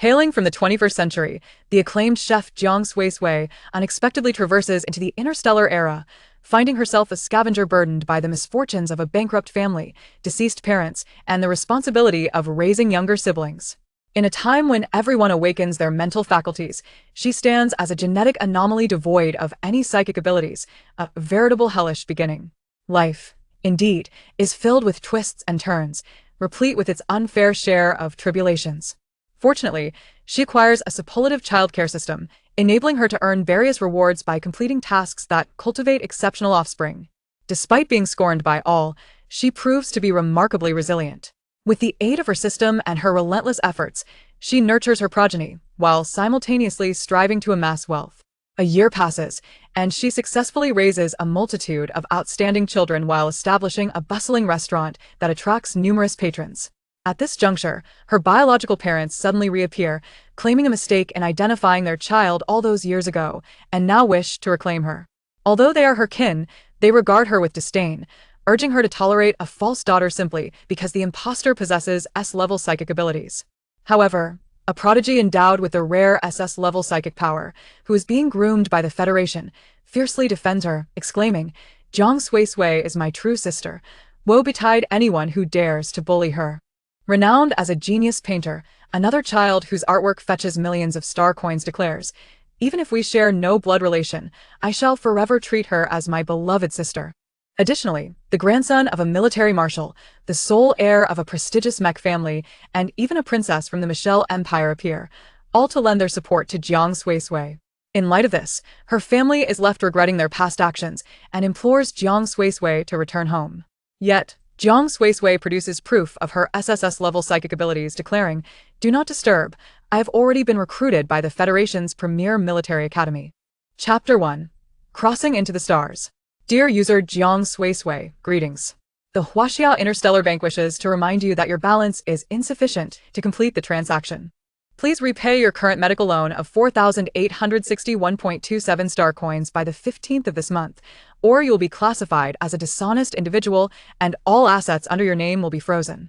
Hailing from the 21st century, the acclaimed chef Jiang Suisui unexpectedly traverses into the interstellar era, finding herself a scavenger burdened by the misfortunes of a bankrupt family, deceased parents, and the responsibility of raising younger siblings. In a time when everyone awakens their mental faculties, she stands as a genetic anomaly devoid of any psychic abilities, a veritable hellish beginning. Life, indeed, is filled with twists and turns, replete with its unfair share of tribulations. Fortunately, she acquires a superlative childcare system, enabling her to earn various rewards by completing tasks that cultivate exceptional offspring. Despite being scorned by all, she proves to be remarkably resilient. With the aid of her system and her relentless efforts, she nurtures her progeny, while simultaneously striving to amass wealth. A year passes, and she successfully raises a multitude of outstanding children while establishing a bustling restaurant that attracts numerous patrons. At this juncture, her biological parents suddenly reappear, claiming a mistake in identifying their child all those years ago, and now wish to reclaim her. Although they are her kin, they regard her with disdain, urging her to tolerate a false daughter simply because the impostor possesses S-level psychic abilities. However, a prodigy endowed with the rare SS-level psychic power, who is being groomed by the Federation, fiercely defends her, exclaiming, "Jiang Suisui is my true sister. Woe betide anyone who dares to bully her." Renowned as a genius painter, another child whose artwork fetches millions of star coins declares, "Even if we share no blood relation, I shall forever treat her as my beloved sister." Additionally, the grandson of a military marshal, the sole heir of a prestigious mech family, and even a princess from the Michelle Empire appear, all to lend their support to Jiang Suisui. In light of this, her family is left regretting their past actions and implores Jiang Suisui to return home. Yet, Jiang Suisui produces proof of her SSS-level psychic abilities, declaring, "Do not disturb, I have already been recruited by the Federation's premier military academy." Chapter 1. Crossing into the Stars. Dear user Jiang Suisui, greetings. The Huaxia Interstellar Bank wishes to remind you that your balance is insufficient to complete the transaction. Please repay your current medical loan of 4,861.27 star coins by the 15th of this month, or you'll be classified as a dishonest individual and all assets under your name will be frozen.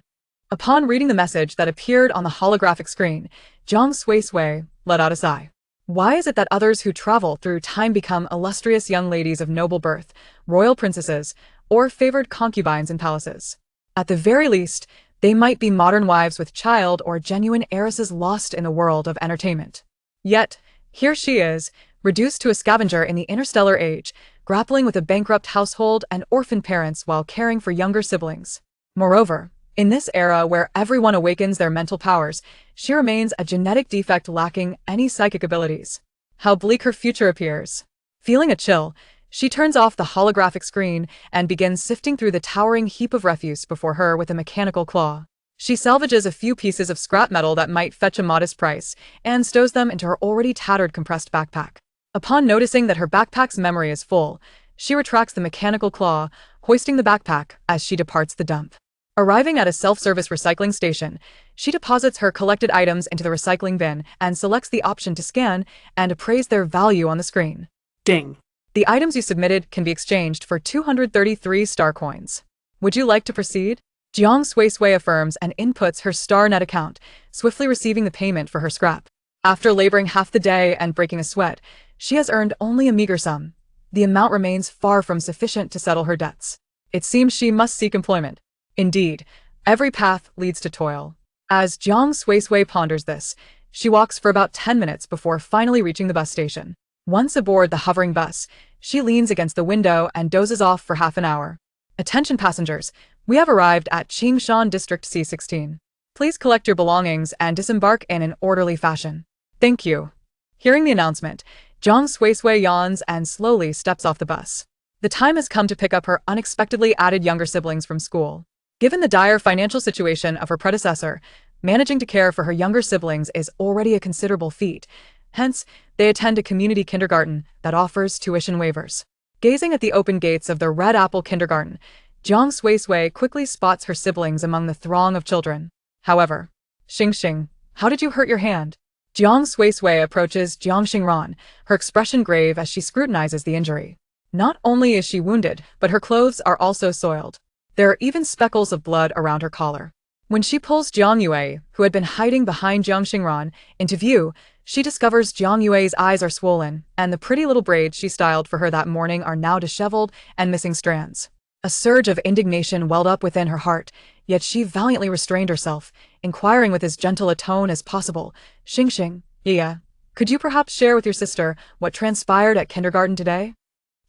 Upon reading the message that appeared on the holographic screen, Jiang Suisui let out a sigh. Why is it that others who travel through time become illustrious young ladies of noble birth, royal princesses, or favored concubines in palaces? At the very least, they might be modern wives with child or genuine heiresses lost in the world of entertainment. Yet, here she is, reduced to a scavenger in the interstellar age, grappling with a bankrupt household and orphaned parents while caring for younger siblings. Moreover, in this era where everyone awakens their mental powers, she remains a genetic defect lacking any psychic abilities. How bleak her future appears. Feeling a chill, she turns off the holographic screen and begins sifting through the towering heap of refuse before her with a mechanical claw. She salvages a few pieces of scrap metal that might fetch a modest price and stows them into her already tattered compressed backpack. Upon noticing that her backpack's memory is full, she retracts the mechanical claw, hoisting the backpack as she departs the dump. Arriving at a self-service recycling station, she deposits her collected items into the recycling bin and selects the option to scan and appraise their value on the screen. Ding! The items you submitted can be exchanged for 233 star coins. Would you like to proceed? Jiang Suisui affirms and inputs her StarNet account, swiftly receiving the payment for her scrap. After laboring half the day and breaking a sweat, she has earned only a meager sum. The amount remains far from sufficient to settle her debts. It seems she must seek employment. Indeed, every path leads to toil. As Jiang Suisui ponders this, she walks for about 10 minutes before finally reaching the bus station. Once aboard the hovering bus, she leans against the window and dozes off for half an hour. Attention passengers, we have arrived at Qingshan District C16. Please collect your belongings and disembark in an orderly fashion. Thank you. Hearing the announcement, Jiang Suisui yawns and slowly steps off the bus. The time has come to pick up her unexpectedly added younger siblings from school. Given the dire financial situation of her predecessor, managing to care for her younger siblings is already a considerable feat. Hence, they attend a community kindergarten that offers tuition waivers. Gazing at the open gates of the Red Apple Kindergarten, Jiang Suisui quickly spots her siblings among the throng of children. However, Xing, how did you hurt your hand? Jiang Suisui approaches Jiang Xingran, her expression grave as she scrutinizes the injury. Not only is she wounded, but her clothes are also soiled. There are even speckles of blood around her collar. When she pulls Jiang Yue, who had been hiding behind Jiang Xingran, into view, she discovers Jiang Yue's eyes are swollen, and the pretty little braids she styled for her that morning are now disheveled and missing strands. A surge of indignation welled up within her heart, yet she valiantly restrained herself, inquiring with as gentle a tone as possible, Xingxing, yeah, could you perhaps share with your sister what transpired at kindergarten today?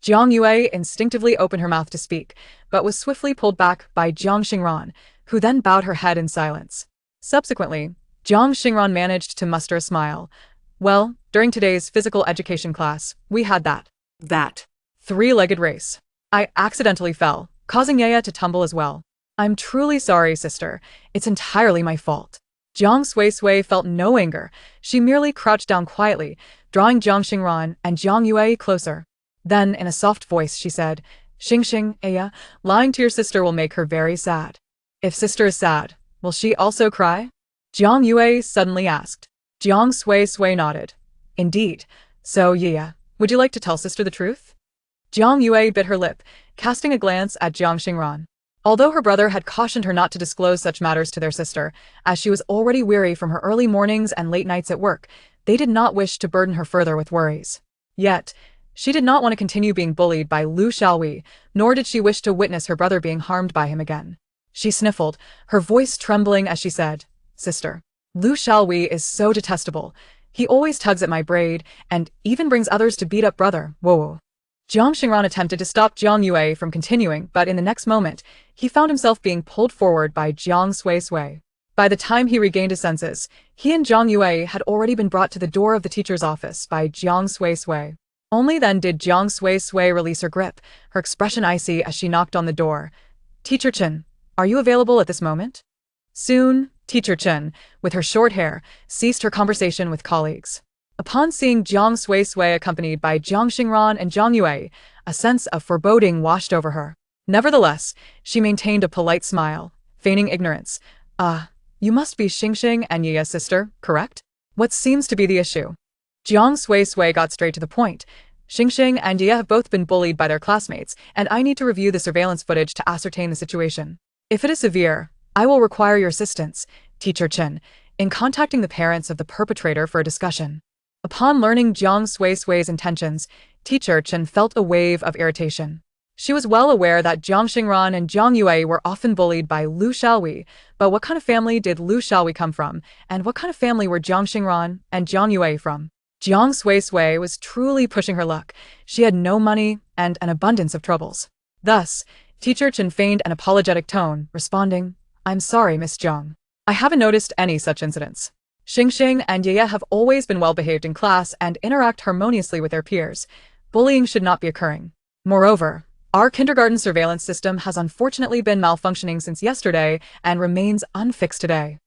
Jiang Yue instinctively opened her mouth to speak, but was swiftly pulled back by Jiang Xingran, who then bowed her head in silence. Subsequently, Jiang Xingran managed to muster a smile. Well, during today's physical education class, we had that three-legged race. I accidentally fell, causing Yaya to tumble as well. I'm truly sorry, sister. It's entirely my fault. Jiang Suisui felt no anger. She merely crouched down quietly, drawing Jiang Xingran and Jiang Yue closer. Then, in a soft voice, she said, Xingxing, Aya, lying to your sister will make her very sad. If sister is sad, will she also cry? Jiang Yue suddenly asked. Jiang Suisui nodded. Indeed. So, Yaya, would you like to tell sister the truth? Jiang Yue bit her lip, casting a glance at Jiang Xingran. Although her brother had cautioned her not to disclose such matters to their sister, as she was already weary from her early mornings and late nights at work, they did not wish to burden her further with worries. Yet, she did not want to continue being bullied by Lu Xiaowei, nor did she wish to witness her brother being harmed by him again. She sniffled, her voice trembling as she said, Sister, Lu Xiaowei is so detestable. He always tugs at my braid, and even brings others to beat up brother. Whoa. Jiang Xingran attempted to stop Jiang Yue from continuing, but in the next moment, he found himself being pulled forward by Jiang Suisui. By the time he regained his senses, he and Jiang Yue had already been brought to the door of the teacher's office by Jiang Suisui. Only then did Jiang Suisui release her grip, her expression icy as she knocked on the door. Teacher Chen, are you available at this moment? Soon, Teacher Chen, with her short hair, ceased her conversation with colleagues. Upon seeing Jiang Suisui accompanied by Jiang Xingran and Jiang Yue, a sense of foreboding washed over her. Nevertheless, she maintained a polite smile, feigning ignorance. You must be Xingxing and Yia's sister, correct? What seems to be the issue? Jiang Suisui got straight to the point. Xingxing and Yia have both been bullied by their classmates, and I need to review the surveillance footage to ascertain the situation. If it is severe, I will require your assistance, Teacher Chen, in contacting the parents of the perpetrator for a discussion. Upon learning Jiang Suisui's intentions, Teacher Chen felt a wave of irritation. She was well aware that Jiang Xingran and Jiang Yue were often bullied by Lu Xiaowei, but what kind of family did Lu Xiaowei come from, and what kind of family were Jiang Xingran and Jiang Yue from? Jiang Suisui was truly pushing her luck. She had no money and an abundance of troubles. Thus, Teacher Chen feigned an apologetic tone, responding, I'm sorry, Miss Jiang. I haven't noticed any such incidents. Xingxing and Yaya have always been well-behaved in class and interact harmoniously with their peers. Bullying should not be occurring. Moreover, our kindergarten surveillance system has unfortunately been malfunctioning since yesterday and remains unfixed today.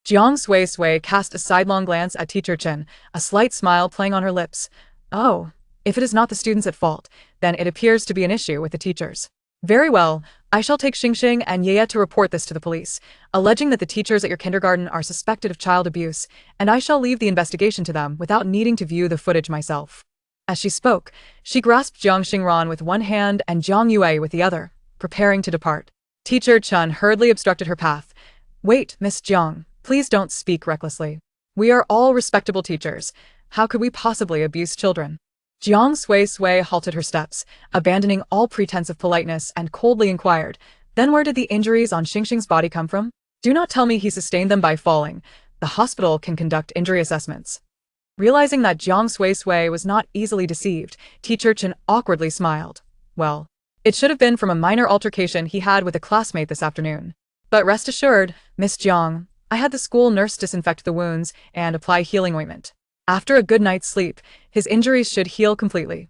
Jiang Suisui cast a sidelong glance at Teacher Chen, a slight smile playing on her lips. Oh, if it is not the students at fault, then it appears to be an issue with the teachers. Very well, I shall take Xingxing and Yaya to report this to the police, alleging that the teachers at your kindergarten are suspected of child abuse, and I shall leave the investigation to them without needing to view the footage myself. As she spoke, she grasped Jiang Xingran with one hand and Jiang Yue with the other, preparing to depart. Teacher Chen hurriedly obstructed her path. Wait, Miss Jiang, please don't speak recklessly. We are all respectable teachers. How could we possibly abuse children? Jiang Suisui halted her steps, abandoning all pretense of politeness, and coldly inquired, then where did the injuries on Xingxing's body come from? Do not tell me he sustained them by falling. The hospital can conduct injury assessments. Realizing that Jiang Suisui was not easily deceived, Teacher Chen awkwardly smiled. Well, it should have been from a minor altercation he had with a classmate this afternoon. But rest assured, Miss Jiang, I had the school nurse disinfect the wounds and apply healing ointment. After a good night's sleep, his injuries should heal completely.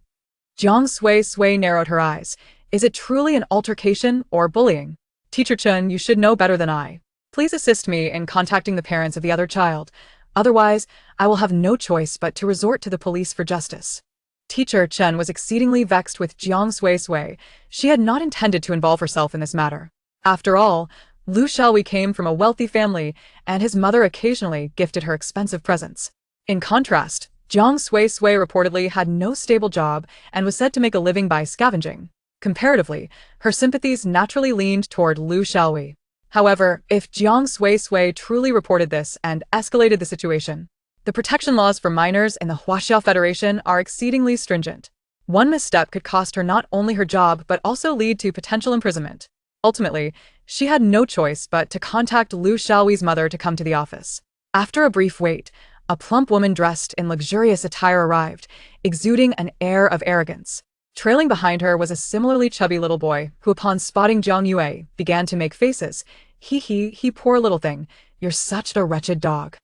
Jiang Suisui narrowed her eyes. Is it truly an altercation or bullying? Teacher Chen, you should know better than I. Please assist me in contacting the parents of the other child. Otherwise, I will have no choice but to resort to the police for justice. Teacher Chen was exceedingly vexed with Jiang Suisui. She had not intended to involve herself in this matter. After all, Lu Xiaowei came from a wealthy family, and his mother occasionally gifted her expensive presents. In contrast, Jiang Suisui reportedly had no stable job and was said to make a living by scavenging. Comparatively, her sympathies naturally leaned toward Lu Xiaowei. However, if Jiang Suisui truly reported this and escalated the situation, the protection laws for minors in the Huaxiao Federation are exceedingly stringent. One misstep could cost her not only her job but also lead to potential imprisonment. Ultimately, she had no choice but to contact Lu Xiaoyi's mother to come to the office. After a brief wait, a plump woman dressed in luxurious attire arrived, exuding an air of arrogance. Trailing behind her was a similarly chubby little boy who, upon spotting Jiang Yue, began to make faces. He, poor little thing, you're such a wretched dog.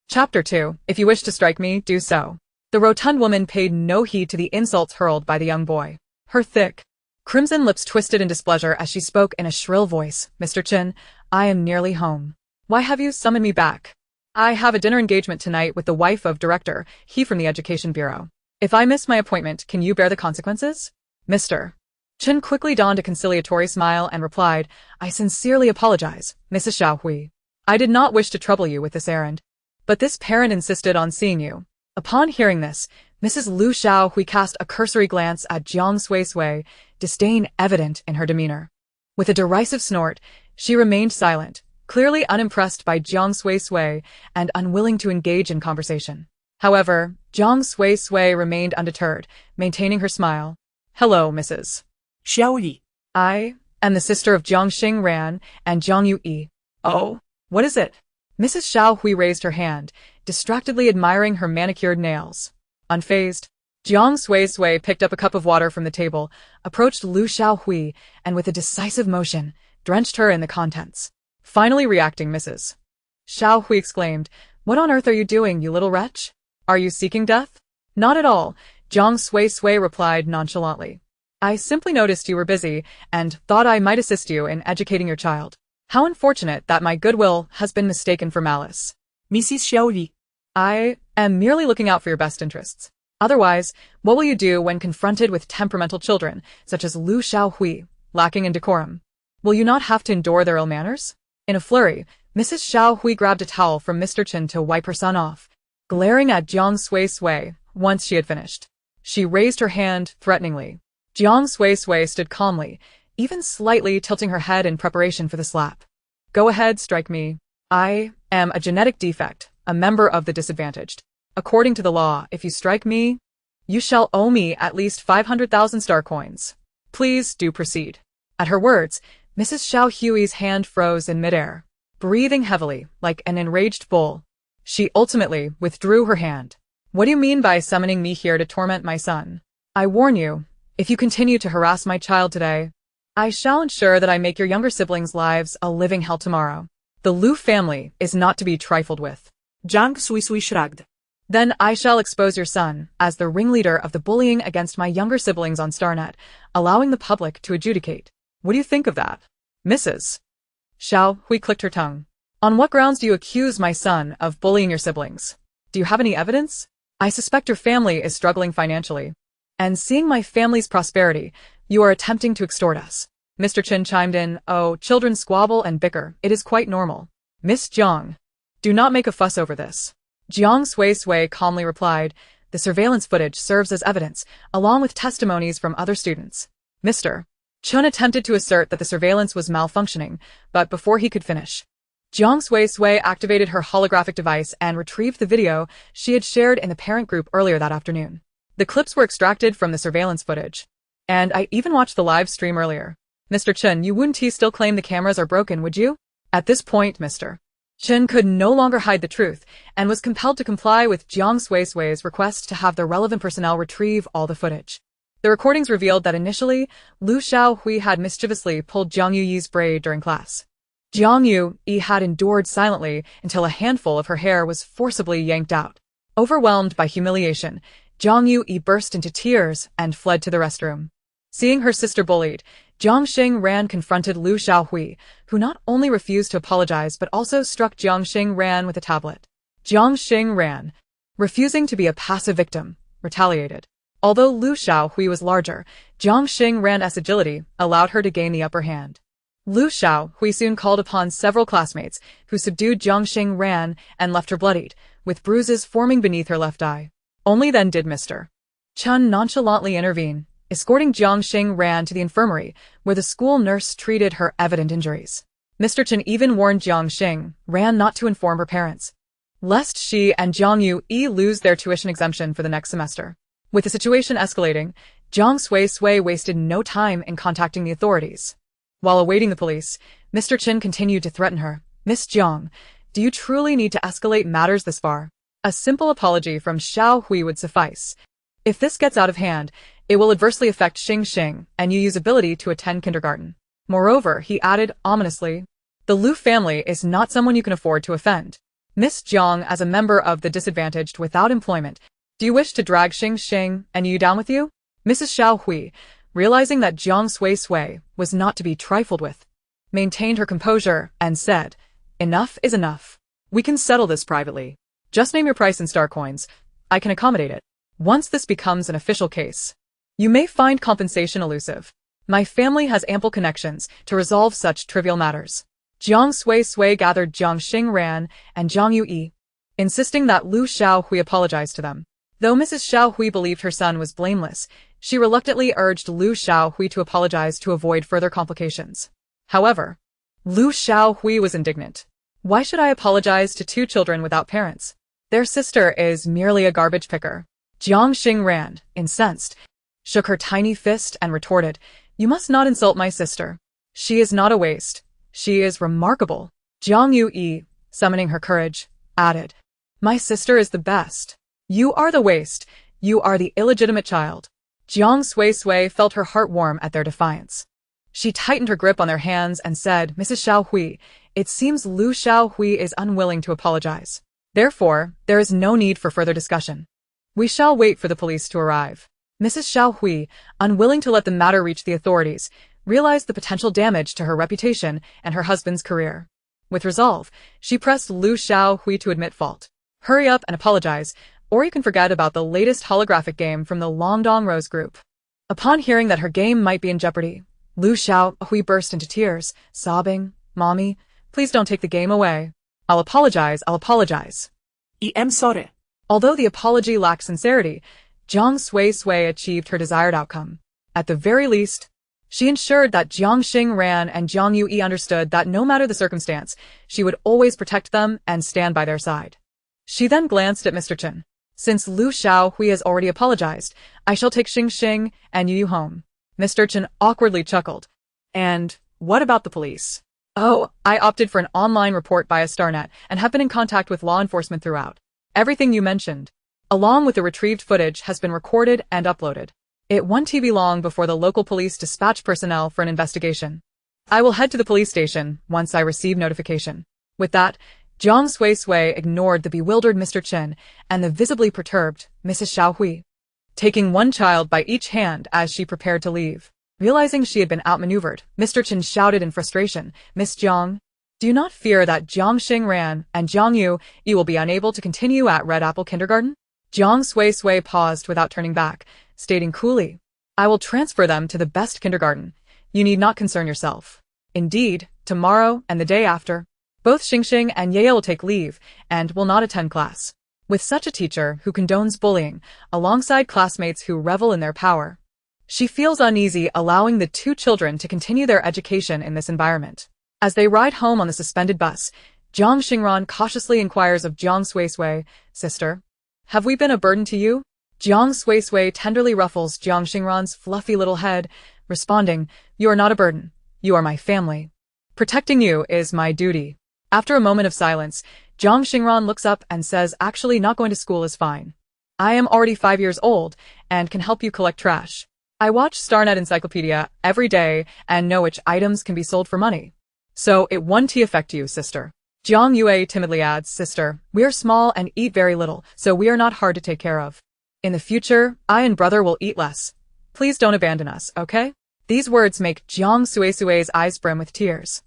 Chapter 2. If you wish to strike me, do so. The rotund woman paid no heed to the insults hurled by the young boy. Her thick, crimson lips twisted in displeasure as she spoke in a shrill voice. Mr. Chen, I am nearly home. Why have you summoned me back? I have a dinner engagement tonight with the wife of Director, he from the Education Bureau. If I miss my appointment, can you bear the consequences? Mr. Chen quickly donned a conciliatory smile and replied, I sincerely apologize, Mrs. Xiaohui. I did not wish to trouble you with this errand. But this parent insisted on seeing you. Upon hearing this, Mrs. Lu Xiaohui cast a cursory glance at Jiang Suisui, disdain evident in her demeanor. With a derisive snort, she remained silent, clearly unimpressed by Jiang Suisui and unwilling to engage in conversation. However, Jiang Suisui remained undeterred, maintaining her smile. Hello, Mrs. Xiaoyi. I am the sister of Jiang Xingran and Jiang Yue. Oh, what is it? Mrs. Xiaohui raised her hand, distractedly admiring her manicured nails. Unfazed, Jiang Suisui picked up a cup of water from the table, approached Lu Xiaohui, and with a decisive motion, drenched her in the contents. Finally reacting, Mrs. Xiaohui exclaimed, What on earth are you doing, you little wretch? Are you seeking death? Not at all, Jiang Suisui replied nonchalantly. I simply noticed you were busy and thought I might assist you in educating your child. How unfortunate that my goodwill has been mistaken for malice. Mrs. Xiaoyi. I am merely looking out for your best interests. Otherwise, what will you do when confronted with temperamental children, such as Lu Xiaohui, lacking in decorum? Will you not have to endure their ill manners? In a flurry, Mrs. Xiaohui grabbed a towel from Mr. Chen to wipe her son off, glaring at Jiang Suisui once she had finished. She raised her hand threateningly. Jiang Suisui stood calmly, even slightly tilting her head in preparation for the slap. Go ahead, strike me. I am a genetic defect, a member of the disadvantaged. According to the law, if you strike me, you shall owe me at least 500,000 star coins. Please do proceed. At her words, Mrs. Xiaohui's hand froze in midair. Breathing heavily, like an enraged bull, she ultimately withdrew her hand. What do you mean by summoning me here to torment my son? I warn you, if you continue to harass my child today, I shall ensure that I make your younger siblings' lives a living hell tomorrow. The Lu family is not to be trifled with. Jiang Suisui shrugged. Then I shall expose your son as the ringleader of the bullying against my younger siblings on Starnet, allowing the public to adjudicate. What do you think of that? Mrs. Xiaohui clicked her tongue. On what grounds do you accuse my son of bullying your siblings? Do you have any evidence? I suspect your family is struggling financially. And seeing my family's prosperity, you are attempting to extort us. Mr. Chen chimed in, Oh, children squabble and bicker, it is quite normal. Miss Jiang, do not make a fuss over this. Jiang Suisui calmly replied, The surveillance footage serves as evidence, along with testimonies from other students. Mr. Chen attempted to assert that the surveillance was malfunctioning, but before he could finish, Jiang Suisui activated her holographic device and retrieved the video she had shared in the parent group earlier that afternoon. The clips were extracted from the surveillance footage. And I even watched the live stream earlier. Mr. Chen, you wouldn't still claim the cameras are broken, would you? At this point, Mr. Chen could no longer hide the truth and was compelled to comply with Jiang Suisui's request to have the relevant personnel retrieve all the footage. The recordings revealed that initially, Lu Xiaohui had mischievously pulled Jiang Yuyi's braid during class. Jiang Yue had endured silently until a handful of her hair was forcibly yanked out. Overwhelmed by humiliation, Jiang Yue burst into tears and fled to the restroom. Seeing her sister bullied, Jiang Xingran confronted Lu Xiaohui, who not only refused to apologize but also struck Jiang Xingran with a tablet. Jiang Xingran, refusing to be a passive victim, retaliated. Although Lu Xiaohui was larger, Jiang Xingran's agility allowed her to gain the upper hand. Lu Xiaohui soon called upon several classmates who subdued Jiang Xingran and left her bloodied, with bruises forming beneath her left eye. Only then did Mr. Chen nonchalantly intervene, escorting Jiang Xingran to the infirmary, where the school nurse treated her evident injuries. Mr. Chen even warned Jiang Suisui not to inform her parents, lest she and Jiang Yue lose their tuition exemption for the next semester. With the situation escalating, Jiang Suisui wasted no time in contacting the authorities. While awaiting the police, Mr. Chen continued to threaten her. Miss Jiang, do you truly need to escalate matters this far? A simple apology from Xiao Hui would suffice. If this gets out of hand, it will adversely affect Xing and Yu's ability to attend kindergarten. Moreover, he added ominously, the Lu family is not someone you can afford to offend. Miss Jiang, as a member of the disadvantaged without employment, do you wish to drag Xing and Yu down with you? Mrs. Xiao Hui, realizing that Jiang Suisui was not to be trifled with, maintained her composure and said, enough is enough. We can settle this privately. Just name your price in star coins. I can accommodate it. Once this becomes an official case, you may find compensation elusive. My family has ample connections to resolve such trivial matters. Jiang Suisui gathered Jiang Xingran and Jiang Yue, insisting that Lu Xiao Hui apologize to them. Though Mrs. Xiao Hui believed her son was blameless, she reluctantly urged Lu Xiao Hui to apologize to avoid further complications. However, Lu Xiao Hui was indignant. Why should I apologize to two children without parents? Their sister is merely a garbage picker. Jiang Xingran, incensed, shook her tiny fist and retorted, you must not insult my sister. She is not a waste. She is remarkable. Jiang Yue, summoning her courage, added, my sister is the best. You are the waste. You are the illegitimate child. Jiang Suisui felt her heart warm at their defiance. She tightened her grip on their hands and said, Mrs. Xiao Hui, it seems Lu Xiao Hui is unwilling to apologize. Therefore, there is no need for further discussion. We shall wait for the police to arrive. Mrs. Xiao Hui, unwilling to let the matter reach the authorities, realized the potential damage to her reputation and her husband's career. With resolve, she pressed Lu Xiao Hui to admit fault. Hurry up and apologize, or you can forget about the latest holographic game from the Longdong Rose group. Upon hearing that her game might be in jeopardy, Lu Xiao Hui burst into tears, sobbing, Mommy, please don't take the game away. I'll apologize. I am sorry. Although the apology lacked sincerity, Jiang Suisui achieved her desired outcome. At the very least, she ensured that Jiang Xingran and Jiang Yue understood that no matter the circumstance, she would always protect them and stand by their side. She then glanced at Mr. Chen. Since Lu Xiao Hui has already apologized, I shall take Xing and Yu home. Mr. Chen awkwardly chuckled. And what about the police? Oh, I opted for an online report via Starnet and have been in contact with law enforcement throughout. Everything you mentioned, along with the retrieved footage, has been recorded and uploaded. It won't be long before the local police dispatch personnel for an investigation. I will head to the police station once I receive notification. With that, Jiang Suisui ignored the bewildered Mr. Chen and the visibly perturbed Mrs. Xiao Hui, taking one child by each hand as she prepared to leave. Realizing she had been outmaneuvered, Mr. Chen shouted in frustration, Miss Jiang, do you not fear that Jiang Xingran and Jiang Yue will be unable to continue at Red Apple Kindergarten? Jiang Suisui paused without turning back, stating coolly, I will transfer them to the best kindergarten. You need not concern yourself. Indeed, tomorrow and the day after, both Xing and Ye will take leave and will not attend class. With such a teacher who condones bullying, alongside classmates who revel in their power, she feels uneasy allowing the two children to continue their education in this environment. As they ride home on the suspended bus, Jiang Xingran cautiously inquires of Jiang Suisui, Sister, have we been a burden to you? Jiang Suisui tenderly ruffles Jiang Xingran's fluffy little head, responding, you are not a burden. You are my family. Protecting you is my duty. After a moment of silence, Jiang Xingran looks up and says, actually not going to school is fine. I am already 5 years old and can help you collect trash. I watch Starnet Encyclopedia every day and know which items can be sold for money. So it won't affect you, sister. Jiang Yue timidly adds, Sister, we are small and eat very little, so we are not hard to take care of. In the future, I and brother will eat less. Please don't abandon us, okay? These words make Jiang Suisui's eyes brim with tears.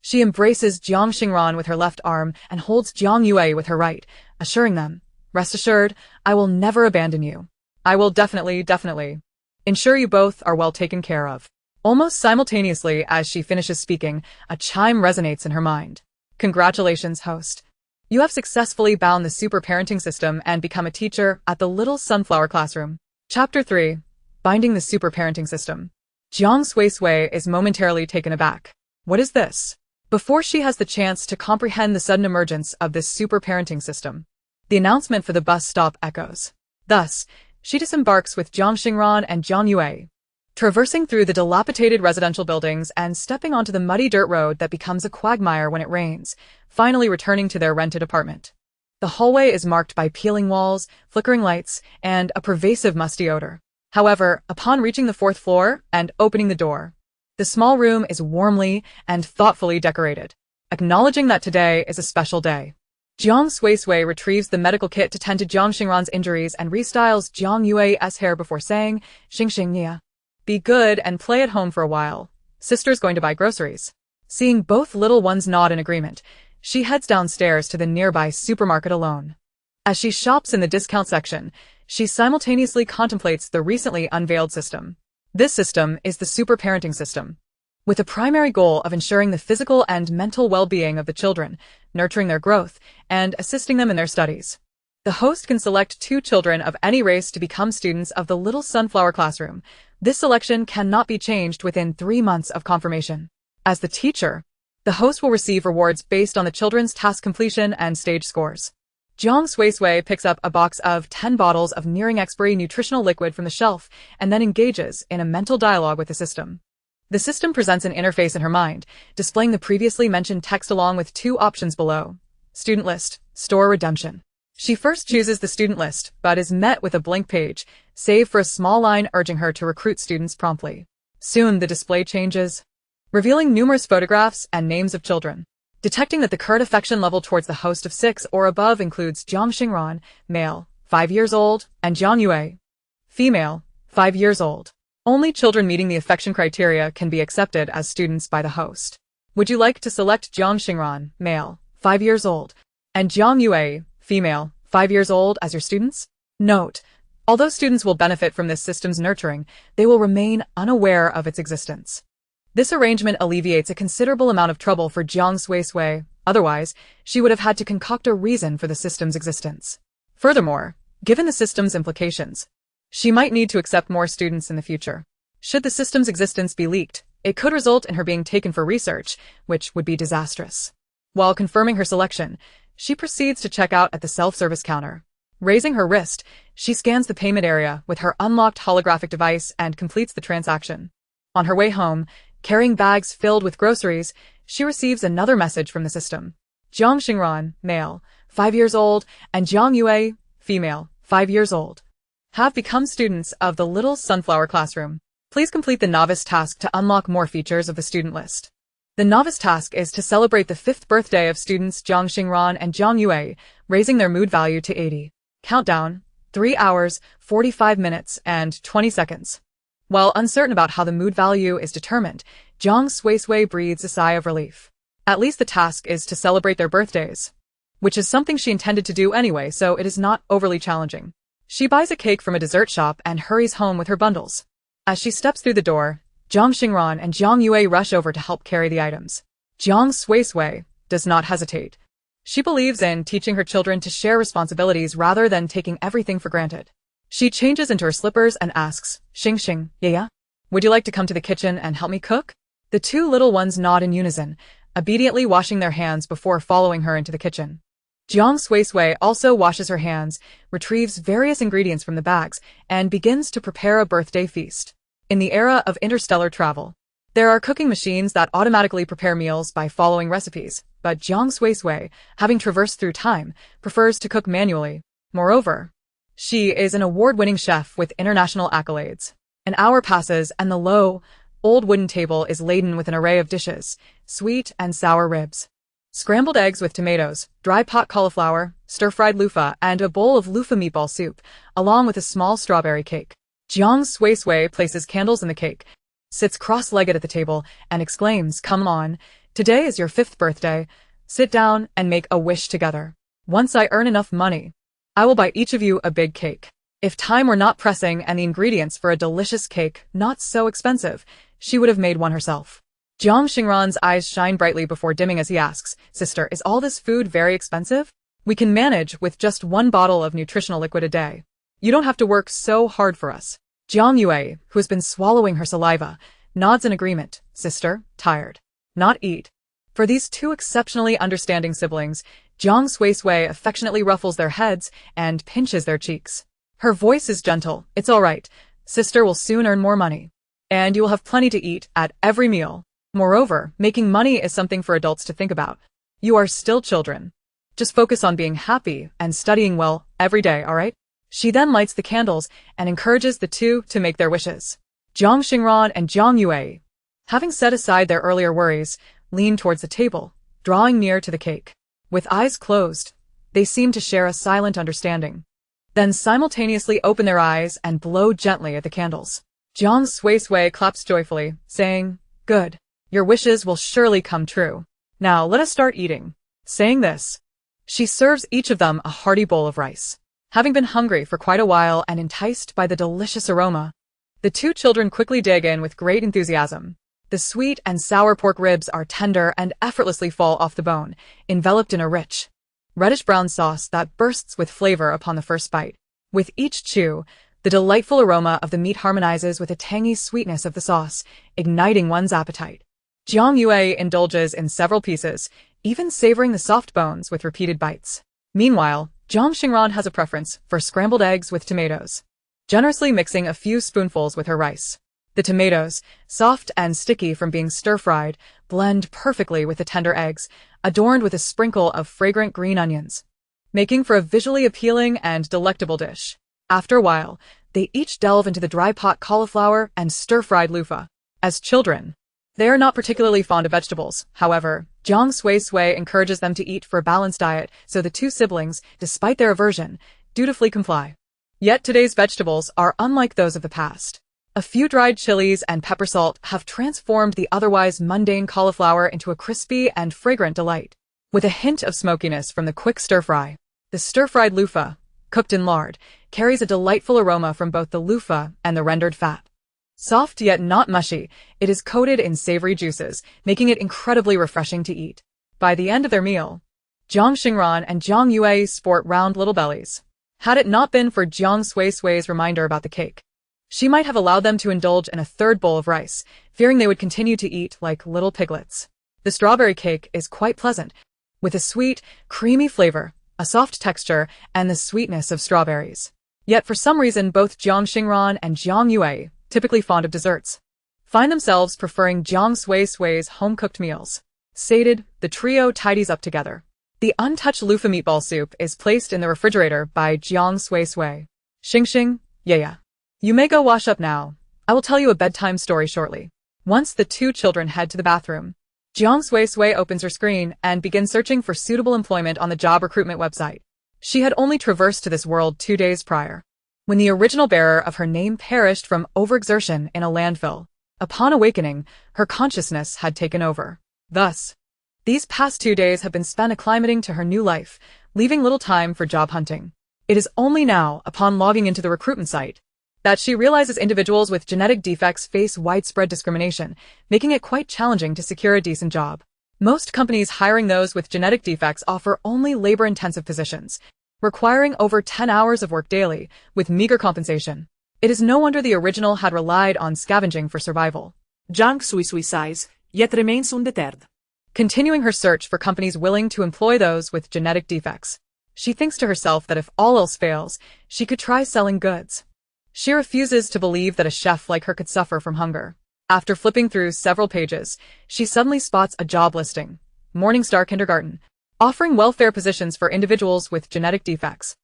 She embraces Jiang Xingran with her left arm and holds Jiang Yue with her right, assuring them, rest assured, I will never abandon you. I will definitely ensure you both are well taken care of. Almost simultaneously as she finishes speaking, a chime resonates in her mind. Congratulations, host. You have successfully bound the super parenting system and become a teacher at the Little Sunflower Classroom. Chapter 3. Binding the super parenting system. Jiang Suisui is momentarily taken aback. What is this? Before she has the chance to comprehend the sudden emergence of this super parenting system, the announcement for the bus stop echoes. Thus, she disembarks with Jiang Xingran and Jiang Yue, traversing through the dilapidated residential buildings and stepping onto the muddy dirt road that becomes a quagmire when it rains, finally returning to their rented apartment. The hallway is marked by peeling walls, flickering lights, and a pervasive musty odor. However, upon reaching the fourth floor and opening the door, the small room is warmly and thoughtfully decorated, acknowledging that today is a special day. Jiang Suisui retrieves the medical kit to tend to Jiang Xingran's injuries and restyles Jiang Yue's hair before saying, "Xing Xing Nia. Be good and play at home for a while. Sister's going to buy groceries." Seeing both little ones nod in agreement, she heads downstairs to the nearby supermarket alone. As she shops in the discount section, she simultaneously contemplates the recently unveiled system. This system is the super parenting system, with the primary goal of ensuring the physical and mental well-being of the children, nurturing their growth, and assisting them in their studies. The host can select 2 children of any race to become students of the Little Sunflower Classroom. This selection cannot be changed within 3 months of confirmation. As the teacher, the host will receive rewards based on the children's task completion and stage scores. Jiang Suisui picks up a box of 10 bottles of nearing expiry nutritional liquid from the shelf and then engages in a mental dialogue with the system. The system presents an interface in her mind, displaying the previously mentioned text along with 2 options below. Student list, store redemption. She first chooses the student list, but is met with a blank page, save for a small line urging her to recruit students promptly. Soon the display changes, revealing numerous photographs and names of children. Detecting that the current affection level towards the host of 6 or above includes Jiang Xingran, male, 5 years old, and Jiang Yue, female, 5 years old. Only children meeting the affection criteria can be accepted as students by the host. Would you like to select Jiang Xingran, male, 5 years old, and Jiang Yue, female, 5 years old as your students? Note, although students will benefit from this system's nurturing, they will remain unaware of its existence. This arrangement alleviates a considerable amount of trouble for Jiang Suisui, otherwise, she would have had to concoct a reason for the system's existence. Furthermore, given the system's implications, she might need to accept more students in the future. Should the system's existence be leaked, it could result in her being taken for research, which would be disastrous. While confirming her selection, she proceeds to check out at the self-service counter. Raising her wrist, she scans the payment area with her unlocked holographic device and completes the transaction. On her way home, carrying bags filled with groceries, she receives another message from the system. Jiang Xingran, male, 5 years old, and Jiang Yue, female, 5 years old, have become students of the Little Sunflower Classroom. Please complete the novice task to unlock more features of the student list. The novice task is to celebrate the 5th birthday of students Jiang Xingran and Jiang Yue, raising their mood value to 80. Countdown, 3 hours, 45 minutes, and 20 seconds. While uncertain about how the mood value is determined, Jiang Suisui breathes a sigh of relief. At least the task is to celebrate their birthdays, which is something she intended to do anyway, so it is not overly challenging. She buys a cake from a dessert shop and hurries home with her bundles. As she steps through the door, Jiang Xingran and Jiang Yue rush over to help carry the items. Jiang Suisui does not hesitate. She believes in teaching her children to share responsibilities rather than taking everything for granted. She changes into her slippers and asks, "Xing Xing, yeah? Would you like to come to the kitchen and help me cook?" The 2 little ones nod in unison, obediently washing their hands before following her into the kitchen. Jiang Suisui also washes her hands, retrieves various ingredients from the bags, and begins to prepare a birthday feast. In the era of interstellar travel, there are cooking machines that automatically prepare meals by following recipes, but Jiang Suisui, having traversed through time, prefers to cook manually. Moreover, she is an award-winning chef with international accolades. An hour passes and the low, old wooden table is laden with an array of dishes, sweet and sour ribs, scrambled eggs with tomatoes, dry pot cauliflower, stir-fried loofah, and a bowl of loofah meatball soup, along with a small strawberry cake. Jiang Suisui places candles in the cake, sits cross-legged at the table, and exclaims, "Come on, today is your 5th birthday. Sit down and make a wish together. Once I earn enough money, I will buy each of you a big cake." If time were not pressing and the ingredients for a delicious cake not so expensive, she would have made one herself. Jiang Xingran's eyes shine brightly before dimming as he asks, "Sister, is all this food very expensive? We can manage with just 1 bottle of nutritional liquid a day. You don't have to work so hard for us." Jiang Yue, who has been swallowing her saliva, nods in agreement. "Sister, tired. Not eat. For these two exceptionally understanding siblings, Jiang Suisui affectionately ruffles their heads and pinches their cheeks. Her voice is gentle. It's all right. Sister will soon earn more money. And you will have plenty to eat at every meal. Moreover, making money is something for adults to think about. You are still children. Just focus on being happy and studying well every day, all right? She then lights the candles and encourages the two to make their wishes. Jiang Xingran and Jiang Yue, having set aside their earlier worries, lean towards the table, drawing near to the cake. With eyes closed, they seem to share a silent understanding. Then simultaneously open their eyes and blow gently at the candles. Jiang Suisui claps joyfully, saying, "Good. Your wishes will surely come true. Now let us start eating." Saying this, she serves each of them a hearty bowl of rice. Having been hungry for quite a while and enticed by the delicious aroma, the two children quickly dig in with great enthusiasm. The sweet and sour pork ribs are tender and effortlessly fall off the bone, enveloped in a rich, reddish-brown sauce that bursts with flavor upon the first bite. With each chew, the delightful aroma of the meat harmonizes with the tangy sweetness of the sauce, igniting one's appetite. Jiang Yue indulges in several pieces, even savoring the soft bones with repeated bites. Meanwhile, Jiang Xingran has a preference for scrambled eggs with tomatoes, generously mixing a few spoonfuls with her rice. The tomatoes, soft and sticky from being stir-fried, blend perfectly with the tender eggs, adorned with a sprinkle of fragrant green onions, making for a visually appealing and delectable dish. After a while, they each delve into the dry pot cauliflower and stir-fried loofah. As children, they are not particularly fond of vegetables. However, Jiang Suisui encourages them to eat for a balanced diet, so the two siblings, despite their aversion, dutifully comply. Yet today's vegetables are unlike those of the past. A few dried chilies and pepper salt have transformed the otherwise mundane cauliflower into a crispy and fragrant delight. With a hint of smokiness from the quick stir-fry, the stir-fried loofah, cooked in lard, carries a delightful aroma from both the loofah and the rendered fat. Soft yet not mushy, it is coated in savory juices, making it incredibly refreshing to eat. By the end of their meal, Jiang Xingran and Jiang Yue sport round little bellies. Had it not been for Jiang Suisui's reminder about the cake, she might have allowed them to indulge in a third bowl of rice, fearing they would continue to eat like little piglets. The strawberry cake is quite pleasant, with a sweet, creamy flavor, a soft texture, and the sweetness of strawberries. Yet for some reason both Jiang Xingran and Jiang Yue, typically fond of desserts, find themselves preferring Jiang Suisui's home-cooked meals. Sated, the trio tidies up together. The untouched loofah meatball soup is placed in the refrigerator by Jiang Suisui. Xing, yeah. You may go wash up now. I will tell you a bedtime story shortly. Once the two children head to the bathroom, Jiang Suisui opens her screen and begins searching for suitable employment on the job recruitment website. She had only traversed to this world 2 days prior, when the original bearer of her name perished from overexertion in a landfill. Upon awakening, her consciousness had taken over. Thus, these past 2 days have been spent acclimating to her new life, leaving little time for job hunting. It is only now, upon logging into the recruitment site, that she realizes individuals with genetic defects face widespread discrimination, making it quite challenging to secure a decent job. Most companies hiring those with genetic defects offer only labor-intensive positions, requiring over 10 hours of work daily, with meager compensation. It is no wonder the original had relied on scavenging for survival. Jiang Suisui sighs, yet remains undeterred. Continuing her search for companies willing to employ those with genetic defects, she thinks to herself that if all else fails, she could try selling goods. She refuses to believe that a chef like her could suffer from hunger. After flipping through several pages, she suddenly spots a job listing, Morningstar Kindergarten, offering welfare positions for individuals with genetic defects.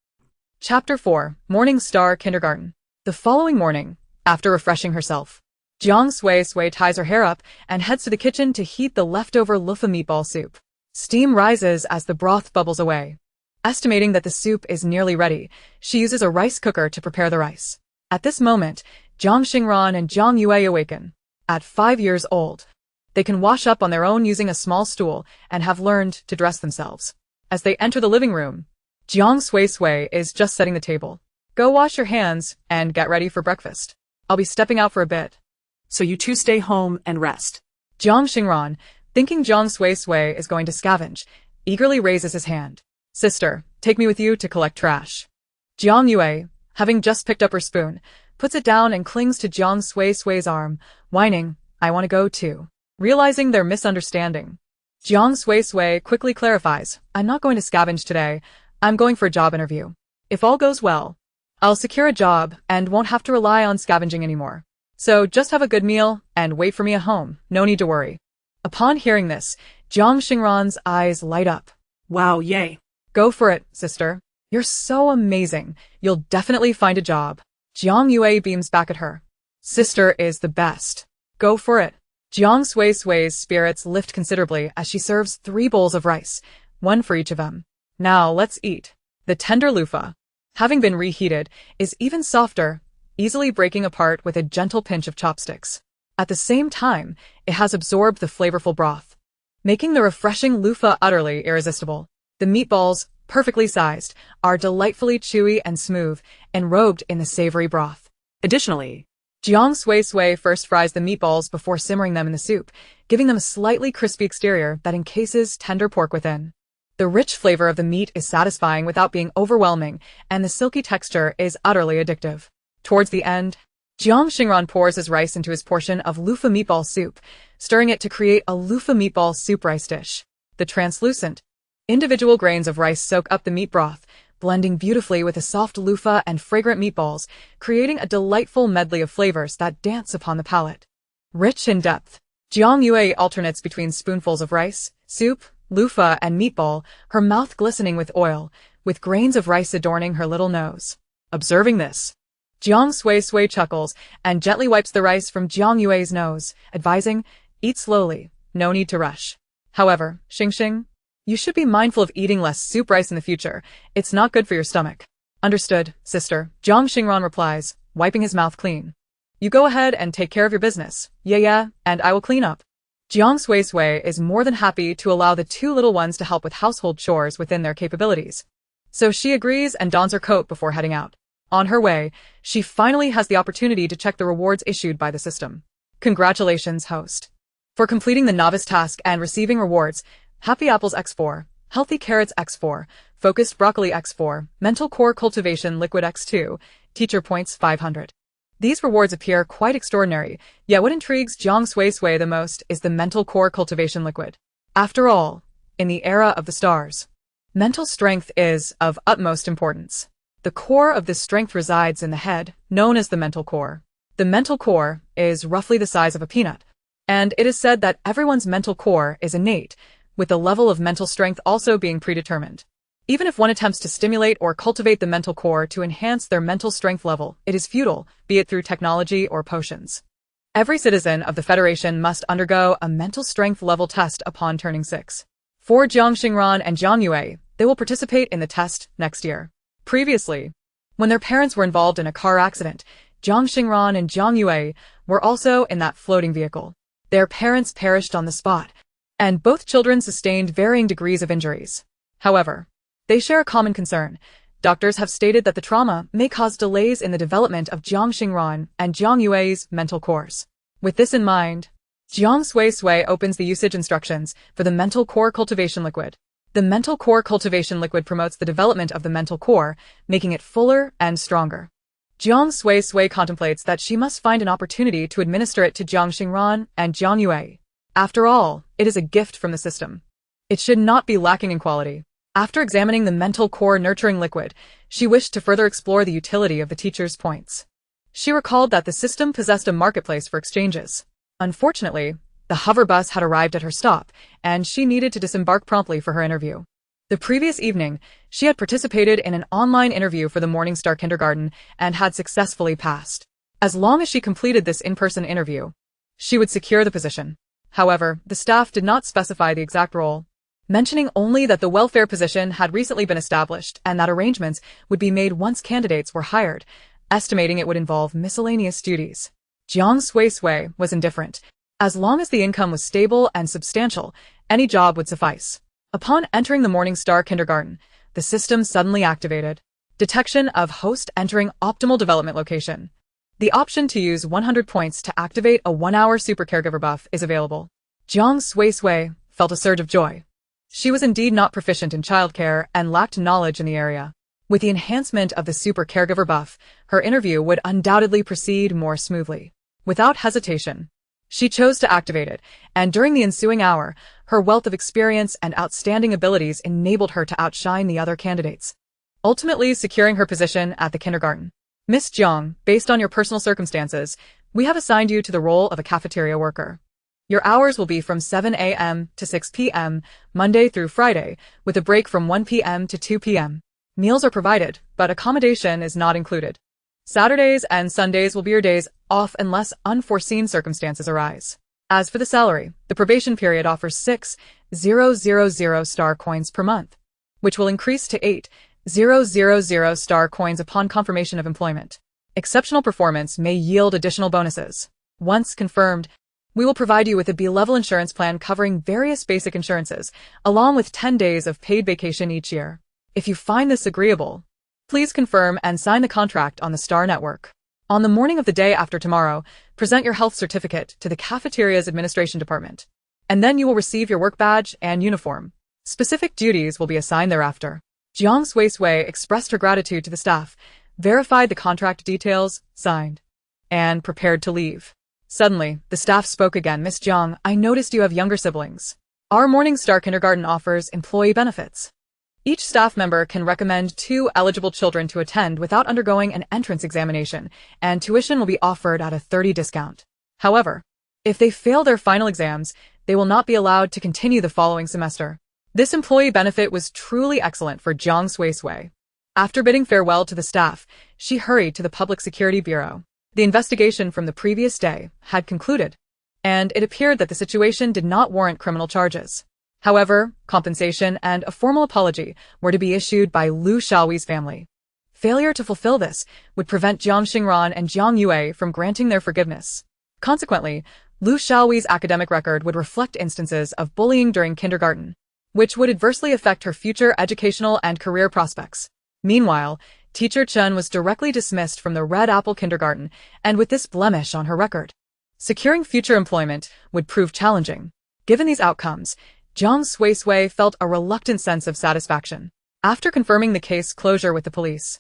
Chapter 4, Morningstar Kindergarten. The following morning, after refreshing herself, Jiang Suisui ties her hair up and heads to the kitchen to heat the leftover loofah meatball soup. Steam rises as the broth bubbles away. Estimating that the soup is nearly ready, she uses a rice cooker to prepare the rice. At this moment, Jiang Xingran and Jiang Yue awaken. At 5 years old, they can wash up on their own using a small stool and have learned to dress themselves. As they enter the living room, Jiang Suisui is just setting the table. Go wash your hands and get ready for breakfast. I'll be stepping out for a bit. So you two stay home and rest. Jiang Xingran, thinking Jiang Suisui is going to scavenge, eagerly raises his hand. Sister, take me with you to collect trash. Jiang Yue, having just picked up her spoon, puts it down and clings to Jiang Suisui's arm, whining, I want to go too. Realizing their misunderstanding, Jiang Suisui quickly clarifies, I'm not going to scavenge today, I'm going for a job interview. If all goes well, I'll secure a job and won't have to rely on scavenging anymore. So just have a good meal and wait for me at home, no need to worry. Upon hearing this, Jiang Xingran's eyes light up. Wow, yay. Go for it, sister. You're so amazing. You'll definitely find a job. Jiang Yue beams back at her. Sister is the best. Go for it. Jiang Suisui's spirits lift considerably as she serves 3 bowls of rice, 1 for each of them. Now let's eat. The tender loofah, having been reheated, is even softer, easily breaking apart with a gentle pinch of chopsticks. At the same time, it has absorbed the flavorful broth, making the refreshing loofah utterly irresistible. The meatballs, perfectly sized, are delightfully chewy and smooth, enrobed in the savory broth. Additionally, Jiang Suisui first fries the meatballs before simmering them in the soup, giving them a slightly crispy exterior that encases tender pork within. The rich flavor of the meat is satisfying without being overwhelming, and the silky texture is utterly addictive. Towards the end, Jiang Xingran pours his rice into his portion of loofah meatball soup, stirring it to create a loofah meatball soup rice dish. The translucent, individual grains of rice soak up the meat broth, blending beautifully with the soft loofah and fragrant meatballs, creating a delightful medley of flavors that dance upon the palate. Rich in depth, Jiang Yue alternates between spoonfuls of rice, soup, loofah, and meatball, her mouth glistening with oil, with grains of rice adorning her little nose. Observing this, Jiang Suisui chuckles and gently wipes the rice from Jiang Yue's nose, advising, eat slowly, no need to rush. However, Xing, you should be mindful of eating less soup rice in the future. It's not good for your stomach. Understood, sister, Jiang Xingran replies, wiping his mouth clean. You go ahead and take care of your business. Yeah, and I will clean up. Jiang Suisui is more than happy to allow the 2 little ones to help with household chores within their capabilities. So she agrees and dons her coat before heading out. On her way, she finally has the opportunity to check the rewards issued by the system. Congratulations, host. For completing the novice task and receiving rewards, Happy Apples X4, Healthy Carrots X4, Focused Broccoli X4, Mental Core Cultivation Liquid X2, Teacher Points 500. These rewards appear quite extraordinary, yet what intrigues Jiang Suisui the most is the Mental Core Cultivation Liquid. After all, in the era of the stars, mental strength is of utmost importance. The core of this strength resides in the head, known as the mental core. The mental core is roughly the size of a peanut, and it is said that everyone's mental core is innate, with the level of mental strength also being predetermined. Even if one attempts to stimulate or cultivate the mental core to enhance their mental strength level, it is futile, be it through technology or potions. Every citizen of the Federation must undergo a mental strength level test upon turning 6. For Jiang Xingran and Jiang Yue, they will participate in the test next year. Previously, when their parents were involved in a car accident, Jiang Xingran and Jiang Yue were also in that floating vehicle. Their parents perished on the spot, and both children sustained varying degrees of injuries. However, they share a common concern. Doctors have stated that the trauma may cause delays in the development of Jiang Xingran and Jiang Yue's mental cores. With this in mind, Jiang Suisui opens the usage instructions for the Mental Core Cultivation Liquid. The Mental Core Cultivation Liquid promotes the development of the mental core, making it fuller and stronger. Jiang Suisui contemplates that she must find an opportunity to administer it to Jiang Xingran and Jiang Yue. After all, it is a gift from the system. It should not be lacking in quality. After examining the mental core nurturing liquid, she wished to further explore the utility of the teacher's points. She recalled that the system possessed a marketplace for exchanges. Unfortunately, the hover bus had arrived at her stop, and she needed to disembark promptly for her interview. The previous evening, she had participated in an online interview for the Morningstar Kindergarten and had successfully passed. As long as she completed this in-person interview, she would secure the position. However, the staff did not specify the exact role, mentioning only that the welfare position had recently been established and that arrangements would be made once candidates were hired, estimating it would involve miscellaneous duties. Jiang Suisui was indifferent. As long as the income was stable and substantial, any job would suffice. Upon entering the Morningstar Kindergarten, the system suddenly activated. Detection of host entering optimal development location. The option to use 100 points to activate a 1-hour super caregiver buff is available. Jiang Suisui felt a surge of joy. She was indeed not proficient in childcare and lacked knowledge in the area. With the enhancement of the super caregiver buff, her interview would undoubtedly proceed more smoothly. Without hesitation, She chose to activate it, and during the ensuing hour, her wealth of experience and outstanding abilities enabled her to outshine the other candidates, ultimately securing her position at the kindergarten. Miss Jiang, based on your personal circumstances, we have assigned you to the role of a cafeteria worker. Your hours will be from 7 a.m. to 6 p.m., Monday through Friday, with a break from 1 p.m. to 2 p.m. Meals are provided, but accommodation is not included. Saturdays and Sundays will be your days off unless unforeseen circumstances arise. As for the salary, the probation period offers 6,000 star coins per month, which will increase to 8,000 star coins upon confirmation of employment. Exceptional performance may yield additional bonuses. Once confirmed, we will provide you with a B-level insurance plan covering various basic insurances, along with 10 days of paid vacation each year. If you find this agreeable, please confirm and sign the contract on the Star Network. On the morning of the day after tomorrow, present your health certificate to the cafeteria's administration department, and then you will receive your work badge and uniform. Specific duties will be assigned thereafter. Jiang Suisui expressed her gratitude to the staff, verified the contract details, signed, and prepared to leave. Suddenly, the staff spoke again. Miss Jiang, I noticed you have younger siblings. Our Morning Star Kindergarten offers employee benefits. Each staff member can recommend 2 eligible children to attend without undergoing an entrance examination, and tuition will be offered at a 30% discount. However, if they fail their final exams, they will not be allowed to continue the following semester. This employee benefit was truly excellent for Jiang Suisui. After bidding farewell to the staff, she hurried to the Public Security Bureau. The investigation from the previous day had concluded, and it appeared that the situation did not warrant criminal charges. However, compensation and a formal apology were to be issued by Liu Xiaoyi's family. Failure to fulfill this would prevent Jiang Xingran and Jiang Yue from granting their forgiveness. Consequently, Liu Xiaoyi's academic record would reflect instances of bullying during kindergarten, which would adversely affect her future educational and career prospects. Meanwhile, Teacher Chen was directly dismissed from the Red Apple Kindergarten, and with this blemish on her record, securing future employment would prove challenging. Given these outcomes, Jiang Suisui felt a reluctant sense of satisfaction. After confirming the case closure with the police,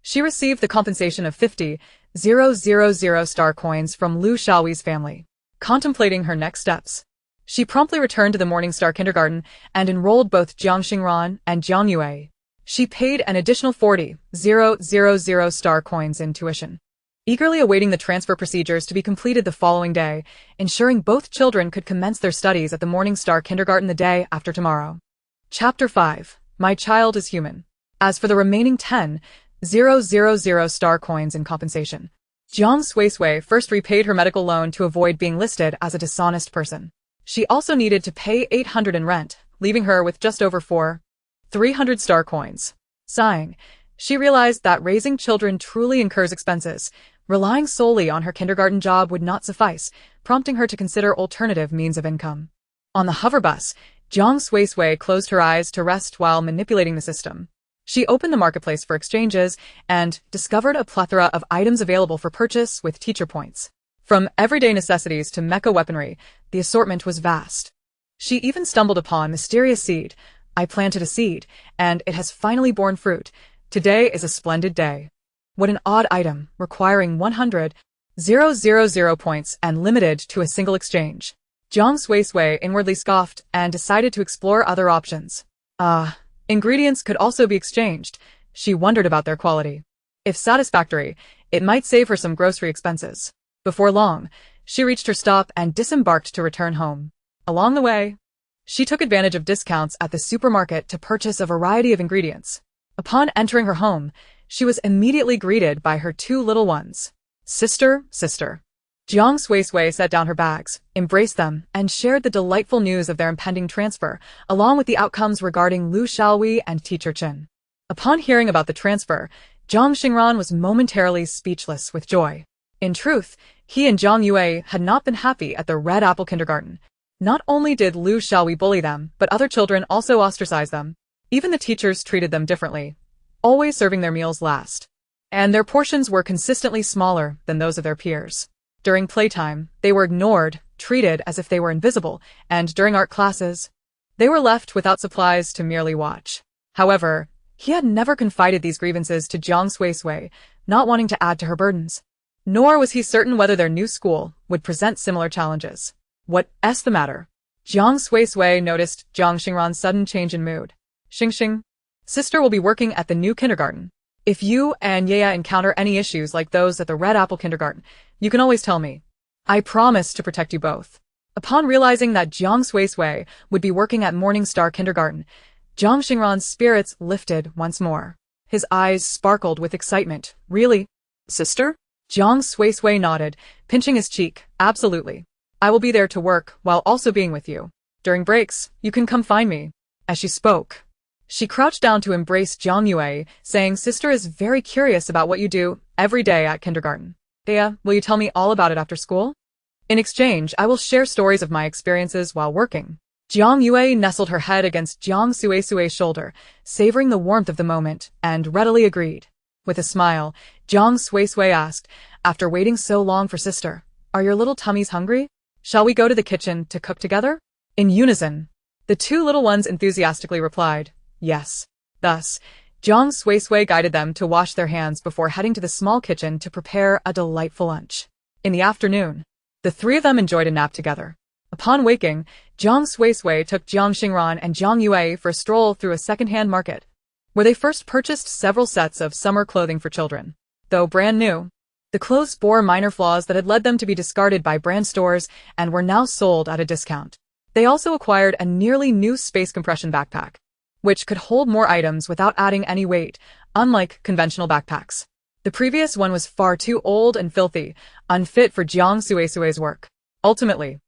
she received the compensation of 50,000 star coins from Liu Xiaoyi's family. Contemplating her next steps, she promptly returned to the Morning Star Kindergarten and enrolled both Jiang Xingran and Jiang Yue. She paid an additional 40,000 star coins in tuition, eagerly awaiting the transfer procedures to be completed the following day, ensuring both children could commence their studies at the Morning Star Kindergarten the day after tomorrow. Chapter 5. My Child is Human. As for the remaining 10,000 star coins in compensation, Jiang Suisui first repaid her medical loan to avoid being listed as a dishonest person. She also needed to pay 800 in rent, leaving her with just over 300 star coins. Sighing, she realized that raising children truly incurs expenses. Relying solely on her kindergarten job would not suffice, prompting her to consider alternative means of income. On the hover bus, Jiang Suisui closed her eyes to rest while manipulating the system. She opened the marketplace for exchanges and discovered a plethora of items available for purchase with teacher points. From everyday necessities to mecha weaponry, the assortment was vast. She even stumbled upon mysterious seed. I planted a seed, and it has finally borne fruit. Today is a splendid day. What an odd item, requiring 100,000 points and limited to a single exchange. Jiang Suisui inwardly scoffed and decided to explore other options. Ingredients could also be exchanged. She wondered about their quality. If satisfactory, it might save her some grocery expenses. Before long, she reached her stop and disembarked to return home. Along the way, she took advantage of discounts at the supermarket to purchase a variety of ingredients. Upon entering her home, she was immediately greeted by her 2 little ones. Sister. Jiang Suisui set down her bags, embraced them, and shared the delightful news of their impending transfer, along with the outcomes regarding Liu Xiaoyi and Teacher Chen. Upon hearing about the transfer, Jiang Xingran was momentarily speechless with joy. In truth, he and Jiang Yue had not been happy at the Red Apple Kindergarten. Not only did Liu Xiaoyi bully them, but other children also ostracized them. Even the teachers treated them differently, always serving their meals last. And their portions were consistently smaller than those of their peers. During playtime, they were ignored, treated as if they were invisible, and during art classes, they were left without supplies to merely watch. However, he had never confided these grievances to Jiang Suisui, not wanting to add to her burdens. Nor was he certain whether their new school would present similar challenges. What's the matter? Jiang Suisui noticed Jiang Xingran's sudden change in mood. Xing, sister will be working at the new kindergarten. If you and Yaya encounter any issues like those at the Red Apple kindergarten, you can always tell me. I promise to protect you both. Upon realizing that Jiang Suisui would be working at Morning Star kindergarten, Jiang Xingran's spirits lifted once more. His eyes sparkled with excitement. Really? Sister? Jiang Suisui nodded, pinching his cheek. Absolutely. I will be there to work while also being with you. During breaks, you can come find me. As she spoke, she crouched down to embrace Jiang Yue, saying, Sister is very curious about what you do every day at kindergarten. Dea, will you tell me all about it after school? In exchange, I will share stories of my experiences while working. Jiang Yue nestled her head against Jiang Suisui's shoulder, savoring the warmth of the moment, and readily agreed. With a smile, Jiang Suisui asked, after waiting so long for sister, are your little tummies hungry? Shall we go to the kitchen to cook together? In unison, the two little ones enthusiastically replied, yes. Thus, Jiang Suisui guided them to wash their hands before heading to the small kitchen to prepare a delightful lunch. In the afternoon, the three of them enjoyed a nap together. Upon waking, Jiang Suisui took Jiang Xingran and Jiang Yue for a stroll through a second-hand market, where they first purchased several sets of summer clothing for children. Though brand new, the clothes bore minor flaws that had led them to be discarded by brand stores and were now sold at a discount. They also acquired a nearly new space compression backpack, which could hold more items without adding any weight, unlike conventional backpacks. The previous one was far too old and filthy, unfit for Jiang Suisui's work. Ultimately,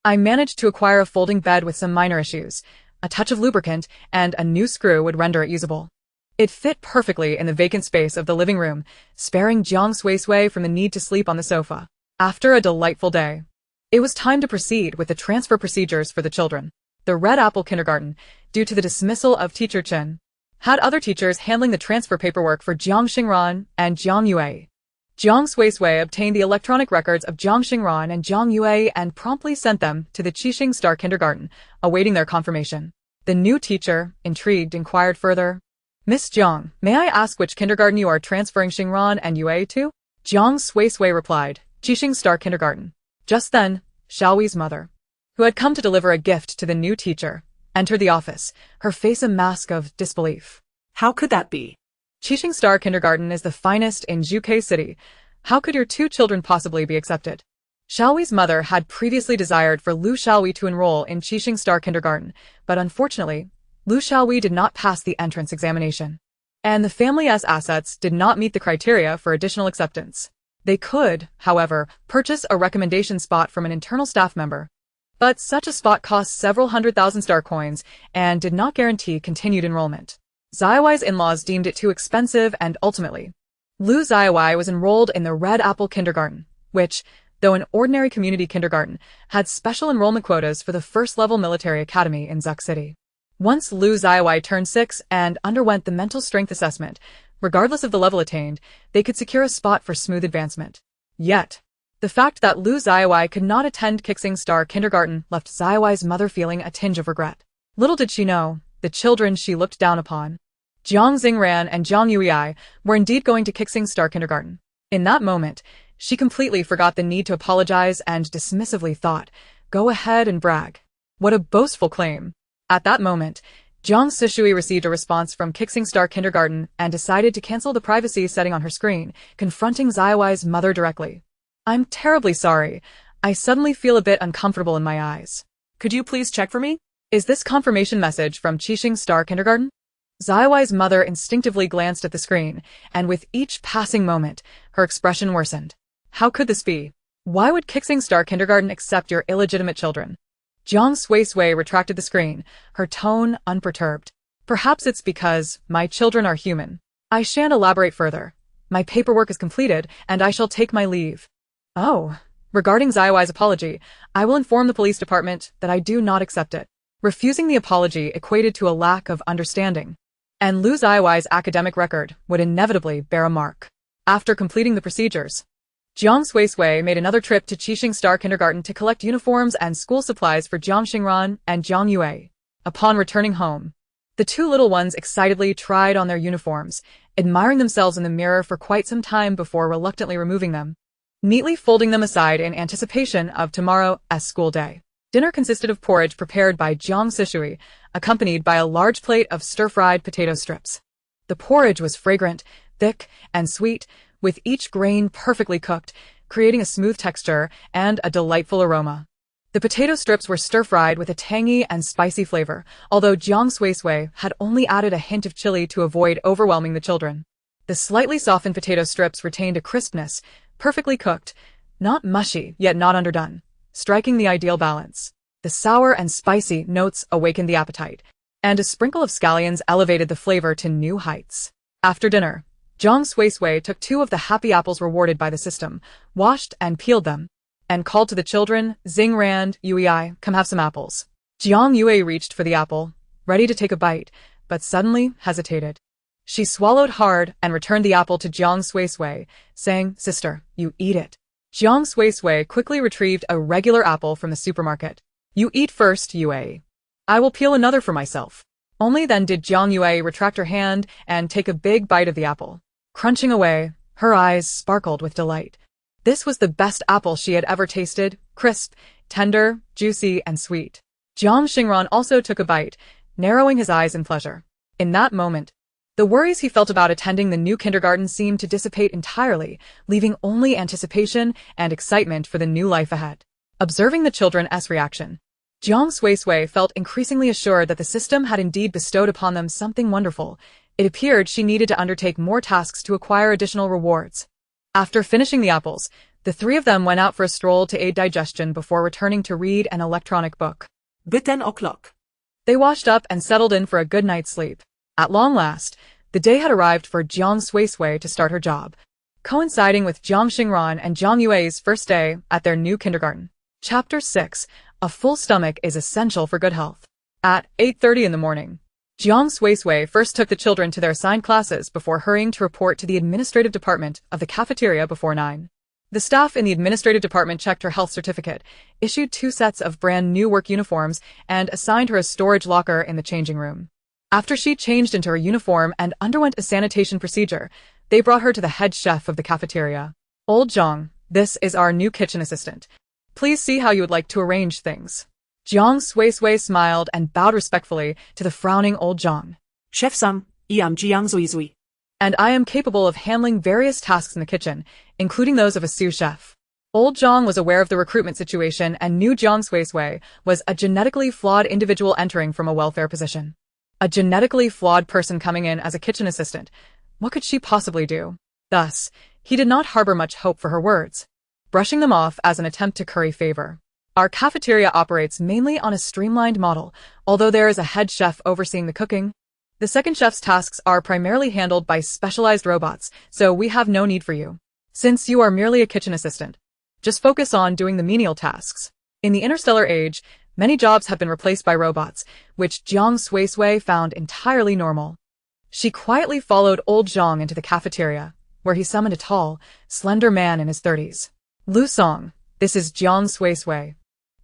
I managed to acquire a folding bed with some minor issues. A touch of lubricant and a new screw would render it usable. It fit perfectly in the vacant space of the living room, sparing Jiang Suisui from the need to sleep on the sofa. After a delightful day, it was time to proceed with the transfer procedures for the children. The Red Apple kindergarten, due to the dismissal of Teacher Chen, had other teachers handling the transfer paperwork for Jiang Xingran and Jiang Yue. Jiang Suisui obtained the electronic records of Jiang Xingran and Jiang Yue and promptly sent them to the Qixing Star kindergarten, awaiting their confirmation. The new teacher, intrigued, inquired further. Miss Jiang, may I ask which kindergarten you are transferring Xingran and Yue to? Jiang Suisui replied, Qixing Star kindergarten. Just then, Xiaoyi's mother, who had come to deliver a gift to the new teacher, entered the office, her face a mask of disbelief. How could that be? Qixing Star kindergarten is the finest in Zhuke City. How could your two children possibly be accepted? Xiaoyi's mother had previously desired for Lu Xiaoyi to enroll in Qixing Star kindergarten, but unfortunately, Lu Xiaoyi did not pass the entrance examination, and the family's assets did not meet the criteria for additional acceptance. They could, however, purchase a recommendation spot from an internal staff member, but such a spot cost several 100,000 star coins and did not guarantee continued enrollment. Zaiwai's in-laws deemed it too expensive and ultimately, Lu Zaiwai was enrolled in the Red Apple kindergarten, which, though an ordinary community kindergarten, had special enrollment quotas for the first-level military academy in Zuk City. Once Lu Zaiwai turned 6 and underwent the mental strength assessment, regardless of the level attained, they could secure a spot for smooth advancement. Yet, the fact that Lu Zaiwai could not attend Qixing Star kindergarten left Zaiwai's mother feeling a tinge of regret. Little did she know, the children she looked down upon, Jiang Xingran and Jiang Yui, were indeed going to Qixing Star kindergarten. In that moment, she completely forgot the need to apologize and dismissively thought, go ahead and brag. What a boastful claim. At that moment, Jiang Suisui received a response from Qixing Star kindergarten and decided to cancel the privacy setting on her screen, confronting Zaiwai's mother directly. I'm terribly sorry. I suddenly feel a bit uncomfortable in my eyes. Could you please check for me? Is this confirmation message from Qixing Star kindergarten? Zaiwai's mother instinctively glanced at the screen, and with each passing moment, her expression worsened. How could this be? Why would Qixing Star kindergarten accept your illegitimate children? Jiang Suisui retracted the screen, her tone unperturbed. Perhaps it's because my children are human. I shan't elaborate further. My paperwork is completed, and I shall take my leave. Oh, regarding Zaiwai's apology, I will inform the police department that I do not accept it. Refusing the apology equated to a lack of understanding, and Lu Zaiwai's academic record would inevitably bear a mark. After completing the procedures, Jiang Suisui made another trip to Qixing Star kindergarten to collect uniforms and school supplies for Jiang Xingran and Jiang Yue. Upon returning home, the two little ones excitedly tried on their uniforms, admiring themselves in the mirror for quite some time before reluctantly removing them. neatly folding them aside in anticipation of tomorrow's school day. Dinner consisted of porridge prepared by Jiang Suisui, accompanied by a large plate of stir-fried potato strips. The porridge was fragrant, thick, and sweet, with each grain perfectly cooked, creating a smooth texture and a delightful aroma. The potato strips were stir-fried with a tangy and spicy flavor, although Jiang Suisui had only added a hint of chili to avoid overwhelming the children. The slightly softened potato strips retained a crispness, perfectly cooked, not mushy yet not underdone, striking the ideal balance. The sour and spicy notes awakened the appetite, and a sprinkle of scallions elevated the flavor to new heights. After dinner, Jiang Suisui took 2 of the happy apples rewarded by the system, washed and peeled them, and called to the children, "Xing Rand, Yui, come have some apples." Jiang Yui reached for the apple, ready to take a bite, but suddenly hesitated. She swallowed hard and returned the apple to Jiang Suisui, saying, "Sister, you eat it." Jiang Suisui quickly retrieved a regular apple from the supermarket. "You eat first, Yui. I will peel another for myself." Only then did Jiang Yui retract her hand and take a big bite of the apple. Crunching away, her eyes sparkled with delight. This was the best apple she had ever tasted, crisp, tender, juicy, and sweet. Jiang Xingran also took a bite, narrowing his eyes in pleasure. In that moment, the worries he felt about attending the new kindergarten seemed to dissipate entirely, leaving only anticipation and excitement for the new life ahead. Observing the children's reaction, Jiang Suisui felt increasingly assured that the system had indeed bestowed upon them something wonderful. It appeared she needed to undertake more tasks to acquire additional rewards. After finishing the apples, the 3 of them went out for a stroll to aid digestion before returning to read an electronic book. By 10 o'clock. They washed up and settled in for a good night's sleep. At long last, the day had arrived for Jiang Suisui to start her job, coinciding with Jiang Xingran and Jiang Yui's first day at their new kindergarten. Chapter 6. A full stomach is essential for good health. At 8:30 in the morning, Jiang Suisui first took the children to their assigned classes before hurrying to report to the administrative department of the cafeteria before 9. The staff in the administrative department checked her health certificate, issued 2 sets of brand new work uniforms, and assigned her a storage locker in the changing room. After she changed into her uniform and underwent a sanitation procedure, they brought her to the head chef of the cafeteria. "Old Jiang, this is our new kitchen assistant. Please see how you would like to arrange things." Jiang Suisui smiled and bowed respectfully to the frowning old Jiang. Chef-san, I am Jiang Suisui. "And I am capable of handling various tasks in the kitchen, including those of a sous chef." Old Jiang was aware of the recruitment situation and knew Jiang Suisui was a genetically flawed individual entering from a welfare position. A genetically flawed person coming in as a kitchen assistant. What could she possibly do? Thus, he did not harbor much hope for her words, brushing them off as an attempt to curry favor. "Our cafeteria operates mainly on a streamlined model, although there is a head chef overseeing the cooking. The second chef's tasks are primarily handled by specialized robots, so we have no need for you. Since you are merely a kitchen assistant, just focus on doing the menial tasks." In the interstellar age, many jobs have been replaced by robots, which Jiang Suisui found entirely normal. She quietly followed old Jiang into the cafeteria, where he summoned a tall, slender man in his 30s. "Lu Song, this is Jiang Suisui.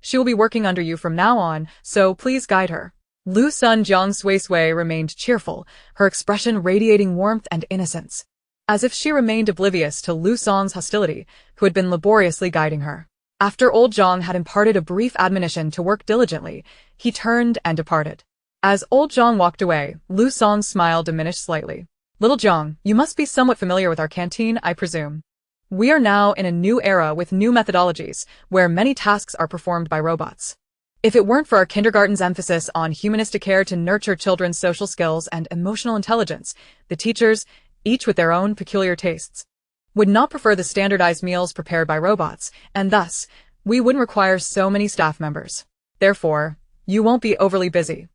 She will be working under you from now on, so please guide her." Lu Sun Jiang Suisui remained cheerful, her expression radiating warmth and innocence, as if she remained oblivious to Lu Song's hostility, who had been laboriously guiding her. After old Jiang had imparted a brief admonition to work diligently, he turned and departed. As old Jiang walked away, Lu Song's smile diminished slightly. "Little Jiang, you must be somewhat familiar with our canteen, I presume. We are now in a new era with new methodologies, where many tasks are performed by robots. If it weren't for our kindergarten's emphasis on humanistic care to nurture children's social skills and emotional intelligence, the teachers, each with their own peculiar tastes, would not prefer the standardized meals prepared by robots, and thus, we wouldn't require so many staff members. Therefore, you won't be overly busy.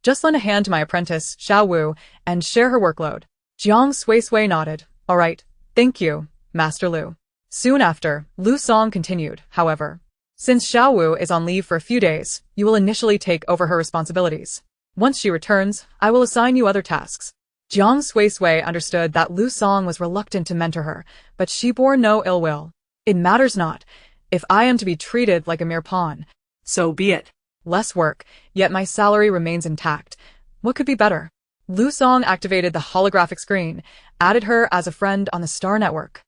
Just lend a hand to my apprentice, Xiao Wu, and share her workload." Jiang Suisui nodded. "All right, thank you, Master Lu." Soon after, Lu Song continued, however, "Since Xiao Wu is on leave for a few days, you will initially take over her responsibilities. Once she returns, I will assign you other tasks." Jiang Suisui understood that Lu Song was reluctant to mentor her, but she bore no ill will. "It matters not. If I am to be treated like a mere pawn, So be it. less work, yet my salary remains intact. What could be better?" Lu Song activated the holographic screen, added her as a friend on the Star Network,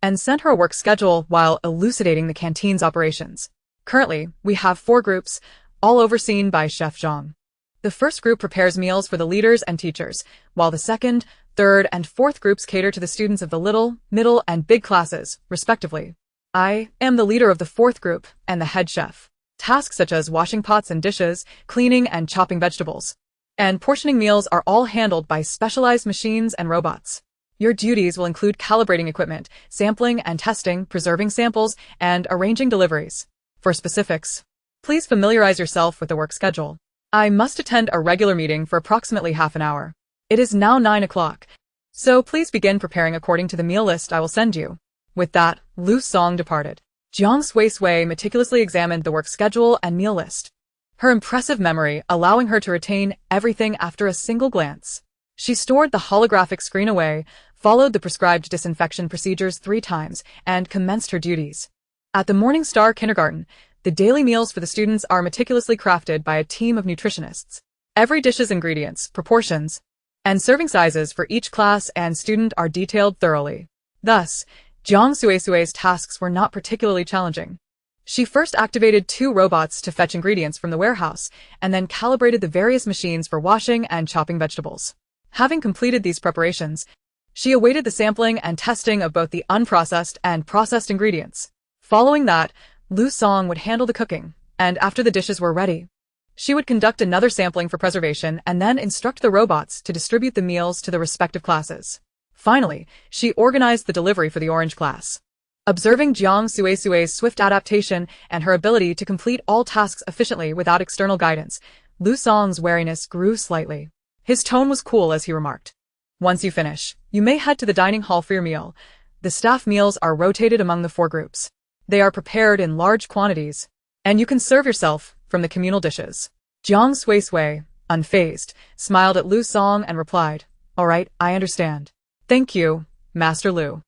and sent her a work schedule while elucidating the canteen's operations. Currently, we have 4 groups, all overseen by Chef Jiang. The first group prepares meals for the leaders and teachers, while the second, third, and fourth groups cater to the students of the little, middle, and big classes, respectively. I am the leader of the fourth group and the head chef. Tasks such as washing pots and dishes, cleaning and chopping vegetables, and portioning meals are all handled by specialized machines and robots. Your duties will include calibrating equipment, sampling and testing, preserving samples, and arranging deliveries. For specifics, please familiarize yourself with the work schedule. I must attend a regular meeting for approximately half an hour. It is now 9 o'clock, so please begin preparing according to the meal list I will send you. With that, Lu Song departed. Jiang Suisui meticulously examined the work schedule and meal list, her impressive memory allowing her to retain everything after a single glance. She stored the holographic screen away, followed the prescribed disinfection procedures 3 times, and commenced her duties. At the Morning Star Kindergarten, the daily meals for the students are meticulously crafted by a team of nutritionists. Every dish's ingredients, proportions, and serving sizes for each class and student are detailed thoroughly. Thus, Jiang Suisui's tasks were not particularly challenging. She first activated 2 robots to fetch ingredients from the warehouse, and then calibrated the various machines for washing and chopping vegetables. Having completed these preparations, she awaited the sampling and testing of both the unprocessed and processed ingredients. Following that, Lu Song would handle the cooking, and after the dishes were ready, she would conduct another sampling for preservation and then instruct the robots to distribute the meals to the respective classes. Finally, she organized the delivery for the orange class. Observing Jiang Suisui's swift adaptation and her ability to complete all tasks efficiently without external guidance, Lu Song's wariness grew slightly. His tone was cool as he remarked, "Once you finish, you may head to the dining hall for your meal. The staff meals are rotated among the 4 groups. They are prepared in large quantities, and you can serve yourself from the communal dishes." Jiang Suisui, unfazed, smiled at Lu Song and replied, "All right, I understand. Thank you, Master Lu."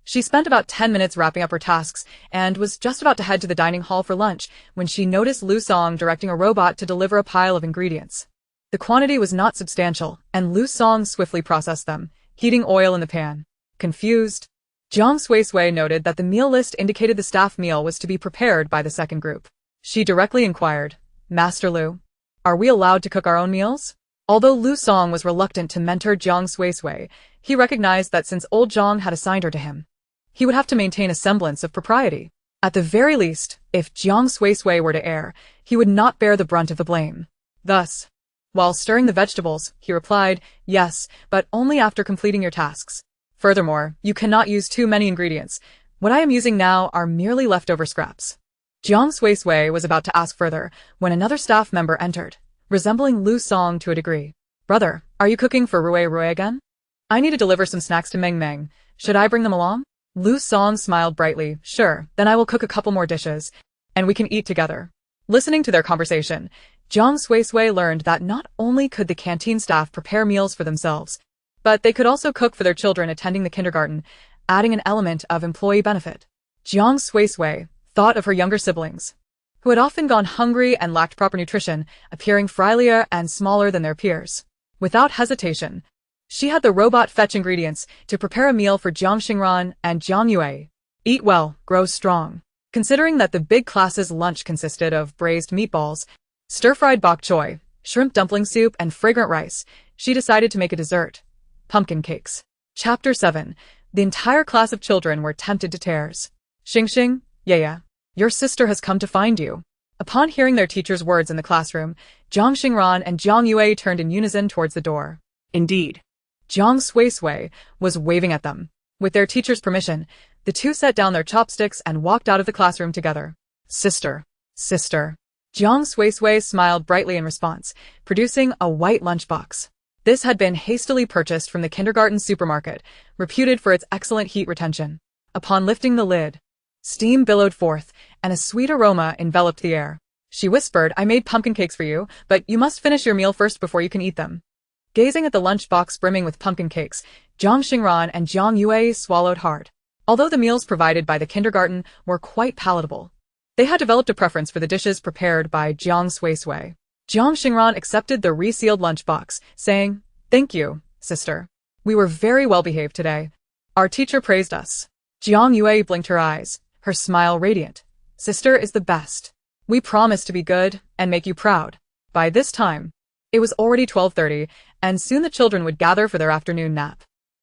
She spent about 10 minutes wrapping up her tasks and was just about to head to the dining hall for lunch when she noticed Lu Song directing a robot to deliver a pile of ingredients. The quantity was not substantial, and Lu Song swiftly processed them, heating oil in the pan. Confused, Jiang Suisui noted that the meal list indicated the staff meal was to be prepared by the second group. She directly inquired, "Master Lu, are we allowed to cook our own meals?" Although Lu Song was reluctant to mentor Jiang Suisui, he recognized that since old Jiang had assigned her to him, he would have to maintain a semblance of propriety. At the very least, if Jiang Suisui were to err, he would not bear the brunt of the blame. Thus, while stirring the vegetables, he replied, "Yes, but only after completing your tasks. Furthermore, you cannot use too many ingredients. What I am using now are merely leftover scraps." Jiang Suisui was about to ask further when another staff member entered, resembling Lu Song to a degree. "Brother, are you cooking for Rui again? I need to deliver some snacks to Meng Meng. Should I bring them along?" Lu Song smiled brightly. "Sure, then I will cook a couple more dishes, and we can eat together." Listening to their conversation, Jiang Suisui learned that not only could the canteen staff prepare meals for themselves, but they could also cook for their children attending the kindergarten, adding an element of employee benefit. Jiang Suisui thought of her younger siblings, who had often gone hungry and lacked proper nutrition, appearing frilier and smaller than their peers. Without hesitation, she had the robot fetch ingredients to prepare a meal for Jiang Xingran and Jiang Yue. Eat well, grow strong. Considering that the big class's lunch consisted of braised meatballs, stir-fried bok choy, shrimp dumpling soup, and fragrant rice, she decided to make a dessert: pumpkin cakes. Chapter 7. The entire class of children were tempted to tears. "Xing, yeah, your sister has come to find you." Upon hearing their teacher's words in the classroom, Jiang Xingran and Jiang Yue turned in unison towards the door. Indeed. Jiang Suisui was waving at them. With their teacher's permission, the two set down their chopsticks and walked out of the classroom together. Sister. Jiang Suisui smiled brightly in response, producing a white lunchbox. This had been hastily purchased from the kindergarten supermarket, reputed for its excellent heat retention. Upon lifting the lid, steam billowed forth, and a sweet aroma enveloped the air. She whispered, "I made pumpkin cakes for you, but you must finish your meal first before you can eat them." Gazing at the lunchbox brimming with pumpkin cakes, Jiang Xingran and Jiang Yue swallowed hard. Although the meals provided by the kindergarten were quite palatable, they had developed a preference for the dishes prepared by Jiang Suisui. Jiang Xingran accepted the resealed lunchbox, saying, "Thank you, sister. We were very well behaved today. Our teacher praised us." Jiang Yue blinked her eyes, her smile radiant. Sister is the best. We promise to be good and make you proud. By this time, it was already 12:30, and soon the children would gather for their afternoon nap.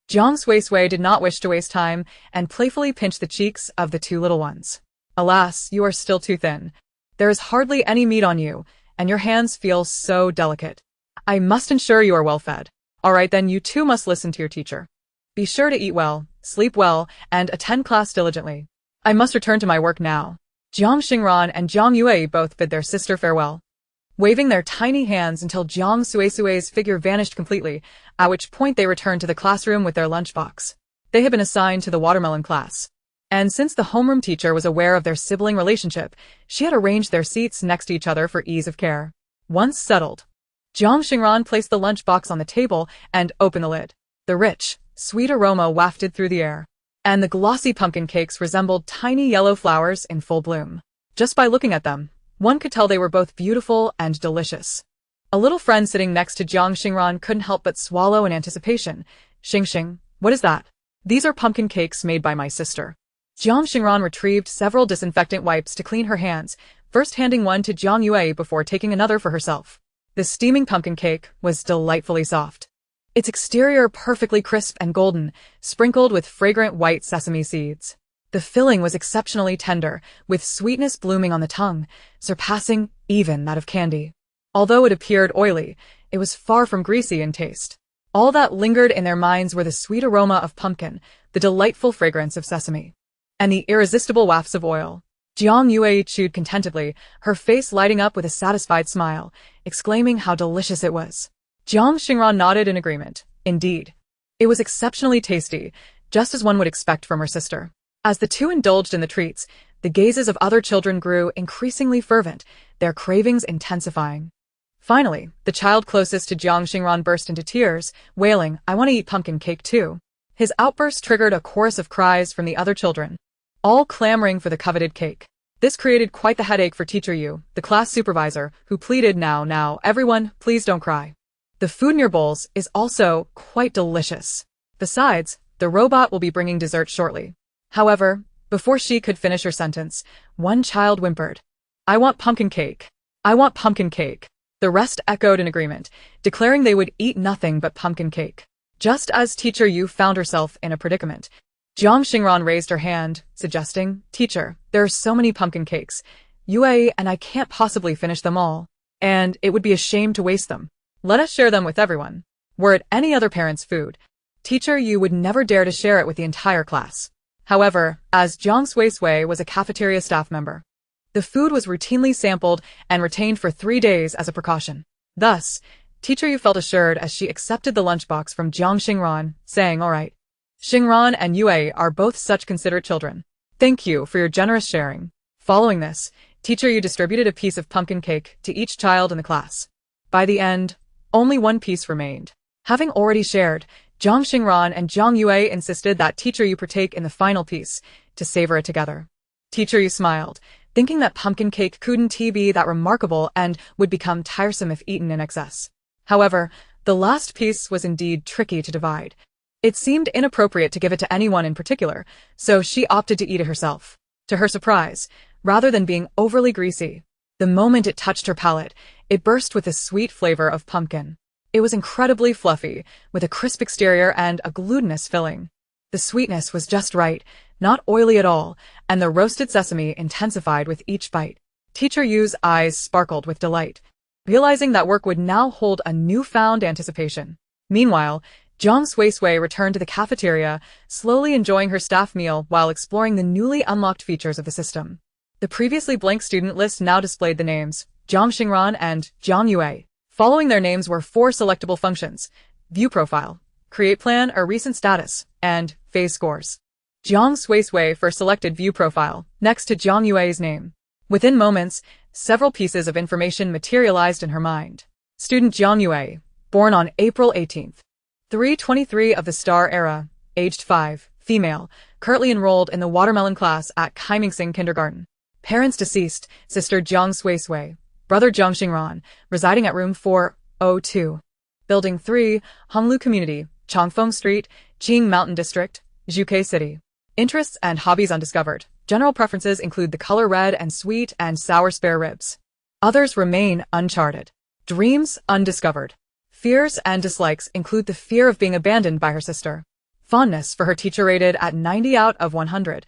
Jiang Suisui did not wish to waste time and playfully pinched the cheeks of the two little ones. Alas, you are still too thin. There is hardly any meat on you, and your hands feel so delicate. I must ensure you are well fed. All right, then you too must listen to your teacher. Be sure to eat well, sleep well, and attend class diligently. I must return to my work now. Jiang Xingran and Jiang Yue both bid their sister farewell, waving their tiny hands until Jiang Suisui's figure vanished completely, at which point they returned to the classroom with their lunchbox. They had been assigned to the watermelon class, and since the homeroom teacher was aware of their sibling relationship, she had arranged their seats next to each other for ease of care. Once settled, Jiang Xingran placed the lunchbox on the table and opened the lid. The rich, sweet aroma wafted through the air, and the glossy pumpkin cakes resembled tiny yellow flowers in full bloom. Just by looking at them, one could tell they were both beautiful and delicious. A little friend sitting next to Jiang Xingran couldn't help but swallow in anticipation. Xing, what is that? These are pumpkin cakes made by my sister. Jiang Xingran retrieved several disinfectant wipes to clean her hands, first handing one to Jiang Yue before taking another for herself. The steaming pumpkin cake was delightfully soft, its exterior perfectly crisp and golden, sprinkled with fragrant white sesame seeds. The filling was exceptionally tender, with sweetness blooming on the tongue, surpassing even that of candy. Although it appeared oily, it was far from greasy in taste. All that lingered in their minds were the sweet aroma of pumpkin, the delightful fragrance of sesame, and the irresistible wafts of oil. Jiang Yue chewed contentedly, her face lighting up with a satisfied smile, exclaiming how delicious it was. Jiang Xingran nodded in agreement. Indeed, it was exceptionally tasty, just as one would expect from her sister. As the two indulged in the treats, the gazes of other children grew increasingly fervent, their cravings intensifying. Finally, the child closest to Jiang Xingran burst into tears, wailing, I want to eat pumpkin cake too. His outburst triggered a chorus of cries from the other children, all clamoring for the coveted cake. This created quite the headache for Teacher Yu, the class supervisor, who pleaded, now, everyone, please don't cry. The food in your bowls is also quite delicious. Besides, the robot will be bringing dessert shortly. However, before she could finish her sentence, one child whimpered, I want pumpkin cake. I want pumpkin cake. The rest echoed in agreement, declaring they would eat nothing but pumpkin cake. Just as Teacher Yu found herself in a predicament, Jiang Xingran raised her hand, suggesting, Teacher, there are so many pumpkin cakes. Yue and I can't possibly finish them all, and it would be a shame to waste them. Let us share them with everyone. Were it any other parent's food, Teacher Yu would never dare to share it with the entire class. However, as Jiang Suisui was a cafeteria staff member, the food was routinely sampled and retained for 3 days as a precaution. Thus, Teacher Yu felt assured as she accepted the lunchbox from Jiang Xingran, saying, all right. Xingran and Yue are both such considerate children. Thank you for your generous sharing. Following this, Teacher Yu distributed a piece of pumpkin cake to each child in the class. By the end, only one piece remained. Having already shared, Jiang Xingran and Jiang Yue insisted that Teacher Yu partake in the final piece, to savor it together. Teacher Yu smiled, thinking that pumpkin cake couldn't be that remarkable and would become tiresome if eaten in excess. However, the last piece was indeed tricky to divide. It seemed inappropriate to give it to anyone in particular, so she opted to eat it herself. To her surprise, rather than being overly greasy, the moment it touched her palate, it burst with the sweet flavor of pumpkin. It was incredibly fluffy, with a crisp exterior and a glutinous filling. The sweetness was just right, not oily at all, and the roasted sesame intensified with each bite. Teacher Yu's eyes sparkled with delight, realizing that work would now hold a newfound anticipation. Meanwhile, Jiang Suisui returned to the cafeteria, slowly enjoying her staff meal while exploring the newly unlocked features of the system. The previously blank student list now displayed the names, Jiang Xingran and Jiang Yue. Following their names were 4 selectable functions: view profile, create plan or recent status, and phase scores. Jiang Suisui first selected view profile, next to Jiang Yue's name. Within moments, several pieces of information materialized in her mind. Student Jiang Yue, born on April 18th. 323 of the Star Era, aged 5, female, currently enrolled in the watermelon class at Kaimingsing Kindergarten. Parents deceased, sister Jiang Suisui, brother Jiang Xingran, residing at room 402. Building 3, Honglu Community, Chongfeng Street, Jing Mountain District, Zhuke City. Interests and hobbies undiscovered. General preferences include the color red and sweet and sour spare ribs. Others remain uncharted. Dreams undiscovered. Fears and dislikes include the fear of being abandoned by her sister. Fondness for her teacher rated at 90 out of 100.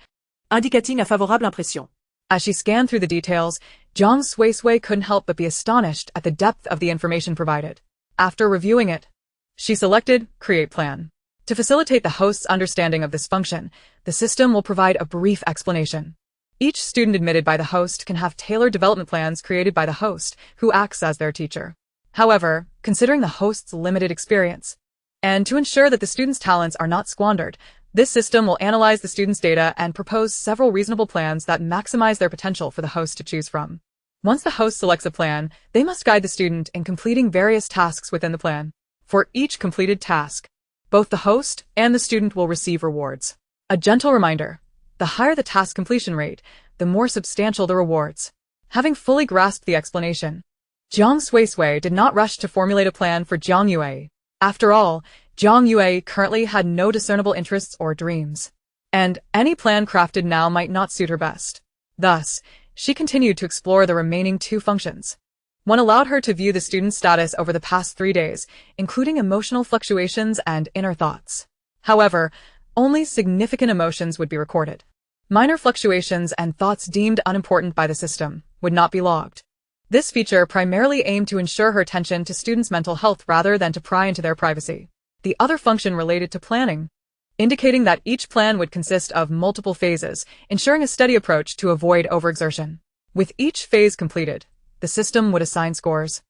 Indicating a favorable impression. As she scanned through the details, Jiang Suisui couldn't help but be astonished at the depth of the information provided. After reviewing it, she selected Create Plan. To facilitate the host's understanding of this function, the system will provide a brief explanation. Each student admitted by the host can have tailored development plans created by the host, who acts as their teacher. However, considering the host's limited experience, and to ensure that the student's talents are not squandered, this system will analyze the student's data and propose several reasonable plans that maximize their potential for the host to choose from. Once the host selects a plan, they must guide the student in completing various tasks within the plan. For each completed task, both the host and the student will receive rewards. A gentle reminder: the higher the task completion rate, the more substantial the rewards. Having fully grasped the explanation, Jiang Suisui did not rush to formulate a plan for Jiang Yue. After all, Jiang Yue currently had no discernible interests or dreams, and any plan crafted now might not suit her best. Thus, she continued to explore the remaining two functions. One allowed her to view the student's status over the past 3 days, including emotional fluctuations and inner thoughts. However, only significant emotions would be recorded. Minor fluctuations and thoughts deemed unimportant by the system would not be logged. This feature primarily aimed to ensure her attention to students' mental health rather than to pry into their privacy. The other function related to planning, indicating that each plan would consist of multiple phases, ensuring a steady approach to avoid overexertion. With each phase completed, the system would assign scores,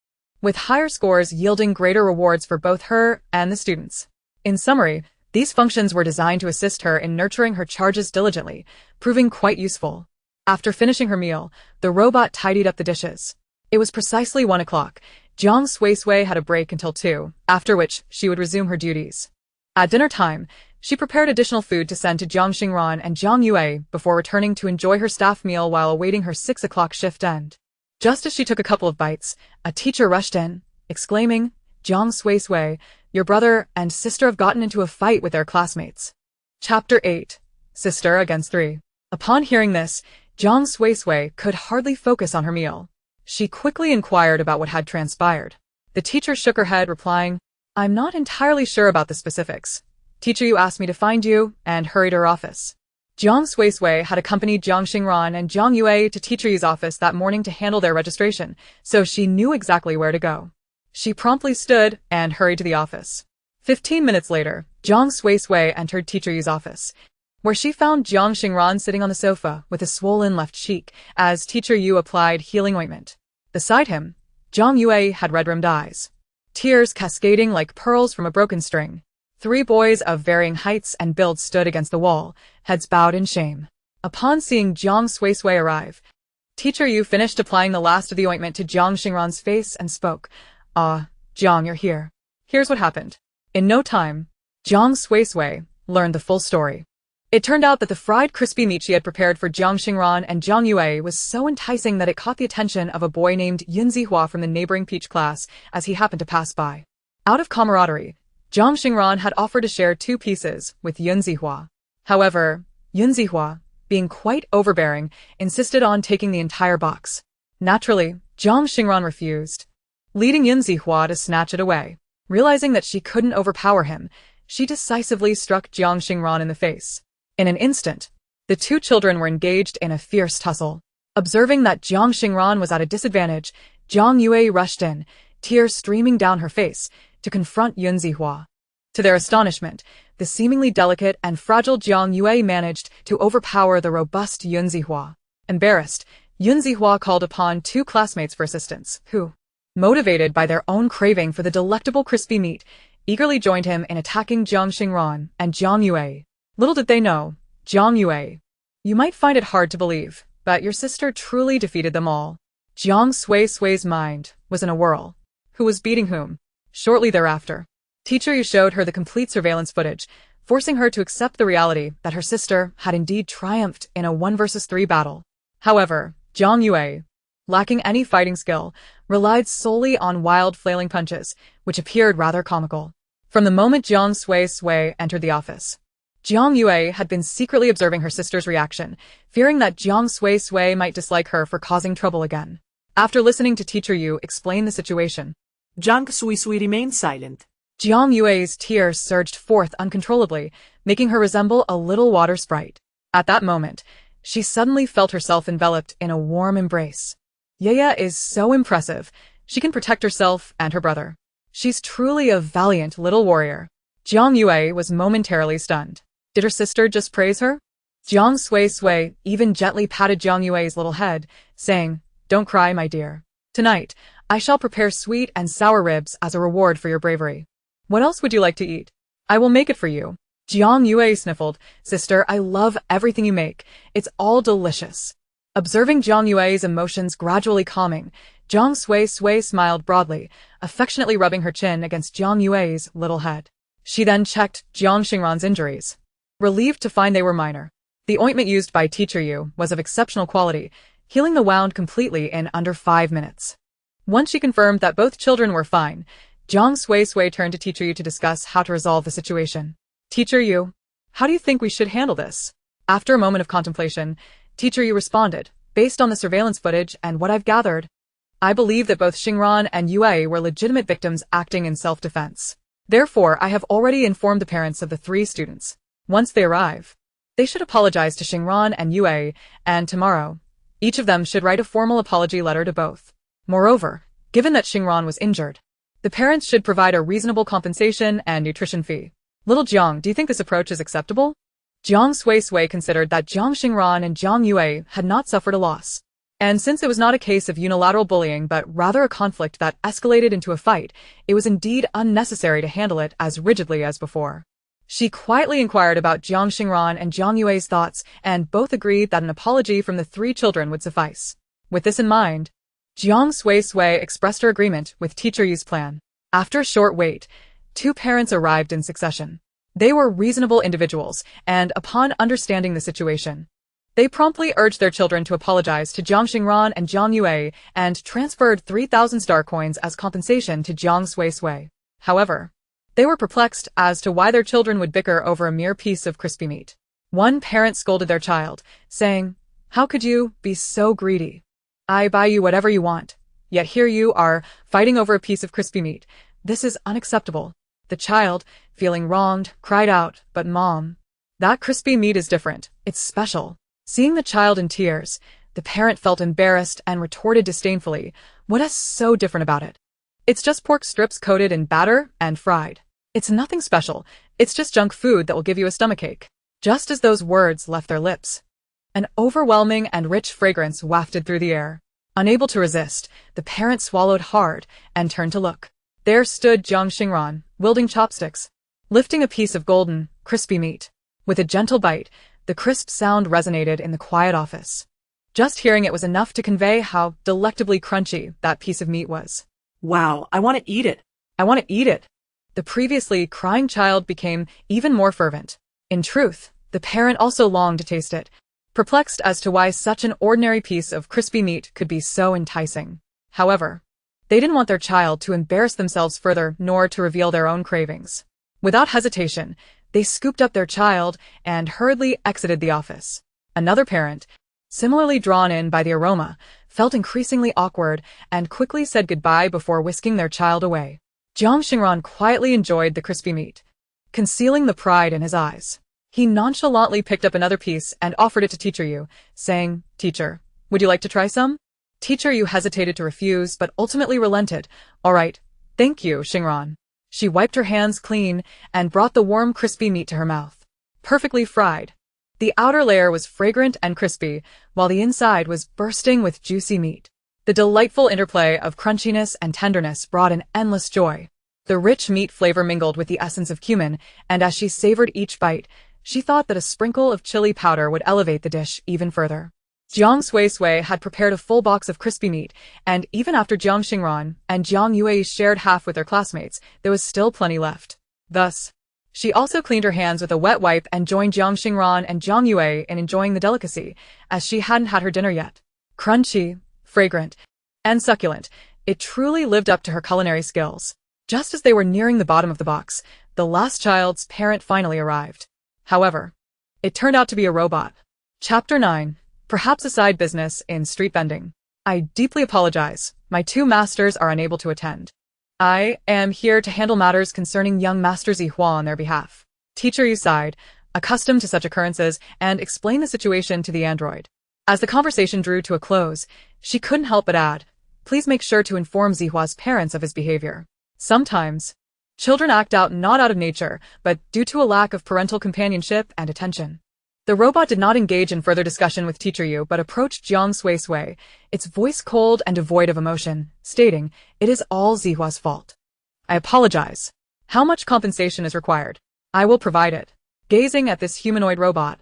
with higher scores yielding greater rewards for both her and the students. In summary, these functions were designed to assist her in nurturing her charges diligently, proving quite useful. After finishing her meal, the robot tidied up the dishes. It was precisely 1 o'clock. Jiang Suisui had a break until 2, after which she would resume her duties. At dinner time, she prepared additional food to send to Jiang Xingran and Jiang Yue before returning to enjoy her staff meal while awaiting her 6 o'clock shift end. Just as she took a couple of bites, a teacher rushed in, exclaiming, "Jiang Suisui, your brother and sister have gotten into a fight with their classmates." Chapter 8. Sister Against 3. Upon hearing this, Jiang Suisui could hardly focus on her meal. She quickly inquired about what had transpired. The teacher shook her head, replying, "I'm not entirely sure about the specifics. Teacher Yu asked me to find you," and hurried to her office. Jiang Suisui had accompanied Jiang Xingran and Jiang Yue to Teacher Yu's office that morning to handle their registration, so she knew exactly where to go. She promptly stood and hurried to the office. 15 minutes later, Jiang Suisui entered Teacher Yu's office, where she found Jiang Xingran sitting on the sofa with a swollen left cheek as Teacher Yu applied healing ointment. Beside him, Jiang Yue had red-rimmed eyes, tears cascading like pearls from a broken string. 3 boys of varying heights and builds stood against the wall, heads bowed in shame. Upon seeing Jiang Suisui arrive, Teacher Yu finished applying the last of the ointment to Jiang Xingran's face and spoke, "Ah, Jiang, you're here. Here's what happened." In no time, Jiang Suisui learned the full story. It turned out that the fried crispy meat she had prepared for Jiang Xingran and Jiang Yue was so enticing that it caught the attention of a boy named Yun Zihua from the neighboring peach class as he happened to pass by. Out of camaraderie, Jiang Xingran had offered to share 2 pieces with Yun Zihua. However, Yun Zihua, being quite overbearing, insisted on taking the entire box. Naturally, Jiang Xingran refused, leading Yun Zihua to snatch it away. Realizing that she couldn't overpower him, she decisively struck Jiang Xingran in the face. In an instant, the 2 children were engaged in a fierce tussle. Observing that Jiang Xingran was at a disadvantage, Jiang Yue rushed in, tears streaming down her face, to confront Yun Zihua. To their astonishment, the seemingly delicate and fragile Jiang Yue managed to overpower the robust Yun Zihua. Embarrassed, Yun Zihua called upon 2 classmates for assistance, who, motivated by their own craving for the delectable crispy meat, eagerly joined him in attacking Jiang Xingran and Jiang Yue. Little did they know, Jiang Yue, you might find it hard to believe, but your sister truly defeated them all. Jiang Suisui's mind was in a whirl. Who was beating whom? Shortly thereafter, Teacher Yu showed her the complete surveillance footage, forcing her to accept the reality that her sister had indeed triumphed in a 1 versus 3 battle. However, Jiang Yue, lacking any fighting skill, relied solely on wild flailing punches, which appeared rather comical. From the moment Jiang Suisui entered the office, Jiang Yue had been secretly observing her sister's reaction, fearing that Jiang Suisui might dislike her for causing trouble again. After listening to Teacher Yu explain the situation, Jiang Suisui remained silent. Jiang Yue's tears surged forth uncontrollably, making her resemble a little water sprite. At that moment, she suddenly felt herself enveloped in a warm embrace. Yaya is so impressive. She can protect herself and her brother. She's truly a valiant little warrior. Jiang Yue was momentarily stunned. Did her sister just praise her? Jiang Suisui even gently patted Jiang Yue's little head, saying, "Don't cry, my dear. Tonight, I shall prepare sweet and sour ribs as a reward for your bravery. What else would you like to eat? I will make it for you." Jiang Yue sniffled, "Sister, I love everything you make. It's all delicious." Observing Jiang Yue's emotions gradually calming, Jiang Suisui smiled broadly, affectionately rubbing her chin against Jiang Yue's little head. She then checked Jiang Xingran's injuries. Relieved to find they were minor. The ointment used by Teacher Yu was of exceptional quality, healing the wound completely in under 5 minutes. Once she confirmed that both children were fine, Jiang Suisui turned to Teacher Yu to discuss how to resolve the situation. "Teacher Yu, how do you think we should handle this?" After a moment of contemplation, Teacher Yu responded, "Based on the surveillance footage and what I've gathered, I believe that both Xingran and Yue were legitimate victims acting in self-defense. Therefore, I have already informed the parents of the 3 students. Once they arrive, they should apologize to Xingran and Yue, and tomorrow, each of them should write a formal apology letter to both. Moreover, given that Xingran was injured, the parents should provide a reasonable compensation and nutrition fee." Little Jiang, do you think this approach is acceptable? Jiang Suisui considered that Jiang Xingran and Jiang Yue had not suffered a loss. And since it was not a case of unilateral bullying but rather a conflict that escalated into a fight, it was indeed unnecessary to handle it as rigidly as before. She quietly inquired about Jiang Xingran and Jiang Yue's thoughts, and both agreed that an apology from the 3 children would suffice. With this in mind, Jiang Suisui expressed her agreement with Teacher Yu's plan. After a short wait, 2 parents arrived in succession. They were reasonable individuals, and upon understanding the situation, they promptly urged their children to apologize to Jiang Xingran and Jiang Yue and transferred 3,000 star coins as compensation to Jiang Suisui. However, they were perplexed as to why their children would bicker over a mere piece of crispy meat. One parent scolded their child, saying, "How could you be so greedy? I buy you whatever you want, yet here you are fighting over a piece of crispy meat. This is unacceptable." The child, feeling wronged, cried out, "But Mom, that crispy meat is different. It's special." Seeing the child in tears, the parent felt embarrassed and retorted disdainfully, "What is so different about it? It's just pork strips coated in batter and fried. It's nothing special. It's just junk food that will give you a stomachache." Just as those words left their lips, an overwhelming and rich fragrance wafted through the air. Unable to resist, the parent swallowed hard and turned to look. There stood Jiang Xingran, wielding chopsticks, lifting a piece of golden, crispy meat. With a gentle bite, the crisp sound resonated in the quiet office. Just hearing it was enough to convey how delectably crunchy that piece of meat was. "Wow, I want to eat it." "I want to eat it." The previously crying child became even more fervent. In truth, the parent also longed to taste it, perplexed as to why such an ordinary piece of crispy meat could be so enticing. However, they didn't want their child to embarrass themselves further nor to reveal their own cravings. Without hesitation, they scooped up their child and hurriedly exited the office. Another parent, similarly drawn in by the aroma, felt increasingly awkward and quickly said goodbye before whisking their child away. Jiang Xingran quietly enjoyed the crispy meat, concealing the pride in his eyes. He nonchalantly picked up another piece and offered it to Teacher Yu, saying, "Teacher, would you like to try some?" Teacher Yu hesitated to refuse but ultimately relented. "All right, thank you, Xingran." She wiped her hands clean and brought the warm crispy meat to her mouth. Perfectly fried, the outer layer was fragrant and crispy, while the inside was bursting with juicy meat. The delightful interplay of crunchiness and tenderness brought an endless joy. The rich meat flavor mingled with the essence of cumin, and as she savored each bite, she thought that a sprinkle of chili powder would elevate the dish even further. Jiang Suisui had prepared a full box of crispy meat, and even after Jiang Xingran and Jiang Yue shared half with their classmates, there was still plenty left. Thus, she also cleaned her hands with a wet wipe and joined Jiang Xingran and Jiang Yue in enjoying the delicacy, as she hadn't had her dinner yet. Crunchy, fragrant, and succulent, it truly lived up to her culinary skills. Just as they were nearing the bottom of the box, the last child's parent finally arrived. However, it turned out to be a robot. Chapter 9. Perhaps a side business in street vending. I deeply apologize. My two masters are unable to attend. I am here to handle matters concerning young Master Zihua on their behalf. Teacher Yu sighed, accustomed to such occurrences, and explained the situation to the android. As the conversation drew to a close, she couldn't help but add, please make sure to inform Zihua's parents of his behavior. Sometimes, children act out not out of nature, but due to a lack of parental companionship and attention. The robot did not engage in further discussion with Teacher Yu but approached Jiang Suisui, its voice cold and devoid of emotion, stating, it is all Zihua's fault. I apologize. How much compensation is required? I will provide it. Gazing at this humanoid robot,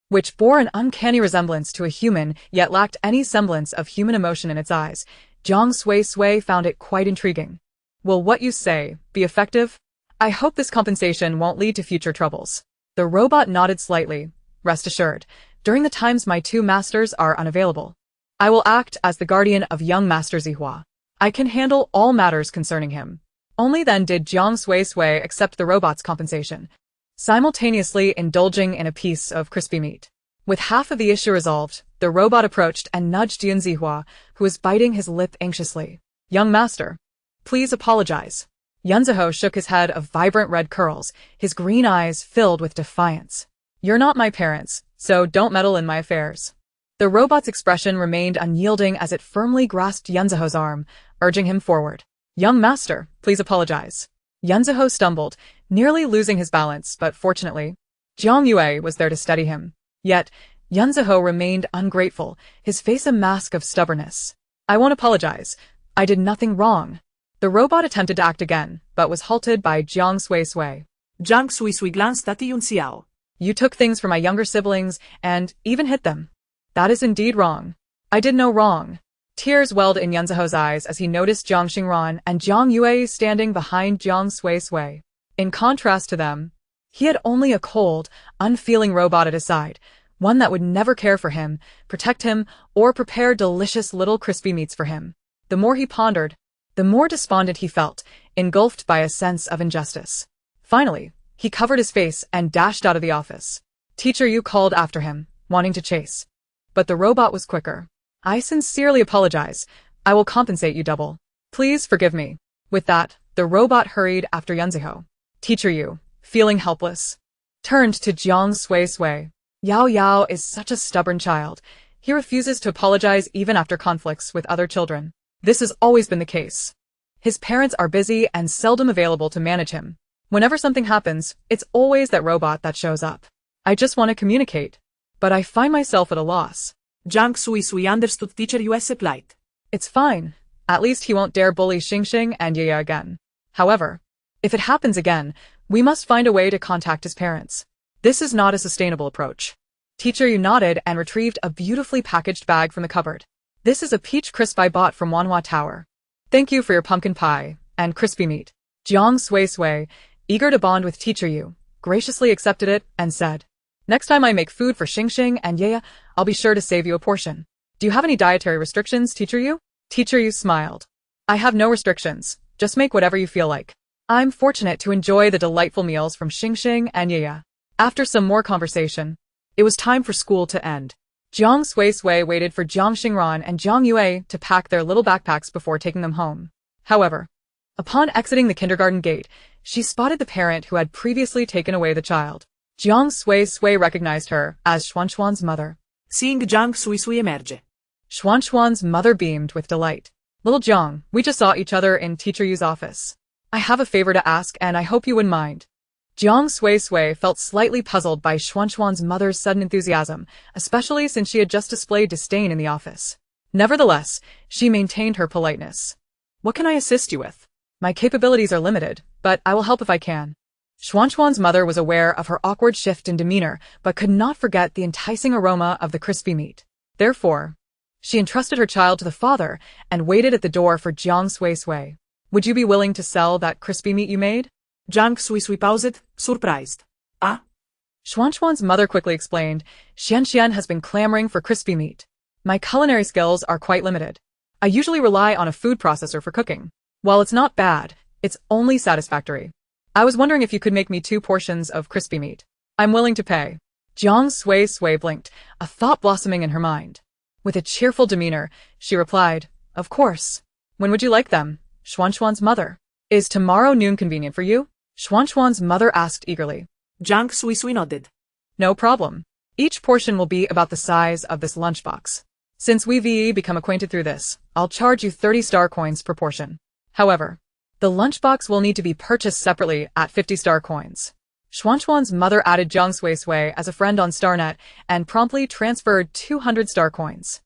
which bore an uncanny resemblance to a human yet lacked any semblance of human emotion in its eyes, Jiang Suisui found it quite intriguing. Will what you say be effective? I hope this compensation won't lead to future troubles. The robot nodded slightly. Rest assured, during the times my two masters are unavailable, I will act as the guardian of young Master Zihua. I can handle all matters concerning him. Only then did Jiang Suisui accept the robot's compensation, simultaneously indulging in a piece of crispy meat. With half of the issue resolved, the robot approached and nudged Yun Zihua, who was biting his lip anxiously. Young master, please apologize. Yun Zihua shook his head of vibrant red curls, his green eyes filled with defiance. You're not my parents, so don't meddle in my affairs. The robot's expression remained unyielding as it firmly grasped Yun Zihua's arm, urging him forward. Young master, please apologize. Yun Zihua stumbled, nearly losing his balance, but fortunately, Jiang Yue was there to steady him. Yet, Yun Zihua remained ungrateful, his face a mask of stubbornness. I won't apologize. I did nothing wrong. The robot attempted to act again, but was halted by Jiang Suisui. Jiang Suisui glanced at the Yun Xiao. You took things from my younger siblings, and even hit them. That is indeed wrong. I did no wrong. Tears welled in Yun Zihua's eyes as he noticed Jiang Xingran and Jiang Yue standing behind Jiang Suisui. In contrast to them, he had only a cold, unfeeling robot at his side, one that would never care for him, protect him, or prepare delicious little crispy meats for him. The more he pondered, the more despondent he felt, engulfed by a sense of injustice. Finally, he covered his face and dashed out of the office. Teacher Yu called after him, wanting to chase. But the robot was quicker. I sincerely apologize. I will compensate you double. Please forgive me. With that, the robot hurried after Yun Zihua. Teacher Yu, feeling helpless, turned to Jiang Suisui. Yao Yao is such a stubborn child. He refuses to apologize even after conflicts with other children. This has always been the case. His parents are busy and seldom available to manage him. Whenever something happens, it's always that robot that shows up. I just want to communicate, but I find myself at a loss. Jiang Suisui understood Teacher Yu's plight. It's fine. At least he won't dare bully Xingxing and Yaya again. However, if it happens again, we must find a way to contact his parents. This is not a sustainable approach. Teacher Yu nodded and retrieved a beautifully packaged bag from the cupboard. This is a peach crisp I bought from Wanhua Tower. Thank you for your pumpkin pie and crispy meat. Jiang Suisui, eager to bond with Teacher Yu, graciously accepted it and said, next time I make food for Xingxing and Yaya, I'll be sure to save you a portion. Do you have any dietary restrictions, Teacher Yu? Teacher Yu smiled. I have no restrictions, just make whatever you feel like. I'm fortunate to enjoy the delightful meals from Xingxing and Yaya. After some more conversation, it was time for school to end. Jiang Suisui waited for Jiang Xingran and Jiang Yue to pack their little backpacks before taking them home. However, upon exiting the kindergarten gate, she spotted the parent who had previously taken away the child. Jiang Suisui recognized her as Xuanxuan's mother. Seeing Jiang Suisui emerge, Xuanxuan's mother beamed with delight. Little Jiang, we just saw each other in Teacher Yu's office. I have a favor to ask and I hope you wouldn't mind. Jiang Suisui felt slightly puzzled by Xuanxuan's mother's sudden enthusiasm, especially since she had just displayed disdain in the office. Nevertheless, she maintained her politeness. What can I assist you with? My capabilities are limited, but I will help if I can. Xuanxuan's mother was aware of her awkward shift in demeanor, but could not forget the enticing aroma of the crispy meat. Therefore, she entrusted her child to the father and waited at the door for Jiang Suisui. Would you be willing to sell that crispy meat you made? Jiang Suisui paused, surprised. Ah? Xuanxuan's mother quickly explained, Xian has been clamoring for crispy meat. My culinary skills are quite limited. I usually rely on a food processor for cooking. While it's not bad, it's only satisfactory. I was wondering if you could make me 2 portions of crispy meat. I'm willing to pay. Jiang Suisui blinked, a thought blossoming in her mind. With a cheerful demeanor, she replied, Of course. When would you like them? Xuanxuan's mother. Is tomorrow noon convenient for you? Xuanxuan's mother asked eagerly. Jiang Suisui nodded. No problem. Each portion will be about the size of this lunchbox. Since we've become acquainted through this, I'll charge you 30 star coins per portion. However, the lunchbox will need to be purchased separately at 50 star coins. Xuanxuan's mother added Jiang Suisui as a friend on StarNet and promptly transferred 200 star coins.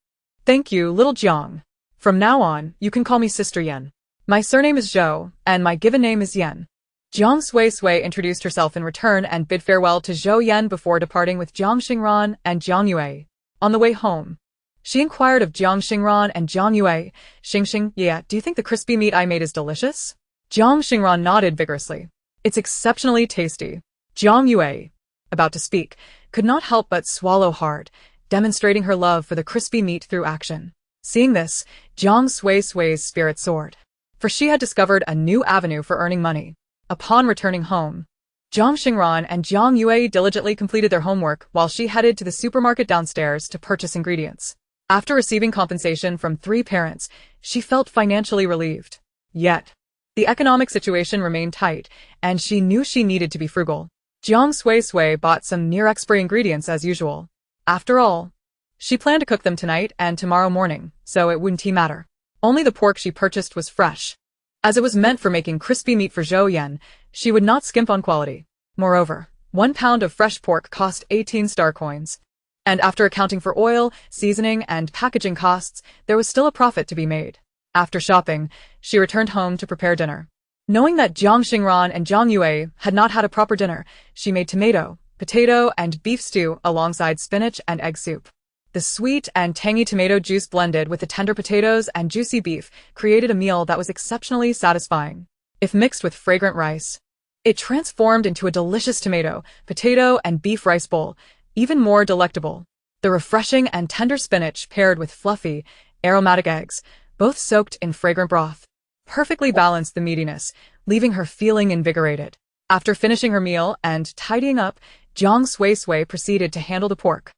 Thank you, little Jiang. From now on, you can call me Sister Yen. My surname is Zhou, and my given name is Yen. Jiang Suisui introduced herself in return and bid farewell to Zhou Yen before departing with Jiang Xingran and Jiang Yue. On the way home, she inquired of Jiang Xingran and Jiang Yue, Xing, yeah, do you think the crispy meat I made is delicious? Jiang Xingran nodded vigorously. It's exceptionally tasty. Jiang Yue, about to speak, could not help but swallow hard, demonstrating her love for the crispy meat through action. Seeing this, Jiang Suisui's spirit soared, for she had discovered a new avenue for earning money. Upon returning home, Jiang Xingran and Jiang Yue diligently completed their homework while she headed to the supermarket downstairs to purchase ingredients. After receiving compensation from 3 parents, she felt financially relieved. Yet, the economic situation remained tight, and she knew she needed to be frugal. Jiang Suisui bought some near-expiry ingredients as usual. After all, she planned to cook them tonight and tomorrow morning, so it wouldn't matter. Only the pork she purchased was fresh. As it was meant for making crispy meat for Zhou Yen, she would not skimp on quality. Moreover, 1 pound of fresh pork cost 18 star coins. And after accounting for oil, seasoning, and packaging costs, there was still a profit to be made. After shopping, she returned home to prepare dinner. Knowing that Jiang Xingran and Jiang Yue had not had a proper dinner, she made tomato, potato, and beef stew alongside spinach and egg soup. The sweet and tangy tomato juice blended with the tender potatoes and juicy beef created a meal that was exceptionally satisfying. If mixed with fragrant rice, it transformed into a delicious tomato, potato, and beef rice bowl, even more delectable. The refreshing and tender spinach paired with fluffy, aromatic eggs, both soaked in fragrant broth, perfectly balanced the meatiness, leaving her feeling invigorated. After finishing her meal and tidying up, Jiang Suisui proceeded to handle the pork,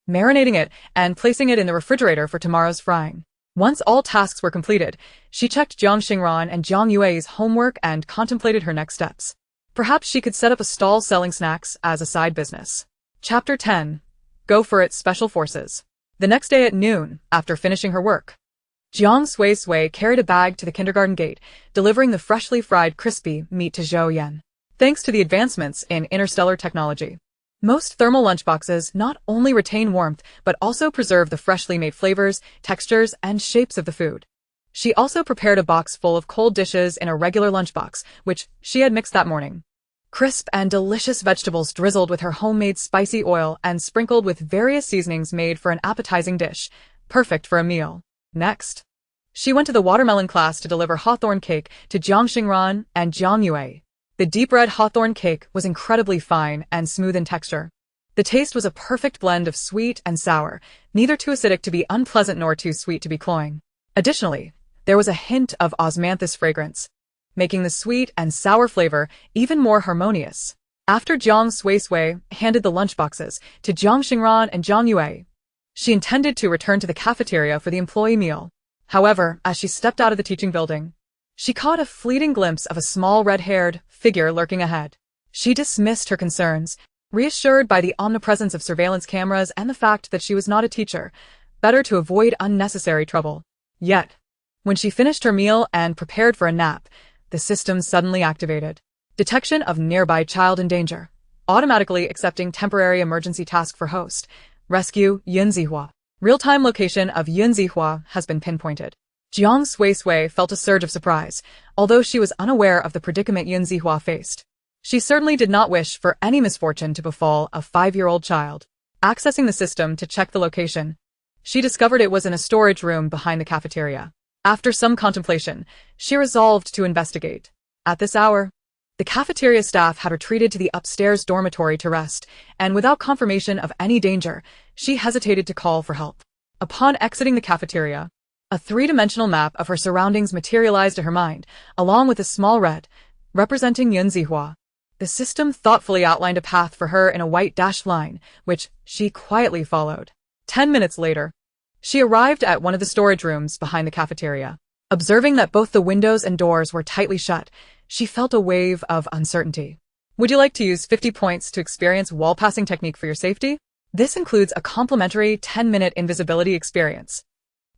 marinating it and placing it in the refrigerator for tomorrow's frying. Once all tasks were completed, she checked Jiang Xingran and Jiang Yue's homework and contemplated her next steps. Perhaps she could set up a stall selling snacks as a side business. Chapter 10. Go for it, Special Forces. The next day at noon, after finishing her work, Jiang Suisui carried a bag to the kindergarten gate, delivering the freshly fried crispy meat to Zhou Yen. Thanks to the advancements in interstellar technology, most thermal lunchboxes not only retain warmth but also preserve the freshly made flavors, textures, and shapes of the food. She also prepared a box full of cold dishes in a regular lunchbox, which she had mixed that morning. Crisp and delicious vegetables drizzled with her homemade spicy oil and sprinkled with various seasonings made for an appetizing dish, perfect for a meal. Next, she went to the watermelon class to deliver hawthorn cake to Jiang Xingran and Jiang Yue. The deep red hawthorn cake was incredibly fine and smooth in texture. The taste was a perfect blend of sweet and sour, neither too acidic to be unpleasant nor too sweet to be cloying. Additionally, there was a hint of osmanthus fragrance, making the sweet and sour flavor even more harmonious. After Jiang Suisui handed the lunchboxes to Jiang Xingran and Jiang Yue, she intended to return to the cafeteria for the employee meal. However, as she stepped out of the teaching building, she caught a fleeting glimpse of a small red-haired figure lurking ahead. She dismissed her concerns, reassured by the omnipresence of surveillance cameras and the fact that she was not a teacher, better to avoid unnecessary trouble. Yet, when she finished her meal and prepared for a nap, the system suddenly activated. Detection of nearby child in danger. Automatically accepting temporary emergency task for host. Rescue Yunzihua. Real-time location of Yunzihua has been pinpointed. Jiang Suisui felt a surge of surprise, although she was unaware of the predicament Yunzihua faced. She certainly did not wish for any misfortune to befall a 5-year-old child. Accessing the system to check the location, she discovered it was in a storage room behind the cafeteria. After some contemplation, she resolved to investigate. At this hour, the cafeteria staff had retreated to the upstairs dormitory to rest, and without confirmation of any danger, she hesitated to call for help. Upon exiting the cafeteria, a 3-dimensional map of her surroundings materialized to her mind, along with a small red, representing Yunzihua. The system thoughtfully outlined a path for her in a white dashed line, which she quietly followed. 10 minutes later, she arrived at one of the storage rooms behind the cafeteria. Observing that both the windows and doors were tightly shut, she felt a wave of uncertainty. Would you like to use 50 points to experience wall passing technique for your safety? This includes a complimentary 10-minute invisibility experience.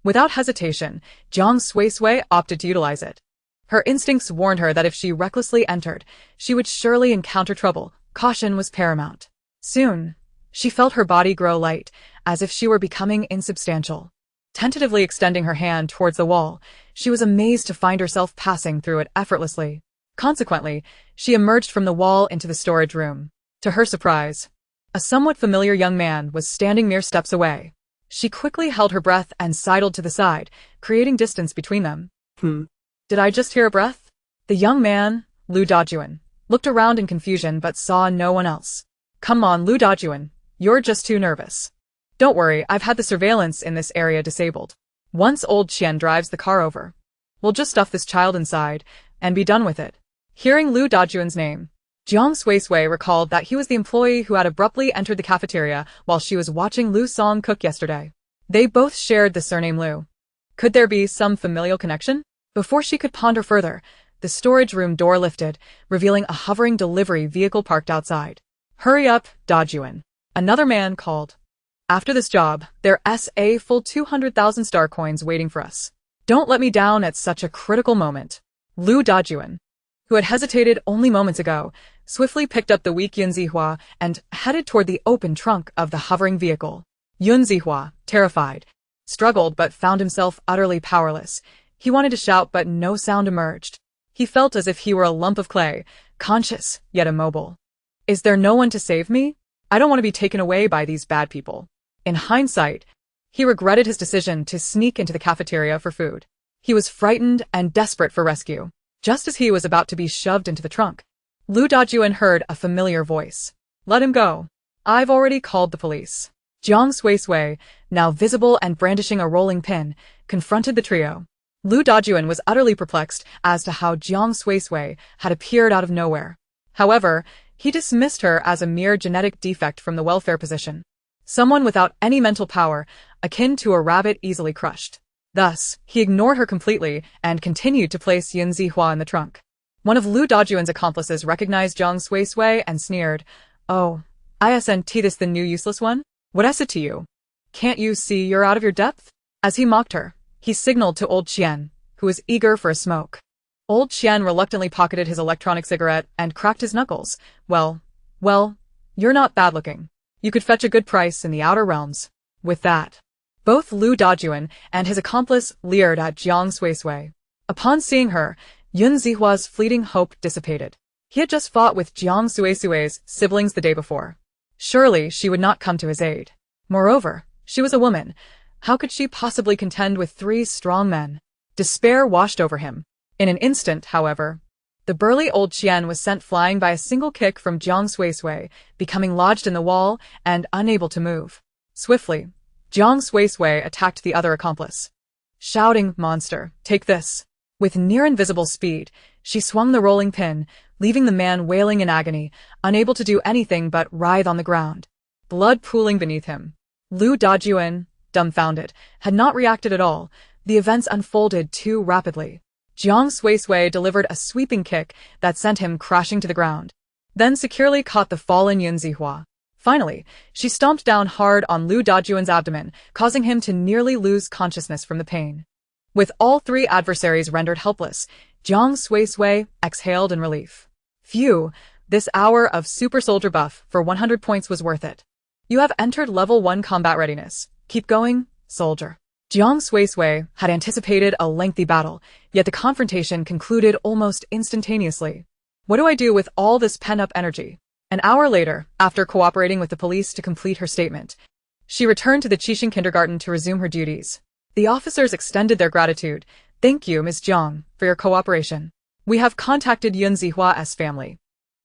Without hesitation, Jiang Suisui opted to utilize it. Her instincts warned her that if she recklessly entered, she would surely encounter trouble. Caution was paramount. Soon, she felt her body grow light, as if she were becoming insubstantial. Tentatively extending her hand towards the wall, she was amazed to find herself passing through it effortlessly. Consequently, she emerged from the wall into the storage room. To her surprise, a somewhat familiar young man was standing mere steps away. She quickly held her breath and sidled to the side, creating distance between them. Did I just hear a breath? The young man, Lu Dajuan, looked around in confusion but saw no one else. Come on, Lu Dajuan, you're just too nervous. Don't worry, I've had the surveillance in this area disabled. Once old Qian drives the car over, we'll just stuff this child inside and be done with it. Hearing Lu Dajuan's name, Jiang Suisui recalled that he was the employee who had abruptly entered the cafeteria while she was watching Lu Song cook yesterday. They both shared the surname Lu. Could there be some familial connection? Before she could ponder further, the storage room door lifted, revealing a hovering delivery vehicle parked outside. Hurry up, Dajuan. Another man called. After this job, there's a full 200,000 star coins waiting for us. Don't let me down at such a critical moment. Lu Dajuan, who had hesitated only moments ago, swiftly picked up the weak Yun Zihua and headed toward the open trunk of the hovering vehicle. Yun Zihua, terrified, struggled but found himself utterly powerless. He wanted to shout but no sound emerged. He felt as if he were a lump of clay, conscious yet immobile. Is there no one to save me? I don't want to be taken away by these bad people. In hindsight, he regretted his decision to sneak into the cafeteria for food. He was frightened and desperate for rescue. Just as he was about to be shoved into the trunk, Lu Dajuan heard a familiar voice. Let him go. I've already called the police. Jiang Suisui, now visible and brandishing a rolling pin, confronted the trio. Lu Dajuan was utterly perplexed as to how Jiang Suisui had appeared out of nowhere. However, he dismissed her as a mere genetic defect from the welfare position. Someone without any mental power, akin to a rabbit easily crushed. Thus, he ignored her completely and continued to place Yun Zihua in the trunk. One of Lu Dajuan's accomplices recognized Jiang Suisui and sneered, Oh, isn't this the new useless one? What is it to you? Can't you see you're out of your depth? As he mocked her, he signaled to old Qian, who was eager for a smoke. Old Qian reluctantly pocketed his electronic cigarette and cracked his knuckles. Well, you're not bad looking. You could fetch a good price in the outer realms. With that, both Lu Dajuan and his accomplice leered at Jiang Suisui. Upon seeing her, Yun Zihua's fleeting hope dissipated. He had just fought with Jiang Suisui's siblings the day before. Surely she would not come to his aid. Moreover, she was a woman. How could she possibly contend with 3 strong men? Despair washed over him. In an instant, however, the burly old Qian was sent flying by a single kick from Jiang Suisui, becoming lodged in the wall and unable to move. Swiftly, Jiang Suisui attacked the other accomplice. Shouting, Monster, take this! With near-invisible speed, she swung the rolling pin, leaving the man wailing in agony, unable to do anything but writhe on the ground, blood pooling beneath him. Lu Dajuan, dumbfounded, had not reacted at all. The events unfolded too rapidly. Jiang Suisui delivered a sweeping kick that sent him crashing to the ground, then securely caught the fallen Yun Zihua. Finally, she stomped down hard on Lu Dajuan's abdomen, causing him to nearly lose consciousness from the pain. With all 3 adversaries rendered helpless, Jiang Suisui exhaled in relief. Phew, this hour of super soldier buff for 100 points was worth it. You have entered level 1 combat readiness. Keep going, soldier. Jiang Suisui had anticipated a lengthy battle, yet the confrontation concluded almost instantaneously. What do I do with all this pent-up energy? An hour later, after cooperating with the police to complete her statement, she returned to the Qixing kindergarten to resume her duties. The officers extended their gratitude. Thank you, Ms. Jiang, for your cooperation. We have contacted Yun Zihua's family.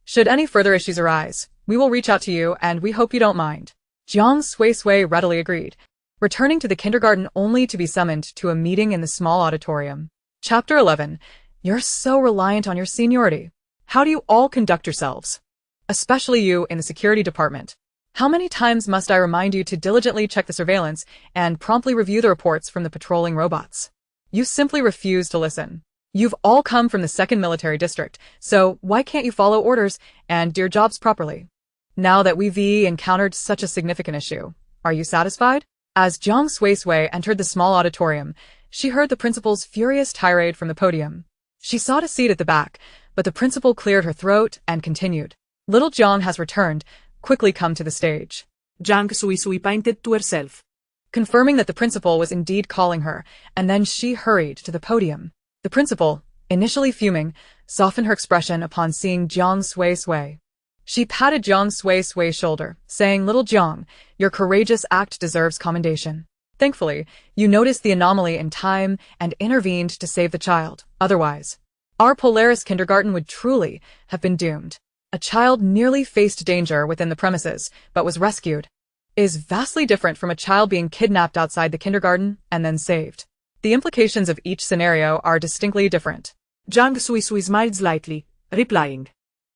Should any further issues arise, we will reach out to you and we hope you don't mind. Jiang Suisui readily agreed, returning to the kindergarten only to be summoned to a meeting in the small auditorium. Chapter 11. You're so reliant on your seniority. How do you all conduct yourselves? especially you in the security department. How many times must I remind you to diligently check the surveillance and promptly review the reports from the patrolling robots? You simply refuse to listen. You've all come from the 2nd Military District, so why can't you follow orders and do your jobs properly? Now that we've encountered such a significant issue, are you satisfied? As Jiang Suisui entered the small auditorium, she heard the principal's furious tirade from the podium. She sought a seat at the back, but the principal cleared her throat and continued. Little Jiang has returned. Quickly come to the stage. Jiang Suisui pointed to herself, Confirming that the principal was indeed calling her, and then she hurried to the podium. The principal, initially fuming, softened her expression upon seeing Jiang Suisui. She patted Jiang Suisui's shoulder, saying, "Little Jiang, your courageous act deserves commendation. Thankfully, you noticed the anomaly in time and intervened to save the child. Otherwise, our Polaris kindergarten would truly have been doomed. A child nearly faced danger within the premises, but was rescued, is vastly different from a child being kidnapped outside the kindergarten and then saved. The implications of each scenario are distinctly different." Jiang Suisui smiled slightly, replying,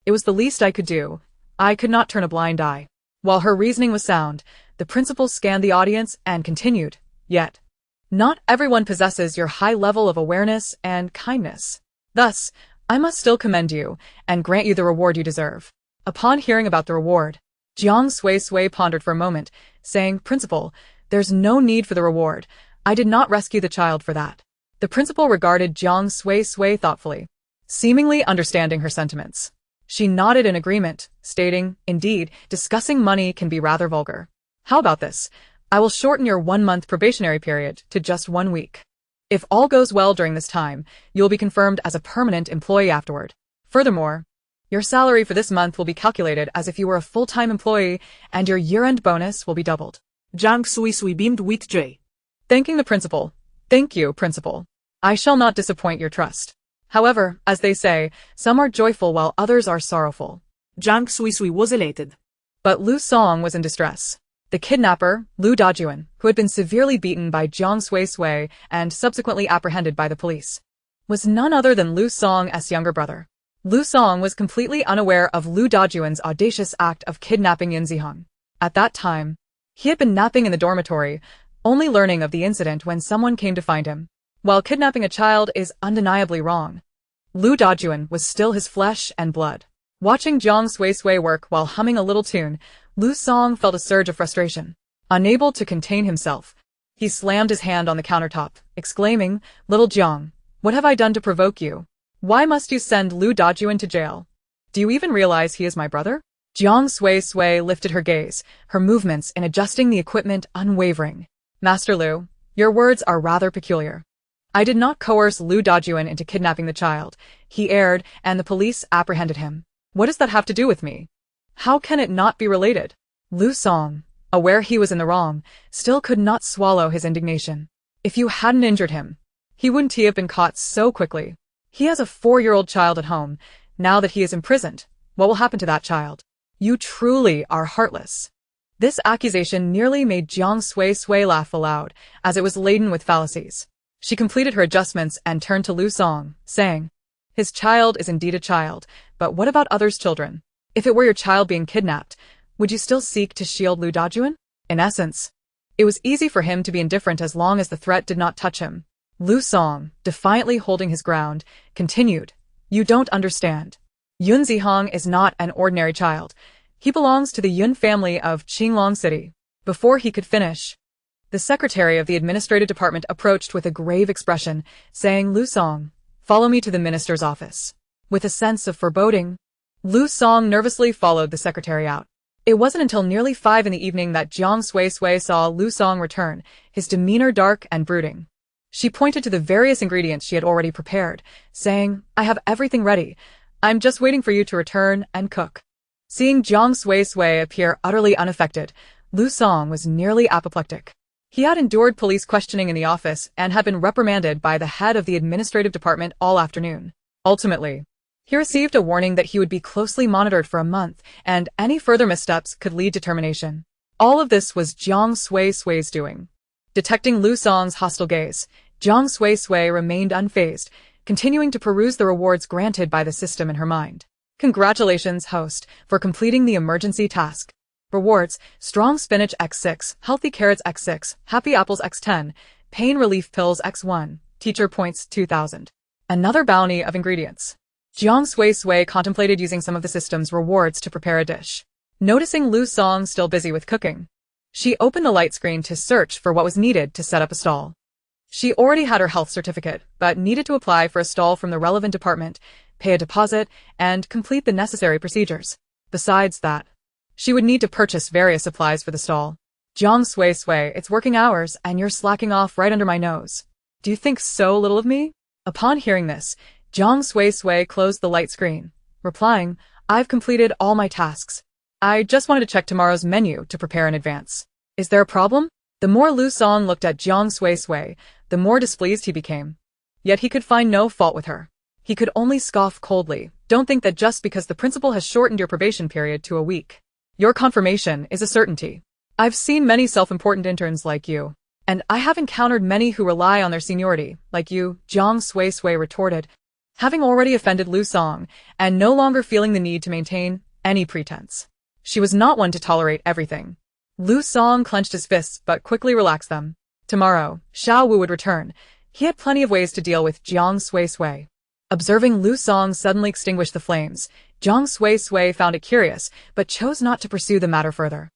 It was the least I could do. I could not turn a blind eye. While her reasoning was sound, the principal scanned the audience and continued, "Yet, not everyone possesses your high level of awareness and kindness. Thus, I must still commend you and grant you the reward you deserve." Upon hearing about the reward, Jiang Suisui pondered for a moment, saying, "Principal, there's no need for the reward. I did not rescue the child for that." The principal regarded Jiang Suisui thoughtfully, seemingly understanding her sentiments. She nodded in agreement, stating, "Indeed, discussing money can be rather vulgar. How about this? I will shorten your 1-month probationary period to just 1 week. If all goes well during this time, you will be confirmed as a permanent employee afterward. Furthermore, your salary for this month will be calculated as if you were a full-time employee, and your year-end bonus will be doubled." Jiang Suisui beamed with joy. Thanking the principal. "Thank you, principal. I shall not disappoint your trust. However, as they say, some are joyful while others are sorrowful." Jiang Suisui was elated. But Lu Song was in distress. The kidnapper, Lu Dajuan, who had been severely beaten by Jiang Suisui and subsequently apprehended by the police, was none other than Lu Song's younger brother. Lu Song was completely unaware of Lu Dajuan's audacious act of kidnapping Yun Zihong. At that time, he had been napping in the dormitory, only learning of the incident when someone came to find him. While kidnapping a child is undeniably wrong, Lu Dajuan was still his flesh and blood. Watching Jiang Suisui work while humming a little tune, Lu Song felt a surge of frustration. Unable to contain himself, he slammed his hand on the countertop, exclaiming, "Little Jiang, what have I done to provoke you? Why must you send Lu Dajuan to jail? Do you even realize he is my brother?" Jiang Suisui lifted her gaze, her movements in adjusting the equipment unwavering. "Master Lu, your words are rather peculiar. I did not coerce Lu Dajuan into kidnapping the child. He erred, and the police apprehended him. What does that have to do with me? How can it not be related?" Lu Song, aware he was in the wrong, still could not swallow his indignation. If you hadn't injured him, he wouldn't have been caught so quickly. He has a 4-year-old child at home. Now that he is imprisoned, what will happen to that child? You truly are heartless. This accusation nearly made Jiang Suisui laugh aloud, as it was laden with fallacies. She completed her adjustments and turned to Lu Song, saying, "His child is indeed a child, but what about others' children? If it were your child being kidnapped, would you still seek to shield Lu Dajuan?" In essence, it was easy for him to be indifferent as long as the threat did not touch him. Lu Song, defiantly holding his ground, continued, "You don't understand. Yun Zihong is not an ordinary child. He belongs to the Yun family of Qinglong City." Before he could finish, the secretary of the administrative department approached with a grave expression, saying, "Lu Song, follow me to the minister's office." With a sense of foreboding, Lu Song nervously followed the secretary out. It wasn't until nearly 5 in the evening that Jiang Suisui saw Lu Song return, his demeanor dark and brooding. She pointed to the various ingredients she had already prepared, saying, "I have everything ready. I'm just waiting for you to return and cook." Seeing Jiang Suisui appear utterly unaffected, Lu Song was nearly apoplectic. He had endured police questioning in the office and had been reprimanded by the head of the administrative department all afternoon. Ultimately, he received a warning that he would be closely monitored for a month, and any further missteps could lead to termination. All of this was Jiang Suisui's doing. Detecting Lu Song's hostile gaze, Jiang Suisui remained unfazed, continuing to peruse the rewards granted by the system in her mind. Congratulations, host, for completing the emergency task. Rewards: strong spinach x6, healthy carrots x6, happy apples x10, pain relief pills x1, teacher points 2000. Another bounty of ingredients. Jiang Suisui contemplated using some of the system's rewards to prepare a dish. Noticing Lu Song still busy with cooking, she opened a light screen to search for what was needed to set up a stall. She already had her health certificate, but needed to apply for a stall from the relevant department, pay a deposit, and complete the necessary procedures. Besides that, she would need to purchase various supplies for the stall. Jiang Suisui, it's working hours, and you're slacking off right under my nose. Do you think so little of me? Upon hearing this, Jiang Suisui closed the light screen, replying, I've completed all my tasks. I just wanted to check tomorrow's menu to prepare in advance. Is there a problem? The more Lu Song looked at Jiang Suisui, the more displeased he became. Yet he could find no fault with her. He could only scoff coldly. Don't think that just because the principal has shortened your probation period to a week, your confirmation is a certainty. I've seen many self-important interns like you, and I have encountered many who rely on their seniority, like you, Jiang Suisui retorted, having already offended Lu Song, and no longer feeling the need to maintain any pretense. She was not one to tolerate everything. Lu Song clenched his fists but quickly relaxed them. Tomorrow, Xiao Wu would return. He had plenty of ways to deal with Jiang Suisui. Observing Lu Song suddenly extinguish the flames, Jiang Suisui found it curious, but chose not to pursue the matter further.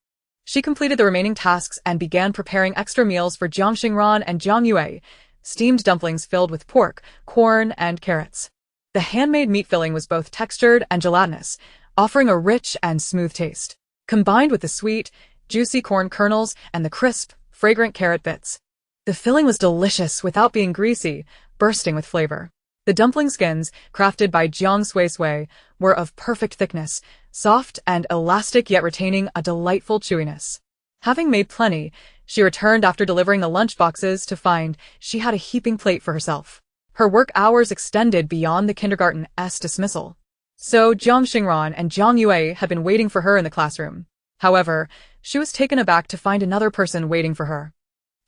She completed the remaining tasks and began preparing extra meals for Jiang Xingran and Jiang Yue, steamed dumplings filled with pork, corn, and carrots. The handmade meat filling was both textured and gelatinous, offering a rich and smooth taste, combined with the sweet, juicy corn kernels and the crisp, fragrant carrot bits. The filling was delicious without being greasy, bursting with flavor. The dumpling skins, crafted by Jiang Suisui, were of perfect thickness, soft and elastic yet retaining a delightful chewiness. Having made plenty, she returned after delivering the lunch boxes to find she had a heaping plate for herself. Her work hours extended beyond the kindergarten's dismissal. So Jiang Xingran and Jiang Yue had been waiting for her in the classroom. However, she was taken aback to find another person waiting for her.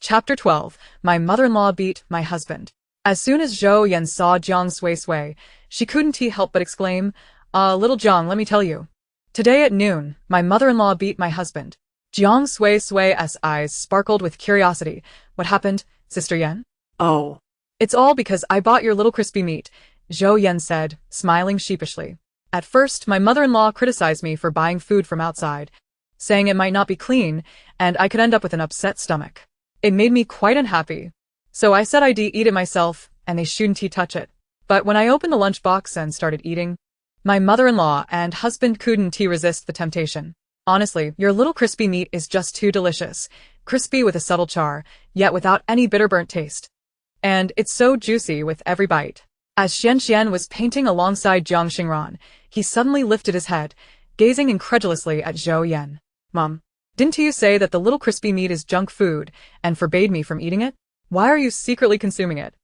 Chapter 12. My mother-in-law beat my husband. As soon as Zhou Yan saw Jiang Suisui, she couldn't help but exclaim, little Jiang, let me tell you. Today at noon, my mother-in-law beat my husband. Jiang Suisui's eyes sparkled with curiosity. What happened, Sister Yan? Oh. It's all because I bought your little crispy meat, Zhou Yan said, smiling sheepishly. At first, my mother-in-law criticized me for buying food from outside, saying it might not be clean, and I could end up with an upset stomach. It made me quite unhappy. So I said I'd eat it myself, and they shouldn't touch it. But when I opened the lunchbox and started eating, my mother-in-law and husband couldn't resist the temptation. Honestly, your little crispy meat is just too delicious, crispy with a subtle char, yet without any bitter burnt taste. And it's so juicy with every bite. As Xian was painting alongside Jiang Xingran, he suddenly lifted his head, gazing incredulously at Zhou Yan. Mom, didn't you say that the little crispy meat is junk food and forbade me from eating it? Why are you secretly consuming it?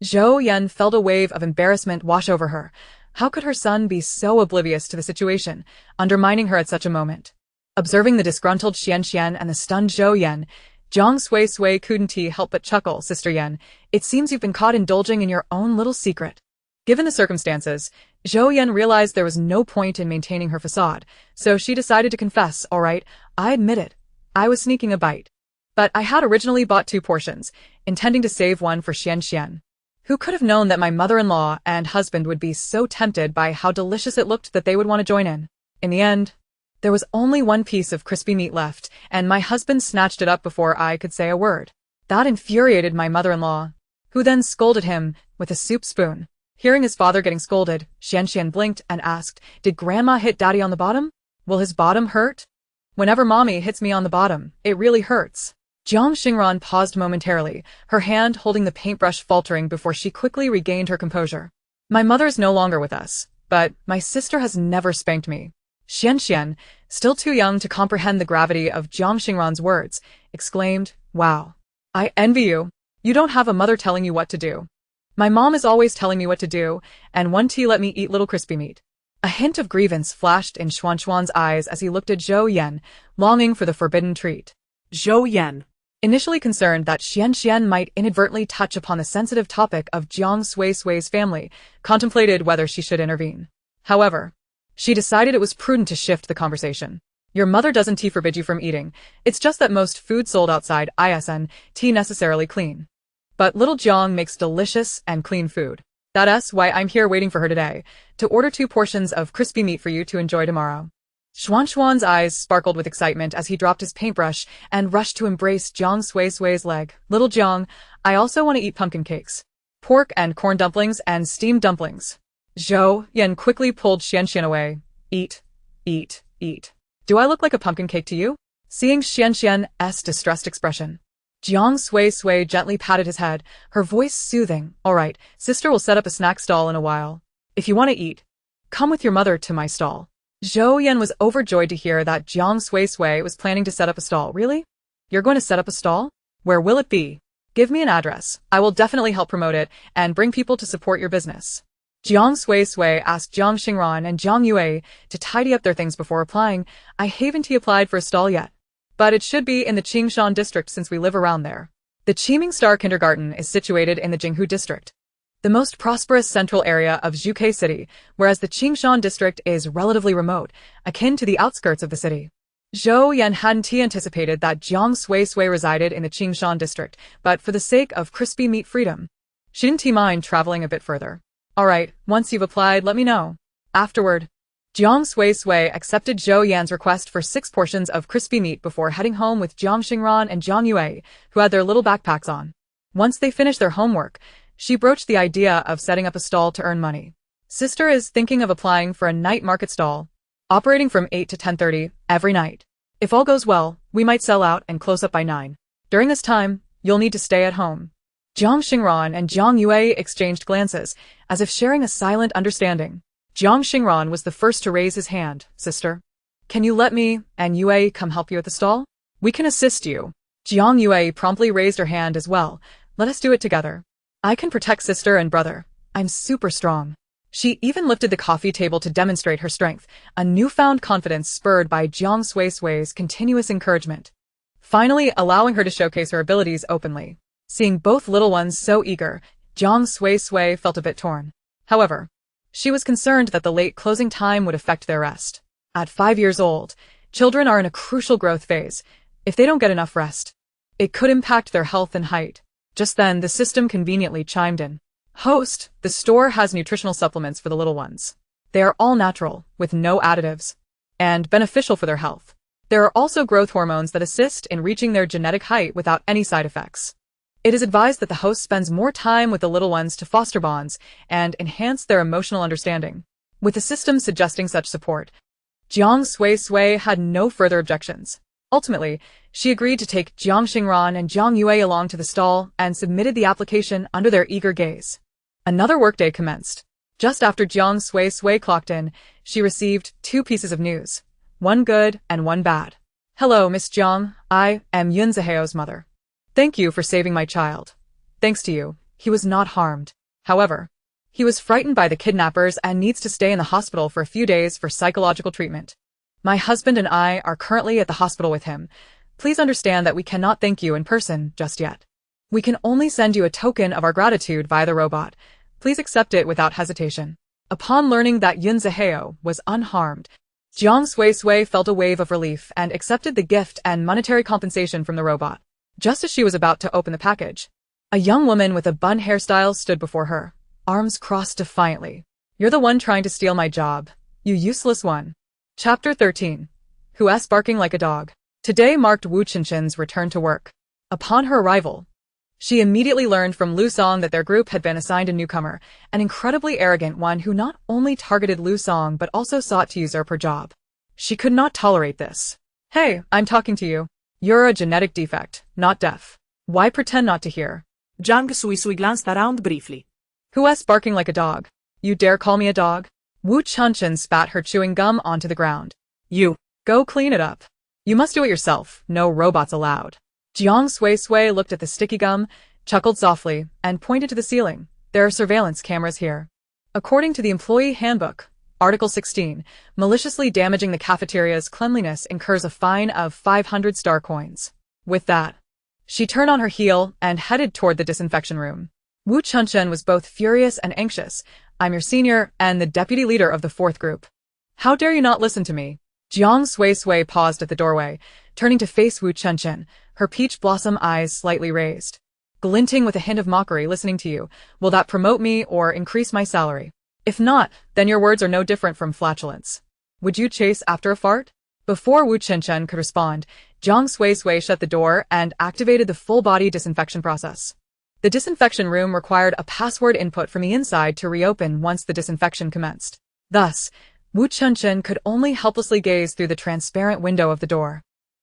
Zhou Yan felt a wave of embarrassment wash over her. How could her son be so oblivious to the situation, undermining her at such a moment? Observing the disgruntled Xian and the stunned Zhou Yan, Jiang Suisui couldn't help but chuckle. Sister Yan, it seems you've been caught indulging in your own little secret. Given the circumstances, Zhou Yan realized there was no point in maintaining her facade, so she decided to confess. All right, I admit it. I was sneaking a bite. But I had originally bought 2 portions, intending to save one for Xian. Who could have known that my mother-in-law and husband would be so tempted by how delicious it looked that they would want to join in? In the end, there was only 1 piece of crispy meat left, and my husband snatched it up before I could say a word. That infuriated my mother-in-law, who then scolded him with a soup spoon. Hearing his father getting scolded, Xian blinked and asked, Did Grandma hit Daddy on the bottom? Will his bottom hurt? Whenever Mommy hits me on the bottom, it really hurts. Jiang Xingran paused momentarily, her hand holding the paintbrush faltering before she quickly regained her composure. My mother's no longer with us, but my sister has never spanked me. Xian, still too young to comprehend the gravity of Jiang Xingran's words, exclaimed, Wow. I envy you. You don't have a mother telling you what to do. My mom is always telling me what to do, and one tea let me eat little crispy meat. A hint of grievance flashed in Xuan's eyes as he looked at Zhou Yan, longing for the forbidden treat. Zhou Yan. Initially concerned that Xian might inadvertently touch upon the sensitive topic of Jiang Suisui's family, contemplated whether she should intervene. However, She decided it was prudent to shift the conversation. Your mother doesn't forbid you from eating. It's just that most food sold outside isn't necessarily clean. But little Jiang makes delicious and clean food. That's why I'm here waiting for her today, to order 2 portions of crispy meat for you to enjoy tomorrow. Xuan's eyes sparkled with excitement as he dropped his paintbrush and rushed to embrace Jiang Suisui's leg. Little Jiang, I also want to eat pumpkin cakes, pork and corn dumplings and steamed dumplings. Zhou Yan quickly pulled Xianxian away. Eat, eat, eat. Do I look like a pumpkin cake to you? Seeing Xianxian's distressed expression, Jiang Suisui gently patted his head, her voice soothing. All right, sister will set up a snack stall in a while. If you want to eat, come with your mother to my stall. Zhou Yan was overjoyed to hear that Jiang Suisui was planning to set up a stall. Really? You're going to set up a stall? Where will it be? Give me an address. I will definitely help promote it and bring people to support your business. Jiang Suisui asked Jiang Xingran and Jiang Yue to tidy up their things before replying. I haven't applied for a stall yet, but it should be in the Qingshan district since we live around there. The Qiming Star Kindergarten is situated in the Jinghu district, the most prosperous central area of Zhuke City, whereas the Qingshan district is relatively remote, akin to the outskirts of the city. Zhou Yan hadn't anticipated that Jiang Suisui resided in the Qingshan district, but for the sake of crispy meat freedom, she didn't mind traveling a bit further. Alright, once you've applied, let me know. Afterward, Jiang Suisui accepted Zhou Yan's request for 6 portions of crispy meat before heading home with Jiang Xingran and Jiang Yue, who had their little backpacks on. Once they finished their homework, she broached the idea of setting up a stall to earn money. Sister is thinking of applying for a night market stall, operating from 8 to 10:30 every night. If all goes well, we might sell out and close up by 9. During this time, you'll need to stay at home. Jiang Xingran and Jiang Yue exchanged glances, as if sharing a silent understanding. Jiang Xingran was the first to raise his hand. Sister, can you let me and Yue come help you at the stall? We can assist you. Jiang Yue promptly raised her hand as well. Let us do it together. I can protect sister and brother. I'm super strong. She even lifted the coffee table to demonstrate her strength, a newfound confidence spurred by Jiang Suisui's continuous encouragement, finally allowing her to showcase her abilities openly. Seeing both little ones so eager, Jiang Suisui felt a bit torn. However, she was concerned that the late closing time would affect their rest. At 5 years old, children are in a crucial growth phase. If they don't get enough rest, it could impact their health and height. Just then, the system conveniently chimed in. Host, the store has nutritional supplements for the little ones. They are all natural, with no additives, and beneficial for their health. There are also growth hormones that assist in reaching their genetic height without any side effects. It is advised that the host spends more time with the little ones to foster bonds and enhance their emotional understanding. With the system suggesting such support, Jiang Suisui had no further objections. Ultimately, she agreed to take Jiang Xingran and Jiang Yue along to the stall and submitted the application under their eager gaze. Another workday commenced. Just after Jiang Suisui clocked in, she received 2 pieces of news, one good and one bad. Hello, Miss Jiang. I am Yun Ziheo's mother. Thank you for saving my child. Thanks to you, he was not harmed. However, he was frightened by the kidnappers and needs to stay in the hospital for a few days for psychological treatment. My husband and I are currently at the hospital with him. Please understand that we cannot thank you in person just yet. We can only send you a token of our gratitude via the robot. Please accept it without hesitation. Upon learning that Yun Ziheo was unharmed, Jiang Suisui felt a wave of relief and accepted the gift and monetary compensation from the robot. Just as she was about to open the package, a young woman with a bun hairstyle stood before her, arms crossed defiantly. You're the one trying to steal my job, you useless one. Chapter 13. Who's barking like a dog? Today marked Wu Qinshin's return to work. Upon her arrival, she immediately learned from Lu Song that their group had been assigned a newcomer, an incredibly arrogant one who not only targeted Lu Song but also sought to usurp her job. She could not tolerate this. Hey, I'm talking to you. You're a genetic defect, not deaf. Why pretend not to hear? Jiang Suisui glanced around briefly. Who's barking like a dog? You dare call me a dog? Wu Qinshin spat her chewing gum onto the ground. You, go clean it up. You must do it yourself, no robots allowed. Jiang Suisui looked at the sticky gum, chuckled softly, and pointed to the ceiling. There are surveillance cameras here. According to the Employee Handbook, Article 16, maliciously damaging the cafeteria's cleanliness incurs a fine of 500 star coins. With that, she turned on her heel and headed toward the disinfection room. Wu Qinshin was both furious and anxious. I'm your senior and the deputy leader of the 4th group. How dare you not listen to me? Jiang Suisui paused at the doorway, turning to face Wu Chenchen, her peach blossom eyes slightly raised. Glinting with a hint of mockery. Listening to you, will that promote me or increase my salary? If not, then your words are no different from flatulence. Would you chase after a fart? Before Wu Chenchen could respond, Jiang Suisui shut the door and activated the full-body disinfection process. The disinfection room required a password input from the inside to reopen once the disinfection commenced. Thus, Wu Chenchen could only helplessly gaze through the transparent window of the door.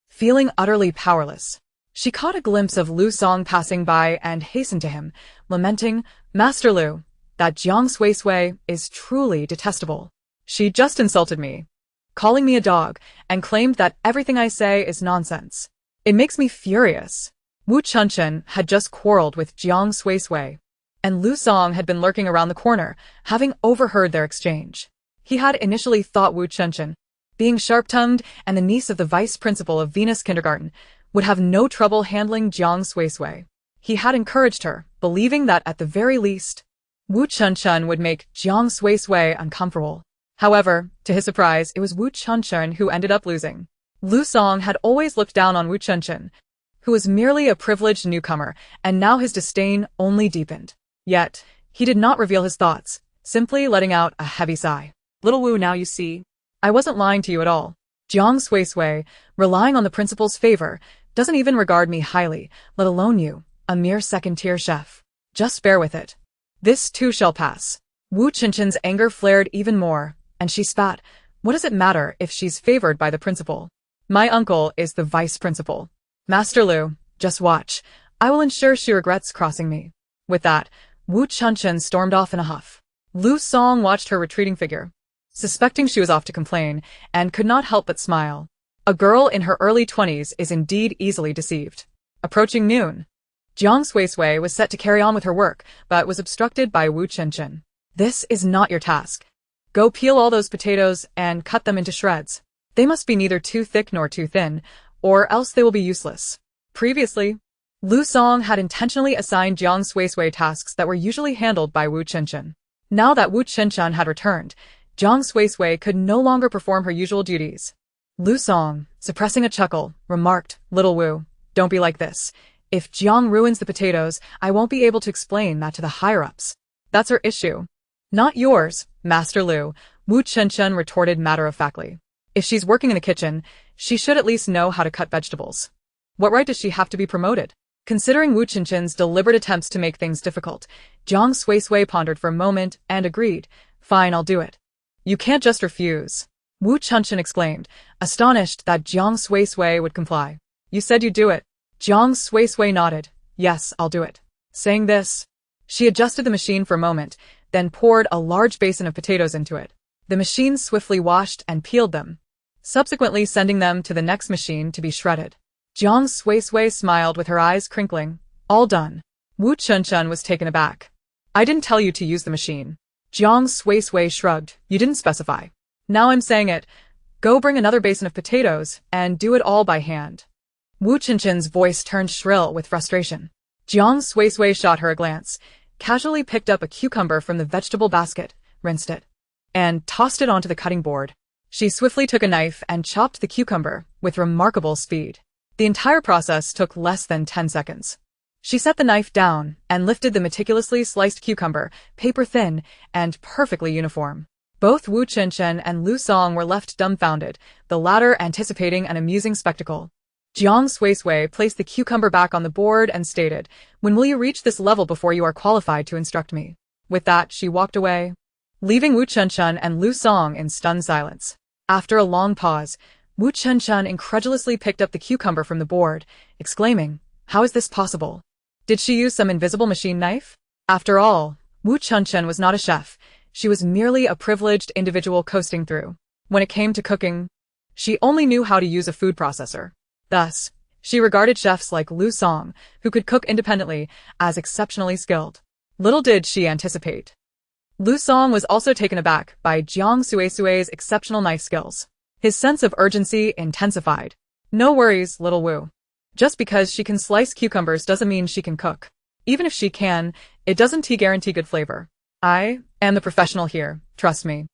Feeling utterly powerless, she caught a glimpse of Lu Song passing by and hastened to him, lamenting, "Master Lu, that Jiang Suisui is truly detestable. She just insulted me, calling me a dog, and claimed that everything I say is nonsense. It makes me furious." Wu Chenchen had just quarreled with Jiang Suisui, and Lu Song had been lurking around the corner, having overheard their exchange. He had initially thought Wu Chenchen, being sharp-tongued and the niece of the vice principal of Venus Kindergarten, would have no trouble handling Jiang Suisui. He had encouraged her, believing that at the very least, Wu Chenchen would make Jiang Suisui uncomfortable. However, to his surprise, it was Wu Chenchen who ended up losing. Lu Song had always looked down on Wu Chenchen, who was merely a privileged newcomer, and now his disdain only deepened. Yet, he did not reveal his thoughts, simply letting out a heavy sigh. Little Wu, now you see. I wasn't lying to you at all. Jiang Suisui, relying on the principal's favor, doesn't even regard me highly, let alone you, a mere second-tier chef. Just bear with it. This too shall pass. Wu Chenchen's anger flared even more, and she spat. What does it matter if she's favored by the principal? My uncle is the vice principal. Master Lu, just watch. I will ensure she regrets crossing me. With that, Wu Chenchen stormed off in a huff. Lu Song watched her retreating figure, suspecting she was off to complain, and could not help but smile. A girl in her early 20s is indeed easily deceived. Approaching noon, Jiang Suisui was set to carry on with her work, but was obstructed by Wu Chenchen. This is not your task. Go peel all those potatoes and cut them into shreds. They must be neither too thick nor too thin, or else they will be useless. Previously, Lu Song had intentionally assigned Jiang Suisui tasks that were usually handled by Wu Chenchen. Now that Wu Chenchen had returned, Jiang Suisui could no longer perform her usual duties. Lu Song, suppressing a chuckle, remarked, Little Wu, don't be like this. If Jiang ruins the potatoes, I won't be able to explain that to the higher-ups. That's her issue. Not yours, Master Lu, Wu Chenchen retorted matter-of-factly. If she's working in the kitchen, she should at least know how to cut vegetables. What right does she have to be promoted? Considering Wu Chenchen's deliberate attempts to make things difficult, Jiang Suisui pondered for a moment and agreed. Fine, I'll do it. You can't just refuse. Wu Chenchen exclaimed, astonished that Jiang Suisui would comply. You said you'd do it. Jiang Suisui nodded. Yes, I'll do it. Saying this, she adjusted the machine for a moment, then poured a large basin of potatoes into it. The machine swiftly washed and peeled them, subsequently sending them to the next machine to be shredded. Jiang Suisui smiled with her eyes crinkling. All done. Wu Chenchen was taken aback. I didn't tell you to use the machine. Jiang Suisui shrugged. You didn't specify. Now I'm saying it. Go bring another basin of potatoes and do it all by hand. Wu Chenchen's voice turned shrill with frustration. Jiang Suisui shot her a glance, casually picked up a cucumber from the vegetable basket, rinsed it, and tossed it onto the cutting board. She swiftly took a knife and chopped the cucumber with remarkable speed. The entire process took less than 10 seconds. She set the knife down and lifted the meticulously sliced cucumber, paper-thin and perfectly uniform. Both Wu Chenchen and Lu Song were left dumbfounded, the latter anticipating an amusing spectacle. Jiang Suisui placed the cucumber back on the board and stated, When will you reach this level before you are qualified to instruct me? With that, she walked away, leaving Wu Chenchen and Lu Song in stunned silence. After a long pause, Wu Chenchen incredulously picked up the cucumber from the board, exclaiming, How is this possible? Did she use some invisible machine knife? After all, Wu Chenchen was not a chef. She was merely a privileged individual coasting through. When it came to cooking, she only knew how to use a food processor. Thus, she regarded chefs like Lu Song, who could cook independently, as exceptionally skilled. Little did she anticipate. Lu Song was also taken aback by Jiang Suisui's exceptional knife skills. His sense of urgency intensified. No worries, little Wu. Just because she can slice cucumbers doesn't mean she can cook. Even if she can, it doesn't guarantee good flavor. I am the professional here, trust me.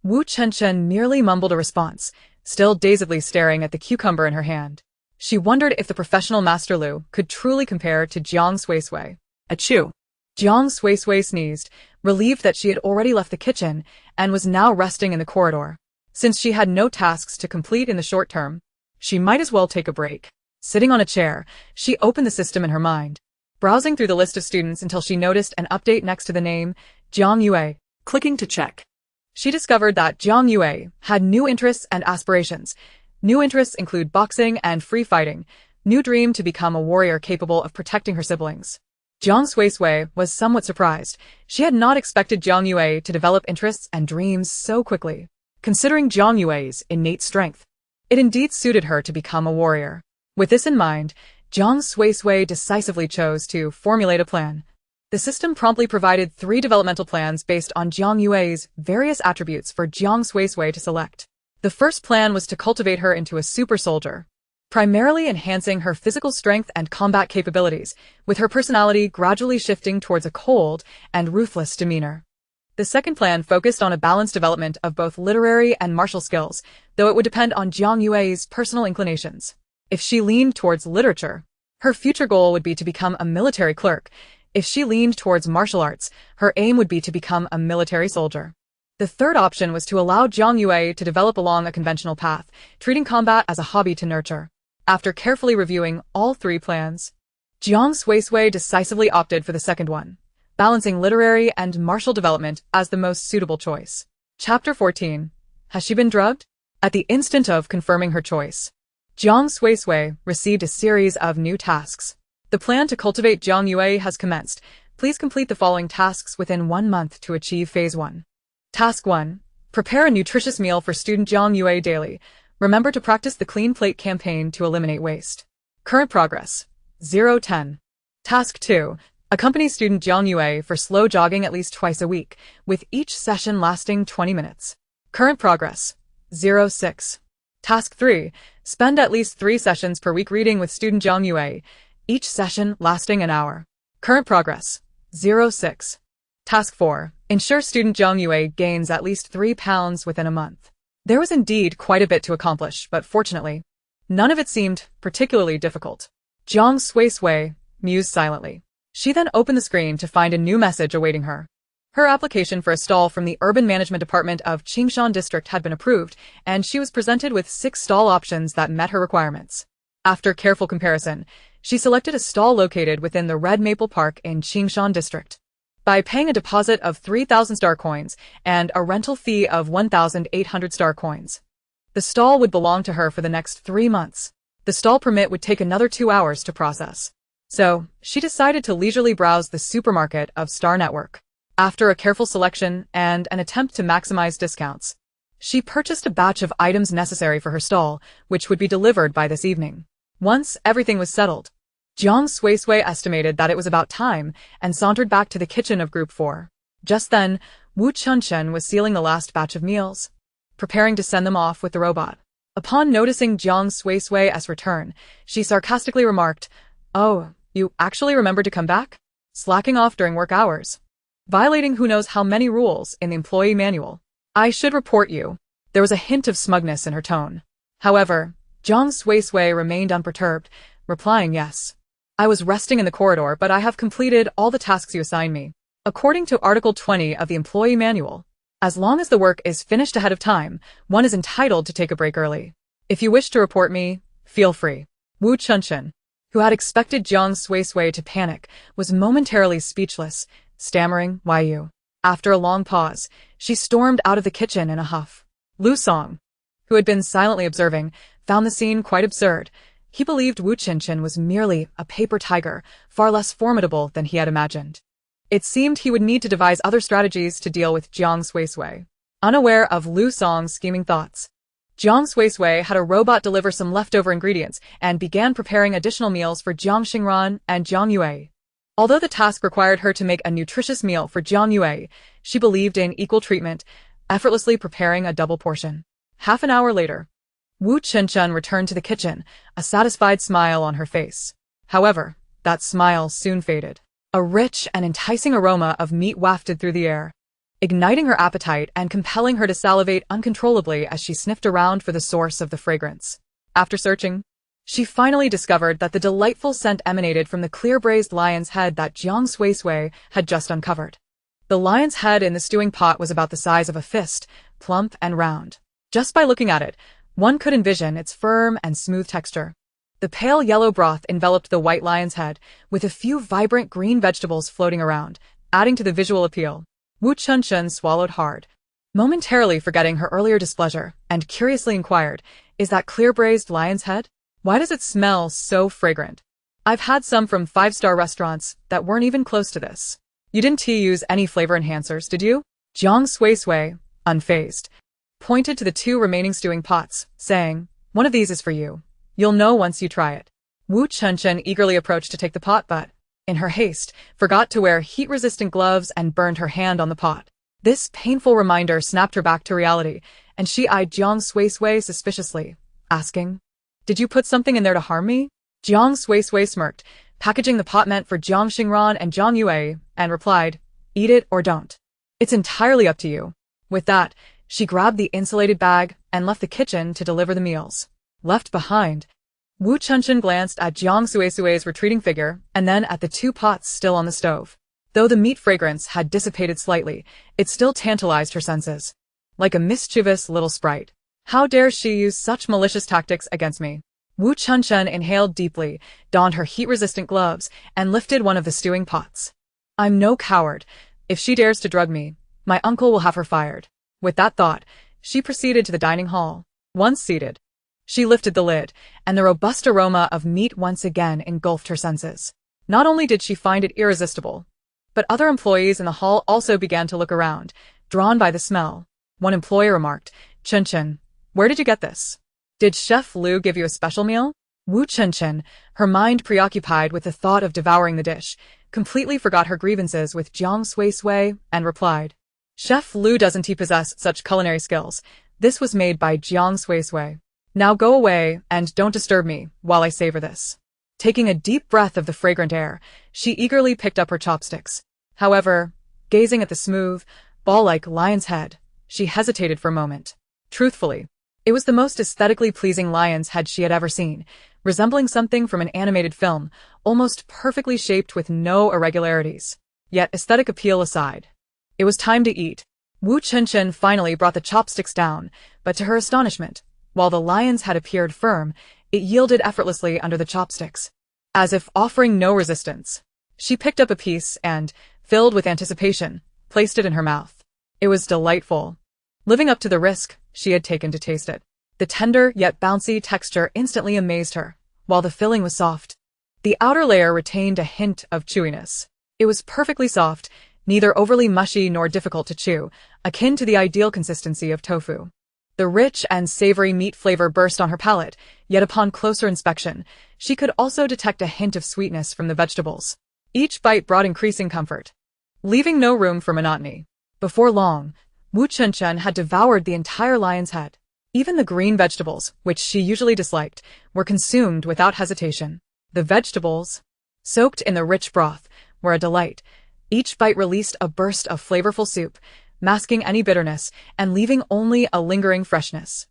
Wu Chenchen merely mumbled a response, still dazedly staring at the cucumber in her hand. She wondered if the professional Master Lu could truly compare to Jiang Suisui. Achoo. Jiang Suisui sneezed, relieved that she had already left the kitchen and was now resting in the corridor. Since she had no tasks to complete in the short term, she might as well take a break. Sitting on a chair, she opened the system in her mind, browsing through the list of students until she noticed an update next to the name, Jiang Yue. Clicking to check. She discovered that Jiang Yue had new interests and aspirations. New interests include boxing and free fighting. New dream to become a warrior capable of protecting her siblings. Jiang Suisui was somewhat surprised. She had not expected Jiang Yue to develop interests and dreams so quickly. Considering Jiang Yue's innate strength, it indeed suited her to become a warrior. With this in mind, Jiang Suisui decisively chose to formulate a plan. The system promptly provided 3 developmental plans based on Jiang Yue's various attributes for Jiang Suisui to select. The first plan was to cultivate her into a super soldier, primarily enhancing her physical strength and combat capabilities, with her personality gradually shifting towards a cold and ruthless demeanor. The second plan focused on a balanced development of both literary and martial skills, though it would depend on Jiang Yue's personal inclinations. If she leaned towards literature, her future goal would be to become a military clerk. If she leaned towards martial arts, her aim would be to become a military soldier. The third option was to allow Jiang Yue to develop along a conventional path, treating combat as a hobby to nurture. After carefully reviewing all 3 plans, Jiang Suisui decisively opted for the second one, balancing literary and martial development as the most suitable choice. Chapter 14. Has she been drugged? At the instant of confirming her choice, Jiang Suisui received a series of new tasks. The plan to cultivate Jiang Yue has commenced. Please complete the following tasks within 1 month to achieve Phase 1. Task 1. Prepare a nutritious meal for student Jiang Yue daily. Remember to practice the clean plate campaign to eliminate waste. Current progress, 0-10. Task 2. Accompany student Jiang Yue for slow jogging at least twice a week, with each session lasting 20 minutes. Current progress, 0-6. Task 3. Spend at least 3 sessions per week reading with student Jiang Yue, each session lasting an hour. Current progress, 0-6. Task 4. Ensure student Jiang Yue gains at least 3 pounds within a month. There was indeed quite a bit to accomplish, but fortunately, none of it seemed particularly difficult. Jiang Suisui mused silently. She then opened the screen to find a new message awaiting her. Her application for a stall from the Urban Management Department of Qingshan District had been approved, and she was presented with 6 stall options that met her requirements. After careful comparison, she selected a stall located within the Red Maple Park in Qingshan District. By paying a deposit of 3,000 star coins and a rental fee of 1,800 star coins, the stall would belong to her for the next 3 months. The stall permit would take another 2 hours to process. So, she decided to leisurely browse the supermarket of Star Network. After a careful selection and an attempt to maximize discounts, she purchased a batch of items necessary for her stall, which would be delivered by this evening. Once everything was settled, Jiang Suisui estimated that it was about time and sauntered back to the kitchen of Group 4. Just then, Wu Chunchen was sealing the last batch of meals, preparing to send them off with the robot. Upon noticing Jiang Suisui's return, she sarcastically remarked, "Oh, you actually remembered to come back? Slacking off during work hours. Violating who knows how many rules in the employee manual. I should report you." There was a hint of smugness in her tone. However, Jiang Suisui remained unperturbed, replying yes. "I was resting in the corridor, but I have completed all the tasks you assigned me. According to Article 20 of the Employee Manual, as long as the work is finished ahead of time, one is entitled to take a break early. If you wish to report me, feel free." Wu Chunchen, who had expected Jiang Suisui to panic, was momentarily speechless, stammering, "Why you?" After a long pause, she stormed out of the kitchen in a huff. Lu Song, who had been silently observing, found the scene quite absurd. He believed Wu Qinshan was merely a paper tiger, far less formidable than he had imagined. It seemed he would need to devise other strategies to deal with Jiang Suisui. Unaware of Lu Song's scheming thoughts, Jiang Suisui had a robot deliver some leftover ingredients and began preparing additional meals for Jiang Xingran and Jiang Yue. Although the task required her to make a nutritious meal for Jiang Yue, she believed in equal treatment, effortlessly preparing a double portion. Half an hour later, Wu Qinshan returned to the kitchen, a satisfied smile on her face. However, that smile soon faded. A rich and enticing aroma of meat wafted through the air. igniting her appetite and compelling her to salivate uncontrollably as she sniffed around for the source of the fragrance. After searching, she finally discovered that the delightful scent emanated from the clear-braised lion's head that Jiang Suisui had just uncovered. The lion's head in the stewing pot was about the size of a fist, plump and round. Just by looking at it, one could envision its firm and smooth texture. The pale yellow broth enveloped the white lion's head, with a few vibrant green vegetables floating around, adding to the visual appeal. Wu Chunshun swallowed hard, momentarily forgetting her earlier displeasure, and curiously inquired, "Is that clear-braised lion's head? Why does it smell so fragrant? I've had some from five-star restaurants that weren't even close to this." "You didn't use any flavor enhancers, did you?" Jiang Suisui, unfazed, pointed to the two remaining stewing pots, saying, "One of these is for you. You'll know once you try it." Wu Chunshun eagerly approached to take the pot but, in her haste, forgot to wear heat-resistant gloves and burned her hand on the pot. This painful reminder snapped her back to reality, and she eyed Jiang Suisui suspiciously, asking, "Did you put something in there to harm me?" Jiang Suisui smirked, packaging the pot meant for Jiang Xingran and Jiang Yue, and replied, "Eat it or don't. It's entirely up to you." With that, she grabbed the insulated bag and left the kitchen to deliver the meals. Left behind, Wu Chunshun glanced at Jiang Suisui's retreating figure and then at the two pots still on the stove. Though the meat fragrance had dissipated slightly, it still tantalized her senses. Like a mischievous little sprite. How dare she use such malicious tactics against me? Wu Chunshun inhaled deeply, donned her heat-resistant gloves, and lifted one of the stewing pots. "I'm no coward. If she dares to drug me, my uncle will have her fired." With that thought, she proceeded to the dining hall. Once seated, she lifted the lid, and the robust aroma of meat once again engulfed her senses. Not only did she find it irresistible, but other employees in the hall also began to look around, drawn by the smell. One employee remarked, "Chunshun, where did you get this? Did Chef Liu give you a special meal?" Wu Chunshun, her mind preoccupied with the thought of devouring the dish, completely forgot her grievances with Jiang Suisui and replied, "Chef Liu doesn't possess such culinary skills. This was made by Jiang Suisui. Now go away and don't disturb me while I savor this." Taking a deep breath of the fragrant air, she eagerly picked up her chopsticks. However, gazing at the smooth, ball-like lion's head, she hesitated for a moment. Truthfully, it was the most aesthetically pleasing lion's head she had ever seen, resembling something from an animated film, almost perfectly shaped with no irregularities. Yet aesthetic appeal aside, it was time to eat. Wu Chunshun finally brought the chopsticks down, but to her astonishment, while the lion's head appeared firm, it yielded effortlessly under the chopsticks. As if offering no resistance, she picked up a piece and, filled with anticipation, placed it in her mouth. It was delightful. Living up to the risk she had taken to taste it. The tender yet bouncy texture instantly amazed her, while the filling was soft. The outer layer retained a hint of chewiness. It was perfectly soft, neither overly mushy nor difficult to chew, akin to the ideal consistency of tofu. The rich and savory meat flavor burst on her palate, yet upon closer inspection, she could also detect a hint of sweetness from the vegetables. Each bite brought increasing comfort, leaving no room for monotony. Before long, Wu Chunshun had devoured the entire lion's head. Even the green vegetables, which she usually disliked, were consumed without hesitation. The vegetables, soaked in the rich broth, were a delight. Each bite released a burst of flavorful soup, masking any bitterness and leaving only a lingering freshness.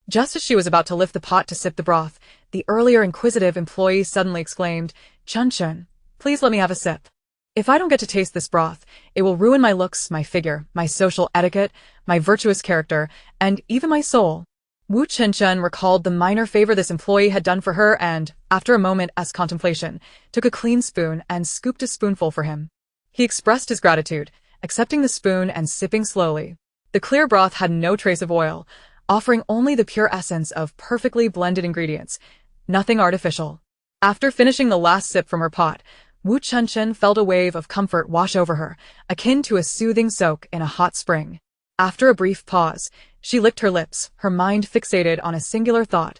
Just as she was about to lift the pot to sip the broth, the earlier inquisitive employee suddenly exclaimed, "Chunshun, please let me have a sip. If I don't get to taste this broth, it will ruin my looks, my figure, my social etiquette, my virtuous character, and even my soul." Wu Chunshun recalled the minor favor this employee had done for her and, after a moment's contemplation, took a clean spoon and scooped a spoonful for him. He expressed his gratitude, accepting the spoon and sipping slowly. The clear broth had no trace of oil, offering only the pure essence of perfectly blended ingredients, nothing artificial. After finishing the last sip from her pot, Wu Chunshun felt a wave of comfort wash over her, akin to a soothing soak in a hot spring. After a brief pause, she licked her lips, her mind fixated on a singular thought.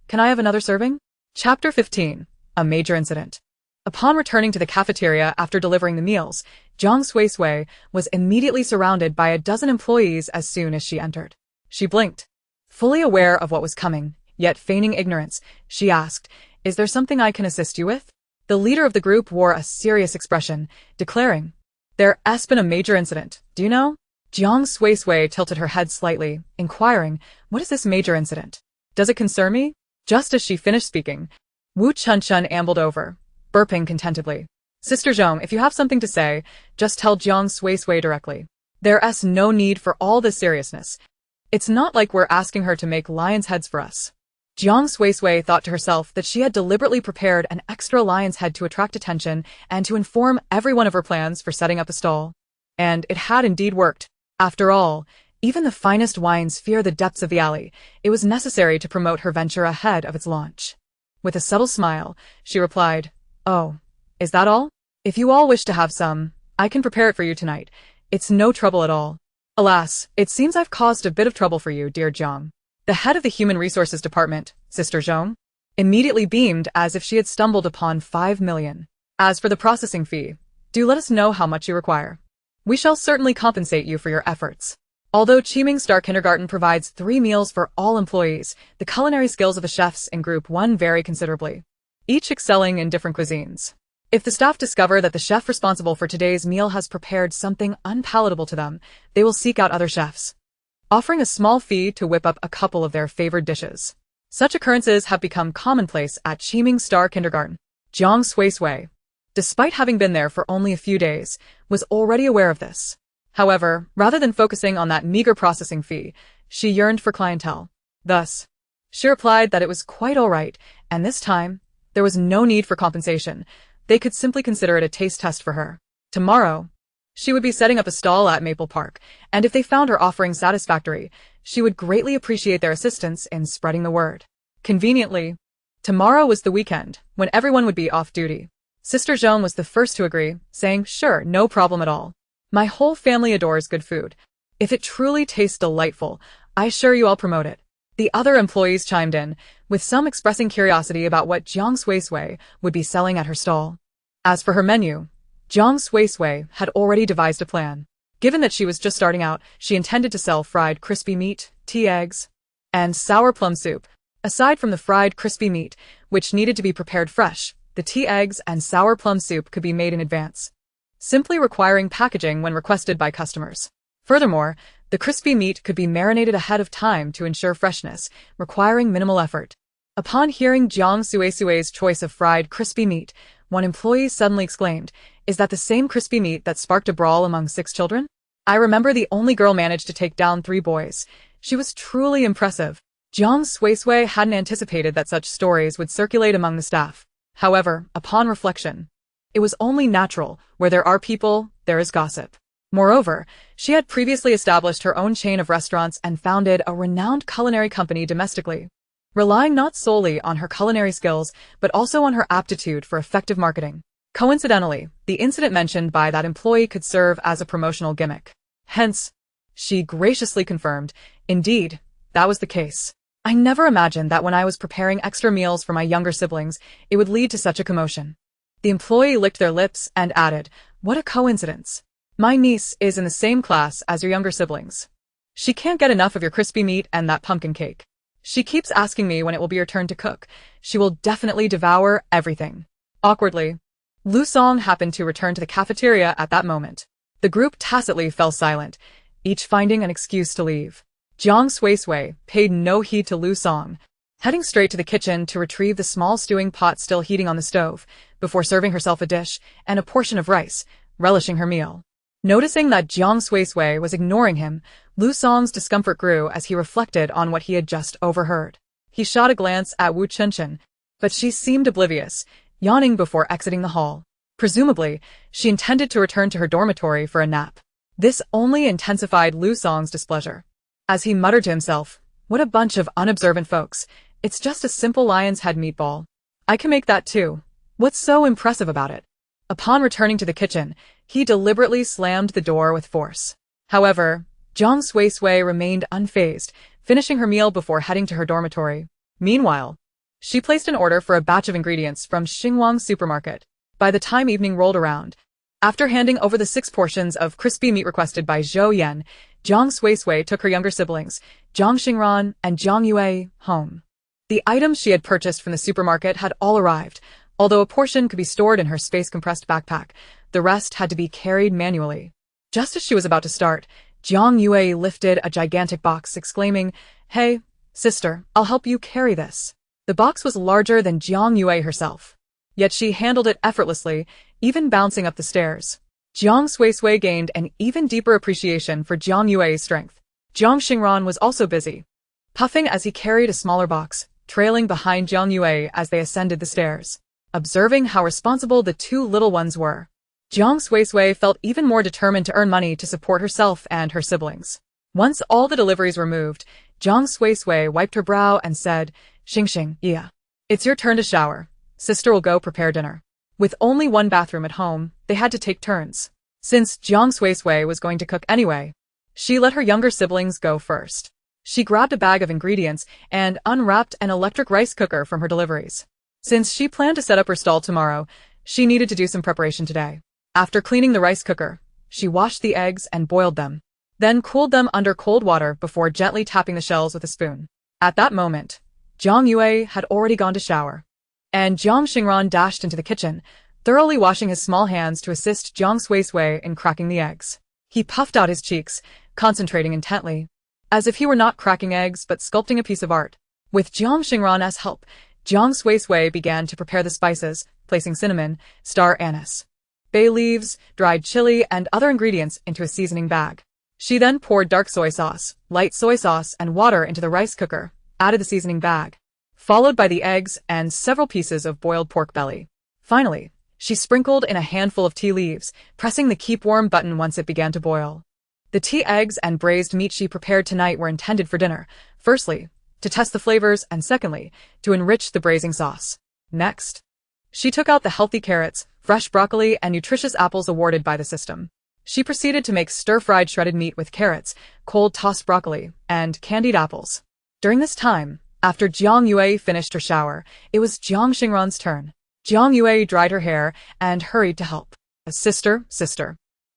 "Can I have another serving?" Chapter 15. A Major Incident. Upon returning to the cafeteria after delivering the meals, Jiang Suisui was immediately surrounded by a dozen employees as soon as she entered. She blinked. Fully aware of what was coming, yet feigning ignorance, she asked, "Is there something I can assist you with?" The leader of the group wore a serious expression, declaring, "There's been a major incident, do you know? Jiang Suisui tilted her head slightly, inquiring, "What is this major incident? Does it concern me?" Just as she finished speaking, Wu Chunchun ambled over, burping contentedly. "Sister Zhong, if you have something to say, just tell Jiang Suisui directly. There's no need for all this seriousness. It's not like we're asking her to make lion's heads for us." Jiang Suisui thought to herself that she had deliberately prepared an extra lion's head to attract attention and to inform everyone of her plans for setting up a stall. And it had indeed worked. After all, even the finest wines fear the depths of the alley. It was necessary to promote her venture ahead of its launch. With a subtle smile, she replied, "Oh, is that all? If you all wish to have some, I can prepare it for you tonight. It's no trouble at all." "Alas, it seems I've caused a bit of trouble for you, dear Jiang." The head of the Human Resources Department, Sister Zhong, immediately beamed as if she had stumbled upon 5 million. "As for the processing fee, do let us know how much you require. We shall certainly compensate you for your efforts." Although Qiming Star Kindergarten provides 3 meals for all employees, the culinary skills of the chefs in Group 1 vary considerably, each excelling in different cuisines. If the staff discover that the chef responsible for today's meal has prepared something unpalatable to them, they will seek out other chefs, offering a small fee to whip up a couple of their favored dishes. Such occurrences have become commonplace at Qiming Star Kindergarten. Jiang Suisui, despite having been there for only a few days, was already aware of this. However, rather than focusing on that meager processing fee, she yearned for clientele. Thus, she replied that it was quite all right, and this time, there was no need for compensation. They could simply consider it a taste test for her. Tomorrow, she would be setting up a stall at Maple Park, and if they found her offering satisfactory, she would greatly appreciate their assistance in spreading the word. Conveniently, tomorrow was the weekend, when everyone would be off duty. Sister Zhong was the first to agree, saying, "Sure, no problem at all. My whole family adores good food. If it truly tastes delightful, I assure you I'll promote it." The other employees chimed in, with some expressing curiosity about what Jiang Suisui would be selling at her stall. As for her menu, Jiang Suisui had already devised a plan. Given that she was just starting out, she intended to sell fried crispy meat, tea eggs, and sour plum soup. Aside from the fried crispy meat, which needed to be prepared fresh, the tea eggs and sour plum soup could be made in advance, simply requiring packaging when requested by customers. Furthermore, the crispy meat could be marinated ahead of time to ensure freshness, requiring minimal effort. Upon hearing Jiang Suisui's choice of fried crispy meat, one employee suddenly exclaimed, "Is that the same crispy meat that sparked a brawl among 6 children? I remember the only girl managed to take down 3 boys. She was truly impressive." Jiang Suisui hadn't anticipated that such stories would circulate among the staff. However, upon reflection, it was only natural. Where there are people, there is gossip. Moreover, she had previously established her own chain of restaurants and founded a renowned culinary company domestically, relying not solely on her culinary skills, but also on her aptitude for effective marketing. Coincidentally, the incident mentioned by that employee could serve as a promotional gimmick. Hence, she graciously confirmed, "Indeed, that was the case. I never imagined that when I was preparing extra meals for my younger siblings, it would lead to such a commotion." The employee licked their lips and added, "What a coincidence. My niece is in the same class as your younger siblings. She can't get enough of your crispy meat and that pumpkin cake. She keeps asking me when it will be your turn to cook. She will definitely devour everything." Awkwardly, Lu Song happened to return to the cafeteria at that moment. The group tacitly fell silent, each finding an excuse to leave. Jiang Suisui paid no heed to Lu Song, heading straight to the kitchen to retrieve the small stewing pot still heating on the stove, before serving herself a dish and a portion of rice, relishing her meal. Noticing that Jiang Suisui was ignoring him, Lu Song's discomfort grew as he reflected on what he had just overheard. He shot a glance at Wu Chunchun, but she seemed oblivious, yawning before exiting the hall. Presumably, she intended to return to her dormitory for a nap. This only intensified Lu Song's displeasure. As he muttered to himself, "What a bunch of unobservant folks. It's just a simple lion's head meatball. I can make that too. What's so impressive about it?" Upon returning to the kitchen, he deliberately slammed the door with force. However, Jiang Suisui remained unfazed, finishing her meal before heading to her dormitory. Meanwhile, she placed an order for a batch of ingredients from Xinguang Supermarket. By the time evening rolled around, after handing over the 6 portions of crispy meat requested by Zhou Yan, Jiang Suisui took her younger siblings, Jiang Xingran and Jiang Yue, home. The items she had purchased from the supermarket had all arrived. Although a portion could be stored in her space-compressed backpack, the rest had to be carried manually. Just as she was about to start, Jiang Yue lifted a gigantic box, exclaiming, "Hey, sister, I'll help you carry this." The box was larger than Jiang Yue herself. Yet she handled it effortlessly, even bouncing up the stairs. Jiang Suisui gained an even deeper appreciation for Jiang Yue's strength. Jiang Xingran was also busy, puffing as he carried a smaller box, trailing behind Jiang Yue as they ascended the stairs. Observing how responsible the two little ones were, Jiang Suisui felt even more determined to earn money to support herself and her siblings. Once all the deliveries were moved, Jiang Suisui wiped her brow and said, "Xing, yeah. It's your turn to shower. Sister will go prepare dinner." With only one bathroom at home, they had to take turns. Since Jiang Suisui was going to cook anyway, she let her younger siblings go first. She grabbed a bag of ingredients and unwrapped an electric rice cooker from her deliveries. Since she planned to set up her stall tomorrow, she needed to do some preparation today. After cleaning the rice cooker, she washed the eggs and boiled them, then cooled them under cold water before gently tapping the shells with a spoon. At that moment, Jiang Yue had already gone to shower, and Jiang Xingran dashed into the kitchen, thoroughly washing his small hands to assist Jiang Suisui in cracking the eggs. He puffed out his cheeks, concentrating intently, as if he were not cracking eggs but sculpting a piece of art. With Jiang Xingran as help, Jiang Suisui began to prepare the spices, placing cinnamon, star anise, bay leaves, dried chili, and other ingredients into a seasoning bag. She then poured dark soy sauce, light soy sauce, and water into the rice cooker, added the seasoning bag, followed by the eggs and several pieces of boiled pork belly. Finally, she sprinkled in a handful of tea leaves, pressing the keep warm button once it began to boil. The tea eggs and braised meat she prepared tonight were intended for dinner, firstly, to test the flavors, and secondly, to enrich the braising sauce. Next, she took out the healthy carrots, fresh broccoli, and nutritious apples awarded by the system. She proceeded to make stir-fried shredded meat with carrots, cold tossed broccoli, and candied apples. During this time, after Jiang Yue finished her shower, it was Jiang Xingran's turn. Jiang Yue dried her hair and hurried to help. Sister,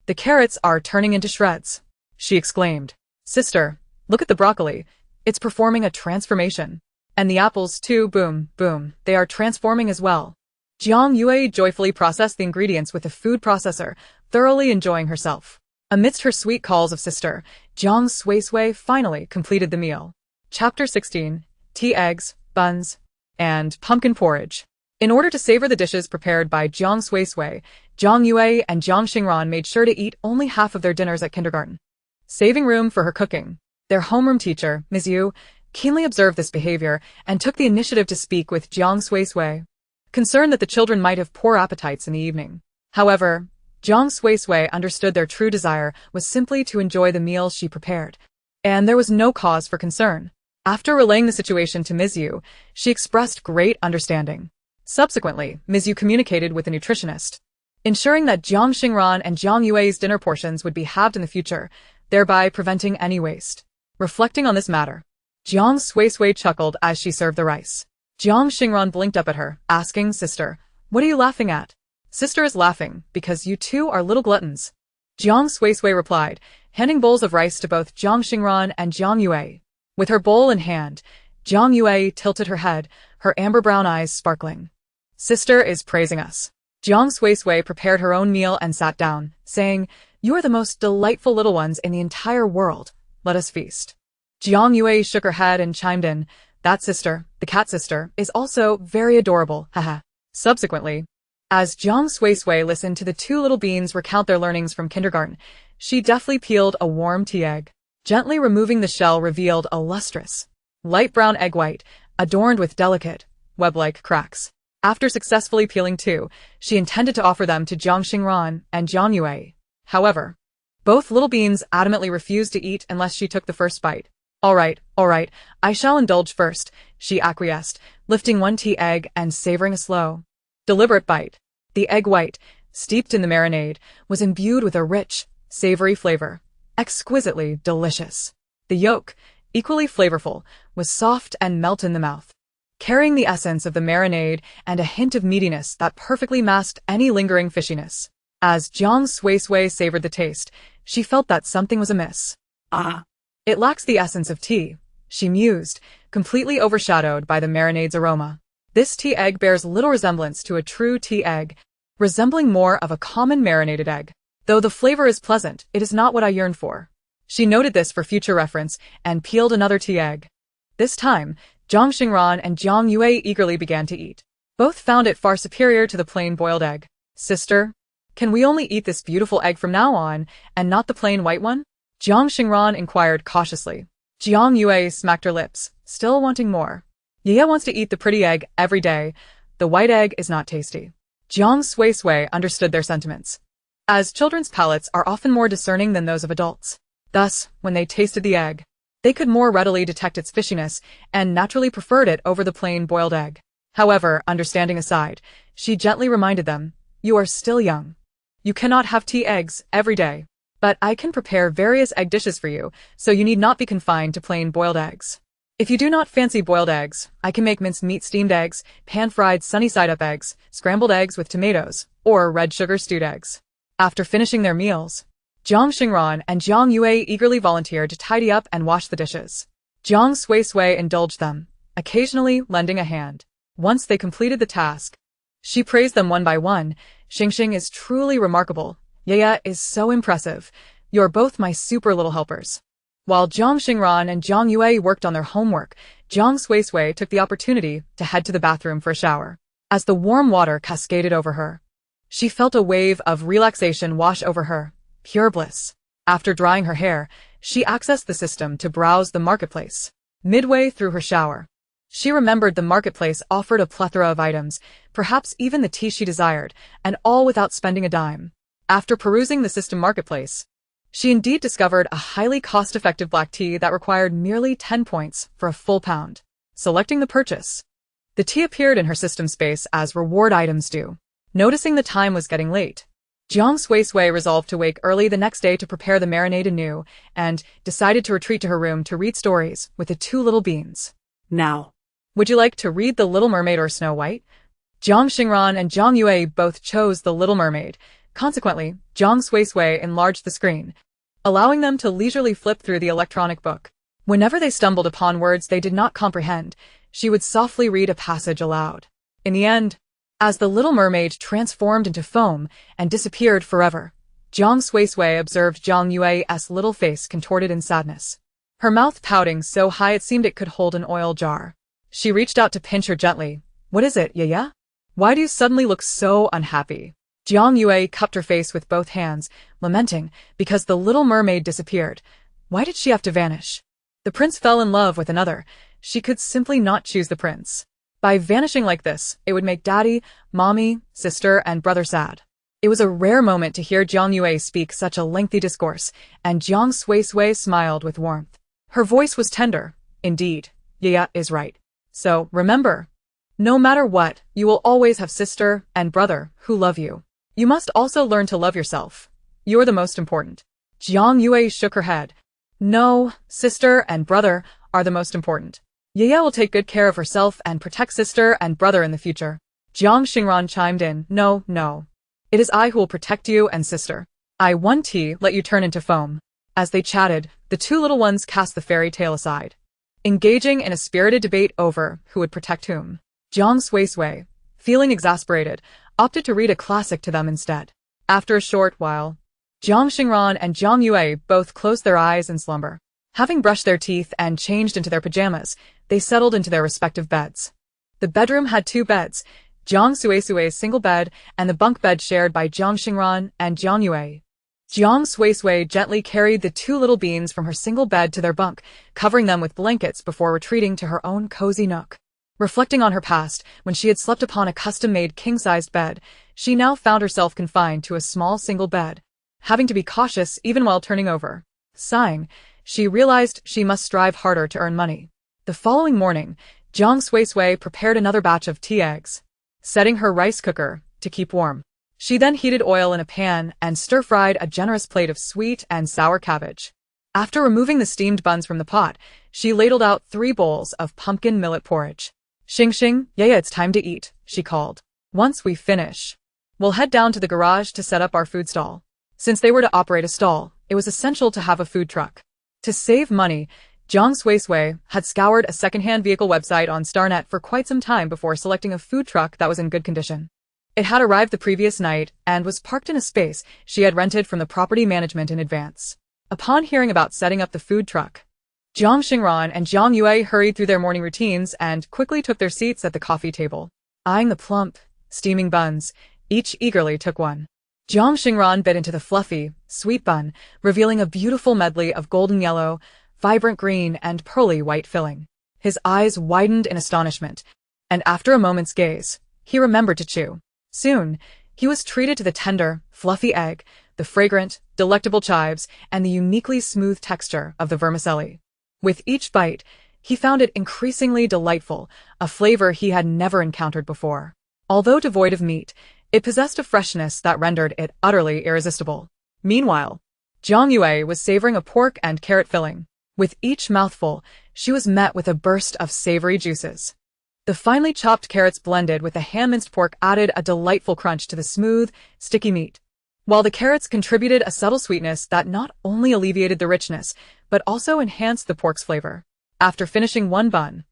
the carrots are turning into shreds," she exclaimed. "Sister, look at the broccoli. It's performing a transformation. And the apples too, boom, boom, they are transforming as well." Jiang Yue joyfully processed the ingredients with a food processor, thoroughly enjoying herself. Amidst her sweet calls of sister, Jiang Suisui finally completed the meal. Chapter 16. Tea eggs, buns, and pumpkin porridge. In order to savor the dishes prepared by Jiang Suisui, Jiang Yue and Jiang Xingran made sure to eat only half of their dinners at kindergarten, saving room for her cooking. Their homeroom teacher, Ms. Yu, keenly observed this behavior and took the initiative to speak with Jiang Suisui, concerned that the children might have poor appetites in the evening. However, Jiang Suisui understood their true desire was simply to enjoy the meal she prepared, and there was no cause for concern. After relaying the situation to Ms. Yu, she expressed great understanding. Subsequently, Ms. Yu communicated with the nutritionist, ensuring that Jiang Xingran and Jiang Yue's dinner portions would be halved in the future, thereby preventing any waste. Reflecting on this matter, Jiang Suisui chuckled as she served the rice. Jiang Xingran blinked up at her, asking, "Sister, what are you laughing at?" "Sister is laughing because you two are little gluttons," Jiang Suisui replied, handing bowls of rice to both Jiang Xingran and Jiang Yue. With her bowl in hand, Jiang Yue tilted her head, her amber brown eyes sparkling. "Sister is praising us." Jiang Suisui prepared her own meal and sat down, saying, "You are the most delightful little ones in the entire world. Let us feast." Jiang Yue shook her head and chimed in, "That sister, the cat sister, is also very adorable, haha." Subsequently, as Jiang Suisui listened to the two little beans recount their learnings from kindergarten, she deftly peeled a warm tea egg. Gently removing the shell revealed a lustrous, light brown egg white, adorned with delicate, web-like cracks. After successfully peeling two, she intended to offer them to Jiang Xingran and Jiang Yue. However, both little beans adamantly refused to eat unless she took the first bite. All right, I shall indulge first," she acquiesced, lifting one tea egg and savoring a slow, deliberate bite. The egg white, steeped in the marinade, was imbued with a rich, savory flavor, exquisitely delicious. The yolk, equally flavorful, was soft and melt in the mouth, carrying the essence of the marinade and a hint of meatiness that perfectly masked any lingering fishiness. As Jiang Suisui savored the taste, she felt that something was amiss. It lacks the essence of tea," she mused, completely overshadowed by the marinade's aroma. This tea egg bears little resemblance to a true tea egg, resembling more of a common marinated egg. Though the flavor is pleasant, it is not what I yearned for. She noted this for future reference and peeled another tea egg. This time, Jiang Xingran and Jiang Yue eagerly began to eat. Both found it far superior to the plain boiled egg. Sister, can we only eat this beautiful egg from now on, and not the plain white one? Jiang Xingran inquired cautiously. Jiang Yue smacked her lips, still wanting more. Yeye wants to eat the pretty egg every day. The white egg is not tasty. Jiang Suisui understood their sentiments, as children's palates are often more discerning than those of adults. Thus, when they tasted the egg, they could more readily detect its fishiness and naturally preferred it over the plain boiled egg. However, understanding aside, she gently reminded them, "You are still young. You cannot have tea eggs every day. But I can prepare various egg dishes for you, so you need not be confined to plain boiled eggs. If you do not fancy boiled eggs, I can make minced meat steamed eggs, pan-fried sunny-side-up eggs, scrambled eggs with tomatoes, or red sugar stewed eggs." After finishing their meals, Jiang Xingran and Jiang Yue eagerly volunteered to tidy up and wash the dishes. Jiang Suisui indulged them, occasionally lending a hand. Once they completed the task, she praised them one by one. "Xingxing is truly remarkable. Yeye is so impressive. You're both my super little helpers." While Jiang Xingran and Jiang Yue worked on their homework, Jiang Suisui took the opportunity to head to the bathroom for a shower. As the warm water cascaded over her, she felt a wave of relaxation wash over her. Pure bliss. After drying her hair, she accessed the system to browse the marketplace. Midway through her shower, she remembered the marketplace offered a plethora of items, perhaps even the tea she desired, and all without spending a dime. After perusing the system marketplace, she indeed discovered a highly cost-effective black tea that required merely 10 points for a full pound. Selecting the purchase, the tea appeared in her system space as reward items do. Noticing the time was getting late, Jiang Suisui resolved to wake early the next day to prepare the marinade anew, and decided to retreat to her room to read stories with the two little beans. Now, Would you like to read The Little Mermaid or Snow White? Jiang Xingran and Jiang Yue both chose The Little Mermaid. Consequently, Jiang Suisui enlarged the screen, allowing them to leisurely flip through the electronic book. Whenever they stumbled upon words they did not comprehend, she would softly read a passage aloud. In the end, as the Little Mermaid transformed into foam and disappeared forever, Jiang Suisui observed Jiang Yue's little face contorted in sadness, her mouth pouting so high it seemed it could hold an oil jar. She reached out to pinch her gently. "What is it, Yeye? Why do you suddenly look so unhappy?" Jiang Yue cupped her face with both hands, lamenting because the Little Mermaid disappeared. Why did she have to vanish? The prince fell in love with another. She could simply not choose the prince. By vanishing like this, it would make daddy, mommy, sister, and brother sad. It was a rare moment to hear Jiang Yue speak such a lengthy discourse, and Jiang Suisui smiled with warmth. Her voice was tender. "Indeed, Yeye is right. So, remember, no matter what, you will always have sister and brother who love you. You must also learn to love yourself. You're the most important." Jiang Yue shook her head. "No, sister and brother are the most important. Yeye will take good care of herself and protect sister and brother in the future." Jiang Xingran chimed in. No. It is I who will protect you and sister. I one tea let you turn into foam." As they chatted, the two little ones cast the fairy tale aside, engaging in a spirited debate over who would protect whom. Jiang Suisui, feeling exasperated, opted to read a classic to them instead. After a short while, Jiang Xingran and Jiang Yue both closed their eyes in slumber. Having brushed their teeth and changed into their pajamas, they settled into their respective beds. The bedroom had two beds, Jiang Suisui's single bed and the bunk bed shared by Jiang Xingran and Jiang Yue. Jiang Suisui gently carried the two little beans from her single bed to their bunk, covering them with blankets before retreating to her own cozy nook. Reflecting on her past, when she had slept upon a custom-made king-sized bed, she now found herself confined to a small single bed, having to be cautious even while turning over. Sighing, she realized she must strive harder to earn money. The following morning, Jiang Suisui prepared another batch of tea eggs, setting her rice cooker to keep warm. She then heated oil in a pan and stir-fried a generous plate of sweet and sour cabbage. After removing the steamed buns from the pot, she ladled out 3 bowls of pumpkin millet porridge. "Xing, Yeye, it's time to eat," she called. "Once we finish, we'll head down to the garage to set up our food stall." Since they were to operate a stall, it was essential to have a food truck. To save money, Jiang Suisui had scoured a second-hand vehicle website on Starnet for quite some time before selecting a food truck that was in good condition. It had arrived the previous night and was parked in a space she had rented from the property management in advance. Upon hearing about setting up the food truck, Jiang Xingran and Jiang Yue hurried through their morning routines and quickly took their seats at the coffee table. Eyeing the plump, steaming buns, each eagerly took one. Jiang Xingran bit into the fluffy, sweet bun, revealing a beautiful medley of golden yellow, vibrant green, and pearly white filling. His eyes widened in astonishment, and after a moment's gaze, he remembered to chew. Soon, he was treated to the tender, fluffy egg, the fragrant, delectable chives, and the uniquely smooth texture of the vermicelli. With each bite, he found it increasingly delightful, a flavor he had never encountered before. Although devoid of meat, it possessed a freshness that rendered it utterly irresistible. Meanwhile, Jiang Yue was savoring a pork and carrot filling. With each mouthful, she was met with a burst of savory juices. The finely chopped carrots blended with the hand-minced pork added a delightful crunch to the smooth, sticky meat, while the carrots contributed a subtle sweetness that not only alleviated the richness, but also enhanced the pork's flavor. After finishing one bun,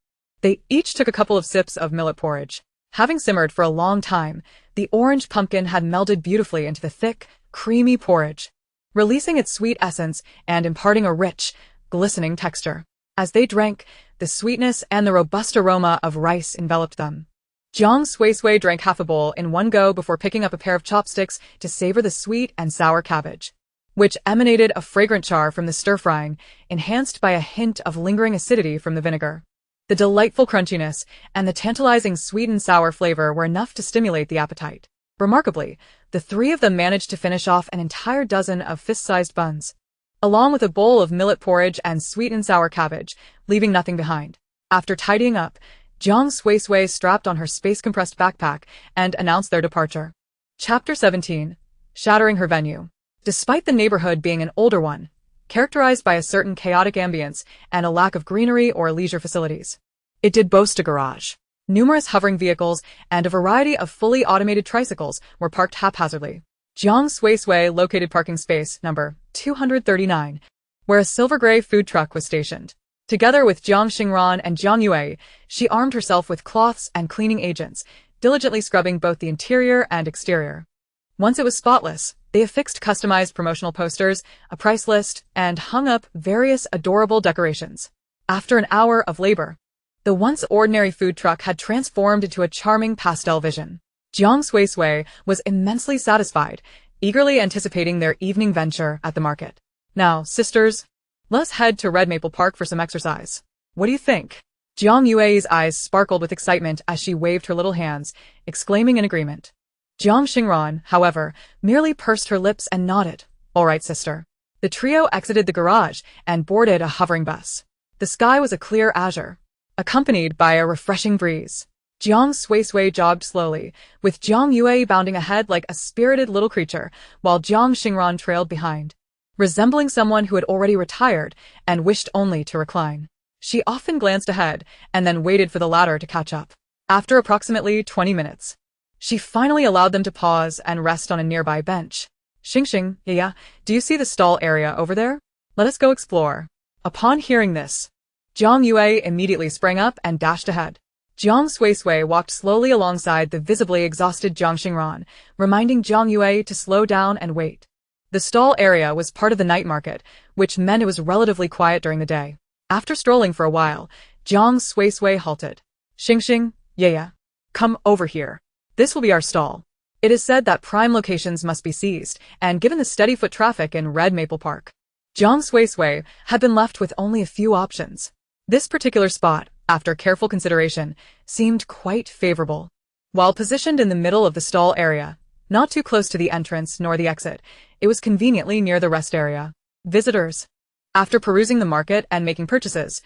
they each took a couple of sips of millet porridge. Having simmered for a long time, the orange pumpkin had melded beautifully into the thick, creamy porridge, releasing its sweet essence and imparting a rich, glistening texture. As they drank, the sweetness and the robust aroma of rice enveloped them. Jiang Suisui drank half a bowl in one go before picking up a pair of chopsticks to savor the sweet and sour cabbage, which emanated a fragrant char from the stir-frying, enhanced by a hint of lingering acidity from the vinegar. The delightful crunchiness and the tantalizing sweet and sour flavor were enough to stimulate the appetite. Remarkably, the three of them managed to finish off an entire dozen of fist-sized buns, along with a bowl of millet porridge and sweet and sour cabbage, leaving nothing behind. After tidying up, Jiang Suisui strapped on her space-compressed backpack and announced their departure. Chapter 17. Shattering her venue. Despite the neighborhood being an older one, characterized by a certain chaotic ambience and a lack of greenery or leisure facilities, it did boast a garage. Numerous hovering vehicles and a variety of fully automated tricycles were parked haphazardly. Jiang Suisui located parking space number 239, where a silver-gray food truck was stationed. Together with Jiang Xingran and Jiang Yue, she armed herself with cloths and cleaning agents, diligently scrubbing both the interior and exterior. Once it was spotless, they affixed customized promotional posters, a price list, and hung up various adorable decorations. After an hour of labor, the once ordinary food truck had transformed into a charming pastel vision. Jiang Suisui was immensely satisfied, eagerly anticipating their evening venture at the market. Now, sisters, let's head to Red Maple Park for some exercise. What do you think? Jiang Yue's eyes sparkled with excitement as she waved her little hands, exclaiming in agreement. Jiang Xingran, however, merely pursed her lips and nodded. All right, sister. The trio exited the garage and boarded a hovering bus. The sky was a clear azure, accompanied by a refreshing breeze. Jiang Suisui jogged slowly, with Jiang Yue bounding ahead like a spirited little creature, while Jiang Xingran trailed behind, resembling someone who had already retired and wished only to recline. She often glanced ahead and then waited for the latter to catch up. After approximately 20 minutes, she finally allowed them to pause and rest on a nearby bench. Xingxing, yeah, do you see the stall area over there? Let us go explore. Upon hearing this, Jiang Yue immediately sprang up and dashed ahead. Jiang Suisui walked slowly alongside the visibly exhausted Jiang Xingran, reminding Jiang Yue to slow down and wait. The stall area was part of the night market, which meant it was relatively quiet during the day. After strolling for a while, Jiang Suisui halted. Xingxing, yeah, come over here. This will be our stall. It is said that prime locations must be seized, and given the steady foot traffic in Red Maple Park, Jiang Suisui had been left with only a few options. This particular spot, after careful consideration, seemed quite favorable. While positioned in the middle of the stall area, not too close to the entrance nor the exit, it was conveniently near the rest area. Visitors, after perusing the market and making purchases,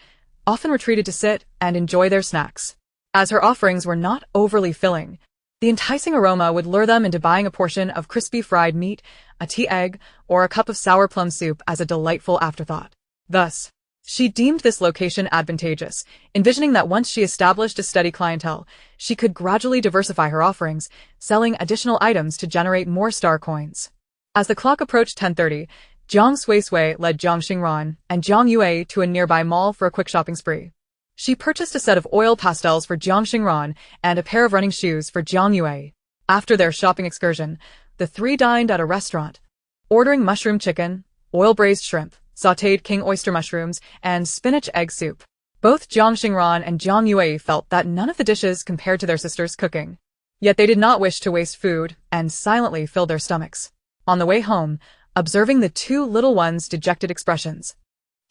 often retreated to sit and enjoy their snacks. As her offerings were not overly filling, the enticing aroma would lure them into buying a portion of crispy fried meat, a tea egg, or a cup of sour plum soup as a delightful afterthought. Thus, she deemed this location advantageous, envisioning that once she established a steady clientele, she could gradually diversify her offerings, selling additional items to generate more star coins. As the clock approached 10:30, Jiang Suisui led Jiang Xingran and Jiang Yue to a nearby mall for a quick shopping spree. She purchased a set of oil pastels for Jiang Xingran and a pair of running shoes for Jiang Yue. After their shopping excursion, the three dined at a restaurant, ordering mushroom chicken, oil-braised shrimp, sautéed king oyster mushrooms, and spinach egg soup. Both Jiang Xingran and Jiang Yue felt that none of the dishes compared to their sister's cooking. Yet they did not wish to waste food and silently filled their stomachs. On the way home, observing the two little ones' dejected expressions,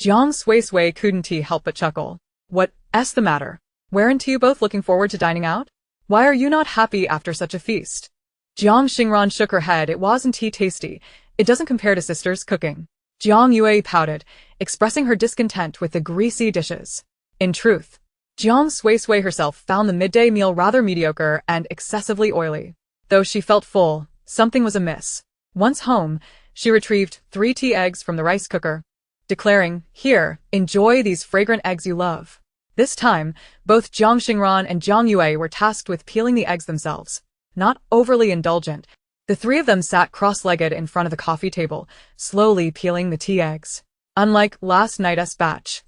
Jiang Suisui couldn't help but chuckle. What's the matter? Weren't you both looking forward to dining out? Why are you not happy after such a feast? Jiang Xingran shook her head. It wasn't tasty. It doesn't compare to sister's cooking. Jiang Yue pouted, expressing her discontent with the greasy dishes. In truth, Jiang Suisui herself found the midday meal rather mediocre and excessively oily. Though she felt full, something was amiss. Once home, she retrieved 3 tea eggs from the rice cooker, declaring, "Here, enjoy these fragrant eggs you love." This time, both Jiang Xingran and Jiang Yue were tasked with peeling the eggs themselves. Not overly indulgent, the three of them sat cross-legged in front of the coffee table, slowly peeling the tea eggs. Unlike last night's batch,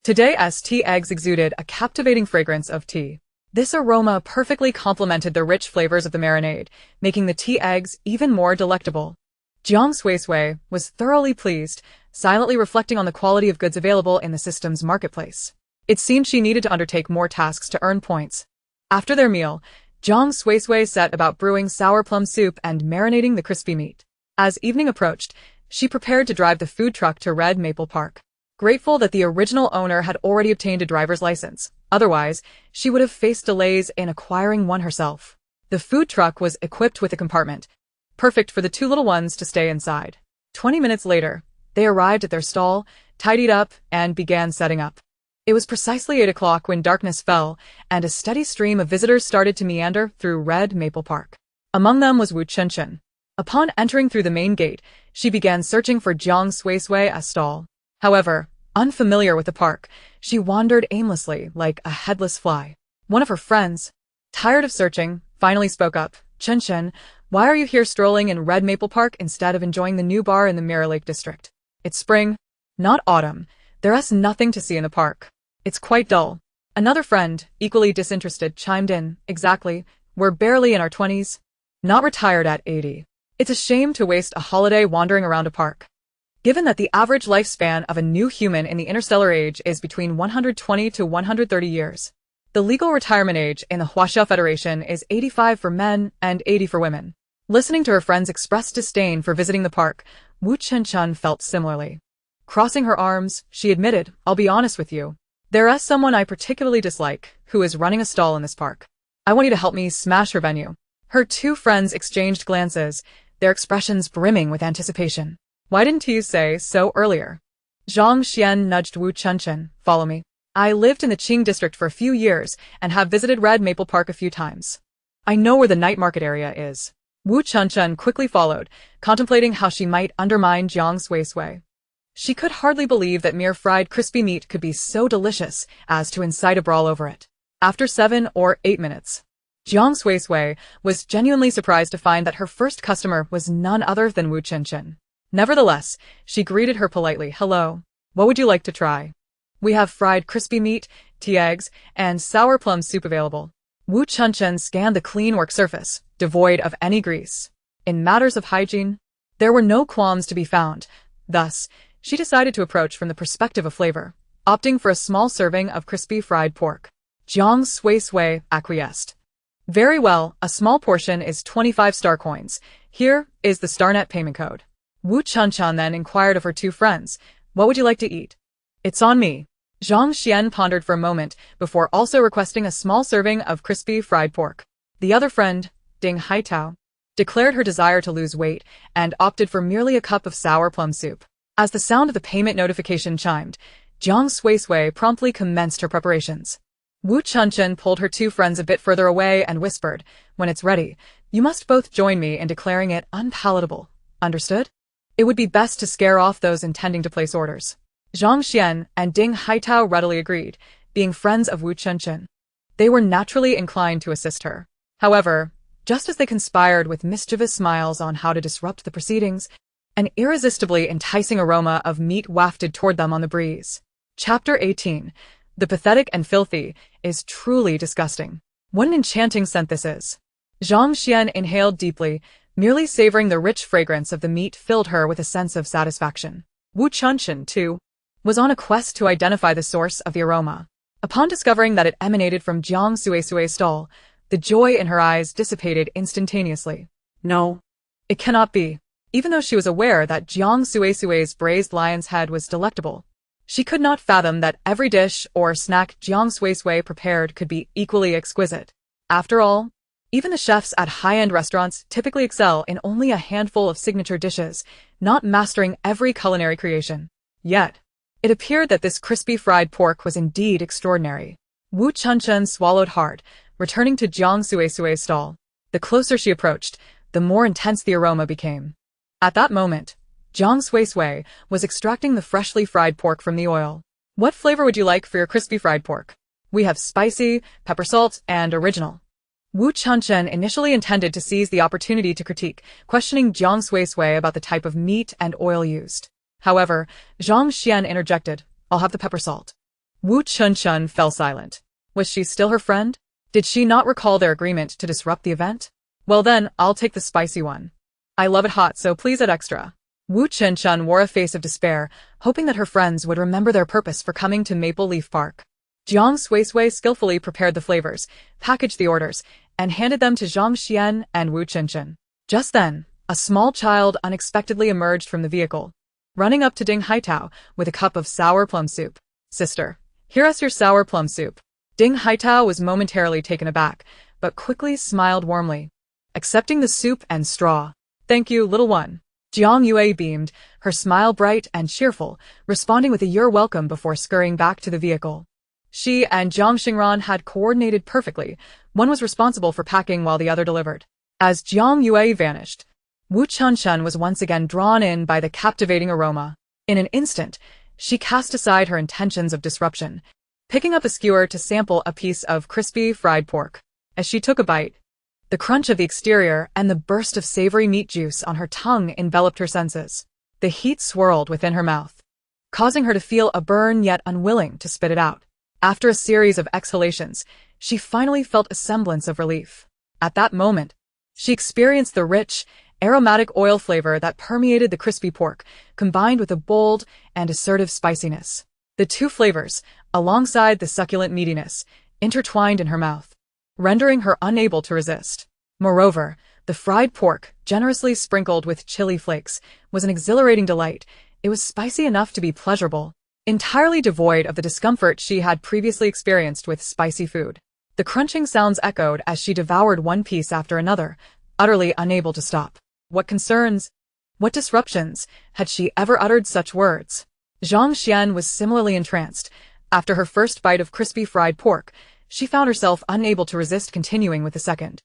today's tea eggs exuded a captivating fragrance of tea. This aroma perfectly complemented the rich flavors of the marinade, making the tea eggs even more delectable. Jiang Suisui was thoroughly pleased, silently reflecting on the quality of goods available in the system's marketplace. It seemed she needed to undertake more tasks to earn points. After their meal, Jiang Suisui set about brewing sour plum soup and marinating the crispy meat. As evening approached, she prepared to drive the food truck to Red Maple Park. Grateful that the original owner had already obtained a driver's license, otherwise, she would have faced delays in acquiring one herself. The food truck was equipped with a compartment, perfect for the two little ones to stay inside. 20 minutes later, they arrived at their stall, tidied up, and began setting up. It was precisely 8 o'clock when darkness fell, and a steady stream of visitors started to meander through Red Maple Park. Among them was Wu Chenchen. Upon entering through the main gate, she began searching for Jiang Suisui's stall. However, unfamiliar with the park, she wandered aimlessly like a headless fly. One of her friends, tired of searching, finally spoke up. "Chenchen, why are you here strolling in Red Maple Park instead of enjoying the new bar in the Mirror Lake district? It's spring, not autumn. There's nothing to see in the park. It's quite dull." Another friend, equally disinterested, chimed in. "Exactly. We're barely in our 20s. Not retired at 80. It's a shame to waste a holiday wandering around a park." Given that the average lifespan of a new human in the interstellar age is between 120 to 130 years, the legal retirement age in the Huaxia Federation is 85 for men and 80 for women. Listening to her friends express disdain for visiting the park, Wu Chenchen felt similarly. Crossing her arms, she admitted, "I'll be honest with you. There is someone I particularly dislike, who is running a stall in this park. I want you to help me smash her venue." Her two friends exchanged glances, their expressions brimming with anticipation. "Why didn't you say so earlier?" Zhang Xian nudged Wu Chenchen. "Follow me. I lived in the Qing district for a few years and have visited Red Maple Park a few times. I know where the night market area is." Wu Chenchen quickly followed, contemplating how she might undermine Jiang Suisui. She could hardly believe that mere fried crispy meat could be so delicious as to incite a brawl over it. After 7 or 8 minutes, Jiang Suisui was genuinely surprised to find that her first customer was none other than Wu Chenchen. Nevertheless, she greeted her politely. "Hello. What would you like to try? We have fried crispy meat, tea eggs, and sour plum soup available." Wu Chenchen scanned the clean work surface, devoid of any grease. In matters of hygiene, there were no qualms to be found. Thus, she decided to approach from the perspective of flavor, opting for a small serving of crispy fried pork. Jiang Suisui acquiesced. "Very well, a small portion is 25 star coins. Here is the StarNet payment code." Wu Chenchen then inquired of her two friends, "What would you like to eat?" "It's on me." Zhang Xian pondered for a moment before also requesting a small serving of crispy fried pork. The other friend, Ding Haitao, declared her desire to lose weight and opted for merely a cup of sour plum soup. As the sound of the payment notification chimed, Jiang Suisui promptly commenced her preparations. Wu Chenchen pulled her two friends a bit further away and whispered, "When it's ready, you must both join me in declaring it unpalatable. Understood?" It would be best to scare off those intending to place orders. Zhang Xian and Ding Haitao readily agreed, being friends of Wu Chenchen. They were naturally inclined to assist her. However, just as they conspired with mischievous smiles on how to disrupt the proceedings, an irresistibly enticing aroma of meat wafted toward them on the breeze. Chapter 18. The pathetic and filthy is truly disgusting. What an enchanting scent this is. Zhang Xian inhaled deeply, merely savoring the rich fragrance of the meat filled her with a sense of satisfaction. Wu Chunshan, too, was on a quest to identify the source of the aroma. Upon discovering that it emanated from Jiang Suisui's stall, the joy in her eyes dissipated instantaneously. No. It cannot be. Even though she was aware that Jiang Suisui's braised lion's head was delectable, she could not fathom that every dish or snack Jiang Suisui prepared could be equally exquisite. After all, even the chefs at high-end restaurants typically excel in only a handful of signature dishes, not mastering every culinary creation. Yet, it appeared that this crispy fried pork was indeed extraordinary. Wu Chunshan swallowed hard, returning to Jiang Suisui's stall. The closer she approached, the more intense the aroma became. At that moment, Jiang Suisui was extracting the freshly fried pork from the oil. What flavor would you like for your crispy fried pork? We have spicy, pepper salt, and original. Wu Chunshan initially intended to seize the opportunity to critique, questioning Jiang Suisui about the type of meat and oil used. However, Zhang Xian interjected, "I'll have the pepper salt." Wu Chunshan fell silent. Was she still her friend? Did she not recall their agreement to disrupt the event? Well then, I'll take the spicy one. I love it hot, so please add extra. Wu Chunshan wore a face of despair, hoping that her friends would remember their purpose for coming to Maple Leaf Park. Jiang Suisui skillfully prepared the flavors, packaged the orders, and handed them to Zhang Xian and Wu Chunshan. Just then, a small child unexpectedly emerged from the vehicle, running up to Ding Haitao with a cup of sour plum soup. "Sister, here is your sour plum soup." Ding Haitao was momentarily taken aback, but quickly smiled warmly, accepting the soup and straw. "Thank you, little one." Jiang Yue beamed, her smile bright and cheerful, responding with a "you're welcome" before scurrying back to the vehicle. She and Jiang Xingran had coordinated perfectly. One was responsible for packing while the other delivered. As Jiang Yue vanished, Wu Chunshan was once again drawn in by the captivating aroma. In an instant, she cast aside her intentions of disruption, picking up a skewer to sample a piece of crispy fried pork. As she took a bite, the crunch of the exterior and the burst of savory meat juice on her tongue enveloped her senses. The heat swirled within her mouth, causing her to feel a burn yet unwilling to spit it out. After a series of exhalations, she finally felt a semblance of relief. At that moment, she experienced the rich, aromatic oil flavor that permeated the crispy pork, combined with a bold and assertive spiciness. The two flavors, alongside the succulent meatiness, intertwined in her mouth, rendering her unable to resist. Moreover, the fried pork, generously sprinkled with chili flakes, was an exhilarating delight. It was spicy enough to be pleasurable, entirely devoid of the discomfort she had previously experienced with spicy food. The crunching sounds echoed as she devoured one piece after another, utterly unable to stop. What concerns? What disruptions? Had she ever uttered such words? Zhang Xian was similarly entranced. After her first bite of crispy fried pork, she found herself unable to resist continuing with the second.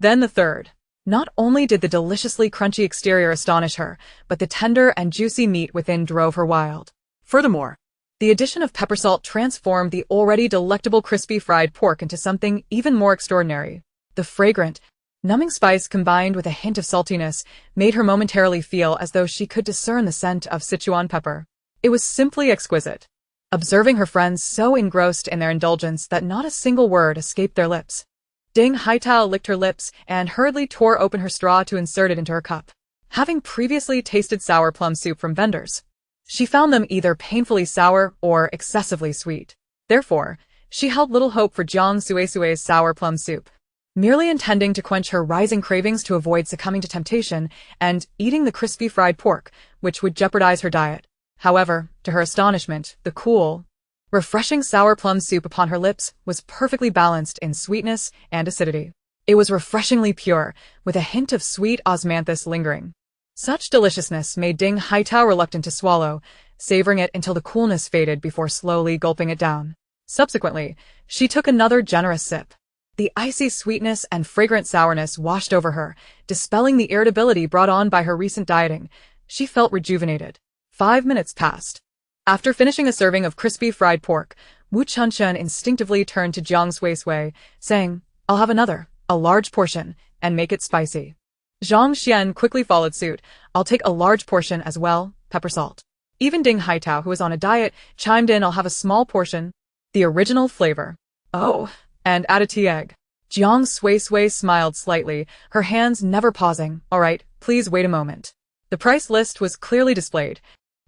Then the third. Not only did the deliciously crunchy exterior astonish her, but the tender and juicy meat within drove her wild. Furthermore, the addition of pepper salt transformed the already delectable crispy fried pork into something even more extraordinary. The fragrant, numbing spice combined with a hint of saltiness made her momentarily feel as though she could discern the scent of Sichuan pepper. It was simply exquisite. Observing her friends so engrossed in their indulgence that not a single word escaped their lips, Ding Haitao licked her lips and hurriedly tore open her straw to insert it into her cup. Having previously tasted sour plum soup from vendors, she found them either painfully sour or excessively sweet. Therefore, she held little hope for Jiang Suisui's sour plum soup. Merely intending to quench her rising cravings to avoid succumbing to temptation and eating the crispy fried pork, which would jeopardize her diet. However, to her astonishment, the cool, refreshing sour plum soup upon her lips was perfectly balanced in sweetness and acidity. It was refreshingly pure, with a hint of sweet osmanthus lingering. Such deliciousness made Ding Haitao reluctant to swallow, savoring it until the coolness faded before slowly gulping it down. Subsequently, she took another generous sip. The icy sweetness and fragrant sourness washed over her, dispelling the irritability brought on by her recent dieting. She felt rejuvenated. 5 minutes passed. After finishing a serving of crispy fried pork, Wu Chunshan instinctively turned to Jiang Suisui, saying, "I'll have another, a large portion, and make it spicy." Zhang Xian quickly followed suit. "I'll take a large portion as well, pepper salt." Even Ding Haitao, who was on a diet, chimed in, "I'll have a small portion. The original flavor." "Oh, and add a tea egg." Jiang Suisui smiled slightly, her hands never pausing. "All right, please wait a moment." The price list was clearly displayed.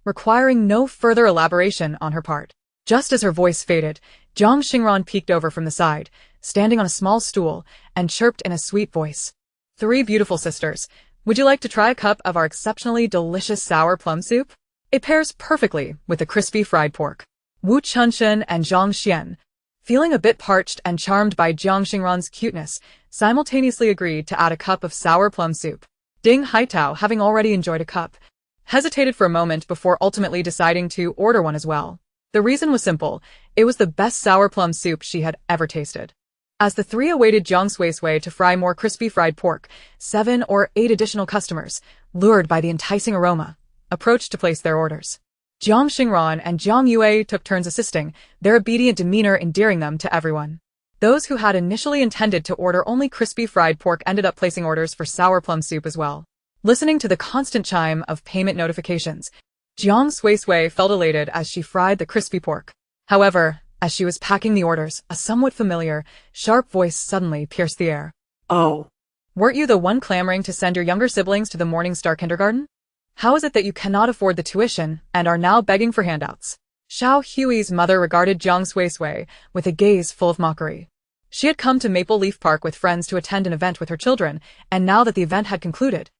requiring no further elaboration on her part. Just as her voice faded, Jiang Xingran peeked over from the side, standing on a small stool, and chirped in a sweet voice. "Three beautiful sisters, would you like to try a cup of our exceptionally delicious sour plum soup? It pairs perfectly with the crispy fried pork." Wu Chunxin and Zhang Xian, feeling a bit parched and charmed by Jiang Xingran's cuteness, simultaneously agreed to add a cup of sour plum soup. Ding Haitao, having already enjoyed a cup, hesitated for a moment before ultimately deciding to order one as well. The reason was simple: it was the best sour plum soup she had ever tasted. As the three awaited Jiang Suisui to fry more crispy fried pork, 7 or 8 additional customers, lured by the enticing aroma, approached to place their orders. Jiang Xingran and Jiang Yue took turns assisting, their obedient demeanor endearing them to everyone. Those who had initially intended to order only crispy fried pork ended up placing orders for sour plum soup as well. Listening to the constant chime of payment notifications, Jiang Suisui felt elated as she fried the crispy pork. However, as she was packing the orders, a somewhat familiar, sharp voice suddenly pierced the air. "Oh, Weren't you the one clamoring to send your younger siblings to the Morning Star kindergarten? How is it that you cannot afford the tuition and are now begging for handouts?" Xiao Hui's mother regarded Jiang Suisui with a gaze full of mockery. She had come to Maple Leaf Park with friends to attend an event with her children, and now that the event had concluded,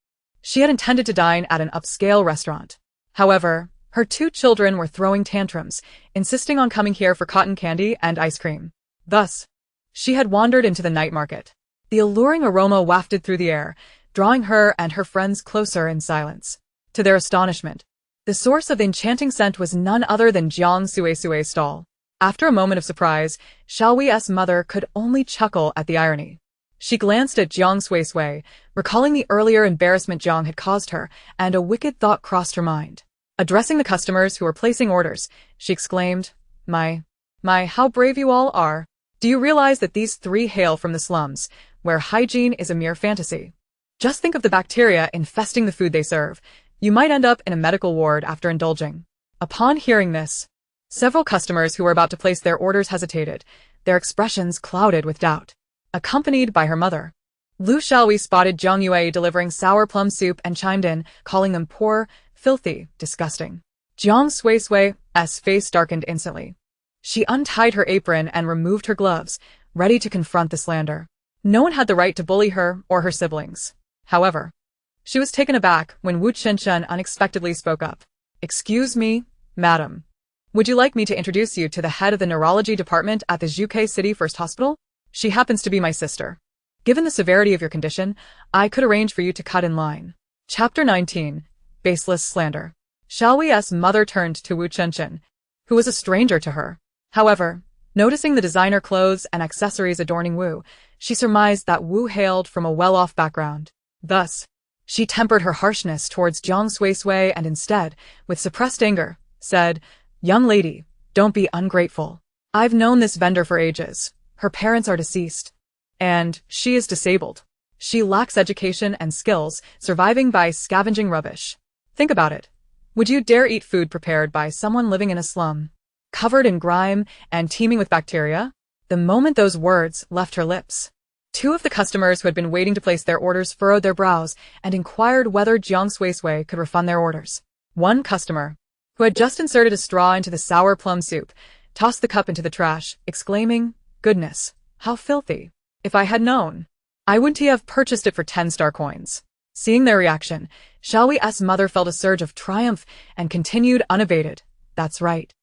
she had intended to dine at an upscale restaurant. However, her 2 children were throwing tantrums, insisting on coming here for cotton candy and ice cream. Thus, she had wandered into the night market. The alluring aroma wafted through the air, drawing her and her friends closer in silence. To their astonishment, the source of the enchanting scent was none other than Jiang Suisui's stall. After a moment of surprise, Xiaoyi's mother could only chuckle at the irony. She glanced at Jiang Suisui, recalling the earlier embarrassment Jiang had caused her, and a wicked thought crossed her mind. Addressing the customers who were placing orders, she exclaimed, My, how brave you all are. Do you realize that these 3 hail from the slums, where hygiene is a mere fantasy? Just think of the bacteria infesting the food they serve. You might end up in a medical ward after indulging." Upon hearing this, several customers who were about to place their orders hesitated, their expressions clouded with doubt. Accompanied by her mother, Lu Xiaoyi spotted Jiang Yue delivering sour plum soup and chimed in, calling them poor, filthy, disgusting. Jiang Suisui's face darkened instantly. She untied her apron and removed her gloves, ready to confront the slander. No one had the right to bully her or her siblings. However, she was taken aback when Wu Qinshen unexpectedly spoke up. "Excuse me, madam. Would you like me to introduce you to the head of the neurology department at the Zhuke City First Hospital? She happens to be my sister. Given the severity of your condition, I could arrange for you to cut in line." Chapter 19. Baseless Slander. Xiaoyi's mother turned to Wu Qinshen, who was a stranger to her. However, noticing the designer clothes and accessories adorning Wu, she surmised that Wu hailed from a well-off background. Thus, she tempered her harshness towards Jiang Suisui and instead, with suppressed anger, said, "Young lady, don't be ungrateful. I've known this vendor for ages. Her parents are deceased, and she is disabled. She lacks education and skills, surviving by scavenging rubbish. Think about it. Would you dare eat food prepared by someone living in a slum, covered in grime and teeming with bacteria?" The moment those words left her lips, 2 of the customers who had been waiting to place their orders furrowed their brows and inquired whether Jiang Suisui could refund their orders. One customer, who had just inserted a straw into the sour plum soup, tossed the cup into the trash, exclaiming, "Goodness, how filthy. If I had known, I wouldn't have purchased it for 10-star coins." Seeing their reaction, Xiaoyi's mother felt a surge of triumph and continued unabated, "That's right.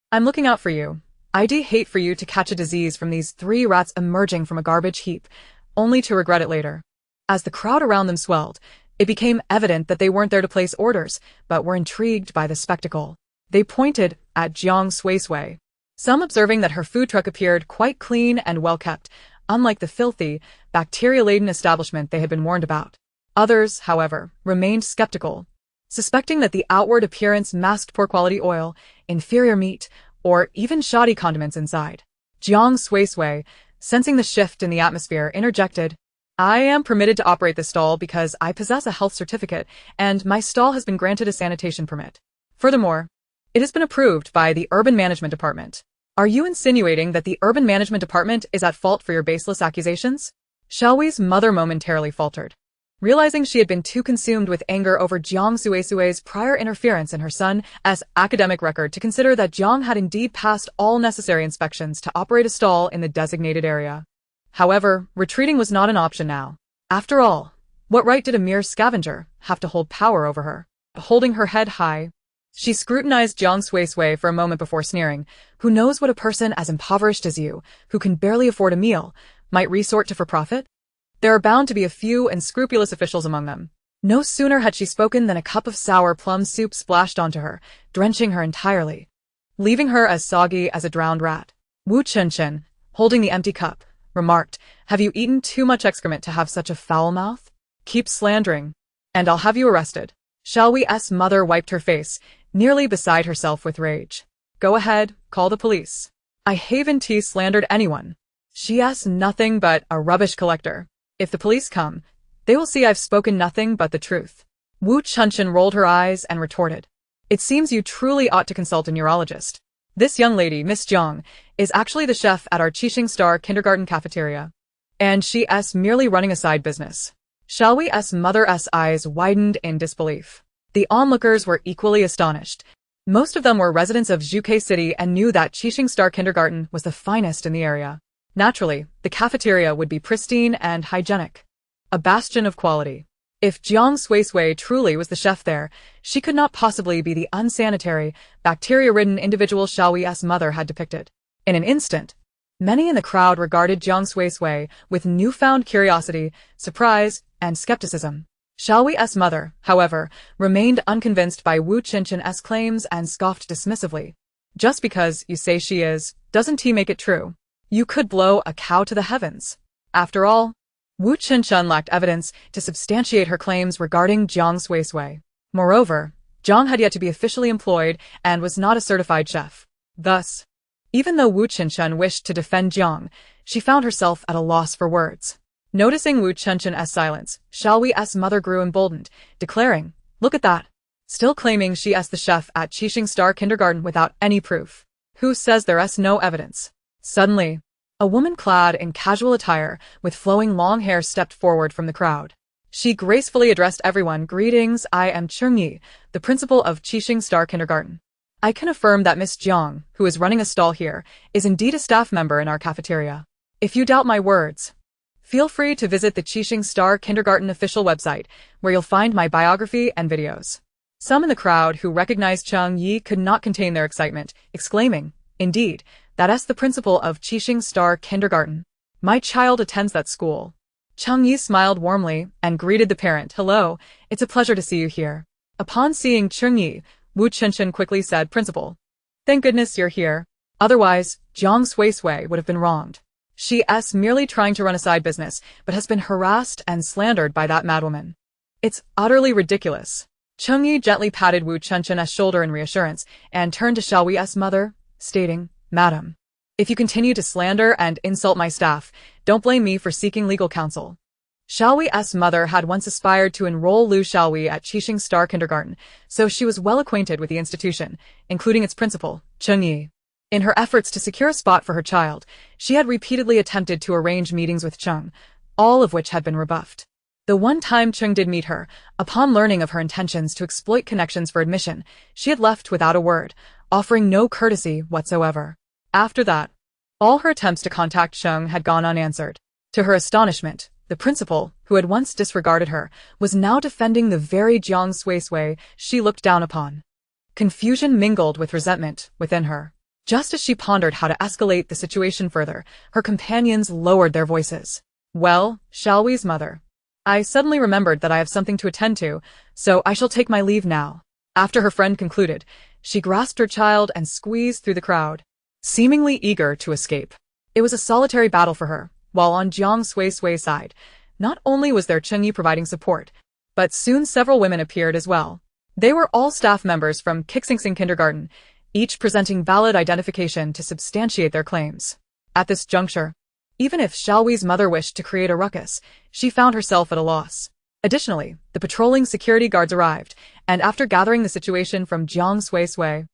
I'm looking out for you. I'd hate for you to catch a disease from these 3 rats emerging from a garbage heap, only to regret it later." As the crowd around them swelled, it became evident that they weren't there to place orders, but were intrigued by the spectacle. They pointed at Jiang Suisui, some observing that her food truck appeared quite clean and well-kept, unlike the filthy, bacteria-laden establishment they had been warned about. Others, however, remained skeptical, suspecting that the outward appearance masked poor-quality oil, inferior meat, or even shoddy condiments inside. Jiang Suisui, sensing the shift in the atmosphere, interjected, "I am permitted to operate this stall because I possess a health certificate, and my stall has been granted a sanitation permit. Furthermore, it has been approved by the Urban Management Department." "Are you insinuating that the Urban Management Department is at fault for your baseless accusations?" Xiaoyi's mother momentarily faltered. Realizing she had been too consumed with anger over Jiang Suisui's prior interference in her son's academic record to consider that Jiang had indeed passed all necessary inspections to operate a stall in the designated area. However, retreating was not an option now. After all, what right did a mere scavenger have to hold power over her? Holding her head high, she scrutinized Jiang Suisui for a moment before sneering. Who knows what a person as impoverished as you, who can barely afford a meal, might resort to for profit? There are bound to be a few unscrupulous officials among them. No sooner had she spoken than a cup of sour plum soup splashed onto her, drenching her entirely, leaving her as soggy as a drowned rat. Wu Chenchen, holding the empty cup, remarked, "Have you eaten too much excrement to have such a foul mouth? Keep slandering, and I'll have you arrested." Shall we's mother wiped her face, nearly beside herself with rage. "Go ahead, call the police. I haven't slandered anyone. She's nothing but a rubbish collector. If the police come, they will see I've spoken nothing but the truth." Wu Chenchen rolled her eyes and retorted, "It seems you truly ought to consult a neurologist. This young lady, Miss Jiang, is actually the chef at our Qixing Star kindergarten cafeteria, and she's merely running a side business." Shall we's mother's eyes widened in disbelief. The onlookers were equally astonished. Most of them were residents of Zhuke City and knew that Qixing Star kindergarten was the finest in the area. Naturally, the cafeteria would be pristine and hygienic, a bastion of quality. If Jiang Suisui truly was the chef there, she could not possibly be the unsanitary, bacteria-ridden individual Shao We's mother had depicted. In an instant, many in the crowd regarded Jiang Suisui with newfound curiosity, surprise, and skepticism. Shao We's mother, however, remained unconvinced by Wu Chenchen's claims and scoffed dismissively. "Just because you say she is, doesn't make it true. You could blow a cow to the heavens." After all, Wu Chenchen lacked evidence to substantiate her claims regarding Jiang Suisui. Moreover, Jiang had yet to be officially employed and was not a certified chef. Thus, even though Wu Chenchen wished to defend Jiang, she found herself at a loss for words. Noticing Wu Chenchen's silence, Shao We's mother grew emboldened, declaring, "Look at that. Still claiming she's the chef at Qixing Star kindergarten without any proof. Who says there's no evidence?" Suddenly, a woman clad in casual attire with flowing long hair stepped forward from the crowd. She gracefully addressed everyone, "Greetings, I am Cheng Yi, the principal of Qixing Star kindergarten. I can affirm that Miss Jiang, who is running a stall here, is indeed a staff member in our cafeteria. If you doubt my words, feel free to visit the Qixing Star kindergarten official website, where you'll find my biography and videos." Some in the crowd who recognized Cheng Yi could not contain their excitement, exclaiming, "Indeed, that's the principal of Qixing Star kindergarten. My child attends that school." Cheng Yi smiled warmly and greeted the parent. "Hello, it's a pleasure to see you here." Upon seeing Cheng Yi, Wu Chenchen quickly said, "Principal, thank goodness you're here. Otherwise, Jiang Suisui would have been wronged. She's merely trying to run a side business, but has been harassed and slandered by that madwoman. It's utterly ridiculous." Cheng Yi gently patted Wu Chenchen's shoulder in reassurance and turned to Shao We's mother, stating, "Madam, if you continue to slander and insult my staff, don't blame me for seeking legal counsel." Shao We's mother had once aspired to enroll Lu Xiaowei at Qixing Star kindergarten, so she was well acquainted with the institution, including its principal, Cheng Yi. In her efforts to secure a spot for her child, she had repeatedly attempted to arrange meetings with Cheng, all of which had been rebuffed. The one time Cheng did meet her, upon learning of her intentions to exploit connections for admission, she had left without a word, offering no courtesy whatsoever. After that, all her attempts to contact Cheng had gone unanswered. To her astonishment, the principal, who had once disregarded her, was now defending the very Jiang Suisui she looked down upon. Confusion mingled with resentment within her. Just as she pondered how to escalate the situation further, her companions lowered their voices. "Well, Shao We's mother, I suddenly remembered that I have something to attend to, so I shall take my leave now." After her friend concluded, she grasped her child and squeezed through the crowd, seemingly eager to escape. It was a solitary battle for her, while on Jiang Suisui's side, not only was there Cheng Yi providing support, but soon several women appeared as well. They were all staff members from Qixing kindergarten, each presenting valid identification to substantiate their claims. At this juncture, even if Shao We's mother wished to create a ruckus, she found herself at a loss. Additionally, the patrolling security guards arrived, and after gathering the situation from Jiang Suisui,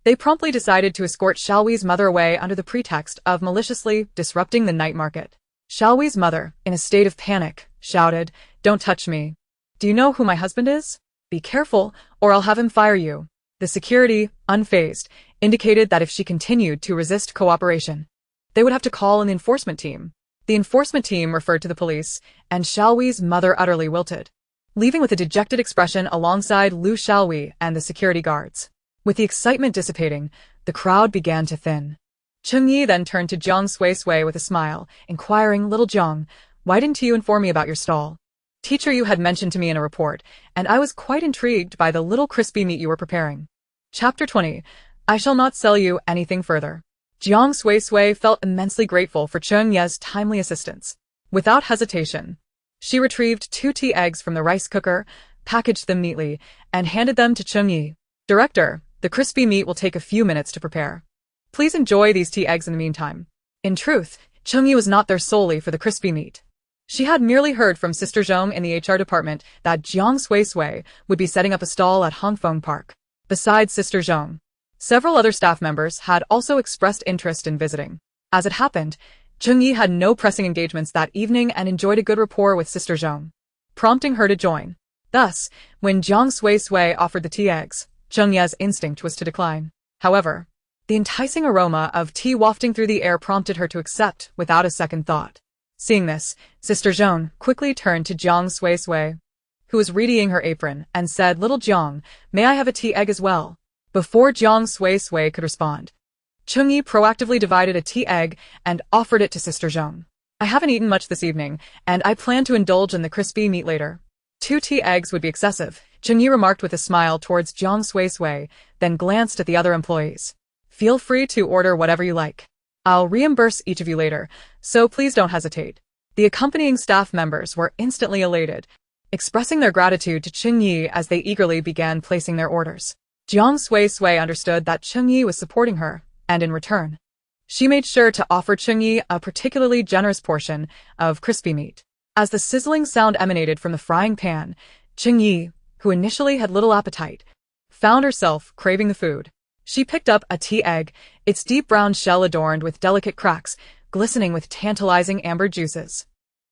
they promptly decided to escort Shao We's mother away under the pretext of maliciously disrupting the night market. Shao We's mother, in a state of panic, shouted, "Don't touch me. Do you know who my husband is? Be careful, or I'll have him fire you. The security, unfazed, indicated that if she continued to resist cooperation, they would have to call in the enforcement team. The enforcement team referred to the police, and Xiaohui's mother utterly wilted, leaving with a dejected expression alongside Lu Xiaohui and the security guards. With the excitement dissipating, the crowd began to thin. Chengyi then turned to Jiang Suisui with a smile, inquiring, "Little Jiang, why didn't you inform me about your stall? Teacher, you had mentioned to me in a report, and I was quite intrigued by the little crispy meat you were preparing." Chapter 20. I shall not sell you anything further. Jiang Suisui felt immensely grateful for Chengyi's timely assistance. Without hesitation, she retrieved 2 tea eggs from the rice cooker, packaged them neatly, and handed them to Chengyi. "Director, the crispy meat will take a few minutes to prepare. Please enjoy these tea eggs in the meantime." In truth, Chengyi was not there solely for the crispy meat. She had merely heard from Sister Zhong in the HR department that Jiang Suisui would be setting up a stall at Hongfeng Park. Besides Sister Zhong, several other staff members had also expressed interest in visiting. As it happened, Chengyi had no pressing engagements that evening and enjoyed a good rapport with Sister Zhong, prompting her to join. Thus, when Jiang Suisui offered the tea eggs, Chengyi's instinct was to decline. However, the enticing aroma of tea wafting through the air prompted her to accept without a second thought. Seeing this, Sister Zhong quickly turned to Jiang Suisui, who was readying her apron, and said, "Little Jiang, may I have a tea egg as well?" Before Jiang Suisui could respond, Chengyi proactively divided a tea egg and offered it to Sister Zhong. "I haven't eaten much this evening, and I plan to indulge in the crispy meat later." 2 tea eggs would be excessive, Chengyi remarked with a smile towards Jiang Suisui, then glanced at the other employees. "Feel free to order whatever you like. I'll reimburse each of you later, so please don't hesitate." The accompanying staff members were instantly elated, expressing their gratitude to Chengyi as they eagerly began placing their orders. Jiang Suisui understood that Chengyi was supporting her, and in return, she made sure to offer Chengyi a particularly generous portion of crispy meat. As the sizzling sound emanated from the frying pan, Chengyi, who initially had little appetite, found herself craving the food. She picked up a tea egg, its deep brown shell adorned with delicate cracks, glistening with tantalizing amber juices.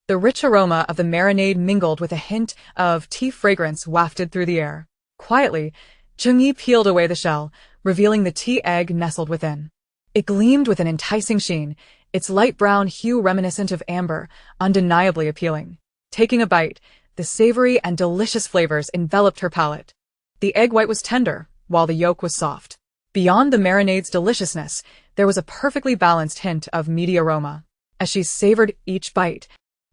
The rich aroma of the marinade mingled with a hint of tea fragrance wafted through the air. Quietly, Chengyi peeled away the shell, revealing the tea egg nestled within. It gleamed with an enticing sheen, its light brown hue reminiscent of amber, undeniably appealing. Taking a bite, the savory and delicious flavors enveloped her palate. The egg white was tender, while the yolk was soft. Beyond the marinade's deliciousness, there was a perfectly balanced hint of meaty aroma. As she savored each bite,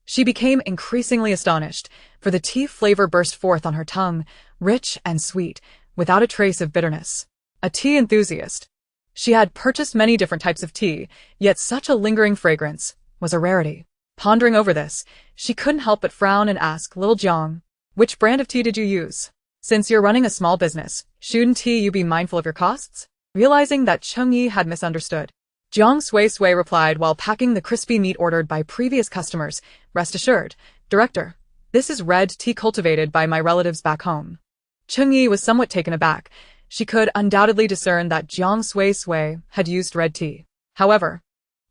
she became increasingly astonished, for the tea flavor burst forth on her tongue, rich and sweet, without a trace of bitterness. A tea enthusiast, she had purchased many different types of tea, yet such a lingering fragrance was a rarity. Pondering over this, she couldn't help but frown and ask, "Little Jiang, which brand of tea did you use? Since you're running a small business, shouldn't you be mindful of your costs?" Realizing that Chengyi had misunderstood, Jiang Suisui replied while packing the crispy meat ordered by previous customers, "Rest assured, Director, this is red tea cultivated by my relatives back home." Chengyi was somewhat taken aback. She could undoubtedly discern that Jiang Suisui had used red tea. However,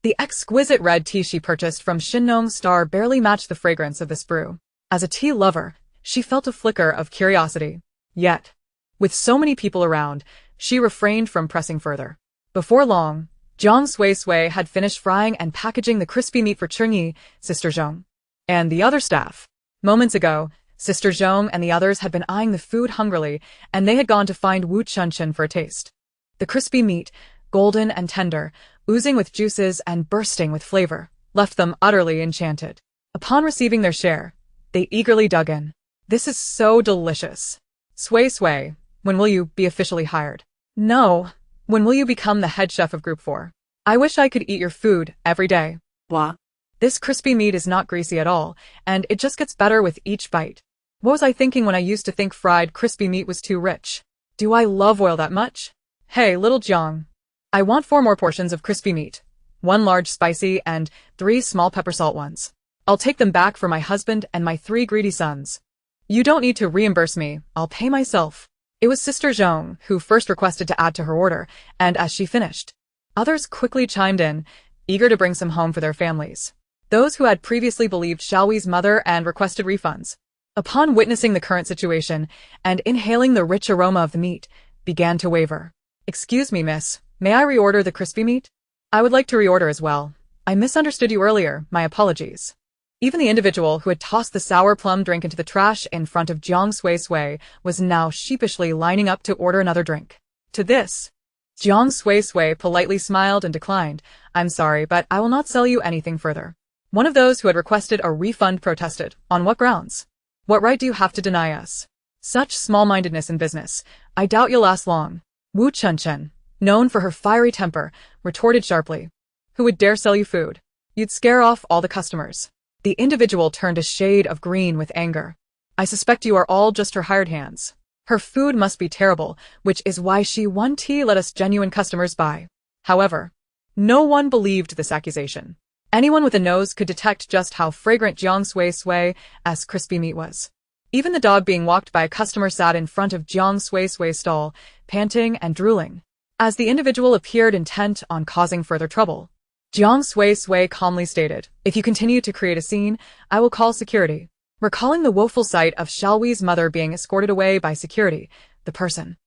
the exquisite red tea she purchased from Shinnong Star barely matched the fragrance of this brew. As a tea lover, she felt a flicker of curiosity. Yet, with so many people around, she refrained from pressing further. Before long, Jiang Suisui had finished frying and packaging the crispy meat for Chengyi, Sister Zhong, and the other staff. Moments ago, Sister Zhong and the others had been eyeing the food hungrily, and they had gone to find Wu Chunchen for a taste. The crispy meat, golden and tender, oozing with juices and bursting with flavor, left them utterly enchanted. Upon receiving their share, they eagerly dug in. "This is so delicious. Suisui, when will you be officially hired?" "No, when will you become the head chef of Group 4? I wish I could eat your food every day." What? "This crispy meat is not greasy at all, and it just gets better with each bite. What was I thinking when I used to think fried crispy meat was too rich? Do I love oil that much? Hey, little Jiang, I want 4 more portions of crispy meat, 1 large spicy and 3 small pepper salt ones. I'll take them back for my husband and my 3 greedy sons. You don't need to reimburse me, I'll pay myself." It was Sister Zhong who first requested to add to her order, and as she finished, others quickly chimed in, eager to bring some home for their families. Those who had previously believed Xiaohui's mother and requested refunds upon witnessing the current situation and inhaling the rich aroma of the meat, began to waver. "Excuse me, miss, may I reorder the crispy meat?" "I would like to reorder as well. I misunderstood you earlier, my apologies." Even the individual who had tossed the sour plum drink into the trash in front of Jiang Suisui was now sheepishly lining up to order another drink. To this, Jiang Suisui politely smiled and declined. "I'm sorry, but I will not sell you anything further." One of those who had requested a refund protested. "On what grounds? What right do you have to deny us? Such small-mindedness in business. I doubt you'll last long." Wu Chunchen, known for her fiery temper, retorted sharply. "Who would dare sell you food? You'd scare off all the customers." The individual turned a shade of green with anger. "I suspect you are all just her hired hands. Her food must be terrible, which is why she won't let us genuine customers buy." However, no one believed this accusation. Anyone with a nose could detect just how fragrant Jiang Suisui's crispy meat was. Even the dog being walked by a customer sat in front of Jiang Suisui's stall, panting and drooling. As the individual appeared intent on causing further trouble, Jiang Suisui calmly stated, "If you continue to create a scene, I will call security." Recalling the woeful sight of Xiaohui's mother being escorted away by security, the person,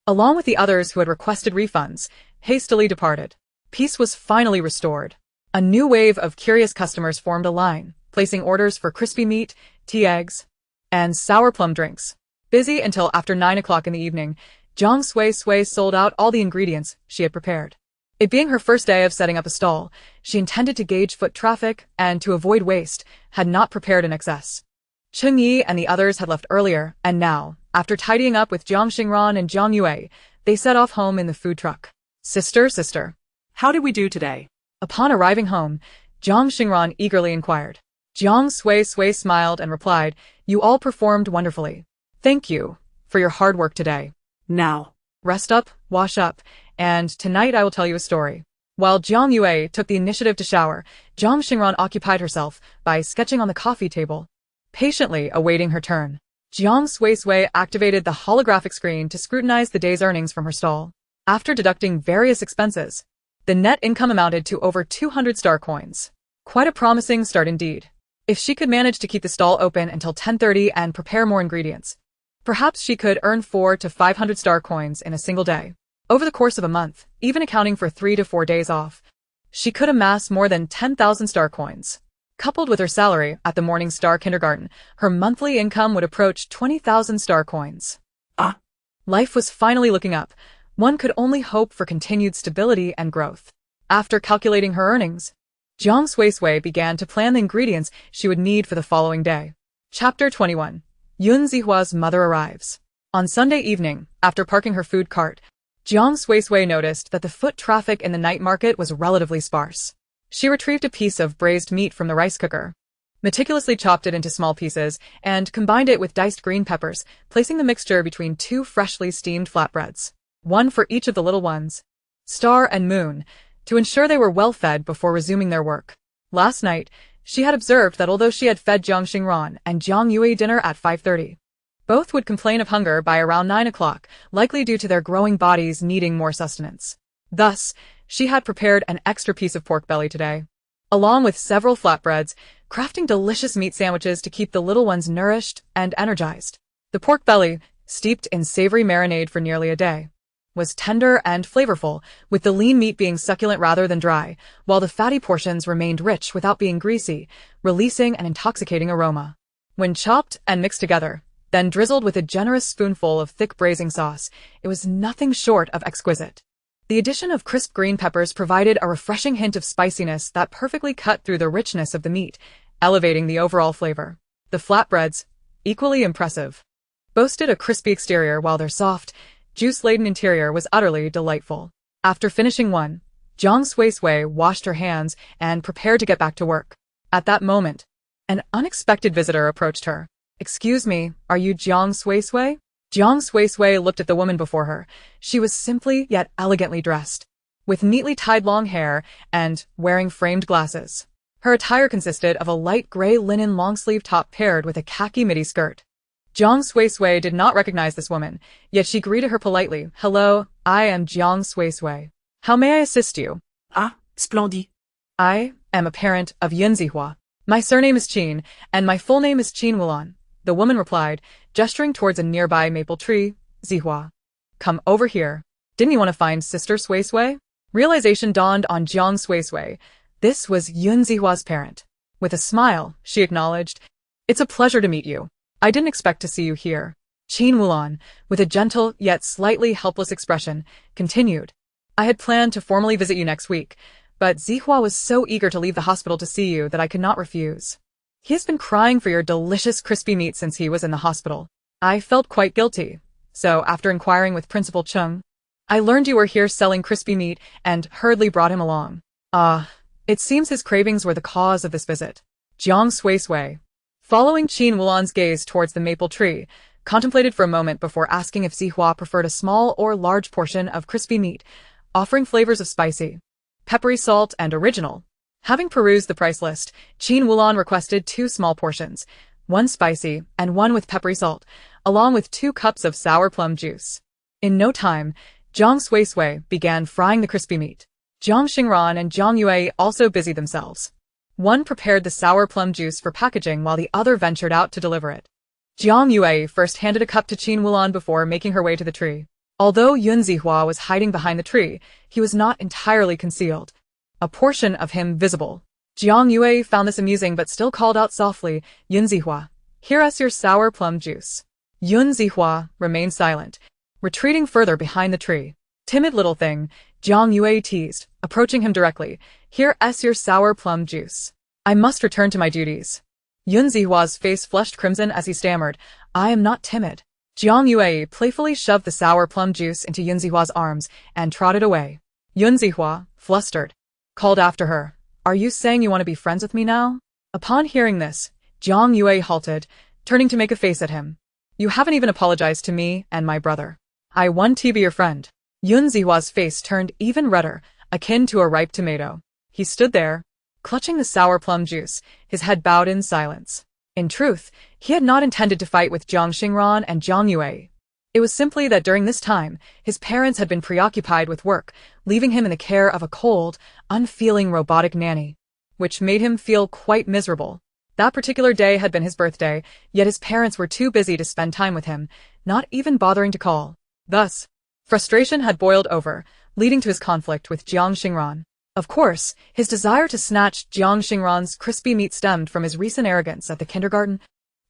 along with the others who had requested refunds, hastily departed. Peace was finally restored. A new wave of curious customers formed a line, placing orders for crispy meat, tea eggs, and sour plum drinks. Busy until after 9 o'clock in the evening, Jiang Suisui sold out all the ingredients she had prepared. It being her first day of setting up a stall, she intended to gauge foot traffic and, to avoid waste, had not prepared in excess. Cheng Yi and the others had left earlier, and now, after tidying up with Jiang Xingran and Jiang Yue, they set off home in the food truck. Sister. How did we do today?" Upon arriving home, Jiang Xingran eagerly inquired. Jiang Suisui smiled and replied, "You all performed wonderfully. Thank you for your hard work today. Now, Rest up, wash up, and tonight I will tell you a story." While Jiang Yue took the initiative to shower, Jiang Xingran occupied herself by sketching on the coffee table, patiently awaiting her turn. Jiang Suisui activated the holographic screen to scrutinize the day's earnings from her stall. After deducting various expenses, the net income amounted to over 200 star coins. Quite a promising start indeed. If she could manage to keep the stall open until 10:30 and prepare more ingredients, perhaps she could earn 400 to 500 star coins in a single day. Over the course of a month, even accounting for 3 to 4 days off, she could amass more than 10,000 star coins. Coupled with her salary at the Morning Star Kindergarten, her monthly income would approach 20,000 star coins. Life was finally looking up. One could only hope for continued stability and growth. After calculating her earnings, Jiang Suisui began to plan the ingredients she would need for the following day. Chapter 21. Yun Zihua's mother arrives. On Sunday evening, after parking her food cart, Jiang Suisui noticed that the foot traffic in the night market was relatively sparse. She retrieved a piece of braised meat from the rice cooker, meticulously chopped it into small pieces, and combined it with diced green peppers, placing the mixture between 2 freshly steamed flatbreads, one for each of the little ones, Star and Moon, to ensure they were well fed before resuming their work. Last night, she had observed that although she had fed Jiang Xingran and Jiang Yue dinner at 5:30, both would complain of hunger by around 9 o'clock, likely due to their growing bodies needing more sustenance. Thus, she had prepared an extra piece of pork belly today, along with several flatbreads, crafting delicious meat sandwiches to keep the little ones nourished and energized. The pork belly, steeped in savory marinade for nearly a day, was tender and flavorful, with the lean meat being succulent rather than dry, while the fatty portions remained rich without being greasy, releasing an intoxicating aroma. When chopped and mixed together, then drizzled with a generous spoonful of thick braising sauce, it was nothing short of exquisite. The addition of crisp green peppers provided a refreshing hint of spiciness that perfectly cut through the richness of the meat, elevating the overall flavor. The flatbreads, equally impressive, boasted a crispy exterior while their soft, juice-laden interior was utterly delightful. After finishing one, Jiang Suisui washed her hands and prepared to get back to work. At that moment, an unexpected visitor approached her. "Excuse me, are you Jiang Suisui?" Jiang Suisui looked at the woman before her. She was simply yet elegantly dressed, with neatly tied long hair and wearing framed glasses. Her attire consisted of a light gray linen long-sleeve top paired with a khaki midi skirt. Jiang Suisui did not recognize this woman, yet she greeted her politely. "Hello, I am Jiang Suisui. How may I assist you?" Splendid. "I am a parent of Yun Zihua. My surname is Qin, and my full name is Qin Wulan. the woman replied, gesturing towards a nearby maple tree. Zihua. Come over here. Didn't you want to find Sister Suisui? Realization dawned on Jiang Suisui. This was Yun Zihua's parent. With a smile, she acknowledged, It's a pleasure to meet you. I didn't expect to see you here. Qin Wulan, with a gentle yet slightly helpless expression, continued. I had planned to formally visit you next week, but Zihua was so eager to leave the hospital to see you that I could not refuse. He has been crying for your delicious crispy meat since he was in the hospital. I felt quite guilty, so after inquiring with Principal Chung, I learned you were here selling crispy meat and hurriedly brought him along. It seems his cravings were the cause of this visit. Jiang Suisui, following Qin Wulan's gaze towards the maple tree, contemplated for a moment before asking if Zihua preferred a small or large portion of crispy meat, offering flavors of spicy, peppery salt, and original. Having perused the price list, Qin Wulan requested 2 small portions, 1 spicy and 1 with peppery salt, along with 2 cups of sour plum juice. In no time, Jiang Suisui began frying the crispy meat. Jiang Xingran and Jiang Yue also busied themselves. One prepared the sour plum juice for packaging while the other ventured out to deliver it. Jiang Yue first handed a cup to Qin Wulan before making her way to the tree. Although Yun Zihua was hiding behind the tree, he was not entirely concealed. A portion of him visible. Jiang Yue found this amusing but still called out softly, Yun Zihua, here is your sour plum juice. Yun Zihua remained silent, retreating further behind the tree. Timid little thing, Jiang Yue teased, approaching him directly. Here is your sour plum juice. I must return to my duties. Yun Zihua's face flushed crimson as he stammered, I am not timid. Jiang Yue playfully shoved the sour plum juice into Yun Zihua's arms and trotted away. Yun Zihua, flustered, called after her, Are you saying you want to be friends with me now? Upon hearing this, Jiang Yue halted, turning to make a face at him. You haven't even apologized to me and my brother. I want to be your friend. Yun Zihua's face turned even redder, akin to a ripe tomato. He stood there, clutching the sour plum juice, his head bowed in silence. In truth, he had not intended to fight with Jiang Xingran and Jiang Yue. It was simply that during this time, his parents had been preoccupied with work, leaving him in the care of a cold, unfeeling robotic nanny, which made him feel quite miserable. That particular day had been his birthday, yet his parents were too busy to spend time with him, not even bothering to call. Thus, frustration had boiled over, leading to his conflict with Jiang Xingran. Of course, his desire to snatch Jiang Xingran's crispy meat stemmed from his recent arrogance at the kindergarten,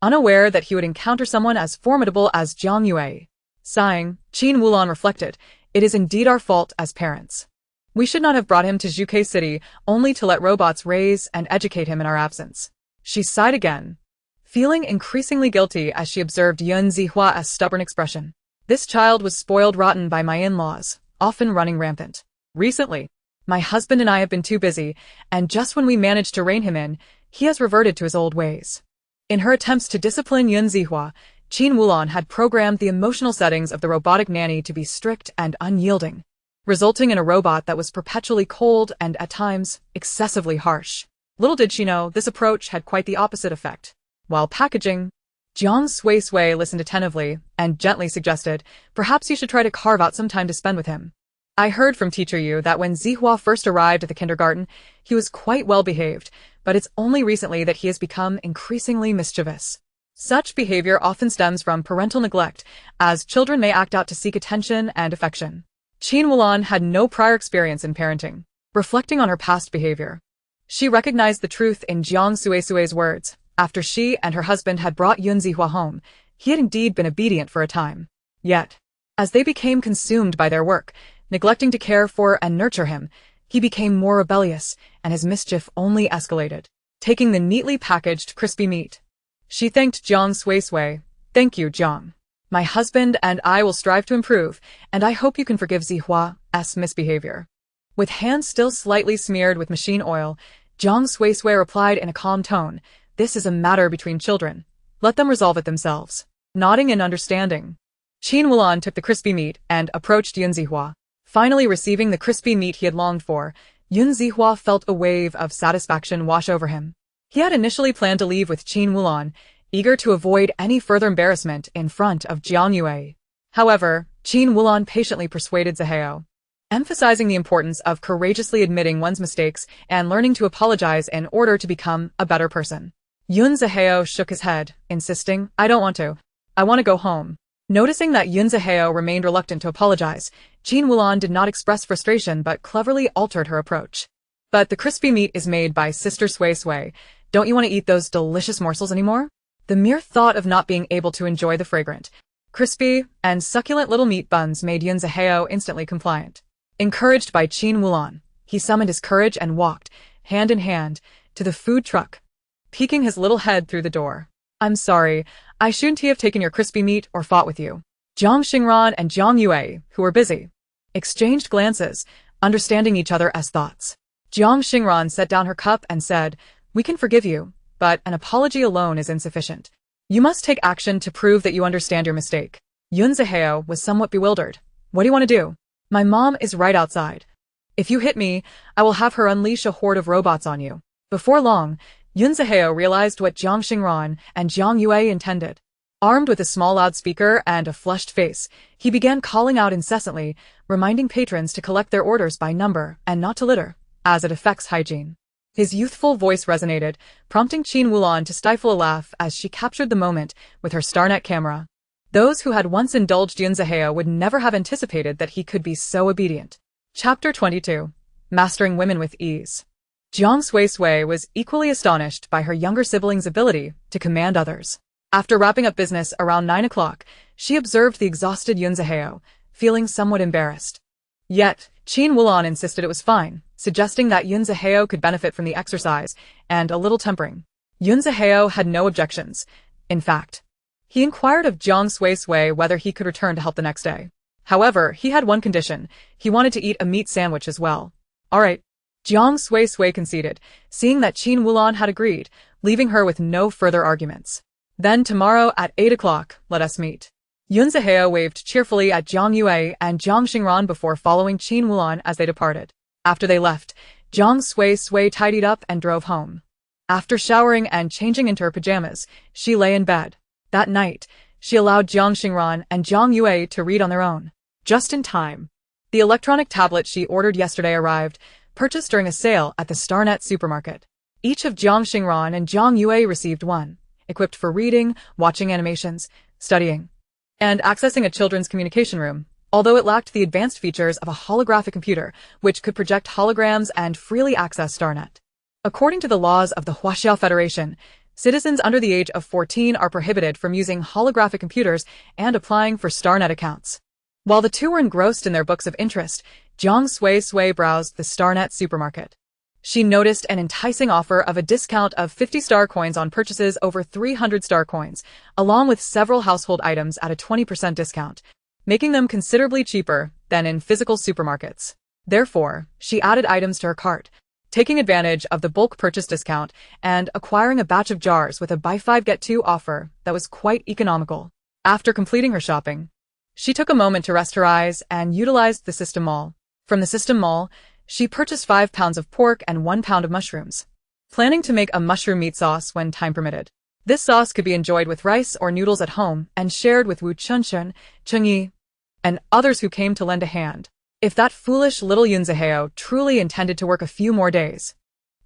unaware that he would encounter someone as formidable as Jiang Yue. Sighing, Qin Wulan reflected, It is indeed our fault as parents. We should not have brought him to Zhuke City only to let robots raise and educate him in our absence. She sighed again, feeling increasingly guilty as she observed Yun Zihua's stubborn expression. This child was spoiled rotten by my in-laws, often running rampant. Recently, my husband and I have been too busy, and just when we managed to rein him in, he has reverted to his old ways. In her attempts to discipline Yun Zihua, Qin Wulan had programmed the emotional settings of the robotic nanny to be strict and unyielding, resulting in a robot that was perpetually cold and, at times, excessively harsh. Little did she know, this approach had quite the opposite effect. While packaging, Jiang Suisui listened attentively and gently suggested, Perhaps you should try to carve out some time to spend with him. I heard from Teacher Yu that when Zihua first arrived at the kindergarten, he was quite well behaved, but it's only recently that he has become increasingly mischievous. Such behavior often stems from parental neglect, as children may act out to seek attention and affection. Qin Wulan had no prior experience in parenting. Reflecting on her past behavior, she recognized the truth in Jiang Suisui's words. After she and her husband had brought Yun Zihua home, he had indeed been obedient for a time. Yet, as they became consumed by their work, neglecting to care for and nurture him, he became more rebellious, and his mischief only escalated. Taking the neatly packaged crispy meat, she thanked Jiang Suisui. Thank you, Jiang. My husband and I will strive to improve, and I hope you can forgive Zihua's misbehavior. With hands still slightly smeared with machine oil, Jiang Suisui replied in a calm tone, This is a matter between children. Let them resolve it themselves. Nodding in understanding, Qin Wulan took the crispy meat and approached Yun Zihua. Finally receiving the crispy meat he had longed for, Yun Zihua felt a wave of satisfaction wash over him. He had initially planned to leave with Qin Wulan, eager to avoid any further embarrassment in front of Jiang Yue. However, Qin Wulan patiently persuaded Zihao, emphasizing the importance of courageously admitting one's mistakes and learning to apologize in order to become a better person. Yun Zaheo shook his head, insisting, I don't want to. I want to go home. Noticing that Yun Zaheo remained reluctant to apologize, Jean Wulan did not express frustration but cleverly altered her approach. But the crispy meat is made by Sister Sui Sui. Don't you want to eat those delicious morsels anymore? The mere thought of not being able to enjoy the fragrant, crispy, and succulent little meat buns made Yun Zaheo instantly compliant. Encouraged by Jean Wulan, he summoned his courage and walked, hand in hand, to the food truck, peeking his little head through the door. I'm sorry, I shouldn't have taken your crispy meat or fought with you. Jiang Xingran and Jiang Yue, who were busy, exchanged glances, understanding each other as thoughts. Jiang Xingran set down her cup and said, We can forgive you, but an apology alone is insufficient. You must take action to prove that you understand your mistake. Yun Zaheo was somewhat bewildered. What do you want to do? My mom is right outside. If you hit me, I will have her unleash a horde of robots on you. Before long, Yun Zaheo realized what Jiang Xingran and Jiang Yue intended. Armed with a small loudspeaker and a flushed face, he began calling out incessantly, reminding patrons to collect their orders by number and not to litter, as it affects hygiene. His youthful voice resonated, prompting Jean Wulan to stifle a laugh as she captured the moment with her StarNet camera. Those who had once indulged Yun Zaheo would never have anticipated that he could be so obedient. Chapter 22. Mastering Women with Ease. Jiang Suisui was equally astonished by her younger sibling's ability to command others. After wrapping up business around 9 o'clock, she observed the exhausted Yun Zaheo, feeling somewhat embarrassed. Yet, Jean Wulan insisted it was fine, suggesting that Yun Zaheo could benefit from the exercise and a little tempering. Yun Zaheo had no objections. In fact, he inquired of Jiang Suisui whether he could return to help the next day. However, he had one condition. He wanted to eat a meat sandwich as well. All right. Jiang Suisui conceded, seeing that Jean Wulan had agreed, leaving her with no further arguments. Then tomorrow at 8 o'clock, let us meet. Yun Zaheo waved cheerfully at Jiang Yue and Jiang Xingran before following Jean Wulan as they departed. After they left, Jiang Suisui tidied up and drove home. After showering and changing into her pajamas, she lay in bed. That night, she allowed Jiang Xingran and Jiang Yue to read on their own. Just in time. The electronic tablet she ordered yesterday arrived, purchased during a sale at the StarNet supermarket. Each of Jiang Xingran and Jiang Yue received one, equipped for reading, watching animations, studying, and accessing a children's communication room, although it lacked the advanced features of a holographic computer, which could project holograms and freely access StarNet. According to the laws of the Huaxiao Federation, citizens under the age of 14 are prohibited from using holographic computers and applying for StarNet accounts. While the two were engrossed in their books of interest, Jiang Suisui browsed the StarNet supermarket. She noticed an enticing offer of a discount of 50 star coins on purchases over 300 star coins, along with several household items at a 20% discount, making them considerably cheaper than in physical supermarkets. Therefore, she added items to her cart, taking advantage of the bulk purchase discount and acquiring a batch of jars with a buy 5 get 2 offer that was quite economical. After completing her shopping, she took a moment to rest her eyes and utilized the System Mall. From the System Mall, she purchased 5 pounds of pork and 1 pound of mushrooms, planning to make a mushroom meat sauce when time permitted. This sauce could be enjoyed with rice or noodles at home and shared with Wu Chunshun, Chengyi, and others who came to lend a hand. If that foolish little Yun Zaheo truly intended to work a few more days,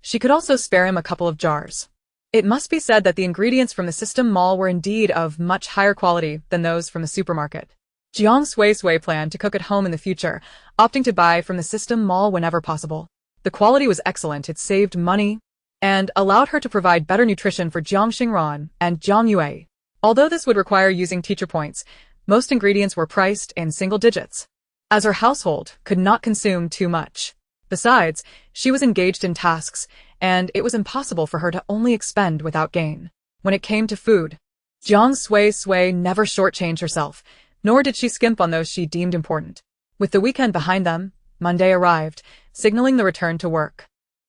she could also spare him a couple of jars. It must be said that the ingredients from the System Mall were indeed of much higher quality than those from the supermarket. Jiang Suisui planned to cook at home in the future, opting to buy from the System Mall whenever possible. The quality was excellent, it saved money, and allowed her to provide better nutrition for Jiang Xingran and Jiang Yue. Although this would require using teacher points, most ingredients were priced in single digits, as her household could not consume too much. Besides, she was engaged in tasks, and it was impossible for her to only expend without gain. When it came to food, Jiang Suisui never shortchanged herself, nor did she skimp on those she deemed important. With the weekend behind them, Monday arrived, signaling the return to work.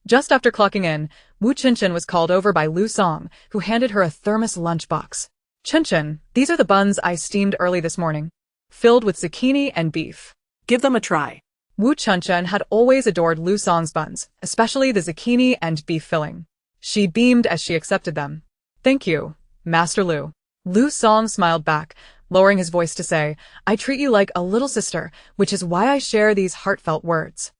Just after clocking in, Wu Chinchen was called over by Lu Song, who handed her a thermos lunchbox. Chinchen, these are the buns I steamed early this morning, filled with zucchini and beef. Give them a try. Wu Chunchen had always adored Lu Song's buns, especially the zucchini and beef filling. She beamed as she accepted them. Thank you, Master Lu. Lu Song smiled back, lowering his voice to say, I treat you like a little sister, which is why I share these heartfelt words.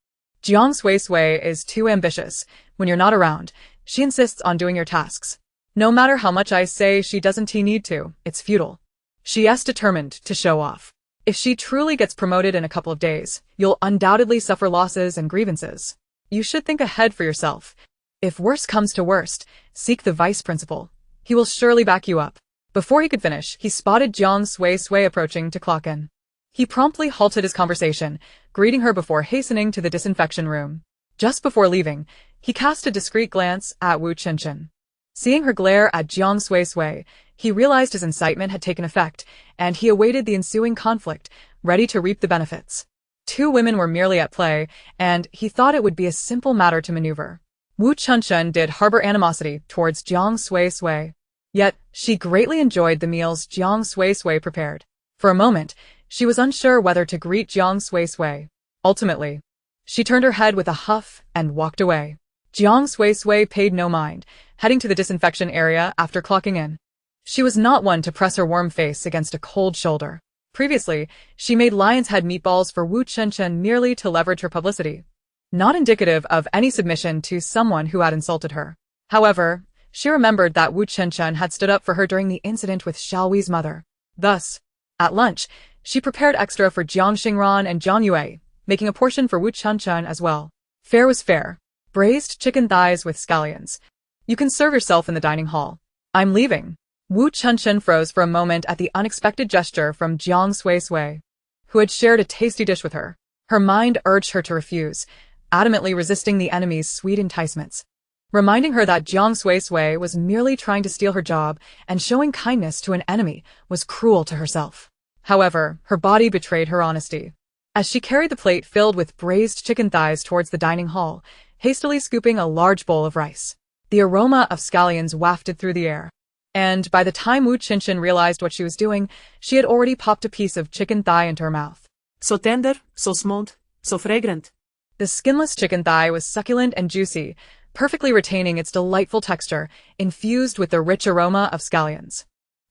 Jiang Suisui is too ambitious. When you're not around, she insists on doing your tasks. No matter how much I say she doesn't need to, it's futile. She's determined to show off. If she truly gets promoted in a couple of days, you'll undoubtedly suffer losses and grievances. You should think ahead for yourself. If worst comes to worst, seek the vice principal. He will surely back you up. Before he could finish, he spotted Jiang Suisui approaching to clock in. He promptly halted his conversation, greeting her before hastening to the disinfection room. Just before leaving, he cast a discreet glance at Wu Qinshan. Seeing her glare at Jiang Suisui, he realized his incitement had taken effect, and he awaited the ensuing conflict, ready to reap the benefits. Two women were merely at play, and he thought it would be a simple matter to maneuver. Wu Qinshan did harbor animosity towards Jiang Suisui. Yet, she greatly enjoyed the meals Jiang Suisui prepared. For a moment, she was unsure whether to greet Jiang Suisui. Ultimately, she turned her head with a huff and walked away. Jiang Suisui paid no mind, heading to the disinfection area after clocking in. She was not one to press her warm face against a cold shoulder. Previously, she made lion's head meatballs for Wu Qinshan merely to leverage her publicity. Not indicative of any submission to someone who had insulted her. However, she remembered that Wu Qinshan had stood up for her during the incident with Xiaoyi's mother. Thus, at lunch, she prepared extra for Jiang Xingran and Jiang Yue, making a portion for Wu Qinshan as well. Fare was fair. Braised chicken thighs with scallions. You can serve yourself in the dining hall. I'm leaving. Wu Qinshan froze for a moment at the unexpected gesture from Jiang Suisui, who had shared a tasty dish with her. Her mind urged her to refuse, adamantly resisting the enemy's sweet enticements, reminding her that Jiang Suisui was merely trying to steal her job, and showing kindness to an enemy was cruel to herself. However, her body betrayed her honesty. As she carried the plate filled with braised chicken thighs towards the dining hall, hastily scooping a large bowl of rice, the aroma of scallions wafted through the air. And by the time Wu Qinshan realized what she was doing, she had already popped a piece of chicken thigh into her mouth. So tender, so smooth, so fragrant. The skinless chicken thigh was succulent and juicy, perfectly retaining its delightful texture, infused with the rich aroma of scallions.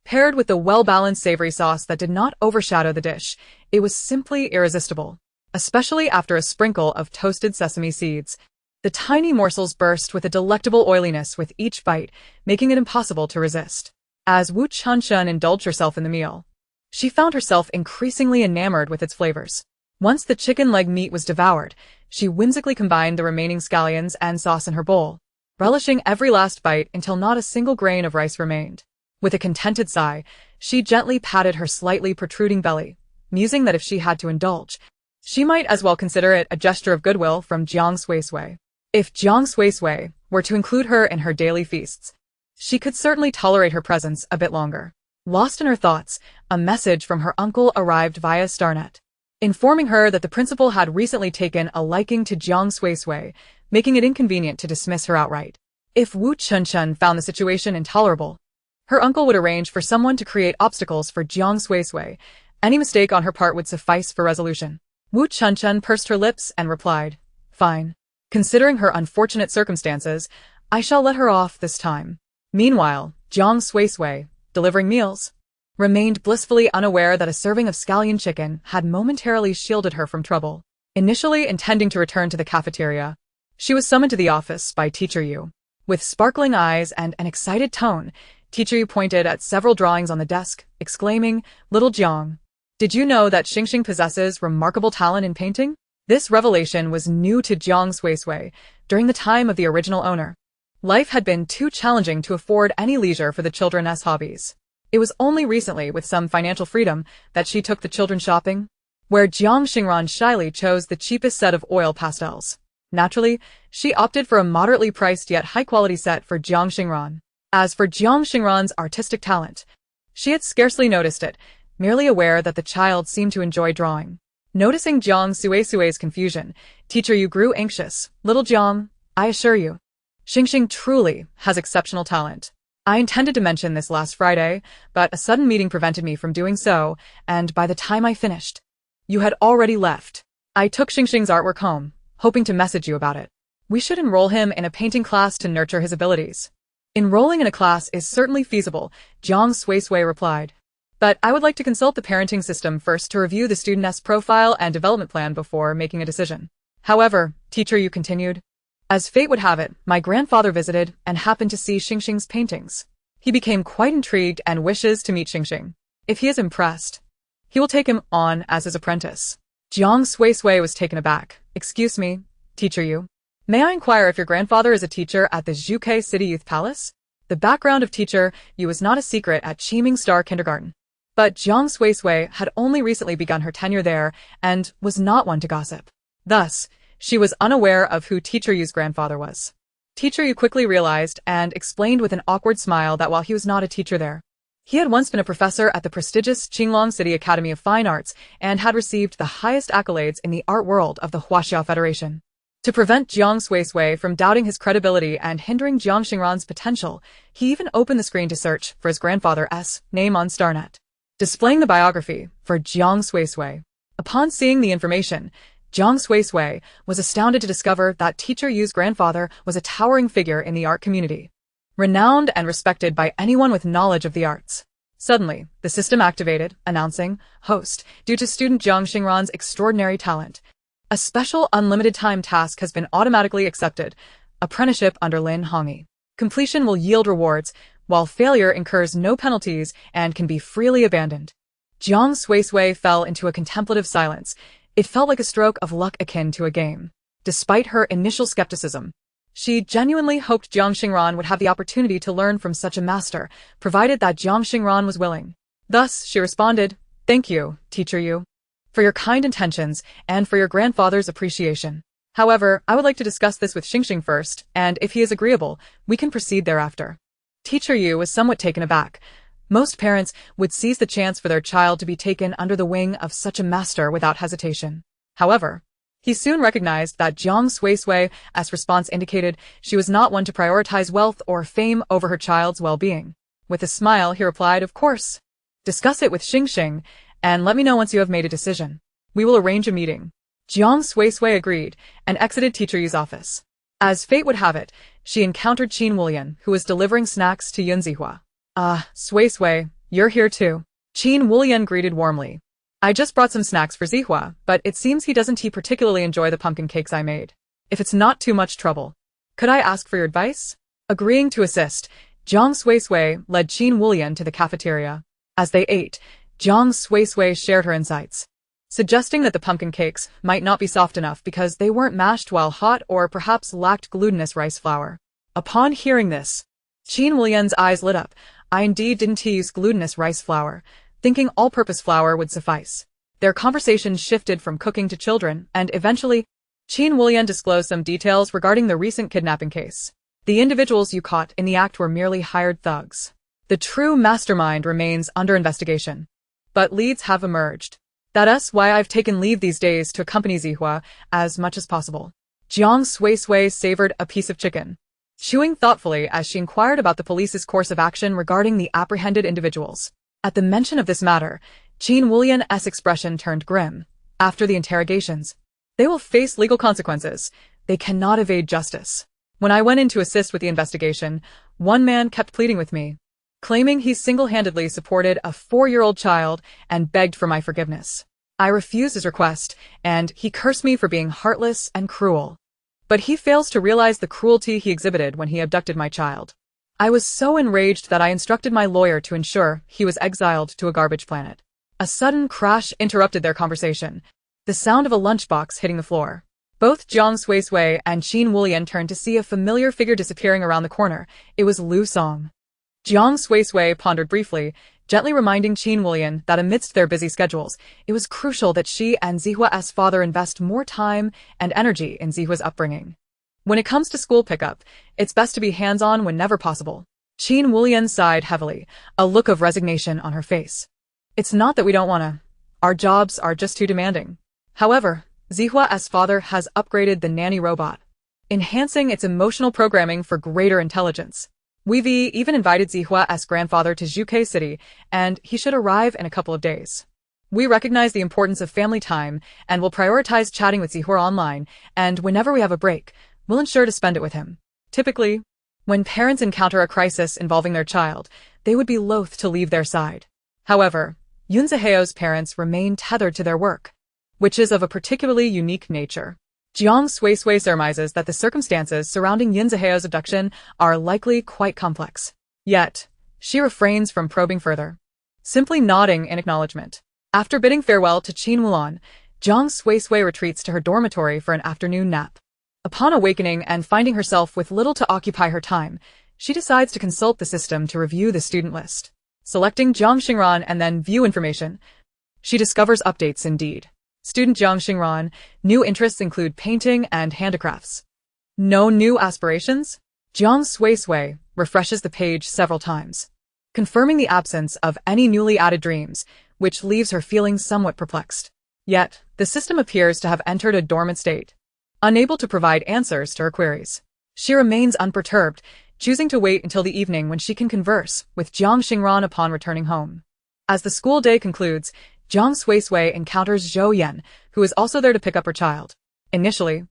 Paired with the well-balanced savory sauce that did not overshadow the dish, it was simply irresistible, especially after a sprinkle of toasted sesame seeds. The tiny morsels burst with a delectable oiliness with each bite, making it impossible to resist. As Wu Qinshan indulged herself in the meal, she found herself increasingly enamored with its flavors. Once the chicken leg meat was devoured, she whimsically combined the remaining scallions and sauce in her bowl, relishing every last bite until not a single grain of rice remained. With a contented sigh, she gently patted her slightly protruding belly, musing that if she had to indulge, she might as well consider it a gesture of goodwill from Jiang Suisui. If Jiang Suisui were to include her in her daily feasts, she could certainly tolerate her presence a bit longer. Lost in her thoughts, a message from her uncle arrived via Starnet, informing her that the principal had recently taken a liking to Jiang Suisui, making it inconvenient to dismiss her outright. If Wu Qinshan found the situation intolerable, her uncle would arrange for someone to create obstacles for Jiang Suisui. Any mistake on her part would suffice for resolution. Wu Qinshan pursed her lips and replied, "Fine. Considering her unfortunate circumstances, I shall let her off this time." Meanwhile, Jiang Suisui, delivering meals, remained blissfully unaware that a serving of scallion chicken had momentarily shielded her from trouble. Initially intending to return to the cafeteria, she was summoned to the office by Teacher Yu. With sparkling eyes and an excited tone, Teacher Yu pointed at several drawings on the desk, exclaiming, "Little Jiang, did you know that Xingxing possesses remarkable talent in painting?" This revelation was new to Jiang Suisui during the time of the original owner. Life had been too challenging to afford any leisure for the children's hobbies. It was only recently, with some financial freedom, that she took the children shopping, where Jiang Xingran shyly chose the cheapest set of oil pastels. Naturally, she opted for a moderately priced yet high-quality set for Jiang Xingran. As for Jiang Xingran's artistic talent, she had scarcely noticed it, merely aware that the child seemed to enjoy drawing. Noticing Jiang Suisui's confusion, Teacher Yu grew anxious. "Little Jiang, I assure you, Xingxing truly has exceptional talent. I intended to mention this last Friday, but a sudden meeting prevented me from doing so, and by the time I finished, you had already left. I took Xingxing's artwork home, hoping to message you about it. We should enroll him in a painting class to nurture his abilities." "Enrolling in a class is certainly feasible," Jiang Suisui replied. "But I would like to consult the parenting system first to review the student's profile and development plan before making a decision." "However," Teacher Yu continued, "as fate would have it, my grandfather visited and happened to see Xingxing's paintings. He became quite intrigued and wishes to meet Xingxing. If he is impressed, he will take him on as his apprentice. Jiang Suisui was taken aback. Excuse me, teacher Yu. May I inquire if your grandfather is a teacher at the Zhuke City Youth Palace? The background of teacher Yu was not a secret at Qiming Star Kindergarten. But Jiang Suisui had only recently begun her tenure there and was not one to gossip. Thus, she was unaware of who teacher Yu's grandfather was. Teacher Yu quickly realized and explained with an awkward smile that while he was not a teacher there, he had once been a professor at the prestigious Qinglong City Academy of Fine Arts and had received the highest accolades in the art world of the Huaxia Federation. To prevent Jiang Suisui from doubting his credibility and hindering Jiang Xingran's potential, he even opened the screen to search for his grandfather's name on StarNet, displaying the biography for Jiang Suisui. Upon seeing the information, Jiang Suisui was astounded to discover that teacher Yu's grandfather was a towering figure in the art community, renowned and respected by anyone with knowledge of the arts. Suddenly, the system activated, announcing, host, due to student Jiang Xingran's extraordinary talent, a special unlimited time task has been automatically accepted, apprenticeship under Lin Hongyi. Completion will yield rewards, while failure incurs no penalties and can be freely abandoned. Jiang Suisui fell into a contemplative silence. It felt like a stroke of luck akin to a game. Despite her initial skepticism, she genuinely hoped Jiang Xingran would have the opportunity to learn from such a master, provided that Jiang Xingran was willing. Thus, she responded, "Thank you, teacher Yu, for your kind intentions and for your grandfather's appreciation. However, I would like to discuss this with Xingxing first, and if he is agreeable, we can proceed thereafter." Teacher Yu was somewhat taken aback. Most parents would seize the chance for their child to be taken under the wing of such a master without hesitation. However, he soon recognized that Jiang Suisui's response indicated she was not one to prioritize wealth or fame over her child's well-being. With a smile, he replied, "Of course. Discuss it with Xingxing, and let me know once you have made a decision. We will arrange a meeting." Jiang Suisui agreed and exited teacher Yu's office. As fate would have it, she encountered Qin Wulian, who was delivering snacks to Yun Zihua. "Ah, Suisui, you're here too." Qin Wulian greeted warmly. "I just brought some snacks for Zihua, but it seems he doesn't particularly enjoy the pumpkin cakes I made. If it's not too much trouble, could I ask for your advice?" Agreeing to assist, Jiang Suisui led Qin Wulian to the cafeteria. As they ate, Jiang Suisui shared her insights, suggesting that the pumpkin cakes might not be soft enough because they weren't mashed while hot or perhaps lacked glutinous rice flour. Upon hearing this, Qin Wulian's eyes lit up. "I indeed didn't use glutinous rice flour, thinking all-purpose flour would suffice." Their conversation shifted from cooking to children, and eventually, Qin Wulian disclosed some details regarding the recent kidnapping case. The individuals you caught in the act were merely hired thugs. The true mastermind remains under investigation, but leads have emerged. That's why I've taken leave these days to accompany Zihua as much as possible. Jiang Suisui savored a piece of chicken, chewing thoughtfully as she inquired about the police's course of action regarding the apprehended individuals. At the mention of this matter, Qin Wulian's expression turned grim. After the interrogations, they will face legal consequences. They cannot evade justice. When I went in to assist with the investigation, one man kept pleading with me, claiming he single-handedly supported a 4-year-old child and begged for my forgiveness. I refused his request, and he cursed me for being heartless and cruel. But he fails to realize the cruelty he exhibited when he abducted my child. I was so enraged that I instructed my lawyer to ensure he was exiled to a garbage planet. A sudden crash interrupted their conversation, the sound of a lunchbox hitting the floor. Both Jiang Suisui and Qin Wulian turned to see a familiar figure disappearing around the corner. It was Lu Song. Jiang Suisui pondered briefly, gently reminding Qin Wulian that amidst their busy schedules, it was crucial that she and Zihua's father invest more time and energy in Zihua's upbringing. When it comes to school pickup, it's best to be hands-on whenever possible. Qin Wulian sighed heavily, a look of resignation on her face. "It's not that we don't wanna. Our jobs are just too demanding." However, Zihua's father has upgraded the nanny robot, enhancing its emotional programming for greater intelligence. We've even invited Zihua's grandfather to Zhuke City, and he should arrive in a couple of days. We recognize the importance of family time and will prioritize chatting with Zihua online, and whenever we have a break, we'll ensure to spend it with him. Typically, when parents encounter a crisis involving their child, they would be loath to leave their side. However, Yun Ziheo's parents remain tethered to their work, which is of a particularly unique nature. Jiang Suisui surmises that the circumstances surrounding Yun Ziheo's abduction are likely quite complex. Yet, She refrains from probing further, simply nodding in acknowledgement. After bidding farewell to Qin Wulan, Jiang Suisui retreats to her dormitory for an afternoon nap. Upon awakening and finding herself with little to occupy her time, she decides to consult the system to review the student list. Selecting Jiang Xingran and then view information, she discovers updates indeed. Student Jiang Xingran, new interests include painting and handicrafts. No new aspirations? Jiang Suisui refreshes the page several times, confirming the absence of any newly added dreams, which leaves her feeling somewhat perplexed. Yet, the system appears to have entered a dormant state, unable to provide answers to her queries. She remains unperturbed, choosing to wait until the evening when she can converse with Jiang Xingran upon returning home. As the school day concludes, Jiang Suisui encounters Zhou Yan, who is also there to pick up her child. Initially,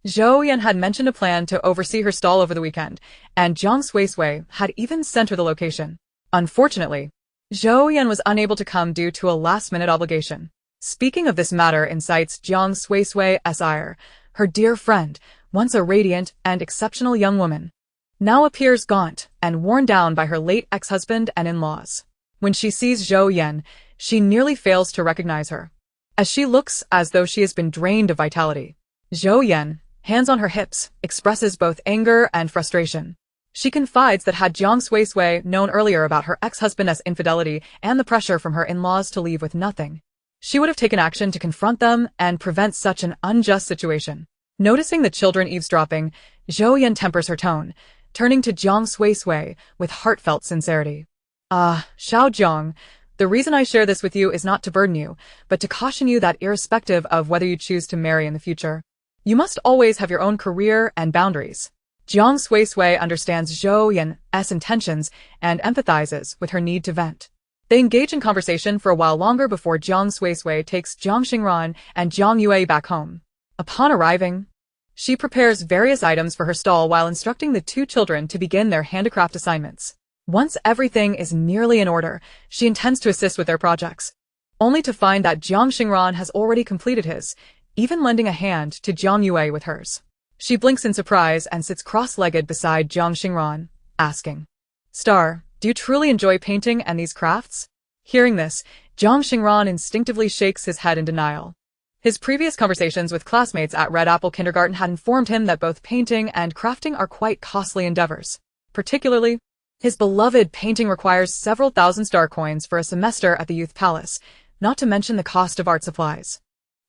Zhou Yan had mentioned a plan to oversee her stall over the weekend, and Jiang Suisui had even sent her the location. Unfortunately, Zhou Yan was unable to come due to a last-minute obligation. Speaking of this matter incites Jiang Suisui's ire. Her dear friend, once a radiant and exceptional young woman, now appears gaunt and worn down by her late ex-husband and in-laws. When she sees Zhou Yan, she nearly fails to recognize her, as she looks as though she has been drained of vitality. Zhou Yan, hands on her hips, expresses both anger and frustration. She confides that had Jiang Suisui known earlier about her ex-husband's infidelity and the pressure from her in-laws to leave with nothing, she would have taken action to confront them and prevent such an unjust situation. Noticing the children eavesdropping, Zhou Yan tempers her tone, turning to Jiang Suisui with heartfelt sincerity. Xiao Jiang, the reason I share this with you is not to burden you, but to caution you that irrespective of whether you choose to marry in the future, you must always have your own career and boundaries. Jiang Suisui understands Zhou Yan's intentions and empathizes with her need to vent. They engage in conversation for a while longer before Jiang Suisui takes Jiang Xingran and Jiang Yue back home. Upon arriving, she prepares various items for her stall while instructing the two children to begin their handicraft assignments. Once everything is nearly in order, she intends to assist with their projects, only to find that Jiang Xingran has already completed his, even lending a hand to Jiang Yue with hers. She blinks in surprise and sits cross-legged beside Jiang Xingran, asking, "Star, do you truly enjoy painting and these crafts?" Hearing this, Jiang Xingran instinctively shakes his head in denial. His previous conversations with classmates at Red Apple Kindergarten had informed him that both painting and crafting are quite costly endeavors. Particularly, his beloved painting requires several thousand star coins for a semester at the Youth Palace, not to mention the cost of art supplies.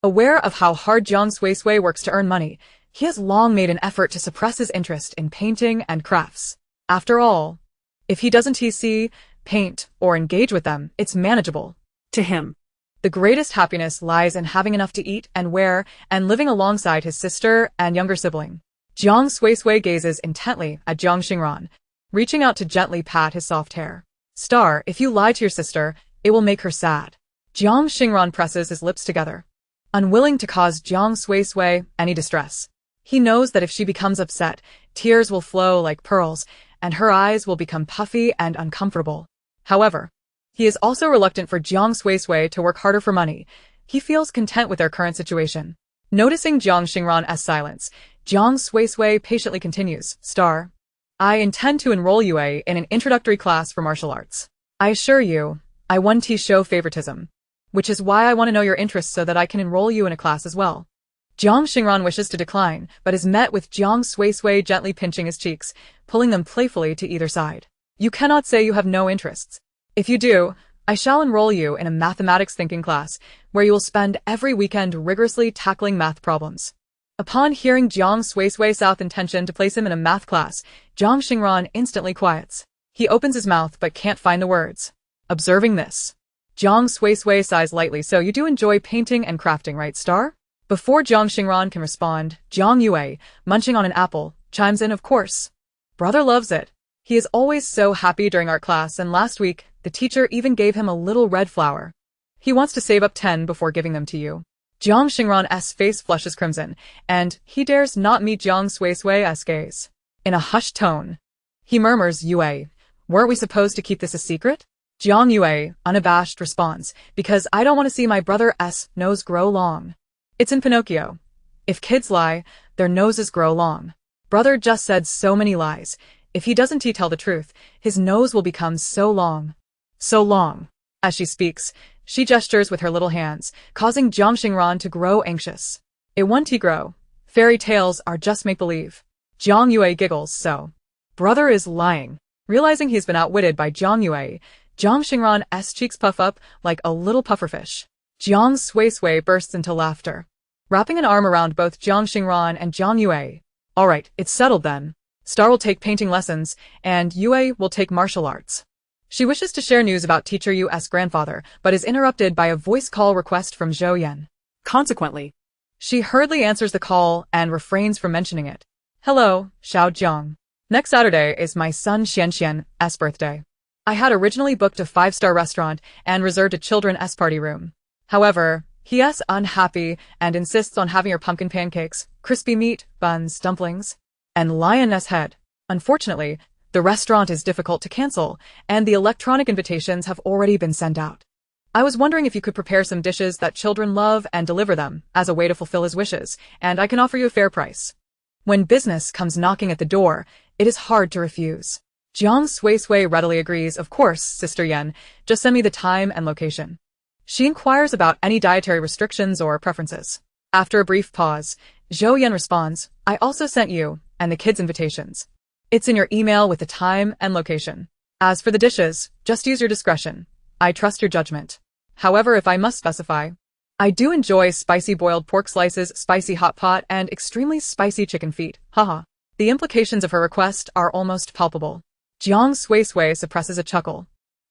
Aware of how hard Jiang Suisui works to earn money, he has long made an effort to suppress his interest in painting and crafts. After all, if he doesn't paint, or engage with them, it's manageable. To him, the greatest happiness lies in having enough to eat and wear and living alongside his sister and younger sibling. Jiang Suisui gazes intently at Jiang Xingran, reaching out to gently pat his soft hair. "Star, if you lie to your sister, it will make her sad." Jiang Xingran presses his lips together, unwilling to cause Jiang Suisui any distress. He knows that if she becomes upset, tears will flow like pearls, and her eyes will become puffy and uncomfortable. However, he is also reluctant for Jiang Suisui to work harder for money. He feels content with their current situation. Noticing Jiang Xingran's silence, Jiang Suisui patiently continues, "Star, I intend to enroll you in an introductory class for martial arts. I assure you, I won't show favoritism, which is why I want to know your interests so that I can enroll you in a class as well." Jiang Xingran wishes to decline, but is met with Jiang Suisui gently pinching his cheeks, pulling them playfully to either side. "You cannot say you have no interests. If you do, I shall enroll you in a mathematics thinking class, where you will spend every weekend rigorously tackling math problems." Upon hearing Jiang Suisui's intention to place him in a math class, Jiang Xingran instantly quiets. He opens his mouth but can't find the words. Observing this, Jiang Suisui sighs lightly. "So you do enjoy painting and crafting, right, Star?" Before Jiang Xingran can respond, Jiang Yue, munching on an apple, chimes in, "Of course. Brother loves it. He is always so happy during art class, and last week, the teacher even gave him a little red flower. He wants to save up 10 before giving them to you." Jiang Xingran's face flushes crimson, and he dares not meet Jiang Suisui's gaze. In a hushed tone, he murmurs, "Yue, weren't we supposed to keep this a secret?" Jiang Yue, unabashed, responds, "Because I don't want to see my brother's nose grow long. It's in Pinocchio. If kids lie, their noses grow long. Brother just said so many lies. If he doesn't tell the truth, his nose will become so long. So long. As she speaks, she gestures with her little hands, causing Jiang Xingran to grow anxious. It won't grow. Fairy tales are just make-believe. Jiang Yue giggles so. Brother is lying. Realizing he's been outwitted by Jiang Yue, Jiang Xingran's cheeks puff up like a little pufferfish. Jiang Suisui bursts into laughter, wrapping an arm around both Jiang Xingran and Jiang Yue. Alright, it's settled then. Star will take painting lessons, and Yue will take martial arts. She wishes to share news about teacher Yu's grandfather, but is interrupted by a voice call request from Zhou Yan. Consequently, she hurriedly answers the call and refrains from mentioning it. Hello, Xiao Jiang. Next Saturday is my son Xian's birthday. I had originally booked a 5-star restaurant and reserved a children's party room. However, he is unhappy and insists on having your pumpkin pancakes, crispy meat, buns, dumplings, and lioness head. Unfortunately, the restaurant is difficult to cancel, and the electronic invitations have already been sent out. I was wondering if you could prepare some dishes that children love and deliver them as a way to fulfill his wishes, and I can offer you a fair price. When business comes knocking at the door, it is hard to refuse. Jiang Suisui readily agrees, of course, Sister Yan, just send me the time and location. She inquires about any dietary restrictions or preferences. After a brief pause, Zhou Yan responds, I also sent you and the kids invitations. It's in your email with the time and location. As for the dishes, just use your discretion. I trust your judgment. However, if I must specify, I do enjoy spicy boiled pork slices, spicy hot pot, and extremely spicy chicken feet. Haha. The implications of her request are almost palpable. Jiang Suisui suppresses a chuckle.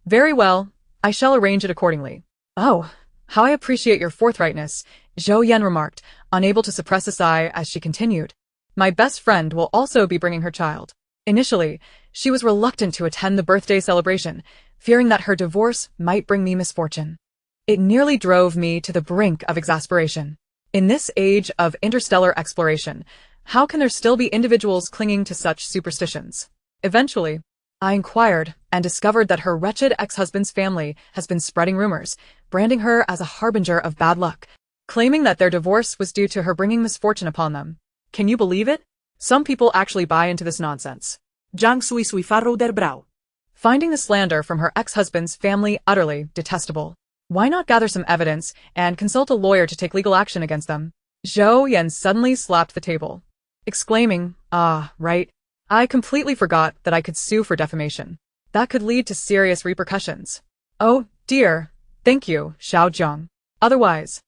Very well, I shall arrange it accordingly. Oh, how I appreciate your forthrightness, Zhou Yan remarked, unable to suppress a sigh as she continued. My best friend will also be bringing her child. Initially, she was reluctant to attend the birthday celebration, fearing that her divorce might bring me misfortune. It nearly drove me to the brink of exasperation. In this age of interstellar exploration, how can there still be individuals clinging to such superstitions? Eventually, I inquired and discovered that her wretched ex-husband's family has been spreading rumors, branding her as a harbinger of bad luck, claiming that their divorce was due to her bringing misfortune upon them. Can you believe it? Some people actually buy into this nonsense. Jiang Suisui furrowed their brow, finding the slander from her ex-husband's family utterly detestable. Why not gather some evidence and consult a lawyer to take legal action against them? Zhou Yan suddenly slapped the table, exclaiming, right. I completely forgot that I could sue for defamation. That could lead to serious repercussions. Oh, dear. Thank you, Xiao Jiang. Otherwise,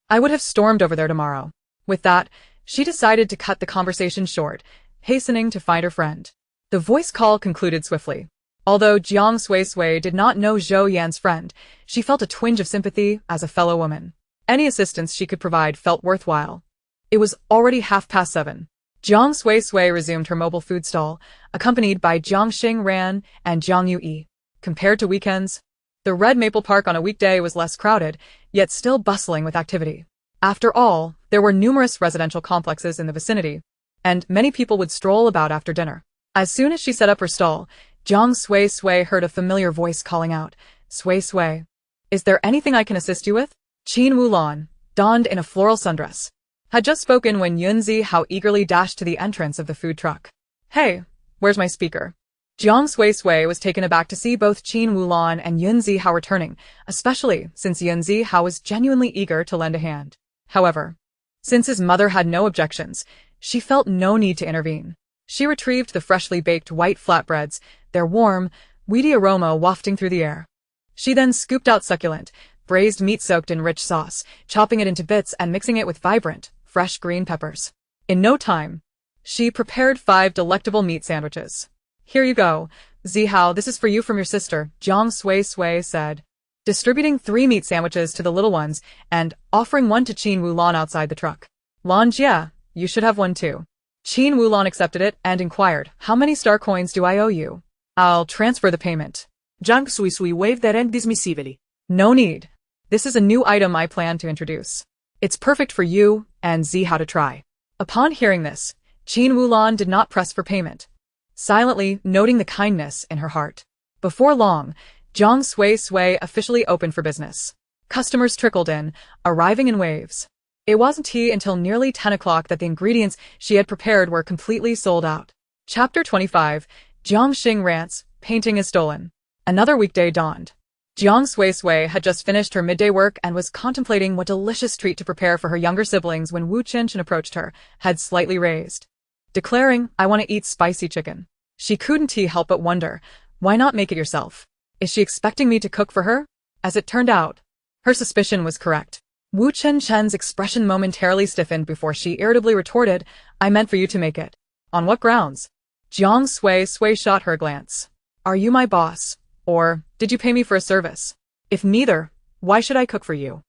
I would have stormed over there tomorrow. With that, she decided to cut the conversation short, hastening to find her friend. The voice call concluded swiftly. Although Jiang Suisui did not know Zhou Yan's friend, she felt a twinge of sympathy as a fellow woman. Any assistance she could provide felt worthwhile. It was already 7:30. Jiang Suisui resumed her mobile food stall, accompanied by Jiang Xingran and Jiang Yue. Compared to weekends, the Red Maple Park on a weekday was less crowded, yet still bustling with activity. After all, there were numerous residential complexes in the vicinity, and many people would stroll about after dinner. As soon as she set up her stall, Jiang Suisui heard a familiar voice calling out, Suisui, is there anything I can assist you with? Qin Wulan, donned in a floral sundress, had just spoken when Yunzi Hao eagerly dashed to the entrance of the food truck. Hey, where's my speaker? Jiang Suisui was taken aback to see both Qin Wulan and Yunzi Hao returning, especially since Yunzi Hao was genuinely eager to lend a hand. However, since his mother had no objections, she felt no need to intervene. She retrieved the freshly baked white flatbreads, their warm, weedy aroma wafting through the air. She then scooped out succulent, braised meat soaked in rich sauce, chopping it into bits and mixing it with vibrant, fresh green peppers. In no time, she prepared 5 delectable meat sandwiches. Here you go, Zihao, this is for you from your sister, Jiang Suisui said, distributing 3 meat sandwiches to the little ones and offering one to Qin Wulan outside the truck. Lan Jia, you should have one too. Qin Wulan accepted it and inquired, how many star coins do I owe you? I'll transfer the payment. Jiang Suisui waved their hand dismissively. No need. This is a new item I plan to introduce. It's perfect for you and Zihao to try. Upon hearing this, Qin Wulan did not press for payment, silently noting the kindness in her heart. Before long, Jiang Suisui officially opened for business. Customers trickled in, arriving in waves. It wasn't until nearly 10 o'clock that the ingredients she had prepared were completely sold out. Chapter 25. Jiang Xing rants, painting is stolen. Another weekday dawned. Jiang Suisui had just finished her midday work and was contemplating what delicious treat to prepare for her younger siblings when Wu Qinshan approached her, head slightly raised. Declaring, I want to eat spicy chicken. She couldn't help but wonder, why not make it yourself? Is she expecting me to cook for her? As it turned out, her suspicion was correct. Wu Qinshan's expression momentarily stiffened before she irritably retorted, I meant for you to make it. On what grounds? Jiang Suisui shot her a glance. Are you my boss? Or, did you pay me for a service? If neither, why should I cook for you?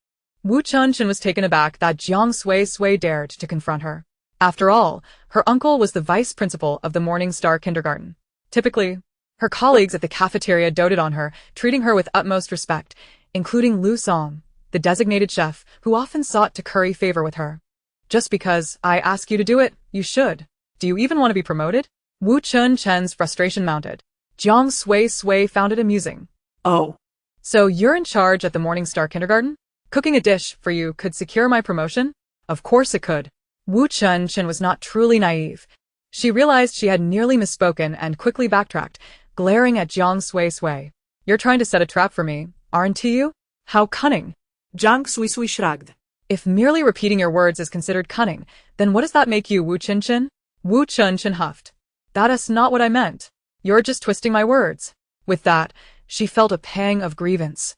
Wu Qinshan was taken aback that Jiang Suisui dared to confront her. After all, her uncle was the vice principal of the Morning Star kindergarten. Typically, her colleagues at the cafeteria doted on her, treating her with utmost respect, including Lu Song, the designated chef, who often sought to curry favor with her. Just because I ask you to do it, you should. Do you even want to be promoted? Wu Qinshan's frustration mounted. Jiang Suisui found it amusing. Oh. So you're in charge at the Morning Star kindergarten? Cooking a dish for you could secure my promotion? Of course it could. Wu Qinshan was not truly naive. She realized she had nearly misspoken and quickly backtracked, glaring at Jiang Suisui. You're trying to set a trap for me, aren't you? How cunning. Jiang Suisui shrugged. If merely repeating your words is considered cunning, then what does that make you, Wu Qinshan? Wu Qinshan huffed. That is not what I meant. You're just twisting my words. With that, she felt a pang of grievance,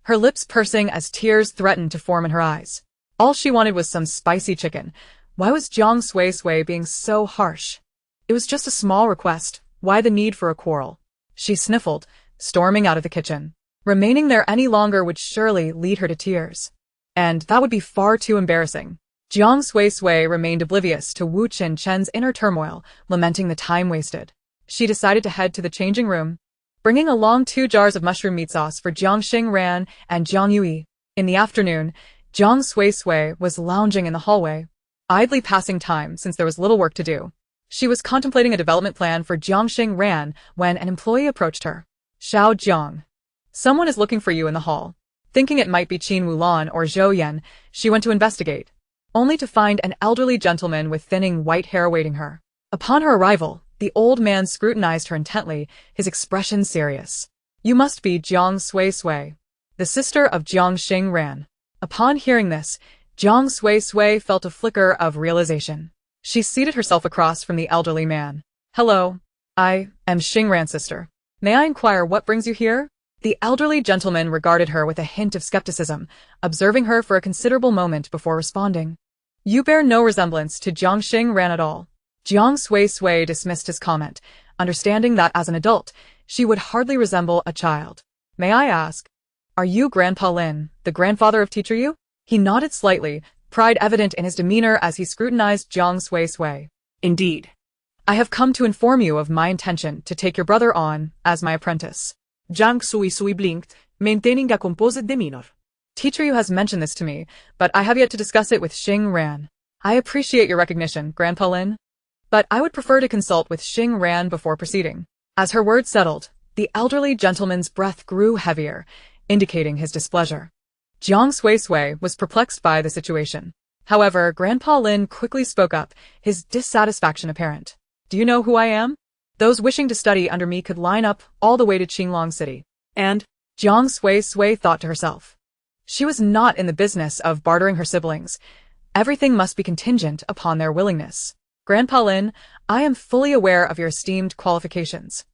her lips pursing as tears threatened to form in her eyes. All she wanted was some spicy chicken. Why was Jiang Suisui being so harsh? It was just a small request. Why the need for a quarrel? She sniffled, storming out of the kitchen. Remaining there any longer would surely lead her to tears. And that would be far too embarrassing. Jiang Suisui remained oblivious to Wu Qinshan's inner turmoil, lamenting the time wasted. She decided to head to the changing room, bringing along 2 jars of mushroom meat sauce for Jiang Xingran and Jiang Yui. In the afternoon, Jiang Suisui was lounging in the hallway, idly passing time since there was little work to do. She was contemplating a development plan for Jiang Xingran when an employee approached her. Xiao Jiang. Someone is looking for you in the hall. Thinking it might be Qin Wulan or Zhou Yan, she went to investigate, only to find an elderly gentleman with thinning white hair awaiting her. Upon her arrival, the old man scrutinized her intently, his expression serious. You must be Jiang Suisui, the sister of Jiang Xingran. Upon hearing this, Jiang Suisui felt a flicker of realization. She seated herself across from the elderly man. Hello, I am Xingran's sister. May I inquire what brings you here? The elderly gentleman regarded her with a hint of skepticism, observing her for a considerable moment before responding. You bear no resemblance to Jiang Xingran at all. Jiang Suisui dismissed his comment, understanding that as an adult, she would hardly resemble a child. May I ask, are you Grandpa Lin, the grandfather of Teacher Yu? He nodded slightly, pride evident in his demeanor as he scrutinized Jiang Suisui. Indeed. I have come to inform you of my intention to take your brother on as my apprentice. Jiang Suisui blinked, maintaining a composed demeanor. Teacher Yu has mentioned this to me, but I have yet to discuss it with Xingran. I appreciate your recognition, Grandpa Lin, but I would prefer to consult with Xingran before proceeding. As her words settled, the elderly gentleman's breath grew heavier, indicating his displeasure. Jiang Suisui was perplexed by the situation. However, Grandpa Lin quickly spoke up, his dissatisfaction apparent. Do you know who I am? Those wishing to study under me could line up all the way to Qinglong City. And Jiang Suisui thought to herself. She was not in the business of bartering her siblings. Everything must be contingent upon their willingness. Grandpa Lin, I am fully aware of your esteemed qualifications.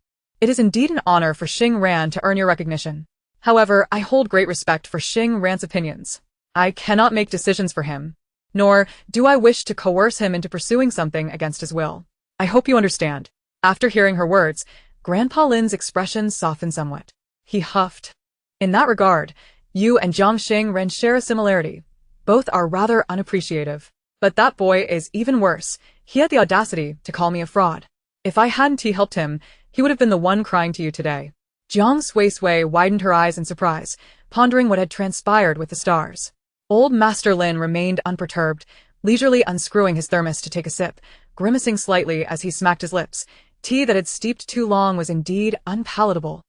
It is indeed an honor for Xingran to earn your recognition. However, I hold great respect for Xingran's opinions. I cannot make decisions for him, nor do I wish to coerce him into pursuing something against his will. I hope you understand. After hearing her words, Grandpa Lin's expression softened somewhat. He huffed. In that regard, you and Jiang Xingran share a similarity. Both are rather unappreciative. But that boy is even worse. He had the audacity to call me a fraud. If I hadn't helped him, he would have been the one crying to you today. Jiang Suisui widened her eyes in surprise, pondering what had transpired with the stars. Old Master Lin remained unperturbed, leisurely unscrewing his thermos to take a sip, grimacing slightly as he smacked his lips. Tea that had steeped too long was indeed unpalatable,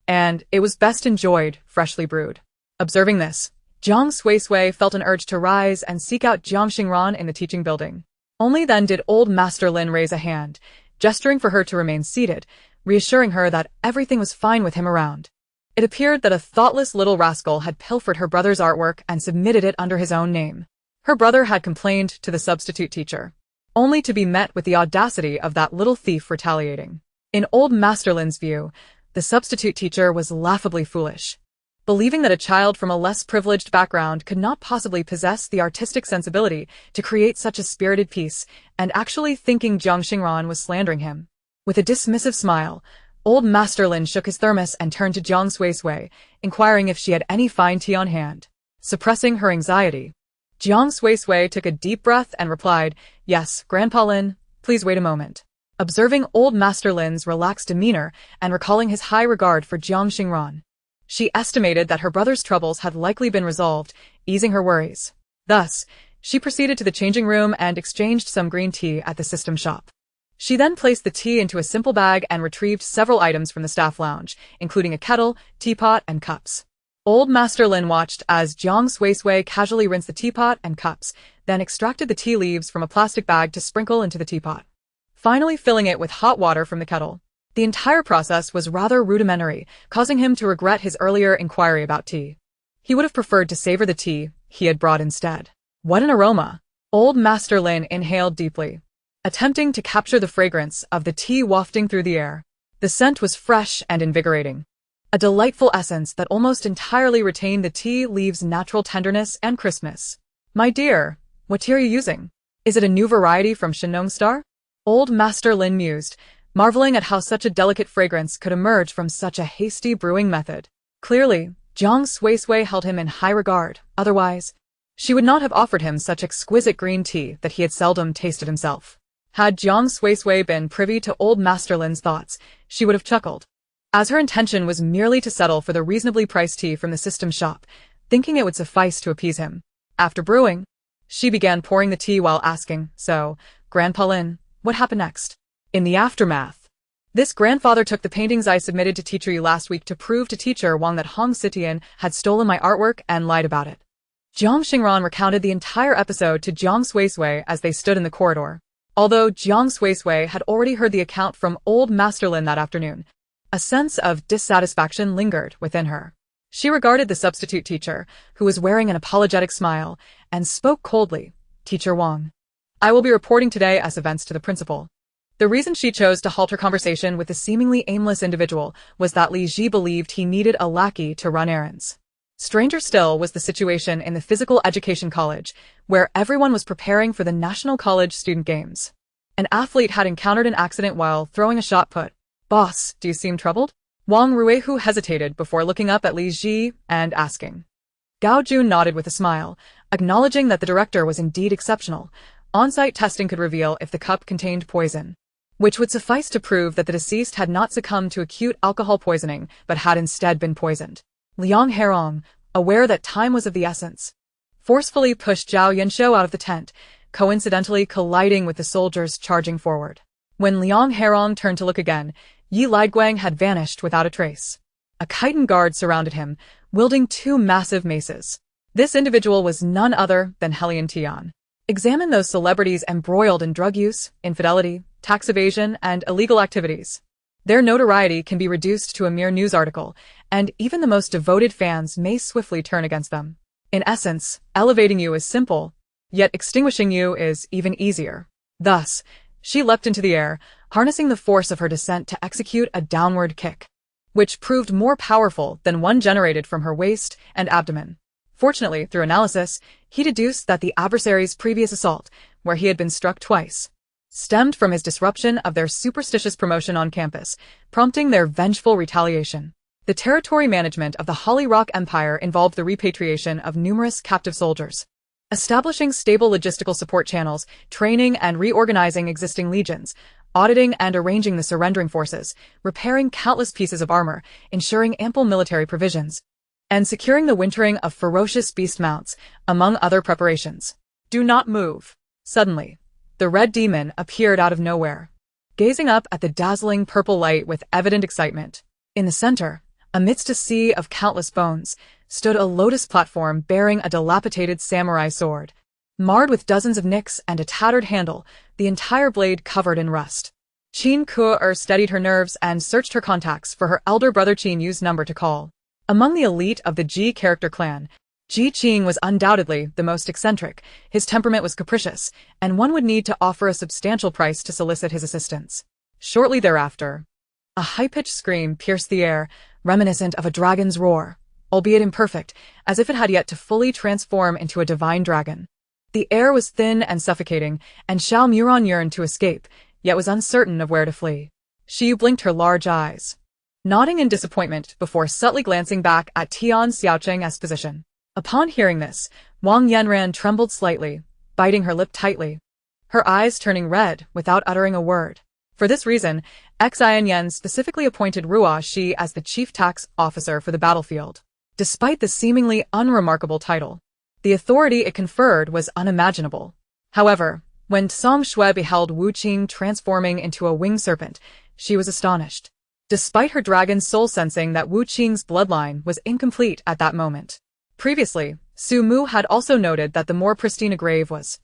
and it was best enjoyed freshly brewed. Observing this, Jiang Suisui felt an urge to rise and seek out Jiang Xingran in the teaching building. Only then did old Master Lin raise a hand, gesturing for her to remain seated, reassuring her that everything was fine with him around. It appeared that a thoughtless little rascal had pilfered her brother's artwork and submitted it under his own name. Her brother had complained to the substitute teacher, only to be met with the audacity of that little thief retaliating. In old Master Lin's view, the substitute teacher was laughably foolish. Believing that a child from a less privileged background could not possibly possess the artistic sensibility to create such a spirited piece, and actually thinking Jiang Xingran was slandering him. With a dismissive smile, old Master Lin shook his thermos and turned to Jiang Suisui, inquiring if she had any fine tea on hand. Suppressing her anxiety, Jiang Suisui took a deep breath and replied, "Yes, Grandpa Lin, please wait a moment." Observing old Master Lin's relaxed demeanor and recalling his high regard for Jiang Xingran, she estimated that her brother's troubles had likely been resolved, easing her worries. Thus, she proceeded to the changing room and exchanged some green tea at the system shop. She then placed the tea into a simple bag and retrieved several items from the staff lounge, including a kettle, teapot, and cups. Old Master Lin watched as Jiang Suisui casually rinsed the teapot and cups, then extracted the tea leaves from a plastic bag to sprinkle into the teapot, finally filling it with hot water from the kettle. The entire process was rather rudimentary, causing him to regret his earlier inquiry about tea. He would have preferred to savor the tea he had brought instead. What an aroma! Old Master Lin inhaled deeply, attempting to capture the fragrance of the tea wafting through the air. The scent was fresh and invigorating, a delightful essence that almost entirely retained the tea leaves' natural tenderness and crispness. "My dear, what tea are you using? Is it a new variety from Shinong Star?" Old Master Lin mused, marveling at how such a delicate fragrance could emerge from such a hasty brewing method. Clearly, Jiang Suisui held him in high regard, otherwise, she would not have offered him such exquisite green tea that he had seldom tasted himself. Had Jiang Suisui been privy to old Master Lin's thoughts, she would have chuckled, as her intention was merely to settle for the reasonably priced tea from the system shop, thinking it would suffice to appease him. After brewing, she began pouring the tea while asking, "So, Grandpa Lin, what happened next?" In the aftermath, this grandfather took the paintings I submitted to teacher you last week to prove to teacher Wang that Hong Sitian had stolen my artwork and lied about it. Jiang Xingran recounted the entire episode to Jiang Suisui as they stood in the corridor. Although Jiang Suisui had already heard the account from old Master Lin that afternoon, a sense of dissatisfaction lingered within her. She regarded the substitute teacher, who was wearing an apologetic smile, and spoke coldly, "Teacher Wang, I will be reporting today as events to the principal." The reason she chose to halt her conversation with the seemingly aimless individual was that Li Ji believed he needed a lackey to run errands. Stranger still was the situation in the physical education college, where everyone was preparing for the National College Student Games. An athlete had encountered an accident while throwing a shot put. "Boss, do you seem troubled?" Wang Ruihu hesitated before looking up at Li Ji and asking. Gao Jun nodded with a smile, acknowledging that the director was indeed exceptional. On-site testing could reveal if the cup contained poison, which would suffice to prove that the deceased had not succumbed to acute alcohol poisoning but had instead been poisoned. Liang Herong, aware that time was of the essence, forcefully pushed Zhao Yanshou out of the tent, coincidentally colliding with the soldiers charging forward. When Liang Herong turned to look again, Yi Liguang had vanished without a trace. A chitin guard surrounded him, wielding two massive maces. This individual was none other than Helian Tian. Examine those celebrities embroiled in drug use, infidelity, tax evasion, and illegal activities. Their notoriety can be reduced to a mere news article, and even the most devoted fans may swiftly turn against them. In essence, elevating you is simple, yet extinguishing you is even easier. Thus, she leapt into the air, harnessing the force of her descent to execute a downward kick, which proved more powerful than one generated from her waist and abdomen. Fortunately, through analysis, he deduced that the adversary's previous assault, where he had been struck twice, stemmed from his disruption of their superstitious promotion on campus, prompting their vengeful retaliation. The territory management of the Holly Rock Empire involved the repatriation of numerous captive soldiers, establishing stable logistical support channels, training and reorganizing existing legions, auditing and arranging the surrendering forces, repairing countless pieces of armor, ensuring ample military provisions, and securing the wintering of ferocious beast mounts, among other preparations. "Do not move." Suddenly, the red demon appeared out of nowhere, gazing up at the dazzling purple light with evident excitement. In the center, amidst a sea of countless bones, stood a lotus platform bearing a dilapidated samurai sword, marred with dozens of nicks and a tattered handle, the entire blade covered in rust. Qin Ke steadied her nerves and searched her contacts for her elder brother Qin Yu's number to call. Among the elite of the Ji character clan, Ji Qing was undoubtedly the most eccentric. His temperament was capricious, and one would need to offer a substantial price to solicit his assistance. Shortly thereafter, a high-pitched scream pierced the air, reminiscent of a dragon's roar, albeit imperfect, as if it had yet to fully transform into a divine dragon. The air was thin and suffocating, and Xiao Muron yearned to escape, yet was uncertain of where to flee. Shi blinked her large eyes, nodding in disappointment before subtly glancing back at Tian Xiaocheng's position. Upon hearing this, Wang Yanran trembled slightly, biting her lip tightly, her eyes turning red without uttering a word. For this reason, Xian Yan specifically appointed Ruo Shi as the chief tax officer for the battlefield. Despite the seemingly unremarkable title, the authority it conferred was unimaginable. However, when Song Shui beheld Wu Qing transforming into a winged serpent, she was astonished, despite her dragon's soul sensing that Wu Qing's bloodline was incomplete at that moment. Previously, Su Mu had also noted that the more pristine a grave was,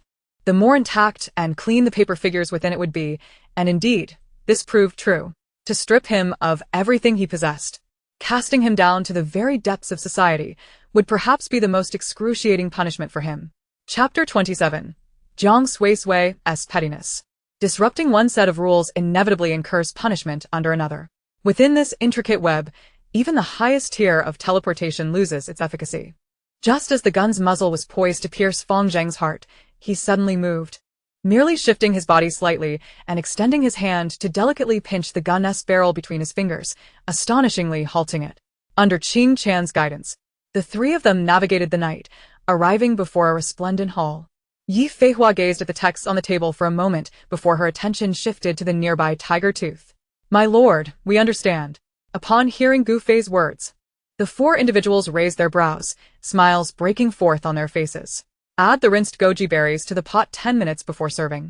the more intact and clean the paper figures within it would be, and indeed, this proved true. To strip him of everything he possessed, casting him down to the very depths of society, would perhaps be the most excruciating punishment for him. Chapter 27. Jiang Suisui's pettiness. Disrupting one set of rules inevitably incurs punishment under another. Within this intricate web, even the highest tier of teleportation loses its efficacy. Just as the gun's muzzle was poised to pierce Fang Zheng's heart, he suddenly moved, merely shifting his body slightly and extending his hand to delicately pinch the gun's barrel between his fingers, astonishingly halting it. Under Qing Chan's guidance, the three of them navigated the night, arriving before a resplendent hall. Yi Feihua gazed at the text on the table for a moment before her attention shifted to the nearby tiger tooth. "My lord, we understand." Upon hearing Gu Fei's words, the four individuals raised their brows, smiles breaking forth on their faces. Add the rinsed goji berries to the pot 10 minutes before serving,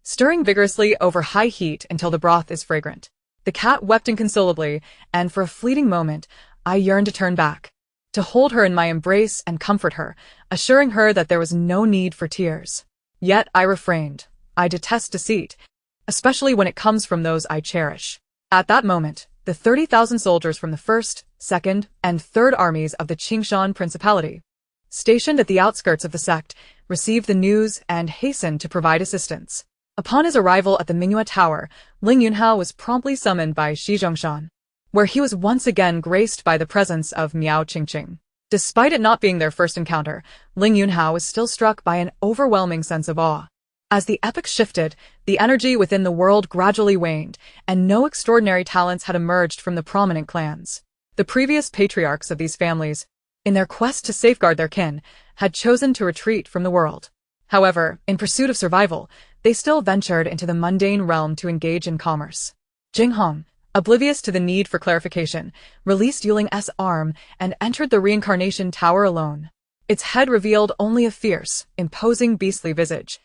stirring vigorously over high heat until the broth is fragrant. The cat wept inconsolably, and for a fleeting moment, I yearned to turn back, to hold her in my embrace and comfort her, assuring her that there was no need for tears. Yet I refrained. I detest deceit, especially when it comes from those I cherish. At that moment, the 30,000 soldiers from the 1st, 2nd, and 3rd armies of the Qingshan Principality, stationed at the outskirts of the sect, received the news and hastened to provide assistance. Upon his arrival at the Mingyue Tower, Ling Yunhao was promptly summoned by Shi Zhongshan, where he was once again graced by the presence of Miao Qingqing. Despite it not being their first encounter, Ling Yunhao was still struck by an overwhelming sense of awe. As the epoch shifted, the energy within the world gradually waned, and no extraordinary talents had emerged from the prominent clans. The previous patriarchs of these families, in their quest to safeguard their kin, had chosen to retreat from the world. However, in pursuit of survival, they still ventured into the mundane realm to engage in commerce. Jing Hong, oblivious to the need for clarification, released Yuling's arm and entered the reincarnation tower alone. Its head revealed only a fierce, imposing beastly visage,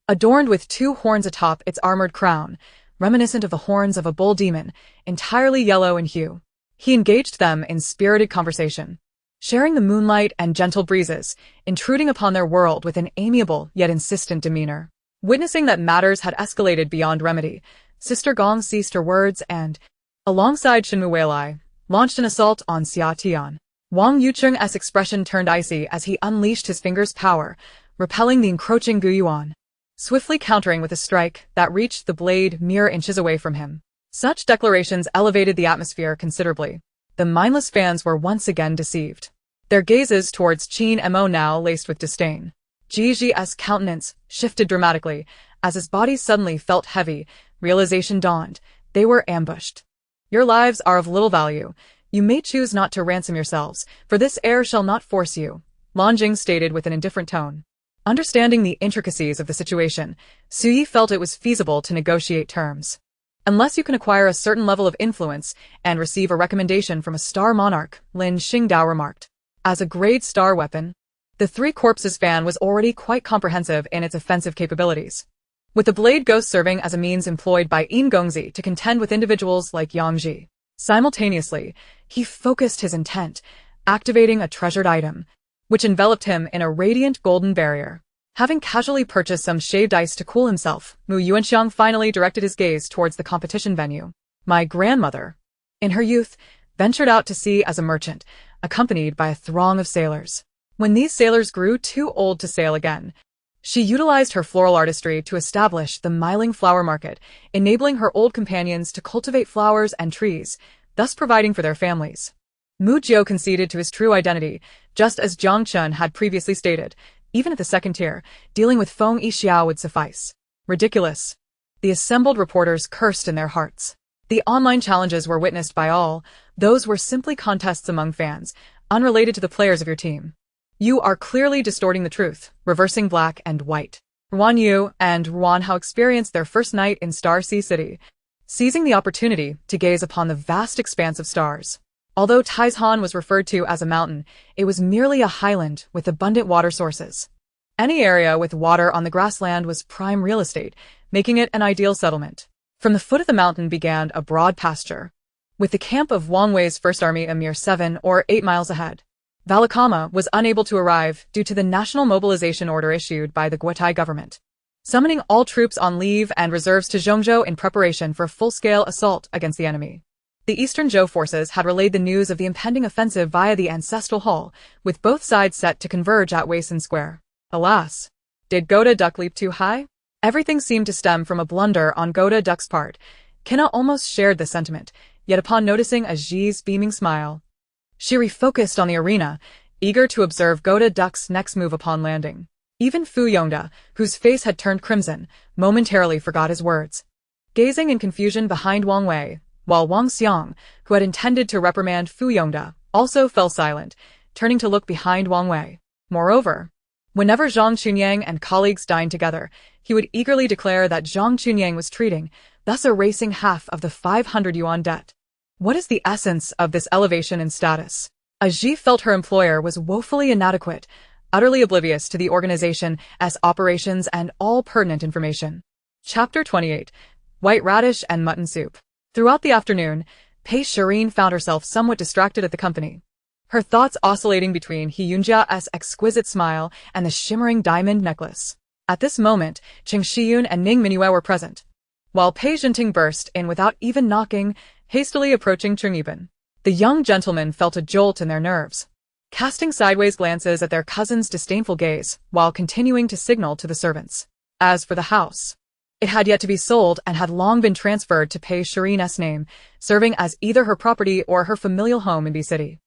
adorned with 2 horns atop its armored crown, reminiscent of the horns of a bull demon, entirely yellow in hue. He engaged them in spirited conversation, sharing the moonlight and gentle breezes, intruding upon their world with an amiable yet insistent demeanor. Witnessing that matters had escalated beyond remedy, Sister Gong ceased her words and, alongside Shenmu Weilai, launched an assault on Xia Tian. Wang Yucheng's expression turned icy as he unleashed his finger's power, repelling the encroaching Gu Yuan, swiftly countering with a strike that reached the blade mere inches away from him. Such declarations elevated the atmosphere considerably. The mindless fans were once again deceived, their gazes towards Qin Mo now laced with disdain. Ji's countenance shifted dramatically, as his body suddenly felt heavy. Realization dawned. They were ambushed. "Your lives are of little value. You may choose not to ransom yourselves, for this heir shall not force you," Lanjing stated with an indifferent tone. Understanding the intricacies of the situation, Suyi felt it was feasible to negotiate terms. "Unless you can acquire a certain level of influence and receive a recommendation from a star monarch," Lin Xingdao remarked. As a grade star weapon, the 3 Corpses fan was already quite comprehensive in its offensive capabilities, with the Blade Ghost serving as a means employed by Yin Gongzi to contend with individuals like Yang Ji. Simultaneously, he focused his intent, activating a treasured item, which enveloped him in a radiant golden barrier. Having casually purchased some shaved ice to cool himself, Mu Yuanxiang finally directed his gaze towards the competition venue. My grandmother, in her youth, ventured out to sea as a merchant, accompanied by a throng of sailors. When these sailors grew too old to sail again, she utilized her floral artistry to establish the Miling flower market, enabling her old companions to cultivate flowers and trees, thus providing for their families. Mu Jiao conceded to his true identity, just as Jiang Chun had previously stated. Even at the second tier, dealing with Feng Yixiao would suffice. Ridiculous. The assembled reporters cursed in their hearts. The online challenges were witnessed by all. Those were simply contests among fans, unrelated to the players of your team. You are clearly distorting the truth, reversing black and white. Ruan Yu and Ruan Hao experienced their first night in Star Sea City, seizing the opportunity to gaze upon the vast expanse of stars. Although Taizhan was referred to as a mountain, it was merely a highland with abundant water sources. Any area with water on the grassland was prime real estate, making it an ideal settlement. From the foot of the mountain began a broad pasture, with the camp of Wang Wei's First Army a mere 7 or 8 miles ahead. Valakama was unable to arrive due to the national mobilization order issued by the Guotai government, summoning all troops on leave and reserves to Zhongzhou in preparation for a full-scale assault against the enemy. The Eastern Zhou forces had relayed the news of the impending offensive via the Ancestral Hall, with both sides set to converge at Weisun Square. Alas, did Goda Duck leap too high? Everything seemed to stem from a blunder on Goda Duck's part. Kenna almost shared the sentiment, yet upon noticing Aji's beaming smile, she refocused on the arena, eager to observe Goda Duck's next move upon landing. Even Fu Yongda, whose face had turned crimson, momentarily forgot his words, gazing in confusion behind Wang Wei, while Wang Xiang, who had intended to reprimand Fu Yongda, also fell silent, turning to look behind Wang Wei. Moreover, whenever Zhang Chunyang and colleagues dined together, he would eagerly declare that Zhang Chunyang was treating, thus erasing half of the 500 yuan debt. What is the essence of this elevation in status? Aji felt her employer was woefully inadequate, utterly oblivious to the organization, as operations and all pertinent information. Chapter 28. White Radish and Mutton Soup. Throughout the afternoon, Pei Shireen found herself somewhat distracted at the company, her thoughts oscillating between He Yunjia's exquisite smile and the shimmering diamond necklace. At this moment, Cheng Shiyun and Ning Mingyue were present, while Pei Jinting burst in without even knocking, hastily approaching Cheng Yiben. The young gentlemen felt a jolt in their nerves, casting sideways glances at their cousin's disdainful gaze, while continuing to signal to the servants. As for the house, it had yet to be sold and had long been transferred to Pei Shireen's name, serving as either her property or her familial home in B City.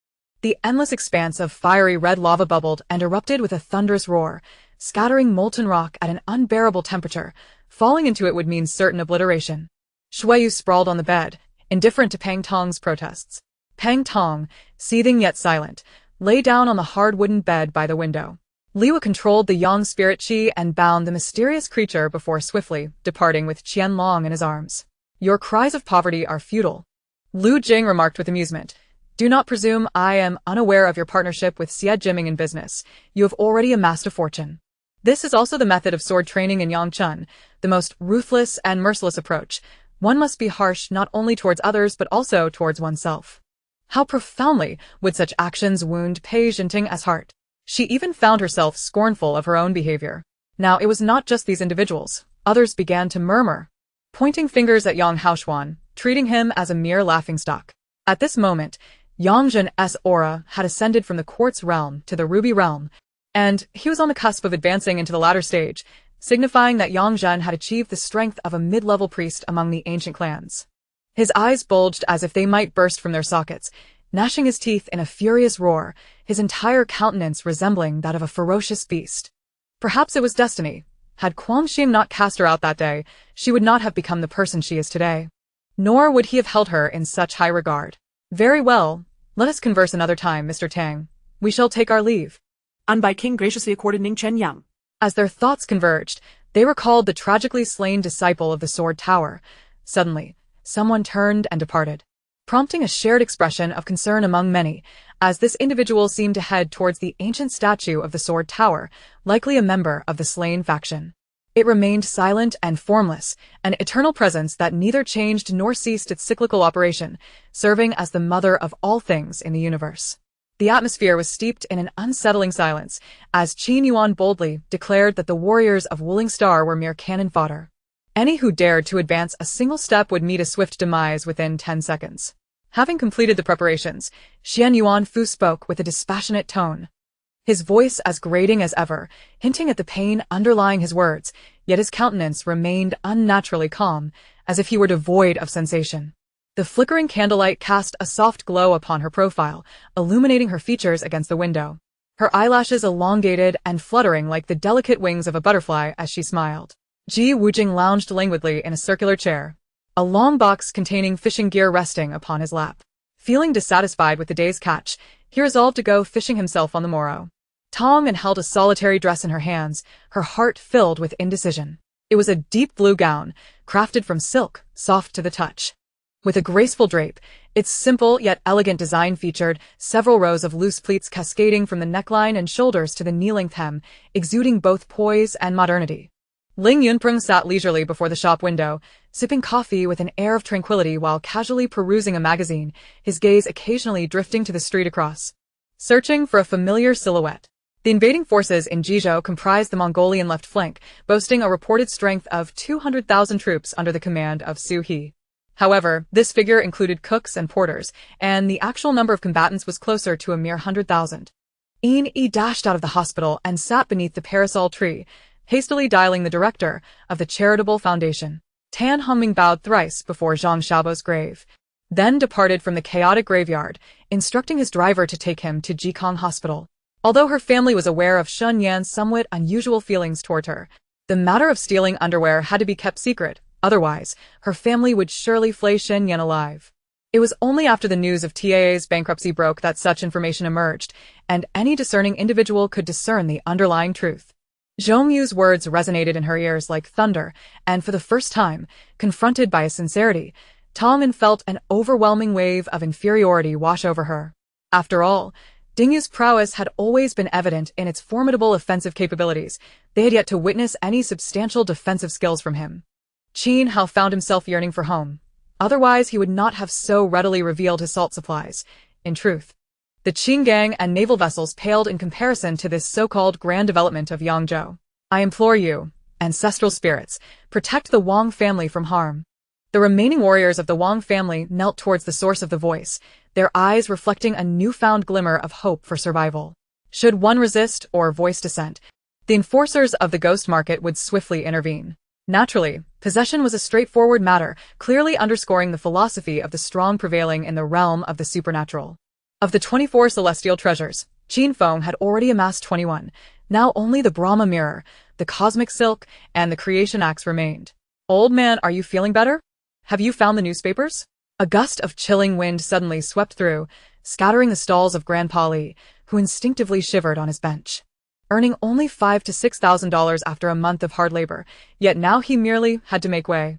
The endless expanse of fiery red lava bubbled and erupted with a thunderous roar, scattering molten rock at an unbearable temperature. Falling into it would mean certain obliteration. Shuiyu sprawled on the bed, indifferent to Pang Tong's protests. Pang Tong, seething yet silent, lay down on the hard wooden bed by the window. Liwa controlled the yang spirit qi and bound the mysterious creature before swiftly departing with Qian Long in his arms. Your cries of poverty are futile, Lu Jing remarked with amusement. Do not presume I am unaware of your partnership with Xie Jiming in business. You have already amassed a fortune. This is also the method of sword training in Yangchun, the most ruthless and merciless approach. One must be harsh not only towards others but also towards oneself. How profoundly would such actions wound Pei Jinting's heart. She even found herself scornful of her own behavior. Now it was not just these individuals. Others began to murmur, pointing fingers at Yang Haoshuan, treating him as a mere laughingstock. At this moment, Yang Zhen's aura had ascended from the quartz realm to the ruby realm, and he was on the cusp of advancing into the latter stage, signifying that Yang Zhen had achieved the strength of a mid-level priest among the ancient clans. His eyes bulged as if they might burst from their sockets, gnashing his teeth in a furious roar, his entire countenance resembling that of a ferocious beast. Perhaps it was destiny. Had Quang Xing not cast her out that day, she would not have become the person she is today. Nor would he have held her in such high regard. Very well, let us converse another time, Mr. Tang. We shall take our leave. And by King graciously accorded Ning Chen Yang. As their thoughts converged, they recalled the tragically slain disciple of the Sword Tower. Suddenly, someone turned and departed, prompting a shared expression of concern among many, as this individual seemed to head towards the ancient statue of the Sword Tower, likely a member of the slain faction. It remained silent and formless, an eternal presence that neither changed nor ceased its cyclical operation, serving as the mother of all things in the universe. The atmosphere was steeped in an unsettling silence, as Qin Yuan boldly declared that the warriors of Wuling Star were mere cannon fodder. Any who dared to advance a single step would meet a swift demise within 10 seconds. Having completed the preparations, Xian Yuanfu spoke with a dispassionate tone, his voice as grating as ever, hinting at the pain underlying his words, yet his countenance remained unnaturally calm, as if he were devoid of sensation. The flickering candlelight cast a soft glow upon her profile, illuminating her features against the window. Her eyelashes elongated and fluttering like the delicate wings of a butterfly as she smiled. Ji Wujing lounged languidly in a circular chair, a long box containing fishing gear resting upon his lap. Feeling dissatisfied with the day's catch, he resolved to go fishing himself on the morrow. Tong and held a solitary dress in her hands, her heart filled with indecision. It was a deep blue gown, crafted from silk, soft to the touch. With a graceful drape, its simple yet elegant design featured several rows of loose pleats cascading from the neckline and shoulders to the knee-length hem, exuding both poise and modernity. Ling Yunprung sat leisurely before the shop window, sipping coffee with an air of tranquility while casually perusing a magazine, his gaze occasionally drifting to the street across, searching for a familiar silhouette. The invading forces in Jizhou comprised the Mongolian left flank, boasting a reported strength of 200,000 troops under the command of Su He. However, this figure included cooks and porters, and the actual number of combatants was closer to a mere 100,000. Yi dashed out of the hospital and sat beneath the parasol tree, hastily dialing the director of the charitable foundation. Tan Hongming bowed thrice before Zhang Xiaobo's grave, then departed from the chaotic graveyard, instructing his driver to take him to Jikong Hospital. Although her family was aware of Shun Yan's somewhat unusual feelings toward her, the matter of stealing underwear had to be kept secret, otherwise, her family would surely flay Shen Yan alive. It was only after the news of TAA's bankruptcy broke that such information emerged, and any discerning individual could discern the underlying truth. Zhong Yu's words resonated in her ears like thunder, and for the first time, confronted by his sincerity, Tongmin felt an overwhelming wave of inferiority wash over her. After all, Dingyu's prowess had always been evident in its formidable offensive capabilities. They had yet to witness any substantial defensive skills from him. Qin Hao found himself yearning for home. Otherwise, he would not have so readily revealed his salt supplies. In truth, the Qin gang and naval vessels paled in comparison to this so-called grand development of Yangzhou. I implore you, ancestral spirits, protect the Wang family from harm. The remaining warriors of the Wang family knelt towards the source of the voice, their eyes reflecting a newfound glimmer of hope for survival. Should one resist or voice dissent, the enforcers of the ghost market would swiftly intervene. Naturally, possession was a straightforward matter, clearly underscoring the philosophy of the strong prevailing in the realm of the supernatural. Of the 24 celestial treasures, Qin Feng had already amassed 21. Now only the Brahma mirror, the cosmic silk, and the creation axe remained. Old man, are you feeling better? Have you found the newspapers? A gust of chilling wind suddenly swept through, scattering the stalls of Grandpa Li, who instinctively shivered on his bench. Earning only $5,000 to $6,000 after a month of hard labor, yet now he merely had to make way.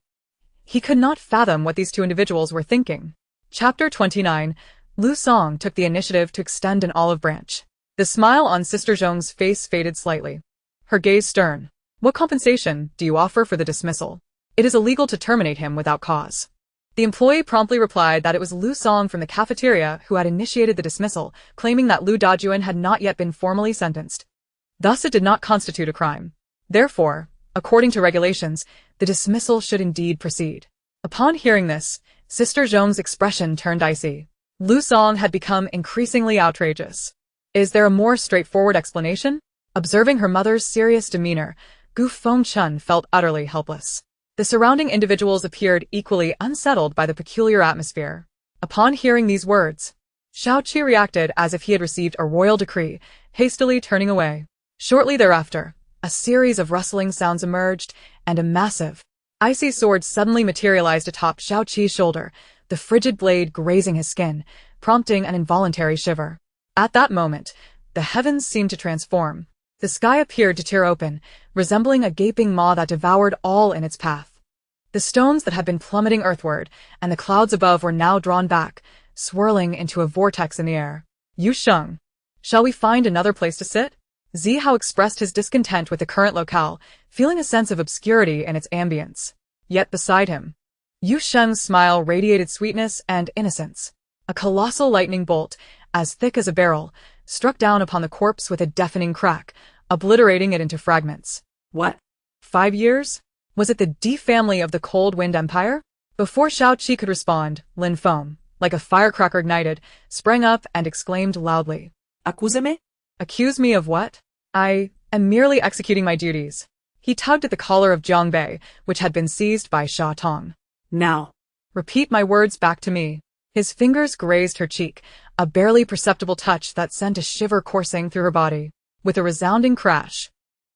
He could not fathom what these two individuals were thinking. Chapter 29. Lu Song took the initiative to extend an olive branch. The smile on Sister Zhong's face faded slightly. Her gaze stern. What compensation do you offer for the dismissal? It is illegal to terminate him without cause. The employee promptly replied that it was Lu Song from the cafeteria who had initiated the dismissal, claiming that Lu Dajuan had not yet been formally sentenced. Thus it did not constitute a crime. Therefore, according to regulations, the dismissal should indeed proceed. Upon hearing this, Sister Zhong's expression turned icy. Lu Song had become increasingly outrageous. Is there a more straightforward explanation? Observing her mother's serious demeanor, Gu Fengchun felt utterly helpless. The surrounding individuals appeared equally unsettled by the peculiar atmosphere. Upon hearing these words, Xiaoqi reacted as if he had received a royal decree, hastily turning away. Shortly thereafter, a series of rustling sounds emerged, and a massive, icy sword suddenly materialized atop Xiaoqi's shoulder, the frigid blade grazing his skin, prompting an involuntary shiver. At that moment, the heavens seemed to transform. The sky appeared to tear open, resembling a gaping maw that devoured all in its path. The stones that had been plummeting earthward, and the clouds above were now drawn back, swirling into a vortex in the air. Yu Sheng, shall we find another place to sit? Zihao expressed his discontent with the current locale, feeling a sense of obscurity in its ambience. Yet beside him, Yu Sheng's smile radiated sweetness and innocence. A colossal lightning bolt, as thick as a barrel, struck down upon the corpse with a deafening crack, obliterating it into fragments. What? 5 years? Was it the D family of the Cold Wind Empire? Before Shao-Chi could respond, Lin Feng, like a firecracker ignited, sprang up and exclaimed loudly. Accuse-me? Accuse me of what? I am merely executing my duties. He tugged at the collar of Jiang Bei, which had been seized by Sha Tong. Now. Repeat my words back to me. His fingers grazed her cheek, a barely perceptible touch that sent a shiver coursing through her body. With a resounding crash.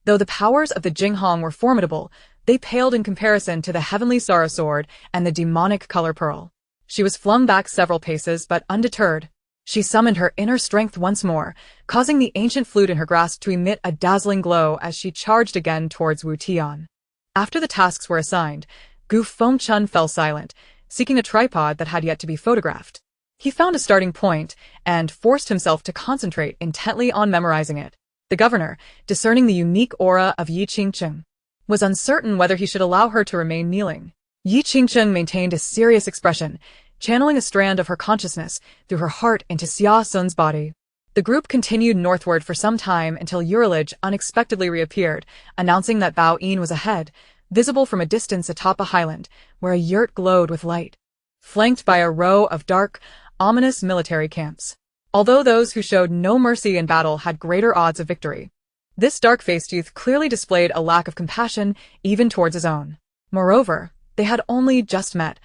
Though the powers of the Jinghong were formidable, they paled in comparison to the heavenly sorrow sword and the demonic color pearl. She was flung back several paces, but undeterred. She summoned her inner strength once more, causing the ancient flute in her grasp to emit a dazzling glow as she charged again towards Wu Tian. After the tasks were assigned, Gu Fengchun fell silent, seeking a tripod that had yet to be photographed. He found a starting point and forced himself to concentrate intently on memorizing it. The governor, discerning the unique aura of Yi Qingcheng, was uncertain whether he should allow her to remain kneeling. Yi Qingcheng maintained a serious expression, channeling a strand of her consciousness through her heart into Xia Sun's body. The group continued northward for some time until Urillage unexpectedly reappeared, announcing that Bao Yin was ahead, visible from a distance atop a highland, where a yurt glowed with light, flanked by a row of dark, ominous military camps. Although those who showed no mercy in battle had greater odds of victory, this dark-faced youth clearly displayed a lack of compassion even towards his own. Moreover, they had only just met.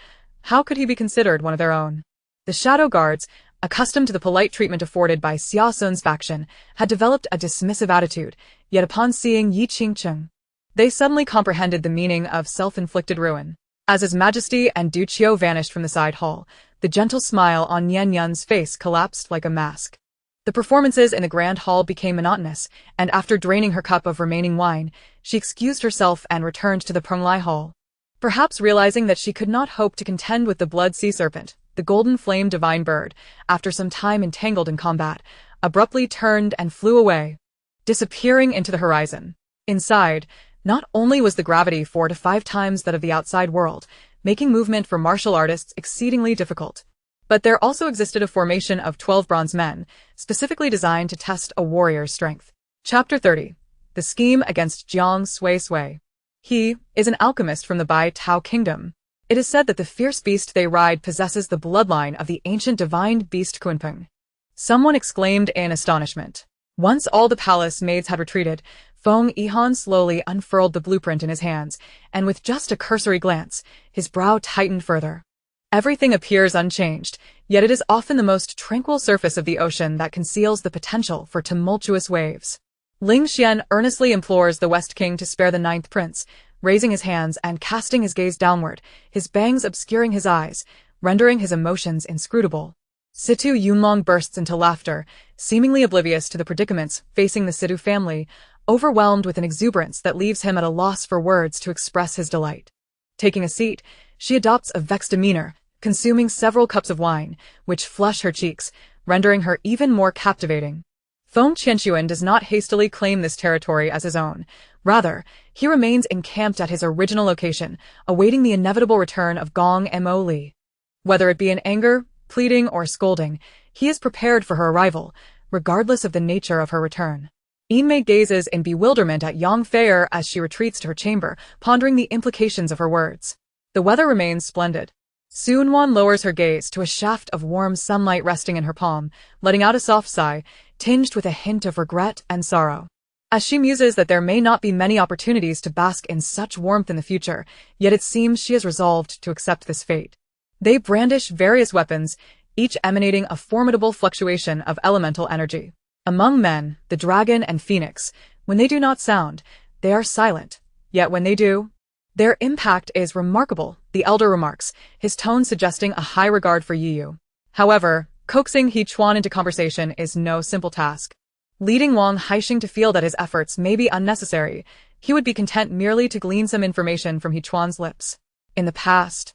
How could he be considered one of their own? The shadow guards, accustomed to the polite treatment afforded by Xia Sun's faction, had developed a dismissive attitude, yet upon seeing Yi Qingcheng, they suddenly comprehended the meaning of self-inflicted ruin. As His Majesty and Du Qiu vanished from the side hall, the gentle smile on Nian Yun's face collapsed like a mask. The performances in the grand hall became monotonous, and after draining her cup of remaining wine, she excused herself and returned to the Penglai Hall. Perhaps realizing that she could not hope to contend with the blood sea serpent, the golden flame divine bird, after some time entangled in combat, abruptly turned and flew away, disappearing into the horizon. Inside, not only was the gravity 4 to 5 times that of the outside world, making movement for martial artists exceedingly difficult, but there also existed a formation of 12 bronze men, specifically designed to test a warrior's strength. Chapter 30. The Scheme Against Jiang Suisui. He is an alchemist from the Bai Tao Kingdom. It is said that the fierce beast they ride possesses the bloodline of the ancient divine beast Kunpeng. Someone exclaimed in astonishment. Once all the palace maids had retreated, Feng Yihan slowly unfurled the blueprint in his hands, and with just a cursory glance, his brow tightened further. Everything appears unchanged, yet it is often the most tranquil surface of the ocean that conceals the potential for tumultuous waves. Ling Xian earnestly implores the West King to spare the 9th prince, raising his hands and casting his gaze downward, his bangs obscuring his eyes, rendering his emotions inscrutable. Situ Yunlong bursts into laughter, seemingly oblivious to the predicaments facing the Situ family, overwhelmed with an exuberance that leaves him at a loss for words to express his delight. Taking a seat, she adopts a vexed demeanor, consuming several cups of wine, which flush her cheeks, rendering her even more captivating. Feng Qianxuan does not hastily claim this territory as his own. Rather, he remains encamped at his original location, awaiting the inevitable return of Gong Mo Li. Whether it be in anger, pleading, or scolding, he is prepared for her arrival, regardless of the nature of her return. Yinmei gazes in bewilderment at Yang Feier as she retreats to her chamber, pondering the implications of her words. The weather remains splendid. Sunwan lowers her gaze to a shaft of warm sunlight resting in her palm, letting out a soft sigh, tinged with a hint of regret and sorrow. As she muses that there may not be many opportunities to bask in such warmth in the future, yet it seems she is resolved to accept this fate. They brandish various weapons, each emanating a formidable fluctuation of elemental energy. Among men, the dragon and phoenix, when they do not sound, they are silent, yet when they do, their impact is remarkable, the elder remarks, his tone suggesting a high regard for Yiyu. However, coaxing He Chuan into conversation is no simple task. Leading Wang Haixing to feel that his efforts may be unnecessary, he would be content merely to glean some information from He Chuan's lips. In the past,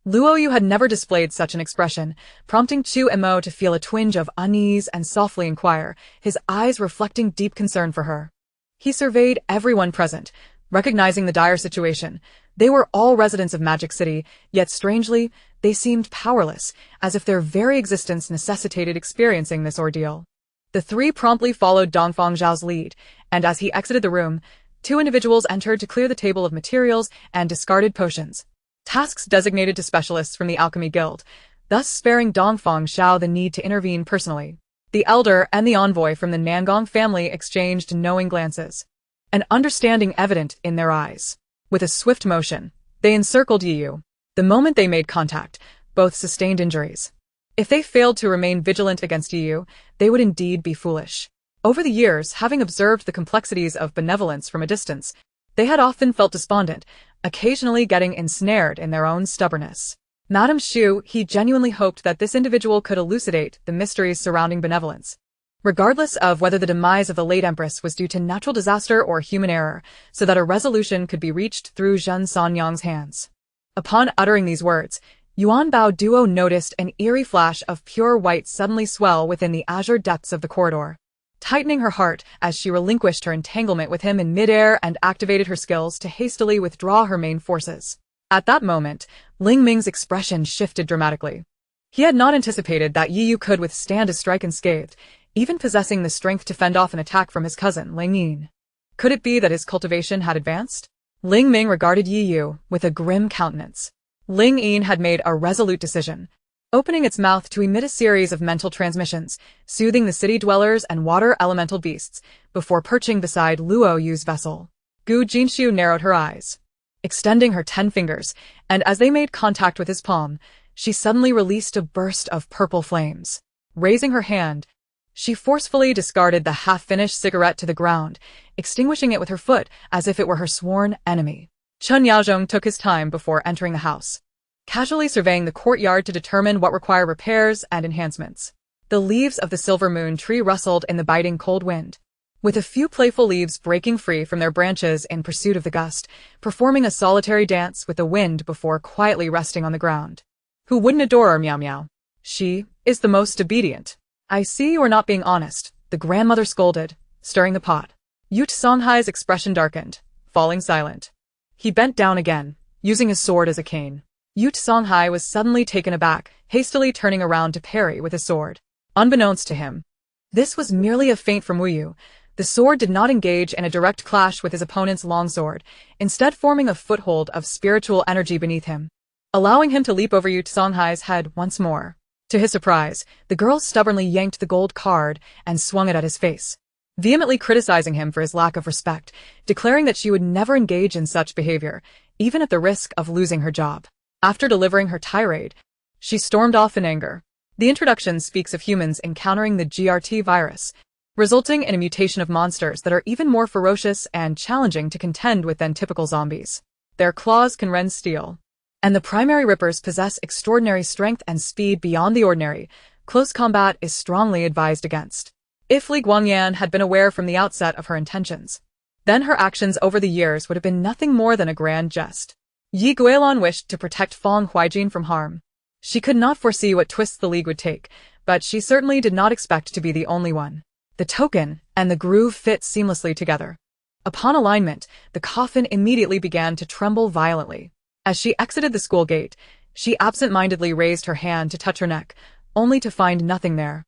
Luoyu had never displayed such an expression, prompting Chu Mo to feel a twinge of unease and softly inquire, his eyes reflecting deep concern for her. He surveyed everyone present, recognizing the dire situation, They were all residents of Magic City, yet strangely, they seemed powerless, as if their very existence necessitated experiencing this ordeal. The three promptly followed Dongfang Zhao's lead, and as he exited the room, two individuals entered to clear the table of materials and discarded potions. Tasks designated to specialists from the Alchemy Guild, thus sparing Dongfang Zhao the need to intervene personally. The elder and the envoy from the Nangong family exchanged knowing glances, an understanding evident in their eyes. With a swift motion, they encircled Yu. The moment they made contact, both sustained injuries. If they failed to remain vigilant against Yu, they would indeed be foolish. Over the years, having observed the complexities of benevolence from a distance, they had often felt despondent, occasionally getting ensnared in their own stubbornness. Madame Xu, he genuinely hoped that this individual could elucidate the mysteries surrounding benevolence, regardless of whether the demise of the late empress was due to natural disaster or human error, so that a resolution could be reached through Zhen Sanyang's hands. Upon uttering these words, Yuan Bao Duo noticed an eerie flash of pure white suddenly swell within the azure depths of the corridor, tightening her heart as she relinquished her entanglement with him in midair and activated her skills to hastily withdraw her main forces. At that moment, Ling Ming's expression shifted dramatically. He had not anticipated that Yi Yu could withstand a strike unscathed, even possessing the strength to fend off an attack from his cousin, Ling Yin. Could it be that his cultivation had advanced? Ling Ming regarded Yi Yu with a grim countenance. Ling Yin had made a resolute decision, opening its mouth to emit a series of mental transmissions, soothing the city dwellers and water elemental beasts, before perching beside Luo Yu's vessel. Gu Jinshu narrowed her eyes, extending her 10 fingers, and as they made contact with his palm, she suddenly released a burst of purple flames. Raising her hand, she forcefully discarded the half-finished cigarette to the ground, extinguishing it with her foot as if it were her sworn enemy. Chen Yaozhong took his time before entering the house, casually surveying the courtyard to determine what required repairs and enhancements. The leaves of the silver moon tree rustled in the biting cold wind, with a few playful leaves breaking free from their branches in pursuit of the gust, performing a solitary dance with the wind before quietly resting on the ground. Who wouldn't adore her, Meow Meow? She is the most obedient. I see you are not being honest, the grandmother scolded, stirring the pot. Yu Songhai's expression darkened, falling silent. He bent down again, using his sword as a cane. Yu Songhai was suddenly taken aback, hastily turning around to parry with his sword. Unbeknownst to him, this was merely a feint from Wu Yu. The sword did not engage in a direct clash with his opponent's longsword, instead forming a foothold of spiritual energy beneath him, allowing him to leap over Yu Songhai's head once more. To his surprise, the girl stubbornly yanked the gold card and swung it at his face, vehemently criticizing him for his lack of respect, declaring that she would never engage in such behavior, even at the risk of losing her job. After delivering her tirade, she stormed off in anger. The introduction speaks of humans encountering the GRT virus, resulting in a mutation of monsters that are even more ferocious and challenging to contend with than typical zombies. Their claws can rend steel, and the primary rippers possess extraordinary strength and speed beyond the ordinary. Close combat is strongly advised against. If Li Guangyan had been aware from the outset of her intentions, then her actions over the years would have been nothing more than a grand jest. Yi Guilin wished to protect Fang Huijin from harm. She could not foresee what twists the league would take, but she certainly did not expect to be the only one. The token and the groove fit seamlessly together. Upon alignment, the coffin immediately began to tremble violently. As she exited the school gate, she absent-mindedly raised her hand to touch her neck, only to find nothing there,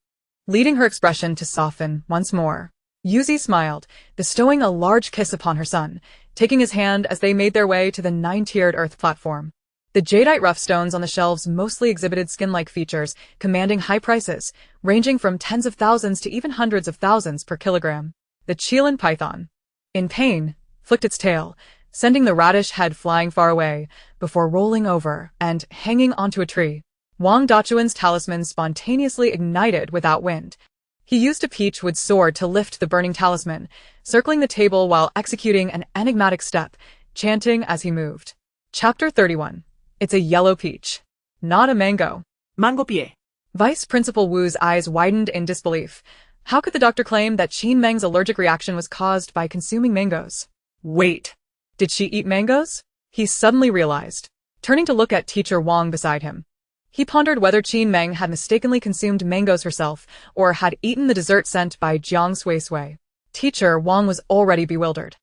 leading her expression to soften once more. Yuzi smiled, bestowing a large kiss upon her son, taking his hand as they made their way to the 9-tiered earth platform. The jadeite rough stones on the shelves mostly exhibited skin-like features, commanding high prices, ranging from tens of thousands to even hundreds of thousands per kilogram. The Qilin python, in pain, flicked its tail, sending the radish head flying far away, before rolling over and hanging onto a tree. Wang Dachuan's talisman spontaneously ignited without wind. He used a peach wood sword to lift the burning talisman, circling the table while executing an enigmatic step, chanting as he moved. Chapter 31. It's a yellow peach, not a mango. Mango pie. Vice Principal Wu's eyes widened in disbelief. How could the doctor claim that Qin Meng's allergic reaction was caused by consuming mangoes? Wait, did she eat mangoes? He suddenly realized, turning to look at Teacher Wang beside him. He pondered whether Qin Meng had mistakenly consumed mangoes herself or had eaten the dessert sent by Jiang Suisui. Teacher Wang was already bewildered.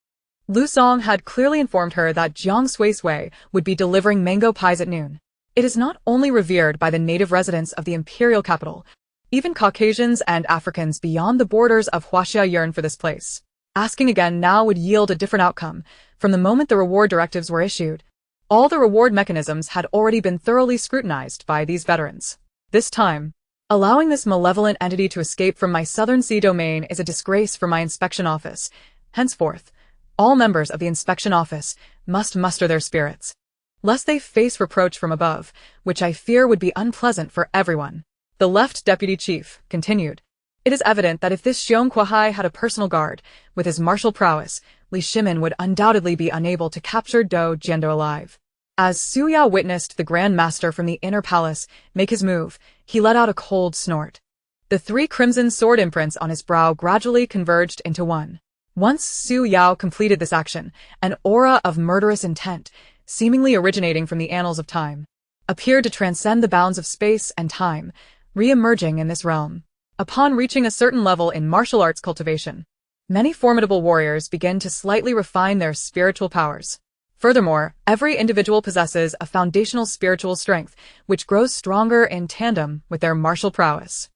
Lu Song had clearly informed her that Jiang Suisui would be delivering mango pies at noon. It is not only revered by the native residents of the imperial capital, even Caucasians and Africans beyond the borders of Huaxia yearn for this place. Asking again now would yield a different outcome. From the moment the reward directives were issued, all the reward mechanisms had already been thoroughly scrutinized by these veterans. This time, allowing this malevolent entity to escape from my southern sea domain is a disgrace for my inspection office. Henceforth, all members of the inspection office must muster their spirits, lest they face reproach from above, which I fear would be unpleasant for everyone. The left deputy chief continued. It is evident that if this Xiong Kuai had a personal guard, with his martial prowess, Li Shimin would undoubtedly be unable to capture Do Jiando alive. As Su Yao witnessed the Grand Master from the inner palace make his move, he let out a cold snort. The 3 crimson sword imprints on his brow gradually converged into one. Once Su Yao completed this action, an aura of murderous intent, seemingly originating from the annals of time, appeared to transcend the bounds of space and time, re-emerging in this realm. Upon reaching a certain level in martial arts cultivation, many formidable warriors begin to slightly refine their spiritual powers. Furthermore, every individual possesses a foundational spiritual strength, which grows stronger in tandem with their martial prowess.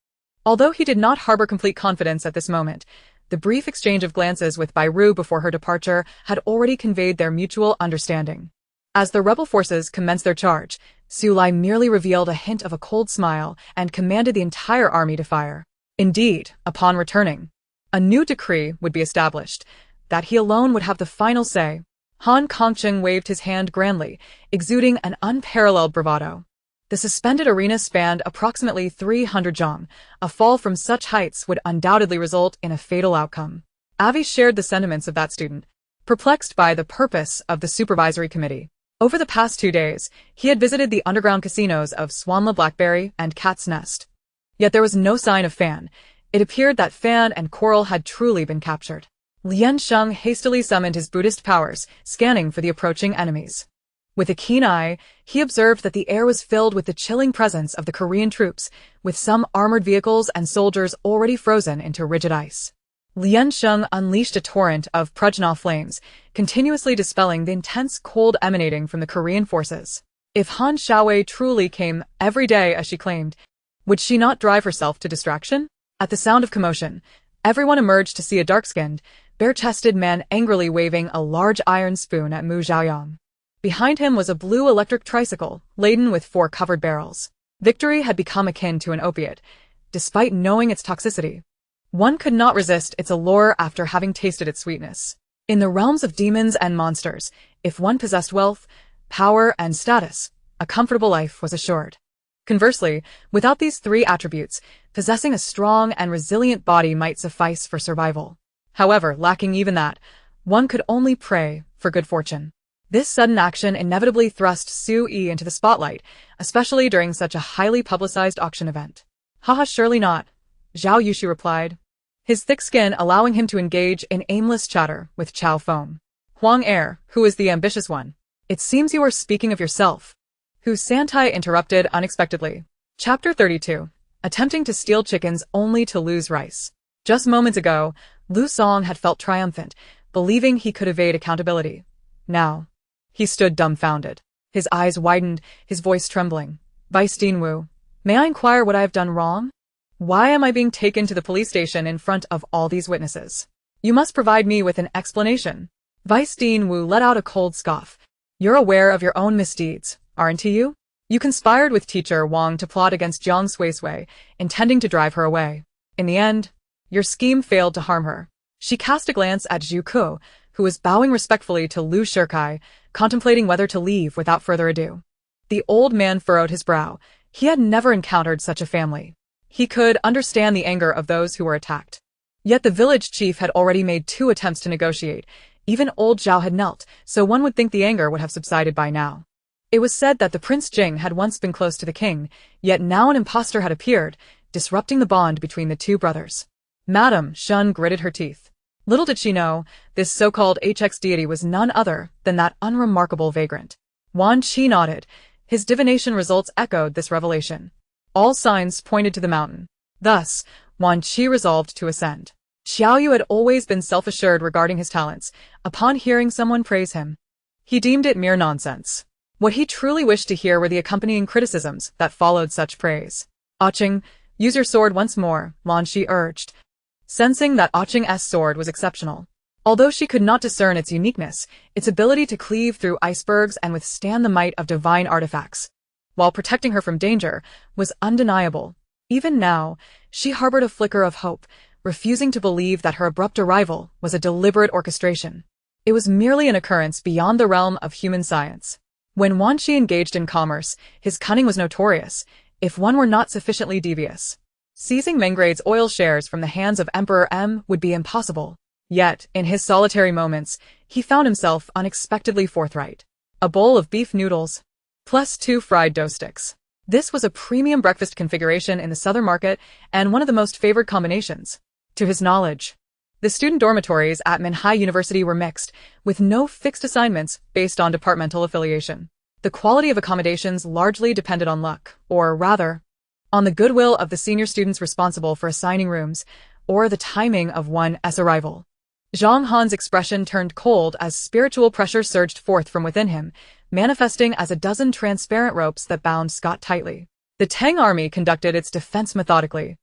Although he did not harbor complete confidence at this moment, the brief exchange of glances with Bairu before her departure had already conveyed their mutual understanding. As the rebel forces commenced their charge, Su Lai merely revealed a hint of a cold smile and commanded the entire army to fire. Indeed, upon returning, a new decree would be established, that he alone would have the final say. Han Kongcheng waved his hand grandly, exuding an unparalleled bravado. The suspended arena spanned approximately 300 zhang. A fall from such heights would undoubtedly result in a fatal outcome. Avi shared the sentiments of that student, perplexed by the purpose of the supervisory committee. Over the past 2 days, he had visited the underground casinos of Swanla Blackberry and Cat's Nest. Yet there was no sign of Fan. It appeared that Fan and Coral had truly been captured. Lian Sheng hastily summoned his Buddhist powers, scanning for the approaching enemies. With a keen eye, he observed that the air was filled with the chilling presence of the Korean troops, with some armored vehicles and soldiers already frozen into rigid ice. Lian Sheng unleashed a torrent of prodigy flames, continuously dispelling the intense cold emanating from the Korean forces. If Han Xiaowei truly came every day as she claimed, would she not drive herself to distraction? At the sound of commotion, everyone emerged to see a dark-skinned, bare-chested man angrily waving a large iron spoon at Mu Xiaoyang. Behind him was a blue electric tricycle, laden with 4 covered barrels. Victory had become akin to an opiate, despite knowing its toxicity. One could not resist its allure after having tasted its sweetness. In the realms of demons and monsters, if one possessed wealth, power, and status, a comfortable life was assured. Conversely, without these 3 attributes, possessing a strong and resilient body might suffice for survival. However, lacking even that, one could only pray for good fortune. This sudden action inevitably thrust Su Yi into the spotlight, especially during such a highly publicized auction event. Haha, surely not, Zhao Yushi replied, his thick skin allowing him to engage in aimless chatter with Chao Feng. Huang Er, who is the ambitious one. It seems you are speaking of yourself. Hu Santai interrupted unexpectedly. Chapter 32. Attempting to steal chickens only to lose rice. Just moments ago, Lu Song had felt triumphant, believing he could evade accountability. Now, he stood dumbfounded. His eyes widened, his voice trembling. Vice Dean Wu, may I inquire what I have done wrong? Why am I being taken to the police station in front of all these witnesses? You must provide me with an explanation. Vice Dean Wu let out a cold scoff. You're aware of your own misdeeds, aren't you? You conspired with teacher Wang to plot against Jiang Suisui, intending to drive her away. In the end, your scheme failed to harm her. She cast a glance at Zhu Ku, who was bowing respectfully to Lu Shikai, contemplating whether to leave without further ado. The old man furrowed his brow. He had never encountered such a family. He could understand the anger of those who were attacked. Yet the village chief had already made 2 attempts to negotiate. Even old Zhao had knelt, so one would think the anger would have subsided by now. It was said that the Prince Jing had once been close to the king, yet now an impostor had appeared, disrupting the bond between the 2 brothers. Madame Shun gritted her teeth. Little did she know, this so-called HX deity was none other than that unremarkable vagrant. Wan Qi nodded. His divination results echoed this revelation. All signs pointed to the mountain. Thus, Wan Qi resolved to ascend. Xiaoyu had always been self-assured regarding his talents. Upon hearing someone praise him, he deemed it mere nonsense. What he truly wished to hear were the accompanying criticisms that followed such praise. Aching, use your sword once more, Lan Shi urged, sensing that Aching's sword was exceptional. Although she could not discern its uniqueness, its ability to cleave through icebergs and withstand the might of divine artifacts, while protecting her from danger, was undeniable. Even now, she harbored a flicker of hope, refusing to believe that her abrupt arrival was a deliberate orchestration. It was merely an occurrence beyond the realm of human science. When Wan Shi engaged in commerce, his cunning was notorious, if one were not sufficiently devious. Seizing Mengrade's oil shares from the hands of Emperor M would be impossible. Yet, in his solitary moments, he found himself unexpectedly forthright. A bowl of beef noodles, plus 2 fried dough sticks. This was a premium breakfast configuration in the southern market and one of the most favored combinations. To his knowledge, the student dormitories at Minhai University were mixed, with no fixed assignments based on departmental affiliation. The quality of accommodations largely depended on luck, or rather, on the goodwill of the senior students responsible for assigning rooms, or the timing of one's arrival. Zhang Han's expression turned cold as spiritual pressure surged forth from within him, manifesting as a dozen transparent ropes that bound Scott tightly. The Tang army conducted its defense methodically,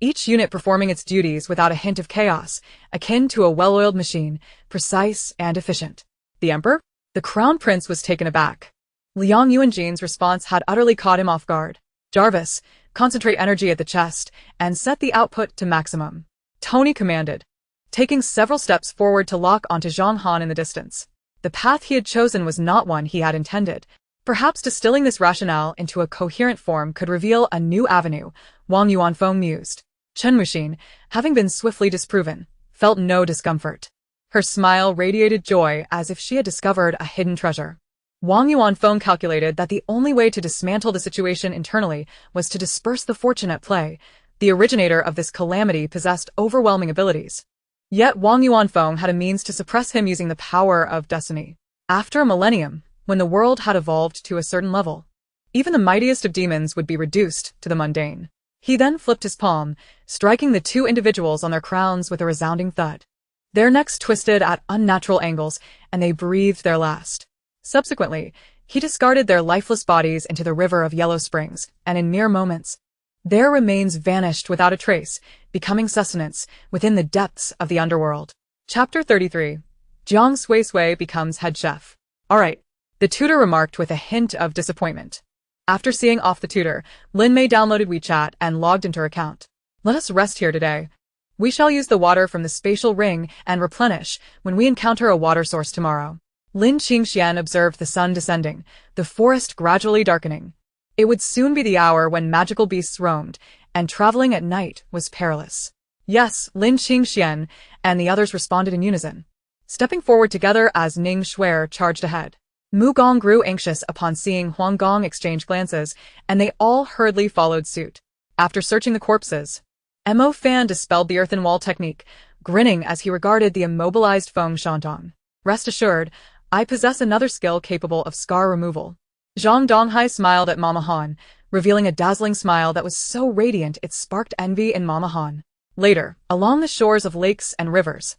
each unit performing its duties without a hint of chaos, akin to a well-oiled machine, precise and efficient. The emperor? The crown prince was taken aback. Liang Yuanjin's response had utterly caught him off guard. Jarvis, concentrate energy at the chest and set the output to maximum. Tony commanded, taking several steps forward to lock onto Zhang Han in the distance. The path he had chosen was not one he had intended. Perhaps distilling this rationale into a coherent form could reveal a new avenue, Wang Yuanfeng mused. Chen Wuxin, having been swiftly disproven, felt no discomfort. Her smile radiated joy as if she had discovered a hidden treasure. Wang Yuanfeng calculated that the only way to dismantle the situation internally was to disperse the fortune at play. The originator of this calamity possessed overwhelming abilities. Yet Wang Yuanfeng had a means to suppress him using the power of destiny. After a millennium, when the world had evolved to a certain level, even the mightiest of demons would be reduced to the mundane. He then flipped his palm, striking the 2 individuals on their crowns with a resounding thud. Their necks twisted at unnatural angles, and they breathed their last. Subsequently, he discarded their lifeless bodies into the river of yellow springs, and in mere moments, their remains vanished without a trace, becoming sustenance within the depths of the underworld. Chapter 33. Jiang Suisui becomes head chef. All right, the tutor remarked with a hint of disappointment. After seeing off the tutor, Lin Mei downloaded WeChat and logged into her account. Let us rest here today. We shall use the water from the spatial ring and replenish when we encounter a water source tomorrow. Lin Qingxian observed the sun descending, the forest gradually darkening. It would soon be the hour when magical beasts roamed, and traveling at night was perilous. Yes, Lin Qingxian and the others responded in unison, stepping forward together as Ning Shuer charged ahead. Mu Gong grew anxious upon seeing Huang Gong exchange glances, and they all hurriedly followed suit. After searching the corpses, Mo Fan dispelled the earthen wall technique, grinning as he regarded the immobilized Feng Shandong. Rest assured, I possess another skill capable of scar removal. Zhang Donghai smiled at Mama Han, revealing a dazzling smile that was so radiant it sparked envy in Mama Han. Later, along the shores of lakes and rivers,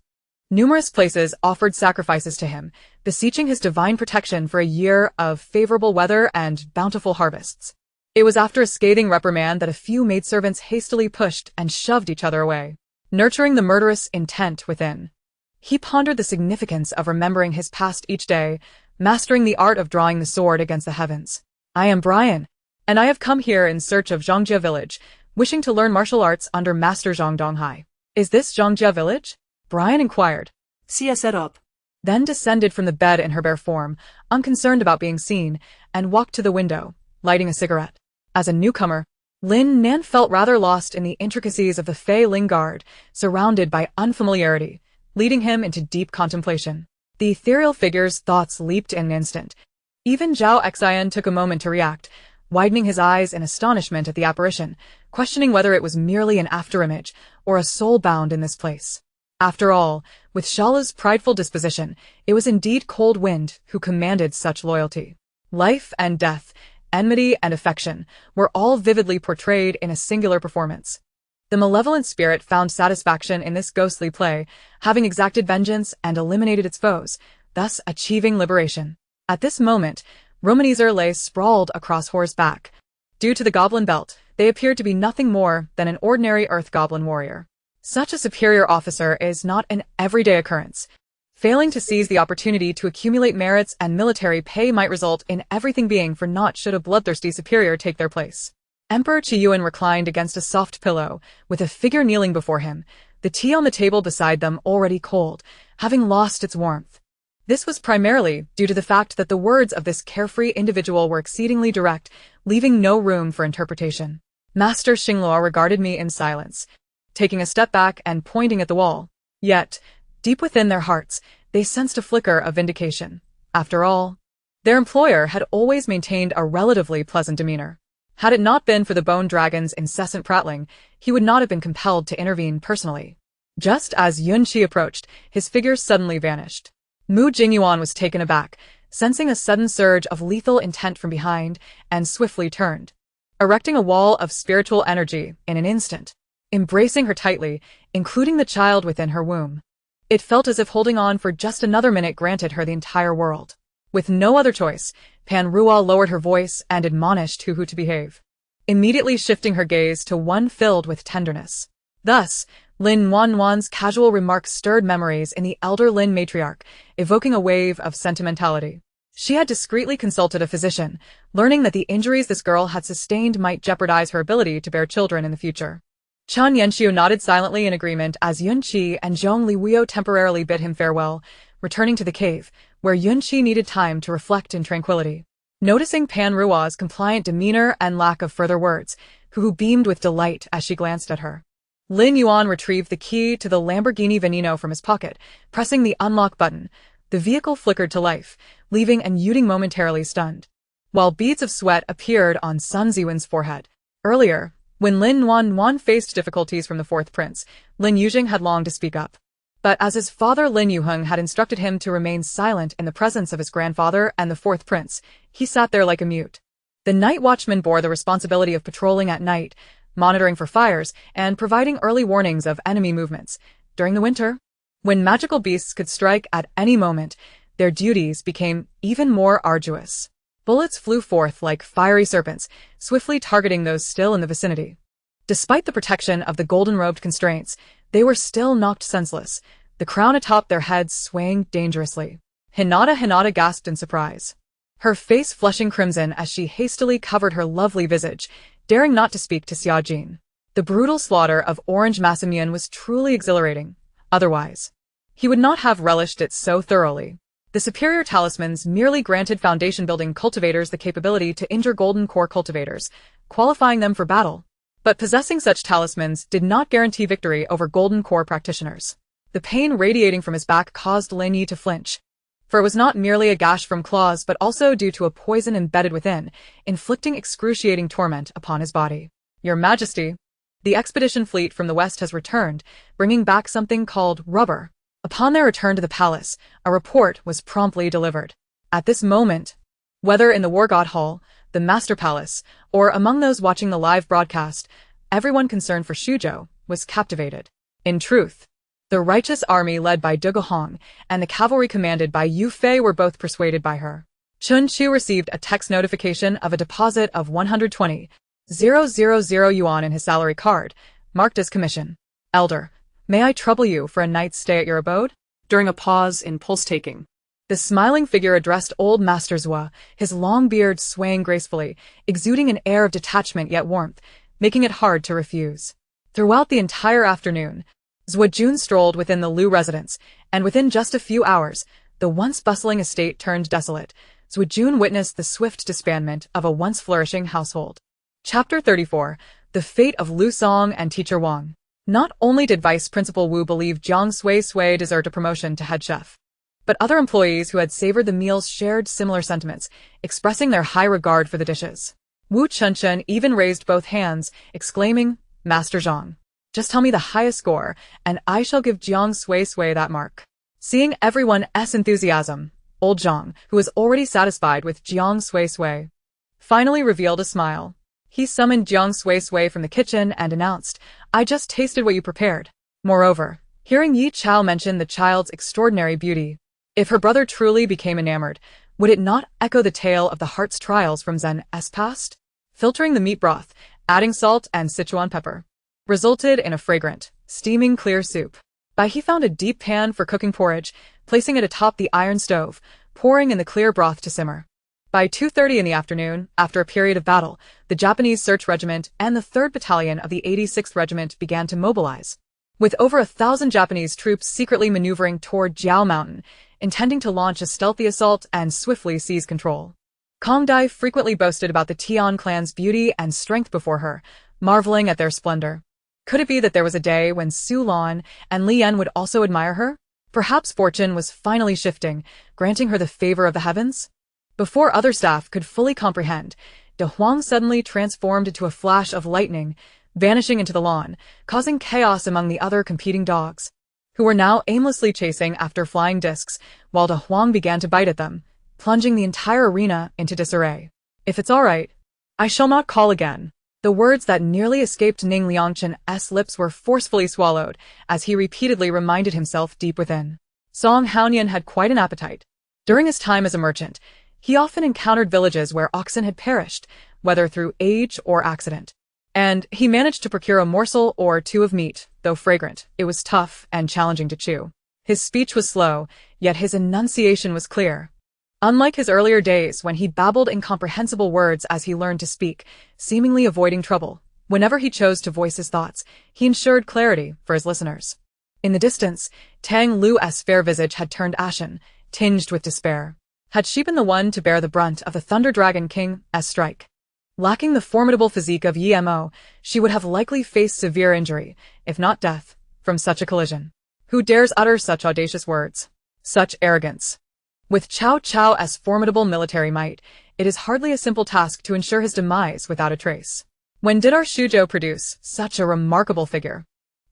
numerous places offered sacrifices to him, beseeching his divine protection for a year of favorable weather and bountiful harvests. It was after a scathing reprimand that a few maidservants hastily pushed and shoved each other away, nurturing the murderous intent within. He pondered the significance of remembering his past each day, mastering the art of drawing the sword against the heavens. I am Brian, and I have come here in search of Zhongjia village, wishing to learn martial arts under Master Zhang Donghai. Is this Zhongjia village? Brian inquired. See a setup. Then descended from the bed in her bare form, unconcerned about being seen, and walked to the window, lighting a cigarette. As a newcomer, Lin Nan felt rather lost in the intricacies of the Fei Ling Guard, surrounded by unfamiliarity, leading him into deep contemplation. The ethereal figure's thoughts leaped in an instant. Even Zhao Xian took a moment to react, widening his eyes in astonishment at the apparition, questioning whether it was merely an afterimage or a soul bound in this place. After all, with Shala's prideful disposition, it was indeed Cold Wind who commanded such loyalty. Life and death, enmity and affection, were all vividly portrayed in a singular performance. The malevolent spirit found satisfaction in this ghostly play, having exacted vengeance and eliminated its foes, thus achieving liberation. At this moment, Romaneser lay sprawled across Hor's back. Due to the goblin belt, they appeared to be nothing more than an ordinary earth goblin warrior. Such a superior officer is not an everyday occurrence. Failing to seize the opportunity to accumulate merits and military pay might result in everything being for naught should a bloodthirsty superior take their place. Emperor Chiyuan reclined against a soft pillow, with a figure kneeling before him, the tea on the table beside them already cold, having lost its warmth. This was primarily due to the fact that the words of this carefree individual were exceedingly direct, leaving no room for interpretation. Master Xingluo regarded me in silence, taking a step back and pointing at the wall. Yet, deep within their hearts, they sensed a flicker of vindication. After all, their employer had always maintained a relatively pleasant demeanor. Had it not been for the bone dragon's incessant prattling, he would not have been compelled to intervene personally. Just as Yunqi approached, his figure suddenly vanished. Mu Jingyuan was taken aback, sensing a sudden surge of lethal intent from behind, and swiftly turned, erecting a wall of spiritual energy in an instant, embracing her tightly, including the child within her womb. It felt as if holding on for just another minute granted her the entire world. With no other choice, Pan Ruo lowered her voice and admonished Hu Hu to behave, immediately shifting her gaze to one filled with tenderness. Thus, Lin Wanwan's casual remarks stirred memories in the elder Lin matriarch, evoking a wave of sentimentality. She had discreetly consulted a physician, learning that the injuries this girl had sustained might jeopardize her ability to bear children in the future. Chen Yanxiu nodded silently in agreement as Yunqi and Zhong Liuo temporarily bid him farewell, returning to the cave, where Yunqi needed time to reflect in tranquility. Noticing Pan Ruo's compliant demeanor and lack of further words, Hu Hu beamed with delight as she glanced at her. Lin Yuan retrieved the key to the Lamborghini Veneno from his pocket, pressing the unlock button. The vehicle flickered to life, leaving An Yuding momentarily stunned, while beads of sweat appeared on Sun Ziwen's forehead. Earlier, when Lin Wanwan faced difficulties from the fourth prince, Lin Yujing had longed to speak up. But as his father Lin Yuheng had instructed him to remain silent in the presence of his grandfather and the fourth prince, he sat there like a mute. The night watchman bore the responsibility of patrolling at night, monitoring for fires, and providing early warnings of enemy movements. During the winter, when magical beasts could strike at any moment, their duties became even more arduous. Bullets flew forth like fiery serpents, swiftly targeting those still in the vicinity. Despite the protection of the golden-robed constraints, they were still knocked senseless, the crown atop their heads swaying dangerously. Hinata gasped in surprise, her face flushing crimson as she hastily covered her lovely visage, daring not to speak to Xiaojin. The brutal slaughter of Orange Massimian was truly exhilarating. Otherwise, he would not have relished it so thoroughly. The superior talismans merely granted foundation-building cultivators the capability to injure golden core cultivators, qualifying them for battle. But possessing such talismans did not guarantee victory over golden core practitioners. The pain radiating from his back caused Lin Yi to flinch, for it was not merely a gash from claws but also due to a poison embedded within, inflicting excruciating torment upon his body. Your Majesty, the expedition fleet from the west has returned, bringing back something called rubber. Upon their return to the palace, a report was promptly delivered. At this moment, whether in the War God Hall, the Master Palace, or among those watching the live broadcast, everyone concerned for Shuzhou was captivated. In truth, the righteous army led by Dege Hong and the cavalry commanded by Yu Fei were both persuaded by her. Chun Chu received a text notification of a deposit of 120,000 yuan in his salary card, marked as commission. Elder, may I trouble you for a night's stay at your abode? During a pause in pulse-taking, the smiling figure addressed old Master Zhua, his long beard swaying gracefully, exuding an air of detachment yet warmth, making it hard to refuse. Throughout the entire afternoon, Zhua Jun strolled within the Lu residence, and within just a few hours, the once bustling estate turned desolate. Zhua Jun witnessed the swift disbandment of a once flourishing household. Chapter 34, The Fate of Lu Song and Teacher Wang. Not only did Vice Principal Wu believe Jiang Suisui deserved a promotion to head chef, but other employees who had savored the meals shared similar sentiments, expressing their high regard for the dishes. Wu Chunchen even raised both hands, exclaiming, Master Zhang, just tell me the highest score, and I shall give Jiang Suisui that mark. Seeing everyone's enthusiasm, old Zhang, who was already satisfied with Jiang Suisui, finally revealed a smile. He summoned Jiang Suisui from the kitchen and announced, "I just tasted what you prepared." Moreover, hearing Yi Chao mention the child's extraordinary beauty, if her brother truly became enamored, would it not echo the tale of the heart's trials from Zen's past? Filtering the meat broth, adding salt and Sichuan pepper, resulted in a fragrant, steaming clear soup. He found a deep pan for cooking porridge, placing it atop the iron stove, pouring in the clear broth to simmer. By 2:30 in the afternoon, after a period of battle, the Japanese Search Regiment and the 3rd Battalion of the 86th Regiment began to mobilize, with over 1,000 Japanese troops secretly maneuvering toward Jiao Mountain, intending to launch a stealthy assault and swiftly seize control. Kong Dai frequently boasted about the Tian clan's beauty and strength before her, marveling at their splendor. Could it be that there was a day when Su Lan and Li Yan would also admire her? Perhaps fortune was finally shifting, granting her the favor of the heavens? Before other staff could fully comprehend, De Huang suddenly transformed into a flash of lightning, vanishing into the lawn, causing chaos among the other competing dogs, who were now aimlessly chasing after flying discs, while De Huang began to bite at them, plunging the entire arena into disarray. "If it's all right, I shall not call again." The words that nearly escaped Ning Liangchen's lips were forcefully swallowed, as he repeatedly reminded himself deep within. Song Haonian had quite an appetite. During his time as a merchant, he often encountered villages where oxen had perished, whether through age or accident. And he managed to procure a morsel or two of meat, though fragrant. It was tough and challenging to chew. His speech was slow, yet his enunciation was clear. Unlike his earlier days when he babbled incomprehensible words as he learned to speak, seemingly avoiding trouble, whenever he chose to voice his thoughts, he ensured clarity for his listeners. In the distance, Tang Lu's fair visage had turned ashen, tinged with despair. Had she been the one to bear the brunt of the Thunder Dragon King's strike? Lacking the formidable physique of Yi Mo, she would have likely faced severe injury, if not death, from such a collision. Who dares utter such audacious words? Such arrogance? With Cao Cao's formidable military might, it is hardly a simple task to ensure his demise without a trace. When did our Shuzhou produce such a remarkable figure?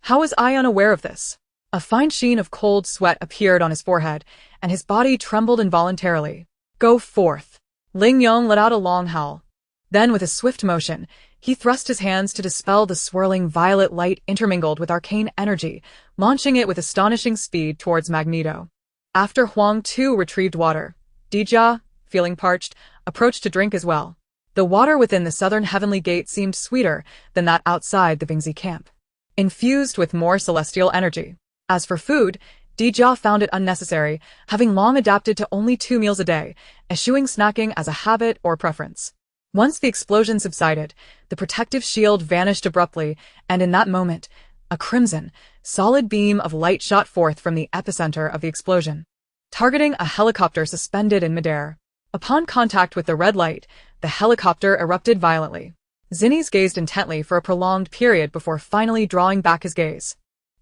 How was I unaware of this? A fine sheen of cold sweat appeared on his forehead, and his body trembled involuntarily. "Go forth." Ling Yong let out a long howl. Then, with a swift motion, he thrust his hands to dispel the swirling violet light intermingled with arcane energy, launching it with astonishing speed towards Magneto. After Huang too retrieved water, Dijia, feeling parched, approached to drink as well. The water within the southern heavenly gate seemed sweeter than that outside the Bingzi camp, infused with more celestial energy. As for food, Dijia found it unnecessary, having long adapted to only 2 meals a day, eschewing snacking as a habit or preference. Once the explosion subsided, the protective shield vanished abruptly, and in that moment, a crimson, solid beam of light shot forth from the epicenter of the explosion, targeting a helicopter suspended in midair. Upon contact with the red light, the helicopter erupted violently. Zinnies gazed intently for a prolonged period before finally drawing back his gaze.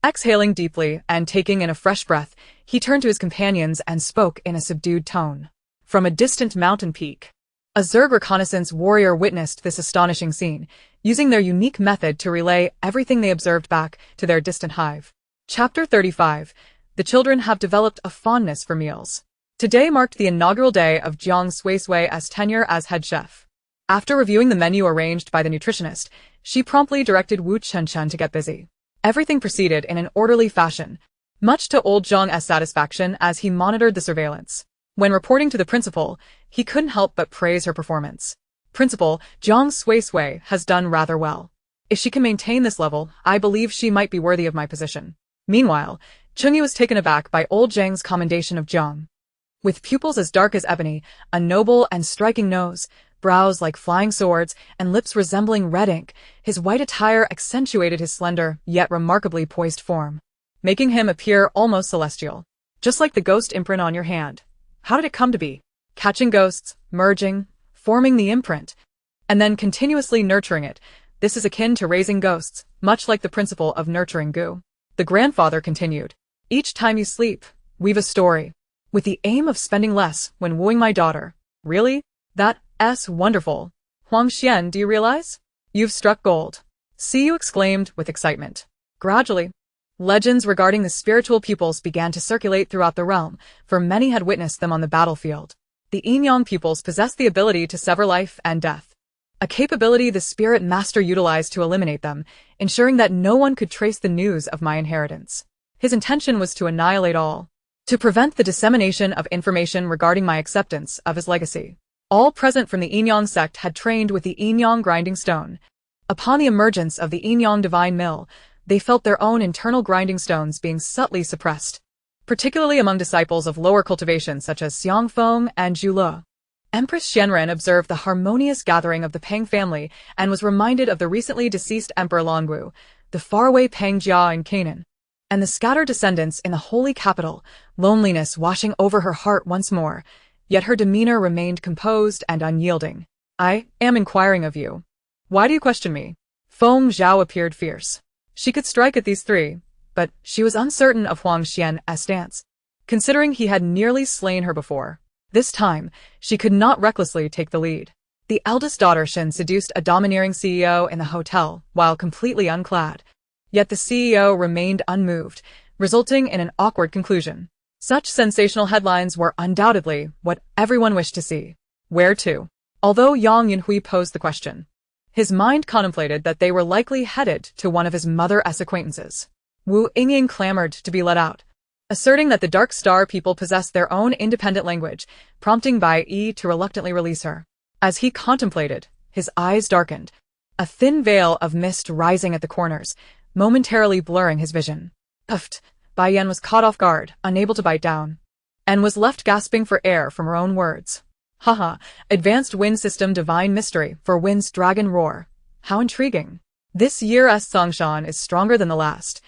Exhaling deeply and taking in a fresh breath, he turned to his companions and spoke in a subdued tone. From a distant mountain peak, a Zerg reconnaissance warrior witnessed this astonishing scene, using their unique method to relay everything they observed back to their distant hive. Chapter 35. The children have developed a fondness for meals. Today marked the inaugural day of Jiang Suisui's tenure as head chef. After reviewing the menu arranged by the nutritionist, she promptly directed Wu Chenchen to get busy. Everything proceeded in an orderly fashion, much to old Zhang's satisfaction as he monitored the surveillance. When reporting to the principal, he couldn't help but praise her performance. "Principal, Jiang Suisui has done rather well. If she can maintain this level, I believe she might be worthy of my position." Meanwhile, Chungyi was taken aback by old Zhang's commendation of Jiang. With pupils as dark as ebony, a noble and striking nose, brows like flying swords, and lips resembling red ink, his white attire accentuated his slender, yet remarkably poised form, making him appear almost celestial. Just like the ghost imprint on your hand. How did it come to be? Catching ghosts, merging, forming the imprint, and then continuously nurturing it. This is akin to raising ghosts, much like the principle of nurturing goo. The grandfather continued. "Each time you sleep, weave a story, with the aim of spending less when wooing my daughter." "Really? That's wonderful. Huang Xian, do you realize? You've struck gold." Siyu exclaimed with excitement. Gradually, legends regarding the spiritual pupils began to circulate throughout the realm, for many had witnessed them on the battlefield. The Yin Yang pupils possessed the ability to sever life and death. a capability the spirit master utilized to eliminate them, ensuring that no one could trace the news of my inheritance. His intention was to annihilate all, to prevent the dissemination of information regarding my acceptance of his legacy. All present from the Inyang sect had trained with the Inyang grinding stone. Upon the emergence of the Inyang divine mill, they felt their own internal grinding stones being subtly suppressed, particularly among disciples of lower cultivation such as Xiangfeng and Zhule. Empress Xianren observed the harmonious gathering of the Peng family and was reminded of the recently deceased Emperor Longwu, the faraway Peng Jia in Canaan, and the scattered descendants in the holy capital, loneliness washing over her heart once more, yet her demeanor remained composed and unyielding. "I am inquiring of you. Why do you question me?" Feng Zhao appeared fierce. She could strike at these three, but she was uncertain of Huang Xian's stance, considering he had nearly slain her before. This time, she could not recklessly take the lead. The eldest daughter Shin seduced a domineering CEO in the hotel while completely unclad. Yet the CEO remained unmoved, resulting in an awkward conclusion. Such sensational headlines were undoubtedly what everyone wished to see. Where to? Although Yang Yunhui posed the question, his mind contemplated that they were likely headed to one of his mother's acquaintances. Wu Yingying clamored to be let out, asserting that the Dark Star people possessed their own independent language, prompting Bai Yi to reluctantly release her. As he contemplated, his eyes darkened, a thin veil of mist rising at the corners, momentarily blurring his vision. Puffed, Bai Yan was caught off guard, unable to bite down, and was left gasping for air from her own words. Haha, advanced wind system divine mystery for wind's dragon roar. How intriguing. This year's Songshan is stronger than the last.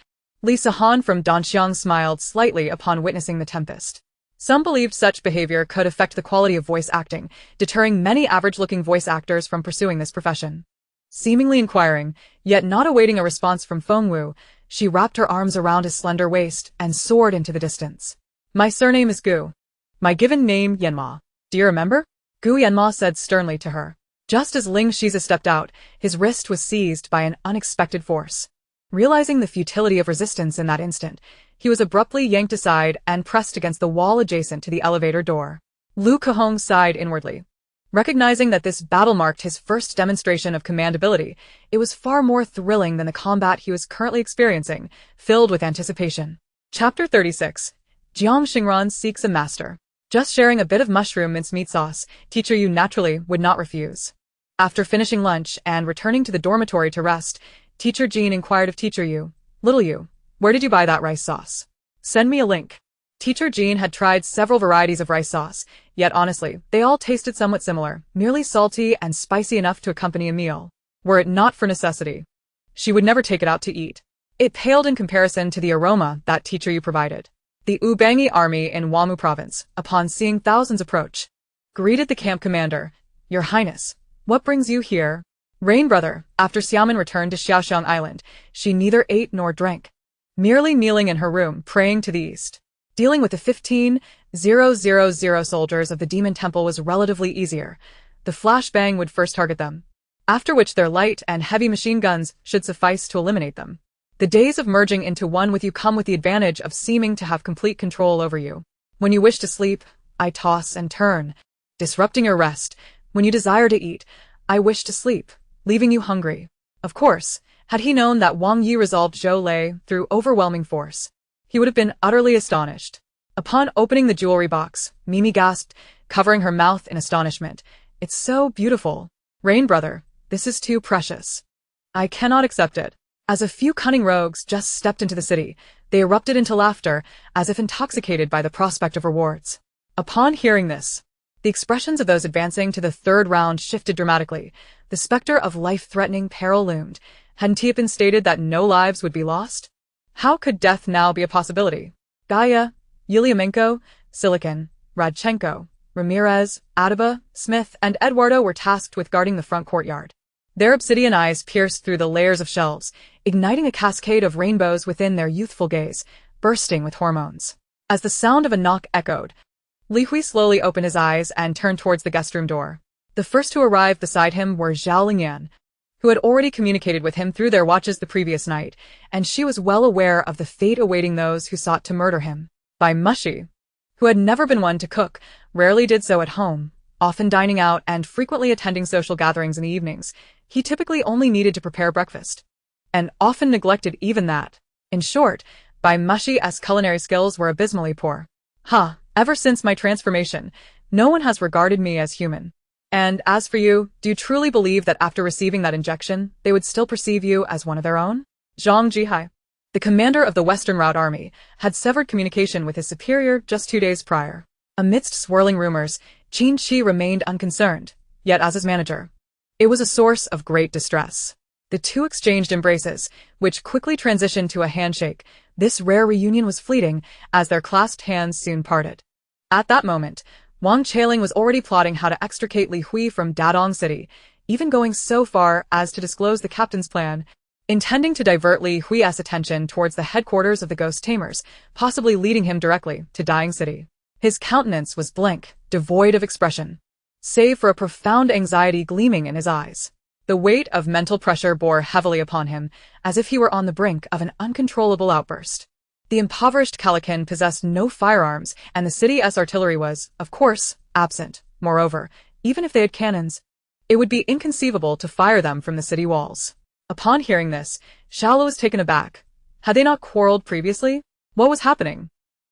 Li Sahan from Danxiang smiled slightly upon witnessing the tempest. Some believed such behavior could affect the quality of voice acting, deterring many average-looking voice actors from pursuing this profession. Seemingly inquiring, yet not awaiting a response from Fengwu, she wrapped her arms around his slender waist and soared into the distance. "My surname is Gu. My given name, Yanma. Do you remember?" Gu Yanma said sternly to her. Just as Ling Shiza stepped out, his wrist was seized by an unexpected force. Realizing the futility of resistance in that instant, he was abruptly yanked aside and pressed against the wall adjacent to the elevator door. Lu Kehong sighed inwardly. Recognizing that this battle marked his first demonstration of command ability, it was far more thrilling than the combat he was currently experiencing, filled with anticipation. Chapter 36. Jiang Xingran seeks a master. Just sharing a bit of mushroom mincemeat sauce, Teacher Yu naturally would not refuse. After finishing lunch and returning to the dormitory to rest, Teacher Jean inquired of Teacher Yu, "Little Yu, where did you buy that rice sauce? Send me a link." Teacher Jean had tried several varieties of rice sauce, yet honestly, they all tasted somewhat similar, merely salty and spicy enough to accompany a meal. Were it not for necessity, she would never take it out to eat. It paled in comparison to the aroma that Teacher Yu provided. The Ubangi army in Wamu province, upon seeing thousands approach, greeted the camp commander, "Your Highness, what brings you here?" Rain Brother, after Xiamen returned to Xiaoxiang Island, she neither ate nor drank, merely kneeling in her room praying to the east. Dealing with the 15,000 soldiers of the Demon Temple was relatively easier. The flashbang would first target them, after which their light and heavy machine guns should suffice to eliminate them. The days of merging into one with you come with the advantage of seeming to have complete control over you. When you wish to sleep, I toss and turn, disrupting your rest. When you desire to eat, I wish to sleep, leaving you hungry. Of course, had he known that Wang Yi resolved Zhou Lei through overwhelming force, he would have been utterly astonished. Upon opening the jewelry box, Mimi gasped, covering her mouth in astonishment. "It's so beautiful. Rain Brother, this is too precious. I cannot accept it." As a few cunning rogues just stepped into the city, they erupted into laughter, as if intoxicated by the prospect of rewards. Upon hearing this, the expressions of those advancing to the third round shifted dramatically. The specter of life-threatening peril loomed. Hadn't it been stated that no lives would be lost? How could death now be a possibility? Gaia, Yuliamenko, Silicon, Radchenko, Ramirez, Adaba, Smith, and Eduardo were tasked with guarding the front courtyard. Their obsidian eyes pierced through the layers of shelves, igniting a cascade of rainbows within their youthful gaze, bursting with hormones. As the sound of a knock echoed, Li Hui slowly opened his eyes and turned towards the guest room door. The first to arrive beside him were Zhao Lingyan, who had already communicated with him through their watches the previous night, and she was well aware of the fate awaiting those who sought to murder him. By Mushy, who had never been one to cook, rarely did so at home, often dining out and frequently attending social gatherings in the evenings. He typically only needed to prepare breakfast, and often neglected even that. In short, Bai Mushi's culinary skills were abysmally poor. Ever since my transformation, no one has regarded me as human. And as for you, do you truly believe that after receiving that injection, they would still perceive you as one of their own? Jiang Suisui, the commander of the Western Route Army, had severed communication with his superior just 2 days prior. Amidst swirling rumors, Qin Shi remained unconcerned, yet as his manager, it was a source of great distress. The two exchanged embraces, which quickly transitioned to a handshake. This rare reunion was fleeting, as their clasped hands soon parted. At that moment, Wang Chailing was already plotting how to extricate Li Hui from Dadong City, even going so far as to disclose the captain's plan, intending to divert Li Hui's attention towards the headquarters of the Ghost Tamers, possibly leading him directly to Dying City. His countenance was blank, devoid of expression, save for a profound anxiety gleaming in his eyes. The weight of mental pressure bore heavily upon him, as if he were on the brink of an uncontrollable outburst. The impoverished Calican possessed no firearms, and the city's artillery was, of course, absent. Moreover, even if they had cannons, it would be inconceivable to fire them from the city walls. Upon hearing this, Xiaolo was taken aback. Had they not quarreled previously? What was happening?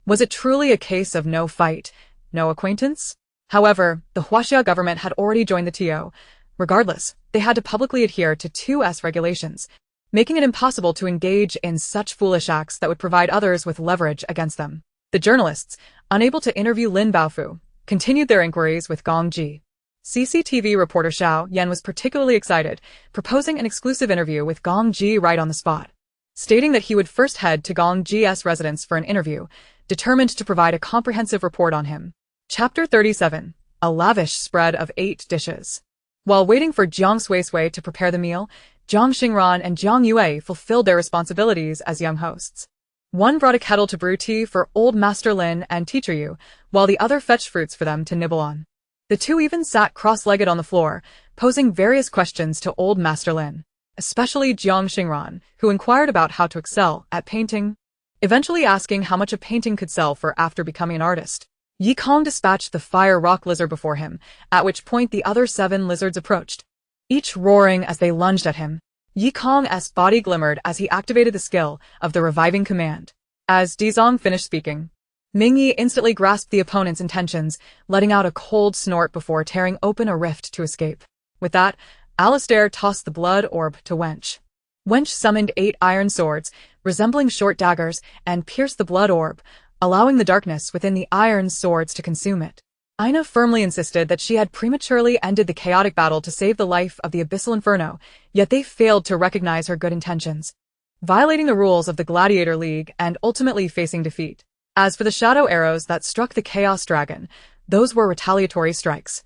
Was it truly a case of no fight, no acquaintance? However, the Huaxia government had already joined the TO. Regardless, they had to publicly adhere to 2S regulations, making it impossible to engage in such foolish acts that would provide others with leverage against them. The journalists, unable to interview Lin Baofu, continued their inquiries with Gong Ji. CCTV reporter Xiao Yan was particularly excited, proposing an exclusive interview with Gong Ji right on the spot, stating that he would first head to Gong Ji's residence for an interview, determined to provide a comprehensive report on him. Chapter 37. A lavish spread of 8 dishes. While waiting for Jiang Suisui to prepare the meal, Jiang Xingran and Jiang Yue fulfilled their responsibilities as young hosts. One brought a kettle to brew tea for Old Master Lin and Teacher Yu, while the other fetched fruits for them to nibble on. The two even sat cross-legged on the floor, posing various questions to Old Master Lin, especially Jiang Xingran, who inquired about how to excel at painting, eventually asking how much a painting could sell for after becoming an artist. Yi Kong dispatched the fire rock lizard before him, at which point the other 7 lizards approached, each roaring as they lunged at him. Yi Kong's body glimmered as he activated the skill of the reviving command. As Dizong finished speaking, Ming Yi instantly grasped the opponent's intentions, letting out a cold snort before tearing open a rift to escape. With that, Alistair tossed the blood orb to Wench. Wench summoned 8 iron swords, resembling short daggers, and pierced the blood orb, allowing the darkness within the iron swords to consume it. Ina firmly insisted that she had prematurely ended the chaotic battle to save the life of the Abyssal Inferno, yet they failed to recognize her good intentions, violating the rules of the Gladiator League and ultimately facing defeat. As for the shadow arrows that struck the Chaos Dragon, those were retaliatory strikes.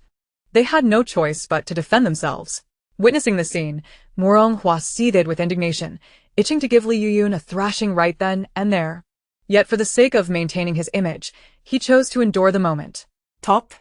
They had no choice but to defend themselves. Witnessing the scene, Morong Hua seethed with indignation, itching to give Li Yuyun a thrashing right then and there. Yet for the sake of maintaining his image, he chose to endure the moment. Top.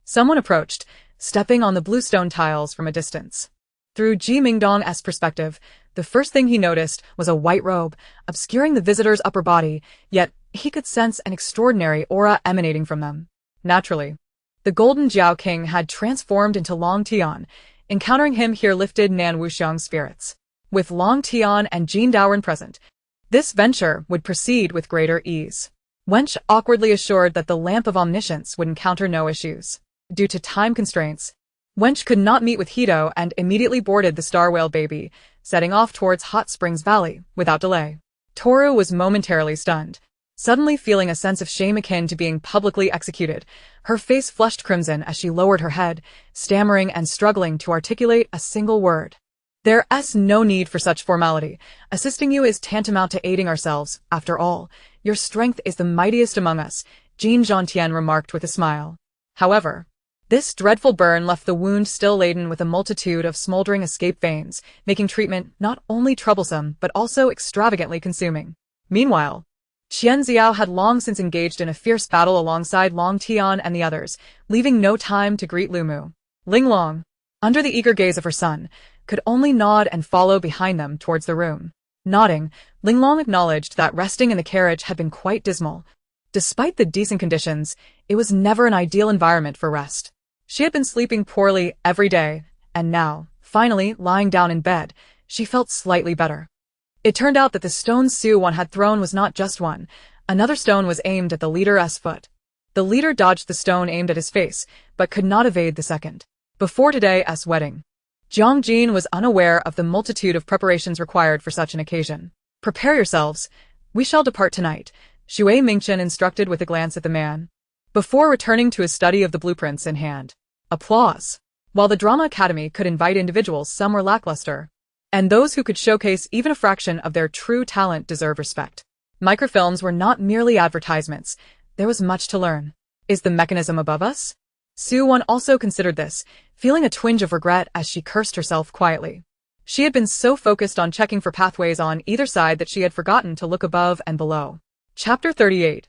Someone approached, stepping on the bluestone tiles from a distance. Through Ji Mingdong's perspective, the first thing he noticed was a white robe, obscuring the visitor's upper body, yet he could sense an extraordinary aura emanating from them. Naturally, the golden Jiao King had transformed into Long Tian. Encountering him here lifted Nan Wuxiang's spirits. With Long Tian and Jean Daoren present, this venture would proceed with greater ease. Wench awkwardly assured that the Lamp of Omniscience would encounter no issues. Due to time constraints, Wench could not meet with Hito and immediately boarded the Star Whale Baby, setting off towards Hot Springs Valley without delay. Toru was momentarily stunned, suddenly feeling a sense of shame akin to being publicly executed. Her face flushed crimson as she lowered her head, stammering and struggling to articulate a single word. There's no need for such formality. Assisting you is tantamount to aiding ourselves. After all, your strength is the mightiest among us, Jean Jontian remarked with a smile. However, this dreadful burn left the wound still laden with a multitude of smoldering escape veins, making treatment not only troublesome but also extravagantly consuming. Meanwhile, Qian Xiao had long since engaged in a fierce battle alongside Long Tian and the others, leaving no time to greet Lumu. Ling Long, under the eager gaze of her son, could only nod and follow behind them towards the room. Nodding, Ling Long acknowledged that resting in the carriage had been quite dismal. Despite the decent conditions, it was never an ideal environment for rest. She had been sleeping poorly every day, and now, finally, lying down in bed, she felt slightly better. It turned out that the stone Su-won had thrown was not just one. Another stone was aimed at the leader's foot. The leader dodged the stone aimed at his face, but could not evade the second. Before today's wedding, Jiang Jin was unaware of the multitude of preparations required for such an occasion. Prepare yourselves. We shall depart tonight, Shui Mingchen instructed with a glance at the man, before returning to his study of the blueprints in hand. Applause. While the Drama Academy could invite individuals, some were lackluster, and those who could showcase even a fraction of their true talent deserve respect. Microfilms were not merely advertisements. There was much to learn. Is the mechanism above us? Su-won also considered this, feeling a twinge of regret as she cursed herself quietly. She had been so focused on checking for pathways on either side that she had forgotten to look above and below. Chapter 38.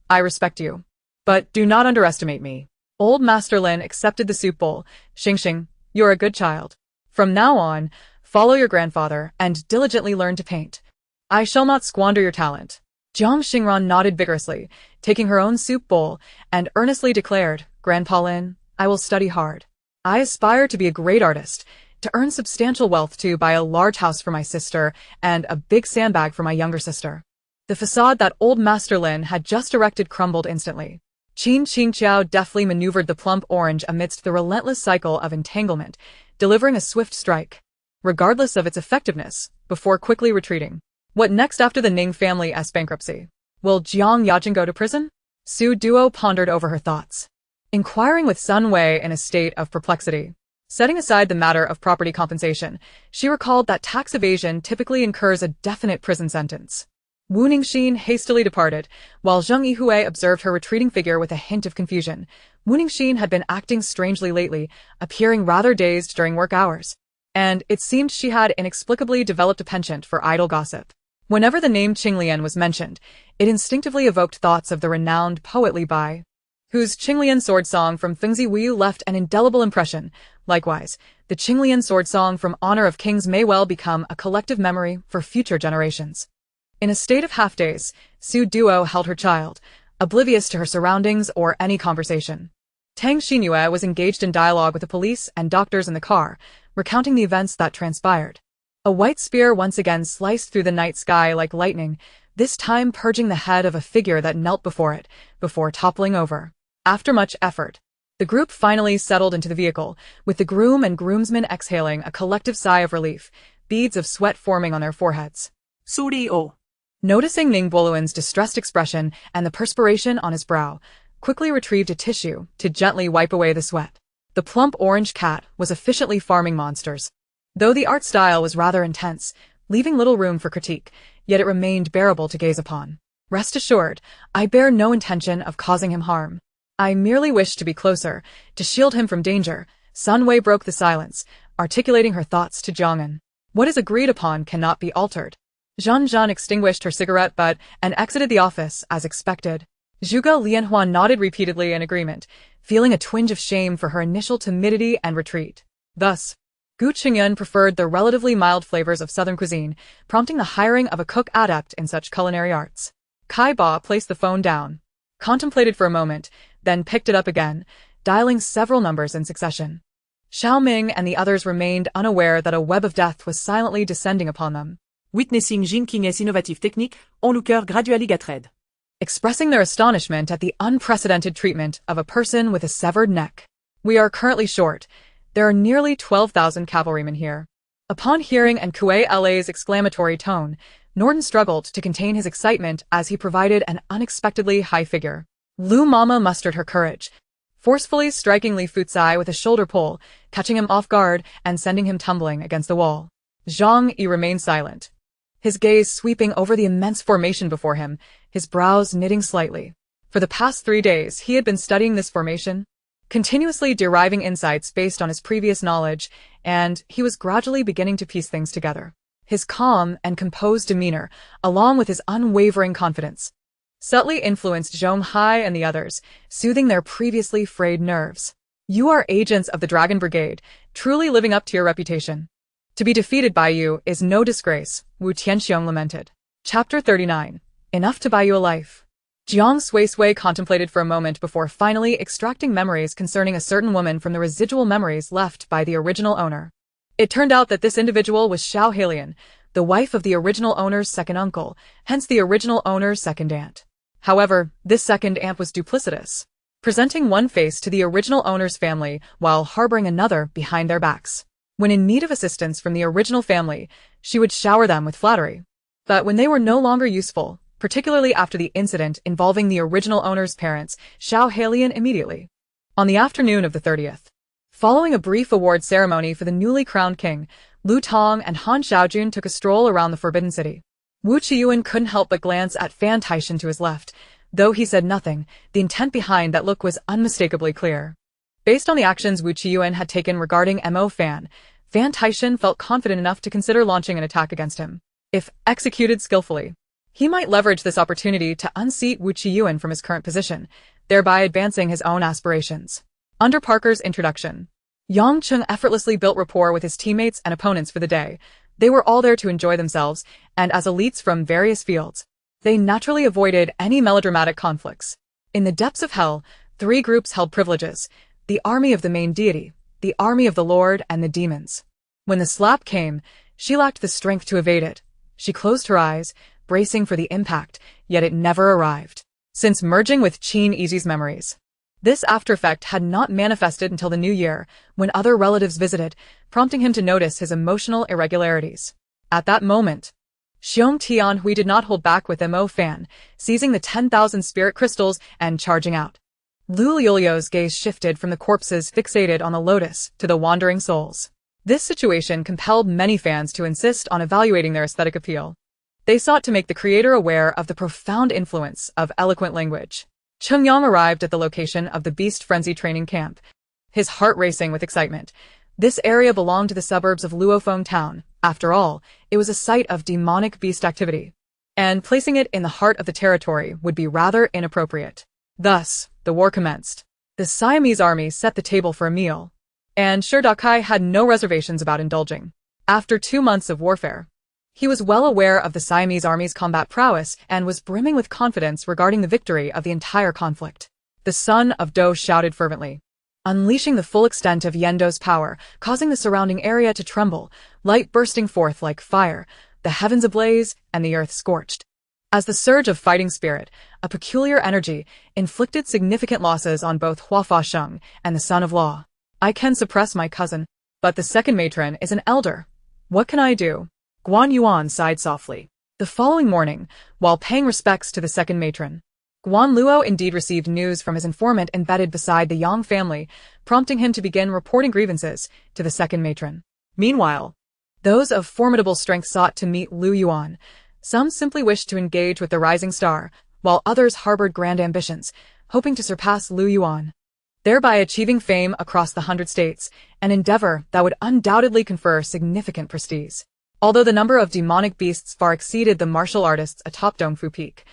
I respect you. But do not underestimate me. Old Master Lin accepted the soup bowl. Xing, you're a good child. From now on, follow your grandfather and diligently learn to paint. I shall not squander your talent. Jiang Xingran nodded vigorously, taking her own soup bowl, and earnestly declared, Grandpa Lin, I will study hard. I aspire to be a great artist, to earn substantial wealth to buy a large house for my sister and a big sandbag for my younger sister. The facade that old Master Lin had just erected crumbled instantly. Qin Qingqiao deftly maneuvered the plump orange amidst the relentless cycle of entanglement, delivering a swift strike, regardless of its effectiveness, before quickly retreating. What next after the Ning family's bankruptcy? Will Jiang Yajin go to prison? Su Duo pondered over her thoughts, inquiring with Sun Wei in a state of perplexity. Setting aside the matter of property compensation, she recalled that tax evasion typically incurs a definite prison sentence. Wu Ningxin hastily departed, while Zheng Yihui observed her retreating figure with a hint of confusion. Wu Ningxin had been acting strangely lately, appearing rather dazed during work hours, and it seemed she had inexplicably developed a penchant for idle gossip. Whenever the name Qinglian was mentioned, it instinctively evoked thoughts of the renowned poet Li Bai, whose Qinglian sword song from Fengzi Wuyu left an indelible impression. Likewise, the Qinglian sword song from Honor of Kings may well become a collective memory for future generations. In a state of half-daze, Su Duo held her child, oblivious to her surroundings or any conversation. Tang Xinyue was engaged in dialogue with the police and doctors in the car, recounting the events that transpired. A white spear once again sliced through the night sky like lightning, this time purging the head of a figure that knelt before it, before toppling over. After much effort, the group finally settled into the vehicle, with the groom and groomsmen exhaling a collective sigh of relief, beads of sweat forming on their foreheads. Surio. Noticing Ning Boluan's distressed expression and the perspiration on his brow, quickly retrieved a tissue to gently wipe away the sweat. The plump orange cat was efficiently farming monsters. Though the art style was rather intense, leaving little room for critique, yet it remained bearable to gaze upon. Rest assured, I bear no intention of causing him harm. I merely wish to be closer, to shield him from danger. Sun Wei broke the silence, articulating her thoughts to Jiang'an. What is agreed upon cannot be altered. Zhan extinguished her cigarette butt and exited the office as expected. Zhuge Lianhua nodded repeatedly in agreement, feeling a twinge of shame for her initial timidity and retreat. Thus, Gu Qingyun preferred the relatively mild flavors of southern cuisine, prompting the hiring of a cook adept in such culinary arts. Kai Ba placed the phone down, contemplated for a moment, then picked it up again, dialing several numbers in succession. Xiao Ming and the others remained unaware that a web of death was silently descending upon them. Witnessing Jin King's innovative technique, onlooker gradually got red. Expressing their astonishment at the unprecedented treatment of a person with a severed neck. We are currently short. There are nearly 12,000 cavalrymen here. Upon hearing and Kue La's exclamatory tone, Norton struggled to contain his excitement as he provided an unexpectedly high figure. Lu Mama mustered her courage, forcefully striking Li Futsai with a shoulder pull, catching him off guard and sending him tumbling against the wall. Zhang Yi remained silent, his gaze sweeping over the immense formation before him, his brows knitting slightly. For the past 3 days, he had been studying this formation, continuously deriving insights based on his previous knowledge, and he was gradually beginning to piece things together. His calm and composed demeanor, along with his unwavering confidence, subtly influenced Zhong Hai and the others, soothing their previously frayed nerves. You are agents of the Dragon Brigade, truly living up to your reputation. To be defeated by you is no disgrace, Wu Tianxiong lamented. Chapter 39. Enough to buy you a life. Jiang Suisui contemplated for a moment before finally extracting memories concerning a certain woman from the residual memories left by the original owner. It turned out that this individual was Xiao Heilian, the wife of the original owner's second uncle, hence the original owner's second aunt. However, this second aunt was duplicitous, presenting one face to the original owner's family while harboring another behind their backs. When in need of assistance from the original family, she would shower them with flattery. But when they were no longer useful, particularly after the incident involving the original owner's parents, Xiao Heilian immediately. On the afternoon of the 30th, following a brief award ceremony for the newly crowned king, Lu Tong and Han Xiaojun took a stroll around the Forbidden City. Wu Qiyuan couldn't help but glance at Fan Taishan to his left. Though he said nothing, the intent behind that look was unmistakably clear. Based on the actions Wu Qiyuan had taken regarding Mo Fan, Fan Taishan felt confident enough to consider launching an attack against him. If executed skillfully, he might leverage this opportunity to unseat Wu Qiyuan from his current position, thereby advancing his own aspirations. Under Parker's introduction, Yang Chung effortlessly built rapport with his teammates and opponents for the day. They were all there to enjoy themselves, and as elites from various fields, they naturally avoided any melodramatic conflicts. In the depths of hell, 3 groups held privileges: the army of the main deity, the army of the Lord, and the demons. When the slap came, she lacked the strength to evade it. She closed her eyes, bracing for the impact, yet it never arrived. Since merging with Qin Easy's memories, this aftereffect had not manifested until the new year, when other relatives visited, prompting him to notice his emotional irregularities. At that moment, Xiong Tianhui did not hold back with Mo Fan, seizing the 10,000 spirit crystals and charging out. Lu Liulio's gaze shifted from the corpses fixated on the lotus to the wandering souls. This situation compelled many fans to insist on evaluating their aesthetic appeal. They sought to make the creator aware of the profound influence of eloquent language. Cheng Yang arrived at the location of the Beast Frenzy training camp, his heart racing with excitement. This area belonged to the suburbs of Luofeng town. After all, it was a site of demonic beast activity, and placing it in the heart of the territory would be rather inappropriate. Thus, the war commenced. The Siamese army set the table for a meal, and Shirdakai had no reservations about indulging. After 2 months of warfare, he was well aware of the Siamese army's combat prowess and was brimming with confidence regarding the victory of the entire conflict. The son of Do shouted fervently, unleashing the full extent of Yendo's power, causing the surrounding area to tremble, light bursting forth like fire, the heavens ablaze and the earth scorched. As the surge of fighting spirit, a peculiar energy, inflicted significant losses on both Hua Fa Sheng and the son of Law. I can suppress my cousin, but the second matron is an elder. What can I do? Guan Yuan sighed softly. The following morning, while paying respects to the second matron, Guan Luo indeed received news from his informant embedded beside the Yang family, prompting him to begin reporting grievances to the second matron. Meanwhile, those of formidable strength sought to meet Lu Yuan. Some simply wished to engage with the rising star, while others harbored grand ambitions, hoping to surpass Lu Yuan, thereby achieving fame across the 100 states, an endeavor that would undoubtedly confer significant prestige. Although the number of demonic beasts far exceeded the martial artists atop Dongfu Peak,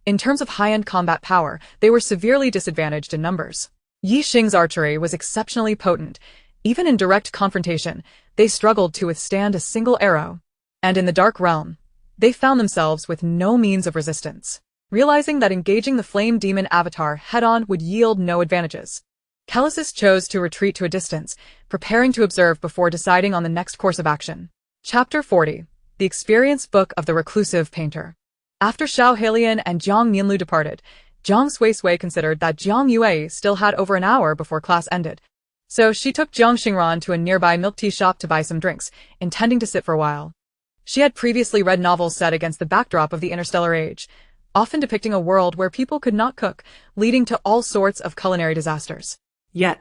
in terms of high-end combat power, they were severely disadvantaged in numbers. Yi Xing's archery was exceptionally potent. Even in direct confrontation, they struggled to withstand a single arrow. And in the Dark Realm, they found themselves with no means of resistance. Realizing that engaging the Flame Demon Avatar head-on would yield no advantages, Calicis chose to retreat to a distance, preparing to observe before deciding on the next course of action. Chapter 40. The Experience Book of the Reclusive Painter. After Xiao Heilian and Jiang Nianlu departed, Jiang Suisui considered that Jiang Yue still had over an hour before class ended. So she took Jiang Xingran to a nearby milk tea shop to buy some drinks, intending to sit for a while. She had previously read novels set against the backdrop of the Interstellar age, often depicting a world where people could not cook, leading to all sorts of culinary disasters. Yet,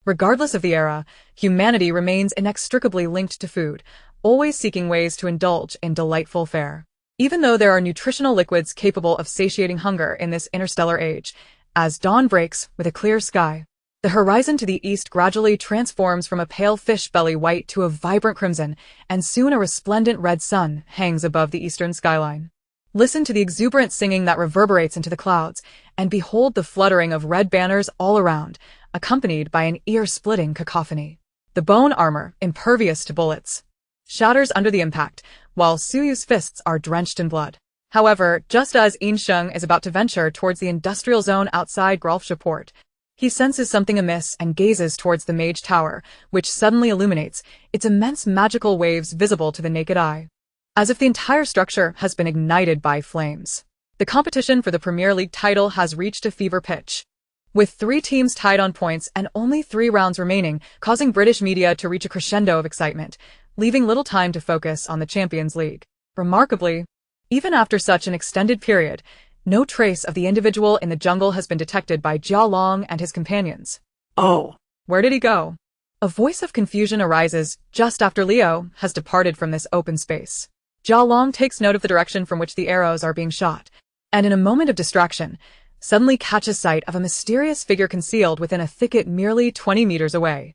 regardless of the era, humanity remains inextricably linked to food, always seeking ways to indulge in delightful fare. Even though there are nutritional liquids capable of satiating hunger in this interstellar age, as dawn breaks with a clear sky, the horizon to the east gradually transforms from a pale fish belly white to a vibrant crimson, and soon a resplendent red sun hangs above the eastern skyline. Listen to the exuberant singing that reverberates into the clouds, and behold the fluttering of red banners all around, accompanied by an ear-splitting cacophony. The bone armor, impervious to bullets, shatters under the impact, while Suyu's fists are drenched in blood. However, just as Insheng is about to venture towards the industrial zone outside Grolfsha port, he senses something amiss and gazes towards the Mage Tower, which suddenly illuminates, its immense magical waves visible to the naked eye, as if the entire structure has been ignited by flames. The competition for the Premier League title has reached a fever pitch, with 3 teams tied on points and only 3 rounds remaining, causing British media to reach a crescendo of excitement, leaving little time to focus on the Champions League. Remarkably, even after such an extended period, no trace of the individual in the jungle has been detected by Jia Long and his companions. Oh, Where did he go? A voice of confusion arises just after Leo has departed from this open space. Jia Long takes note of the direction from which the arrows are being shot, and in a moment of distraction, suddenly catches sight of a mysterious figure concealed within a thicket merely 20 meters away.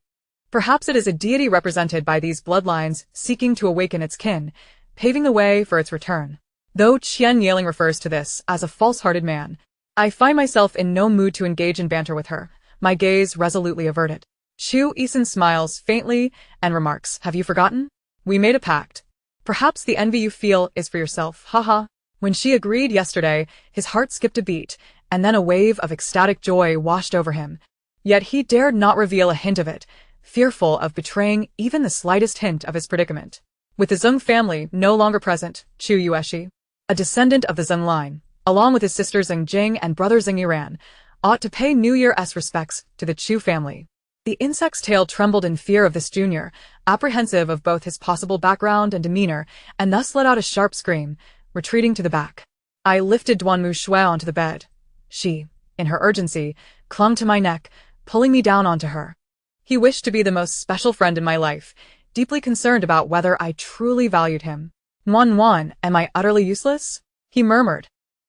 Perhaps it is a deity represented by these bloodlines seeking to awaken its kin, paving the way for its return. Though Qian Yaling refers to this as a false-hearted man, I find myself in no mood to engage in banter with her, my gaze resolutely averted. Chu Eason smiles faintly and remarks, "Have you forgotten? We made a pact. Perhaps the envy you feel is for yourself, haha." When she agreed yesterday, his heart skipped a beat, and then a wave of ecstatic joy washed over him. Yet he dared not reveal a hint of it, fearful of betraying even the slightest hint of his predicament. With the Zeng family no longer present, Chu Yueshi, a descendant of the Zeng line, along with his sister Zeng Jing and brother Zeng Yiran, ought to pay New Year's respects to the Chu family. The insect's tail trembled in fear of this junior, apprehensive of both his possible background and demeanor, and thus let out a sharp scream, retreating to the back. I lifted Duanmu Shui onto the bed. She, in her urgency, clung to my neck, pulling me down onto her. He wished to be the most special friend in my life, deeply concerned about whether I truly valued him. "Wan, am I utterly useless?" he murmured,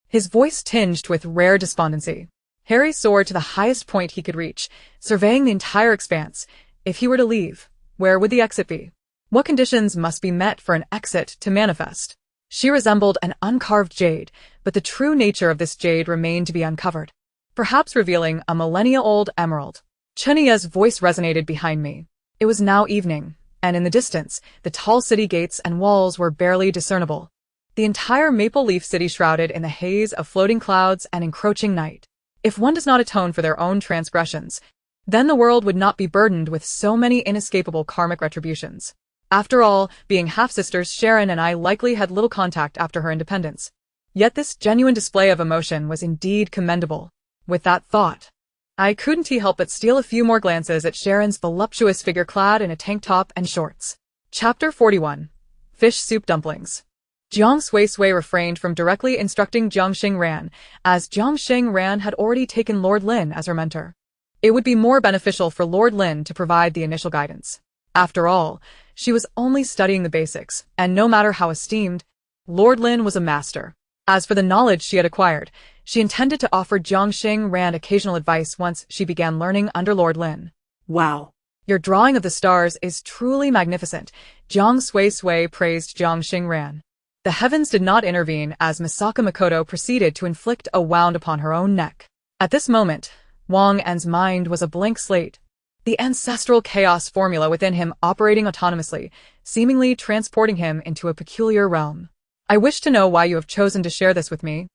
his voice tinged with rare despondency. Harry soared to the highest point he could reach, surveying the entire expanse. If he were to leave, where would the exit be? What conditions must be met for an exit to manifest? She resembled an uncarved jade, but the true nature of this jade remained to be uncovered, perhaps revealing a millennia-old emerald. Chenia's voice resonated behind me. It was now evening, and in the distance, the tall city gates and walls were barely discernible. The entire Maple Leaf City shrouded in the haze of floating clouds and encroaching night. If one does not atone for their own transgressions, then the world would not be burdened with so many inescapable karmic retributions. After all, being half-sisters, Sharon and I likely had little contact after her independence. Yet this genuine display of emotion was indeed commendable. With that thought, I couldn't help but steal a few more glances at Sharon's voluptuous figure clad in a tank top and shorts. Chapter 41. Fish Soup Dumplings. Jiang Suisui refrained from directly instructing Jiang Xingran, as Jiang Xingran had already taken Lord Lin as her mentor. It would be more beneficial for Lord Lin to provide the initial guidance. After all, she was only studying the basics, and no matter how esteemed, Lord Lin was a master. As for the knowledge she had acquired, she intended to offer Jiang Xingran occasional advice once she began learning under Lord Lin. wow. Your drawing of the stars is truly magnificent, Jiang Suisui praised Jiang Xingran. The heavens did not intervene as Misaka Makoto proceeded to inflict a wound upon her own neck. At this moment, Wang An's mind was a blank slate, the ancestral chaos formula within him operating autonomously, seemingly transporting him into a peculiar realm. "I wish to know why you have chosen to share this with me."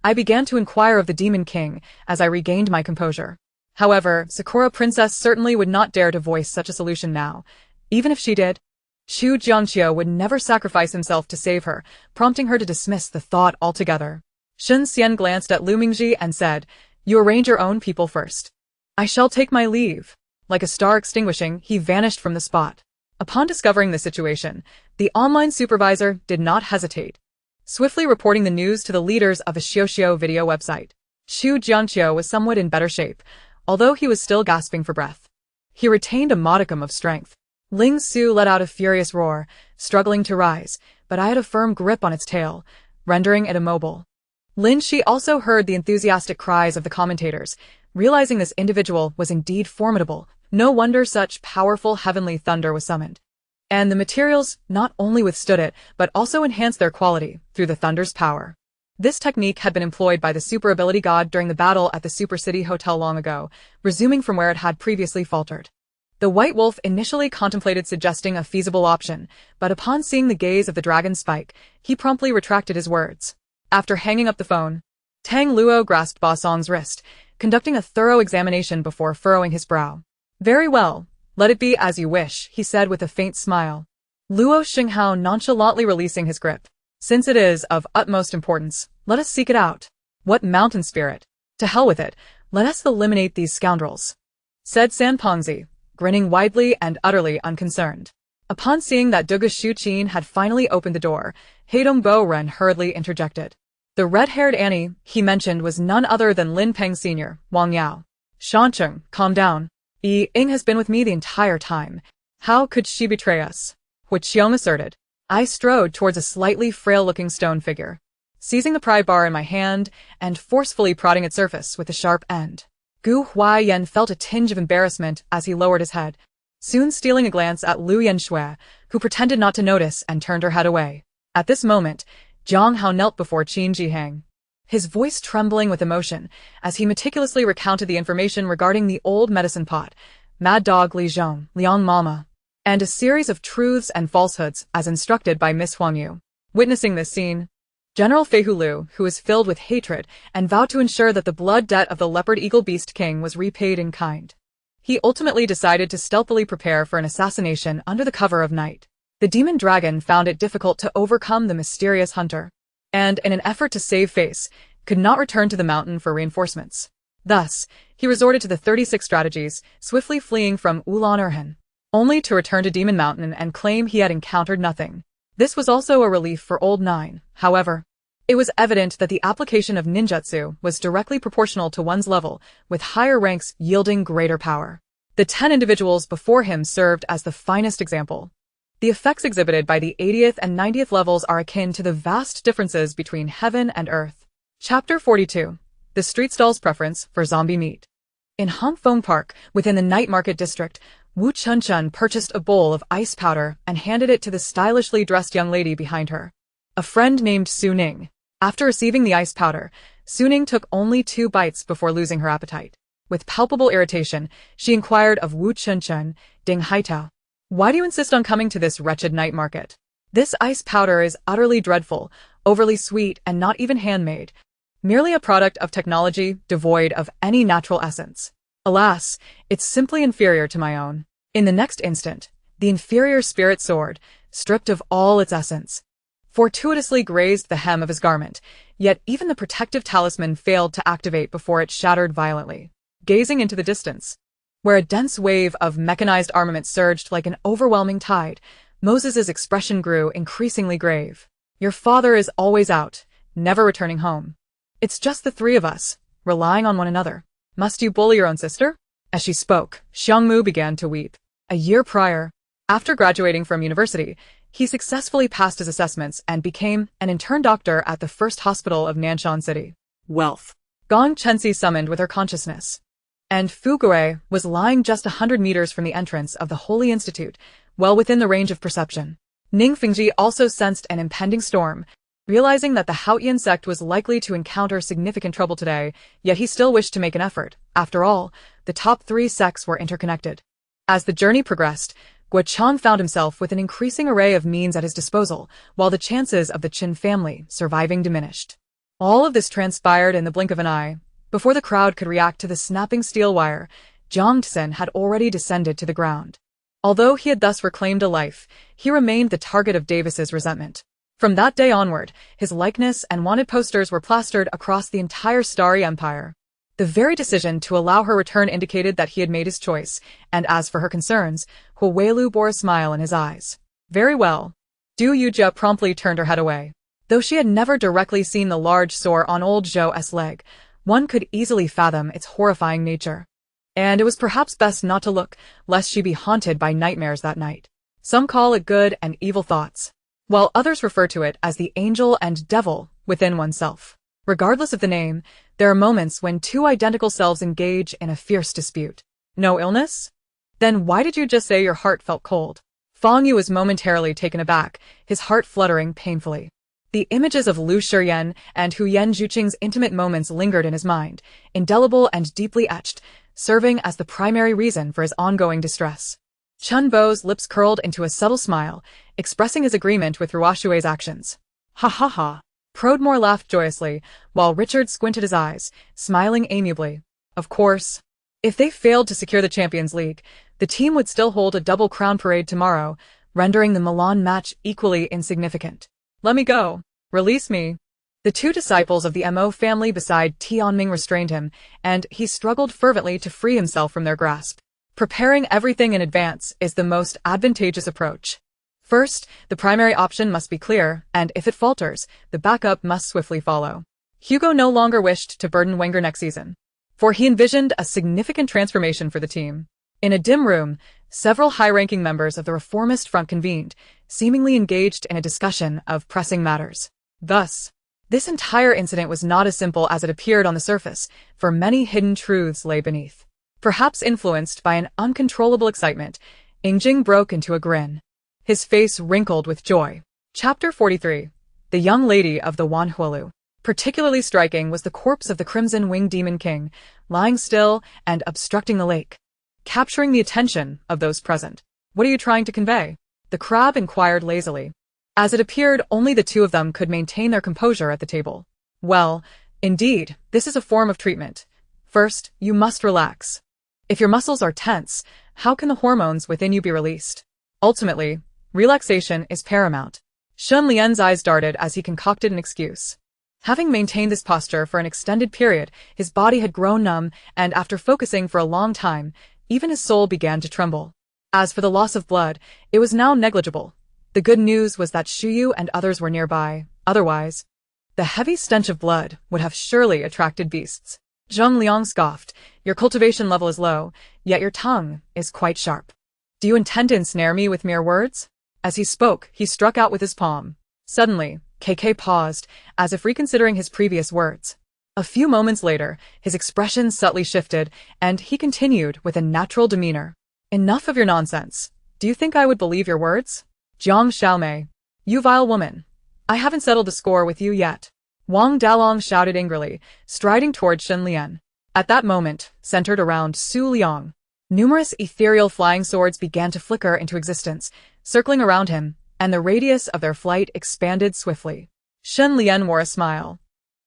I began to inquire of the Demon King as I regained my composure. However, Sakura Princess certainly would not dare to voice such a solution now. Even if she did, Xu Jiangqiu would never sacrifice himself to save her, prompting her to dismiss the thought altogether. Shun Xian glanced at Lu Mingji and said, "You arrange your own people first. I shall take my leave." Like a star extinguishing, he vanished from the spot. Upon discovering the situation, the online supervisor did not hesitate, swiftly reporting the news to the leaders of a Xiaoxiao video website. Xu Jiangqiu was somewhat in better shape, although he was still gasping for breath. He retained a modicum of strength. Ling Su let out a furious roar, struggling to rise, but I had a firm grip on its tail, rendering it immobile. Lin Shi also heard the enthusiastic cries of the commentators, realizing this individual was indeed formidable. No wonder such powerful heavenly thunder was summoned. And the materials not only withstood it, but also enhanced their quality through the thunder's power. This technique had been employed by the super ability god during the battle at the Super City Hotel long ago, resuming from where it had previously faltered. The White Wolf initially contemplated suggesting a feasible option, but upon seeing the gaze of the dragon Spike, he promptly retracted his words. After hanging up the phone, Tang Luo grasped Ba Song's wrist, conducting a thorough examination before furrowing his brow. Very well, let it be as you wish, he said with a faint smile. Luo Xinghao nonchalantly releasing his grip. Since it is of utmost importance, let us seek it out. What mountain spirit? To hell with it, let us eliminate these scoundrels, said Sanpongzi, grinning widely and utterly unconcerned. Upon seeing that Duga Shuqin had finally opened the door, Heidongbo Ren hurriedly interjected. The red-haired Annie he mentioned was none other than Lin Peng Sr., Wang Yao. Shancheng, calm down. Yi Ying has been with me the entire time. How could she betray us? Hu Qiong asserted. I strode towards a slightly frail-looking stone figure, seizing the pry bar in my hand and forcefully prodding its surface with the sharp end. Gu Huaiyan felt a tinge of embarrassment as he lowered his head, soon stealing a glance at Lu Yanxue, who pretended not to notice and turned her head away. At this moment, Jiang Hao knelt before Qin Jihang, his voice trembling with emotion as he meticulously recounted the information regarding the old medicine pot, Mad Dog Li Zhong, Liang Mama, and a series of truths and falsehoods as instructed by Miss Huang Yu. Witnessing this scene, General Fei Hulu, who was filled with hatred and vowed to ensure that the blood debt of the Leopard Eagle Beast King was repaid in kind. He ultimately decided to stealthily prepare for an assassination under the cover of night. The demon dragon found it difficult to overcome the mysterious hunter, and in an effort to save face, could not return to the mountain for reinforcements. Thus, he resorted to the 36 strategies, swiftly fleeing from Ulan-Urhan, only to return to Demon Mountain and claim he had encountered nothing. This was also a relief for Old Nine, however. It was evident that the application of ninjutsu was directly proportional to one's level, with higher ranks yielding greater power. The 10 individuals before him served as the finest example. The effects exhibited by the 80th and 90th levels are akin to the vast differences between heaven and earth. Chapter 42. The Street Stall's Preference for Zombie Meat. In Hongfeng Park, within the night market district, Wu Chunchun purchased a bowl of ice powder and handed it to the stylishly dressed young lady behind her, a friend named Su Ning. After receiving the ice powder, Su Ning took only 2 bites before losing her appetite. With palpable irritation, she inquired of Wu Chunchun, Ding Haitao, why do you insist on coming to this wretched night market? This ice powder is utterly dreadful, overly sweet and not even handmade, merely a product of technology devoid of any natural essence. Alas, it's simply inferior to my own. In the next instant, the inferior spirit sword, stripped of all its essence, fortuitously grazed the hem of his garment, yet even the protective talisman failed to activate before it shattered violently. Gazing into the distance, where a dense wave of mechanized armament surged like an overwhelming tide, Moses's expression grew increasingly grave. Your father is always out, never returning home. It's just the 3 of us, relying on one another. Must you bully your own sister? As she spoke, Xiangmu began to weep. A year prior, after graduating from university, he successfully passed his assessments and became an intern doctor at the first hospital of Nanshan City. Wealth. Gong Chenxi summoned with her consciousness, and Fu Gui was lying just 100 meters from the entrance of the Holy Institute, well within the range of perception. Ning Fingji also sensed an impending storm, realizing that the Haotian sect was likely to encounter significant trouble today, yet he still wished to make an effort. After all, the top 3 sects were interconnected. As the journey progressed, Guochang found himself with an increasing array of means at his disposal, while the chances of the Qin family surviving diminished. All of this transpired in the blink of an eye. Before the crowd could react to the snapping steel wire, Jiang Tsen had already descended to the ground. Although he had thus reclaimed a life, he remained the target of Davis's resentment. From that day onward, his likeness and wanted posters were plastered across the entire Starry Empire. The very decision to allow her return indicated that he had made his choice, and as for her concerns, Huaweilu bore a smile in his eyes. Very well. Du Yujia promptly turned her head away. Though she had never directly seen the large sore on old Zhou's leg, one could easily fathom its horrifying nature. And it was perhaps best not to look, lest she be haunted by nightmares that night. Some call it good and evil thoughts, while others refer to it as the angel and devil within oneself. Regardless of the name, there are moments when 2 identical selves engage in a fierce dispute. No illness? Then why did you just say your heart felt cold? Fang Yu was momentarily taken aback, his heart fluttering painfully. The images of Lu Shiyan and Hu Yan Zhuqing's intimate moments lingered in his mind, indelible and deeply etched, serving as the primary reason for his ongoing distress. Chun Bo's lips curled into a subtle smile, expressing his agreement with Ruoshue's actions. Ha ha ha. Prodmore laughed joyously, while Richard squinted his eyes, smiling amiably. Of course. If they failed to secure the Champions League, the team would still hold a double crown parade tomorrow, rendering the Milan match equally insignificant. Let me go. Release me. The two disciples of the Mo family beside Tianming restrained him, and he struggled fervently to free himself from their grasp. Preparing everything in advance is the most advantageous approach. First, the primary option must be clear, and if it falters, the backup must swiftly follow. Hugo no longer wished to burden Wenger next season, for he envisioned a significant transformation for the team. In a dim room, several high-ranking members of the reformist front convened, seemingly engaged in a discussion of pressing matters. Thus, this entire incident was not as simple as it appeared on the surface, for many hidden truths lay beneath. Perhaps influenced by an uncontrollable excitement, Ingjing broke into a grin. His face wrinkled with joy. Chapter 43. The Young Lady of the Wanhuolu. Particularly striking was the corpse of the Crimson-Winged Demon King, lying still and obstructing the lake, capturing the attention of those present. What are you trying to convey? The crab inquired lazily. As it appeared, only the two of them could maintain their composure at the table. Well, indeed, this is a form of treatment. First, you must relax. If your muscles are tense, how can the hormones within you be released? Ultimately, relaxation is paramount. Shun Lian's eyes darted as he concocted an excuse. Having maintained this posture for an extended period, his body had grown numb, and after focusing for a long time, even his soul began to tremble. As for the loss of blood, it was now negligible. The good news was that Shuyu and others were nearby. Otherwise, the heavy stench of blood would have surely attracted beasts. Zheng Liang scoffed. Your cultivation level is low, yet your tongue is quite sharp. Do you intend to ensnare me with mere words? As he spoke, he struck out with his palm. Suddenly, KK paused, as if reconsidering his previous words. A few moments later, his expression subtly shifted, and he continued with a natural demeanor. Enough of your nonsense. Do you think I would believe your words? Jiang Xiaomei. You vile woman. I haven't settled the score with you yet. Wang Dalong shouted angrily, striding toward Shen Lian. At that moment, centered around Su Liang, numerous ethereal flying swords began to flicker into existence, circling around him, and the radius of their flight expanded swiftly. Shen Lian wore a smile.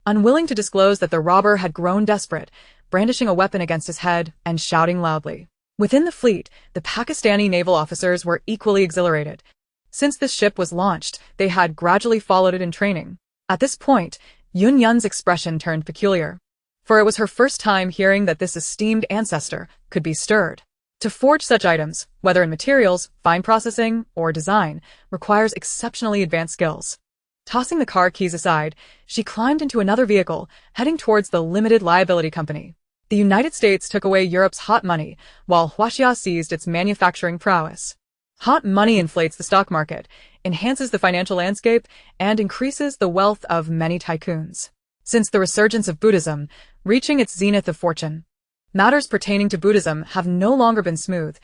Unwilling to disclose that the robber had grown desperate, brandishing a weapon against his head and shouting loudly. Within the fleet, the Pakistani naval officers were equally exhilarated. Since this ship was launched, they had gradually followed it in training. At this point, Yun Yun's expression turned peculiar, for it was her first time hearing that this esteemed ancestor could be stirred. To forge such items, whether in materials, fine processing, or design, requires exceptionally advanced skills. Tossing the car keys aside, she climbed into another vehicle, heading towards the limited liability company. The United States took away Europe's hot money, while Huaxia seized its manufacturing prowess. Hot money inflates the stock market, enhances the financial landscape, and increases the wealth of many tycoons. Since the resurgence of Buddhism, reaching its zenith of fortune, matters pertaining to Buddhism have no longer been smooth,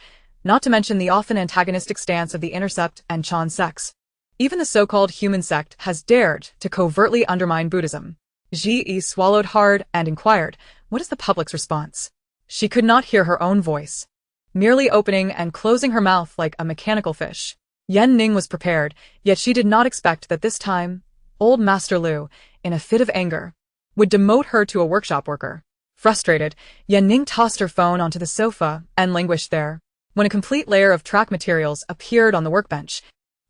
not to mention the often antagonistic stance of the Intercept and Chan sects. Even the so-called human sect has dared to covertly undermine Buddhism. Ji Yi swallowed hard and inquired, what is the public's response? She could not hear her own voice, merely opening and closing her mouth like a mechanical fish. Yan Ning was prepared, yet she did not expect that this time, old Master Lu, in a fit of anger, would demote her to a workshop worker. Frustrated, Yan Ning tossed her phone onto the sofa and languished there. When a complete layer of track materials appeared on the workbench,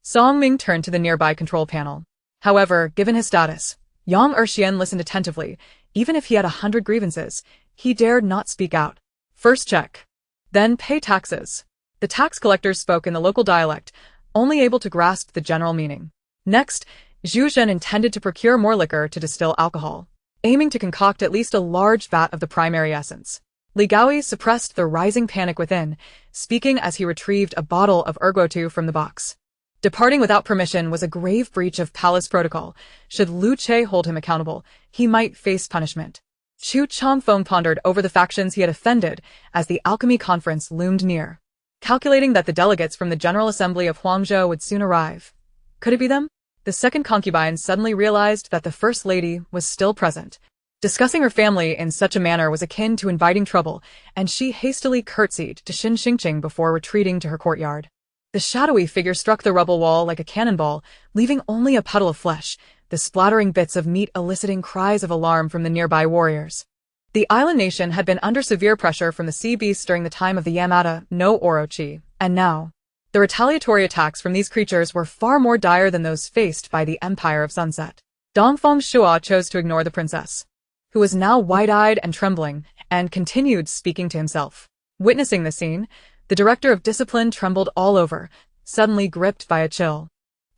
Song Ming turned to the nearby control panel. However, given his status, Yang Erxian listened attentively. Even if he had 100 grievances, he dared not speak out. First check. Then pay taxes. The tax collectors spoke in the local dialect, only able to grasp the general meaning. Next, Zhu Zhen intended to procure more liquor to distill alcohol, aiming to concoct at least a large vat of the primary essence. Li Gaoi suppressed the rising panic within, speaking as he retrieved a bottle of ergotu from the box. Departing without permission was a grave breach of palace protocol. Should Lu Che hold him accountable, he might face punishment. Chu Changfeng pondered over the factions he had offended as the alchemy conference loomed near, calculating that the delegates from the General Assembly of Huangzhou would soon arrive. Could it be them? The second concubine suddenly realized that the First Lady was still present. Discussing her family in such a manner was akin to inviting trouble, and she hastily curtsied to Xin Xingqing before retreating to her courtyard. The shadowy figure struck the rubble wall like a cannonball, leaving only a puddle of flesh, the splattering bits of meat eliciting cries of alarm from the nearby warriors. The island nation had been under severe pressure from the sea beasts during the time of the Yamada no Orochi, and now, the retaliatory attacks from these creatures were far more dire than those faced by the Empire of Sunset. Dongfeng Shua chose to ignore the princess, who was now wide-eyed and trembling, and continued speaking to himself. Witnessing the scene, the director of discipline trembled all over, suddenly gripped by a chill.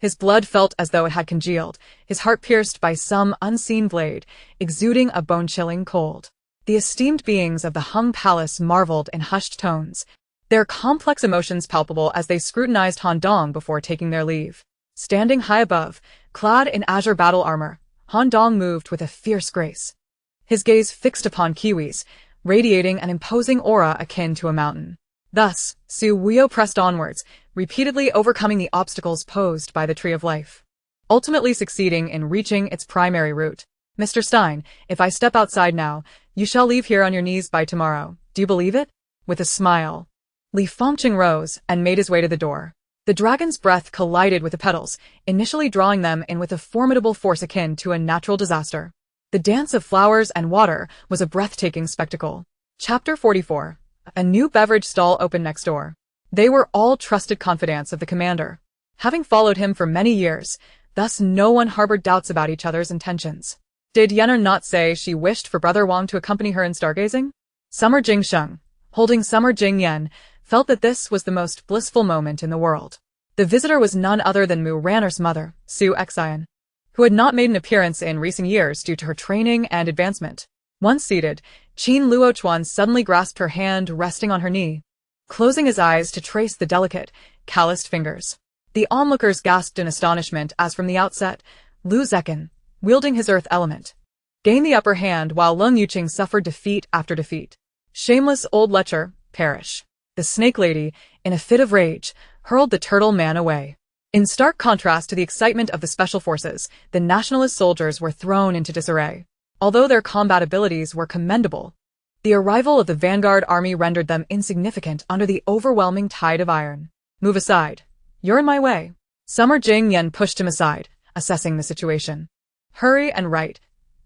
His blood felt as though it had congealed, his heart pierced by some unseen blade, exuding a bone-chilling cold. The esteemed beings of the Hung Palace marveled in hushed tones, their complex emotions palpable as they scrutinized Han Dong before taking their leave. Standing high above, clad in azure battle armor, Han Dong moved with a fierce grace. His gaze fixed upon Kiwi's, radiating an imposing aura akin to a mountain. Thus, Su Wuyo pressed onwards, repeatedly overcoming the obstacles posed by the Tree of Life, ultimately succeeding in reaching its primary route. Mr. Stein, if I step outside now, you shall leave here on your knees by tomorrow. Do you believe it? With a smile, Li Fengqing rose and made his way to the door. The dragon's breath collided with the petals, initially drawing them in with a formidable force akin to a natural disaster. The dance of flowers and water was a breathtaking spectacle. Chapter 44. A new beverage stall opened next door. They were all trusted confidants of the commander, having followed him for many years, thus no one harbored doubts about each other's intentions. Did Yenner not say she wished for Brother Wang to accompany her in stargazing? Summer Jingsheng, holding Summer Jingyan, felt that this was the most blissful moment in the world. The visitor was none other than Mu Ranner's mother, Su Xian, who had not made an appearance in recent years due to her training and advancement. Once seated, Qin Luochuan suddenly grasped her hand resting on her knee, closing his eyes to trace the delicate, calloused fingers. The onlookers gasped in astonishment as from the outset, Lu Zekin, wielding his earth element, gained the upper hand while Leng Yuqing suffered defeat after defeat. Shameless old lecher, perish. The snake lady, in a fit of rage, hurled the turtle man away. In stark contrast to the excitement of the special forces, the nationalist soldiers were thrown into disarray. Although their combat abilities were commendable, the arrival of the vanguard army rendered them insignificant under the overwhelming tide of iron. Move aside. You're in my way. Summer Jingyan pushed him aside, assessing the situation. Hurry and write.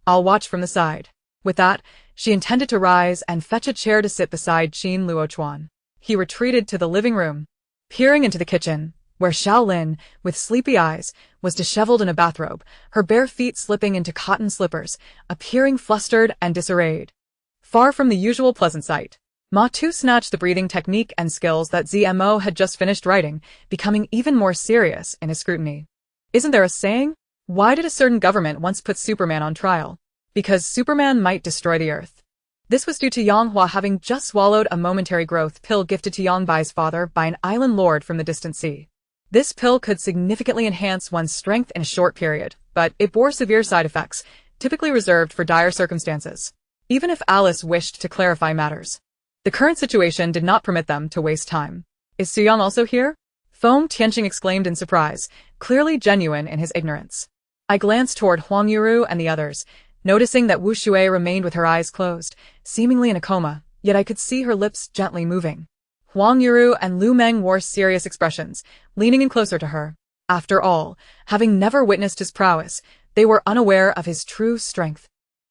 I'll watch from the side. With that, she intended to rise and fetch a chair to sit beside Qin Luochuan. He retreated to the living room, peering into the kitchen, where Xiaolin, with sleepy eyes, was disheveled in a bathrobe, her bare feet slipping into cotton slippers, appearing flustered and disarrayed. Far from the usual pleasant sight, Ma Tu snatched the breathing technique and skills that ZMO had just finished writing, becoming even more serious in his scrutiny. Isn't there a saying? Why did a certain government once put Superman on trial? Because Superman might destroy the Earth. This was due to Yang Hua having just swallowed a momentary growth pill gifted to Yang Bai's father by an island lord from the distant sea. This pill could significantly enhance one's strength in a short period, but it bore severe side effects, typically reserved for dire circumstances. Even if Alice wished to clarify matters, the current situation did not permit them to waste time. Is Suyang also here? Feng Tianqing exclaimed in surprise, clearly genuine in his ignorance. I glanced toward Huang Yuru and the others, noticing that Wu Shui remained with her eyes closed, seemingly in a coma, yet I could see her lips gently moving. Huang Yuru and Lu Meng wore serious expressions, leaning in closer to her. After all, having never witnessed his prowess, they were unaware of his true strength.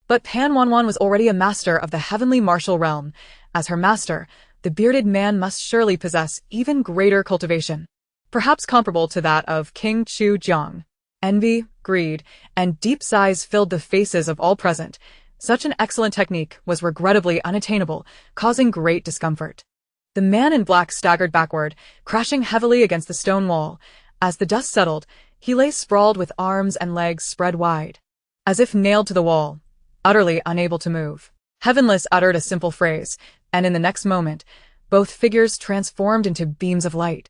But Pan Wanwan was already a master of the heavenly martial realm. As her master, the bearded man must surely possess even greater cultivation, perhaps comparable to that of King Chu Jiang. Envy, greed, and deep sighs filled the faces of all present. Such an excellent technique was regrettably unattainable, causing great discomfort. The man in black staggered backward, crashing heavily against the stone wall. As the dust settled, he lay sprawled with arms and legs spread wide, as if nailed to the wall, utterly unable to move. Heavenless uttered a simple phrase, and in the next moment, both figures transformed into beams of light,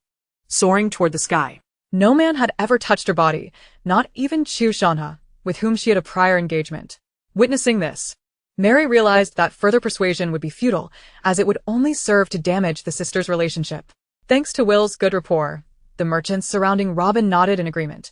soaring toward the sky. No man had ever touched her body, not even Chu Shanha, with whom she had a prior engagement. Witnessing this, Mary realized that further persuasion would be futile, as it would only serve to damage the sisters' relationship. Thanks to Will's good rapport, the merchants surrounding Robin nodded in agreement,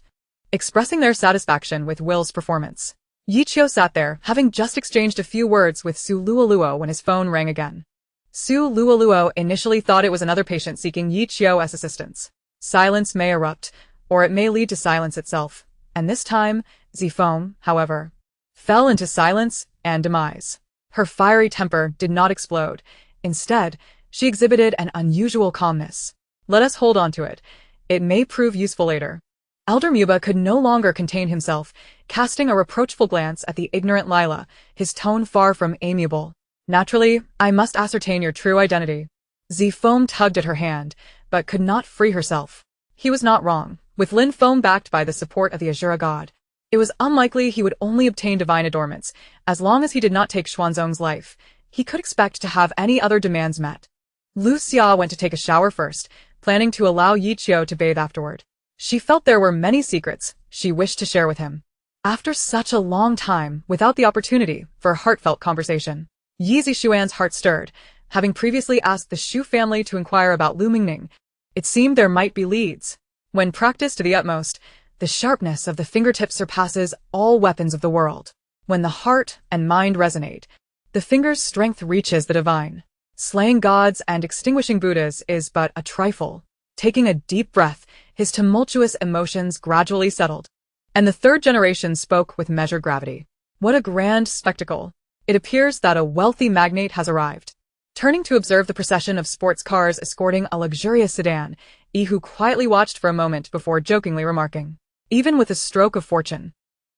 expressing their satisfaction with Will's performance. Yi Qiu sat there, having just exchanged a few words with Su Luoluo when his phone rang again. Su Luoluo initially thought it was another patient seeking Yi Qiu as assistance. Silence may erupt, or it may lead to silence itself, and this time, Zifeng, however, fell into silence and demise. Her fiery temper did not explode. Instead, she exhibited an unusual calmness. Let us hold on to it. It may prove useful later. Elder Muba could no longer contain himself, casting a reproachful glance at the ignorant Lila, his tone far from amiable. Naturally, I must ascertain your true identity. Zifeng tugged at her hand, but could not free herself. He was not wrong. With Lin Feng backed by the support of the Azura god, it was unlikely he would only obtain divine adornments. As long as he did not take Xuanzong's life, he could expect to have any other demands met. Lu Xia went to take a shower first, planning to allow Yi Qiu to bathe afterward. She felt there were many secrets she wished to share with him. After such a long time without the opportunity for a heartfelt conversation, Yi Zixuan's heart stirred. Having previously asked the Shu family to inquire about Lu Mingning, it seemed there might be leads. When practiced to the utmost, the sharpness of the fingertips surpasses all weapons of the world. When the heart and mind resonate, the finger's strength reaches the divine. Slaying gods and extinguishing Buddhas is but a trifle. Taking a deep breath, his tumultuous emotions gradually settled, and the third generation spoke with measured gravity. What a grand spectacle! It appears that a wealthy magnate has arrived. Turning to observe the procession of sports cars escorting a luxurious sedan, Ihu quietly watched for a moment before jokingly remarking, "Even with a stroke of fortune."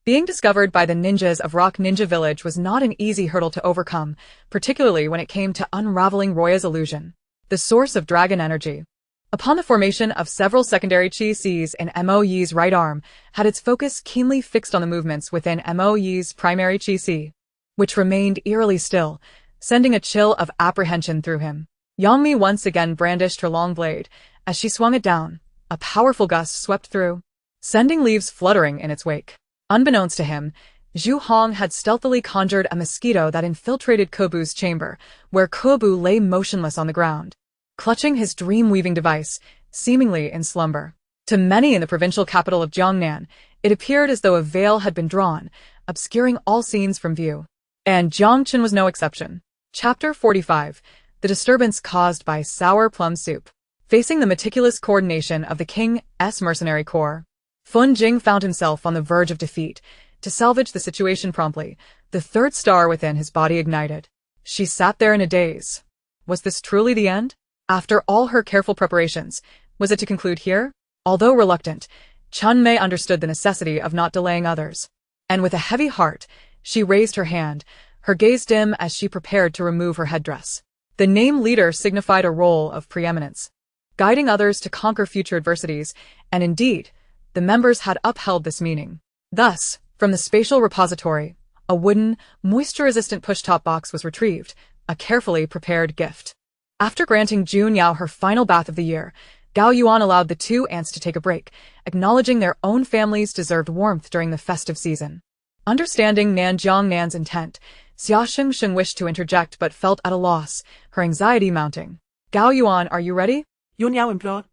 Being discovered by the ninjas of Rock Ninja Village was not an easy hurdle to overcome, particularly when it came to unraveling Roya's illusion, the source of dragon energy. Upon the formation of several secondary chi Cs in Mo Yi's right arm, had its focus keenly fixed on the movements within Mo Yi's primary chi C, which remained eerily still, sending a chill of apprehension through him. Yang Mi once again brandished her long blade. As she swung it down, a powerful gust swept through, sending leaves fluttering in its wake. Unbeknownst to him, Zhu Hong had stealthily conjured a mosquito that infiltrated Kobu's chamber, where Kobu lay motionless on the ground, clutching his dream-weaving device, seemingly in slumber. To many in the provincial capital of Jiangnan, it appeared as though a veil had been drawn, obscuring all scenes from view. And Jiangchen was no exception. Chapter 45. The disturbance caused by sour plum soup. Facing the meticulous coordination of the King's mercenary corps, Fun Jing found himself on the verge of defeat. To salvage the situation promptly, the third star within his body ignited. She sat there in a daze. Was this truly the end? After all her careful preparations, was it to conclude here? Although reluctant, Chun Mei understood the necessity of not delaying others. And with a heavy heart, she raised her hand, her gaze dim as she prepared to remove her headdress. The name leader signified a role of preeminence, guiding others to conquer future adversities, and indeed, the members had upheld this meaning. Thus, from the spatial repository, a wooden, moisture-resistant push-top box was retrieved, a carefully prepared gift. After granting Jun Yao her final bath of the year, Gao Yuan allowed the two aunts to take a break, acknowledging their own families deserved warmth during the festive season. Understanding Nan Jiangnan's intent, Xia Shengsheng wished to interject but felt at a loss, her anxiety mounting. Gao Yuan, are you ready? Yun Yao implored.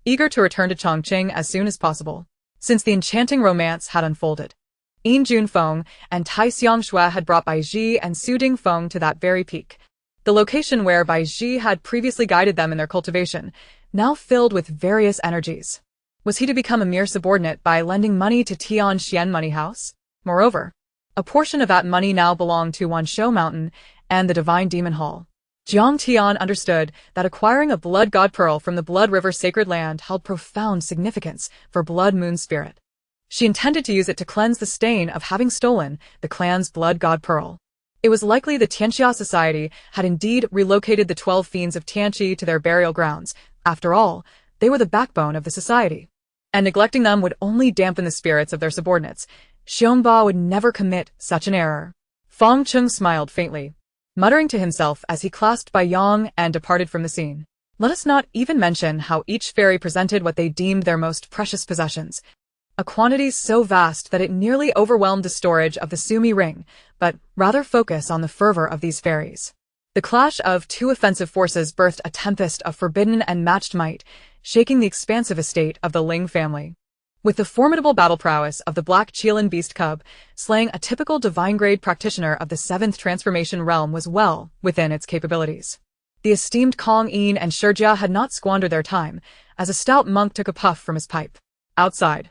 Eager to return to Chongqing as soon as possible, since the enchanting romance had unfolded. Yin Junfeng and Tai Xiangshui had brought Bai Ji and Su Dingfeng to that very peak, the location where Bai Ji had previously guided them in their cultivation, now filled with various energies. Was he to become a mere subordinate by lending money to Tian Xian Money House? Moreover, a portion of that money now belonged to Wanshou Mountain and the Divine Demon Hall. Jiang Tian understood that acquiring a Blood God Pearl from the Blood River sacred land held profound significance for Blood Moon Spirit. She intended to use it to cleanse the stain of having stolen the clan's Blood God Pearl. It was likely the Tianxia Society had indeed relocated the 12 fiends of Tianqi to their burial grounds. After all, they were the backbone of the society, and neglecting them would only dampen the spirits of their subordinates. Xiongba would never commit such an error. Fang Chung smiled faintly, muttering to himself as he clasped Bai Yang and departed from the scene. Let us not even mention how each fairy presented what they deemed their most precious possessions, a quantity so vast that it nearly overwhelmed the storage of the Sumi ring, but rather focus on the fervor of these fairies. The clash of two offensive forces birthed a tempest of forbidden and matched might, shaking the expansive estate of the Ling family. With the formidable battle prowess of the Black Qilin Beast Cub, slaying a typical divine-grade practitioner of the 7th transformation realm was well within its capabilities. The esteemed Kong Yin and Shijia had not squandered their time, as a stout monk took a puff from his pipe. Outside,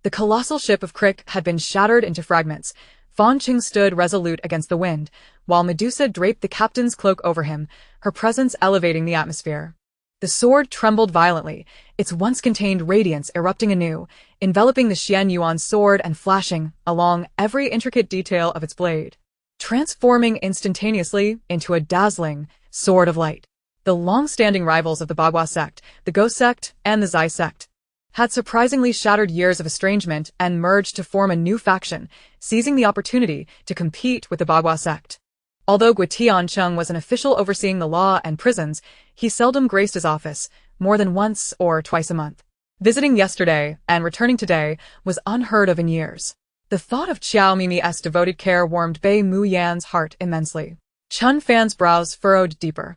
The colossal ship of Crick had been shattered into fragments. Fan Qing stood resolute against the wind, while Medusa draped the captain's cloak over him, her presence elevating the atmosphere. The sword trembled violently, its once-contained radiance erupting anew, enveloping the Xian Yuan's sword and flashing along every intricate detail of its blade, transforming instantaneously into a dazzling sword of light. The long-standing rivals of the Bagua sect, the Go sect and the Zai sect, had surprisingly shattered years of estrangement and merged to form a new faction, seizing the opportunity to compete with the Bagua sect. Although Guitiancheng was an official overseeing the law and prisons, he seldom graced his office, more than once or twice a month. Visiting yesterday and returning today was unheard of in years. The thought of Qiao Mimi's devoted care warmed Bei Mu Yan's heart immensely. Chun Fan's brows furrowed deeper.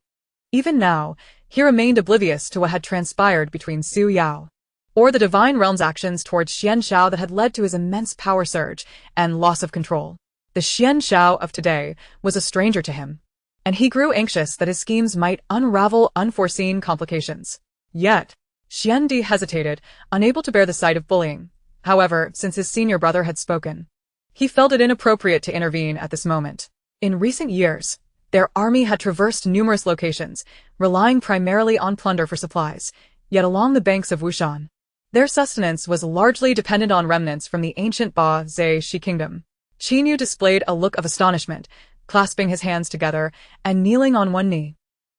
Even now, he remained oblivious to what had transpired between Su Yao, or the Divine Realm's actions towards Xian Shao that had led to his immense power surge and loss of control. The Xian Shao of today was a stranger to him, and he grew anxious that his schemes might unravel unforeseen complications. Yet, Xian Di hesitated, unable to bear the sight of bullying. However, since his senior brother had spoken, he felt it inappropriate to intervene at this moment. In recent years, their army had traversed numerous locations, relying primarily on plunder for supplies, yet along the banks of Wushan, their sustenance was largely dependent on remnants from the ancient Ba Zhe Shi kingdom. Qin Yu displayed a look of astonishment, clasping his hands together and kneeling on one knee,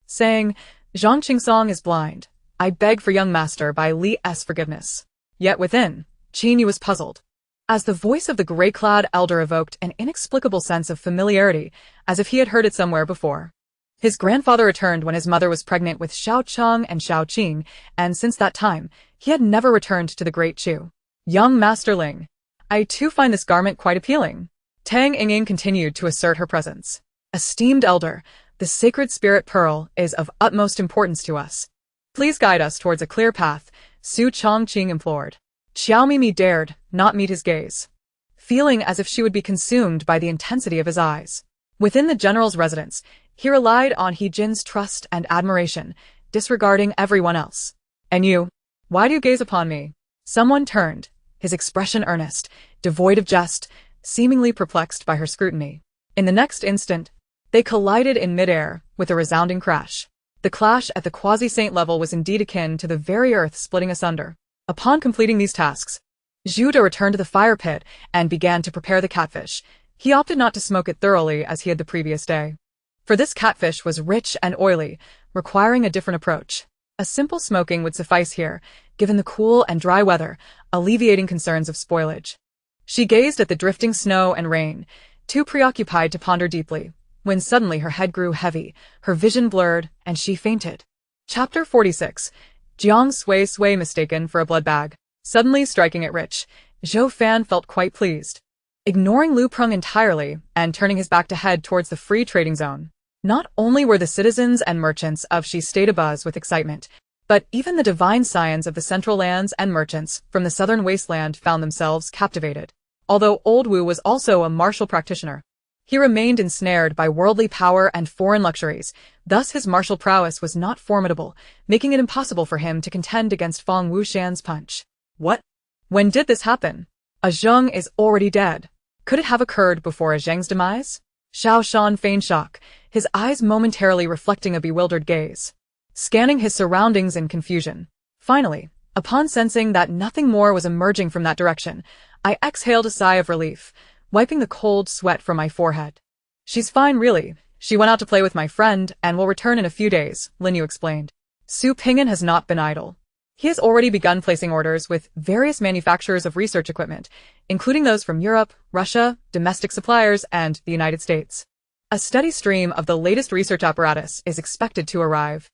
saying, "Zhang Qingsong is blind. I beg for young master by Li's forgiveness." Yet within, Qin Yu was puzzled, as the voice of the gray-clad elder evoked an inexplicable sense of familiarity, as if he had heard it somewhere before. His grandfather returned when his mother was pregnant with Xiao Cheng and Xiao Qing, and since that time, he had never returned to the Great Chu. "Young Master Ling, I too find this garment quite appealing." Tang Yingying continued to assert her presence. "Esteemed elder, the sacred spirit pearl is of utmost importance to us. Please guide us towards a clear path," Su Chongqing implored. Xiao Mimi dared not meet his gaze, feeling as if she would be consumed by the intensity of his eyes. Within the general's residence, he relied on He Jin's trust and admiration, disregarding everyone else. "And you? Why do you gaze upon me?" Someone turned, his expression earnest, devoid of jest, seemingly perplexed by her scrutiny. In the next instant, they collided in midair with a resounding crash. The clash at the quasi-saint level was indeed akin to the very earth splitting asunder. Upon completing these tasks, Zhu De returned to the fire pit and began to prepare the catfish. He opted not to smoke it thoroughly as he had the previous day, for this catfish was rich and oily, requiring a different approach. A simple smoking would suffice here, given the cool and dry weather, alleviating concerns of spoilage. She gazed at the drifting snow and rain, too preoccupied to ponder deeply, when suddenly her head grew heavy, her vision blurred, and she fainted. Chapter 46. Jiang Suisui mistaken for a blood bag. Suddenly striking it rich, Zhou Fan felt quite pleased. Ignoring Lu Prung entirely and turning his back to head towards the free trading zone. Not only were the citizens and merchants of Shi State abuzz with excitement, but even the divine scions of the central lands and merchants from the southern wasteland found themselves captivated. Although Old Wu was also a martial practitioner, he remained ensnared by worldly power and foreign luxuries, thus his martial prowess was not formidable, making it impossible for him to contend against Fang Wushan's punch. What? When did this happen? A Zheng is already dead. Could it have occurred before a Zheng's demise? Xiao Shan feigned shock, his eyes momentarily reflecting a bewildered gaze, scanning his surroundings in confusion. Finally, upon sensing that nothing more was emerging from that direction, I exhaled a sigh of relief, wiping the cold sweat from my forehead. "She's fine, really. She went out to play with my friend and will return in a few days," Lin Yu explained. Su Ping'an has not been idle. He has already begun placing orders with various manufacturers of research equipment, including those from Europe, Russia, domestic suppliers, and the United States. A steady stream of the latest research apparatus is expected to arrive.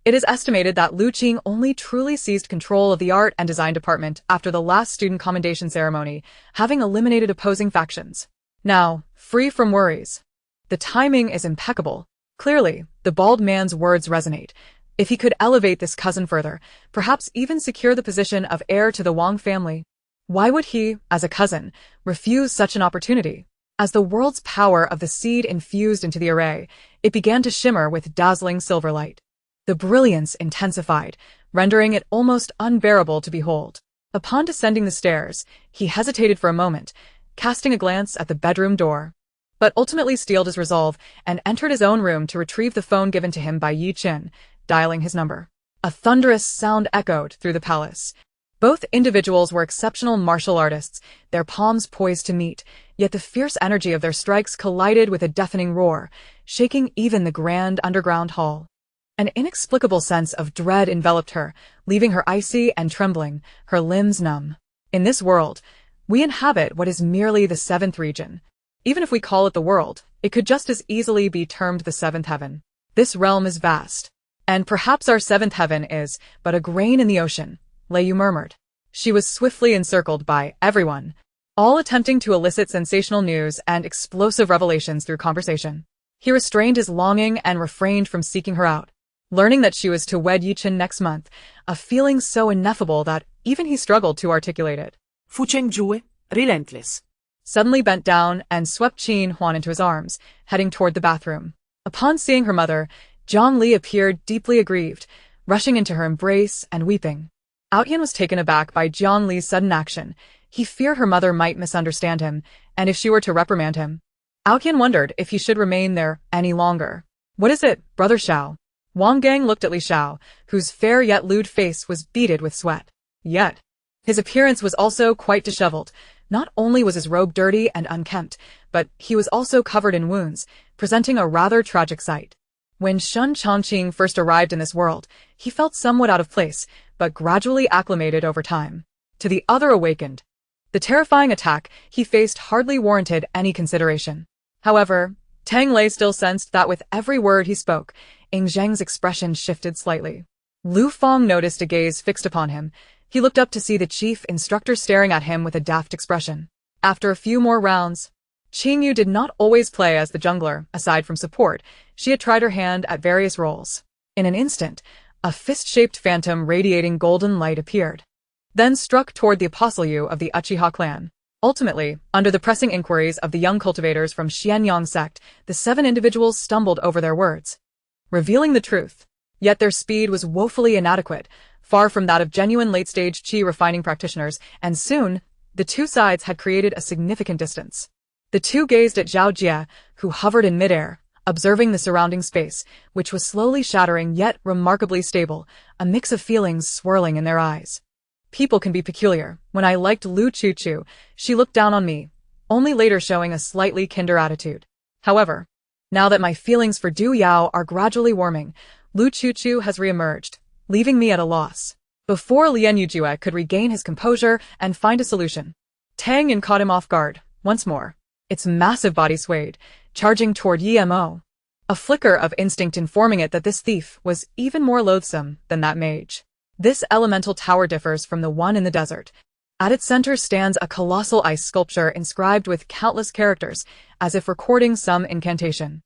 It is estimated that Lu Qing only truly seized control of the art and design department after the last student commendation ceremony, having eliminated opposing factions. Now, free from worries. The timing is impeccable. Clearly, the bald man's words resonate. If he could elevate this cousin further, perhaps even secure the position of heir to the Wang family, why would he, as a cousin, refuse such an opportunity? As the world's power of the seed infused into the array, it began to shimmer with dazzling silver light. The brilliance intensified, rendering it almost unbearable to behold. Upon descending the stairs, he hesitated for a moment, casting a glance at the bedroom door, but ultimately steeled his resolve and entered his own room to retrieve the phone given to him by Yi Qin, dialing his number. A thunderous sound echoed through the palace. Both individuals were exceptional martial artists, their palms poised to meet, yet the fierce energy of their strikes collided with a deafening roar, shaking even the grand underground hall. An inexplicable sense of dread enveloped her, leaving her icy and trembling, her limbs numb. In this world, we inhabit what is merely the seventh region. Even if we call it the world, it could just as easily be termed the seventh heaven. This realm is vast, and perhaps our seventh heaven is but a grain in the ocean, Lei murmured. She was swiftly encircled by everyone, all attempting to elicit sensational news and explosive revelations through conversation. He restrained his longing and refrained from seeking her out. Learning that she was to wed Yi Qin next month, a feeling so ineffable that even he struggled to articulate it. Fu Chengzhue, relentless. Suddenly bent down and swept Qin Huan into his arms, heading toward the bathroom. Upon seeing her mother, Zhang Li appeared deeply aggrieved, rushing into her embrace and weeping. Outyan was taken aback by Jiang Li's sudden action. He feared her mother might misunderstand him, and if she were to reprimand him. Outyan wondered if he should remain there any longer. What is it, Brother Xiao? Wang Gang looked at Li Xiao, whose fair yet lewd face was beaded with sweat. Yet, his appearance was also quite disheveled. Not only was his robe dirty and unkempt, but he was also covered in wounds, presenting a rather tragic sight. When Shun Chongqing first arrived in this world, he felt somewhat out of place, but gradually acclimated over time. To the other awakened, the terrifying attack he faced hardly warranted any consideration. However, Tang Lei still sensed that with every word he spoke, Ing Zheng's expression shifted slightly. Lu Feng noticed a gaze fixed upon him. He looked up to see the chief instructor staring at him with a daft expression. After a few more rounds, Qing Yu did not always play as the jungler. Aside from support, she had tried her hand at various roles. In an instant, a fist-shaped phantom radiating golden light appeared, then struck toward the apostle Yu of the Uchiha clan. Ultimately, under the pressing inquiries of the young cultivators from Xianyang sect, the 7 individuals stumbled over their words, revealing the truth. Yet their speed was woefully inadequate, far from that of genuine late-stage qi refining practitioners, and soon, the two sides had created a significant distance. The two gazed at Zhao Jie, who hovered in midair, observing the surrounding space, which was slowly shattering yet remarkably stable, a mix of feelings swirling in their eyes. People can be peculiar. When I liked Lu Chuchu, she looked down on me, only later showing a slightly kinder attitude. However, now that my feelings for Du Yao are gradually warming, Lu Chuchu has reemerged, leaving me at a loss. Before Lian Yujue could regain his composure and find a solution, Tang Yin caught him off guard, once more. Its massive body swayed, charging toward Yi Mo, a flicker of instinct informing it that this thief was even more loathsome than that mage. This elemental tower differs from the one in the desert. At its center stands a colossal ice sculpture inscribed with countless characters, as if recording some incantation.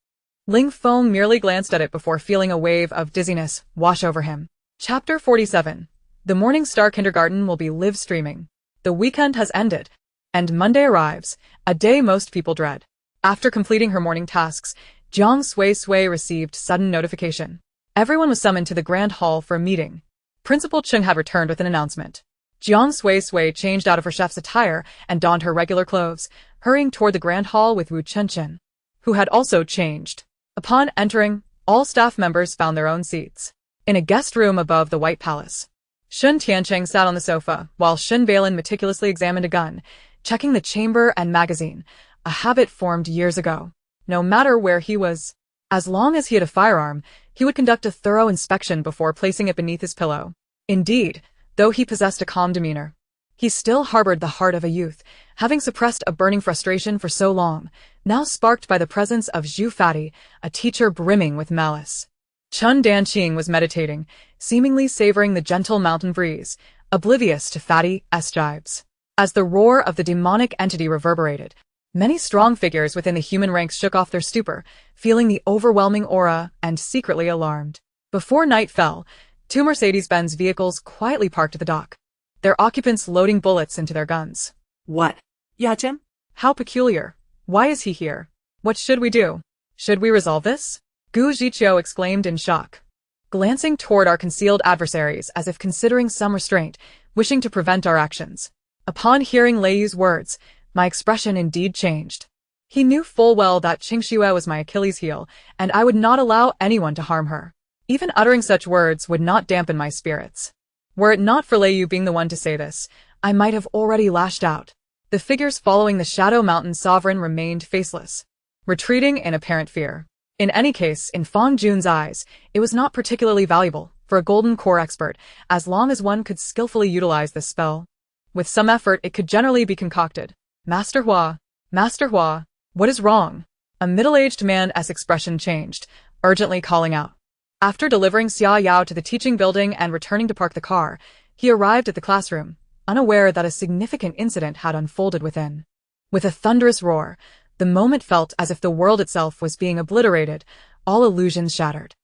Ling Feng merely glanced at it before feeling a wave of dizziness wash over him. Chapter 47. The Morning Star Kindergarten will be live streaming. The weekend has ended, and Monday arrives, a day most people dread. After completing her morning tasks, Jiang Suisui received sudden notification. Everyone was summoned to the grand hall for a meeting. Principal Cheng had returned with an announcement. Jiang Suisui changed out of her chef's attire and donned her regular clothes, hurrying toward the grand hall with Wu Chenchen, who had also changed. Upon entering, all staff members found their own seats in a guest room above the White Palace. Shun Tiancheng sat on the sofa, while Shun Balin meticulously examined a gun, checking the chamber and magazine, a habit formed years ago. No matter where he was, as long as he had a firearm, he would conduct a thorough inspection before placing it beneath his pillow. Indeed, though he possessed a calm demeanor, he still harbored the heart of a youth, having suppressed a burning frustration for so long, now sparked by the presence of Zhu Fati, a teacher brimming with malice. Chun Danqing was meditating, seemingly savoring the gentle mountain breeze, oblivious to Fati's jibes. As the roar of the demonic entity reverberated, many strong figures within the human ranks shook off their stupor, feeling the overwhelming aura and secretly alarmed. Before night fell, 2 Mercedes-Benz vehicles quietly parked at the dock, their occupants loading bullets into their guns. What? Yachen? How peculiar. Why is he here? What should we do? Should we resolve this? Gu Ziqiu exclaimed in shock. Glancing toward our concealed adversaries as if considering some restraint, wishing to prevent our actions. Upon hearing Lei Yu's words, my expression indeed changed. He knew full well that Qingxue was my Achilles heel, and I would not allow anyone to harm her. Even uttering such words would not dampen my spirits. Were it not for Lei Yu being the one to say this, I might have already lashed out. The figures following the Shadow Mountain sovereign remained faceless, retreating in apparent fear. In any case, in Fang Jun's eyes, it was not particularly valuable for a golden core expert, as long as one could skillfully utilize this spell. With some effort, it could generally be concocted. Master Hua, what is wrong? A middle-aged man's expression changed, urgently calling out. After delivering Xia Yao to the teaching building and returning to park the car, he arrived at the classroom, unaware that a significant incident had unfolded within. With a thunderous roar, the moment felt as if the world itself was being obliterated, all illusions shattered.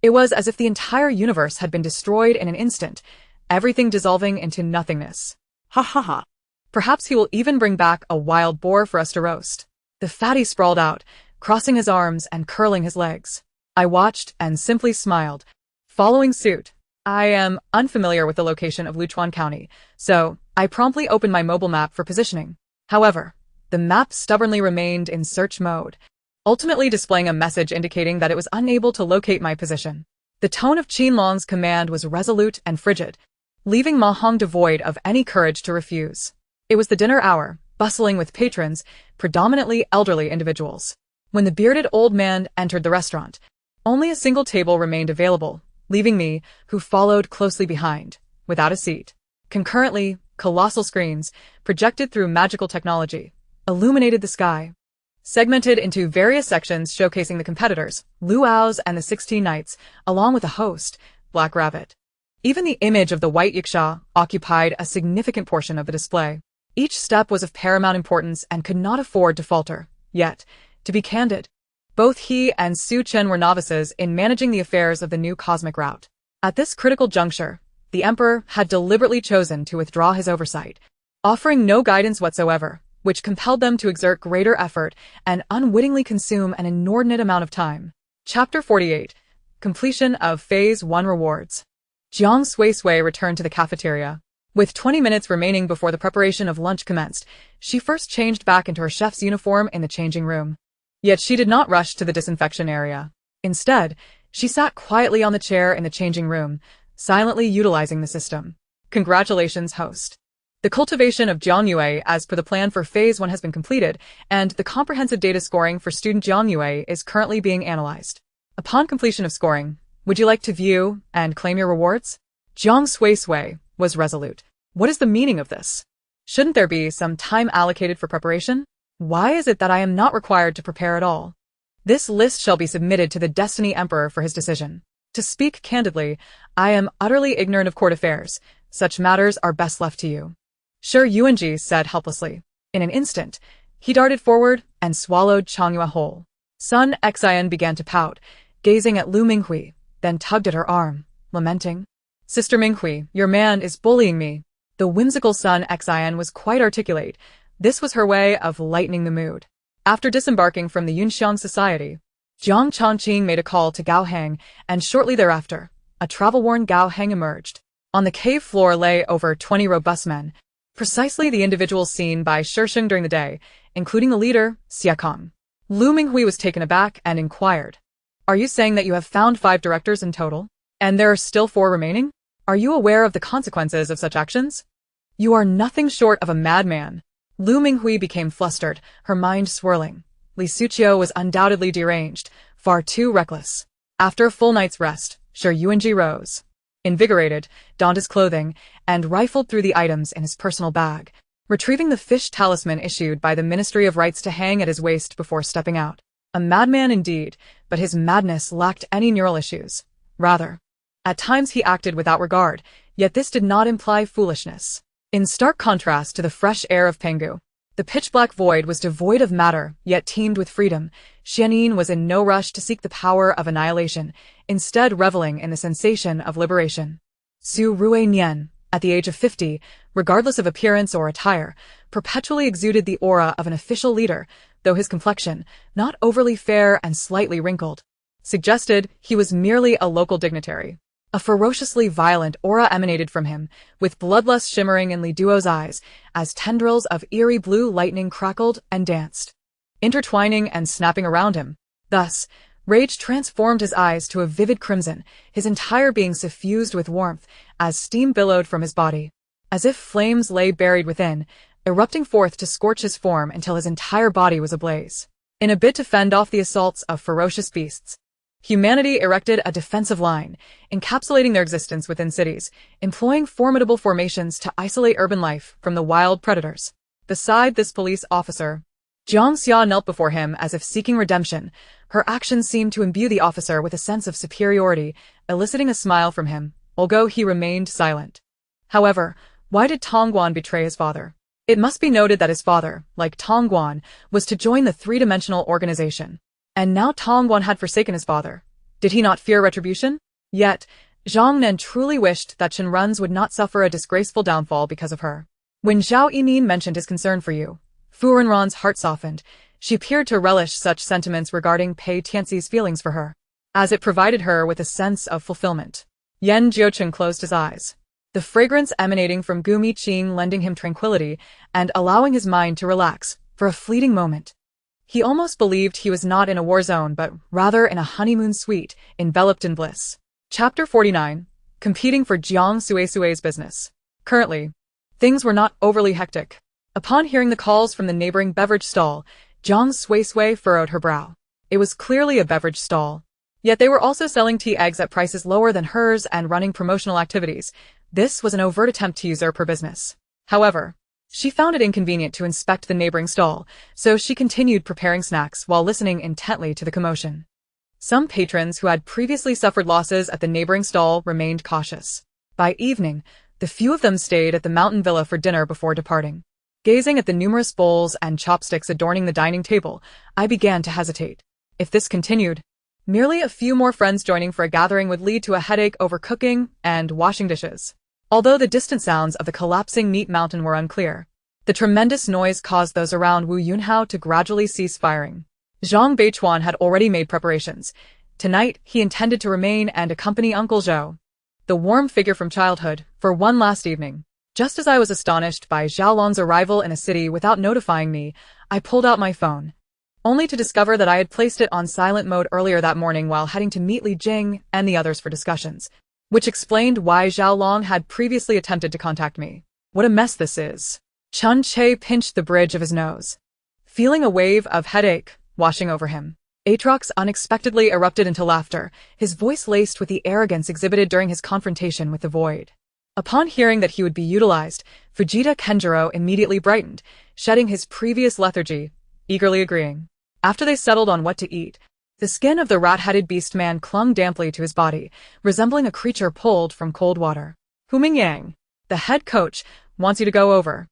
It was as if the entire universe had been destroyed in an instant, everything dissolving into nothingness. Ha ha ha. Perhaps he will even bring back a wild boar for us to roast. The fatty sprawled out, crossing his arms and curling his legs. I watched and simply smiled. Following suit, I am unfamiliar with the location of Luchuan County, so I promptly opened my mobile map for positioning. However, the map stubbornly remained in search mode, ultimately displaying a message indicating that it was unable to locate my position. The tone of Qinlong's command was resolute and frigid, leaving Ma Hong devoid of any courage to refuse. It was the dinner hour, bustling with patrons, predominantly elderly individuals. When the bearded old man entered the restaurant, only a single table remained available, leaving me, who followed closely behind, without a seat. Concurrently, colossal screens, projected through magical technology, illuminated the sky. Segmented into various sections showcasing the competitors, luaus and the 16 knights, along with a host, Black Rabbit. Even the image of the white yiksha occupied a significant portion of the display. Each step was of paramount importance and could not afford to falter. Yet, to be candid, both he and Su Chen were novices in managing the affairs of the new cosmic route. At this critical juncture, the Emperor had deliberately chosen to withdraw his oversight, offering no guidance whatsoever, which compelled them to exert greater effort and unwittingly consume an inordinate amount of time. Chapter 48. Completion of Phase 1 Rewards. Jiang Suisui returned to the cafeteria. With 20 minutes remaining before the preparation of lunch commenced, she first changed back into her chef's uniform in the changing room. Yet she did not rush to the disinfection area. Instead, she sat quietly on the chair in the changing room, silently utilizing the system. Congratulations, host. The cultivation of Jiang Yue as per the plan for Phase 1 has been completed, and the comprehensive data scoring for student Jiang Yue is currently being analyzed. Upon completion of scoring, would you like to view and claim your rewards? Jiang Suisui was resolute. What is the meaning of this? Shouldn't there be some time allocated for preparation? Why is it that I am not required to prepare at all? This list shall be submitted to the Destiny Emperor for his decision. To speak candidly, I am utterly ignorant of court affairs. Such matters are best left to you. Sure, Yuanji said helplessly. In an instant, he darted forward and swallowed Changyue whole. Sun Xian began to pout, gazing at Lu Minghui, then tugged at her arm, lamenting. Sister Minghui, your man is bullying me. The whimsical Sun Xian was quite articulate. This was her way of lightening the mood. After disembarking from the Yunxiang Society, Jiang Chongqing made a call to Gao Heng, and shortly thereafter, a travel-worn Gao Heng emerged. On the cave floor lay over 20 robust men, precisely the individuals seen by Shisheng during the day, including the leader, Xia Kong. Lu Minghui was taken aback and inquired, "Are you saying that you have found 5 directors in total? And there are still 4 remaining? Are you aware of the consequences of such actions? You are nothing short of a madman." Lu Minghui became flustered, her mind swirling. Li Suqiu was undoubtedly deranged, far too reckless. After a full night's rest, Shi Yuanji rose. Invigorated, donned his clothing, and rifled through the items in his personal bag, retrieving the fish talisman issued by the Ministry of Rights to hang at his waist before stepping out. A madman indeed, but his madness lacked any neural issues. Rather, at times he acted without regard, yet this did not imply foolishness. In stark contrast to the fresh air of Penghu, the pitch-black void was devoid of matter, yet teemed with freedom. Xianyin was in no rush to seek the power of annihilation, instead reveling in the sensation of liberation. Su Ruinian, at the age of 50, regardless of appearance or attire, perpetually exuded the aura of an official leader, though his complexion, not overly fair and slightly wrinkled, suggested he was merely a local dignitary. A ferociously violent aura emanated from him, with bloodlust shimmering in Li Duo's eyes, as tendrils of eerie blue lightning crackled and danced, intertwining and snapping around him. Thus, rage transformed his eyes to a vivid crimson, his entire being suffused with warmth, as steam billowed from his body, as if flames lay buried within, erupting forth to scorch his form until his entire body was ablaze. In a bid to fend off the assaults of ferocious beasts, humanity erected a defensive line, encapsulating their existence within cities, employing formidable formations to isolate urban life from the wild predators. Beside this police officer, Jiang Suisui knelt before him as if seeking redemption. Her actions seemed to imbue the officer with a sense of superiority, eliciting a smile from him, although he remained silent. However, why did Tongguan betray his father? It must be noted that his father, like Tongguan, was to join the three-dimensional organization. And now Tongguan had forsaken his father. Did he not fear retribution? Yet, Zhang Nen truly wished that Shenrun's would not suffer a disgraceful downfall because of her. When Zhao Yinin mentioned his concern for you, Fu Renran's heart softened. She appeared to relish such sentiments regarding Pei Tianxi's feelings for her, as it provided her with a sense of fulfillment. Yan Jiucheng closed his eyes, the fragrance emanating from Gumi Qing lending him tranquility and allowing his mind to relax for a fleeting moment. He almost believed he was not in a war zone but rather in a honeymoon suite, enveloped in bliss. Chapter 49. Competing for Jiang Suisui's business. Currently, things were not overly hectic. Upon hearing the calls from the neighboring beverage stall, Jiang Suisui furrowed her brow. It was clearly a beverage stall. Yet they were also selling tea eggs at prices lower than hers and running promotional activities. This was an overt attempt to usurp her business. However, she found it inconvenient to inspect the neighboring stall, so she continued preparing snacks while listening intently to the commotion. Some patrons who had previously suffered losses at the neighboring stall remained cautious. By evening, the few of them stayed at the mountain villa for dinner before departing. Gazing at the numerous bowls and chopsticks adorning the dining table, I began to hesitate. If this continued, merely a few more friends joining for a gathering would lead to a headache over cooking and washing dishes. Although the distant sounds of the collapsing meat mountain were unclear, the tremendous noise caused those around Wu Yunhao to gradually cease firing. Zhang Beichuan had already made preparations. Tonight, he intended to remain and accompany Uncle Zhou, the warm figure from childhood, for one last evening. Just as I was astonished by Xiaolong's arrival in a city without notifying me, I pulled out my phone, only to discover that I had placed it on silent mode earlier that morning while heading to meet Li Jing and the others for discussions, which explained why Xiaolong had previously attempted to contact me. What a mess this is. Chun Che pinched the bridge of his nose, feeling a wave of headache washing over him. Aatrox unexpectedly erupted into laughter, his voice laced with the arrogance exhibited during his confrontation with the void. Upon hearing that he would be utilized, Fujita Kenjiro immediately brightened, shedding his previous lethargy, eagerly agreeing. After they settled on what to eat, the skin of the rat-headed beast man clung damply to his body, resembling a creature pulled from cold water. Hu Mingyang, the head coach, wants you to go over.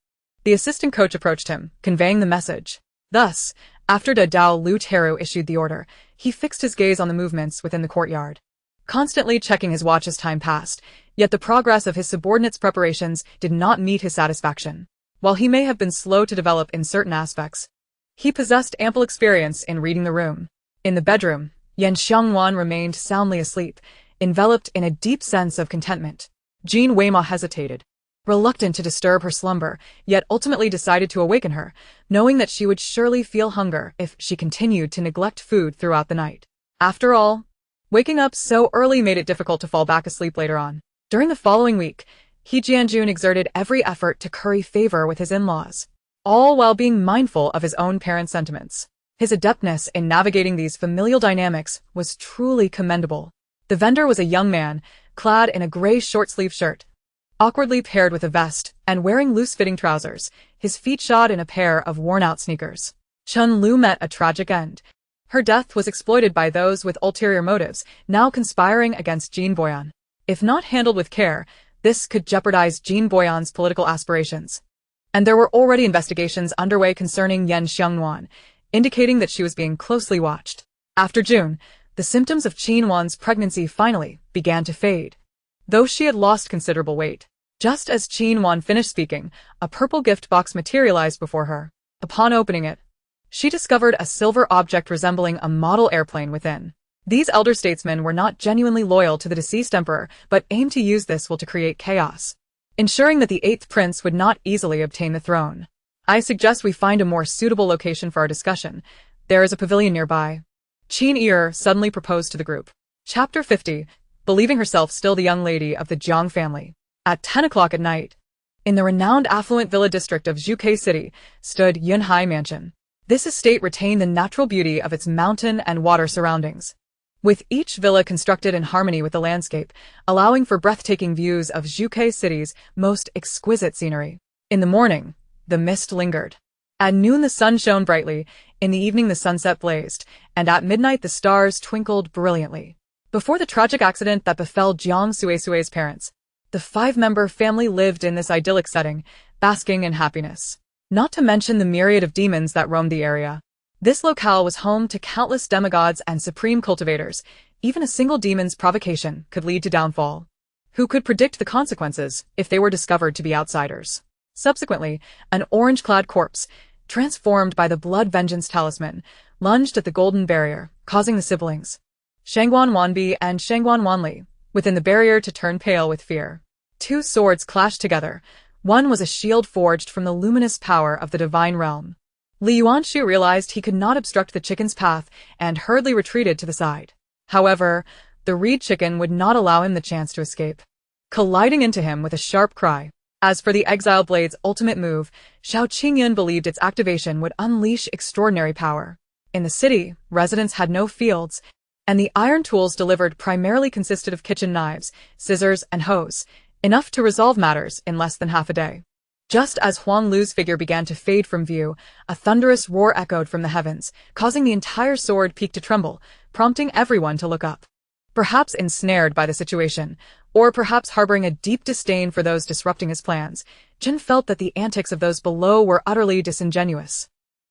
The assistant coach approached him, conveying the message. Thus, after Da Dao Lu Teru issued the order, he fixed his gaze on the movements within the courtyard, constantly checking his watch as time passed, yet the progress of his subordinates' preparations did not meet his satisfaction. While he may have been slow to develop in certain aspects, he possessed ample experience in reading the room. In the bedroom, Yan Xiangwan remained soundly asleep, enveloped in a deep sense of contentment. Jean Weima hesitated, reluctant to disturb her slumber, yet ultimately decided to awaken her, knowing that she would surely feel hunger if she continued to neglect food throughout the night. After all, waking up so early made it difficult to fall back asleep later on. During the following week, He Jianjun exerted every effort to curry favor with his in-laws, all while being mindful of his own parents' sentiments. His adeptness in navigating these familial dynamics was truly commendable. The vendor was a young man, clad in a gray short-sleeve shirt, awkwardly paired with a vest, and wearing loose-fitting trousers, his feet shod in a pair of worn-out sneakers. Chun Lu met a tragic end. Her death was exploited by those with ulterior motives, now conspiring against Jean Boyan. If not handled with care, this could jeopardize Jean Boyan's political aspirations. And there were already investigations underway concerning Yan Xiangwan, indicating that she was being closely watched. After June, the symptoms of Qin Wan's pregnancy finally began to fade, though she had lost considerable weight. Just as Qin Wan finished speaking, a purple gift box materialized before her. Upon opening it, she discovered a silver object resembling a model airplane within. These elder statesmen were not genuinely loyal to the deceased emperor, but aimed to use this will to create chaos, ensuring that the eighth prince would not easily obtain the throne. I suggest we find a more suitable location for our discussion. There is a pavilion nearby. Qin Yi suddenly proposed to the group. Chapter 50, believing herself still the young lady of the Jiang family. At 10 o'clock at night, in the renowned affluent villa district of Zhuke City, stood Yunhai Mansion. This estate retained the natural beauty of its mountain and water surroundings, with each villa constructed in harmony with the landscape, allowing for breathtaking views of Zhuke City's most exquisite scenery. In the morning, the mist lingered. At noon the sun shone brightly, in the evening the sunset blazed, and at midnight the stars twinkled brilliantly. Before the tragic accident that befell Jiang Suisui's parents, the five-member family lived in this idyllic setting, basking in happiness. Not to mention the myriad of demons that roamed the area. This locale was home to countless demigods and supreme cultivators. Even a single demon's provocation could lead to downfall. Who could predict the consequences if they were discovered to be outsiders? Subsequently, an orange-clad corpse, transformed by the blood vengeance talisman, lunged at the golden barrier, causing the siblings, Shangguan Wanbi and Shangguan Wanli, within the barrier to turn pale with fear. Two swords clashed together. One was a shield forged from the luminous power of the divine realm. Li Yuanshu realized he could not obstruct the chicken's path and hurriedly retreated to the side. However, the reed chicken would not allow him the chance to escape, colliding into him with a sharp cry. As for the Exile Blade's ultimate move, Xiao Qingyun believed its activation would unleash extraordinary power. In the city, residents had no fields, and the iron tools delivered primarily consisted of kitchen knives, scissors, and hoes, enough to resolve matters in less than half a day. Just as Huang Lu's figure began to fade from view, a thunderous roar echoed from the heavens, causing the entire sword peak to tremble, prompting everyone to look up. Perhaps ensnared by the situation, or perhaps harboring a deep disdain for those disrupting his plans, Jin felt that the antics of those below were utterly disingenuous,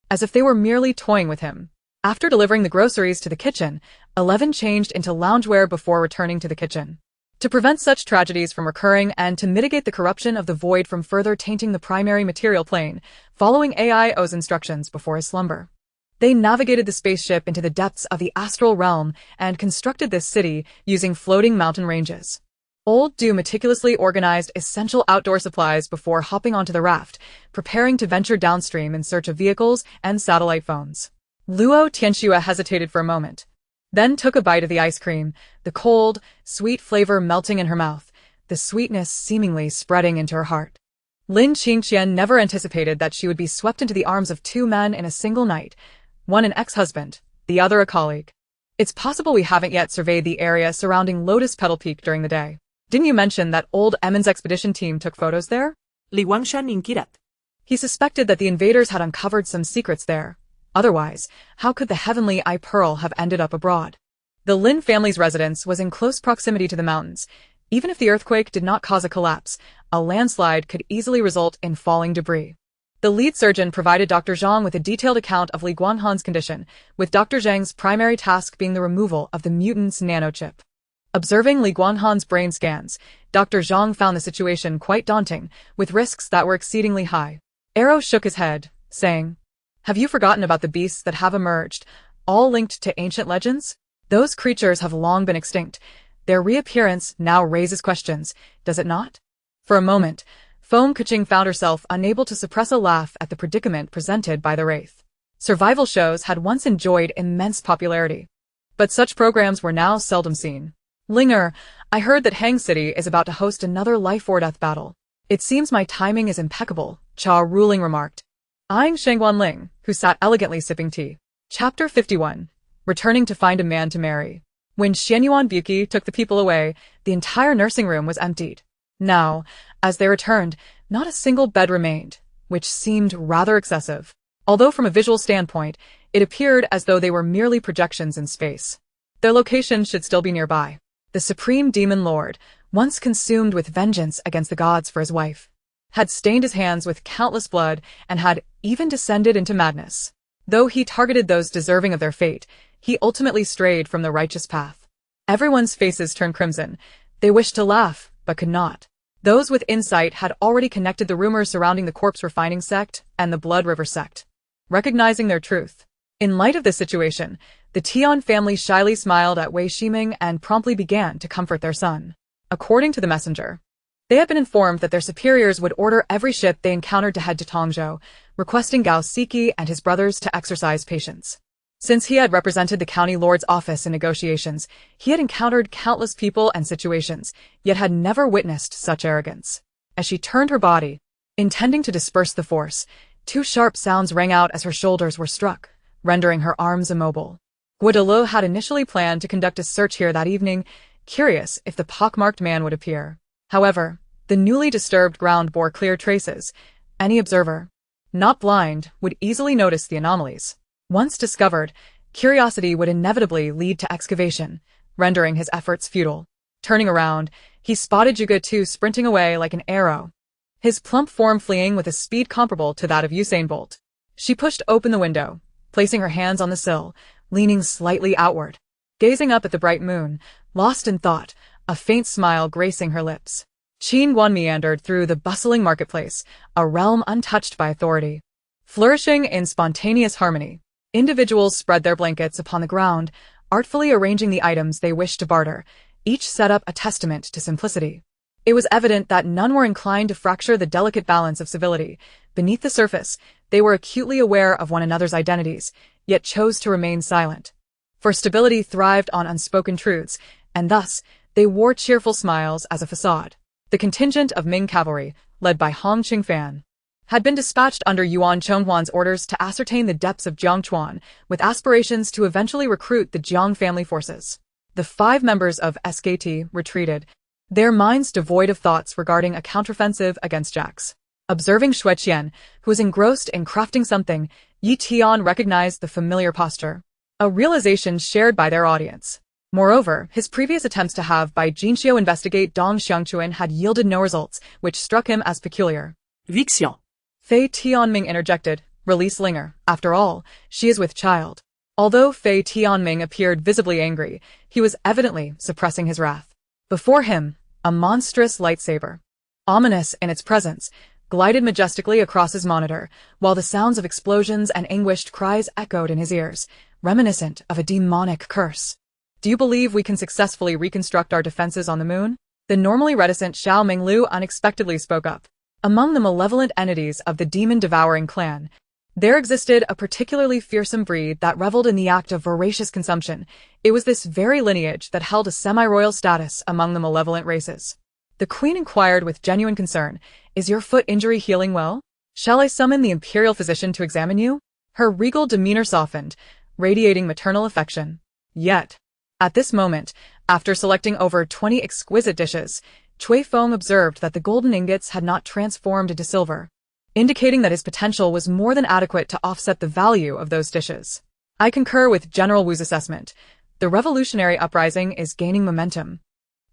as if they were merely toying with him. After delivering the groceries to the kitchen, 11 changed into loungewear before returning to the kitchen. To prevent such tragedies from recurring and to mitigate the corruption of the void from further tainting the primary material plane, following AIO's instructions before his slumber, they navigated the spaceship into the depths of the astral realm and constructed this city using floating mountain ranges. Old Du meticulously organized essential outdoor supplies before hopping onto the raft, preparing to venture downstream in search of vehicles and satellite phones. Luo Tianxue hesitated for a moment, then took a bite of the ice cream, the cold, sweet flavor melting in her mouth, the sweetness seemingly spreading into her heart. Lin Qingqian never anticipated that she would be swept into the arms of two men in a single night, one an ex-husband, the other a colleague. It's possible we haven't yet surveyed the area surrounding Lotus Petal Peak during the day. Didn't you mention that old Emin's expedition team took photos there? Li Wangshan inquirat. He suspected that the invaders had uncovered some secrets there. Otherwise, how could the heavenly eye pearl have ended up abroad? The Lin family's residence was in close proximity to the mountains. Even if the earthquake did not cause a collapse, a landslide could easily result in falling debris. The lead surgeon provided Dr. Zhang with a detailed account of Li Guanhan's condition, with Dr. Zhang's primary task being the removal of the mutant's nanochip. Observing Li Guanhan's brain scans, Dr. Zhang found the situation quite daunting, with risks that were exceedingly high. Arrow shook his head, saying, "Have you forgotten about the beasts that have emerged, all linked to ancient legends? Those creatures have long been extinct. Their reappearance now raises questions, does it not?" For a moment, Foam Kuching found herself unable to suppress a laugh at the predicament presented by the Wraith. Survival shows had once enjoyed immense popularity, but such programs were now seldom seen. "Linger, I heard that Hang City is about to host another life-or-death battle. It seems my timing is impeccable," Cha Ruling remarked, eyeing Shangguan Ling, who sat elegantly sipping tea. Chapter 51, returning to find a man to marry. When Xianyuan Buki took the people away, the entire nursing room was emptied. Now, as they returned, not a single bed remained, which seemed rather excessive. Although from a visual standpoint, it appeared as though they were merely projections in space. Their location should still be nearby. The Supreme Demon Lord, once consumed with vengeance against the gods for his wife, had stained his hands with countless blood and had even descended into madness. Though he targeted those deserving of their fate, he ultimately strayed from the righteous path. Everyone's faces turned crimson. They wished to laugh, but could not. Those with insight had already connected the rumors surrounding the corpse refining sect and the Blood River sect, recognizing their truth. In light of this situation, The Tian family shyly smiled at Wei Shiming and promptly began to comfort their son. According to the messenger, they had been informed that their superiors would order every ship they encountered to head to Tongzhou, requesting Gao Siki and his brothers to exercise patience. Since he had represented the county lord's office in negotiations, he had encountered countless people and situations, yet had never witnessed such arrogance. As she turned her body, intending to disperse the force, two sharp sounds rang out as her shoulders were struck, rendering her arms immobile. Guadalot had initially planned to conduct a search here that evening, curious if the pockmarked man would appear. However, the newly disturbed ground bore clear traces. Any observer, not blind, would easily notice the anomalies. Once discovered, curiosity would inevitably lead to excavation, rendering his efforts futile. Turning around, he spotted Zhuge Tu sprinting away like an arrow, his plump form fleeing with a speed comparable to that of Usain Bolt. She pushed open the window, placing her hands on the sill, leaning slightly outward, gazing up at the bright moon, lost in thought, a faint smile gracing her lips. Qin Guan meandered through the bustling marketplace, a realm untouched by authority. Flourishing in spontaneous harmony, individuals spread their blankets upon the ground, artfully arranging the items they wished to barter, each set up a testament to simplicity. It was evident that none were inclined to fracture the delicate balance of civility. Beneath the surface, they were acutely aware of one another's identities, yet chose to remain silent. For stability thrived on unspoken truths, and thus, they wore cheerful smiles as a facade. The contingent of Ming cavalry, led by Hong Qingfan, had been dispatched under Yuan Chonghuan's orders to ascertain the depths of Jiangchuan, with aspirations to eventually recruit the Jiang family forces. The 5 members of SKT retreated, their minds devoid of thoughts regarding a counteroffensive against Jax. Observing Xue Qian, who was engrossed in crafting something, Yi Tian recognized the familiar posture, a realization shared by their audience. Moreover, his previous attempts to have Bai Jinxiu investigate Dong Xiangchuan had yielded no results, which struck him as peculiar. Vixian. Fei Tianming interjected, "Release Linger. After all, she is with child." Although Fei Tianming appeared visibly angry, he was evidently suppressing his wrath. Before him, a monstrous lightsaber, ominous in its presence, glided majestically across his monitor, while the sounds of explosions and anguished cries echoed in his ears, reminiscent of a demonic curse. "Do you believe we can successfully reconstruct our defenses on the moon?" The normally reticent Xiao Minglu unexpectedly spoke up. Among the malevolent entities of the demon-devouring clan, there existed a particularly fearsome breed that reveled in the act of voracious consumption. It was this very lineage that held a semi-royal status among the malevolent races. The queen inquired with genuine concern, "Is your foot injury healing well? Shall I summon the imperial physician to examine you?" Her regal demeanor softened, radiating maternal affection. Yet, at this moment, after selecting over 20 exquisite dishes, Cui Feng observed that the golden ingots had not transformed into silver, indicating that his potential was more than adequate to offset the value of those dishes. "I concur with General Wu's assessment. The revolutionary uprising is gaining momentum.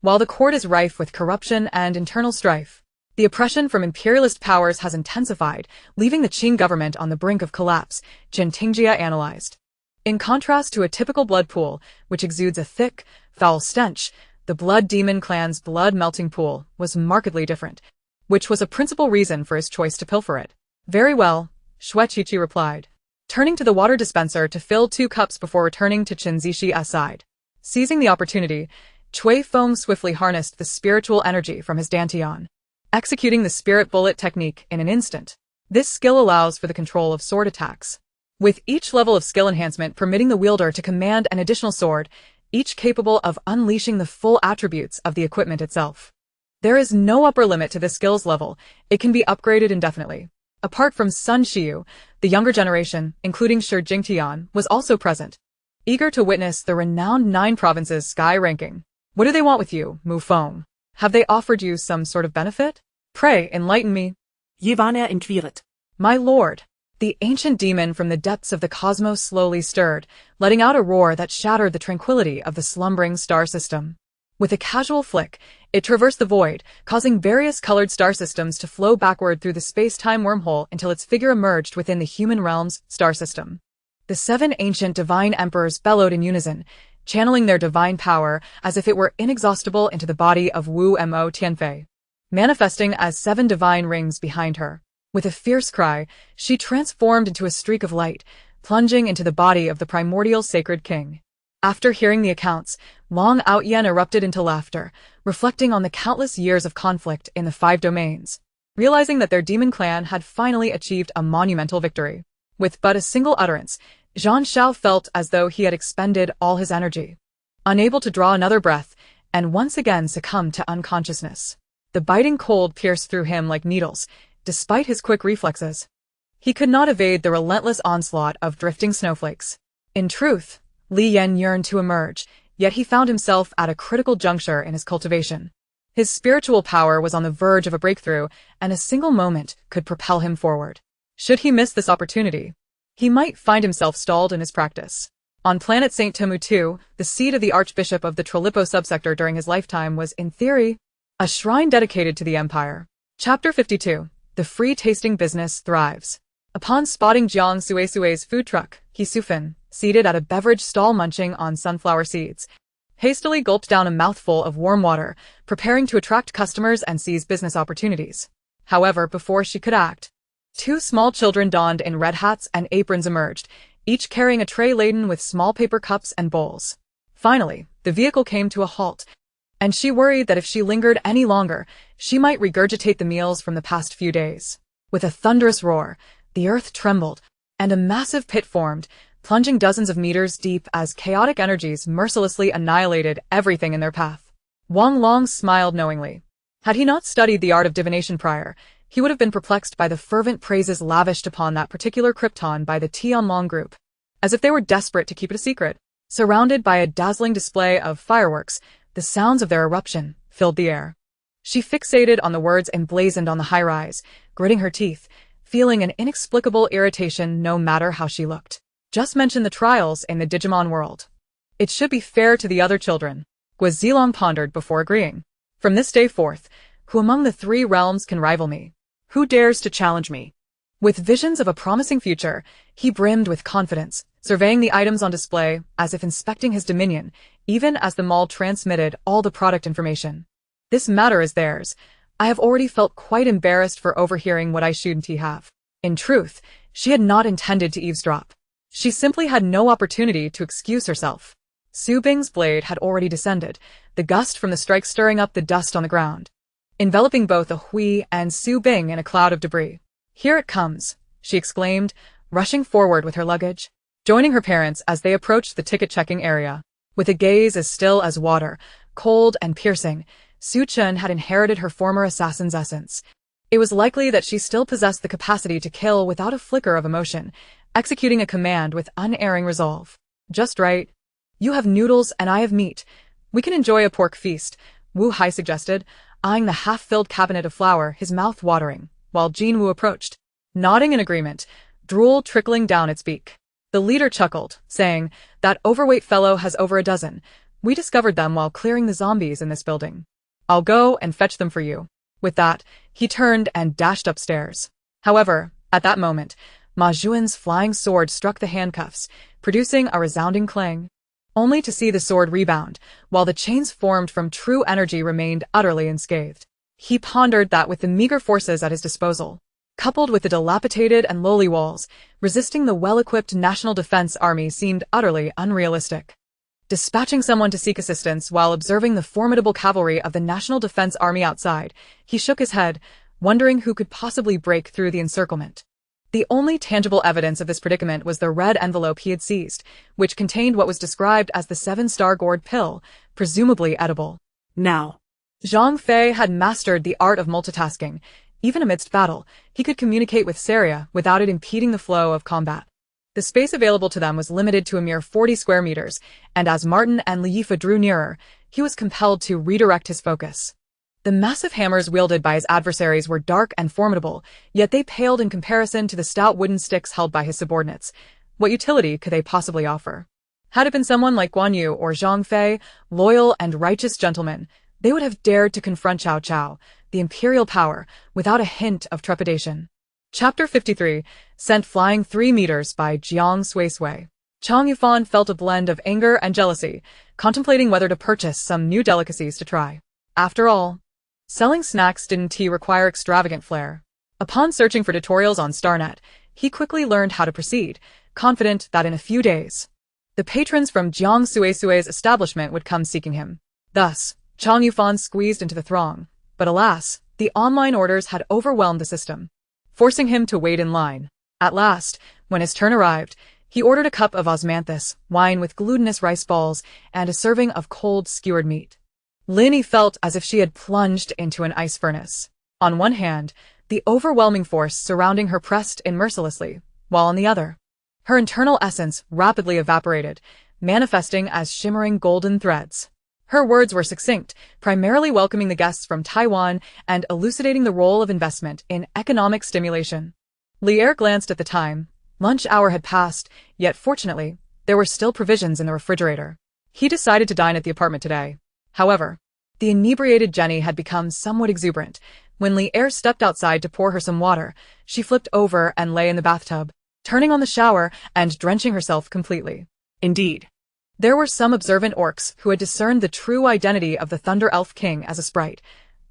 While the court is rife with corruption and internal strife, the oppression from imperialist powers has intensified, leaving the Qing government on the brink of collapse," Jin Tingjia analyzed. In contrast to a typical blood pool, which exudes a thick, foul stench, the Blood Demon clan's blood-melting pool was markedly different, which was a principal reason for his choice to pilfer it. "Very well," Xue Qiqi replied, turning to the water dispenser to fill 2 cups before returning to Qin Zixi side. Seizing the opportunity, Cui Feng swiftly harnessed the spiritual energy from his dantian, executing the spirit bullet technique in an instant. This skill allows for the control of sword attacks, with each level of skill enhancement permitting the wielder to command an additional sword, each capable of unleashing the full attributes of the equipment itself. There is no upper limit to this skills level. It can be upgraded indefinitely. Apart from Sun Xiu, the younger generation, including Shi Jingtian, was also present, eager to witness the renowned 9 provinces sky ranking. "What do they want with you, Mu Feng? Have they offered you some sort of benefit? Pray, enlighten me." Yevana inquiret. "My lord." The ancient demon from the depths of the cosmos slowly stirred, letting out a roar that shattered the tranquility of the slumbering star system. With a casual flick, it traversed the void, causing various colored star systems to flow backward through the space-time wormhole until its figure emerged within the human realm's star system. The 7 ancient divine emperors bellowed in unison, channeling their divine power as if it were inexhaustible into the body of Wu Mo Tianfei, manifesting as 7 divine rings behind her. With a fierce cry, she transformed into a streak of light, plunging into the body of the primordial sacred king. After hearing the accounts, Wang Outyen erupted into laughter, reflecting on the countless years of conflict in the 5 domains, realizing that their demon clan had finally achieved a monumental victory. With but a single utterance, Zhang Xiao felt as though he had expended all his energy. Unable to draw another breath, and once again succumbed to unconsciousness. The biting cold pierced through him like needles, despite his quick reflexes. He could not evade the relentless onslaught of drifting snowflakes. In truth, Li Yan yearned to emerge, yet he found himself at a critical juncture in his cultivation. His spiritual power was on the verge of a breakthrough, and a single moment could propel him forward. Should he miss this opportunity, he might find himself stalled in his practice. On planet St. Temutu, the seat of the Archbishop of the Trilipo subsector during his lifetime was, in theory, a shrine dedicated to the empire. Chapter 52. The free-tasting business thrives. Upon spotting Jiang Suisui's food truck, Hisufin, seated at a beverage stall munching on sunflower seeds, hastily gulped down a mouthful of warm water, preparing to attract customers and seize business opportunities. However, before she could act, 2 small children donned in red hats and aprons emerged, each carrying a tray laden with small paper cups and bowls. Finally, the vehicle came to a halt, and she worried that if she lingered any longer, she might regurgitate the meals from the past few days. With a thunderous roar, the earth trembled, and a massive pit formed, plunging dozens of meters deep as chaotic energies mercilessly annihilated everything in their path. Wang Long smiled knowingly. Had he not studied the art of divination prior, he would have been perplexed by the fervent praises lavished upon that particular krypton by the Tianlong group, as if they were desperate to keep it a secret. Surrounded by a dazzling display of fireworks, the sounds of their eruption filled the air. She fixated on the words emblazoned on the high-rise, gritting her teeth, feeling an inexplicable irritation no matter how she looked. Just mention the trials in the Digimon world. It should be fair to the other children. Guazilong pondered before agreeing. From this day forth, who among the 3 realms can rival me? Who dares to challenge me? With visions of a promising future, he brimmed with confidence, surveying the items on display as if inspecting his dominion, even as the mall transmitted all the product information. This matter is theirs. I have already felt quite embarrassed for overhearing what I shouldn't have. In truth, she had not intended to eavesdrop. She simply had no opportunity to excuse herself. Su Bing's blade had already descended, the gust from the strike stirring up the dust on the ground, enveloping both a Hui and Su Bing in a cloud of debris. Here it comes, she exclaimed, rushing forward with her luggage, joining her parents as they approached the ticket-checking area. With a gaze as still as water, cold and piercing, Su Chen had inherited her former assassin's essence. It was likely that she still possessed the capacity to kill without a flicker of emotion, executing a command with unerring resolve. Just right. You have noodles and I have meat. We can enjoy a pork feast, Wu Hai suggested, eyeing the half-filled cabinet of flour, his mouth watering, while Jin Wu approached, nodding in agreement, drool trickling down its beak. The leader chuckled, saying, "That overweight fellow has over a dozen. We discovered them while clearing the zombies in this building. I'll go and fetch them for you." With that, he turned and dashed upstairs. However, at that moment, Ma Zhuan's flying sword struck the handcuffs, producing a resounding clang, only to see the sword rebound, while the chains formed from true energy remained utterly unscathed. He pondered that with the meager forces at his disposal, coupled with the dilapidated and lowly walls, resisting the well-equipped National Defense Army seemed utterly unrealistic. Dispatching someone to seek assistance while observing the formidable cavalry of the National Defense Army outside, he shook his head, wondering who could possibly break through the encirclement. The only tangible evidence of this predicament was the red envelope he had seized, which contained what was described as the 7-star gourd pill, presumably edible. Now, Zhang Fei had mastered the art of multitasking. Even amidst battle, he could communicate with Saria without it impeding the flow of combat. The space available to them was limited to a mere 40 square meters, and as Martin and Li Yifa drew nearer, he was compelled to redirect his focus. The massive hammers wielded by his adversaries were dark and formidable, yet they paled in comparison to the stout wooden sticks held by his subordinates. What utility could they possibly offer? Had it been someone like Guan Yu or Zhang Fei, loyal and righteous gentlemen, they would have dared to confront Cao Cao, the imperial power, without a hint of trepidation. Chapter 53, sent flying 3 meters by Jiang Suisui. Chang Yufan felt a blend of anger and jealousy, contemplating whether to purchase some new delicacies to try. After all, selling snacks didn't require extravagant flair. Upon searching for tutorials on StarNet, he quickly learned how to proceed, confident that in a few days, the patrons from Jiang Suisui's establishment would come seeking him. Thus, Chang Yufan squeezed into the throng, but alas, the online orders had overwhelmed the system, forcing him to wait in line. At last, when his turn arrived, he ordered a cup of osmanthus, wine with glutinous rice balls, and a serving of cold skewered meat. Linny felt as if she had plunged into an ice furnace. On one hand, the overwhelming force surrounding her pressed in mercilessly, while on the other, her internal essence rapidly evaporated, manifesting as shimmering golden threads. Her words were succinct, primarily welcoming the guests from Taiwan and elucidating the role of investment in economic stimulation. Lier glanced at the time. Lunch hour had passed, yet fortunately, there were still provisions in the refrigerator. He decided to dine at the apartment today. However, the inebriated Jenny had become somewhat exuberant. When Lier stepped outside to pour her some water, she flipped over and lay in the bathtub, turning on the shower and drenching herself completely. Indeed, there were some observant orcs who had discerned the true identity of the Thunder Elf King as a sprite.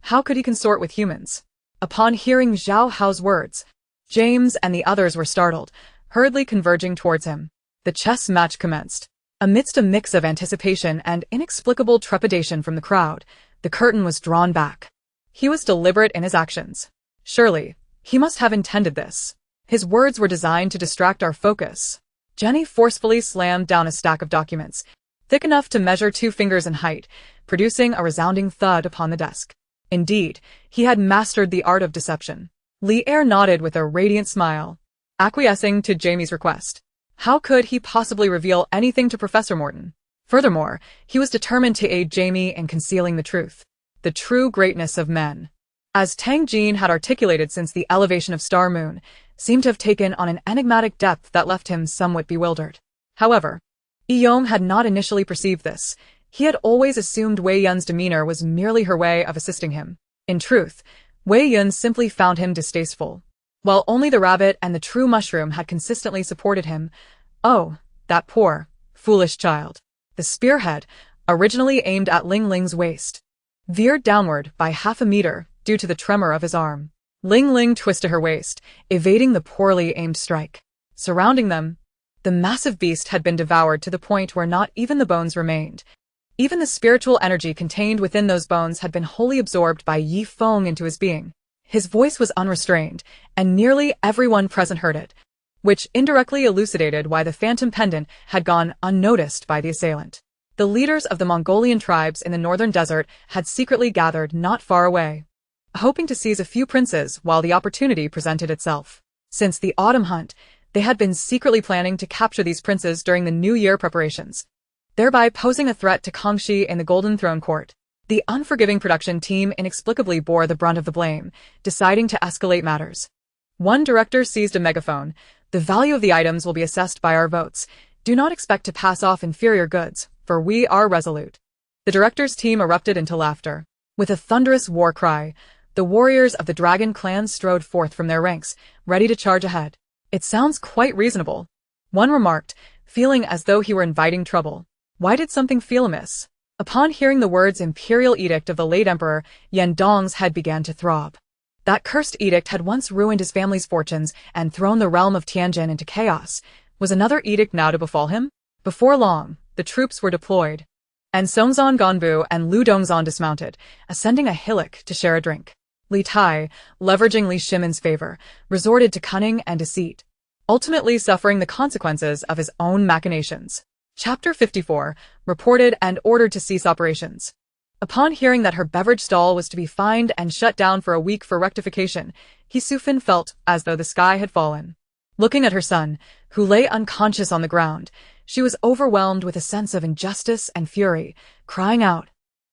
How could he consort with humans? Upon hearing Zhao Hao's words, James and the others were startled, hurriedly converging towards him. The chess match commenced. Amidst a mix of anticipation and inexplicable trepidation from the crowd, the curtain was drawn back. He was deliberate in his actions. Surely, he must have intended this. His words were designed to distract our focus. Jenny forcefully slammed down a stack of documents, thick enough to measure 2 fingers in height, producing a resounding thud upon the desk. Indeed, he had mastered the art of deception. Lier nodded with a radiant smile, acquiescing to Jamie's request. How could he possibly reveal anything to Professor Morton? Furthermore, he was determined to aid Jamie in concealing the truth. The true greatness of men, as Tang Jin had articulated since the elevation of Star Moon, seemed to have taken on an enigmatic depth that left him somewhat bewildered. However, Yong had not initially perceived this. He had always assumed Wei Yun's demeanor was merely her way of assisting him. In truth, Wei Yun simply found him distasteful. While only the rabbit and the true mushroom had consistently supported him. Oh, that poor, foolish child. The spearhead, originally aimed at Ling Ling's waist, veered downward by half a meter due to the tremor of his arm. Ling Ling twisted her waist, evading the poorly aimed strike. Surrounding them, the massive beast had been devoured to the point where not even the bones remained. Even the spiritual energy contained within those bones had been wholly absorbed by Yi Feng into his being. His voice was unrestrained, and nearly everyone present heard it, which indirectly elucidated why the phantom pendant had gone unnoticed by the assailant. The leaders of the Mongolian tribes in the northern desert had secretly gathered not far away, hoping to seize a few princes while the opportunity presented itself. Since the autumn hunt, they had been secretly planning to capture these princes during the New Year preparations, thereby posing a threat to Kangxi in the Golden Throne Court. The unforgiving production team inexplicably bore the brunt of the blame, deciding to escalate matters. One director seized a megaphone. The value of the items will be assessed by our votes. Do not expect to pass off inferior goods, for we are resolute. The director's team erupted into laughter. With a thunderous war cry, the warriors of the Dragon clan strode forth from their ranks, ready to charge ahead. It sounds quite reasonable, one remarked, feeling as though he were inviting trouble. Why did something feel amiss? Upon hearing the words imperial edict of the late emperor, Yan Dong's head began to throb. That cursed edict had once ruined his family's fortunes and thrown the realm of Tianjin into chaos. Was another edict now to befall him? Before long, the troops were deployed, and Songzan Ganbu and Lu Dongzan dismounted, ascending a hillock to share a drink. Li Tai, leveraging Li Shimon's favor, resorted to cunning and deceit, ultimately suffering the consequences of his own machinations. Chapter 54, reported and ordered to cease operations. Upon hearing that her beverage stall was to be fined and shut down for a week for rectification, He Sufin felt as though the sky had fallen. Looking at her son, who lay unconscious on the ground, she was overwhelmed with a sense of injustice and fury, crying out,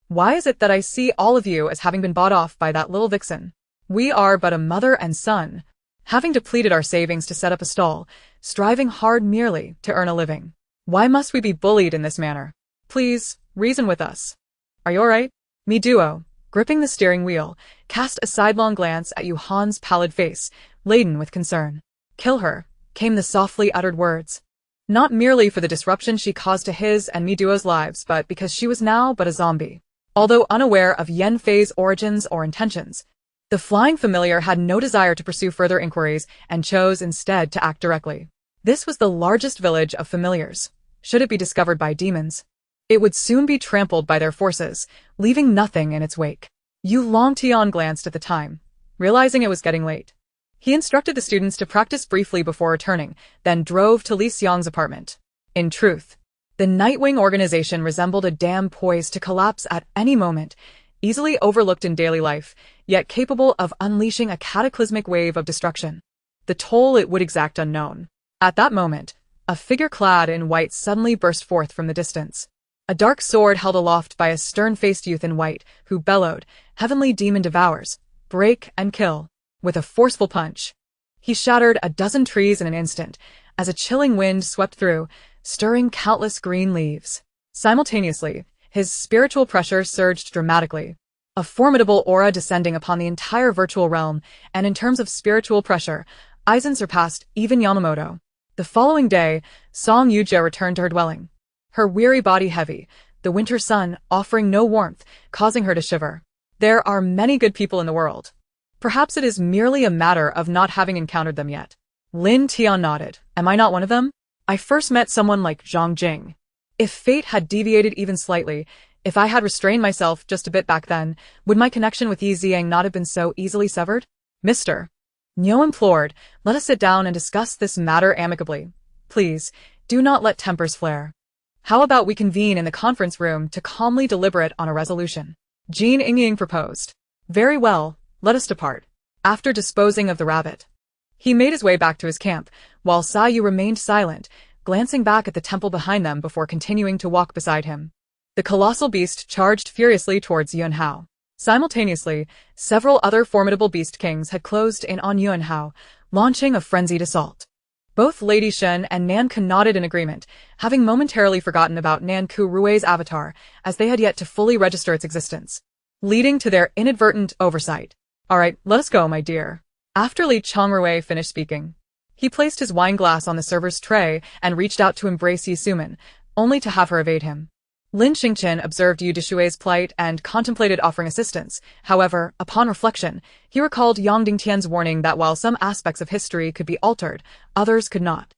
"Why is it that I see all of you as having been bought off by that little vixen? We are but a mother and son, having depleted our savings to set up a stall, striving hard merely to earn a living. Why must we be bullied in this manner? Please, reason with us. Are you all right?" Mi Duo, gripping the steering wheel, cast a sidelong glance at Yuhan's pallid face, laden with concern. "Kill her," came the softly uttered words. Not merely for the disruption she caused to his and Mi Duo's lives, but because she was now but a zombie. Although unaware of Yan Fei's origins or intentions, the flying familiar had no desire to pursue further inquiries and chose instead to act directly. This was the largest village of familiars. Should it be discovered by demons, it would soon be trampled by their forces, leaving nothing in its wake. Yu Longtian glanced at the time, realizing it was getting late. He instructed the students to practice briefly before returning, then drove to Li Xiang's apartment. In truth, the Nightwing organization resembled a dam poised to collapse at any moment, easily overlooked in daily life, yet capable of unleashing a cataclysmic wave of destruction. The toll it would exact unknown. At that moment, a figure clad in white suddenly burst forth from the distance. A dark sword held aloft by a stern-faced youth in white, who bellowed, "Heavenly demon devours, break and kill." With a forceful punch, he shattered a dozen trees in an instant, as a chilling wind swept through, stirring countless green leaves. Simultaneously, his spiritual pressure surged dramatically, a formidable aura descending upon the entire virtual realm, and in terms of spiritual pressure, Aizen surpassed even Yamamoto. The following day, Song Yujia returned to her dwelling, her weary body heavy, the winter sun offering no warmth, causing her to shiver. There are many good people in the world. Perhaps it is merely a matter of not having encountered them yet. Lin Tian nodded. Am I not one of them? I first met someone like Zhang Jing. If fate had deviated even slightly, if I had restrained myself just a bit back then, would my connection with Yi Ziang not have been so easily severed? Mister Niu implored, let us sit down and discuss this matter amicably. Please, do not let tempers flare. How about we convene in the conference room to calmly deliberate on a resolution? Jin Yingying proposed. Very well, let us depart. After disposing of the rabbit, he made his way back to his camp, while Sayu remained silent, glancing back at the temple behind them before continuing to walk beside him. The colossal beast charged furiously towards Yunhao. Simultaneously, several other formidable beast kings had closed in on Yunhao, launching a frenzied assault. Both Lady Shen and Nanku nodded in agreement, having momentarily forgotten about Nanku Rui's avatar, as they had yet to fully register its existence, leading to their inadvertent oversight. All right, let us go, my dear. After Li Chongrui finished speaking, he placed his wine glass on the server's tray and reached out to embrace Yi Sumin, only to have her evade him. Lin Xingqian observed Yu Dishui's plight and contemplated offering assistance. However, upon reflection, he recalled Yang Dingtian's warning that while some aspects of history could be altered, others could not.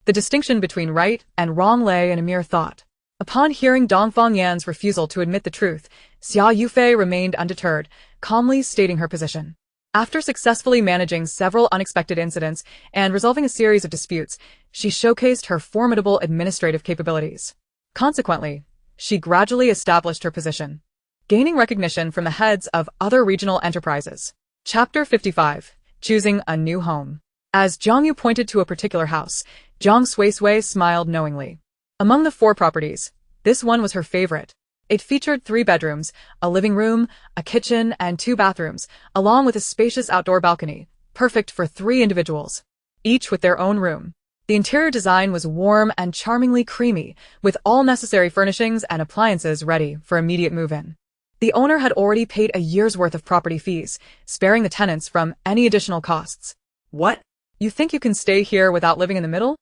The distinction between right and wrong lay in a mere thought. Upon hearing Dongfang Yan's refusal to admit the truth, Xia Yufei remained undeterred, calmly stating her position. After successfully managing several unexpected incidents and resolving a series of disputes, she showcased her formidable administrative capabilities. Consequently, she gradually established her position, gaining recognition from the heads of other regional enterprises. Chapter 55. Choosing a New Home. As Jiang Yu pointed to a particular house, Jiang Suisui smiled knowingly. Among the 4 properties, this one was her favorite. It featured 3 bedrooms, a living room, a kitchen, and 2 bathrooms, along with a spacious outdoor balcony, perfect for 3 individuals, each with their own room. The interior design was warm and charmingly creamy, with all necessary furnishings and appliances ready for immediate move-in. The owner had already paid a year's worth of property fees, sparing the tenants from any additional costs. What? You think you can stay here without living in the middle?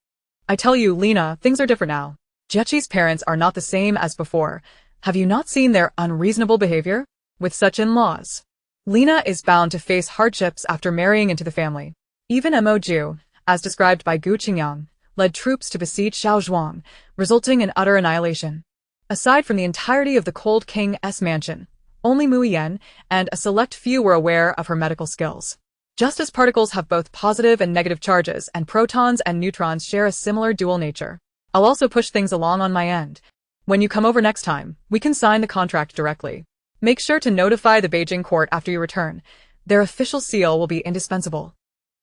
I tell you, Lena, things are different now. Jechi's parents are not the same as before. Have you not seen their unreasonable behavior? With such in-laws, Lena is bound to face hardships after marrying into the family. Even Mo Ju, as described by Gu Qingyang, led troops to besiege Shaozhuang, resulting in utter annihilation. Aside from the entirety of the Cold King's mansion, only Mu Yan and a select few were aware of her medical skills. Just as particles have both positive and negative charges and protons and neutrons share a similar dual nature. I'll also push things along on my end. When you come over next time, we can sign the contract directly. Make sure to notify the Beijing court after you return. Their official seal will be indispensable.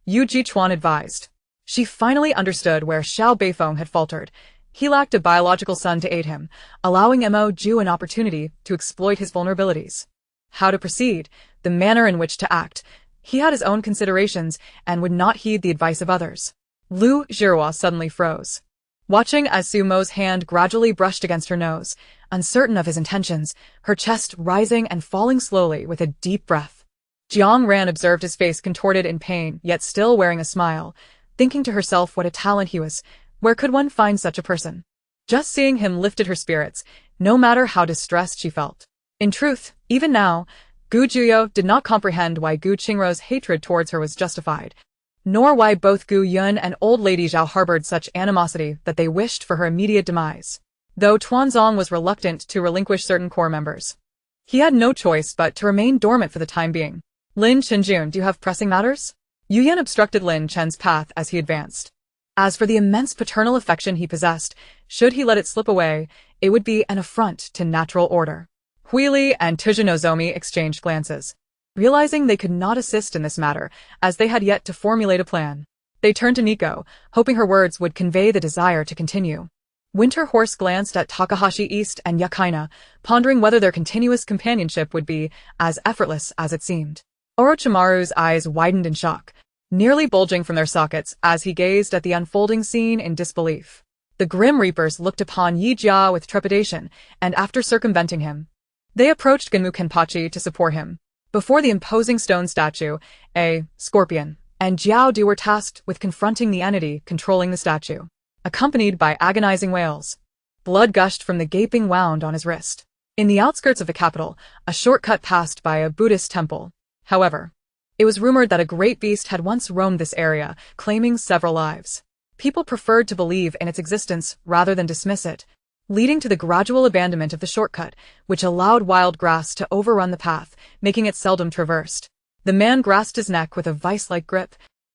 Yu Jichuan advised. She finally understood where Xiao Beifeng had faltered. He lacked a biological son to aid him, allowing Mo Ju an opportunity to exploit his vulnerabilities. How to proceed, the manner in which to act. He had his own considerations and would not heed the advice of others. Lu Zhihua suddenly froze, watching as Su Mo's hand gradually brushed against her nose, uncertain of his intentions, her chest rising and falling slowly with a deep breath. Jiang Ran observed his face contorted in pain, yet still wearing a smile, thinking to herself what a talent he was. Where could one find such a person? Just seeing him lifted her spirits, no matter how distressed she felt. In truth, even now, Gu Juyo did not comprehend why Gu Qingrou's hatred towards her was justified. nor why both Gu Yun and old lady Zhao harbored such animosity that they wished for her immediate demise, though Tuanzong was reluctant to relinquish certain core members. He had no choice but to remain dormant for the time being. Lin Chenjun, do you have pressing matters? Yu Yan obstructed Lin Chen's path as he advanced. As for the immense paternal affection he possessed, should he let it slip away, it would be an affront to natural order. Hui Li and Tujinozomi exchanged glances. Realizing they could not assist in this matter, as they had yet to formulate a plan, they turned to Nico, hoping her words would convey the desire to continue. Winter Horse glanced at Takahashi East and Yakaina, pondering whether their continuous companionship would be as effortless as it seemed. Orochimaru's eyes widened in shock, nearly bulging from their sockets as he gazed at the unfolding scene in disbelief. The Grim Reapers looked upon Yi Jia with trepidation, and after circumventing him, they approached Genmu Kenpachi to support him. Before the imposing stone statue, a scorpion and Jiao Du were tasked with confronting the entity controlling the statue. Accompanied by agonizing wails, blood gushed from the gaping wound on his wrist. In the outskirts of the capital, a shortcut passed by a Buddhist temple. However, it was rumored that a great beast had once roamed this area, claiming several lives. People preferred to believe in its existence rather than dismiss it, leading to the gradual abandonment of the shortcut, which allowed wild grass to overrun the path, making it seldom traversed. The man grasped his neck with a vice-like grip,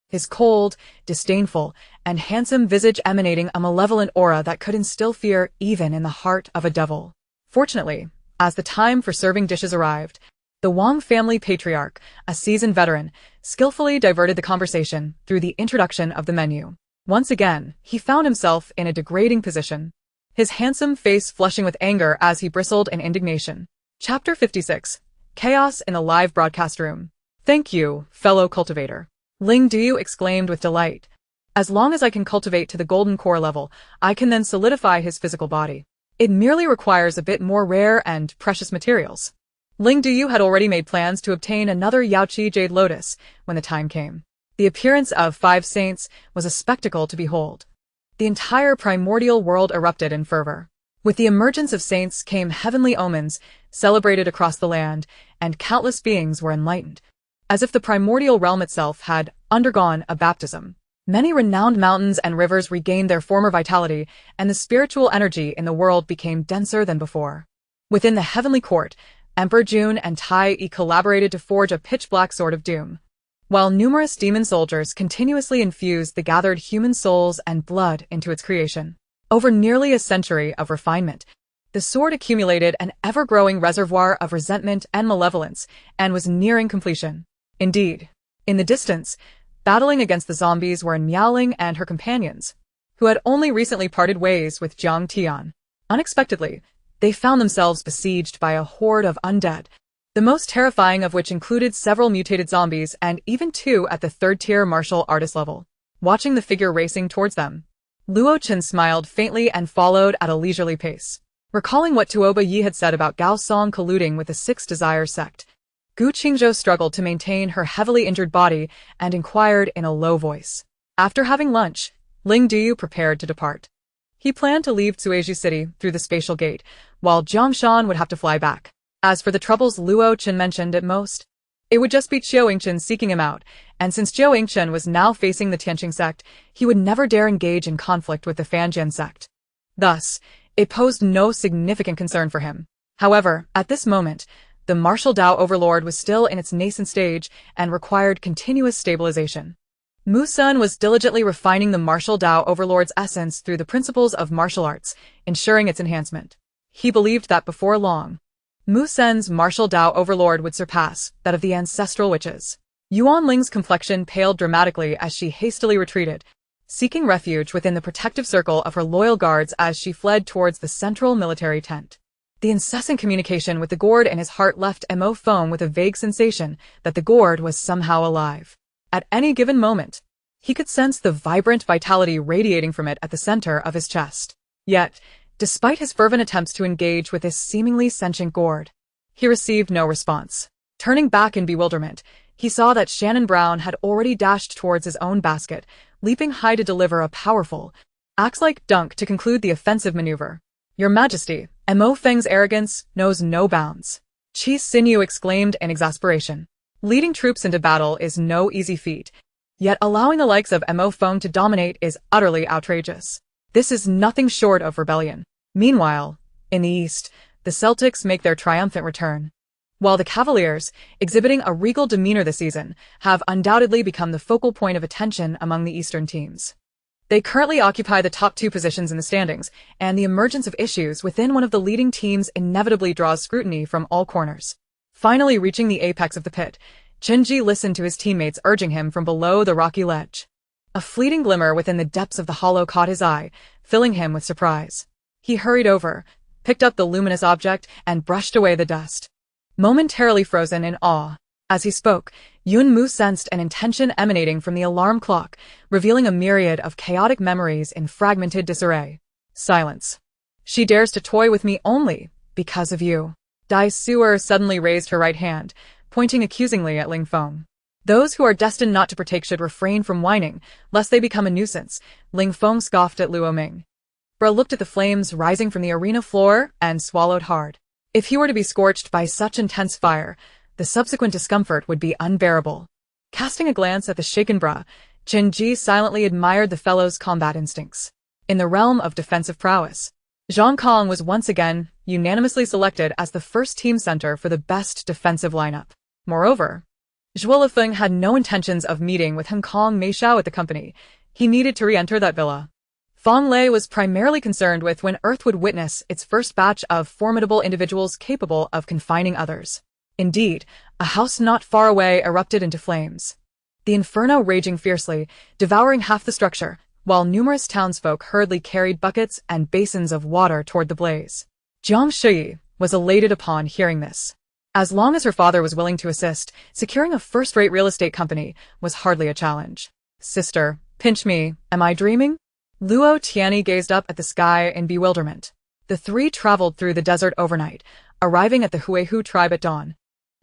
his cold, disdainful, and handsome visage emanating a malevolent aura that could instill fear even in the heart of a devil. Fortunately, as the time for serving dishes arrived, the Wang family patriarch, a seasoned veteran, skillfully diverted the conversation through the introduction of the menu. Once again, he found himself in a degrading position, his handsome face flushing with anger as he bristled in indignation. Chapter 56. Chaos in the live broadcast room. Thank you, fellow cultivator. Ling Du exclaimed with delight. As long as I can cultivate to the golden core level, I can then solidify his physical body. It merely requires a bit more rare and precious materials. Ling Du had already made plans to obtain another Yaoqi Jade Lotus when the time came. The appearance of 5 saints was a spectacle to behold. The entire primordial world erupted in fervor. With the emergence of saints came heavenly omens, celebrated across the land, and countless beings were enlightened, as if the primordial realm itself had undergone a baptism. Many renowned mountains and rivers regained their former vitality, and the spiritual energy in the world became denser than before. Within the heavenly court, Emperor Jun and Tai Yi collaborated to forge a pitch-black sword of doom, while numerous demon soldiers continuously infused the gathered human souls and blood into its creation. Over nearly a century of refinement, the sword accumulated an ever-growing reservoir of resentment and malevolence, and was nearing completion. Indeed, in the distance, battling against the zombies were Miaoling and her companions, who had only recently parted ways with Jiang Tian. Unexpectedly, they found themselves besieged by a horde of undead, the most terrifying of which included several mutated zombies and even 2 at the 3rd-tier martial artist level. Watching the figure racing towards them, Luo Chen smiled faintly and followed at a leisurely pace. Recalling what Tuoba Yi had said about Gao Song colluding with the Six Desires sect, Gu Qingzhou struggled to maintain her heavily injured body and inquired in a low voice. After having lunch, Ling Du prepared to depart. He planned to leave Cuizhi City through the spatial gate, while Zhongshan would have to fly back. As for the troubles Luo Chen mentioned at most, it would just be Qiao Yingchen seeking him out, and since Qiao Yingchen was now facing the Tianqing sect, he would never dare engage in conflict with the Fanjian sect. Thus, it posed no significant concern for him. However, at this moment, the martial Dao overlord was still in its nascent stage and required continuous stabilization. Mu Sun was diligently refining the martial Dao overlord's essence through the principles of martial arts, ensuring its enhancement. He believed that before long, Mu Sen's martial Dao overlord would surpass that of the ancestral witches. Yuan Ling's complexion paled dramatically as she hastily retreated, seeking refuge within the protective circle of her loyal guards as she fled towards the central military tent. The incessant communication with the gourd in his heart left Mo foam with a vague sensation that the gourd was somehow alive. At any given moment, he could sense the vibrant vitality radiating from it at the center of his chest. Yet, despite his fervent attempts to engage with this seemingly sentient gourd, he received no response. Turning back in bewilderment, he saw that Shannon Brown had already dashed towards his own basket, leaping high to deliver a powerful, axe-like dunk to conclude the offensive maneuver. Your Majesty, Mo Feng's arrogance knows no bounds. Qi Xinyu exclaimed in exasperation. Leading troops into battle is no easy feat, Yet allowing the likes of Mo Feng to dominate is utterly outrageous. This is nothing short of rebellion. Meanwhile, in the east, the Celtics make their triumphant return. While the Cavaliers, exhibiting a regal demeanor this season, have undoubtedly become the focal point of attention among the Eastern teams. They currently occupy the top 2 positions in the standings, and the emergence of issues within one of the leading teams inevitably draws scrutiny from all corners. Finally reaching the apex of the pit, Chenji listened to his teammates urging him from below the rocky ledge. A fleeting glimmer within the depths of the hollow caught his eye, filling him with surprise. He hurried over, picked up the luminous object, and brushed away the dust. Momentarily frozen in awe, as he spoke, Yun-Mu sensed an intention emanating from the alarm clock, revealing a myriad of chaotic memories in fragmented disarray. Silence. She dares to toy with me only because of you. Dai Suer suddenly raised her right hand, pointing accusingly at Ling Feng. Those who are destined not to partake should refrain from whining, lest they become a nuisance, Ling Feng scoffed at Luo Ming. Bra looked at the flames rising from the arena floor and swallowed hard. If he were to be scorched by such intense fire, the subsequent discomfort would be unbearable. Casting a glance at the shaken Bra, Chen Ji silently admired the fellow's combat instincts. In the realm of defensive prowess, Zhang Kong was once again unanimously selected as the first team center for the best defensive lineup. Moreover, Zhuo Lifeng had no intentions of meeting with Hong Kong Meixiao at the company. He needed to re-enter that villa. Fang Lei was primarily concerned with when Earth would witness its first batch of formidable individuals capable of confining others. Indeed, a house not far away erupted into flames, the inferno raging fiercely, devouring half the structure, while numerous townsfolk hurriedly carried buckets and basins of water toward the blaze. Jiang Suisui was elated upon hearing this. As long as her father was willing to assist, securing a first-rate real estate company was hardly a challenge. Sister, pinch me, am I dreaming? Luo Tianyi gazed up at the sky in bewilderment. The 3 traveled through the desert overnight, arriving at the Huihu tribe at dawn,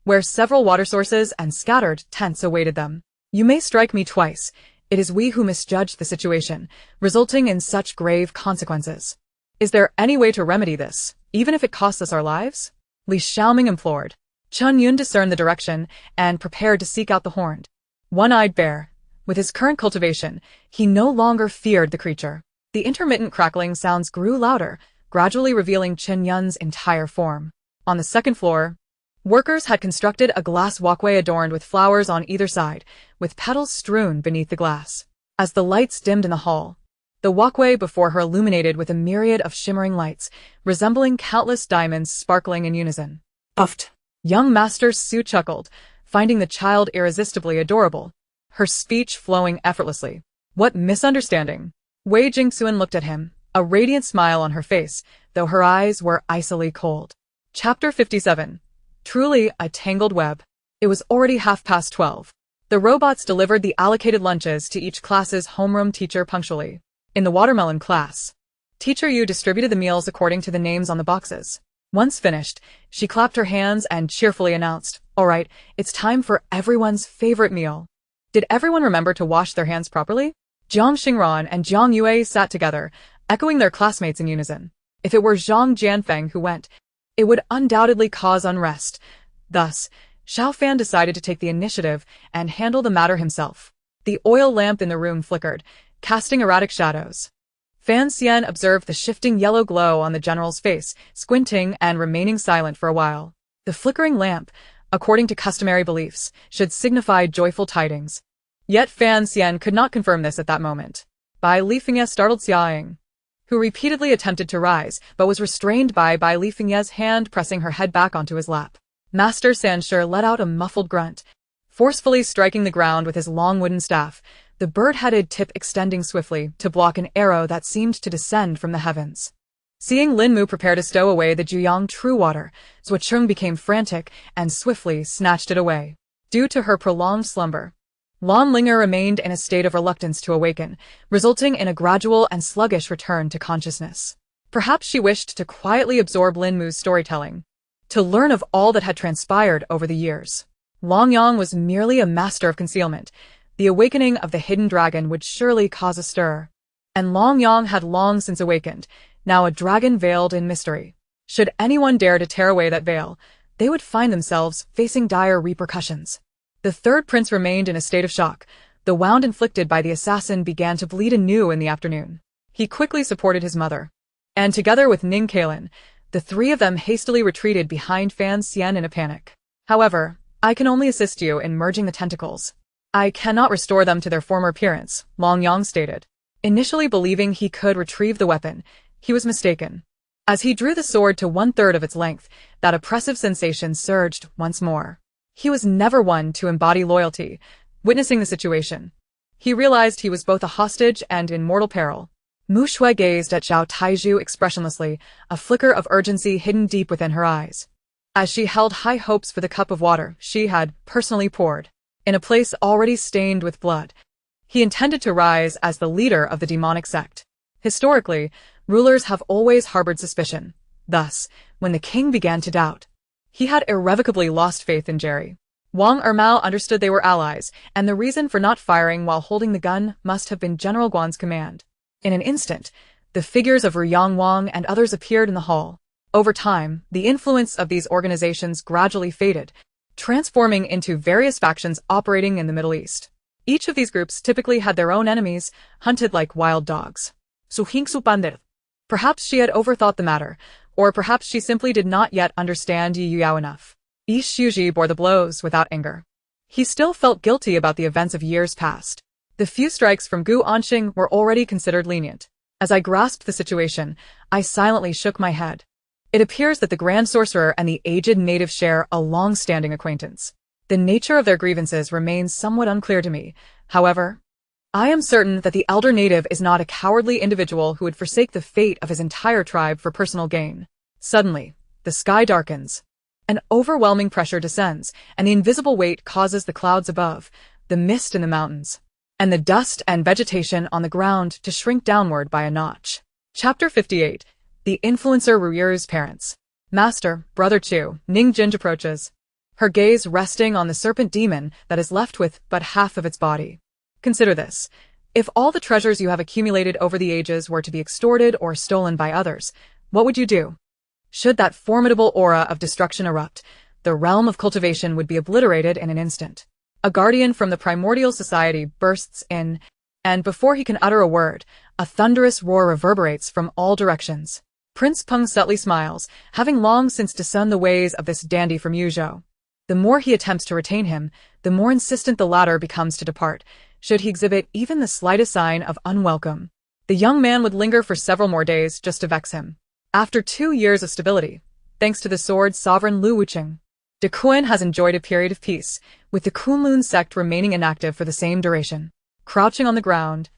where several water sources and scattered tents awaited them. You may strike me twice. It is we who misjudged the situation, resulting in such grave consequences. Is there any way to remedy this, even if it costs us our lives? Li Xiaoming implored. Chun Yun discerned the direction and prepared to seek out the horned, one-eyed bear. With his current cultivation, he no longer feared the creature. The intermittent crackling sounds grew louder, gradually revealing Chen Yun's entire form. On the second floor, workers had constructed a glass walkway adorned with flowers on either side, with petals strewn beneath the glass. As the lights dimmed in the hall, the walkway before her illuminated with a myriad of shimmering lights, resembling countless diamonds sparkling in unison. Puffed. Young Master Su chuckled, finding the child irresistibly adorable, her speech flowing effortlessly. What misunderstanding? Wei Jingxuan looked at him, a radiant smile on her face, though her eyes were icily cold. Chapter 57. Truly a tangled web. It was already 12:30. The robots delivered the allocated lunches to each class's homeroom teacher punctually. In the watermelon class, Teacher Yu distributed the meals according to the names on the boxes. Once finished, she clapped her hands and cheerfully announced, "All right, it's time for everyone's favorite meal." Did everyone remember to wash their hands properly? Jiang Xingran and Jiang Yue sat together, echoing their classmates in unison. If it were Zhang Jianfeng who went, it would undoubtedly cause unrest. Thus, Xiao Fan decided to take the initiative and handle the matter himself. The oil lamp in the room flickered, casting erratic shadows. Fan Xian observed the shifting yellow glow on the general's face, squinting and remaining silent for a while. The flickering lamp, according to customary beliefs, should signify joyful tidings. Yet Fan Xian could not confirm this at that moment. Bai Lifengye startled Xiaoying, who repeatedly attempted to rise, but was restrained by Bai Lifengye's hand pressing her head back onto his lap. Master Sanshur let out a muffled grunt, forcefully striking the ground with his long wooden staff, the bird-headed tip extending swiftly to block an arrow that seemed to descend from the heavens. Seeing Lin Mu prepare to stow away the Juyang True Water, Zuocheng became frantic and swiftly snatched it away. Due to her prolonged slumber, Lan Linger remained in a state of reluctance to awaken, resulting in a gradual and sluggish return to consciousness. Perhaps she wished to quietly absorb Lin Mu's storytelling, to learn of all that had transpired over the years. Long Yang was merely a master of concealment. The awakening of the hidden dragon would surely cause a stir. And Long Yang had long since awakened, now a dragon veiled in mystery. Should anyone dare to tear away that veil, they would find themselves facing dire repercussions. The third prince remained in a state of shock, The wound inflicted by the assassin began to bleed anew in the afternoon. He quickly supported his mother. And together with Ning Kalin, the three of them hastily retreated behind Fan Xian in a panic. However, I can only assist you in merging the tentacles. I cannot restore them to their former appearance, Long Yang stated. Initially believing he could retrieve the weapon, he was mistaken. As he drew the sword to 1/3 of its length, that oppressive sensation surged once more. He was never one to embody loyalty. Witnessing the situation, he realized he was both a hostage and in mortal peril. Mu Shui gazed at Zhao Taizhu expressionlessly, a flicker of urgency hidden deep within her eyes. As she held high hopes for the cup of water she had personally poured, in a place already stained with blood, he intended to rise as the leader of the demonic sect. Historically, rulers have always harbored suspicion. Thus, when the king began to doubt, he had irrevocably lost faith in Jerry. Wang Ermao understood they were allies, and the reason for not firing while holding the gun must have been General Guan's command. In an instant, the figures of Ruyang Wang and others appeared in the hall. Over time, the influence of these organizations gradually faded, transforming into various factions operating in the Middle East. Each of these groups typically had their own enemies, hunted like wild dogs. Sujingsu pander. Perhaps she had overthought the matter, or perhaps she simply did not yet understand Yi Yao enough. Yi Shuji bore the blows without anger. He still felt guilty about the events of years past. The few strikes from Gu Anxing were already considered lenient. As I grasped the situation, I silently shook my head. It appears that the Grand Sorcerer and the aged native share a long-standing acquaintance. The nature of their grievances remains somewhat unclear to me. However, I am certain that the elder native is not a cowardly individual who would forsake the fate of his entire tribe for personal gain. Suddenly, the sky darkens. An overwhelming pressure descends, and the invisible weight causes the clouds above, the mist in the mountains, and the dust and vegetation on the ground to shrink downward by a notch. Chapter 58. The Influencer Ruyer's Parents. Master, Brother Chu, Ning Jinj approaches, her gaze resting on the serpent demon that is left with but half of its body. Consider this. If all the treasures you have accumulated over the ages were to be extorted or stolen by others, what would you do? Should that formidable aura of destruction erupt, the realm of cultivation would be obliterated in an instant. A guardian from the primordial society bursts in, and before he can utter a word, a thunderous roar reverberates from all directions. Prince Peng subtly smiles, having long since discerned the ways of this dandy from Yuzhou. The more he attempts to retain him, the more insistent the latter becomes to depart, should he exhibit even the slightest sign of unwelcome. The young man would linger for several more days just to vex him. After 2 years of stability, thanks to the sword's sovereign Lu Wuqing, De Kuan has enjoyed a period of peace, with the Kunlun sect remaining inactive for the same duration. Crouching on the ground,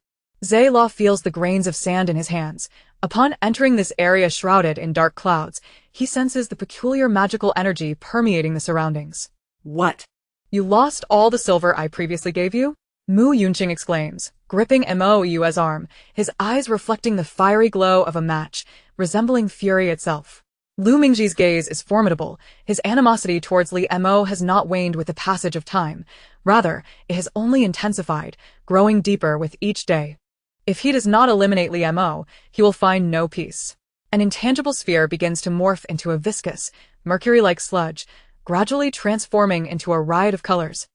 Zhe La feels the grains of sand in his hands. Upon entering this area shrouded in dark clouds, he senses the peculiar magical energy permeating the surroundings. What? You lost all the silver I previously gave you? Mu Yunqing exclaims, gripping Mo Yue's arm, his eyes reflecting the fiery glow of a match, resembling fury itself. Lu Mingji's gaze is formidable. His animosity towards Li Mo has not waned with the passage of time. Rather, it has only intensified, growing deeper with each day. If he does not eliminate Li Mo, he will find no peace. An intangible sphere begins to morph into a viscous, mercury-like sludge, gradually transforming into a riot of colors,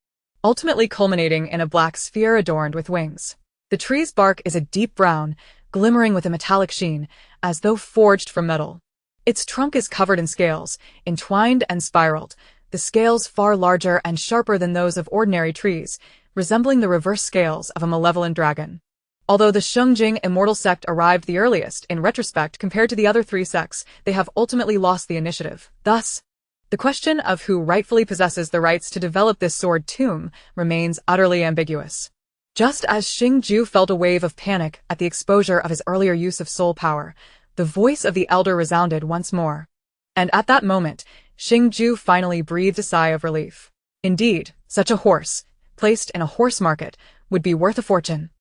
ultimately culminating in a black sphere adorned with wings. The tree's bark is a deep brown, glimmering with a metallic sheen, as though forged from metal. Its trunk is covered in scales, entwined and spiraled, the scales far larger and sharper than those of ordinary trees, resembling the reverse scales of a malevolent dragon. Although the Shengjing immortal sect arrived the earliest, in retrospect compared to the other 3 sects, they have ultimately lost the initiative. Thus, the question of who rightfully possesses the rights to develop this sword tomb remains utterly ambiguous. Just as Xingju felt a wave of panic at the exposure of his earlier use of soul power, the voice of the elder resounded once more. And at that moment, Xingju finally breathed a sigh of relief. Indeed, such a horse, placed in a horse market, would be worth a fortune.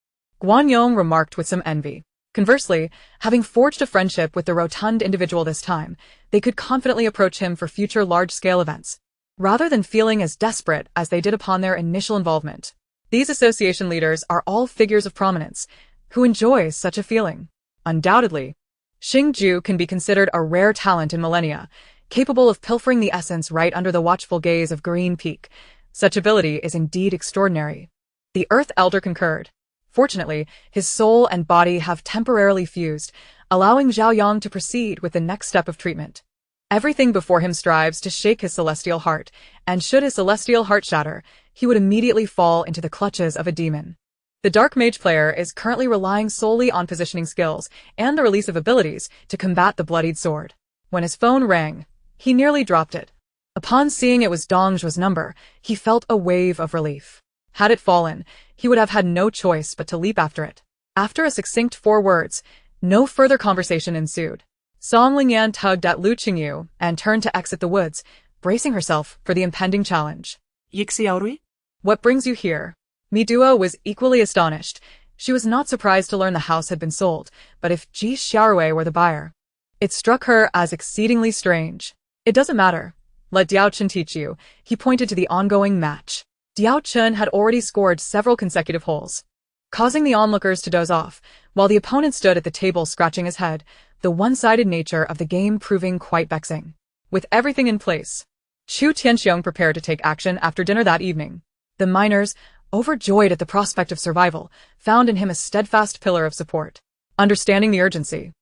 Guanyong remarked with some envy. Conversely, having forged a friendship with the rotund individual this time, they could confidently approach him for future large-scale events, rather than feeling as desperate as they did upon their initial involvement. These association leaders are all figures of prominence, who enjoy such a feeling. Undoubtedly, Xingju can be considered a rare talent in millennia, capable of pilfering the essence right under the watchful gaze of Green Peak. Such ability is indeed extraordinary. The Earth Elder concurred. Fortunately, his soul and body have temporarily fused, allowing Zhao Yang to proceed with the next step of treatment. Everything before him strives to shake his celestial heart, and should his celestial heart shatter, he would immediately fall into the clutches of a demon. The Dark Mage player is currently relying solely on positioning skills and the release of abilities to combat the bloodied sword. When his phone rang, he nearly dropped it. Upon seeing it was Dong Zhuo's number, he felt a wave of relief. Had it fallen, he would have had no choice but to leap after it. After a succinct 4 words, no further conversation ensued. Song Lingyan tugged at Lu Qingyu and turned to exit the woods, bracing herself for the impending challenge. Yixiaorui? What brings you here? Mi Duo was equally astonished. She was not surprised to learn the house had been sold, but if Ji Xiaorui were the buyer, it struck her as exceedingly strange. It doesn't matter. Let Diao Chun teach you. He pointed to the ongoing match. Diao Chun had already scored several consecutive holes, causing the onlookers to doze off, while the opponent stood at the table scratching his head, the one-sided nature of the game proving quite vexing. With everything in place, Chu Tianxiong prepared to take action after dinner that evening. The miners, overjoyed at the prospect of survival, found in him a steadfast pillar of support. Understanding the urgency,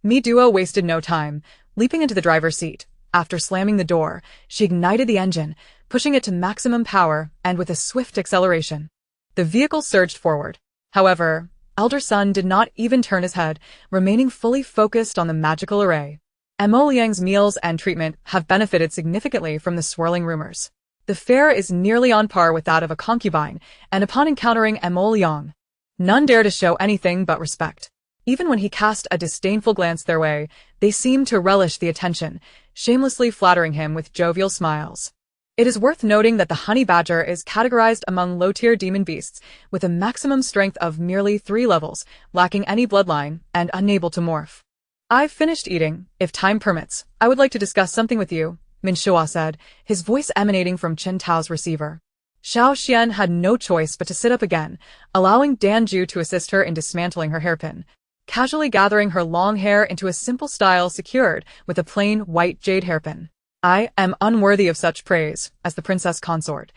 Mi Duo wasted no time, leaping into the driver's seat. After slamming the door, she ignited the engine, pushing it to maximum power and with a swift acceleration. The vehicle surged forward. However, Elder Sun did not even turn his head, remaining fully focused on the magical array. Mo Liang's meals and treatment have benefited significantly from the swirling rumors. The fare is nearly on par with that of a concubine, and upon encountering Mo Liang, none dare to show anything but respect. Even when he cast a disdainful glance their way, they seemed to relish the attention, shamelessly flattering him with jovial smiles. It is worth noting that the honey badger is categorized among low-tier demon beasts, with a maximum strength of merely 3 levels, lacking any bloodline, and unable to morph. I've finished eating. If time permits, I would like to discuss something with you, Min Shua said, his voice emanating from Chen Tao's receiver. Xiao Xian had no choice but to sit up again, allowing Dan Ju to assist her in dismantling her hairpin, casually gathering her long hair into a simple style secured with a plain white jade hairpin. I am unworthy of such praise, as the princess consort.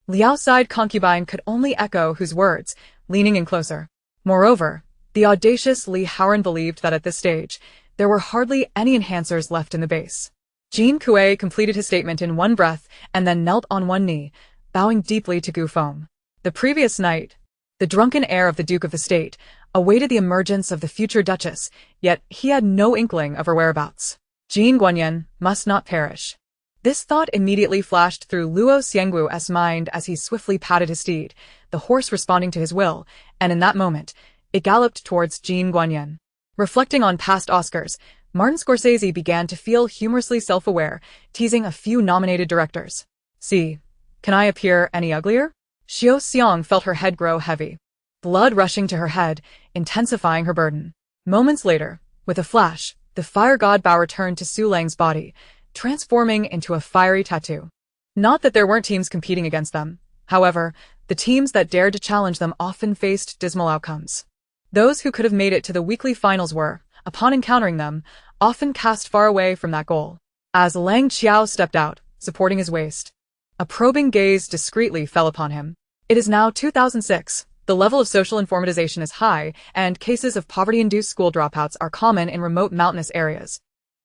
Liao-side concubine could only echo whose words, leaning in closer. Moreover, the audacious Li Haoran believed that at this stage, there were hardly any enhancers left in the base. Jean Kuei completed his statement in one breath and then knelt on one knee, bowing deeply to Gu Feng. The previous night, the drunken heir of the Duke of the State awaited the emergence of the future Duchess, yet he had no inkling of her whereabouts. Jean Guanyin must not perish. This thought immediately flashed through Luo Xianggu's mind as he swiftly patted his steed, the horse responding to his will, and in that moment, it galloped towards Jean Guanyin. Reflecting on past Oscars, Martin Scorsese began to feel humorously self-aware, teasing a few nominated directors. See, can I appear any uglier? Xiao Xiang felt her head grow heavy, blood rushing to her head, intensifying her burden. Moments later, with a flash, the fire god Bao returned to Su Lang's body, transforming into a fiery tattoo. Not that there weren't teams competing against them. However, the teams that dared to challenge them often faced dismal outcomes. Those who could have made it to the weekly finals were, upon encountering them, often cast far away from that goal. As Lang Qiao stepped out, supporting his waist, a probing gaze discreetly fell upon him. It is now 2006. The level of social informatization is high, and cases of poverty-induced school dropouts are common in remote mountainous areas,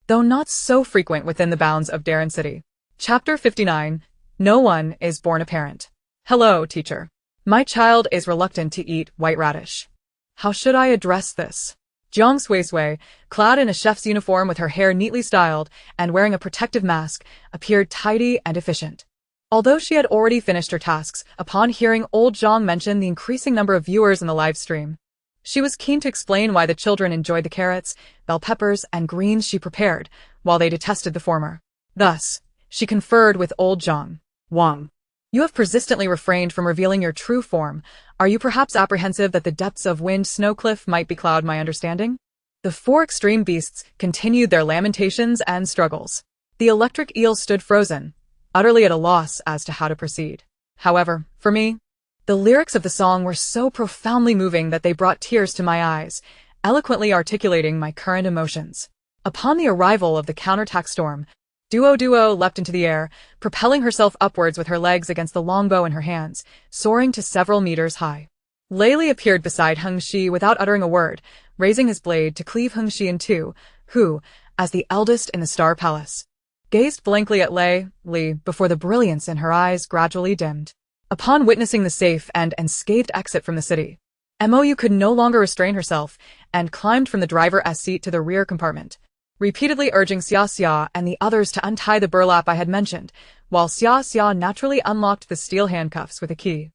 though not so frequent within the bounds of Darren City. Chapter 59. No one is born a parent. Hello, teacher. My child is reluctant to eat white radish. How should I address this? Jiang Suisui, clad in a chef's uniform with her hair neatly styled and wearing a protective mask, appeared tidy and efficient. Although she had already finished her tasks upon hearing old Zhang mention the increasing number of viewers in the live stream, she was keen to explain why the children enjoyed the carrots, bell peppers, and greens she prepared, while they detested the former. Thus, she conferred with old Zhang. Wang, you have persistently refrained from revealing your true form. Are you perhaps apprehensive that the depths of Wind Snow Cliff might becloud my understanding? The 4 extreme beasts continued their lamentations and struggles. The electric eel stood frozen, utterly at a loss as to how to proceed. However, for me, the lyrics of the song were so profoundly moving that they brought tears to my eyes, eloquently articulating my current emotions. Upon the arrival of the counterattack storm, Duo leapt into the air, propelling herself upwards with her legs against the longbow in her hands, soaring to several meters high. Lei Li appeared beside Heng Shi without uttering a word, raising his blade to cleave Heng Shi in two, who, as the eldest in the Star Palace, gazed blankly at Lei Li before the brilliance in her eyes gradually dimmed. Upon witnessing the safe and unscathed exit from the city, Mou could no longer restrain herself and climbed from the driver's seat to the rear compartment, repeatedly urging Xia and the others to untie the burlap I had mentioned, while Xia naturally unlocked the steel handcuffs with a key.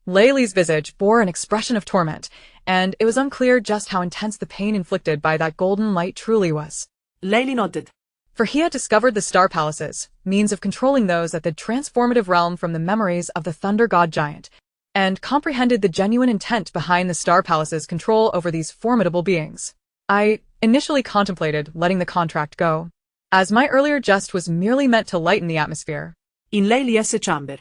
Lei Li's visage bore an expression of torment, and it was unclear just how intense the pain inflicted by that golden light truly was. Lei Li nodded. For he had discovered the Star Palaces, means of controlling those at the transformative realm from the memories of the Thunder God Giant, and comprehended the genuine intent behind the Star Palace's control over these formidable beings. I initially contemplated letting the contract go, as my earlier jest was merely meant to lighten the atmosphere. In Lei Li's chamber.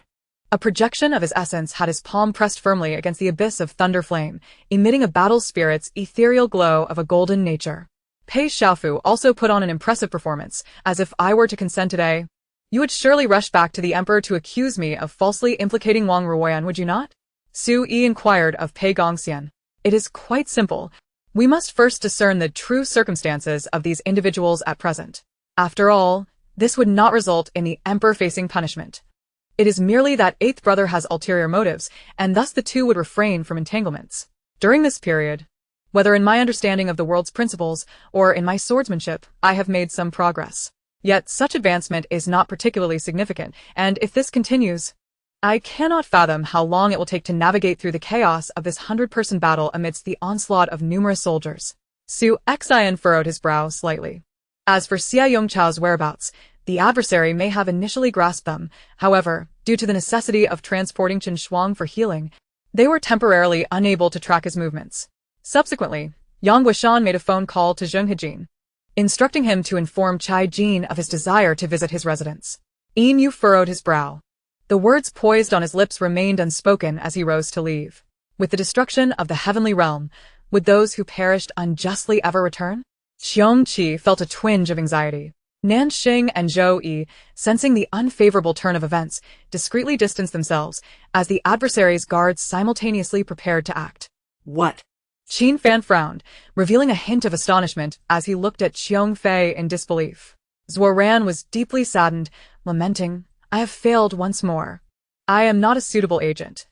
A projection of his essence had his palm pressed firmly against the abyss of thunder flame, emitting a battle spirit's ethereal glow of a golden nature. Pei Xiaofu also put on an impressive performance, as if I were to consent today. You would surely rush back to the Emperor to accuse me of falsely implicating Wang Ruoyan, would you not? Su Yi inquired of Pei Gongxian. It is quite simple. We must first discern the true circumstances of these individuals at present. After all, this would not result in the Emperor facing punishment. It is merely that eighth brother has ulterior motives, and thus the two would refrain from entanglements. During this period, whether in my understanding of the world's principles or in my swordsmanship, I have made some progress. Yet such advancement is not particularly significant, and if this continues, I cannot fathom how long it will take to navigate through the chaos of this 100-person battle amidst the onslaught of numerous soldiers. Su Xian furrowed his brow slightly. As for Xia Yongchao's whereabouts, the adversary may have initially grasped them. However, due to the necessity of transporting Chen Shuang for healing, they were temporarily unable to track his movements. Subsequently, Yang Guishan made a phone call to Zheng Hejin, instructing him to inform Chai Jin of his desire to visit his residence. Yin Yu furrowed his brow. The words poised on his lips remained unspoken as he rose to leave. With the destruction of the heavenly realm, would those who perished unjustly ever return? Xiong Qi felt a twinge of anxiety. Nan Xing and Zhou Yi, sensing the unfavorable turn of events, discreetly distanced themselves as the adversary's guards simultaneously prepared to act. What? Qin Fan frowned, revealing a hint of astonishment as he looked at Xiong Fei in disbelief. Zuoran was deeply saddened, lamenting, I have failed once more. I am not a suitable agent.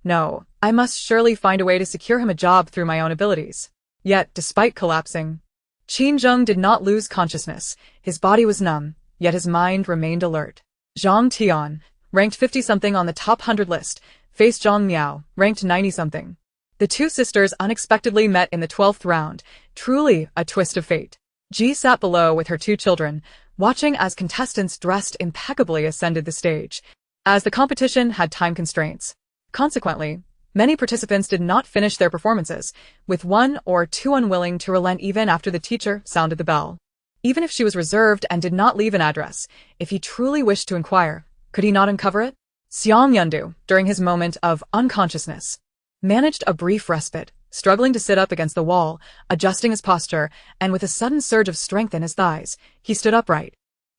No, I must surely find a way to secure him a job through my own abilities. Yet, despite collapsing, Qin Zheng did not lose consciousness. His body was numb, yet his mind remained alert. Zhang Tian, ranked 50-something on the top 100 list, faced Zhang Miao, ranked 90-something. The two sisters unexpectedly met in the 12th round, truly a twist of fate. Ji sat below with her two children, watching as contestants dressed impeccably ascended the stage, as the competition had time constraints. Consequently, many participants did not finish their performances, with one or two unwilling to relent even after the teacher sounded the bell. Even if she was reserved and did not leave an address, if he truly wished to inquire, could he not uncover it? Xiang Yundu, during his moment of unconsciousness, managed a brief respite, struggling to sit up against the wall, adjusting his posture, and with a sudden surge of strength in his thighs, he stood upright.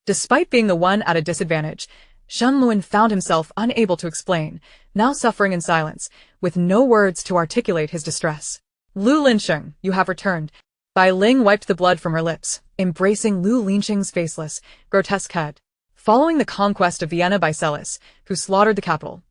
Despite being the one at a disadvantage, Shen Luan found himself unable to explain, now suffering in silence, with no words to articulate his distress. Lu Linsheng, you have returned. Bai Ling wiped the blood from her lips, embracing Lu Linsheng's faceless, grotesque head. Following the conquest of Vienna by Celis, who slaughtered the capital,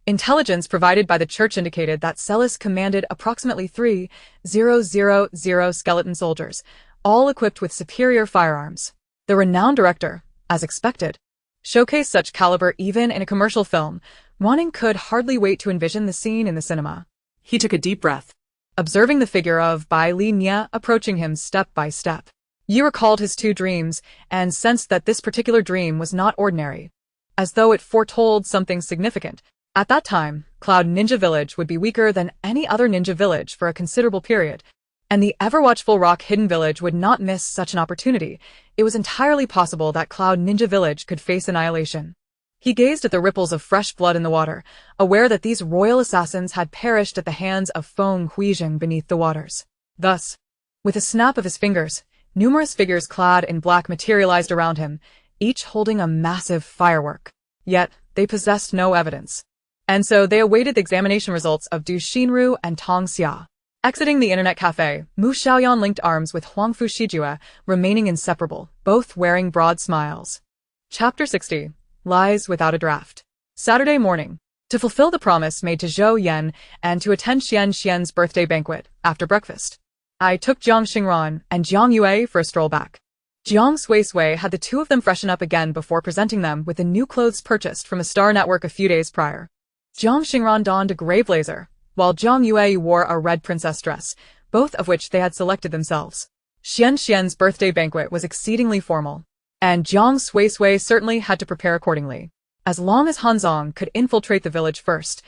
intelligence provided by the church indicated that Celis commanded approximately 3,000 skeleton soldiers, all equipped with superior firearms. The renowned director, as expected, showcased such caliber even in a commercial film. Wanning could hardly wait to envision the scene in the cinema. He took a deep breath, observing the figure of Bai Li Nia approaching him step by step. Yi recalled his two dreams and sensed that this particular dream was not ordinary, as though it foretold something significant. At that time, Cloud Ninja Village would be weaker than any other ninja village for a considerable period, and the ever-watchful Rock Hidden Village would not miss such an opportunity. It was entirely possible that Cloud Ninja Village could face annihilation. He gazed at the ripples of fresh blood in the water, aware that these royal assassins had perished at the hands of Feng Huizheng beneath the waters. Thus, with a snap of his fingers, numerous figures clad in black materialized around him, each holding a massive firework. Yet, they possessed no evidence. And so they awaited the examination results of Du Xinru and Tong Xia. Exiting the internet cafe, Mu Xiaoyan linked arms with Huangfu Shijue, remaining inseparable, both wearing broad smiles. Chapter 60. Lies Without a Draft. Saturday morning. To fulfill the promise made to Zhou Yan and to attend Xian's birthday banquet, after breakfast, I took Jiang Xingran and Jiang Yue for a stroll back. Jiang Suisui had the two of them freshen up again before presenting them with the new clothes purchased from a Star Network a few days prior. Jiang Xingran donned a gray blazer, while Jiang Yue wore a red princess dress, both of which they had selected themselves. Xian's birthday banquet was exceedingly formal, and Jiang Suisui certainly had to prepare accordingly. As long as Hanzong could infiltrate the village first,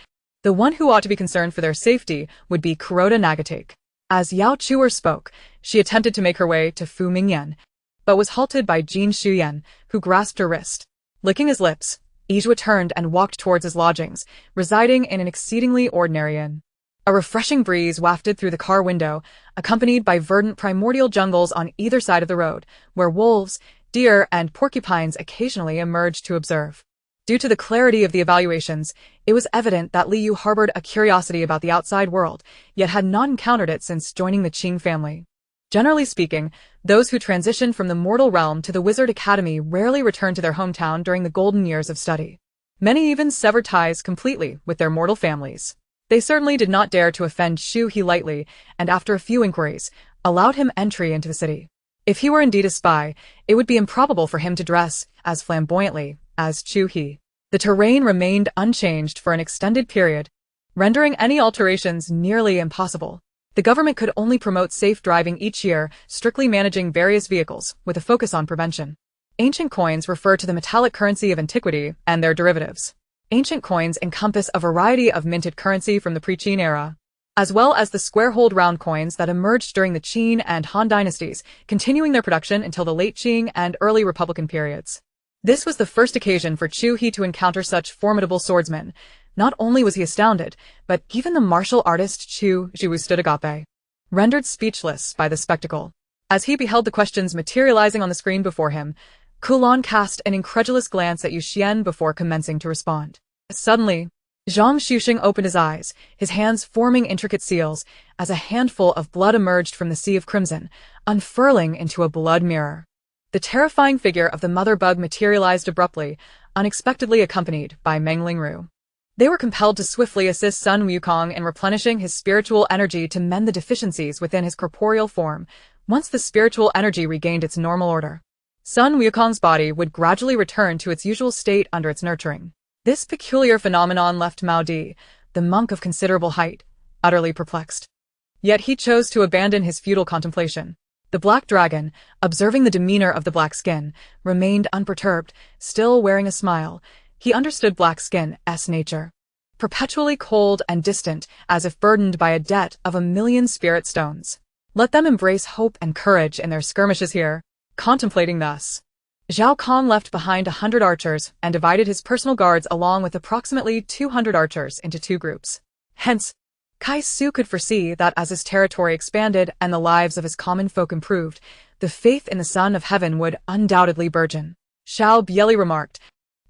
the one who ought to be concerned for their safety would be Kuroda Nagatake. As Yao Chuer spoke, she attempted to make her way to Fu Mingyan, but was halted by Jin Shuyan, who grasped her wrist. Licking his lips, Yizhua turned and walked towards his lodgings, residing in an exceedingly ordinary inn. A refreshing breeze wafted through the car window, accompanied by verdant primordial jungles on either side of the road, where wolves, deer, and porcupines occasionally emerged to observe. Due to the clarity of the evaluations, it was evident that Li Yu harbored a curiosity about the outside world, yet had not encountered it since joining the Qing family. Generally speaking, those who transitioned from the mortal realm to the Wizard Academy rarely returned to their hometown during the golden years of study. Many even severed ties completely with their mortal families. They certainly did not dare to offend Xu He lightly, and after a few inquiries, allowed him entry into the city. If he were indeed a spy, it would be improbable for him to dress as flamboyantly as Chu He. The terrain remained unchanged for an extended period, rendering any alterations nearly impossible. The government could only promote safe driving each year, strictly managing various vehicles, with a focus on prevention. Ancient coins refer to the metallic currency of antiquity and their derivatives. Ancient coins encompass a variety of minted currency from the pre-Qin era, as well as the square-holed round coins that emerged during the Qin and Han dynasties, continuing their production until the late Qing and early Republican periods. This was the first occasion for Chu He to encounter such formidable swordsmen. Not only was he astounded, but even the martial artist Chu Jiwu stood agape, rendered speechless by the spectacle. As he beheld the questions materializing on the screen before him, Kulon cast an incredulous glance at Yu Xian before commencing to respond. Suddenly, Zhang Xuxing opened his eyes, his hands forming intricate seals, as a handful of blood emerged from the sea of crimson, unfurling into a blood mirror. The terrifying figure of the mother bug materialized abruptly, unexpectedly accompanied by Meng Lingru. They were compelled to swiftly assist Sun Wukong in replenishing his spiritual energy to mend the deficiencies within his corporeal form. Once the spiritual energy regained its normal order, Sun Wukong's body would gradually return to its usual state under its nurturing. This peculiar phenomenon left Mao Di, the monk of considerable height, utterly perplexed. Yet he chose to abandon his futile contemplation. The black dragon, observing the demeanor of the black skin, remained unperturbed, still wearing a smile. He understood black skin's nature. Perpetually cold and distant, as if burdened by a debt of 1,000,000 spirit stones. Let them embrace hope and courage in their skirmishes here. Contemplating thus, Zhao Kong left behind 100 archers and divided his personal guards along with approximately 200 archers into two groups. Hence, Kai Su could foresee that as his territory expanded and the lives of his common folk improved, the faith in the Son of Heaven would undoubtedly burgeon. Xiao Bieli remarked,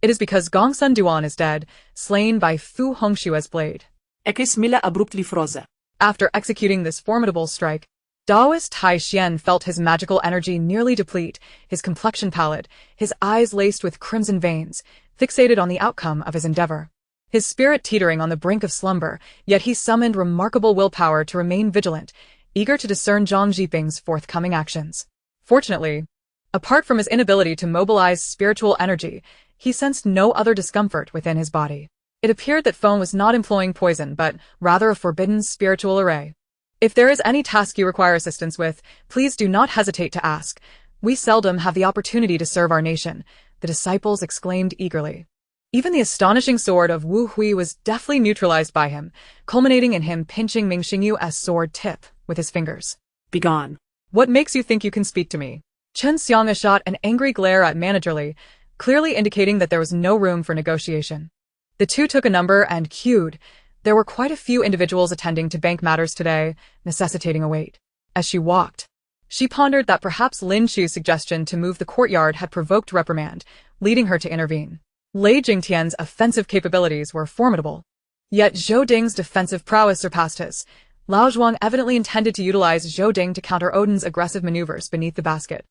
"It is because Gongsun Duan is dead, slain by Fu Hongshua's blade." Ekismila abruptly froze. After executing this formidable strike, Daoist Tai Xian felt his magical energy nearly deplete, his complexion pallid, his eyes laced with crimson veins, fixated on the outcome of his endeavor. His spirit teetering on the brink of slumber, yet he summoned remarkable willpower to remain vigilant, eager to discern Zhang Jiping's forthcoming actions. Fortunately, apart from his inability to mobilize spiritual energy, he sensed no other discomfort within his body. It appeared that Feng was not employing poison, but rather a forbidden spiritual array. If there is any task you require assistance with, please do not hesitate to ask. We seldom have the opportunity to serve our nation, the disciples exclaimed eagerly. Even the astonishing sword of Wu Hui was deftly neutralized by him, culminating in him pinching Ming Xingyu's sword tip with his fingers. Begone. What makes you think you can speak to me? Chen Xiang shot an angry glare at Managerly, clearly indicating that there was no room for negotiation. The two took a number and queued. There were quite a few individuals attending to bank matters today, necessitating a wait. As she walked, She pondered that perhaps Lin Chu's suggestion to move the courtyard had provoked reprimand, leading her to intervene. Lei Jingtian's offensive capabilities were formidable. Yet Zhou Ding's defensive prowess surpassed his. Lao Zhuang evidently intended to utilize Zhou Ding to counter Odin's aggressive maneuvers beneath the basket.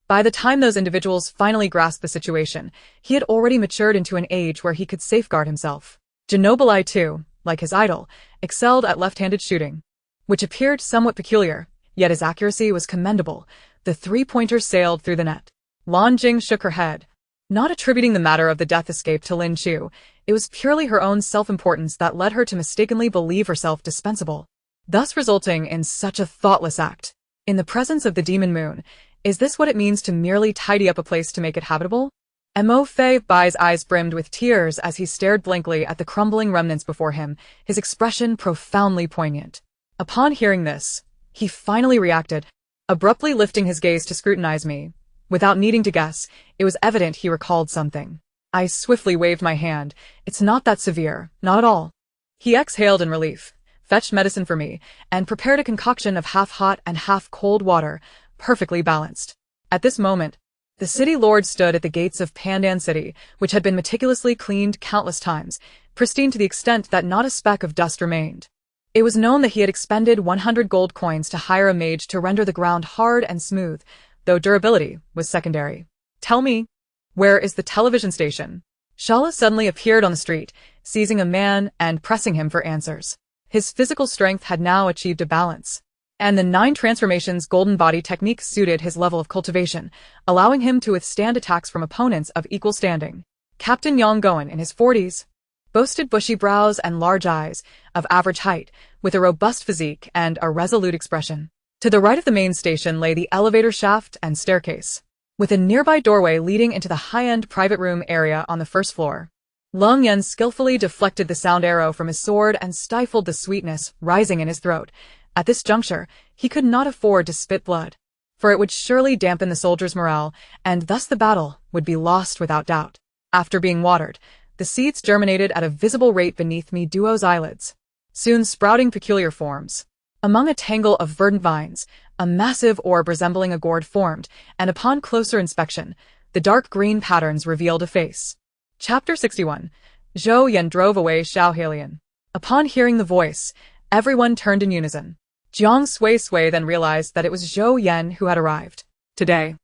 By the time those individuals finally grasped the situation, he had already matured into an age where he could safeguard himself. Genobali, too, like his idol, excelled at left-handed shooting, which appeared somewhat peculiar, yet his accuracy was commendable. The three-pointer sailed through the net. Lan Jing shook her head. Not attributing the matter of the death escape to Lin Chu, it was purely her own self-importance that led her to mistakenly believe herself dispensable, thus resulting in such a thoughtless act. In the presence of the demon moon, is this what it means to merely tidy up a place to make it habitable? Mo Fei Bai's eyes brimmed with tears as he stared blankly at the crumbling remnants before him, his expression profoundly poignant. Upon hearing this, he finally reacted, abruptly lifting his gaze to scrutinize me. Without needing to guess, it was evident he recalled something. I swiftly waved my hand. It's not that severe, not at all. He exhaled in relief, fetched medicine for me, and prepared a concoction of half-hot and half-cold water, perfectly balanced. At this moment, the city lord stood at the gates of Pandan City, which had been meticulously cleaned countless times, pristine to the extent that not a speck of dust remained. It was known that he had expended 100 gold coins to hire a mage to render the ground hard and smooth, though durability was secondary. Tell me, where is the television station? Shala suddenly appeared on the street, seizing a man and pressing him for answers. His physical strength had now achieved a balance, and the 9 transformations golden body technique suited his level of cultivation, allowing him to withstand attacks from opponents of equal standing. Captain Yang Goen, in his 40s, boasted bushy brows and large eyes, of average height, with a robust physique and a resolute expression. To the right of the main station lay the elevator shaft and staircase, with a nearby doorway leading into the high-end private room area on the first floor. Leng Yan skillfully deflected the sound arrow from his sword and stifled the sweetness rising in his throat. At this juncture, he could not afford to spit blood, for it would surely dampen the soldiers' morale, and thus the battle would be lost without doubt. After being watered, the seeds germinated at a visible rate beneath Mi Duo's eyelids, soon sprouting peculiar forms. Among a tangle of verdant vines, a massive orb resembling a gourd formed, and upon closer inspection, the dark green patterns revealed a face. Chapter 61. Zhou Yan drove away Xiao Halian. Upon hearing the voice, everyone turned in unison. Jiang Suisui then realized that it was Zhou Yan who had arrived. Today,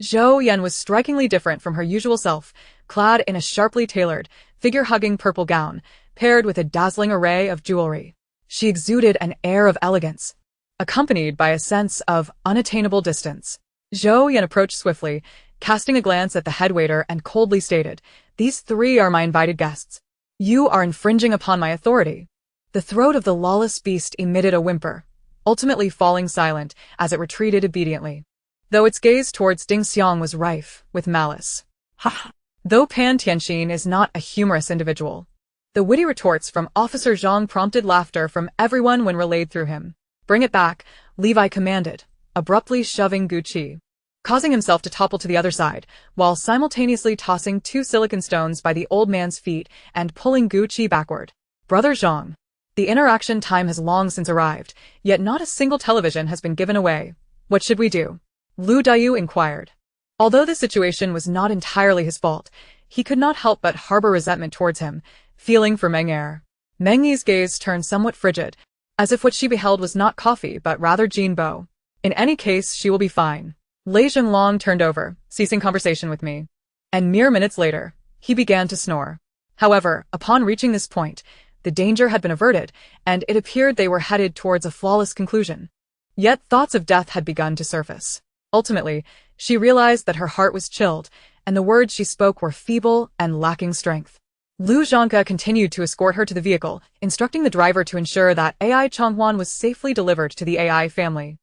Zhou Yan was strikingly different from her usual self, clad in a sharply tailored, figure-hugging purple gown, paired with a dazzling array of jewelry. She exuded an air of elegance, accompanied by a sense of unattainable distance. Zhou Yan approached swiftly, casting a glance at the head waiter and coldly stated, "These 3 are my invited guests. You are infringing upon my authority." The throat of the lawless beast emitted a whimper, ultimately falling silent as it retreated obediently, though its gaze towards Ding Xiang was rife with malice. Ha! Though Pan Tianxin is not a humorous individual, the witty retorts from Officer Zhang prompted laughter from everyone when relayed through him. "Bring it back," Levi commanded, abruptly shoving Gu Qi, causing himself to topple to the other side, while simultaneously tossing 2 silicon stones by the old man's feet and pulling Gu Qi backward. "Brother Zhang, the interaction time has long since arrived, yet not a single television has been given away. What should we do?" Lu Diyu inquired. Although the situation was not entirely his fault, he could not help but harbor resentment towards him, feeling for Meng Er. Meng Yi's gaze turned somewhat frigid, as if what she beheld was not coffee but rather Jean Bo. "In any case, she will be fine." Lei Zhenglong turned over, ceasing conversation with me, and mere minutes later, he began to snore. However, upon reaching this point, the danger had been averted, and it appeared they were headed towards a flawless conclusion. Yet thoughts of death had begun to surface. Ultimately, she realized that her heart was chilled, and the words she spoke were feeble and lacking strength. Lu Zhangke continued to escort her to the vehicle, instructing the driver to ensure that AI Chonghuan was safely delivered to the AI family.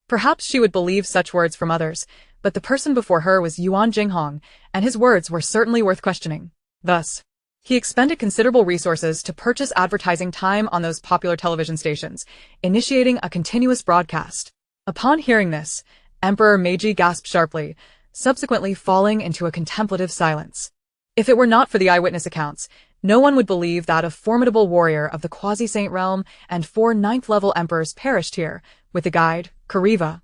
Perhaps she would believe such words from others, but the person before her was Yuan Jinghong, and his words were certainly worth questioning. Thus, he expended considerable resources to purchase advertising time on those popular television stations, initiating a continuous broadcast. Upon hearing this, Emperor Meiji gasped sharply, subsequently falling into a contemplative silence. If it were not for the eyewitness accounts, no one would believe that a formidable warrior of the quasi-saint realm and 4 ninth-level emperors perished here, with the guide, Kariva,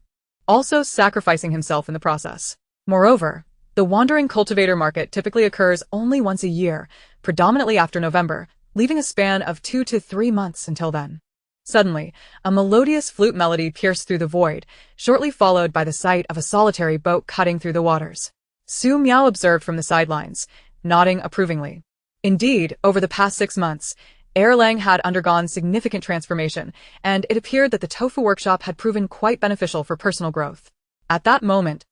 also sacrificing himself in the process. Moreover, the wandering cultivator market typically occurs only once a year, predominantly after November, leaving a span of 2 to 3 months until then. Suddenly, a melodious flute melody pierced through the void, shortly followed by the sight of a solitary boat cutting through the waters. Su Miao observed from the sidelines, nodding approvingly. Indeed, over the past 6 months, Erlang had undergone significant transformation, and it appeared that the tofu workshop had proven quite beneficial for personal growth. At that moment,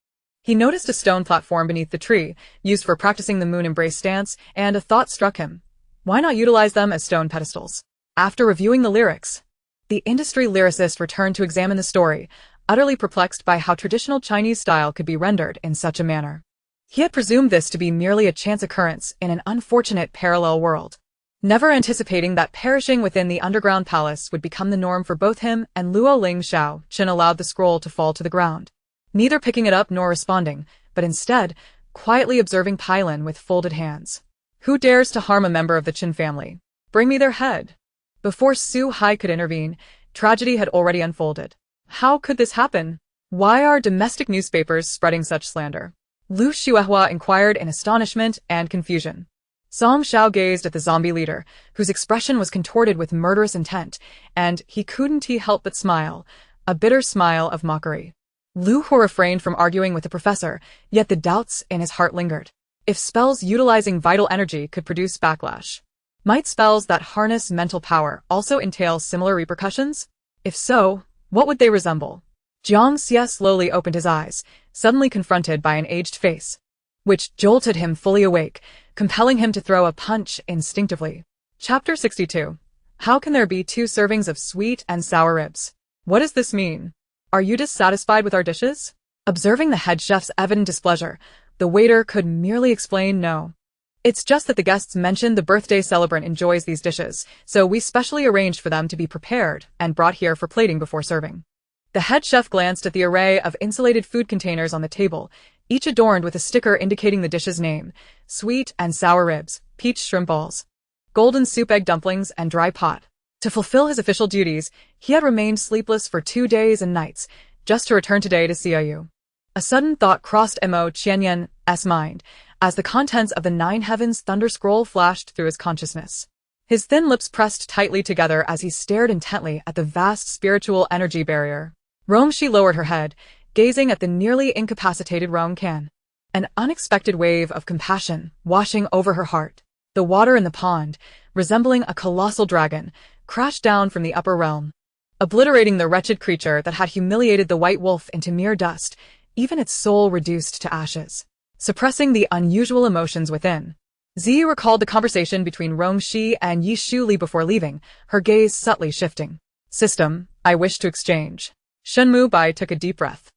he noticed a stone platform beneath the tree, used for practicing the moon embrace stance, and a thought struck him. Why not utilize them as stone pedestals? After reviewing the lyrics, the industry lyricist returned to examine the story, utterly perplexed by how traditional Chinese style could be rendered in such a manner. He had presumed this to be merely a chance occurrence in an unfortunate parallel world, never anticipating that perishing within the underground palace would become the norm for both him and Luo Ling Xiao. Qin allowed the scroll to fall to the ground, neither picking it up nor responding, but instead, quietly observing Pailin with folded hands. Who dares to harm a member of the Qin family? Bring me their head. Before Su Hai could intervene, tragedy had already unfolded. How could this happen? Why are domestic newspapers spreading such slander? Lu Xuehua inquired in astonishment and confusion. Song Xiao gazed at the zombie leader, whose expression was contorted with murderous intent, and he couldn't help but smile, a bitter smile of mockery. Lu Hu refrained from arguing with the professor, yet the doubts in his heart lingered. If spells utilizing vital energy could produce backlash, might spells that harness mental power also entail similar repercussions? If so, what would they resemble? Jiang Suisui slowly opened his eyes, suddenly confronted by an aged face, which jolted him fully awake, compelling him to throw a punch instinctively. Chapter 62. How can there be 2 servings of sweet and sour ribs? What does this mean? Are you dissatisfied with our dishes? Observing the head chef's evident displeasure, the waiter could merely explain no. It's just that the guests mentioned the birthday celebrant enjoys these dishes, so we specially arranged for them to be prepared and brought here for plating before serving. The head chef glanced at the array of insulated food containers on the table, each adorned with a sticker indicating the dish's name: sweet and sour ribs, peach shrimp balls, golden soup egg dumplings, and dry pot. To fulfill his official duties, he had remained sleepless for 2 days and nights, just to return today to Xiaoyu. A sudden thought crossed Mo Qianyan's mind, as the contents of the 9 Heavens Thunder Scroll flashed through his consciousness. His thin lips pressed tightly together as he stared intently at the vast spiritual energy barrier. Romshi lowered her head, gazing at the nearly incapacitated Kan. An unexpected wave of compassion washing over her heart. The water in the pond, resembling a colossal dragon, crashed down from the upper realm, obliterating the wretched creature that had humiliated the white wolf into mere dust, even its soul reduced to ashes. Suppressing the unusual emotions within, Zi recalled the conversation between Romshi and Yi Shuli before leaving, her gaze subtly shifting. System, I wish to exchange. Shenmu Bai took a deep breath,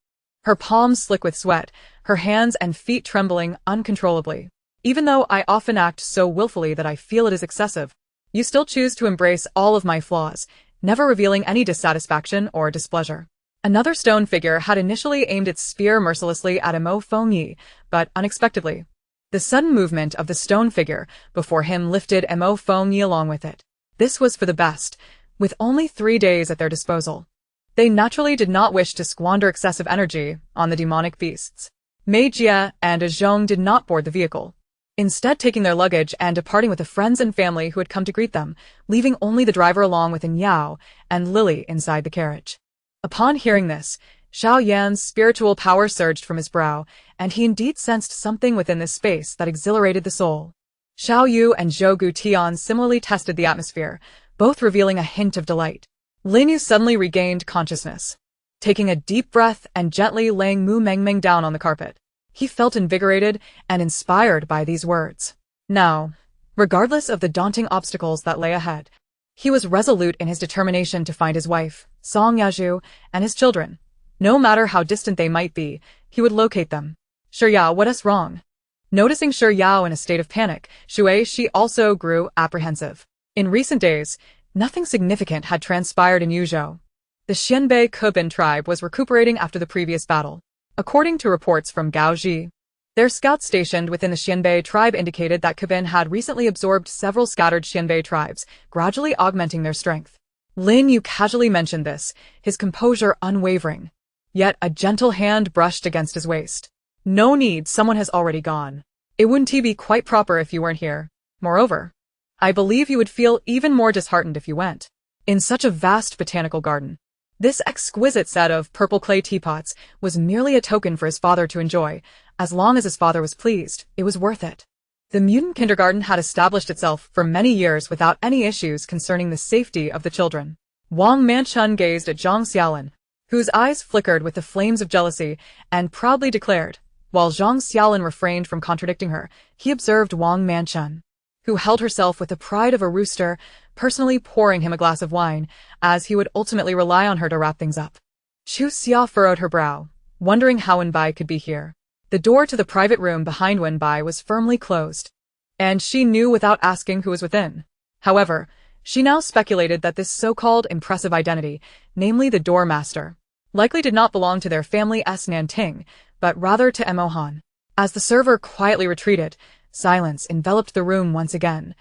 her palms slick with sweat, her hands and feet trembling uncontrollably. Even though I often act so willfully that I feel it is excessive, you still choose to embrace all of my flaws, never revealing any dissatisfaction or displeasure. Another stone figure had initially aimed its spear mercilessly at Mo Fengyi, but unexpectedly, the sudden movement of the stone figure before him lifted Mo Fengyi along with it. This was for the best, with only 3 days at their disposal. They naturally did not wish to squander excessive energy on the demonic beasts. Mei Jie and Zhong did not board the vehicle, instead taking their luggage and departing with the friends and family who had come to greet them, leaving only the driver along with Yao and Lily inside the carriage. Upon hearing this, Xiao Yan's spiritual power surged from his brow, and he indeed sensed something within this space that exhilarated the soul. Xiao Yu and Zhou Gutian similarly tested the atmosphere, both revealing a hint of delight. Lin Yu suddenly regained consciousness, taking a deep breath and gently laying Mu Mengmeng down on the carpet. He felt invigorated and inspired by these words. Now, regardless of the daunting obstacles that lay ahead, he was resolute in his determination to find his wife, Song Yaju, and his children. No matter how distant they might be, he would locate them. Shi Yao, what is wrong? Noticing Shi Yao in a state of panic, Shi also grew apprehensive. In recent days, nothing significant had transpired in Yuzhou. The Xianbei Kubin tribe was recuperating after the previous battle. According to reports from Gao Ji, their scouts stationed within the Xianbei tribe indicated that Kubin had recently absorbed several scattered Xianbei tribes, gradually augmenting their strength. Lin Yu casually mentioned this, his composure unwavering. Yet a gentle hand brushed against his waist. No need, someone has already gone. It wouldn't be quite proper if you weren't here. Moreover, I believe you would feel even more disheartened if you went. In such a vast botanical garden, this exquisite set of purple clay teapots was merely a token for his father to enjoy. As long as his father was pleased, it was worth it. The mutant kindergarten had established itself for many years without any issues concerning the safety of the children. Wang Manchun gazed at Jiang Xiaolin, whose eyes flickered with the flames of jealousy, and proudly declared. While Jiang Xiaolin refrained from contradicting her, he observed Wang Manchun, who held herself with the pride of a rooster, personally pouring him a glass of wine, as he would ultimately rely on her to wrap things up. Chu Xia furrowed her brow, wondering how Wenbai could be here. The door to the private room behind Wenbai was firmly closed, and she knew without asking who was within. However, she now speculated that this so-called impressive identity, namely the doormaster, likely did not belong to their family S. Nanting, but rather to Emohan. As the server quietly retreated, silence enveloped the room once again,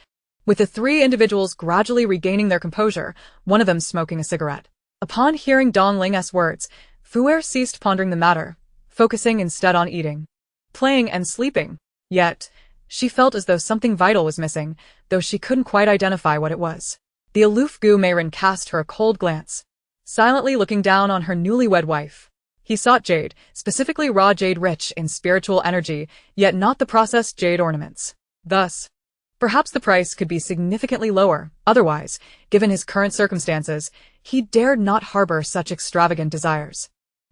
with the three individuals gradually regaining their composure, one of them smoking a cigarette. Upon hearing Dong Ling's words, Fu'er ceased pondering the matter, focusing instead on eating, playing and sleeping. Yet, she felt as though something vital was missing, though she couldn't quite identify what it was. The aloof Gu Meiren cast her a cold glance, silently looking down on her newlywed wife. He sought jade, specifically raw jade rich in spiritual energy, yet not the processed jade ornaments. Thus, perhaps the price could be significantly lower. Otherwise, given his current circumstances, he dared not harbor such extravagant desires.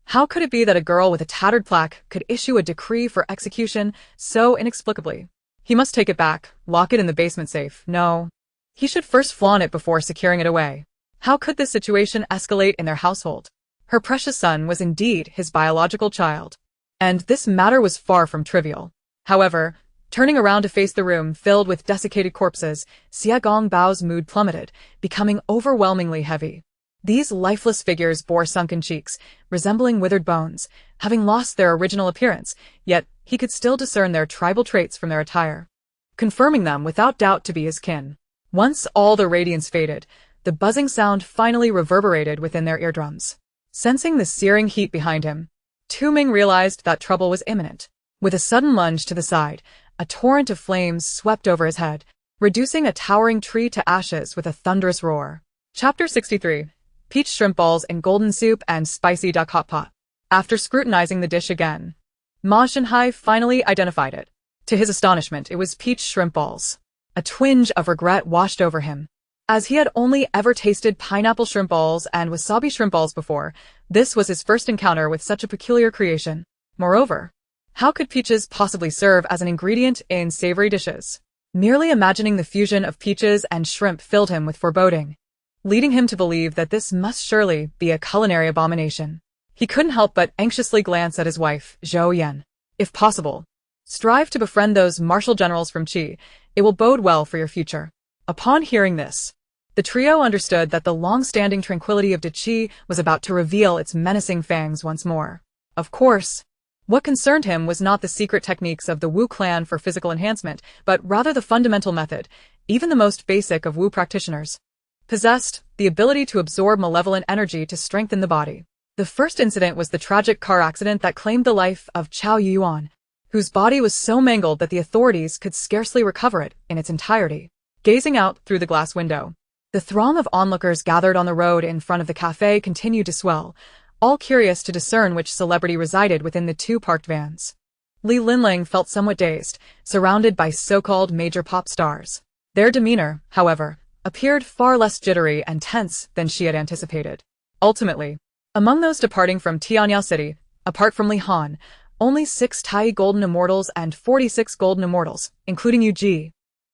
How could it be that a girl with a tattered plaque could issue a decree for execution so inexplicably? He must take it back, lock it in the basement safe. No. He should first flaunt it before securing it away. How could this situation escalate in their household? Her precious son was indeed his biological child, and this matter was far from trivial. However, turning around to face the room filled with desiccated corpses, Xia Gongbao's mood plummeted, becoming overwhelmingly heavy. These lifeless figures bore sunken cheeks, resembling withered bones, having lost their original appearance, yet he could still discern their tribal traits from their attire, confirming them without doubt to be his kin. Once all the radiance faded, the buzzing sound finally reverberated within their eardrums. Sensing the searing heat behind him, Tu Ming realized that trouble was imminent. With a sudden lunge to the side, a torrent of flames swept over his head, reducing a towering tree to ashes with a thunderous roar. Chapter 63. Peach shrimp balls in golden soup and spicy duck hot pot. After scrutinizing the dish again, Ma Shanhai finally identified it. To his astonishment, it was peach shrimp balls. A twinge of regret washed over him. As he had only ever tasted pineapple shrimp balls and wasabi shrimp balls before, this was his first encounter with such a peculiar creation. Moreover, how could peaches possibly serve as an ingredient in savory dishes? Merely imagining the fusion of peaches and shrimp filled him with foreboding, leading him to believe that this must surely be a culinary abomination. He couldn't help but anxiously glance at his wife, Zhou Yan. If possible, strive to befriend those martial generals from Qi. It will bode well for your future. Upon hearing this, the trio understood that the long-standing tranquility of Qi was about to reveal its menacing fangs once more. Of course, what concerned him was not the secret techniques of the Wu clan for physical enhancement, but rather the fundamental method, even the most basic of Wu practitioners possessed, the ability to absorb malevolent energy to strengthen the body. The first incident was the tragic car accident that claimed the life of Chao Yuan, whose body was so mangled that the authorities could scarcely recover it in its entirety. Gazing out through the glass window, the throng of onlookers gathered on the road in front of the cafe continued to swell, all curious to discern which celebrity resided within the two parked vans. Li Linling felt somewhat dazed, surrounded by so-called major pop stars. Their demeanor, however, appeared far less jittery and tense than she had anticipated. Ultimately, among those departing from Tianyao City, apart from Li Han, only 6 Tai Golden Immortals and 46 Golden Immortals, including Yu Ji,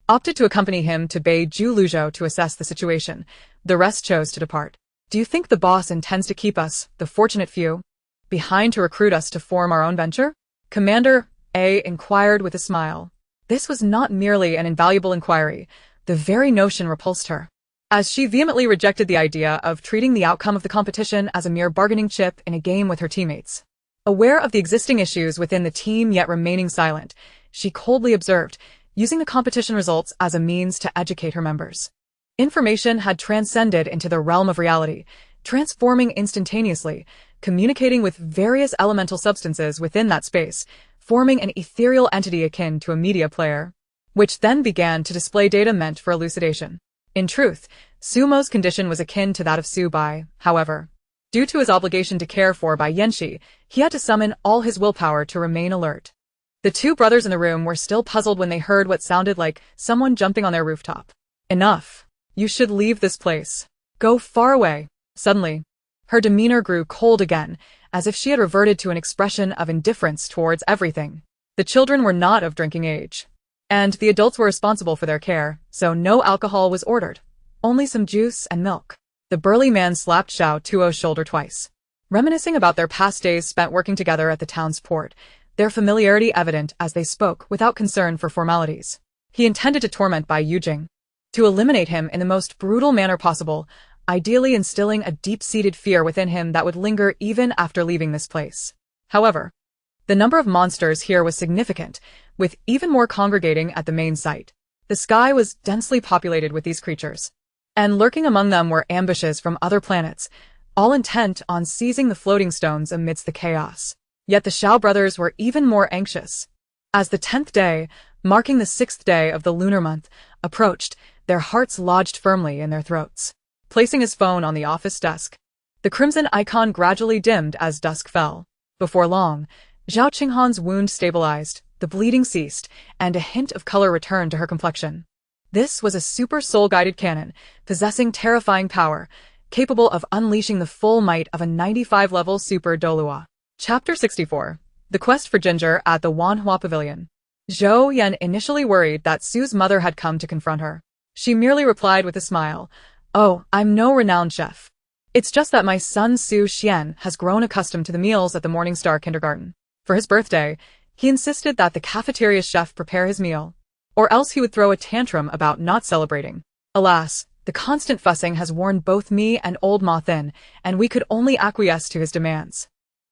opted to accompany him to Beiju Luzhou to assess the situation. The rest chose to depart. Do you think the boss intends to keep us, the fortunate few, behind to recruit us to form our own venture? Commander A inquired with a smile. This was not merely an invaluable inquiry. The very notion repulsed her, as she vehemently rejected the idea of treating the outcome of the competition as a mere bargaining chip in a game with her teammates. Aware of the existing issues within the team yet remaining silent, she coldly observed, using the competition results as a means to educate her members. Information had transcended into the realm of reality, transforming instantaneously, communicating with various elemental substances within that space, forming an ethereal entity akin to a media player, which then began to display data meant for elucidation. In truth, Sumo's condition was akin to that of Su Bai, however. Due to his obligation to care for Bai Yanxi, he had to summon all his willpower to remain alert. The two brothers in the room were still puzzled when they heard what sounded like someone jumping on their rooftop. Enough. You should leave this place. Go far away. Suddenly, her demeanor grew cold again, as if she had reverted to an expression of indifference towards everything. The children were not of drinking age, and the adults were responsible for their care, so no alcohol was ordered. Only some juice and milk. The burly man slapped Xiao Tuo's shoulder twice. Reminiscing about their past days spent working together at the town's port, their familiarity evident as they spoke without concern for formalities. He intended to torment Bai Yujing, to eliminate him in the most brutal manner possible, ideally instilling a deep-seated fear within him that would linger even after leaving this place. However, the number of monsters here was significant, with even more congregating at the main site. The sky was densely populated with these creatures, and lurking among them were ambushes from other planets, all intent on seizing the floating stones amidst the chaos. Yet the Xiao brothers were even more anxious. As the 10th day, marking the 6th day of the lunar month, approached, their hearts lodged firmly in their throats. Placing his phone on the office desk, the crimson icon gradually dimmed as dusk fell. Before long, Zhao Qinghan's wound stabilized, the bleeding ceased, and a hint of color returned to her complexion. This was a super soul-guided cannon, possessing terrifying power, capable of unleashing the full might of a 95-level super Dolua. Chapter 64. The Quest for Ginger at the Wanhua Pavilion. Zhou Yan initially worried that Su's mother had come to confront her. She merely replied with a smile, "Oh, I'm no renowned chef. It's just that my son Su Xian has grown accustomed to the meals at the Morning Star kindergarten. For his birthday, he insisted that the cafeteria's chef prepare his meal, or else he would throw a tantrum about not celebrating. Alas, the constant fussing has worn both me and old Ma thin, and we could only acquiesce to his demands."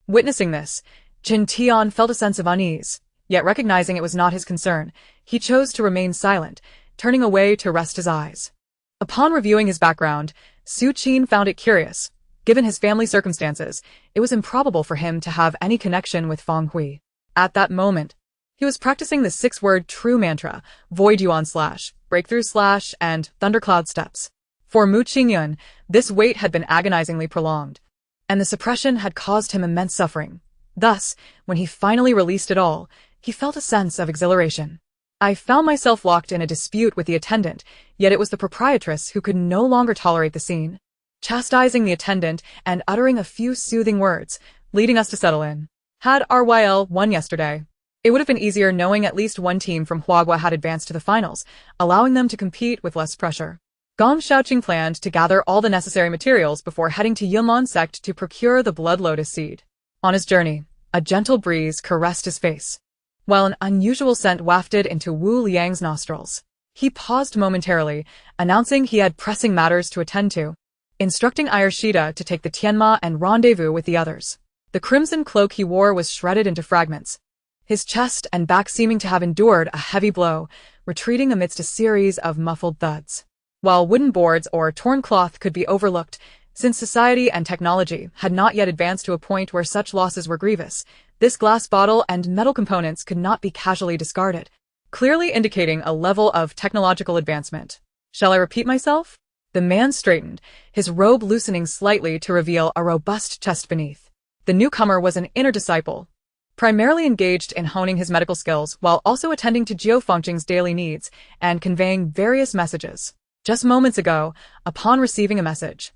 Witnessing this, Jin Tian felt a sense of unease, yet recognizing it was not his concern, he chose to remain silent, turning away to rest his eyes. Upon reviewing his background, Su Qin found it curious. Given his family circumstances, it was improbable for him to have any connection with Feng Hui. At that moment, he was practicing the 6-word true mantra, Void Yuan / Breakthrough / and Thundercloud Steps. For Mu Qingyun, this wait had been agonizingly prolonged, and the suppression had caused him immense suffering. Thus, when he finally released it all, he felt a sense of exhilaration. I found myself locked in a dispute with the attendant, yet it was the proprietress who could no longer tolerate the scene, chastising the attendant and uttering a few soothing words, leading us to settle in. Had RYL won yesterday, it would have been easier knowing at least one team from Huagua had advanced to the finals, allowing them to compete with less pressure. Gong Shaoqing planned to gather all the necessary materials before heading to Yilmon sect to procure the blood lotus seed. On his journey, a gentle breeze caressed his face, while an unusual scent wafted into Wu Liang's nostrils. He paused momentarily, announcing he had pressing matters to attend to, instructing Ayashida to take the Tianma and rendezvous with the others. The crimson cloak he wore was shredded into fragments, his chest and back seeming to have endured a heavy blow, retreating amidst a series of muffled thuds. While wooden boards or torn cloth could be overlooked, since society and technology had not yet advanced to a point where such losses were grievous, this glass bottle and metal components could not be casually discarded, clearly indicating a level of technological advancement. Shall I repeat myself? The man straightened, his robe loosening slightly to reveal a robust chest beneath. The newcomer was an inner disciple, primarily engaged in honing his medical skills while also attending to Jiao Fengqing's daily needs and conveying various messages. Just moments ago, upon receiving a message,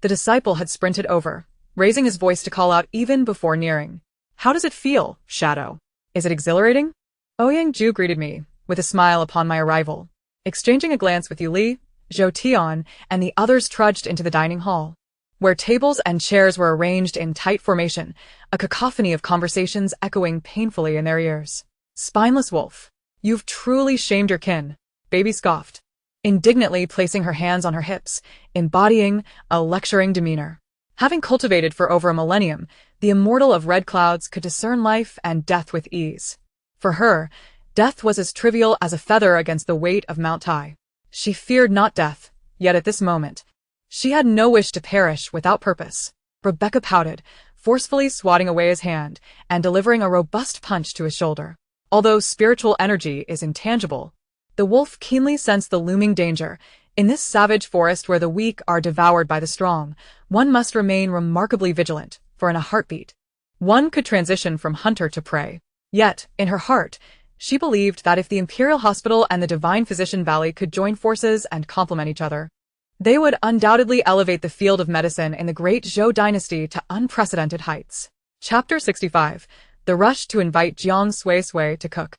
the disciple had sprinted over, raising his voice to call out even before nearing. "How does it feel, Shadow? Is it exhilarating?" Ouyang Ju greeted me, with a smile upon my arrival. Exchanging a glance with Yu Li, Zhou Tian, and the others trudged into the dining hall, where tables and chairs were arranged in tight formation, a cacophony of conversations echoing painfully in their ears. "Spineless wolf, you've truly shamed your kin," Baby scoffed, indignantly placing her hands on her hips, embodying a lecturing demeanor. Having cultivated for over a millennium, the immortal of Red Clouds could discern life and death with ease. For her, death was as trivial as a feather against the weight of Mount Tai. She feared not death, Yet at this moment, she had no wish to perish without purpose. Rebecca pouted, forcefully swatting away his hand and delivering a robust punch to his shoulder. Although spiritual energy is intangible, the wolf keenly sensed the looming danger. In this savage forest where the weak are devoured by the strong, one must remain remarkably vigilant, for in a heartbeat, one could transition from hunter to prey. Yet, in her heart, she believed that if the Imperial Hospital and the Divine Physician Valley could join forces and complement each other, they would undoubtedly elevate the field of medicine in the Great Zhou dynasty to unprecedented heights. Chapter 65. The Rush to Invite Jiang Suisui to Cook.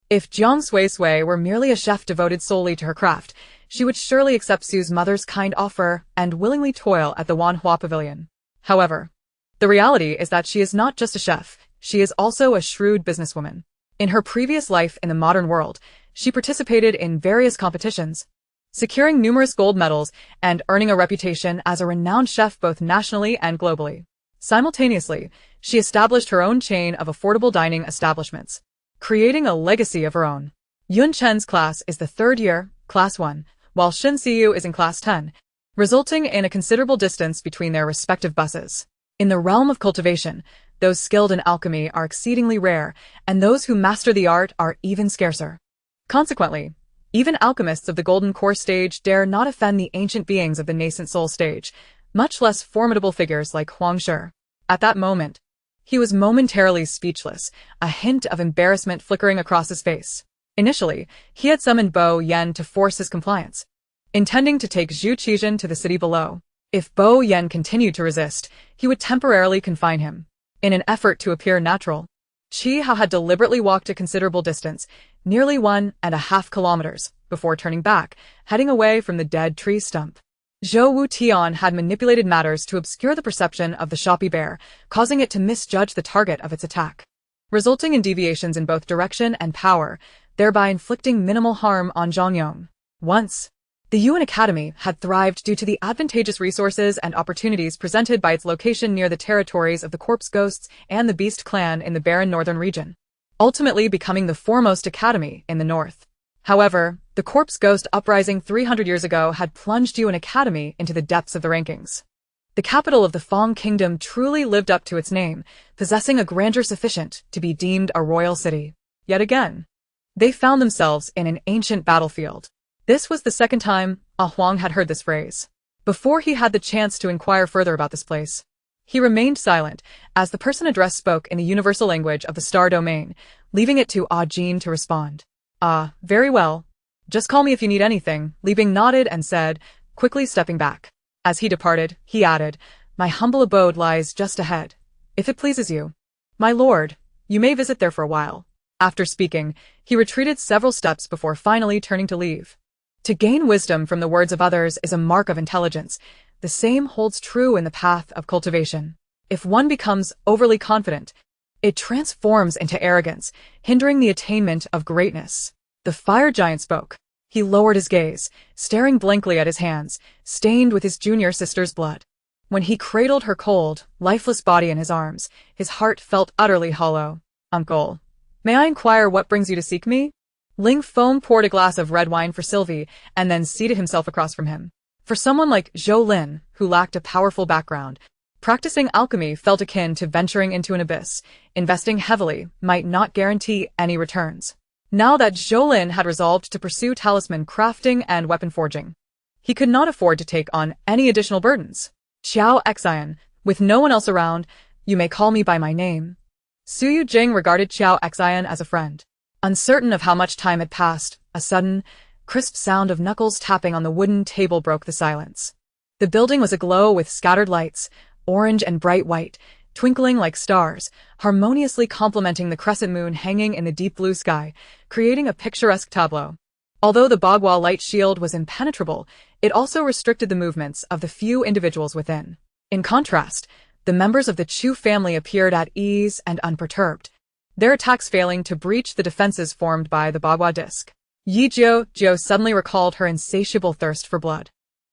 If Jiang Suisui were merely a chef devoted solely to her craft, she would surely accept Sue's mother's kind offer and willingly toil at the Wanhua Pavilion. However, the reality is that she is not just a chef, she is also a shrewd businesswoman. In her previous life in the modern world, she participated in various competitions, securing numerous gold medals and earning a reputation as a renowned chef both nationally and globally. Simultaneously, she established her own chain of affordable dining establishments, creating a legacy of her own. Yun Chen's class is the third year, Class 1, while Shin Siyu is in Class 10, resulting in a considerable distance between their respective buses. In the realm of cultivation, those skilled in alchemy are exceedingly rare, and those who master the art are even scarcer. Consequently, even alchemists of the golden core stage dare not offend the ancient beings of the nascent soul stage, much less formidable figures like Huang Shi. At that moment, he was momentarily speechless, a hint of embarrassment flickering across his face. Initially, he had summoned Bo Yen to force his compliance, intending to take Zhu Qizhen to the city below. If Bo Yen continued to resist, he would temporarily confine him. In an effort to appear natural, Qi Hao had deliberately walked a considerable distance, nearly 1.5 kilometers, before turning back, heading away from the dead tree stump. Zhou Wu Tian had manipulated matters to obscure the perception of the shoppy bear, causing it to misjudge the target of its attack, resulting in deviations in both direction and power, thereby inflicting minimal harm on Zhang Yong. Once, the Yuan Academy had thrived due to the advantageous resources and opportunities presented by its location near the territories of the Corpse Ghosts and the Beast Clan in the barren northern region, ultimately becoming the foremost academy in the north. However, the Corpse Ghost uprising 300 years ago had plunged Yuan Academy into the depths of the rankings. The capital of the Fang Kingdom truly lived up to its name, possessing a grandeur sufficient to be deemed a royal city. Yet again, they found themselves in an ancient battlefield. This was the second time Huang had heard this phrase. Before he had the chance to inquire further about this place, he remained silent as the person addressed spoke in the universal language of the star domain, leaving it to Jin to respond. Very well. Just call me if you need anything. Li Bing nodded and said, quickly stepping back. As he departed, he added, my humble abode lies just ahead. If it pleases you, my lord, you may visit there for a while. After speaking, he retreated several steps before finally turning to leave. To gain wisdom from the words of others is a mark of intelligence. The same holds true in the path of cultivation. If one becomes overly confident, it transforms into arrogance, hindering the attainment of greatness. The fire giant spoke. He lowered his gaze, staring blankly at his hands, stained with his junior sister's blood. When he cradled her cold, lifeless body in his arms, his heart felt utterly hollow. Uncle, may I inquire what brings you to seek me? Ling Feng poured a glass of red wine for Sylvie and then seated himself across from him. For someone like Zhou Lin, who lacked a powerful background, practicing alchemy felt akin to venturing into an abyss. Investing heavily might not guarantee any returns. Now that Zhou Lin had resolved to pursue talisman crafting and weapon forging, he could not afford to take on any additional burdens. Xiao Xian, with no one else around, you may call me by my name. Suyu Jing regarded Xiao Xian as a friend. Uncertain of how much time had passed, a sudden, crisp sound of knuckles tapping on the wooden table broke the silence. The building was aglow with scattered lights, orange and bright white, twinkling like stars, harmoniously complementing the crescent moon hanging in the deep blue sky, creating a picturesque tableau. Although the Bagua light shield was impenetrable, it also restricted the movements of the few individuals within. In contrast, the members of the Chu family appeared at ease and unperturbed, their attacks failing to breach the defenses formed by the Bagua disc. Yi Jiao suddenly recalled her insatiable thirst for blood.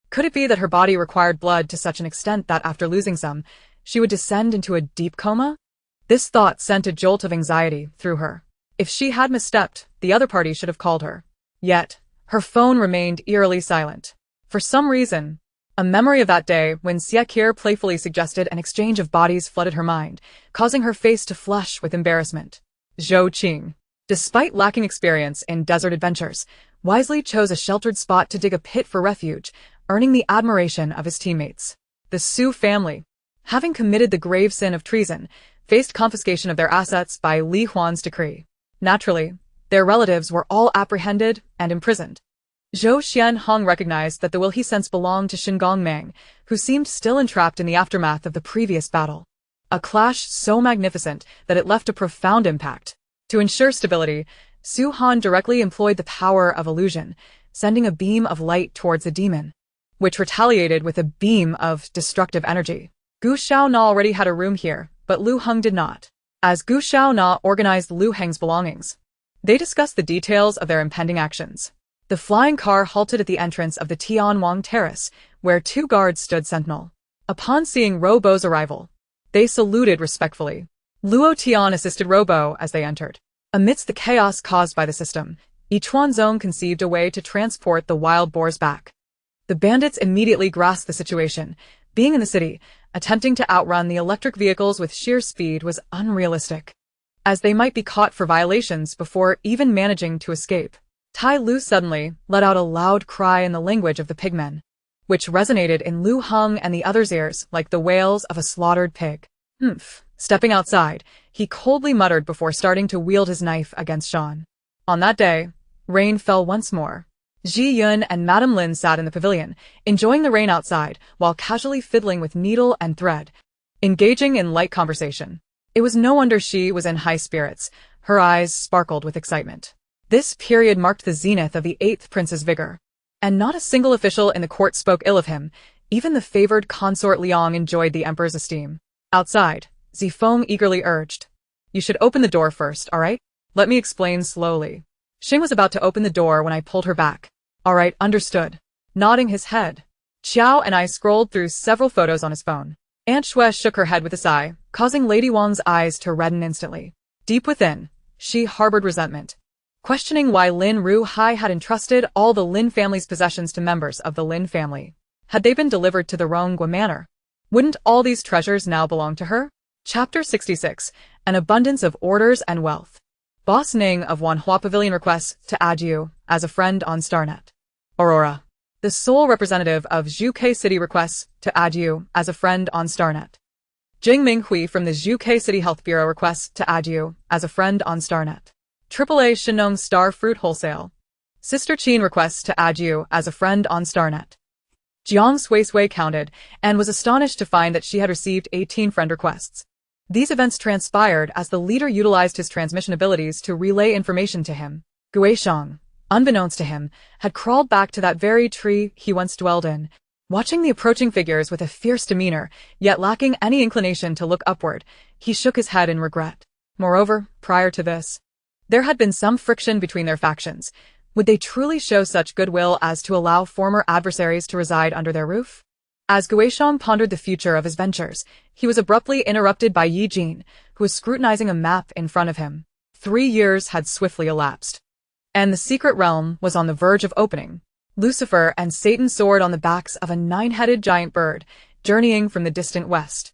Could it be that her body required blood to such an extent that after losing some, she would descend into a deep coma? This thought sent a jolt of anxiety through her. If she had misstepped, the other party should have called her. Yet, her phone remained eerily silent. For some reason, a memory of that day when Siakir playfully suggested an exchange of bodies flooded her mind, causing her face to flush with embarrassment. Zhou Qing, despite lacking experience in desert adventures, wisely chose a sheltered spot to dig a pit for refuge, earning the admiration of his teammates. The Su family, having committed the grave sin of treason, faced confiscation of their assets by Li Huan's decree. Naturally, their relatives were all apprehended and imprisoned. Zhou Xianhong recognized that the will he sensed belonged to Shingong Meng, who seemed still entrapped in the aftermath of the previous battle. A clash so magnificent that it left a profound impact. To ensure stability, Su Han directly employed the power of illusion, sending a beam of light towards the demon, which retaliated with a beam of destructive energy. Gu Xiaona already had a room here, but Lu Heng did not. As Gu Xiaona organized Lu Heng's belongings, they discussed the details of their impending actions. The flying car halted at the entrance of the Tianwang Terrace, where 2 guards stood sentinel. Upon seeing Robo's arrival, they saluted respectfully. Luo Tian assisted Robo as they entered. Amidst the chaos caused by the system, Yichuanzong conceived a way to transport the wild boars back. The bandits immediately grasped the situation. Being in the city, attempting to outrun the electric vehicles with sheer speed was unrealistic, as they might be caught for violations before even managing to escape. Tai Lu suddenly let out a loud cry in the language of the pigmen, which resonated in Lu Heng and the others' ears like the wails of a slaughtered pig. Humph. Stepping outside, he coldly muttered before starting to wield his knife against Shan. On that day, rain fell once more. Ji Yun and Madame Lin sat in the pavilion, enjoying the rain outside while casually fiddling with needle and thread, engaging in light conversation. It was no wonder she was in high spirits. Her eyes sparkled with excitement. This period marked the zenith of the 8th prince's vigor, and not a single official in the court spoke ill of him. Even the favored consort Liang enjoyed the emperor's esteem. Outside, Zifeng eagerly urged, "You should open the door first, all right? Let me explain slowly." Xing was about to open the door when I pulled her back. "All right, understood." Nodding his head, Qiao and I scrolled through several photos on his phone. Aunt Shui shook her head with a sigh, causing Lady Wang's eyes to redden instantly. Deep within, she harbored resentment, questioning why Lin Ruhai had entrusted all the Lin family's possessions to members of the Lin family. Had they been delivered to the Rongua Manor? Wouldn't all these treasures now belong to her? Chapter 66, An Abundance of Orders and Wealth. Boss Ning of Wanhua Pavilion requests to add you as a friend on Starnet. Aurora. The sole representative of Zhuke City requests to add you as a friend on Starnet. Jingming Hui from the Zhuke City Health Bureau requests to add you as a friend on Starnet. AAA Shinong Star Fruit Wholesale. Sister Qin requests to add you as a friend on Starnet. Jiang Suisui counted and was astonished to find that she had received 18 friend requests. These events transpired as the leader utilized his transmission abilities to relay information to him. Guishang, unbeknownst to him, had crawled back to that very tree he once dwelled in, watching the approaching figures with a fierce demeanor, yet lacking any inclination to look upward. He shook his head in regret. Moreover, prior to this, there had been some friction between their factions. Would they truly show such goodwill as to allow former adversaries to reside under their roof? As Guishang pondered the future of his ventures, he was abruptly interrupted by Yi Jin, who was scrutinizing a map in front of him. 3 years had swiftly elapsed, and the secret realm was on the verge of opening. Lucifer and Satan soared on the backs of a 9-headed giant bird, journeying from the distant west.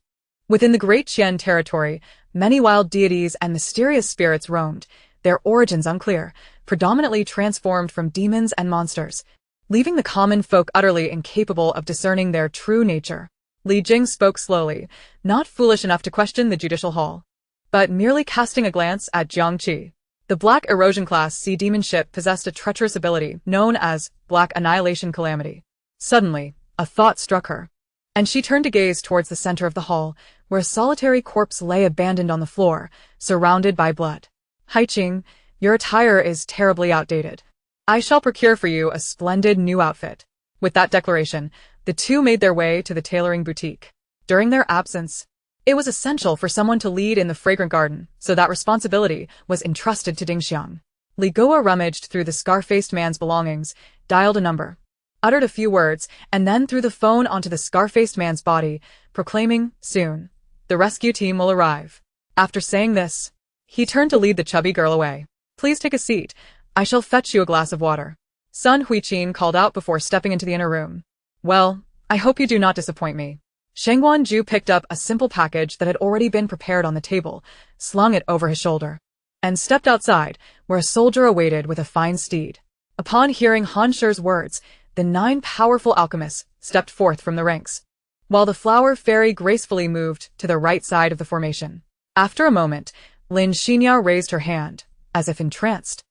Within the Great Qian territory, many wild deities and mysterious spirits roamed, their origins unclear, predominantly transformed from demons and monsters, leaving the common folk utterly incapable of discerning their true nature. Li Jing spoke slowly, not foolish enough to question the judicial hall, but merely casting a glance at Jiang Qi. The Black Erosion Class Sea Demon ship possessed a treacherous ability known as Black Annihilation Calamity. Suddenly, a thought struck her, and she turned to gaze towards the center of the hall, where a solitary corpse lay abandoned on the floor, surrounded by blood. Hai Qing, your attire is terribly outdated. I shall procure for you a splendid new outfit. With that declaration, the two made their way to the tailoring boutique. During their absence, it was essential for someone to lead in the fragrant garden, so that responsibility was entrusted to Dingxiang. Li Goa rummaged through the scar-faced man's belongings, dialed a number, uttered a few words, and then threw the phone onto the scar-faced man's body, proclaiming, "Soon, the rescue team will arrive." After saying this, he turned to lead the chubby girl away. "Please take a seat. I shall fetch you a glass of water." Sun Huiqin called out before stepping into the inner room. Well, I hope you do not disappoint me. Shangguan Ju picked up a simple package that had already been prepared on the table, slung it over his shoulder, and stepped outside, where a soldier awaited with a fine steed. Upon hearing Han Shi's words, the 9 powerful alchemists stepped forth from the ranks, while the flower fairy gracefully moved to the right side of the formation. After a moment, Lin Xinyao raised her hand, as if entranced,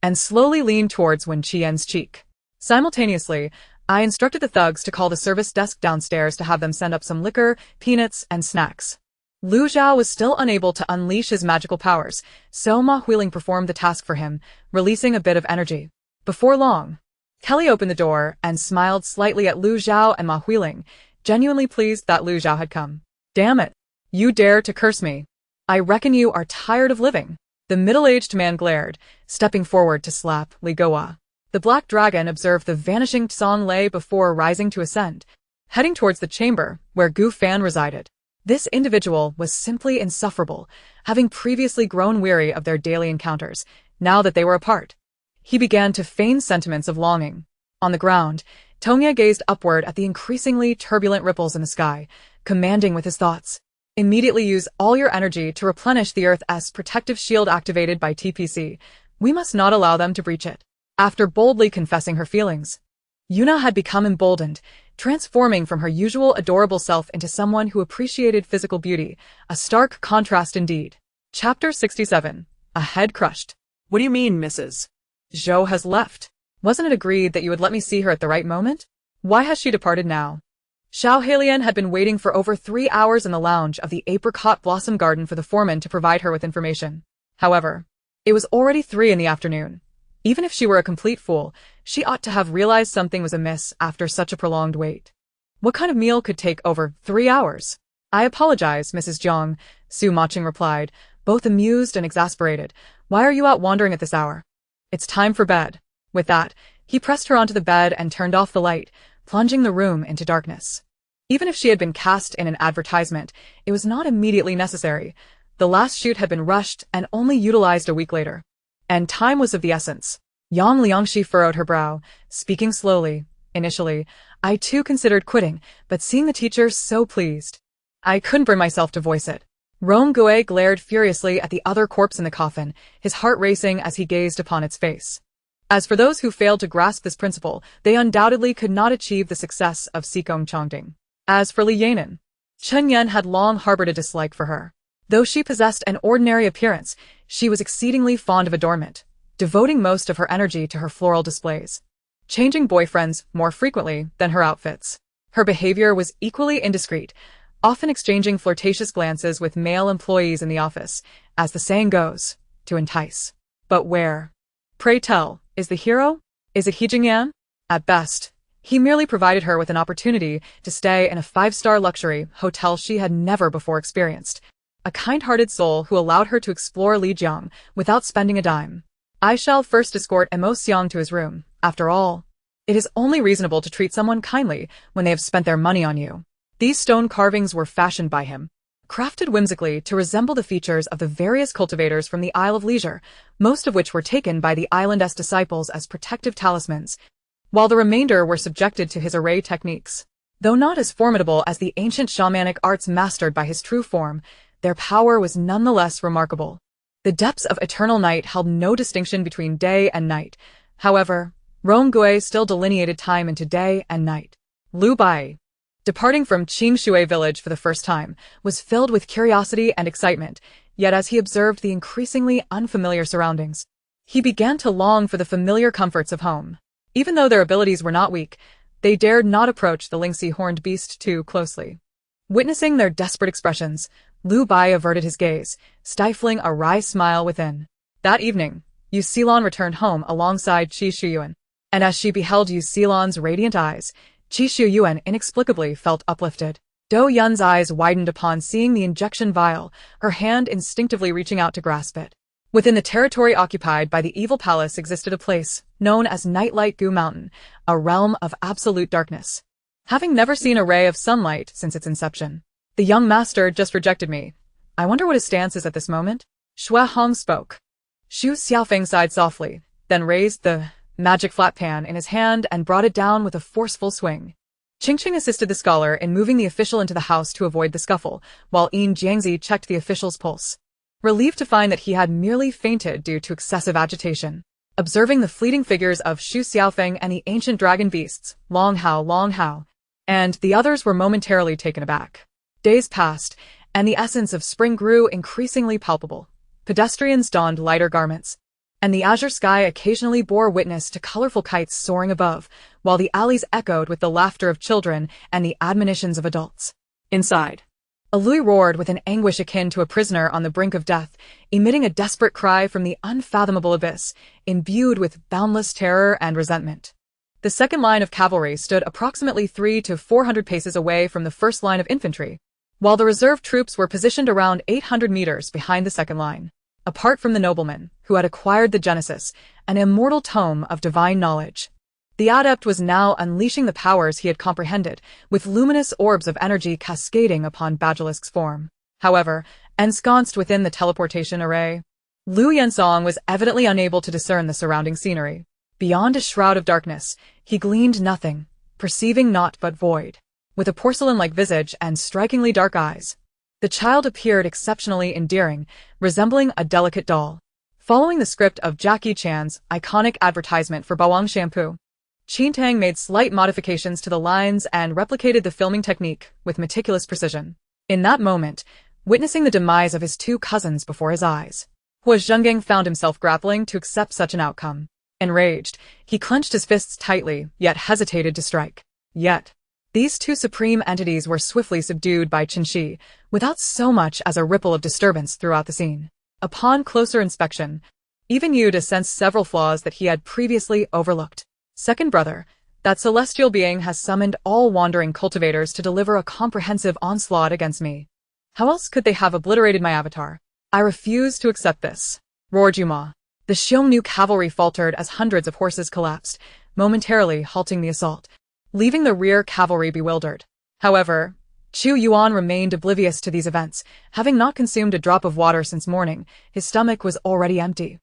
and slowly leaned towards Wen Qian's cheek. Simultaneously, I instructed the thugs to call the service desk downstairs to have them send up some liquor, peanuts, and snacks. Lu Zhao was still unable to unleash his magical powers, so Ma Huiling performed the task for him, releasing a bit of energy. Before long, Kelly opened the door and smiled slightly at Lu Zhao and Ma Huiling, genuinely pleased that Lu Zhao had come. Damn it! You dare to curse me! I reckon you are tired of living. The middle-aged man glared, stepping forward to slap Li Goa. The black dragon observed the vanishing Tsong Lei before rising to ascend, heading towards the chamber where Gu Fan resided. This individual was simply insufferable, having previously grown weary of their daily encounters, now that they were apart. He began to feign sentiments of longing. On the ground, Tongya gazed upward at the increasingly turbulent ripples in the sky, commanding with his thoughts. Immediately use all your energy to replenish the Earth's protective shield activated by TPC. We must not allow them to breach it. After boldly confessing her feelings, Yuna had become emboldened, transforming from her usual adorable self into someone who appreciated physical beauty, a stark contrast indeed. Chapter 67. A Head Crushed. What do you mean, Mrs.? Zhou has left. Wasn't it agreed that you would let me see her at the right moment? Why has she departed now? Xiao Heilian had been waiting for over 3 hours in the lounge of the apricot blossom garden for the foreman to provide her with information. However, it was already 3 in the afternoon. Even if she were a complete fool, she ought to have realized something was amiss after such a prolonged wait. What kind of meal could take over 3 hours? I apologize, Mrs. Jiang, Su Maching replied, both amused and exasperated. Why are you out wandering at this hour? It's time for bed. With that, he pressed her onto the bed and turned off the light, plunging the room into darkness. Even if she had been cast in an advertisement, it was not immediately necessary. The last shoot had been rushed and only utilized a week later. And time was of the essence. Yang Liangxi furrowed her brow, speaking slowly. Initially, I too considered quitting, but seeing the teacher so pleased, I couldn't bring myself to voice it. Rong Gui glared furiously at the other corpse in the coffin, his heart racing as he gazed upon its face. As for those who failed to grasp this principle, they undoubtedly could not achieve the success of Xikong Chongding. As for Li Yanan, Chen Yan had long harbored a dislike for her. Though she possessed an ordinary appearance, she was exceedingly fond of adornment, devoting most of her energy to her floral displays, changing boyfriends more frequently than her outfits. Her behavior was equally indiscreet, often exchanging flirtatious glances with male employees in the office, as the saying goes, to entice. But where, pray tell, is the hero? Is it He Jingyan? At best, he merely provided her with an opportunity to stay in a 5-star luxury hotel she had never before experienced. A kind-hearted soul who allowed her to explore Lijiang without spending a dime. I shall first escort Mo Xiang to his room. After all, it is only reasonable to treat someone kindly when they have spent their money on you. These stone carvings were fashioned by him, crafted whimsically to resemble the features of the various cultivators from the Isle of Leisure, most of which were taken by the island's disciples as protective talismans, while the remainder were subjected to his array techniques. Though not as formidable as the ancient shamanic arts mastered by his true form, their power was nonetheless remarkable. The depths of eternal night held no distinction between day and night. However, Rong Gui still delineated time into day and night. Lu Bai, departing from Qingshui village for the first time, was filled with curiosity and excitement, yet as he observed the increasingly unfamiliar surroundings, he began to long for the familiar comforts of home. Even though their abilities were not weak, they dared not approach the lynxy horned beast too closely. Witnessing their desperate expressions, Lu Bai averted his gaze, stifling a wry smile within. That evening, Yu Xilon returned home alongside Qi Shuyuan, and as she beheld Yu Xilon's radiant eyes, Qi Shuyuan inexplicably felt uplifted. Do Yun's eyes widened upon seeing the injection vial, her hand instinctively reaching out to grasp it. Within the territory occupied by the evil palace existed a place known as Nightlight Gu Mountain, a realm of absolute darkness. Having never seen a ray of sunlight since its inception, the young master just rejected me. I wonder what his stance is at this moment? Xue Hong spoke. Xu Xiaofeng sighed softly, then raised the magic flat pan in his hand and brought it down with a forceful swing. Qingqing assisted the scholar in moving the official into the house to avoid the scuffle, while Yin Jiangzi checked the official's pulse. Relieved to find that he had merely fainted due to excessive agitation. Observing the fleeting figures of Xu Xiaofeng and the ancient dragon beasts, Long Hao, and the others were momentarily taken aback. Days passed, and the essence of spring grew increasingly palpable. Pedestrians donned lighter garments, and the azure sky occasionally bore witness to colorful kites soaring above, while the alleys echoed with the laughter of children and the admonitions of adults. Inside, a Lui roared with an anguish akin to a prisoner on the brink of death, emitting a desperate cry from the unfathomable abyss, imbued with boundless terror and resentment. The second line of cavalry stood approximately 300 to 400 paces away from the first line of infantry, while the reserve troops were positioned around 800 meters behind the second line. Apart from the nobleman, who had acquired the Genesis, an immortal tome of divine knowledge, the adept was now unleashing the powers he had comprehended, with luminous orbs of energy cascading upon Basilisk's form. However, ensconced within the teleportation array, Lu Yensong was evidently unable to discern the surrounding scenery. Beyond a shroud of darkness, he gleaned nothing, perceiving naught but void. With a porcelain-like visage and strikingly dark eyes, the child appeared exceptionally endearing, resembling a delicate doll. Following the script of Jackie Chan's iconic advertisement for Bawang shampoo, Qin Tang made slight modifications to the lines and replicated the filming technique with meticulous precision. In that moment, witnessing the demise of his two cousins before his eyes, Hua Zhengang found himself grappling to accept such an outcome. Enraged, he clenched his fists tightly, yet hesitated to strike. Yet, these two supreme entities were swiftly subdued by Qinshi, without so much as a ripple of disturbance throughout the scene. Upon closer inspection, even Yuda sensed several flaws that he had previously overlooked. Second brother, that celestial being has summoned all wandering cultivators to deliver a comprehensive onslaught against me. How else could they have obliterated my avatar? I refuse to accept this, roared Yuma. The Xiongnu cavalry faltered as hundreds of horses collapsed, momentarily halting the assault, leaving the rear cavalry bewildered. However, Chu Yuan remained oblivious to these events. Having not consumed a drop of water since morning, his stomach was already empty.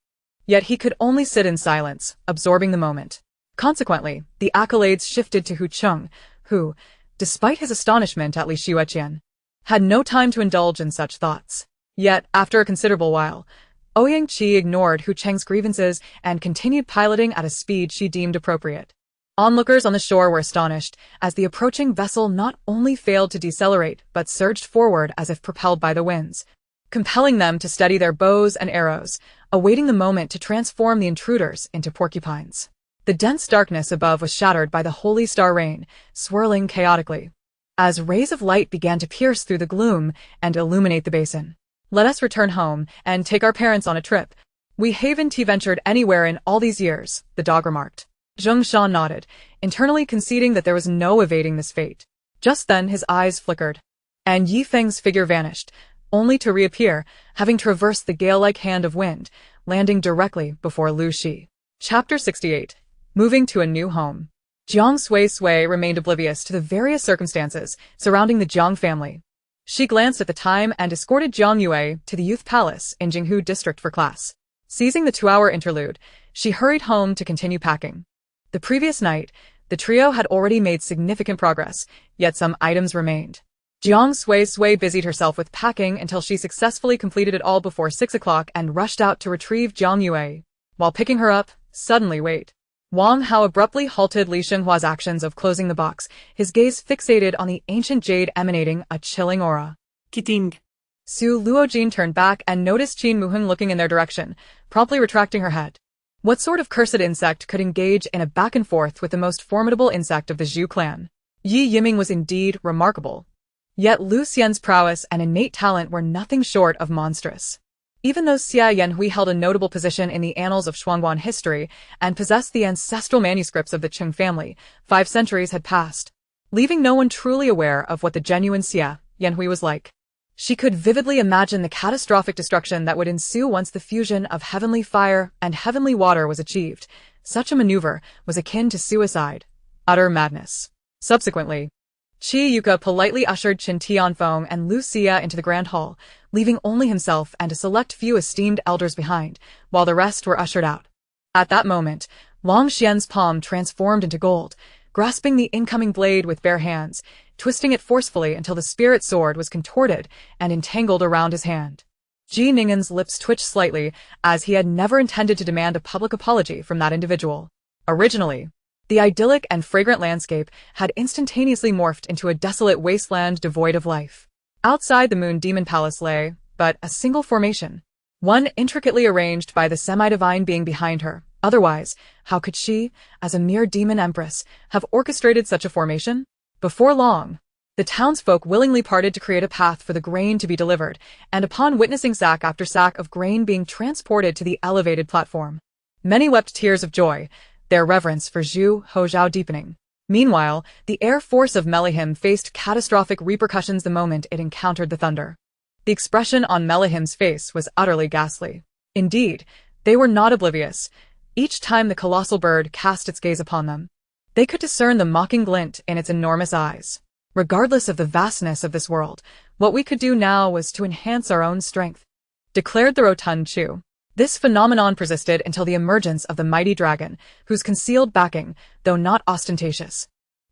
Yet he could only sit in silence, absorbing the moment. Consequently, the accolades shifted to Hu Cheng, who, despite his astonishment at Li Xueqian, had no time to indulge in such thoughts. Yet, after a considerable while, Ouyang Qi ignored Hu Cheng's grievances and continued piloting at a speed she deemed appropriate. Onlookers on the shore were astonished, as the approaching vessel not only failed to decelerate but surged forward as if propelled by the winds, compelling them to steady their bows and arrows, awaiting the moment to transform the intruders into porcupines. The dense darkness above was shattered by the holy star rain, swirling chaotically, as rays of light began to pierce through the gloom and illuminate the basin. Let us return home and take our parents on a trip. We haven't ventured anywhere in all these years, the dog remarked. Zheng Shan nodded, internally conceding that there was no evading this fate. Just then his eyes flickered, and Yi Feng's figure vanished, only to reappear, having traversed the gale-like hand of wind, landing directly before Lu Shi. Chapter 68. Moving to a new home. Jiang Suisui remained oblivious to the various circumstances surrounding the Jiang family. She glanced at the time and escorted Jiang Yue to the youth palace in Jinghu district for class. Seizing the 2-hour interlude, she hurried home to continue packing. The previous night, the trio had already made significant progress, yet some items remained. Jiang Suisui busied herself with packing until she successfully completed it all before 6 o'clock and rushed out to retrieve Jiang Yue. While picking her up, suddenly wait. Wang Hao abruptly halted Li Shenghua's actions of closing the box, his gaze fixated on the ancient jade emanating a chilling aura. Kiting. Su Luojin turned back and noticed Qin Muheng looking in their direction, promptly retracting her head. What sort of cursed insect could engage in a back-and-forth with the most formidable insect of the Zhu clan? Yi Yiming was indeed remarkable. Yet Lu Xian's prowess and innate talent were nothing short of monstrous. Even though Xia Yanhui held a notable position in the annals of Shuangguan history and possessed the ancestral manuscripts of the Qing family, 5 centuries had passed, leaving no one truly aware of what the genuine Xia Yanhui was like. She could vividly imagine the catastrophic destruction that would ensue once the fusion of heavenly fire and heavenly water was achieved. Such a maneuver was akin to suicide, utter madness. Subsequently, Qi Yuka politely ushered Qin Tianfeng and Lu Xia into the grand hall, leaving only himself and a select few esteemed elders behind, while the rest were ushered out. At that moment, Long Xian's palm transformed into gold, grasping the incoming blade with bare hands, twisting it forcefully until the spirit sword was contorted and entangled around his hand. Ji Ningen's lips twitched slightly, as he had never intended to demand a public apology from that individual. Originally, the idyllic and fragrant landscape had instantaneously morphed into a desolate wasteland devoid of life. Outside the Moon Demon Palace lay but a single formation, one intricately arranged by the semi-divine being behind her. Otherwise, how could she, as a mere demon empress, have orchestrated such a formation? Before long, the townsfolk willingly parted to create a path for the grain to be delivered, and upon witnessing sack after sack of grain being transported to the elevated platform, many wept tears of joy, their reverence for Zhu Hozhao deepening. Meanwhile, the air force of Melihim faced catastrophic repercussions the moment it encountered the thunder. The expression on Melihim's face was utterly ghastly. Indeed, they were not oblivious. Each time the colossal bird cast its gaze upon them, they could discern the mocking glint in its enormous eyes. Regardless of the vastness of this world, what we could do now was to enhance our own strength, declared the rotund Chu. This phenomenon persisted until the emergence of the mighty dragon, whose concealed backing, though not ostentatious,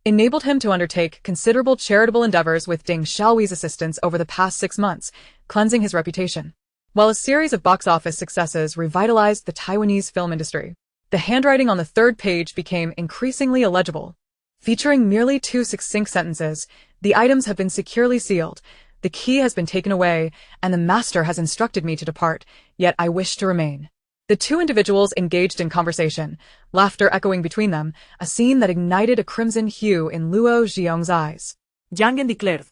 enabled him to undertake considerable charitable endeavors with Ding Xiaohui's assistance over the past 6 months, cleansing his reputation. While a series of box office successes revitalized the Taiwanese film industry, the handwriting on the third page became increasingly illegible. Featuring merely 2 succinct sentences, "The items have been securely sealed, the key has been taken away, and the master has instructed me to depart, yet I wish to remain." The 2 individuals engaged in conversation, laughter echoing between them, a scene that ignited a crimson hue in Luo Xiong's eyes. Jiang declared,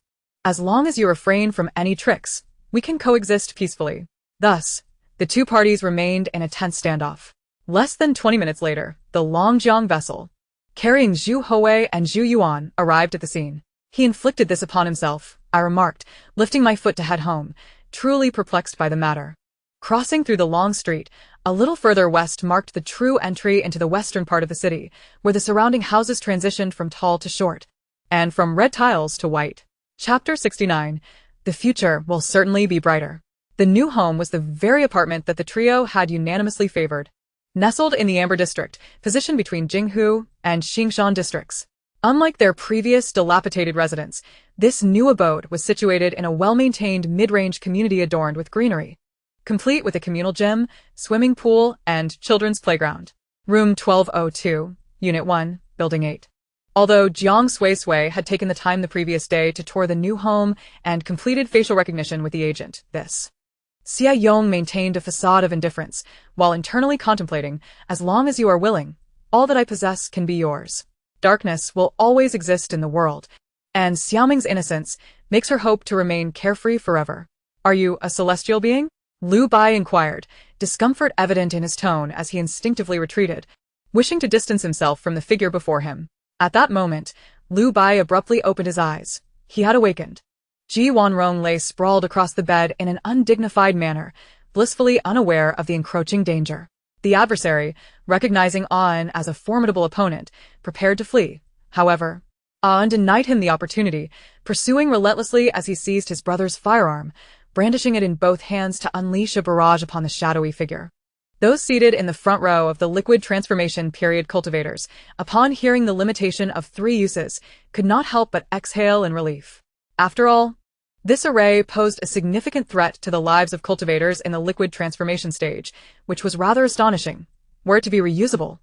"As long as you refrain from any tricks, we can coexist peacefully." Thus, the 2 parties remained in a tense standoff. Less than 20 minutes later, the Longjiang vessel, carrying Zhu Hui and Zhu Yuan, arrived at the scene. "He inflicted this upon himself," I remarked, lifting my foot to head home, truly perplexed by the matter. Crossing through the long street, a little further west marked the true entry into the western part of the city, where the surrounding houses transitioned from tall to short, and from red tiles to white. Chapter 69. The future will certainly be brighter. The new home was the very apartment that the trio had unanimously favored. Nestled in the Amber District, positioned between Jinghu and Xingshan districts. Unlike their previous dilapidated residence, this new abode was situated in a well-maintained mid-range community adorned with greenery, complete with a communal gym, swimming pool, and children's playground. Room 1202, Unit 1, Building 8. Although Jiang Suisui had taken the time the previous day to tour the new home and completed facial recognition with the agent, this Xia Yong maintained a facade of indifference, while internally contemplating, "As long as you are willing, all that I possess can be yours." Darkness will always exist in the world, and Xiaoming's innocence makes her hope to remain carefree forever. "Are you a celestial being?" Liu Bai inquired, discomfort evident in his tone as he instinctively retreated, wishing to distance himself from the figure before him. At that moment, Liu Bai abruptly opened his eyes. He had awakened. Ji Wanrong lay sprawled across the bed in an undignified manner, blissfully unaware of the encroaching danger. The adversary, recognizing An as a formidable opponent, prepared to flee. However, An denied him the opportunity, pursuing relentlessly as he seized his brother's firearm, brandishing it in both hands to unleash a barrage upon the shadowy figure. Those seated in the front row of the liquid transformation period cultivators, upon hearing the limitation of 3 uses, could not help but exhale in relief. After all, this array posed a significant threat to the lives of cultivators in the liquid transformation stage, which was rather astonishing. Were it to be reusable,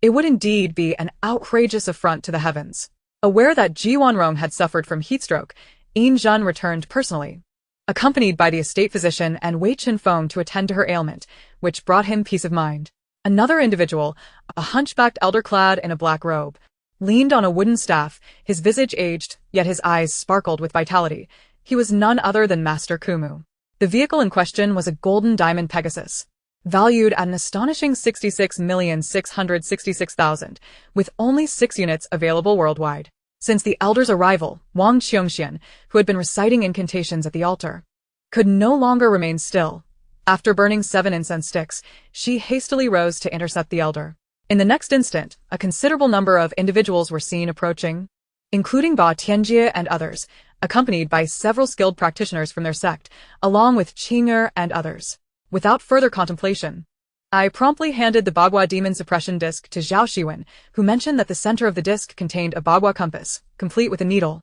it would indeed be an outrageous affront to the heavens. Aware that Ji Wanrong had suffered from heatstroke, Yin Zhen returned personally, accompanied by the estate physician and Wei Chenfeng to attend to her ailment, which brought him peace of mind. Another individual, a hunchbacked elder clad in a black robe, leaned on a wooden staff, his visage aged, yet his eyes sparkled with vitality. He was none other than Master Kumu. The vehicle in question was a golden diamond Pegasus, valued at an astonishing 66,666,000, with only 6 units available worldwide. Since the elder's arrival, Wang Qiongxian, who had been reciting incantations at the altar, could no longer remain still. After burning 7 incense sticks, she hastily rose to intercept the elder. In the next instant, a considerable number of individuals were seen approaching, including Ba Tianjie and others, accompanied by several skilled practitioners from their sect, along with Qing'er and others. Without further contemplation, I promptly handed the Bagua demon suppression disc to Zhao Shiwen, who mentioned that the center of the disc contained a Bagua compass, complete with a needle.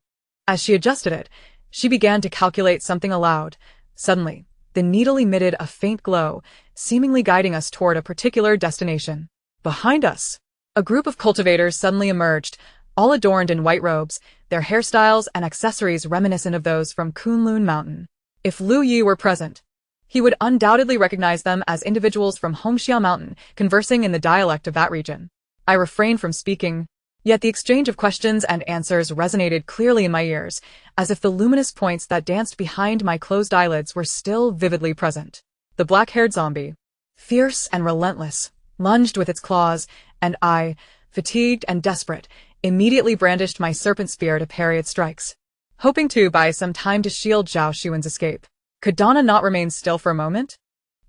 As she adjusted it, she began to calculate something aloud. Suddenly, the needle emitted a faint glow, seemingly guiding us toward a particular destination. Behind us, a group of cultivators suddenly emerged, all adorned in white robes, their hairstyles and accessories reminiscent of those from Kunlun Mountain. If Lu Yi were present, he would undoubtedly recognize them as individuals from Hongxia Mountain, conversing in the dialect of that region. I refrained from speaking, yet the exchange of questions and answers resonated clearly in my ears, as if the luminous points that danced behind my closed eyelids were still vividly present. The black-haired zombie, fierce and relentless, lunged with its claws, and I, fatigued and desperate, immediately brandished my serpent spear to parry its strikes, hoping to buy some time to shield Zhao Shiwen's escape. Could Donna not remain still for a moment?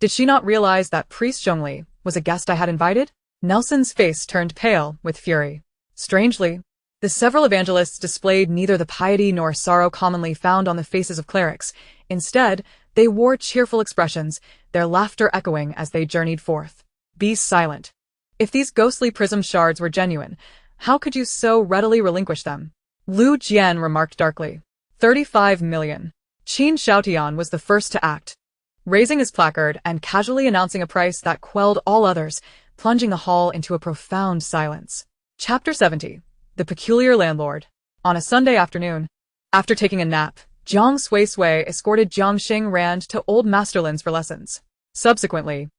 Did she not realize that Priest Zhongli was a guest I had invited? Nelson's face turned pale with fury. Strangely, the several evangelists displayed neither the piety nor sorrow commonly found on the faces of clerics. Instead, they wore cheerful expressions, their laughter echoing as they journeyed forth. Be silent. If these ghostly prism shards were genuine, how could you so readily relinquish them? Lu Jian remarked darkly. 35 million. Qin Xiaotian was the first to act, raising his placard and casually announcing a price that quelled all others, plunging the hall into a profound silence. Chapter 70. The Peculiar Landlord. On a Sunday afternoon, after taking a nap, Jiang Suisui escorted Jiang Xingrand to Old Masterlands for lessons. Subsequently,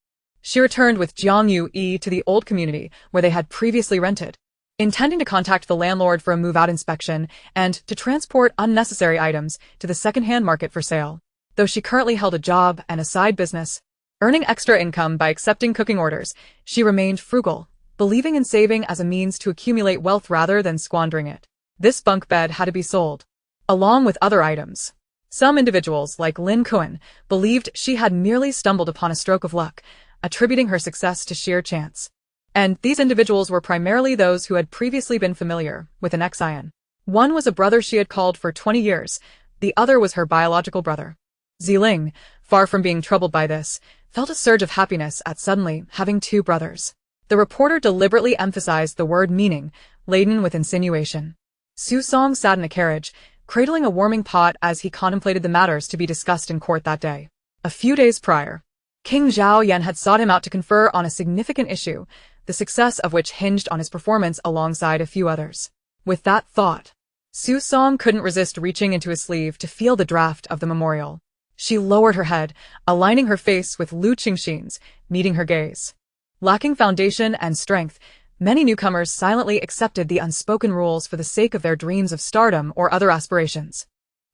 she returned with Jiang Yu to the old community where they had previously rented, intending to contact the landlord for a move-out inspection and to transport unnecessary items to the second-hand market for sale. Though she currently held a job and a side business, earning extra income by accepting cooking orders, she remained frugal, believing in saving as a means to accumulate wealth rather than squandering it. This bunk bed had to be sold, along with other items. Some individuals, like Lin Kuan, believed she had merely stumbled upon a stroke of luck, attributing her success to sheer chance. And these individuals were primarily those who had previously been familiar with an ex-Ion. One was a brother she had called for 20 years, the other was her biological brother. Ziling, far from being troubled by this, felt a surge of happiness at suddenly having two brothers. The reporter deliberately emphasized the word meaning, laden with insinuation. Su Song sat in a carriage, cradling a warming pot as he contemplated the matters to be discussed in court that day. A few days prior, King Zhao Yan had sought him out to confer on a significant issue, the success of which hinged on his performance alongside a few others. With that thought, Su Song couldn't resist reaching into his sleeve to feel the draft of the memorial. She lowered her head, aligning her face with Lu Qingxin's, meeting her gaze. Lacking foundation and strength, many newcomers silently accepted the unspoken rules for the sake of their dreams of stardom or other aspirations.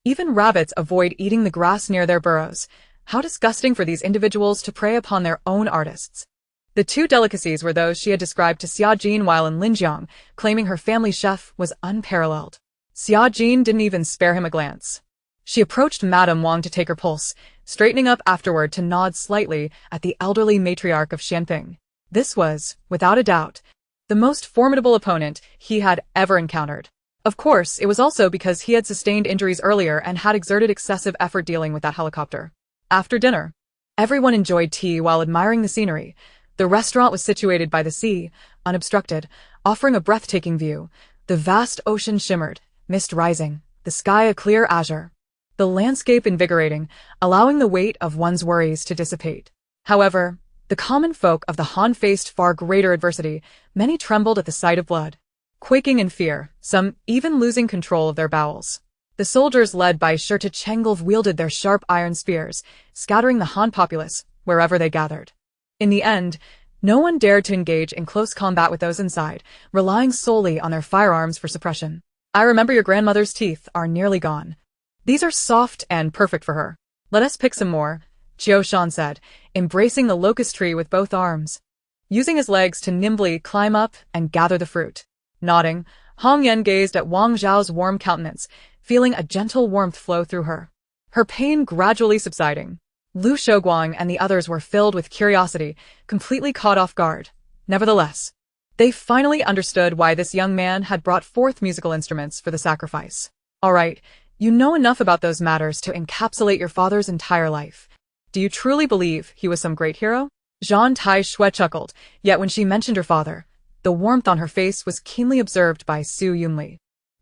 Even rabbits avoid eating the grass near their burrows. How disgusting for these individuals to prey upon their own artists. The two delicacies were those she had described to Xia Jin while in Linjiang, claiming her family chef was unparalleled. Xia Jin didn't even spare him a glance. She approached Madame Wang to take her pulse, straightening up afterward to nod slightly at the elderly matriarch of Xianping. This was, without a doubt, the most formidable opponent he had ever encountered. Of course, it was also because he had sustained injuries earlier and had exerted excessive effort dealing with that helicopter. After dinner, everyone enjoyed tea while admiring the scenery. The restaurant was situated by the sea, unobstructed, offering a breathtaking view. The vast ocean shimmered, mist rising, the sky a clear azure. The landscape invigorating, allowing the weight of one's worries to dissipate. However, the common folk of the Han faced far greater adversity. Many trembled at the sight of blood. Quaking in fear, some even losing control of their bowels. The soldiers led by Shirta Chenglov wielded their sharp iron spears, scattering the Han populace wherever they gathered. In the end, no one dared to engage in close combat with those inside, relying solely on their firearms for suppression. I remember your grandmother's teeth are nearly gone. These are soft and perfect for her. Let us pick some more, Jiao Shan said, embracing the locust tree with both arms. Using his legs to nimbly climb up and gather the fruit. Nodding, Hong Yan gazed at Wang Zhao's warm countenance, feeling a gentle warmth flow through her. Her pain gradually subsiding. Lu Shouguang and the others were filled with curiosity, completely caught off guard. Nevertheless, they finally understood why this young man had brought forth musical instruments for the sacrifice. All right, you know enough about those matters to encapsulate your father's entire life. Do you truly believe he was some great hero? Zhang Taishui chuckled, yet when she mentioned her father, the warmth on her face was keenly observed by Su Yunli.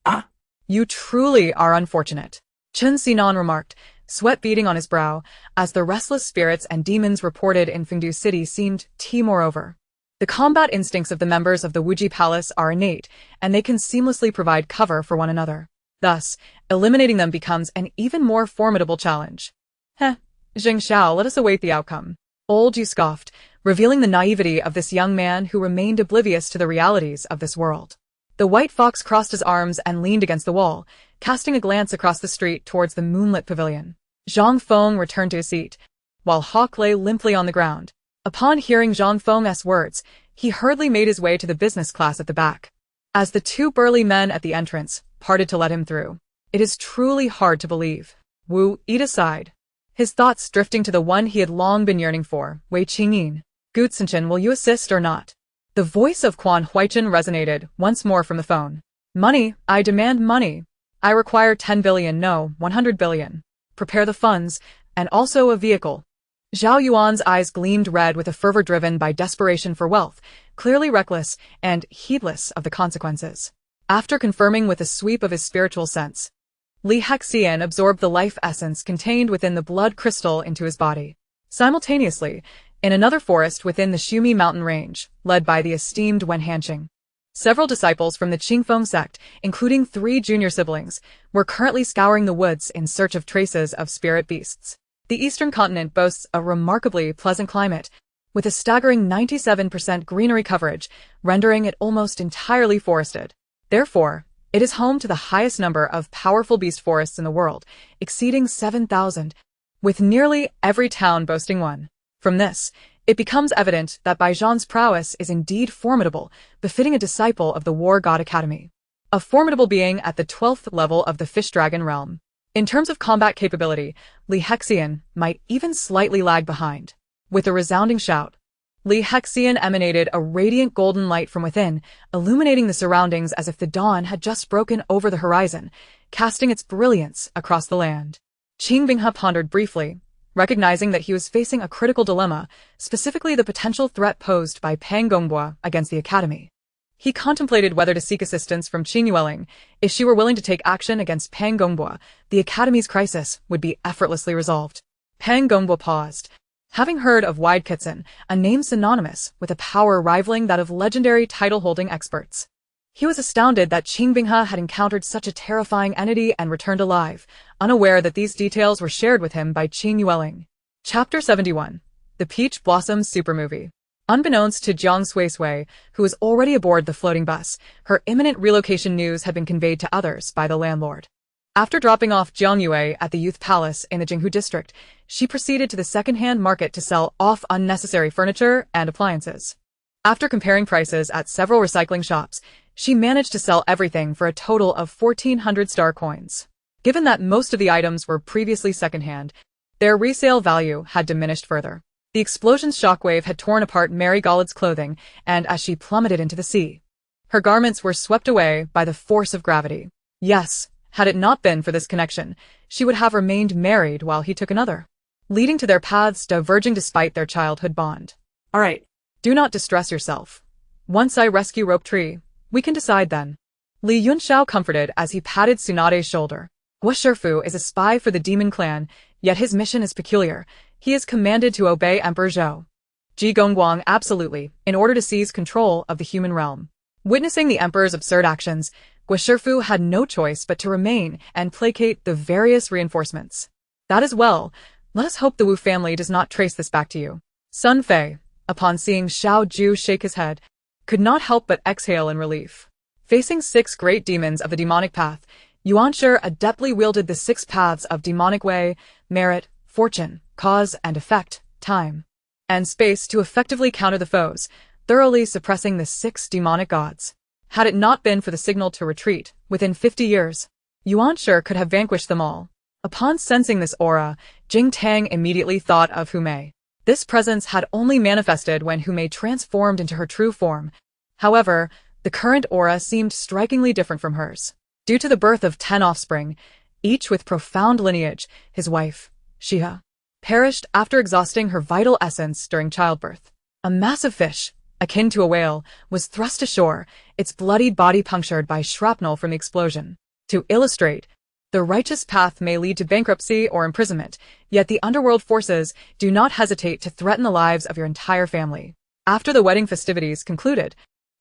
Ah, You truly are unfortunate, Chen Sinan remarked, sweat beading on his brow, as the restless spirits and demons reported in Fengdu City seemed moreover. The combat instincts of the members of the Wuji Palace are innate, and they can seamlessly provide cover for one another. Thus, eliminating them becomes an even more formidable challenge. Heh, Jing Xiao, let us await the outcome. Old Yu scoffed, revealing the naivety of this young man who remained oblivious to the realities of this world. The white fox crossed his arms and leaned against the wall, casting a glance across the street towards the moonlit pavilion. Zhang Feng returned to his seat, while Hawk lay limply on the ground. Upon hearing Zhang Feng's words, he hurriedly made his way to the business class at the back. As the two burly men at the entrance parted to let him through, it is truly hard to believe. Wu Yi sighed, his thoughts drifting to the one he had long been yearning for, Wei Qingyin. Gutsenchen, will you assist or not? The voice of Quan Huichen resonated once more from the phone. Money, I demand money. I require 10 billion, no, 100 billion. Prepare the funds, and also a vehicle. Zhao Yuan's eyes gleamed red with a fervor driven by desperation for wealth, clearly reckless and heedless of the consequences. After confirming with a sweep of his spiritual sense, Li Hexian absorbed the life essence contained within the blood crystal into his body. Simultaneously, in another forest within the Xumi mountain range, led by the esteemed Wen Hanqing, several disciples from the Qingfeng sect, including 3 junior siblings, were currently scouring the woods in search of traces of spirit beasts. The eastern continent boasts a remarkably pleasant climate, with a staggering 97% greenery coverage, rendering it almost entirely forested. Therefore, it is home to the highest number of powerful beast forests in the world, exceeding 7,000, with nearly every town boasting one. From this, it becomes evident that Baijian's prowess is indeed formidable, befitting a disciple of the War God Academy. A formidable being at the 12th level of the Fish Dragon realm. In terms of combat capability, Li Hexian might even slightly lag behind. With a resounding shout, Li Hexian emanated a radiant golden light from within, illuminating the surroundings as if the dawn had just broken over the horizon, casting its brilliance across the land. Qing Binghe pondered briefly, recognizing that he was facing a critical dilemma, specifically the potential threat posed by Pang Gongbua against the academy. He contemplated whether to seek assistance from Qing Yueling. If she were willing to take action against Pang Gongbua, the academy's crisis would be effortlessly resolved. Pang Gongbua paused, having heard of Wide Kitsen, a name synonymous with a power rivaling that of legendary title-holding experts. He was astounded that Qing Binghe had encountered such a terrifying entity and returned alive, unaware that these details were shared with him by Qing Yueling. Chapter 71. The Peach Blossom Supermovie. Unbeknownst to Jiang Suisui, who was already aboard the floating bus, her imminent relocation news had been conveyed to others by the landlord. After dropping off Jiang Yue at the Youth Palace in the Jinghu district, she proceeded to the second-hand market to sell off unnecessary furniture and appliances. After comparing prices at several recycling shops, she managed to sell everything for a total of 1,400 star coins. Given that most of the items were previously second-hand, their resale value had diminished further. The explosion's shockwave had torn apart Mary Gollard's clothing, and as she plummeted into the sea, her garments were swept away by the force of gravity. Yes, had it not been for this connection, she would have remained married while he took another, leading to their paths diverging despite their childhood bond. all right. Do not distress yourself. Once I rescue Rope Tree, we can decide then. Li Yunxiao comforted as he patted Tsunade's shoulder. Guo Shifu is a spy for the demon clan, yet his mission is peculiar. He is commanded to obey Emperor Zhou Ji Gongguang absolutely, in order to seize control of the human realm. Witnessing the emperor's absurd actions, Guo Shifu had no choice but to remain and placate the various reinforcements. That is well. Let us hope the Wu family does not trace this back to you. Sun Fei, upon seeing Xiao Ju shake his head, could not help but exhale in relief. Facing 6 great demons of the demonic path, Yuanshi adeptly wielded the 6 paths of demonic way, merit, fortune, cause and effect, time, and space to effectively counter the foes, thoroughly suppressing the 6 demonic gods. Had it not been for the signal to retreat, within 50 years, Yuanshi could have vanquished them all. Upon sensing this aura, Jing Tang immediately thought of Hu Mei. This presence had only manifested when Hu Mei transformed into her true form. However, the current aura seemed strikingly different from hers. Due to the birth of 10 offspring, each with profound lineage, his wife, Shiha, perished after exhausting her vital essence during childbirth. A massive fish, akin to a whale, was thrust ashore, its bloodied body punctured by shrapnel from the explosion. To illustrate, the righteous path may lead to bankruptcy or imprisonment, yet the underworld forces do not hesitate to threaten the lives of your entire family. After the wedding festivities concluded,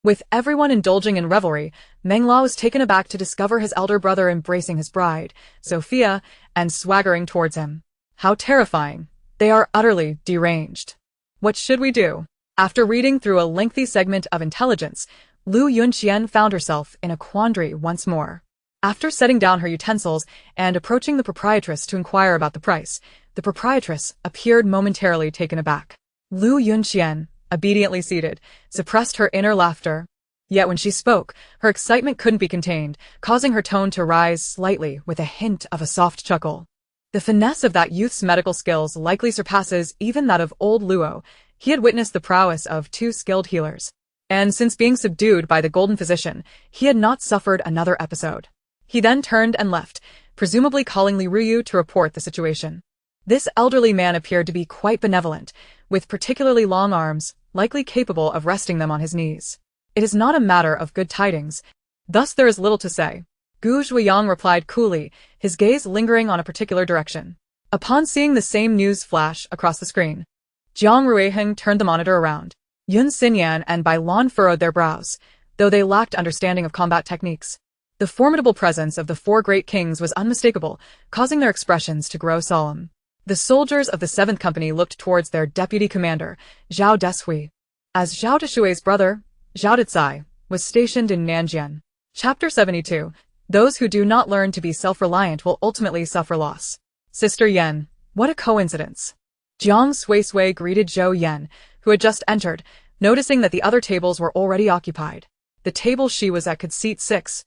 with everyone indulging in revelry, Mengla was taken aback to discover his elder brother embracing his bride, Sophia, and swaggering towards him. How terrifying. They are utterly deranged. What should we do? After reading through a lengthy segment of intelligence, Lu Yunqian found herself in a quandary once more. After setting down her utensils and approaching the proprietress to inquire about the price, the proprietress appeared momentarily taken aback. Lu Yunqian, obediently seated, suppressed her inner laughter. Yet when she spoke, her excitement couldn't be contained, causing her tone to rise slightly with a hint of a soft chuckle. The finesse of that youth's medical skills likely surpasses even that of old Luo. He had witnessed the prowess of two skilled healers. And since being subdued by the golden physician, he had not suffered another episode. He then turned and left, presumably calling Li Ruyu to report the situation. This elderly man appeared to be quite benevolent, with particularly long arms, likely capable of resting them on his knees. It is not a matter of good tidings. Thus there is little to say. Gu Zhuiyang replied coolly, his gaze lingering on a particular direction. Upon seeing the same news flash across the screen, Jiang Ruiheng turned the monitor around. Yun Xinyan and Bai Lan furrowed their brows, though they lacked understanding of combat techniques. The formidable presence of the four great kings was unmistakable, causing their expressions to grow solemn. The soldiers of the 7th Company looked towards their deputy commander, Zhao Deshui. As Zhao Deshui's brother, Zhao Dezai, was stationed in Nanjian. Chapter 72. Those who do not learn to be self-reliant will ultimately suffer loss. Sister Yan, what a coincidence. Jiang Suisui greeted Zhou Yan, who had just entered, noticing that the other tables were already occupied. The table she was at could seat 6.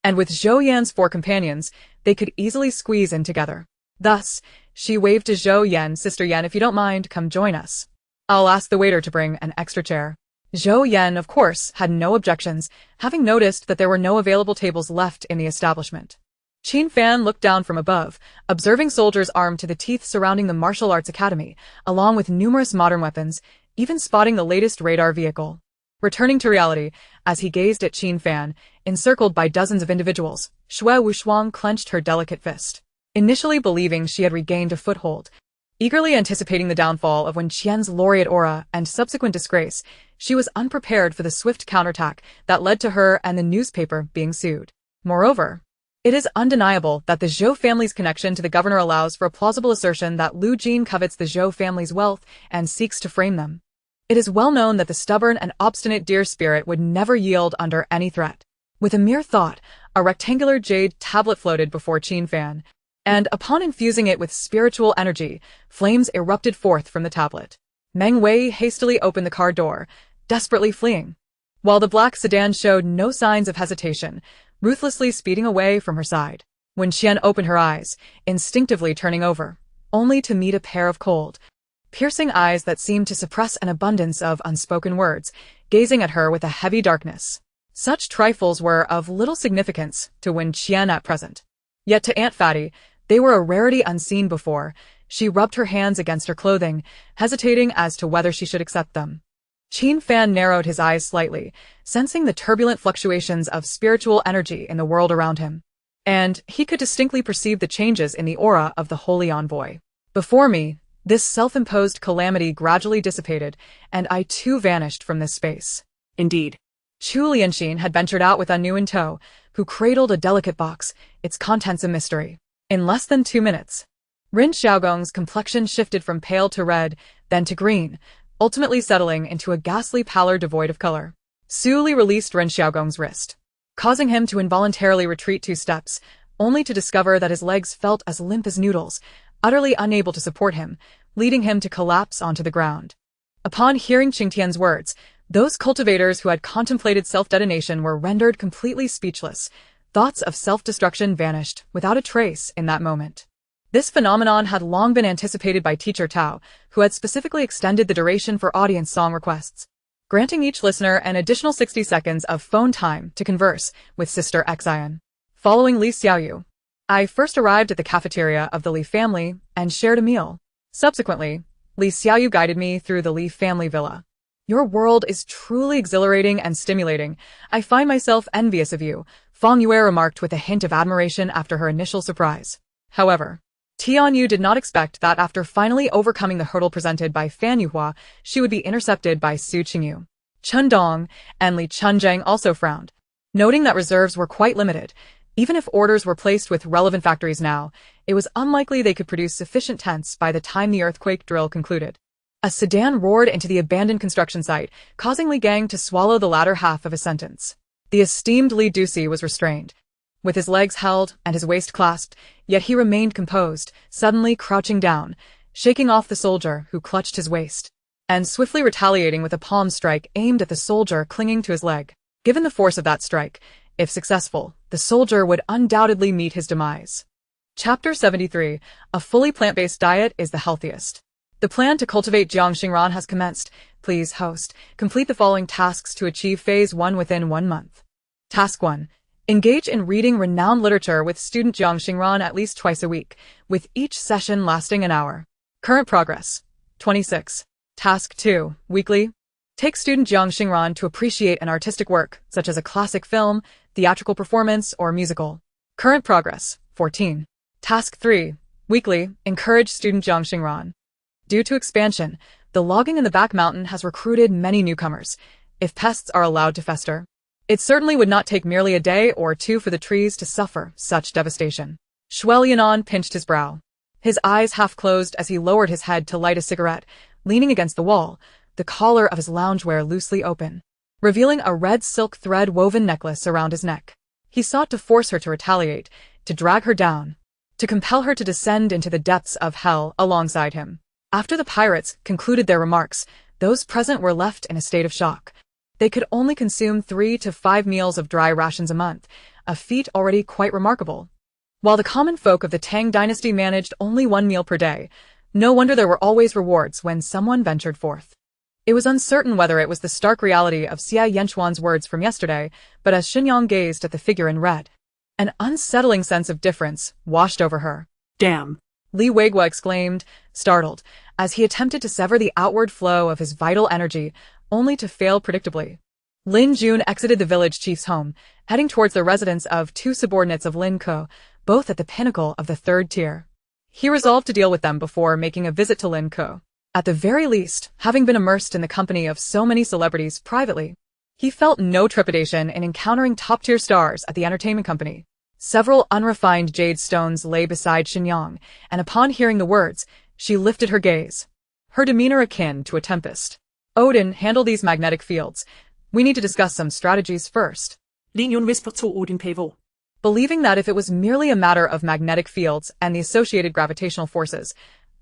And with Zhou Yan's 4 companions, they could easily squeeze in together. Thus, she waved to Zhou Yan, Sister Yan, if you don't mind, come join us. I'll ask the waiter to bring an extra chair. Zhou Yan, of course, had no objections, having noticed that there were no available tables left in the establishment. Qin Fan looked down from above, observing soldiers armed to the teeth surrounding the martial arts academy, along with numerous modern weapons, even spotting the latest radar vehicle. Returning to reality, as he gazed at Qin Fan, encircled by dozens of individuals, Xue Wushuang clenched her delicate fist. Initially believing she had regained a foothold, eagerly anticipating the downfall of Wen Qian's laureate aura and subsequent disgrace, she was unprepared for the swift counterattack that led to her and the newspaper being sued. Moreover, it is undeniable that the Zhou family's connection to the governor allows for a plausible assertion that Lu Jin covets the Zhou family's wealth and seeks to frame them. It is well known that the stubborn and obstinate deer spirit would never yield under any threat. With a mere thought, a rectangular jade tablet floated before Qin Fan, and upon infusing it with spiritual energy, flames erupted forth from the tablet. Meng Wei hastily opened the car door, desperately fleeing, while the black sedan showed no signs of hesitation, ruthlessly speeding away from her side. When Qian opened her eyes, instinctively turning over, only to meet a pair of cold, piercing eyes that seemed to suppress an abundance of unspoken words, gazing at her with a heavy darkness. Such trifles were of little significance to Wen Qian at present. Yet to Aunt Fatty, they were a rarity unseen before. She rubbed her hands against her clothing, hesitating as to whether she should accept them. Qin Fan narrowed his eyes slightly, sensing the turbulent fluctuations of spiritual energy in the world around him. And he could distinctly perceive the changes in the aura of the holy envoy. Before me, this self-imposed calamity gradually dissipated, and I too vanished from this space. Indeed. Chu Lianxin had ventured out with Anu in tow, who cradled a delicate box, its contents a mystery. In less than 2 minutes, Rin Xiaogong's complexion shifted from pale to red, then to green, ultimately settling into a ghastly pallor devoid of color. Su Li released Rin Xiaogong's wrist, causing him to involuntarily retreat 2 steps, only to discover that his legs felt as limp as noodles, utterly unable to support him, leading him to collapse onto the ground. Upon hearing Qingtian's words, those cultivators who had contemplated self-detonation were rendered completely speechless. Thoughts of self-destruction vanished without a trace in that moment. This phenomenon had long been anticipated by Teacher Tao, who had specifically extended the duration for audience song requests, granting each listener an additional 60 seconds of phone time to converse with Sister Xian. Following Li Xiaoyu, I first arrived at the cafeteria of the Li family and shared a meal. Subsequently, Li Xiaoyu guided me through the Li family villa. Your world is truly exhilarating and stimulating. I find myself envious of you, Fang Yue remarked with a hint of admiration after her initial surprise. However, Tianyu did not expect that after finally overcoming the hurdle presented by Fan Yuhua, she would be intercepted by Su Qingyu. Chen Dong and Li Chunzheng also frowned, noting that reserves were quite limited. Even if orders were placed with relevant factories now, it was unlikely they could produce sufficient tents by the time the earthquake drill concluded. A sedan roared into the abandoned construction site, causing Li Gang to swallow the latter half of a sentence. The esteemed Li Duci was restrained, with his legs held and his waist clasped, yet he remained composed, suddenly crouching down, shaking off the soldier who clutched his waist, and swiftly retaliating with a palm strike aimed at the soldier clinging to his leg. Given the force of that strike, if successful, the soldier would undoubtedly meet his demise. Chapter 73. A fully plant-based diet is the healthiest. The plan to cultivate Jiang Xingran has commenced. Please, host, complete the following tasks to achieve Phase 1 within 1 month. Task 1. Engage in reading renowned literature with student Jiang Xingran at least twice a week, with each session lasting an hour. Current progress. 26. Task 2. Weekly. Take student Jiang Xingran to appreciate an artistic work, such as a classic film, theatrical performance, or musical. Current progress. 14. Task 3. Weekly. Encourage student Jiang Xingran. Due to expansion, the logging in the back mountain has recruited many newcomers. If pests are allowed to fester, it certainly would not take merely a day or two for the trees to suffer such devastation. Shuel Yanan pinched his brow, his eyes half closed as he lowered his head to light a cigarette, leaning against the wall, the collar of his loungewear loosely open, revealing a red silk thread woven necklace around his neck. He sought to force her to retaliate, to drag her down, to compel her to descend into the depths of hell alongside him. After the pirates concluded their remarks, those present were left in a state of shock. They could only consume 3 to 5 meals of dry rations a month, a feat already quite remarkable. While the common folk of the Tang dynasty managed only 1 meal per day, no wonder there were always rewards when someone ventured forth. It was uncertain whether it was the stark reality of Xia Yanchuan's words from yesterday, but as Xinyang gazed at the figure in red, an unsettling sense of difference washed over her. Damn. Li Weigua exclaimed, startled, as he attempted to sever the outward flow of his vital energy, only to fail predictably. Lin Jun exited the village chief's home, heading towards the residence of 2 subordinates of Lin Ko, both at the pinnacle of the 3rd tier. He resolved to deal with them before making a visit to Lin Ko. At the very least, having been immersed in the company of so many celebrities privately, he felt no trepidation in encountering top-tier stars at the entertainment company. Several unrefined jade stones lay beside Xinyang, and upon hearing the words, she lifted her gaze, her demeanor akin to a tempest. Odin, handle these magnetic fields. We need to discuss some strategies first. Lin Yun whispered to Odin Pavel. Believing that if it was merely a matter of magnetic fields and the associated gravitational forces,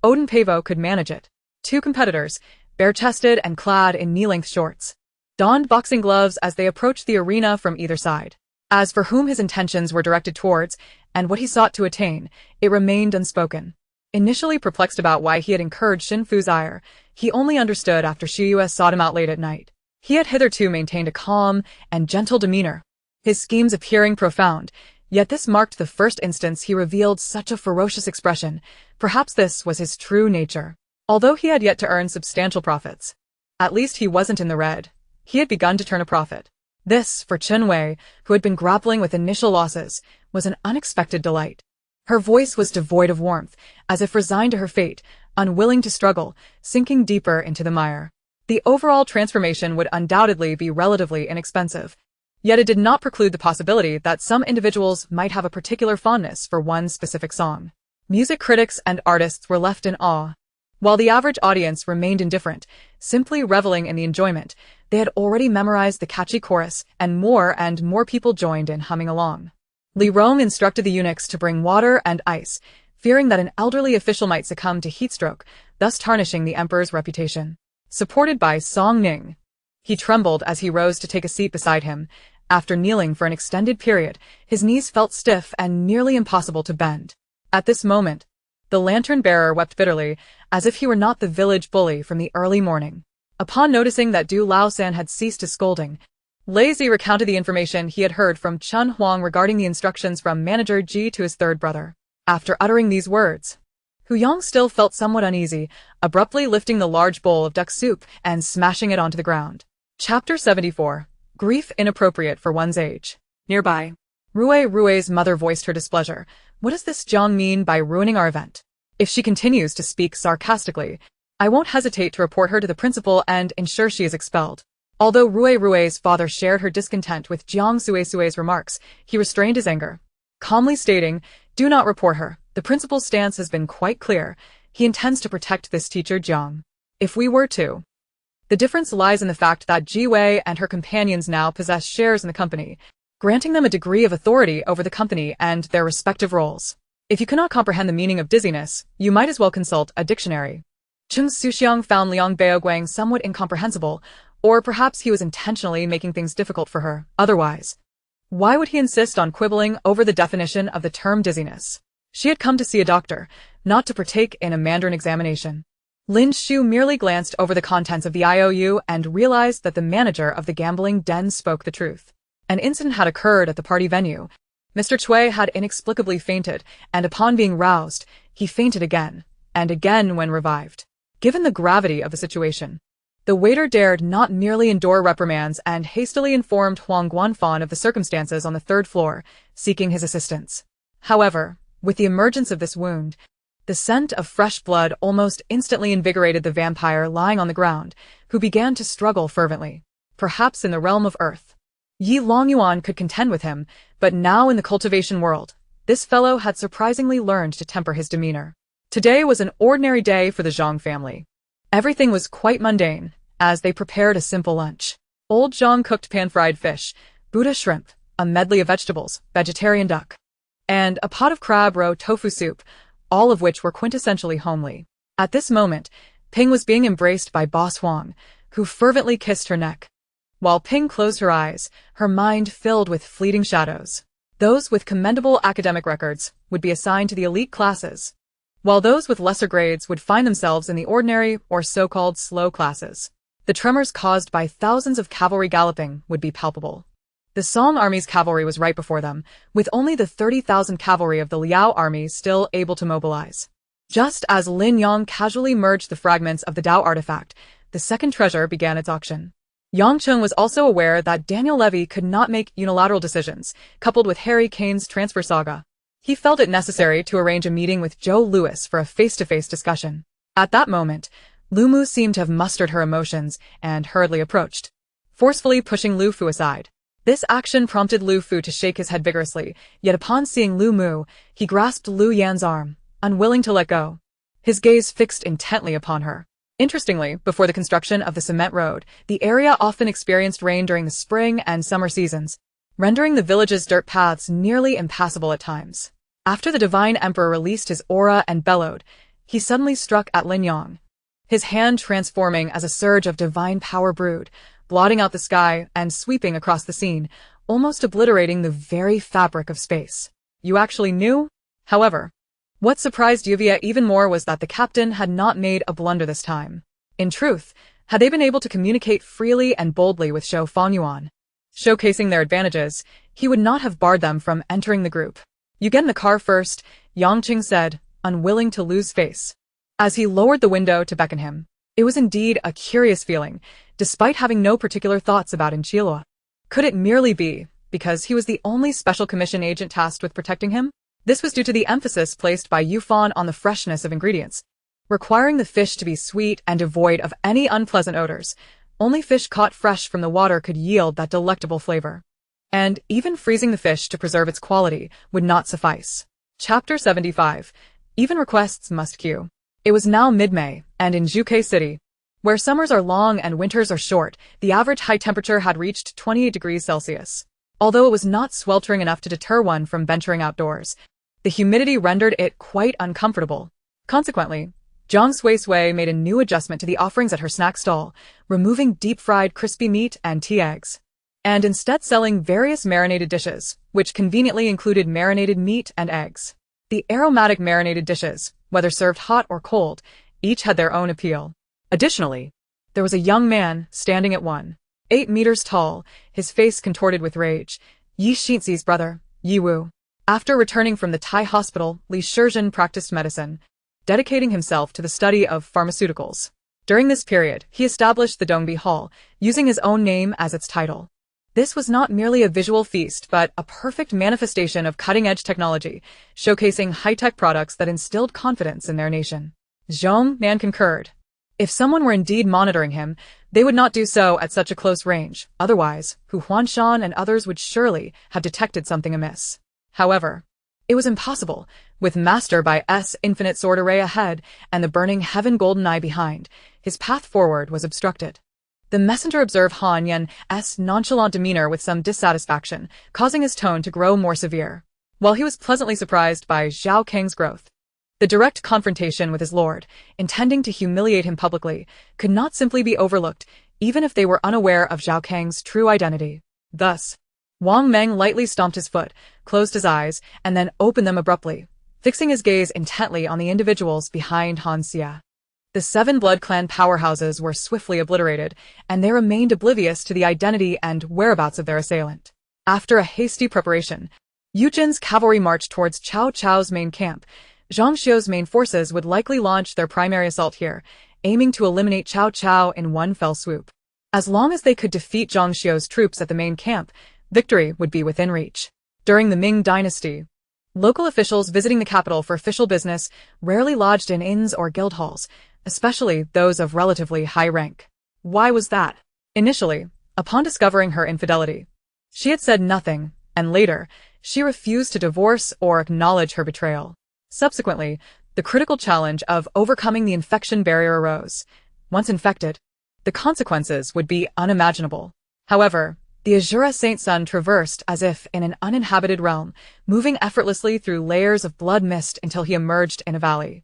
Odin Pavo could manage it. 2 competitors, bare-chested and clad in knee-length shorts, donned boxing gloves as they approached the arena from either side. As for whom his intentions were directed towards, and what he sought to attain, it remained unspoken. Initially perplexed about why he had incurred Xin Fu's ire, he only understood after Shi Yue sought him out late at night. He had hitherto maintained a calm and gentle demeanor, his schemes appearing profound, yet this marked the first instance he revealed such a ferocious expression. Perhaps this was his true nature. Although he had yet to earn substantial profits, at least he wasn't in the red. He had begun to turn a profit. This, for Chen Wei, who had been grappling with initial losses, was an unexpected delight. Her voice was devoid of warmth, as if resigned to her fate, unwilling to struggle, sinking deeper into the mire. The overall transformation would undoubtedly be relatively inexpensive. Yet it did not preclude the possibility that some individuals might have a particular fondness for one specific song. Music critics and artists were left in awe. While the average audience remained indifferent, simply reveling in the enjoyment, they had already memorized the catchy chorus, and more people joined in humming along. Li Rong instructed the eunuchs to bring water and ice, fearing that an elderly official might succumb to heatstroke, thus tarnishing the emperor's reputation. Supported by Song Ning, he trembled as he rose to take a seat beside him. After kneeling for an extended period, his knees felt stiff and nearly impossible to bend. At this moment, the lantern-bearer wept bitterly, as if he were not the village bully from the early morning. Upon noticing that Du Laosan had ceased his scolding, Lazy recounted the information he had heard from Chen Huang regarding the instructions from Manager Ji to his 3rd brother. After uttering these words, Hu Yang still felt somewhat uneasy, abruptly lifting the large bowl of duck soup and smashing it onto the ground. Chapter 74. Grief inappropriate for one's age. Nearby, Rui's mother voiced her displeasure. What does this Jiang mean by ruining our event? If she continues to speak sarcastically, I won't hesitate to report her to the principal and ensure she is expelled. Although Rui's father shared her discontent with Jiang Suisui's remarks, he restrained his anger, calmly stating, "Do not report her. The principal's stance has been quite clear. He intends to protect this teacher Jiang. If we were to..." The difference lies in the fact that Ji Wei and her companions now possess shares in the company, granting them a degree of authority over the company and their respective roles. If you cannot comprehend the meaning of dizziness, you might as well consult a dictionary. Jiang Suisui found Liang Baoguang somewhat incomprehensible, or perhaps he was intentionally making things difficult for her. Otherwise, why would he insist on quibbling over the definition of the term dizziness? She had come to see a doctor, not to partake in a Mandarin examination. Lin Shu merely glanced over the contents of the IOU and realized that the manager of the gambling den spoke the truth. An incident had occurred at the party venue. Mr. Cui had inexplicably fainted, and upon being roused, he fainted again, and again when revived. Given the gravity of the situation, the waiter dared not merely endure reprimands and hastily informed Huang Guanfan of the circumstances on the third floor, seeking his assistance. However, with the emergence of this wound, the scent of fresh blood almost instantly invigorated the vampire lying on the ground, who began to struggle fervently. Perhaps in the realm of earth, Yi Longyuan could contend with him, but now in the cultivation world, this fellow had surprisingly learned to temper his demeanor. Today was an ordinary day for the Zhang family. Everything was quite mundane, as they prepared a simple lunch. Old Zhang cooked pan-fried fish, Buddha shrimp, a medley of vegetables, vegetarian duck, and a pot of crab roe tofu soup, all of which were quintessentially homely. At this moment, Ping was being embraced by Boss Huang, who fervently kissed her neck. While Ping closed her eyes, her mind filled with fleeting shadows. Those with commendable academic records would be assigned to the elite classes, while those with lesser grades would find themselves in the ordinary or so-called slow classes. The tremors caused by thousands of cavalry galloping would be palpable. The Song army's cavalry was right before them, with only the 30,000 cavalry of the Liao army still able to mobilize. Just as Lin Yang casually merged the fragments of the Dao artifact, the second treasure began its auction. Yang Cheng was also aware that Daniel Levy could not make unilateral decisions, coupled with Harry Kane's transfer saga. He felt it necessary to arrange a meeting with Joe Lewis for a face-to-face discussion. At that moment, Lu Mu seemed to have mustered her emotions and hurriedly approached, forcefully pushing Lu Fu aside. This action prompted Lu Fu to shake his head vigorously, yet upon seeing Lu Mu, he grasped Lu Yan's arm, unwilling to let go, his gaze fixed intently upon her. Interestingly, before the construction of the cement road, the area often experienced rain during the spring and summer seasons, rendering the village's dirt paths nearly impassable at times. After the Divine Emperor released his aura and bellowed, he suddenly struck at Lin Yang, his hand transforming as a surge of divine power brewed, blotting out the sky and sweeping across the scene, almost obliterating the very fabric of space. You actually knew? However, what surprised Yuvia even more was that the captain had not made a blunder this time. In truth, had they been able to communicate freely and boldly with Shou Fangyuan, showcasing their advantages, he would not have barred them from entering the group. You get in the car first, Yang Qing said, unwilling to lose face. As he lowered the window to beckon him, it was indeed a curious feeling, despite having no particular thoughts about Enchilua. Could it merely be because he was the only special commission agent tasked with protecting him? This was due to the emphasis placed by Yufan on the freshness of ingredients, requiring the fish to be sweet and devoid of any unpleasant odors. Only fish caught fresh from the water could yield that delectable flavor. And even freezing the fish to preserve its quality would not suffice. Chapter 75. Even requests must queue. It was now mid-May, and in Zhuke City, where summers are long and winters are short, the average high temperature had reached 28 degrees Celsius. Although it was not sweltering enough to deter one from venturing outdoors, the humidity rendered it quite uncomfortable. Consequently, Jiang Suisui made a new adjustment to the offerings at her snack stall, removing deep-fried crispy meat and tea eggs, and instead selling various marinated dishes, which conveniently included marinated meat and eggs. The aromatic marinated dishes, whether served hot or cold, each had their own appeal. Additionally, there was a young man standing at 1.8 meters tall, his face contorted with rage, Yi Xinxi's brother, Yi Wu. After returning from the Thai hospital, Li Shizhen practiced medicine, dedicating himself to the study of pharmaceuticals. During this period, he established the Dongbi Hall, using his own name as its title. This was not merely a visual feast, but a perfect manifestation of cutting-edge technology, showcasing high-tech products that instilled confidence in their nation. Zhong Nan concurred. If someone were indeed monitoring him, they would not do so at such a close range. Otherwise, Hu Huanshan and others would surely have detected something amiss. However, it was impossible, with Master by S infinite sword array ahead and the burning heaven golden eye behind. His path forward was obstructed. The messenger observed Han Yan's nonchalant demeanor with some dissatisfaction, causing his tone to grow more severe. While he was pleasantly surprised by Zhao Kang's growth, the direct confrontation with his lord, intending to humiliate him publicly, could not simply be overlooked, even if they were unaware of Zhao Kang's true identity. Thus, Wang Meng lightly stomped his foot, closed his eyes, and then opened them abruptly, fixing his gaze intently on the individuals behind Han Xia. The 7 Blood Clan powerhouses were swiftly obliterated, and they remained oblivious to the identity and whereabouts of their assailant. After a hasty preparation, Yu Jin's cavalry marched towards Cao Cao's main camp. Zhang Xiu's main forces would likely launch their primary assault here, aiming to eliminate Cao Cao in one fell swoop. As long as they could defeat Zhang Xiu's troops at the main camp, victory would be within reach. During the Ming Dynasty, local officials visiting the capital for official business rarely lodged in inns or guild halls, especially those of relatively high rank. Why was that? Initially, upon discovering her infidelity, she had said nothing, and later, she refused to divorce or acknowledge her betrayal. Subsequently, the critical challenge of overcoming the infection barrier arose. Once infected, the consequences would be unimaginable. However, the Azura Saint Sun traversed as if in an uninhabited realm, moving effortlessly through layers of blood mist until he emerged in a valley.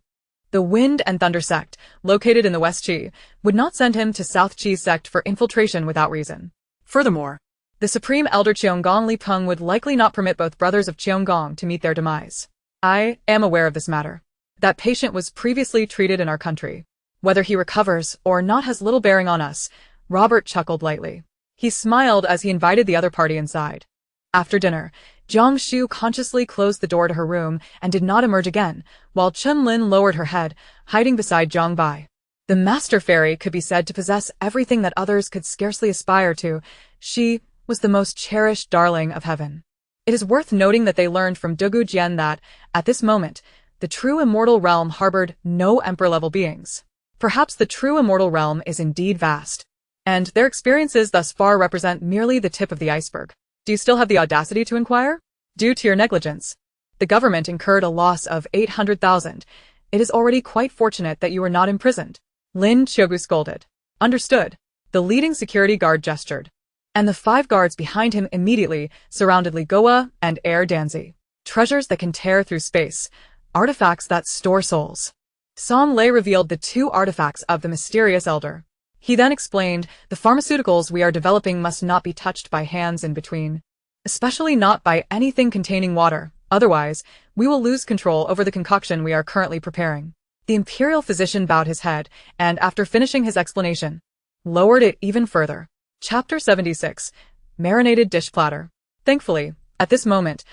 The Wind and Thunder sect, located in the West Qi, would not send him to South Qi sect for infiltration without reason. Furthermore, the Supreme Elder Cheonggong Li Peng would likely not permit both brothers of Cheonggong to meet their demise. I am aware of this matter. That patient was previously treated in our country. Whether he recovers or not has little bearing on us. Robert chuckled lightly. He smiled as he invited the other party inside. After dinner, Jiang Shu consciously closed the door to her room and did not emerge again, while Chun Lin lowered her head, hiding beside Zhang Bai. The Master Fairy could be said to possess everything that others could scarcely aspire to. She was the most cherished darling of heaven. It is worth noting that they learned from Dugu Jian that, at this moment, the true immortal realm harbored no emperor-level beings. Perhaps the true immortal realm is indeed vast, and their experiences thus far represent merely the tip of the iceberg. Do you still have the audacity to inquire? Due to your negligence, the government incurred a loss of 800,000. It is already quite fortunate that you were not imprisoned. Lin Qiugu scolded. Understood. The leading security guard gestured, and the 5 guards behind him immediately surrounded Li Goa and Air Danzi. Treasures that can tear through space. Artifacts that store souls. Song Lei revealed the 2 artifacts of the mysterious elder. He then explained, the pharmaceuticals we are developing must not be touched by hands in between. Especially not by anything containing water, otherwise, we will lose control over the concoction we are currently preparing. The imperial physician bowed his head, and after finishing his explanation, lowered it even further. Chapter 76. Marinated Dish Platter. Thankfully, at this moment,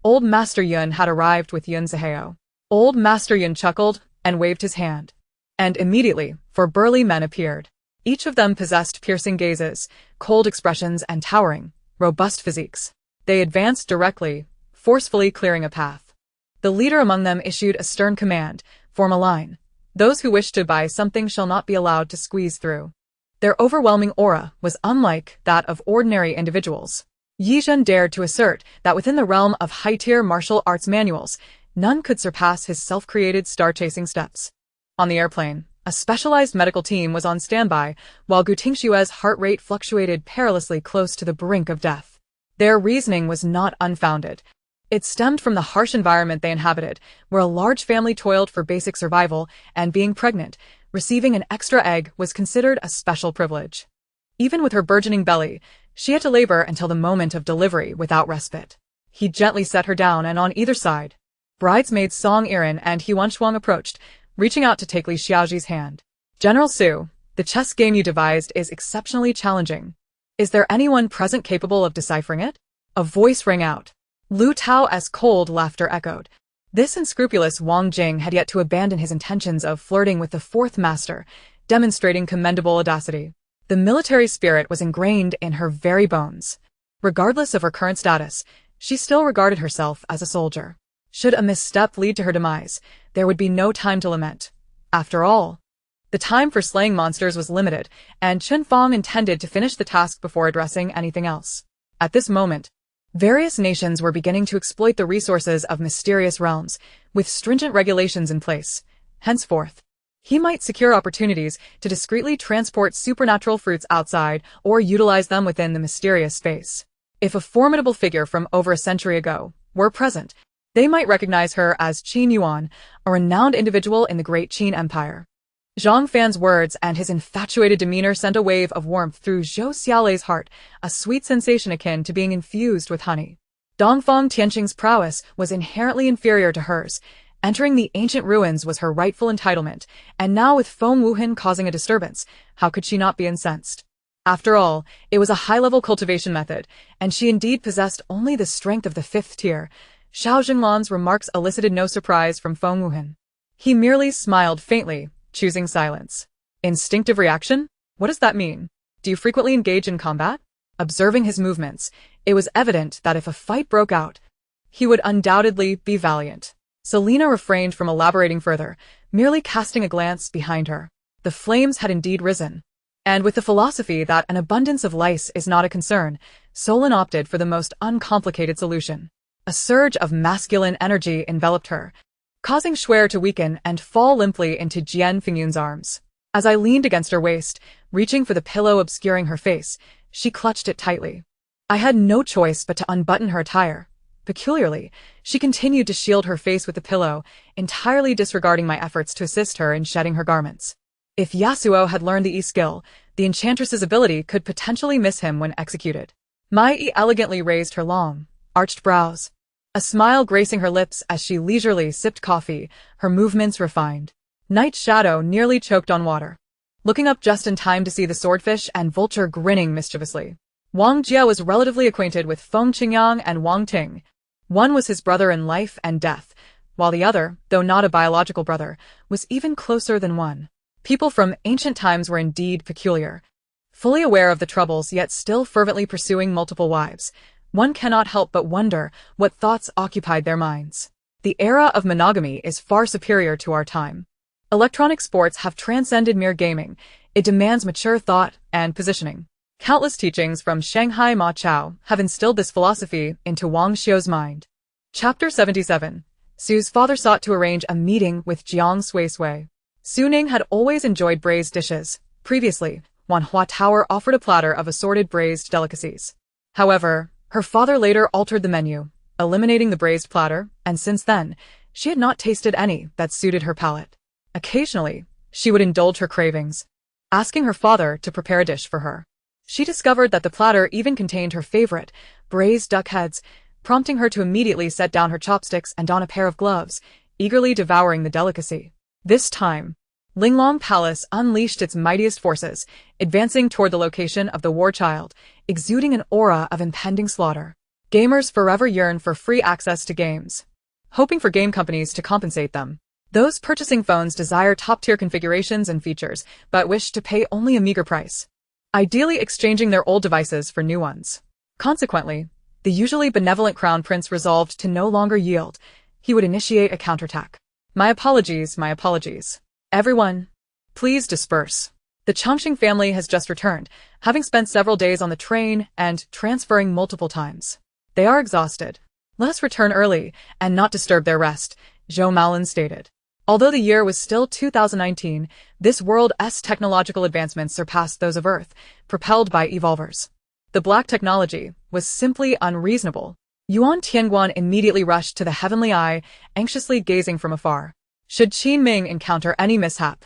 Old Master Yun had arrived with Yun Zihao. Old Master Yun chuckled and waved his hand. And immediately, 4 burly men appeared. Each of them possessed piercing gazes, cold expressions, and towering, robust physiques. They advanced directly, forcefully clearing a path. The leader among them issued a stern command, form a line. Those who wish to buy something shall not be allowed to squeeze through. Their overwhelming aura was unlike that of ordinary individuals. Yi Zhen dared to assert that within the realm of high-tier martial arts manuals, none could surpass his self-created star-chasing steps. On the airplane, a specialized medical team was on standby, while Gu Tingshue's heart rate fluctuated perilously close to the brink of death. Their reasoning was not unfounded. It stemmed from the harsh environment they inhabited, where a large family toiled for basic survival, and being pregnant, receiving an extra egg was considered a special privilege. Even with her burgeoning belly, she had to labor until the moment of delivery without respite. He gently set her down, and on either side, bridesmaids Song Irin and Huan Shuang approached, reaching out to take Li Xiaoji's hand. General Su, the chess game you devised is exceptionally challenging. Is there anyone present capable of deciphering it? A voice rang out. Lu Tao's cold laughter echoed. This unscrupulous Wang Jing had yet to abandon his intentions of flirting with the fourth master, demonstrating commendable audacity. The military spirit was ingrained in her very bones. Regardless of her current status, she still regarded herself as a soldier. Should a misstep lead to her demise, there would be no time to lament. After all, the time for slaying monsters was limited, and Chen Fong intended to finish the task before addressing anything else. At this moment, various nations were beginning to exploit the resources of mysterious realms, with stringent regulations in place. Henceforth, he might secure opportunities to discreetly transport supernatural fruits outside or utilize them within the mysterious space. If a formidable figure from over a century ago were present, they might recognize her as Qin Yuan, a renowned individual in the Great Qin Empire. Zhang Fan's words and his infatuated demeanor sent a wave of warmth through Zhou Xiaolei's heart, a sweet sensation akin to being infused with honey. Dongfang Tianqing's prowess was inherently inferior to hers. Entering the ancient ruins was her rightful entitlement, and now with Feng Wuhan causing a disturbance, how could she not be incensed? After all, it was a high-level cultivation method, and she indeed possessed only the strength of the fifth tier. Xiao Jinglan's remarks elicited no surprise from Feng Wuhan. He merely smiled faintly, choosing silence. Instinctive reaction? What does that mean? Do you frequently engage in combat? Observing his movements, it was evident that if a fight broke out, he would undoubtedly be valiant. Selena refrained from elaborating further, merely casting a glance behind her. The flames had indeed risen. And with the philosophy that an abundance of lice is not a concern, Solon opted for the most uncomplicated solution. A surge of masculine energy enveloped her, causing Shuer to weaken and fall limply into Jian Fingyun's arms. As I leaned against her waist, reaching for the pillow obscuring her face, she clutched it tightly. I had no choice but to unbutton her attire. Peculiarly, she continued to shield her face with the pillow, entirely disregarding my efforts to assist her in shedding her garments. If Yasuo had learned the E-skill, the enchantress's ability could potentially miss him when executed. Mai elegantly raised her long, arched brows, a smile gracing her lips as she leisurely sipped coffee, her movements refined. Night's shadow nearly choked on water, looking up just in time to see the swordfish and vulture grinning mischievously. Wang Jia was relatively acquainted with Feng Qingyang and Wang Ting. One was his brother in life and death, while the other, though not a biological brother, was even closer than one. People from ancient times were indeed peculiar. Fully aware of the troubles yet still fervently pursuing multiple wives, one cannot help but wonder what thoughts occupied their minds. The era of monogamy is far superior to our time. Electronic sports have transcended mere gaming. It demands mature thought and positioning. Countless teachings from Shanghai Ma Chao have instilled this philosophy into Wang Xiu's mind. Chapter 77. Su's father sought to arrange a meeting with Jiang Suisui. Su Ning had always enjoyed braised dishes. Previously, Wanhua Tower offered a platter of assorted braised delicacies. However, her father later altered the menu, eliminating the braised platter, and since then, she had not tasted any that suited her palate. Occasionally, she would indulge her cravings, asking her father to prepare a dish for her. She discovered that the platter even contained her favorite, braised duck heads, prompting her to immediately set down her chopsticks and don a pair of gloves, eagerly devouring the delicacy. This time, Linglong Palace unleashed its mightiest forces, advancing toward the location of the war child, exuding an aura of impending slaughter. Gamers forever yearn for free access to games, hoping for game companies to compensate them. Those purchasing phones desire top-tier configurations and features, but wish to pay only a meager price, ideally exchanging their old devices for new ones. Consequently, the usually benevolent crown prince resolved to no longer yield. He would initiate a counterattack. My apologies, my apologies. Everyone, please disperse. The Changxing family has just returned, having spent several days on the train and transferring multiple times. They are exhausted. Let us return early and not disturb their rest, Zhou Maolin stated. Although the year was still 2019, this world's technological advancements surpassed those of Earth, propelled by evolvers. The black technology was simply unreasonable. Yuan Tianguan immediately rushed to the heavenly eye, anxiously gazing from afar. Should Qin Ming encounter any mishap,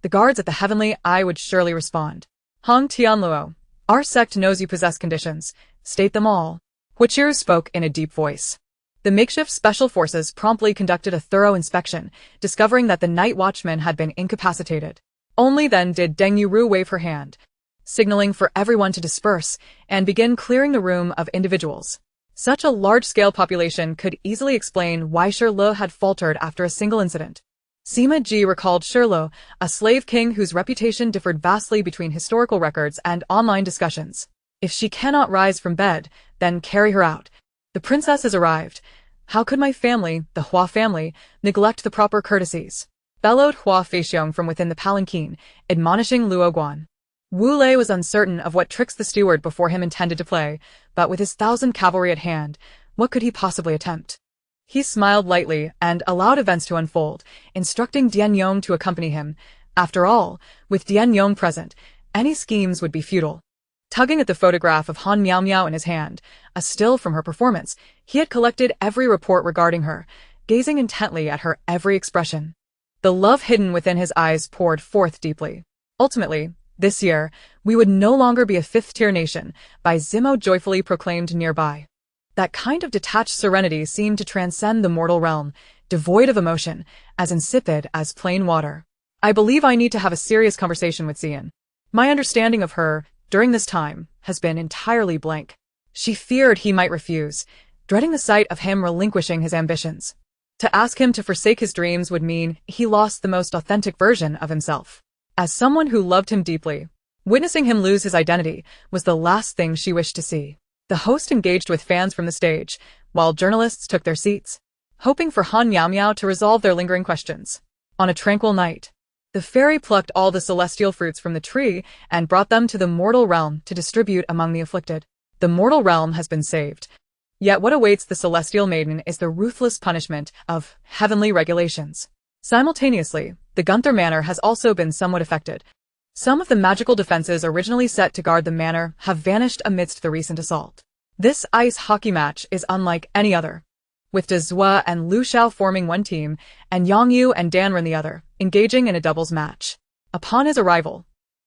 the guards at the heavenly eye would surely respond. Hong Tianluo, our sect knows you possess conditions. State them all. Huiqiru spoke in a deep voice. The makeshift special forces promptly conducted a thorough inspection, discovering that the night watchman had been incapacitated. Only then did Deng Yuru wave her hand, signaling for everyone to disperse and begin clearing the room of individuals. Such a large-scale population could easily explain why Shirlo had faltered after a single incident. Sima Ji recalled Shirlo, a slave king whose reputation differed vastly between historical records and online discussions. If she cannot rise from bed, then carry her out. The princess has arrived. How could my family, the Hua family, neglect the proper courtesies? Bellowed Hua Feixiong from within the palanquin, admonishing Luo Guan. Wu Lei was uncertain of what tricks the steward before him intended to play, but with his 1,000 cavalry at hand, what could he possibly attempt? He smiled lightly and allowed events to unfold, instructing Dian Yong to accompany him. After all, with Dian Yong present, any schemes would be futile. Tugging at the photograph of Han Miao Miao in his hand, a still from her performance, he had collected every report regarding her, gazing intently at her every expression. The love hidden within his eyes poured forth deeply. Ultimately, this year, we would no longer be a fifth-tier nation, by Zimo joyfully proclaimed nearby. That kind of detached serenity seemed to transcend the mortal realm, devoid of emotion, as insipid as plain water. I believe I need to have a serious conversation with Xian. My understanding of her, during this time, has been entirely blank. She feared he might refuse, dreading the sight of him relinquishing his ambitions. To ask him to forsake his dreams would mean he lost the most authentic version of himself. As someone who loved him deeply, witnessing him lose his identity was the last thing she wished to see. The host engaged with fans from the stage, while journalists took their seats, hoping for Han Miao Miao to resolve their lingering questions. On a tranquil night, the fairy plucked all the celestial fruits from the tree and brought them to the mortal realm to distribute among the afflicted. The mortal realm has been saved. Yet what awaits the celestial maiden is the ruthless punishment of heavenly regulations. Simultaneously, the Gunther Manor has also been somewhat affected. Some of the magical defenses originally set to guard the manor have vanished amidst the recent assault. This ice hockey match is unlike any other, with De Zua and Lu Xiao forming one team, and Yang Yu and Dan Ren the other, engaging in a doubles match. Upon his arrival,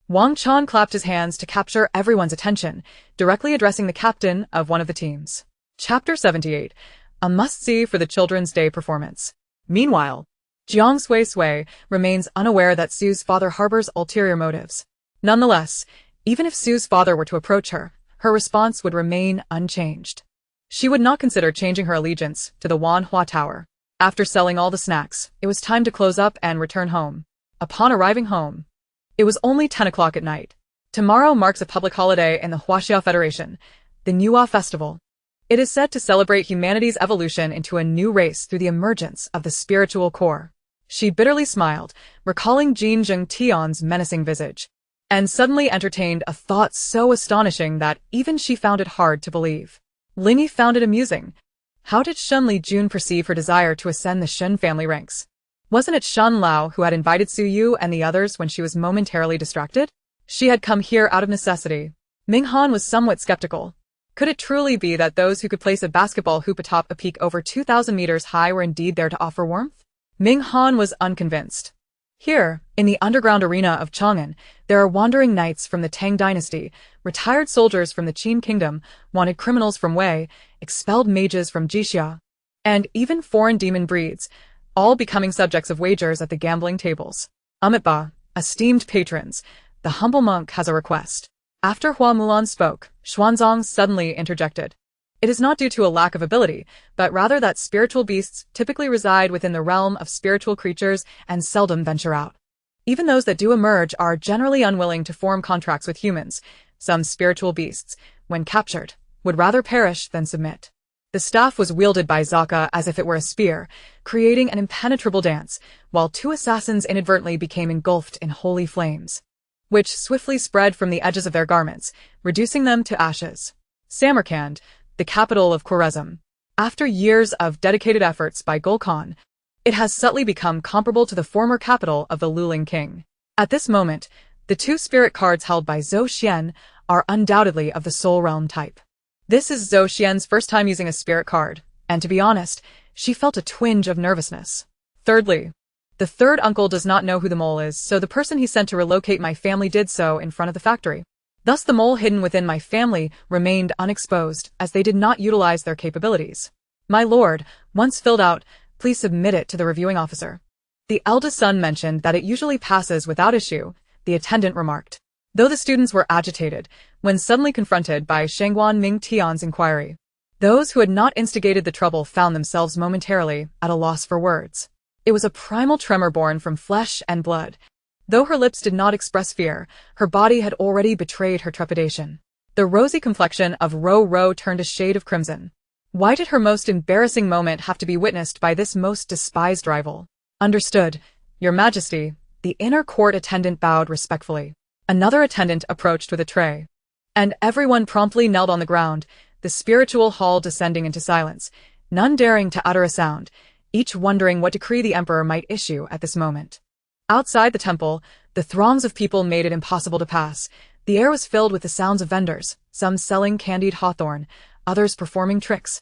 Wang Chan clapped his hands to capture everyone's attention, directly addressing the captain of one of the teams. Chapter 78, a must-see for the Children's Day performance. Meanwhile, Jiang Suisui remains unaware that Sue's father harbors ulterior motives. Nonetheless, even if Sue's father were to approach her, her response would remain unchanged. She would not consider changing her allegiance to the Wanhua Tower. After selling all the snacks, it was time to close up and return home. Upon arriving home, it was only 10 o'clock at night. Tomorrow marks a public holiday in the Huaxia Federation, the Nuwa Festival. It is said to celebrate humanity's evolution into a new race through the emergence of the spiritual core. She bitterly smiled, recalling Jin Zheng Tian's menacing visage, and suddenly entertained a thought so astonishing that even she found it hard to believe. Linny found it amusing. How did Shun Li Jun perceive her desire to ascend the Shun family ranks? Wasn't it Shun Lao who had invited Su Yu and the others when she was momentarily distracted? She had come here out of necessity. Ming Han was somewhat skeptical. Could it truly be that those who could place a basketball hoop atop a peak over 2,000 meters high were indeed there to offer warmth? Ming Han was unconvinced. Here, in the underground arena of Chang'an, there are wandering knights from the Tang dynasty, retired soldiers from the Qin kingdom, wanted criminals from Wei, expelled mages from Jixia, and even foreign demon breeds, all becoming subjects of wagers at the gambling tables. Amitba, esteemed patrons, the humble monk has a request. After Hua Mulan spoke, Xuanzang suddenly interjected. It is not due to a lack of ability, but rather that spiritual beasts typically reside within the realm of spiritual creatures and seldom venture out. Even those that do emerge are generally unwilling to form contracts with humans. Some spiritual beasts, when captured, would rather perish than submit. The staff was wielded by Zaka as if it were a spear, creating an impenetrable dance, while two assassins inadvertently became engulfed in holy flames, which swiftly spread from the edges of their garments, reducing them to ashes. Samarkand, the capital of Khwarezm. After years of dedicated efforts by Gul Khan, it has subtly become comparable to the former capital of the Luling king. At this moment, the two spirit cards held by Zhou Xian are undoubtedly of the Soul Realm type. This is Zhou Xian's first time using a spirit card, and to be honest, she felt a twinge of nervousness. Thirdly, the third uncle does not know who the mole is, so the person he sent to relocate my family did so in front of the factory. Thus the mole hidden within my family remained unexposed, as they did not utilize their capabilities. My lord, once filled out, please submit it to the reviewing officer. The eldest son mentioned that it usually passes without issue, the attendant remarked. Though the students were agitated, when suddenly confronted by Shangguan Ming Tian's inquiry. Those who had not instigated the trouble found themselves momentarily at a loss for words. It was a primal tremor born from flesh and blood. Though her lips did not express fear, her body had already betrayed her trepidation. The rosy complexion of Ro turned a shade of crimson. Why did her most embarrassing moment have to be witnessed by this most despised rival? Understood, Your Majesty. The inner court attendant bowed respectfully. Another attendant approached with a tray. And everyone promptly knelt on the ground, the spiritual hall descending into silence, none daring to utter a sound, each wondering what decree the emperor might issue at this moment. Outside the temple, the throngs of people made it impossible to pass. The air was filled with the sounds of vendors, some selling candied hawthorn, others performing tricks,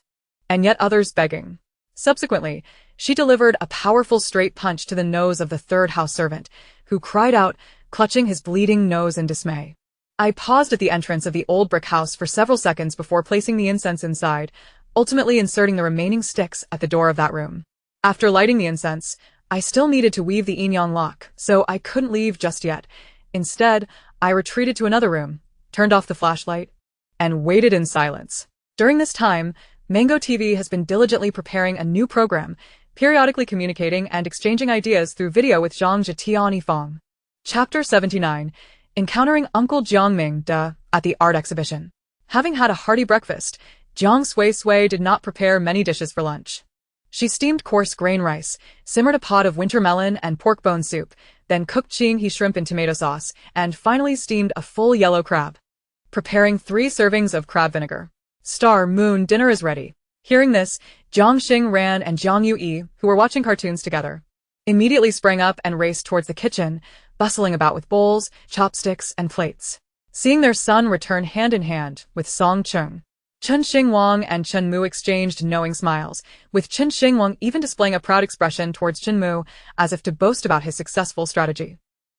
and yet others begging. Subsequently, she delivered a powerful straight punch to the nose of the third house servant, who cried out, clutching his bleeding nose in dismay. I paused at the entrance of the old brick house for several seconds before placing the incense inside, ultimately inserting the remaining sticks at the door of that room. After lighting the incense, I still needed to weave the inyan lock, so I couldn't leave just yet. Instead, I retreated to another room, turned off the flashlight, and waited in silence. During this time, Mango TV has been diligently preparing a new program, periodically communicating and exchanging ideas through video with Zhang Zhetian Yifeng. Chapter 79. Encountering Uncle Jiang Ming at the art exhibition. Having had a hearty breakfast, Jiang Suisui did not prepare many dishes for lunch. She steamed coarse grain rice, simmered a pot of winter melon and pork bone soup, then cooked Qinghe shrimp in tomato sauce, and finally steamed a full yellow crab. Preparing 3 servings of crab vinegar. Star Moon, dinner is ready. Hearing this, Jiang Xing Ran and Jiang Yui, who were watching cartoons together, immediately sprang up and raced towards the kitchen, bustling about with bowls, chopsticks, and plates. Seeing their son return hand in hand with Song Cheng, Chen Xingwang and Chen Mu exchanged knowing smiles, with Chen Xingwang even displaying a proud expression towards Chen Mu, as if to boast about his successful strategy.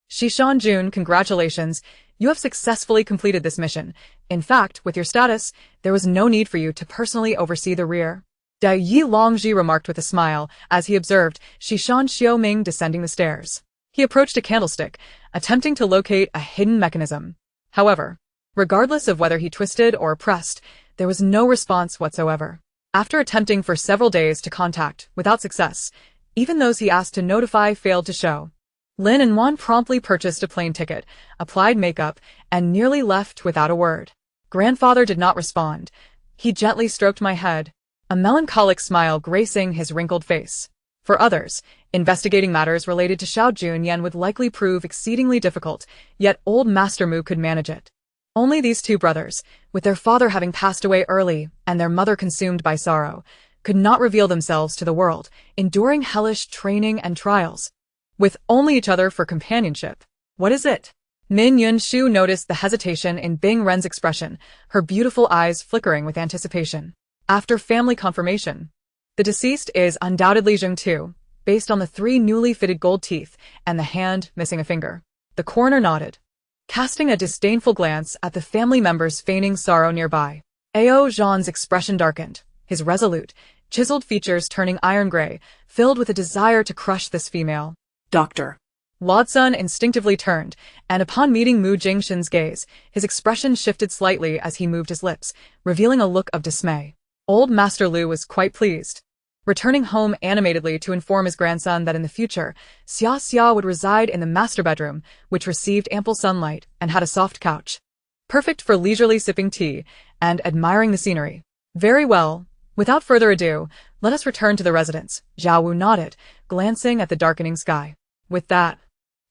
Shishan Jun, congratulations, you have successfully completed this mission. In fact, with your status, there was no need for you to personally oversee the rear. Dai Yi Longji remarked with a smile, as he observed Shishan Xiaoming descending the stairs. He approached a candlestick, attempting to locate a hidden mechanism. However, regardless of whether he twisted or pressed, there was no response whatsoever. After attempting for several days to contact, without success, even those he asked to notify failed to show. Lin and Wan promptly purchased a plane ticket, applied makeup, and nearly left without a word. Grandfather did not respond. He gently stroked my head, a melancholic smile gracing his wrinkled face. For others, investigating matters related to Xiao Junyan would likely prove exceedingly difficult, yet old Master Mu could manage it. Only these 2 brothers, with their father having passed away early and their mother consumed by sorrow, could not reveal themselves to the world, enduring hellish training and trials. With only each other for companionship. What is it? Min Yunshu noticed the hesitation in Bing Ren's expression, her beautiful eyes flickering with anticipation. After family confirmation, the deceased is undoubtedly Zheng Tu, based on the 3 newly fitted gold teeth and the hand missing a finger. The coroner nodded, casting a disdainful glance at the family members feigning sorrow nearby. Ao Zhan's expression darkened, his resolute, chiseled features turning iron gray, filled with a desire to crush this female. Doctor. Lodsun instinctively turned, and upon meeting Mu Jingshin's gaze, his expression shifted slightly as he moved his lips, revealing a look of dismay. Old Master Lu was quite pleased, returning home animatedly to inform his grandson that in the future, Xia would reside in the master bedroom, which received ample sunlight and had a soft couch, perfect for leisurely sipping tea and admiring the scenery. Very well. Without further ado, let us return to the residence. Zhao Wu nodded, glancing at the darkening sky. With that,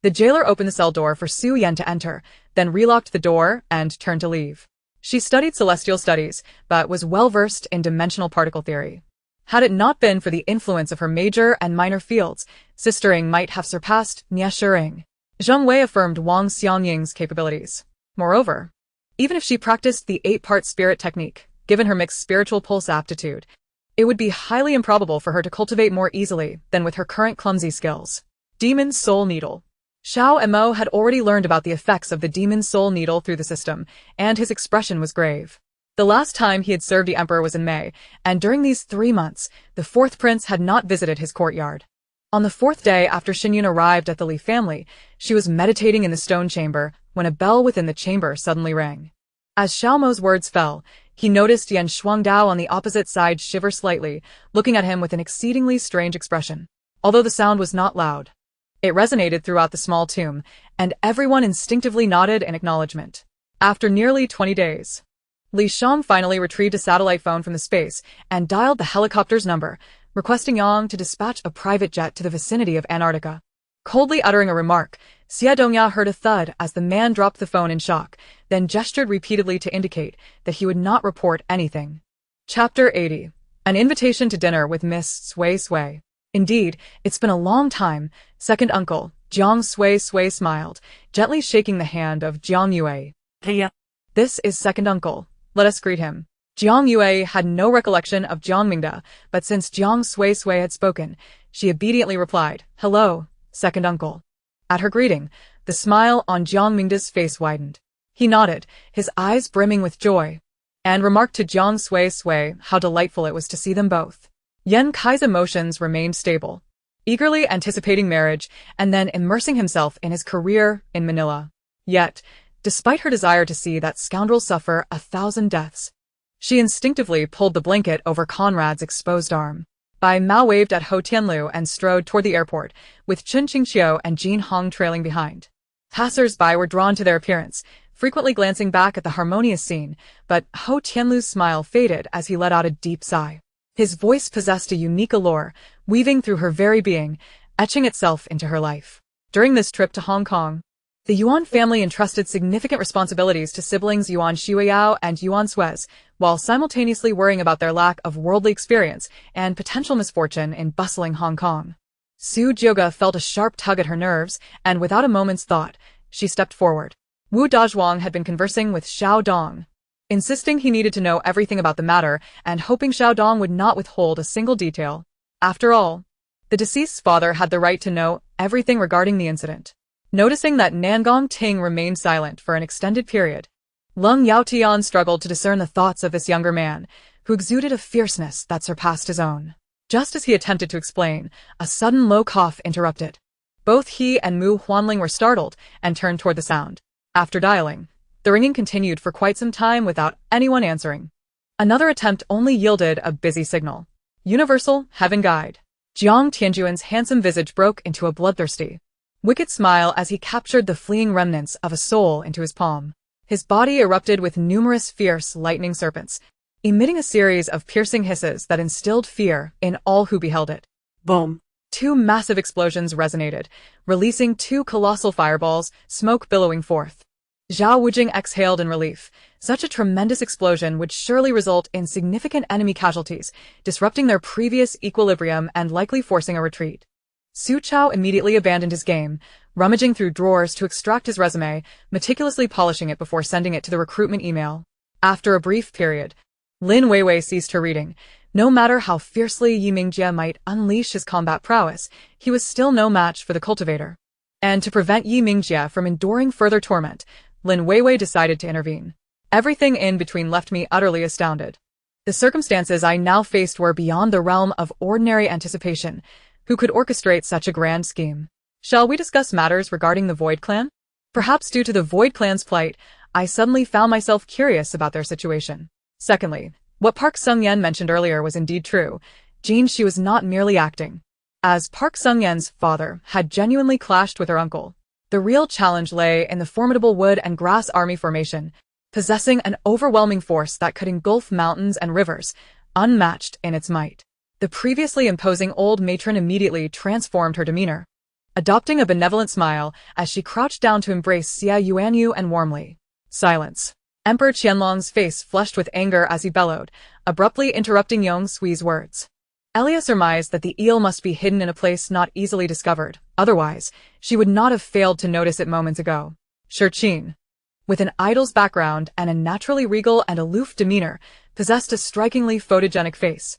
the jailer opened the cell door for Su Yan to enter, then relocked the door and turned to leave. She studied celestial studies, but was well-versed in dimensional particle theory. Had it not been for the influence of her major and minor fields, Sistering might have surpassed Nie Shiring. Zheng Wei affirmed Wang Xiangying's capabilities. Moreover, even if she practiced the 8-part spirit technique, given her mixed spiritual pulse aptitude, it would be highly improbable for her to cultivate more easily than with her current clumsy skills. Demon Soul Needle. Xiao Mo had already learned about the effects of the Demon Soul Needle through the system, and his expression was grave. The last time he had served the emperor was in May, and during these 3 months, the 4th prince had not visited his courtyard. On the 4th day after Xinyun arrived at the Li family, she was meditating in the stone chamber when a bell within the chamber suddenly rang. As Xiao Mo's words fell, He noticed Yan Shuangdao on the opposite side shiver slightly, looking at him with an exceedingly strange expression. Although the sound was not loud, it resonated throughout the small tomb, and everyone instinctively nodded in acknowledgement. After nearly 20 days, Li Shang finally retrieved a satellite phone from the space and dialed the helicopter's number, requesting Yang to dispatch a private jet to the vicinity of Antarctica. Coldly uttering a remark, Xia Dongya heard a thud as the man dropped the phone in shock, then gestured repeatedly to indicate that he would not report anything. Chapter 80. An invitation to dinner with Miss Suisui. Indeed, it's been a long time, second uncle, Jiang Suisui smiled, gently shaking the hand of Jiang Yue. Heya. This is second uncle. Let us greet him. Jiang Yue had no recollection of Jiang Mingda, but since Jiang Suisui had spoken, she obediently replied, "Hello, second uncle." At her greeting, the smile on Jiang Mingda's face widened. He nodded, his eyes brimming with joy, and remarked to Jiang Suisui how delightful it was to see them both. Yan Kai's emotions remained stable, eagerly anticipating marriage and then immersing himself in his career in Manila. Yet, despite her desire to see that scoundrel suffer 1,000 deaths, she instinctively pulled the blanket over Conrad's exposed arm. Bai Mao waved at Ho Tianlu and strode toward the airport, with Chen Qingqiu and Jin Hong trailing behind. Passers-by were drawn to their appearance, frequently glancing back at the harmonious scene, but Ho Tianlu's smile faded as he let out a deep sigh. His voice possessed a unique allure, weaving through her very being, etching itself into her life. During this trip to Hong Kong, the Yuan family entrusted significant responsibilities to siblings Yuan Xiuyao and Yuan Suez, while simultaneously worrying about their lack of worldly experience and potential misfortune in bustling Hong Kong. Su Jioga felt a sharp tug at her nerves, and without a moment's thought, she stepped forward. Wu Dazhuang had been conversing with Xiao Dong, insisting he needed to know everything about the matter and hoping Xiao Dong would not withhold a single detail. After all, the deceased's father had the right to know everything regarding the incident. Noticing that Nangong Ting remained silent for an extended period, Lung Yaotian struggled to discern the thoughts of this younger man, who exuded a fierceness that surpassed his own. Just as he attempted to explain, a sudden low cough interrupted. Both he and Mu Huanling were startled and turned toward the sound. After dialing, the ringing continued for quite some time without anyone answering. Another attempt only yielded a busy signal. Universal Heaven Guide. Jiang Tianjuan's handsome visage broke into a bloodthirsty, wicked smile as he captured the fleeing remnants of a soul into his palm. His body erupted with numerous fierce lightning serpents, emitting a series of piercing hisses that instilled fear in all who beheld it. Boom. 2 massive explosions resonated, releasing 2 colossal fireballs, smoke billowing forth. Zhao Wujing exhaled in relief. Such a tremendous explosion would surely result in significant enemy casualties, disrupting their previous equilibrium and likely forcing a retreat. Su Chao immediately abandoned his game, rummaging through drawers to extract his resume, meticulously polishing it before sending it to the recruitment email. After a brief period, Lin Weiwei ceased her reading. No matter how fiercely Yi Mingjie might unleash his combat prowess, he was still no match for the cultivator. And to prevent Yi Mingjie from enduring further torment, Lin Weiwei decided to intervene. Everything in between left me utterly astounded. The circumstances I now faced were beyond the realm of ordinary anticipation. Who could orchestrate such a grand scheme? Shall we discuss matters regarding the Void Clan? Perhaps due to the Void Clan's plight, I suddenly found myself curious about their situation. Secondly, what Park Sung-yen mentioned earlier was indeed true. Jean Shi was not merely acting. As Park Sung-yen's father had genuinely clashed with her uncle, the real challenge lay in the formidable wood and grass army formation, possessing an overwhelming force that could engulf mountains and rivers, unmatched in its might. The previously imposing old matron immediately transformed her demeanor, adopting a benevolent smile as she crouched down to embrace Xia Yuanyu and warmly. Silence. Emperor Qianlong's face flushed with anger as he bellowed, abruptly interrupting Yong Sui's words. Elia surmised that the eel must be hidden in a place not easily discovered, otherwise, she would not have failed to notice it moments ago. Shurqin, with an idol's background and a naturally regal and aloof demeanor, possessed a strikingly photogenic face.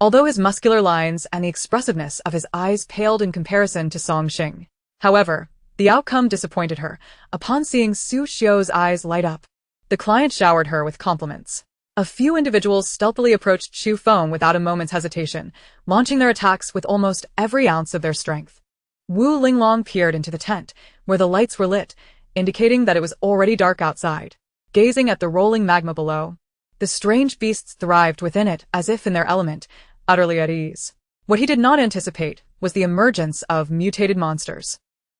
Although his muscular lines and the expressiveness of his eyes paled in comparison to Song Xing. However, the outcome disappointed her. Upon seeing Su Xiu's eyes light up, the client showered her with compliments. A few individuals stealthily approached Chu Feng without a moment's hesitation, launching their attacks with almost every ounce of their strength. Wu Linglong peered into the tent, where the lights were lit, indicating that it was already dark outside. Gazing at the rolling magma below, The strange beasts thrived within it as if in their element, utterly at ease. What he did not anticipate was the emergence of mutated monsters.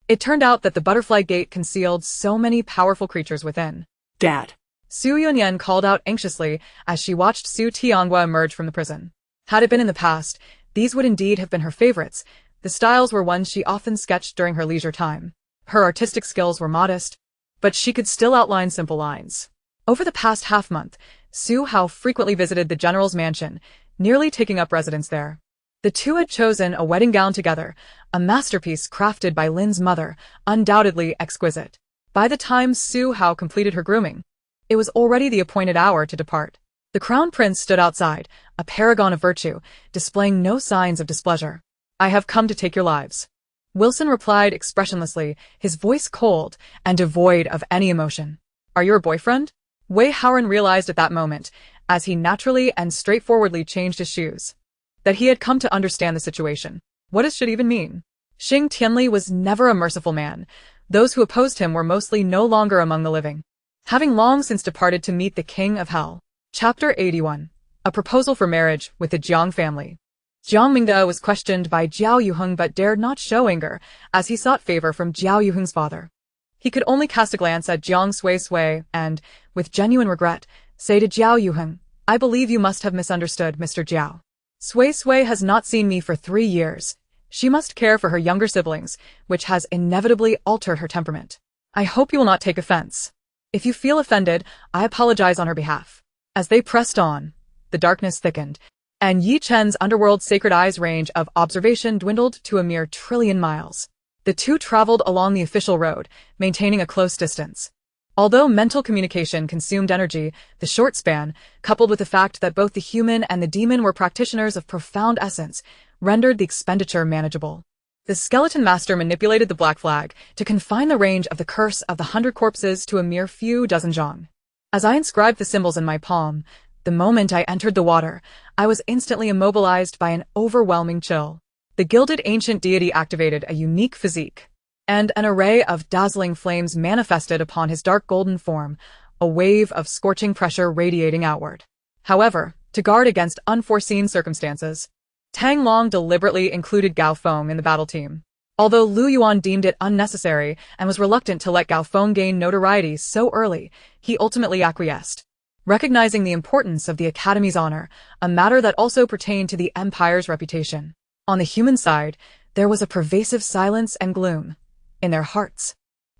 It turned out that the butterfly gate concealed so many powerful creatures within. Dad. Su Yunyan called out anxiously as she watched Su Tianghua emerge from the prison. Had it been in the past, these would indeed have been her favorites. The styles were ones she often sketched during her leisure time. Her artistic skills were modest, but she could still outline simple lines. Over the past half-month, Su Hao frequently visited the general's mansion, nearly taking up residence there. The two had chosen a wedding gown together, a masterpiece crafted by Lin's mother, undoubtedly exquisite. By the time Su Hao completed her grooming, it was already the appointed hour to depart. The crown prince stood outside, a paragon of virtue, displaying no signs of displeasure. "I have come to take your lives." Wilson replied expressionlessly, his voice cold and devoid of any emotion. "Are you her boyfriend?" Wei Haoran realized at that moment, as he naturally and straightforwardly changed his shoes, that he had come to understand the situation. What does shit even mean? Xing Tianli was never a merciful man. Those who opposed him were mostly no longer among the living, having long since departed to meet the King of Hell. Chapter 81. A proposal for marriage with the Jiang family. Jiang Mingde was questioned by Jiao Yuheng but dared not show anger, as he sought favor from Jiao Yuheng's father. He could only cast a glance at Jiang Suisui and, with genuine regret, say to Jiao Yuheng, "I believe you must have misunderstood, Mr. Jiao. Suisui has not seen me for 3 years. She must care for her younger siblings, which has inevitably altered her temperament. I hope you will not take offense. If you feel offended, I apologize on her behalf." As they pressed on, the darkness thickened, and Yi Chen's underworld sacred eye's range of observation dwindled to a mere trillion miles. The two traveled along the official road, maintaining a close distance. Although mental communication consumed energy, the short span, coupled with the fact that both the human and the demon were practitioners of profound essence, rendered the expenditure manageable. The skeleton master manipulated the black flag to confine the range of the curse of the 100 corpses to a mere few dozen zhang. As I inscribed the symbols in my palm, the moment I entered the water, I was instantly immobilized by an overwhelming chill. The gilded ancient deity activated a unique physique, and an array of dazzling flames manifested upon his dark golden form, a wave of scorching pressure radiating outward. However, to guard against unforeseen circumstances, Tang Long deliberately included Gao Feng in the battle team. Although Lu Yuan deemed it unnecessary and was reluctant to let Gao Feng gain notoriety so early, he ultimately acquiesced. Recognizing the importance of the Academy's honor, a matter that also pertained to the Empire's reputation. On the human side, there was a pervasive silence and gloom in their hearts.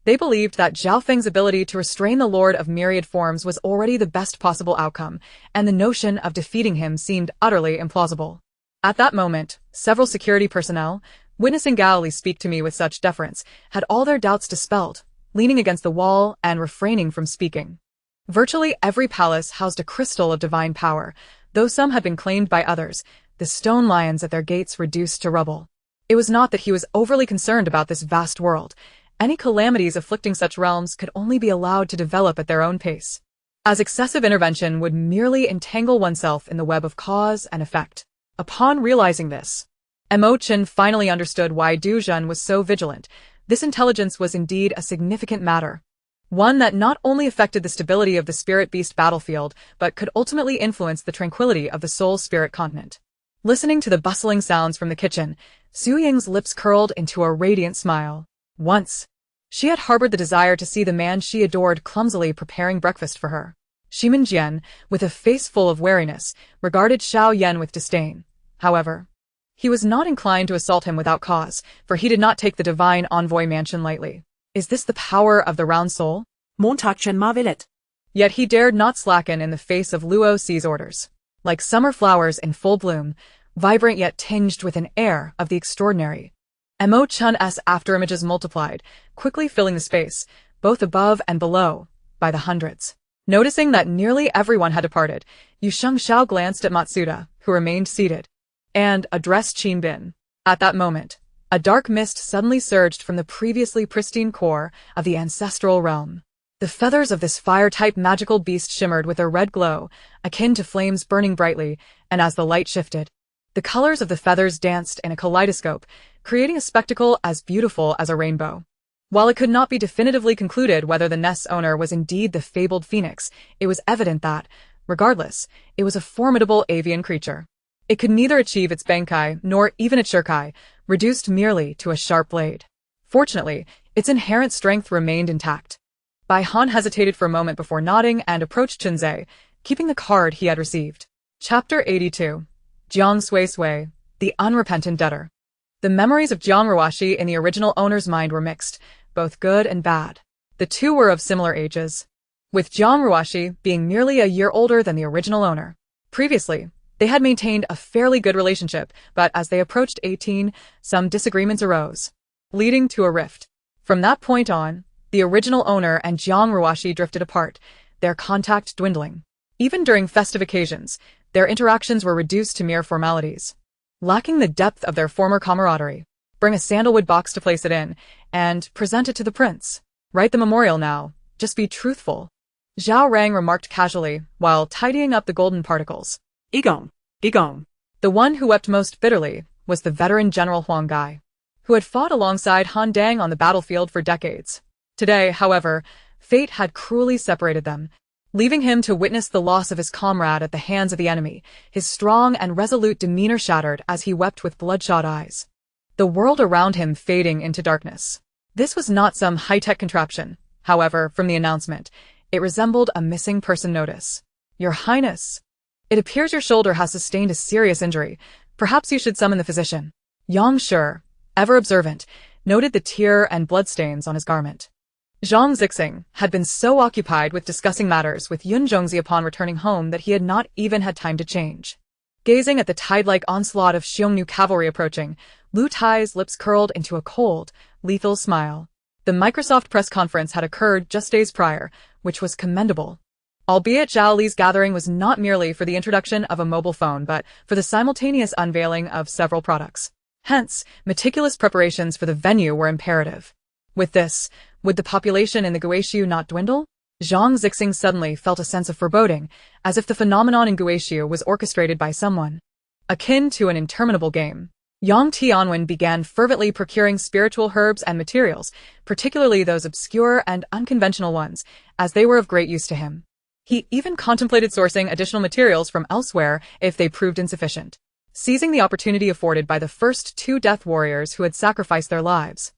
They believed that Zhao Feng's ability to restrain the Lord of Myriad Forms was already the best possible outcome, and the notion of defeating him seemed utterly implausible. At that moment, several security personnel, witnessing Gao Li speak to me with such deference, had all their doubts dispelled, leaning against the wall and refraining from speaking. Virtually every palace housed a crystal of divine power, though some had been claimed by others, the stone lions at their gates reduced to rubble. It was not that he was overly concerned about this vast world. Any calamities afflicting such realms could only be allowed to develop at their own pace, as excessive intervention would merely entangle oneself in the web of cause and effect. Upon realizing this, Mo Chen finally understood why Du Zhen was so vigilant. This intelligence was indeed a significant matter, one that not only affected the stability of the spirit-beast battlefield, but could ultimately influence the tranquility of the soul-spirit continent. Listening to the bustling sounds from the kitchen, Su Ying's lips curled into a radiant smile. Once, she had harbored the desire to see the man she adored clumsily preparing breakfast for her. Shimin Jian, with a face full of wariness, regarded Xiao Yan with disdain. However, he was not inclined to assault him without cause, for he did not take the divine envoy mansion lightly. Is this the power of the round soul? Montachen Marvillet. Yet he dared not slacken in the face of Luo Ci's orders. Like summer flowers in full bloom, vibrant yet tinged with an air of the extraordinary, Mo Chun's afterimages multiplied, quickly filling the space, both above and below, by the hundreds. Noticing that nearly everyone had departed, Yu Shengxiao glanced at Matsuda, who remained seated, and addressed Qin Bin. At that moment, a dark mist suddenly surged from the previously pristine core of the ancestral realm. The feathers of this fire-type magical beast shimmered with a red glow, akin to flames burning brightly, and as the light shifted, the colors of the feathers danced in a kaleidoscope, creating a spectacle as beautiful as a rainbow. While it could not be definitively concluded whether the nest's owner was indeed the fabled phoenix, it was evident that, Regardless, it was a formidable avian creature. It could neither achieve its bankai nor even its shirkai, reduced merely to a sharp blade. Fortunately, its inherent strength remained intact. Bai Han hesitated for a moment before nodding and approached Chunzei, keeping the card he had received. Chapter 82. Jiang Suisui, the Unrepentant Debtor. The memories of Jiang Ruashi in the original owner's mind were mixed, both good and bad. The two were of similar ages, with Jiang Ruashi being merely a year older than the original owner. Previously, they had maintained a fairly good relationship, but as they approached 18, some disagreements arose, leading to a rift. From that point on, the original owner and Jiang Ruashi drifted apart, their contact dwindling. Even during festive occasions, their interactions were reduced to mere formalities. Lacking the depth of their former camaraderie, bring a sandalwood box to place it in, and present it to the prince. Write the memorial now, just be truthful. Zhao Rang remarked casually, while tidying up the golden particles. Igong, Igong. The one who wept most bitterly was the veteran General Huang Gai, who had fought alongside Han Dang on the battlefield for decades. Today, however, fate had cruelly separated them, leaving him to witness the loss of his comrade at the hands of the enemy, his strong and resolute demeanor shattered as he wept with bloodshot eyes. The world around him fading into darkness. This was not some high-tech contraption. However, from the announcement, it resembled a missing person notice. Your Highness, it appears your shoulder has sustained a serious injury. Perhaps you should summon the physician. Yang Shi, ever observant, noted the tear and bloodstains on his garment. Zhang Zixing had been so occupied with discussing matters with Yun Zhongzi upon returning home that he had not even had time to change. Gazing at the tide-like onslaught of Xiongnu cavalry approaching, Lu Tai's lips curled into a cold, lethal smile. The Microsoft press conference had occurred just days prior, which was commendable. Albeit Zhao Li's gathering was not merely for the introduction of a mobile phone but for the simultaneous unveiling of several products. Hence, meticulous preparations for the venue were imperative. With this, would the population in the Guishu not dwindle? Zhang Zixing suddenly felt a sense of foreboding, as if the phenomenon in Guishu was orchestrated by someone akin to an interminable game. Yang Tianwen began fervently procuring spiritual herbs and materials, particularly those obscure and unconventional ones, as they were of great use to him. He even contemplated sourcing additional materials from elsewhere if they proved insufficient. Seizing the opportunity afforded by the first two death warriors who had sacrificed their lives,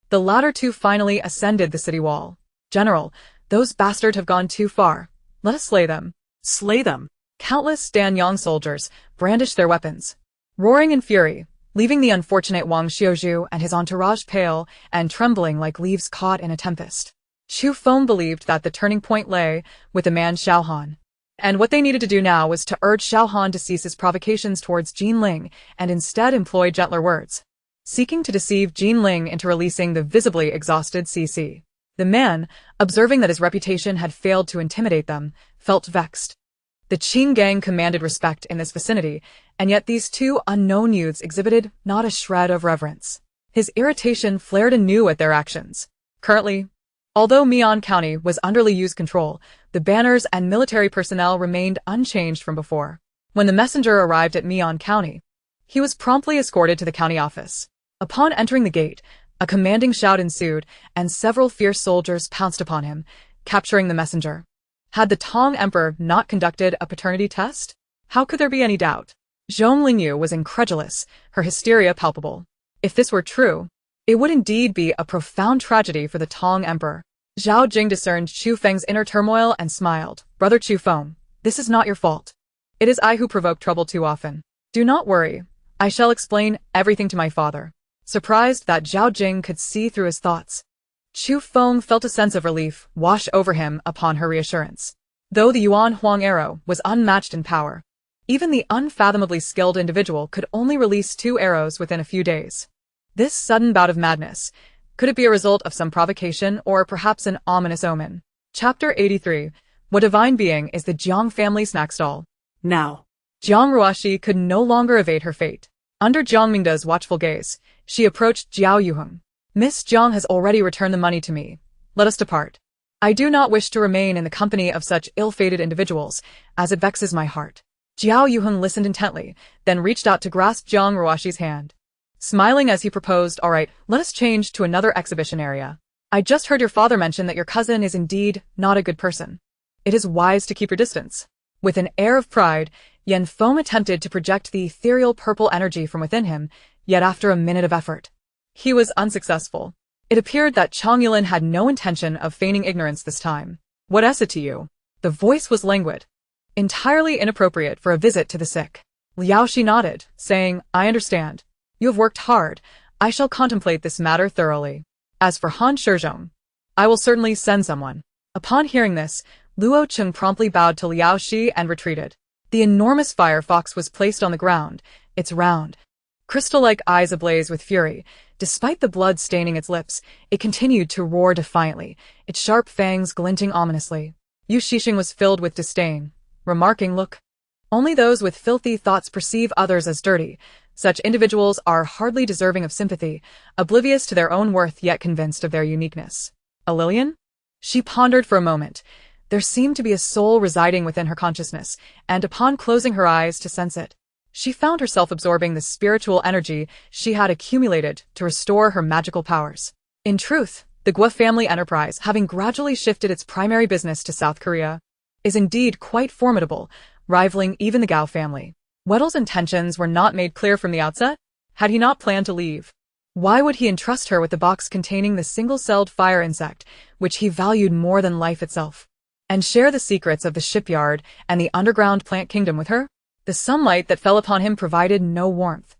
the latter two finally ascended the city wall. General, those bastards have gone too far. Let us slay them. Slay them. Countless Danyang soldiers brandished their weapons, roaring in fury, leaving the unfortunate Wang Xiuzhu and his entourage pale and trembling like leaves caught in a tempest. Xu Feng believed that the turning point lay with the man Xiao Han, and what they needed to do now was to urge Xiao Han to cease his provocations towards Jin Ling and instead employ gentler words, seeking to deceive Jin Ling into releasing the visibly exhausted CC. The man, observing that his reputation had failed to intimidate them, felt vexed. The Qing gang commanded respect in this vicinity, and yet these two unknown youths exhibited not a shred of reverence. His irritation flared anew at their actions. Currently, although Mian County was under Liu's control, the banners and military personnel remained unchanged from before. When the messenger arrived at Mian County, he was promptly escorted to the county office. Upon entering the gate, a commanding shout ensued, and several fierce soldiers pounced upon him, capturing the messenger. Had the Tang Emperor not conducted a paternity test? How could there be any doubt? Zhong Lingyu was incredulous, her hysteria palpable. If this were true, it would indeed be a profound tragedy for the Tang Emperor. Zhao Jing discerned Chu Feng's inner turmoil and smiled. Brother Chu Feng, this is not your fault. It is I who provoke trouble too often. Do not worry. I shall explain everything to my father. Surprised that Zhao Jing could see through his thoughts, Chu Feng felt a sense of relief wash over him upon her reassurance. Though the Yuan Huang arrow was unmatched in power, even the unfathomably skilled individual could only release 2 arrows within a few days. This sudden bout of madness, could it be a result of some provocation or perhaps an ominous omen? Chapter 83. What divine being is the Jiang family snack stall? Now, Jiang Ruashi could no longer evade her fate. Under Jiang Mingda's watchful gaze, she approached Jiao Yuheng. Miss Jiang has already returned the money to me. Let us depart. I do not wish to remain in the company of such ill-fated individuals, as it vexes my heart. Jiao Yuheng listened intently, then reached out to grasp Jiang Ruashi's hand. Smiling as he proposed, all right, let us change to another exhibition area. I just heard your father mention that your cousin is indeed not a good person. It is wise to keep your distance. With an air of pride, Yen Feng attempted to project the ethereal purple energy from within him, yet after a minute of effort, he was unsuccessful. It appeared that Chang Yulin had no intention of feigning ignorance this time. What is it to you? The voice was languid, entirely inappropriate for a visit to the sick. Liao Shi nodded, saying, I understand. You have worked hard. I shall contemplate this matter thoroughly. As for Han Shizhong, I will certainly send someone. Upon hearing this, Luo Cheng promptly bowed to Liao Shi and retreated. The enormous firefox was placed on the ground, its round, crystal-like eyes ablaze with fury. Despite the blood staining its lips, it continued to roar defiantly, its sharp fangs glinting ominously. Yu Shixing was filled with disdain, remarking, Look, only those with filthy thoughts perceive others as dirty. Such individuals are hardly deserving of sympathy, oblivious to their own worth yet convinced of their uniqueness. A Lillian? She pondered for a moment. There seemed to be a soul residing within her consciousness, and upon closing her eyes to sense it, she found herself absorbing the spiritual energy she had accumulated to restore her magical powers. In truth, the Guo family enterprise, having gradually shifted its primary business to South Korea, is indeed quite formidable, rivaling even the Gao family. Weddle's intentions were not made clear from the outset. Had he not planned to leave? Why would he entrust her with the box containing the single-celled fire insect, which he valued more than life itself, and share the secrets of the shipyard and the underground plant kingdom with her? The sunlight that fell upon him provided no warmth.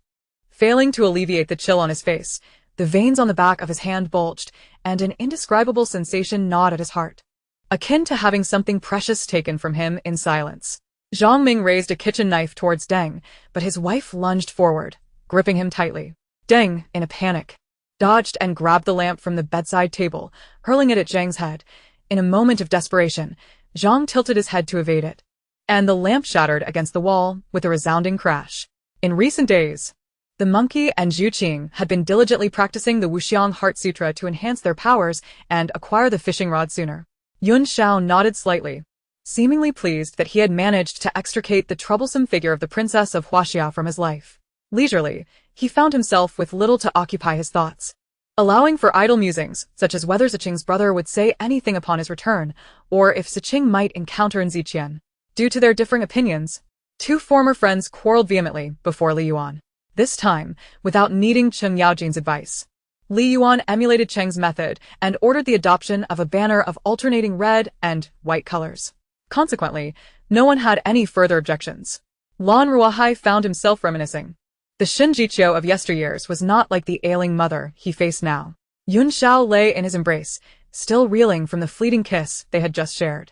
Failing to alleviate the chill on his face, the veins on the back of his hand bulged, and an indescribable sensation gnawed at his heart, akin to having something precious taken from him in silence. Zhang Ming raised a kitchen knife towards Deng, but his wife lunged forward, gripping him tightly. Deng, in a panic, dodged and grabbed the lamp from the bedside table, hurling it at Zhang's head. In a moment of desperation, Zhang tilted his head to evade it, and the lamp shattered against the wall with a resounding crash. In recent days, the monkey and Zhu Qing had been diligently practicing the Wuxiang Heart Sutra to enhance their powers and acquire the fishing rod sooner. Yun Shao nodded slightly, seemingly pleased that he had managed to extricate the troublesome figure of the princess of Huaxia from his life. Leisurely, he found himself with little to occupy his thoughts, allowing for idle musings, such as whether Ziqing's brother would say anything upon his return, or if Ziqing might encounter in Ziqian. Due to their differing opinions, two former friends quarreled vehemently before Li Yuan. This time, without needing Cheng Yaojin's advice, Li Yuan emulated Cheng's method and ordered the adoption of a banner of alternating red and white colors. Consequently, no one had any further objections. Lan Ruahai found himself reminiscing. The Shinjiqiu of yesteryears was not like the ailing mother he faced now. Yun Shao lay in his embrace, still reeling from the fleeting kiss they had just shared.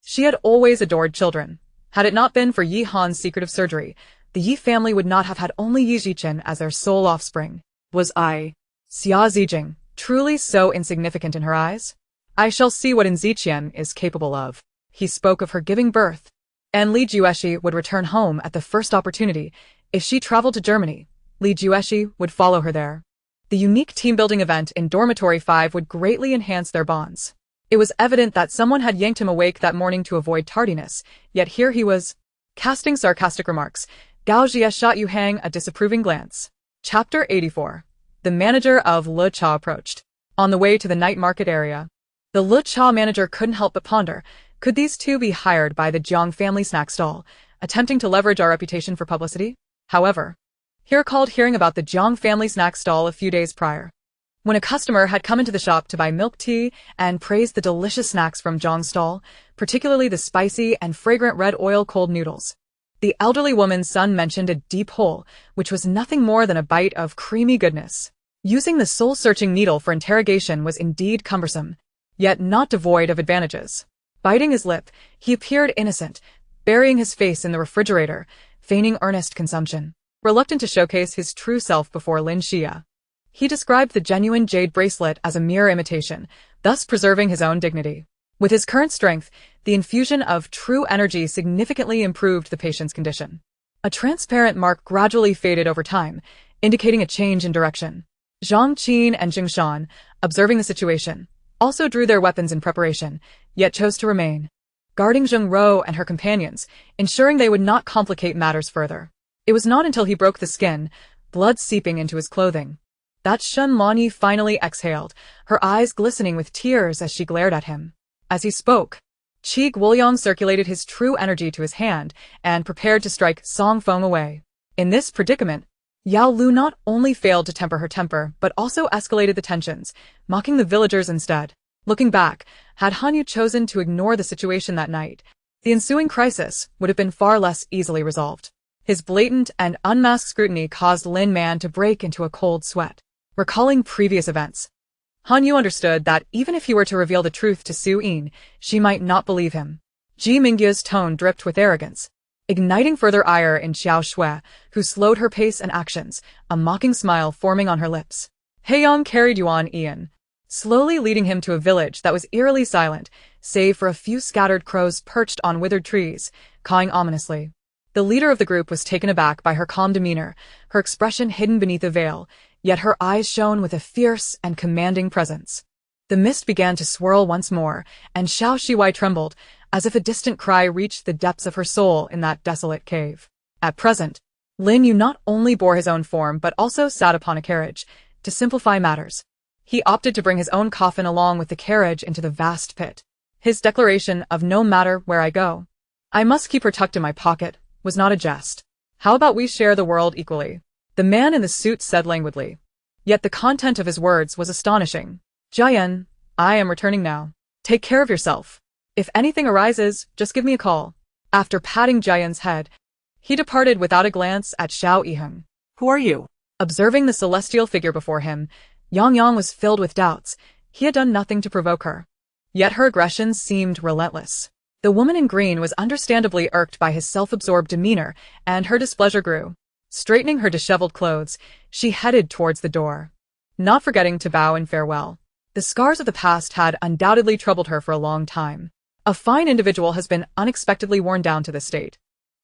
She had always adored children. Had it not been for Yi Han's secretive surgery, the Yi family would not have had only Yi Ziqian as their sole offspring. Was I, Xia Zijing, truly so insignificant in her eyes? I shall see what in Ziqian is capable of. He spoke of her giving birth, and Li Jueshi would return home at the first opportunity. If she traveled to Germany, Li Jueshi would follow her there. The unique team-building event in Dormitory 5 would greatly enhance their bonds. It was evident that someone had yanked him awake that morning to avoid tardiness, yet here he was, casting sarcastic remarks. Gao Jie shot Yu Hang a disapproving glance. Chapter 84. The manager of Le Cha approached. On the way to the night market area, the Le Cha manager couldn't help but ponder, could these two be hired by the Jiang family snack stall, attempting to leverage our reputation for publicity? However, he recalled hearing about the Jiang family snack stall a few days prior, when a customer had come into the shop to buy milk tea and praised the delicious snacks from Jiang's stall, particularly the spicy and fragrant red oil cold noodles. The elderly woman's son mentioned a deep hole, which was nothing more than a bite of creamy goodness. Using the soul-searching needle for interrogation was indeed cumbersome, yet not devoid of advantages. Biting his lip, he appeared innocent, burying his face in the refrigerator, feigning earnest consumption. Reluctant to showcase his true self before Lin Xia, he described the genuine jade bracelet as a mere imitation, thus preserving his own dignity. With his current strength, the infusion of true energy significantly improved the patient's condition. A transparent mark gradually faded over time, indicating a change in direction. Zhang Qin and Jing Shan, observing the situation, also drew their weapons in preparation, yet chose to remain, guarding Zheng Ro and her companions, ensuring they would not complicate matters further. It was not until he broke the skin, blood seeping into his clothing, that Shen Lani finally exhaled, her eyes glistening with tears as she glared at him. As he spoke, Qi Guoyang circulated his true energy to his hand and prepared to strike Song Feng away. In this predicament, Yao Lu not only failed to temper her temper, but also escalated the tensions, mocking the villagers instead. Looking back, had Han Yu chosen to ignore the situation that night, the ensuing crisis would have been far less easily resolved. His blatant and unmasked scrutiny caused Lin Man to break into a cold sweat. Recalling previous events, Han Yu understood that even if he were to reveal the truth to Su Yin, she might not believe him. Ji Mingya's tone dripped with arrogance, igniting further ire in Xiao Shui, who slowed her pace and actions, a mocking smile forming on her lips. Heiyang carried Yuan Ian, slowly leading him to a village that was eerily silent, save for a few scattered crows perched on withered trees, cawing ominously. The leader of the group was taken aback by her calm demeanor, her expression hidden beneath a veil, yet her eyes shone with a fierce and commanding presence. The mist began to swirl once more, and Xiao Shiwai trembled, as if a distant cry reached the depths of her soul in that desolate cave. At present, Lin Yu not only bore his own form but also sat upon a carriage. To simplify matters, he opted to bring his own coffin along with the carriage into the vast pit. His declaration of "no matter where I go, I must keep her tucked in my pocket" was not a jest. "How about we share the world equally?" the man in the suit said languidly. Yet the content of his words was astonishing. "Jian, I am returning now. Take care of yourself. If anything arises, just give me a call." After patting Jian's head, he departed without a glance at Xiao Yiheng. Who are you? Observing the celestial figure before him, Yang Yang was filled with doubts. He had done nothing to provoke her. Yet her aggression seemed relentless. The woman in green was understandably irked by his self-absorbed demeanor, and her displeasure grew. Straightening her disheveled clothes, she headed towards the door, not forgetting to bow in farewell. The scars of the past had undoubtedly troubled her for a long time. A fine individual has been unexpectedly worn down to this state.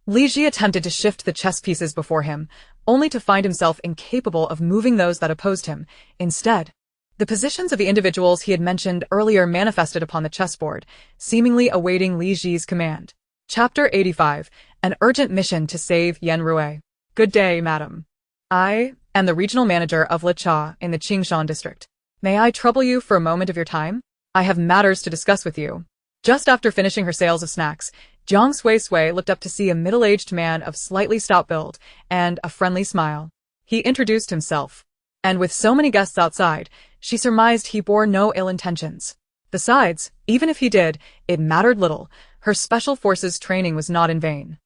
Li Ji attempted to shift the chess pieces before him, only to find himself incapable of moving those that opposed him. Instead, the positions of the individuals he had mentioned earlier manifested upon the chessboard, seemingly awaiting Li Ji's command. Chapter 85, An Urgent Mission to Save Yen Rui. Good day, madam. I am the regional manager of Licha in the Qingshan district. May I trouble you for a moment of your time? I have matters to discuss with you. Just after finishing her sales of snacks, Jiang Suisui looked up to see a middle-aged man of slightly stout build and a friendly smile. He introduced himself, and with so many guests outside, she surmised he bore no ill intentions. Besides, even if he did, it mattered little. Her special forces training was not in vain.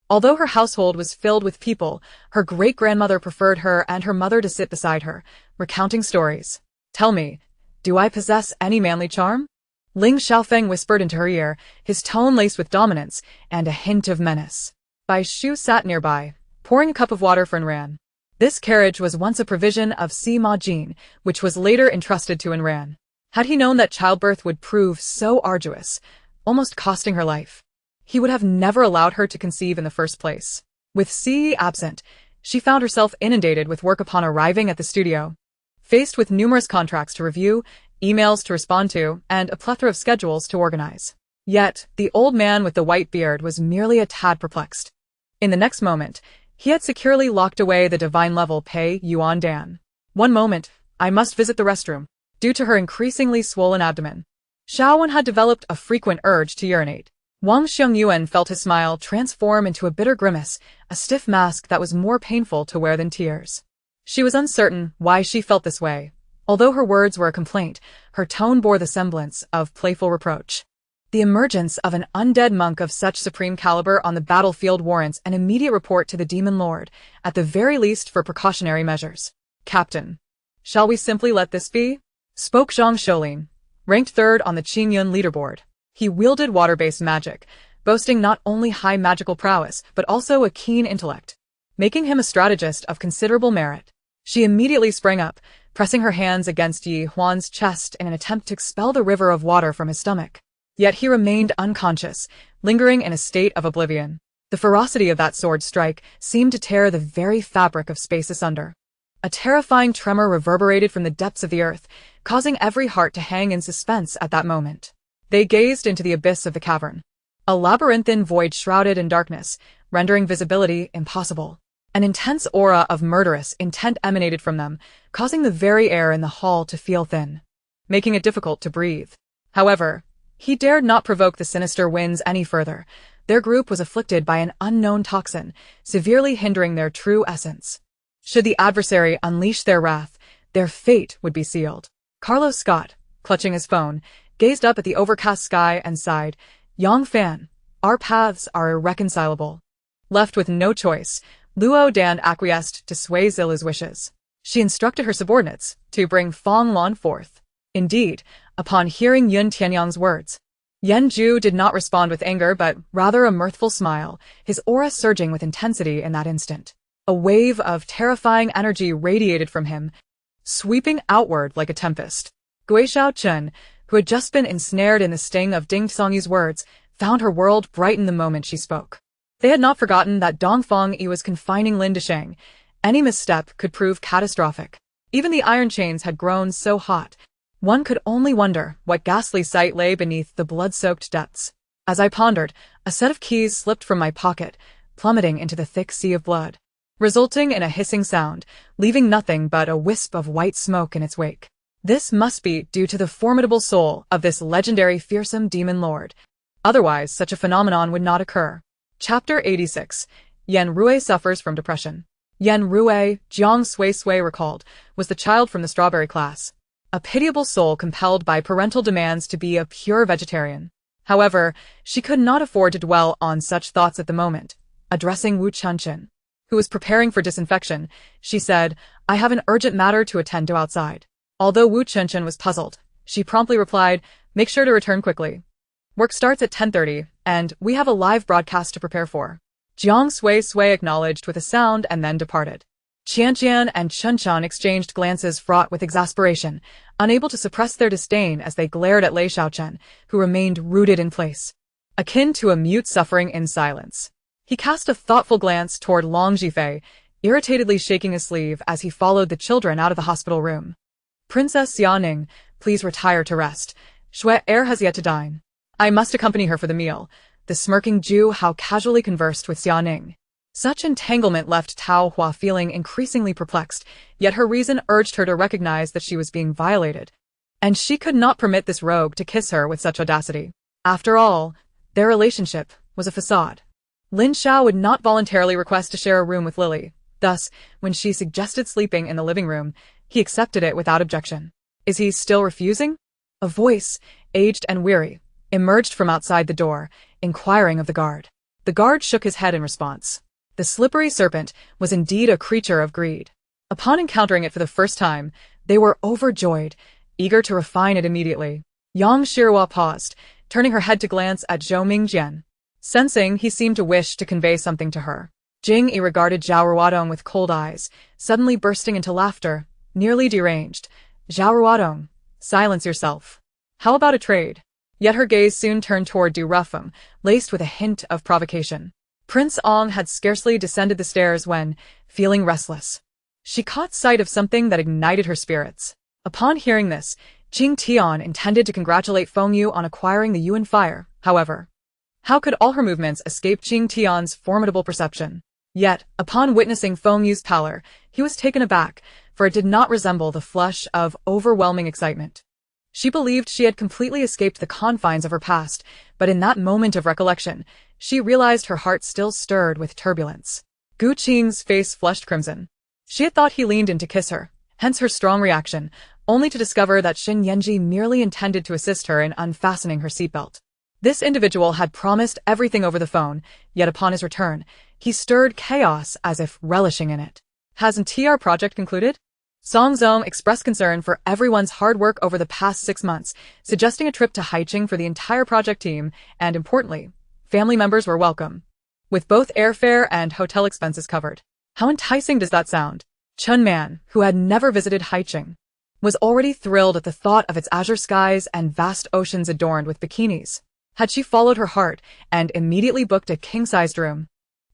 Although her household was filled with people, her great-grandmother preferred her and her mother to sit beside her, recounting stories. "Tell me, do I possess any manly charm?" Ling Xiaofeng whispered into her ear, his tone laced with dominance and a hint of menace. Bai Shu sat nearby, pouring a cup of water for Enran. This carriage was once a provision of Si Ma Jin, which was later entrusted to Enran. Had he known that childbirth would prove so arduous, almost costing her life, he would have never allowed her to conceive in the first place. With Si absent, she found herself inundated with work upon arriving at the studio. Faced with numerous contracts to review, emails to respond to, and a plethora of schedules to organize. Yet, the old man with the white beard was merely a tad perplexed. In the next moment, he had securely locked away the divine-level Pei Yuan Dan. "One moment, I must visit the restroom." Due to her increasingly swollen abdomen, Xiaowen had developed a frequent urge to urinate. Wang Xiangyuan felt his smile transform into a bitter grimace, a stiff mask that was more painful to wear than tears. She was uncertain why she felt this way. Although her words were a complaint, her tone bore the semblance of playful reproach. The emergence of an undead monk of such supreme caliber on the battlefield warrants an immediate report to the Demon Lord, at the very least for precautionary measures. "Captain, shall we simply let this be?" spoke Zhang Shoulin, ranked third on the Qingyun leaderboard. He wielded water-based magic, boasting not only high magical prowess but also a keen intellect, making him a strategist of considerable merit. She immediately sprang up, pressing her hands against Yi Huan's chest in an attempt to expel the river of water from his stomach. Yet he remained unconscious, lingering in a state of oblivion. The ferocity of that sword strike seemed to tear the very fabric of space asunder. A terrifying tremor reverberated from the depths of the earth, causing every heart to hang in suspense at that moment. They gazed into the abyss of the cavern, a labyrinthine void shrouded in darkness, rendering visibility impossible. An intense aura of murderous intent emanated from them, causing the very air in the hall to feel thin, making it difficult to breathe. However, He dared not provoke the sinister winds any further. Their group was afflicted by an unknown toxin, severely hindering their true essence. Should the adversary unleash their wrath, their fate would be sealed. Carlos Scott, clutching his phone, gazed up at the overcast sky and sighed, "Young Fan, our paths are irreconcilable." Left with no choice, Luo Dan acquiesced to Sui Zilu's wishes. She instructed her subordinates to bring Fong Luan forth. Indeed, upon hearing Yun Tianyang's words, Yen Zhu did not respond with anger but rather a mirthful smile, his aura surging with intensity in that instant. A wave of terrifying energy radiated from him, sweeping outward like a tempest. Gui Xiaochun, who had just been ensnared in the sting of Ding Songyi's words, found her world brighten the moment she spoke. They had not forgotten that Dong Fengyi was confining Lin Desheng. Any misstep could prove catastrophic. Even the iron chains had grown so hot. One could only wonder what ghastly sight lay beneath the blood-soaked depths. As I pondered, a set of keys slipped from my pocket, plummeting into the thick sea of blood, resulting in a hissing sound, leaving nothing but a wisp of white smoke in its wake. This must be due to the formidable soul of this legendary fearsome demon lord. Otherwise, such a phenomenon would not occur. Chapter 86. Yen Rui suffers from depression. Yen Rui, Jiang Suisui recalled, was the child from the strawberry class, a pitiable soul compelled by parental demands to be a pure vegetarian. However, she could not afford to dwell on such thoughts at the moment. Addressing Wu Chunchen, who was preparing for disinfection, she said, "I have an urgent matter to attend to outside." Although Wu Chunchen was puzzled, she promptly replied, "Make sure to return quickly. Work starts at 10:30, and we have a live broadcast to prepare for." Jiang Suisui acknowledged with a sound and then departed. Qianjian and Chunchan exchanged glances fraught with exasperation, unable to suppress their disdain as they glared at Lei Xiaochen, who remained rooted in place, akin to a mute suffering in silence. He cast a thoughtful glance toward Long Jifei, irritatedly shaking his sleeve as he followed the children out of the hospital room. "Princess Xiaoning, please retire to rest. Shui has yet to dine. I must accompany her for the meal." The smirking Jew how casually conversed with Xiaoning. Such entanglement left Tao Hua feeling increasingly perplexed, yet her reason urged her to recognize that she was being violated, and she could not permit this rogue to kiss her with such audacity. After all, their relationship was a facade. Lin Xiao would not voluntarily request to share a room with Lily. Thus, when she suggested sleeping in the living room, he accepted it without objection. Is he still refusing? A voice, aged and weary, emerged from outside the door, inquiring of the guard. The guard shook his head in response. The slippery serpent was indeed a creature of greed. Upon encountering it for the first time, they were overjoyed, eager to refine it immediately. Yang Shirua paused, turning her head to glance at Zhou Mingjian. Sensing he seemed to wish to convey something to her, Jing Yi regarded Zhao Ruodong with cold eyes, suddenly bursting into laughter, nearly deranged. "Zhao Ruodong, silence yourself. How about a trade?" Yet her gaze soon turned toward Du Ruffum, laced with a hint of provocation. Prince Ong had scarcely descended the stairs when, feeling restless, she caught sight of something that ignited her spirits. Upon hearing this, Jing Tian intended to congratulate Feng Yu on acquiring the Yuan fire. However, how could all her movements escape Jing Tian's formidable perception? Yet, upon witnessing Feng Yu's pallor, he was taken aback, for it did not resemble the flush of overwhelming excitement. She believed she had completely escaped the confines of her past, but in that moment of recollection, she realized her heart still stirred with turbulence. Gu Qing's face flushed crimson. She had thought he leaned in to kiss her, hence her strong reaction, only to discover that Xin Yanji merely intended to assist her in unfastening her seatbelt. This individual had promised everything over the phone, yet upon his return, he stirred chaos as if relishing in it. Hasn't our project concluded? Song Zong expressed concern for everyone's hard work over the past 6 months, suggesting a trip to Haicheng for the entire project team, and importantly, family members were welcome, with both airfare and hotel expenses covered. How enticing does that sound? Chun Man, who had never visited Haicheng, was already thrilled at the thought of its azure skies and vast oceans adorned with bikinis. Had she followed her heart and immediately booked a king-sized room,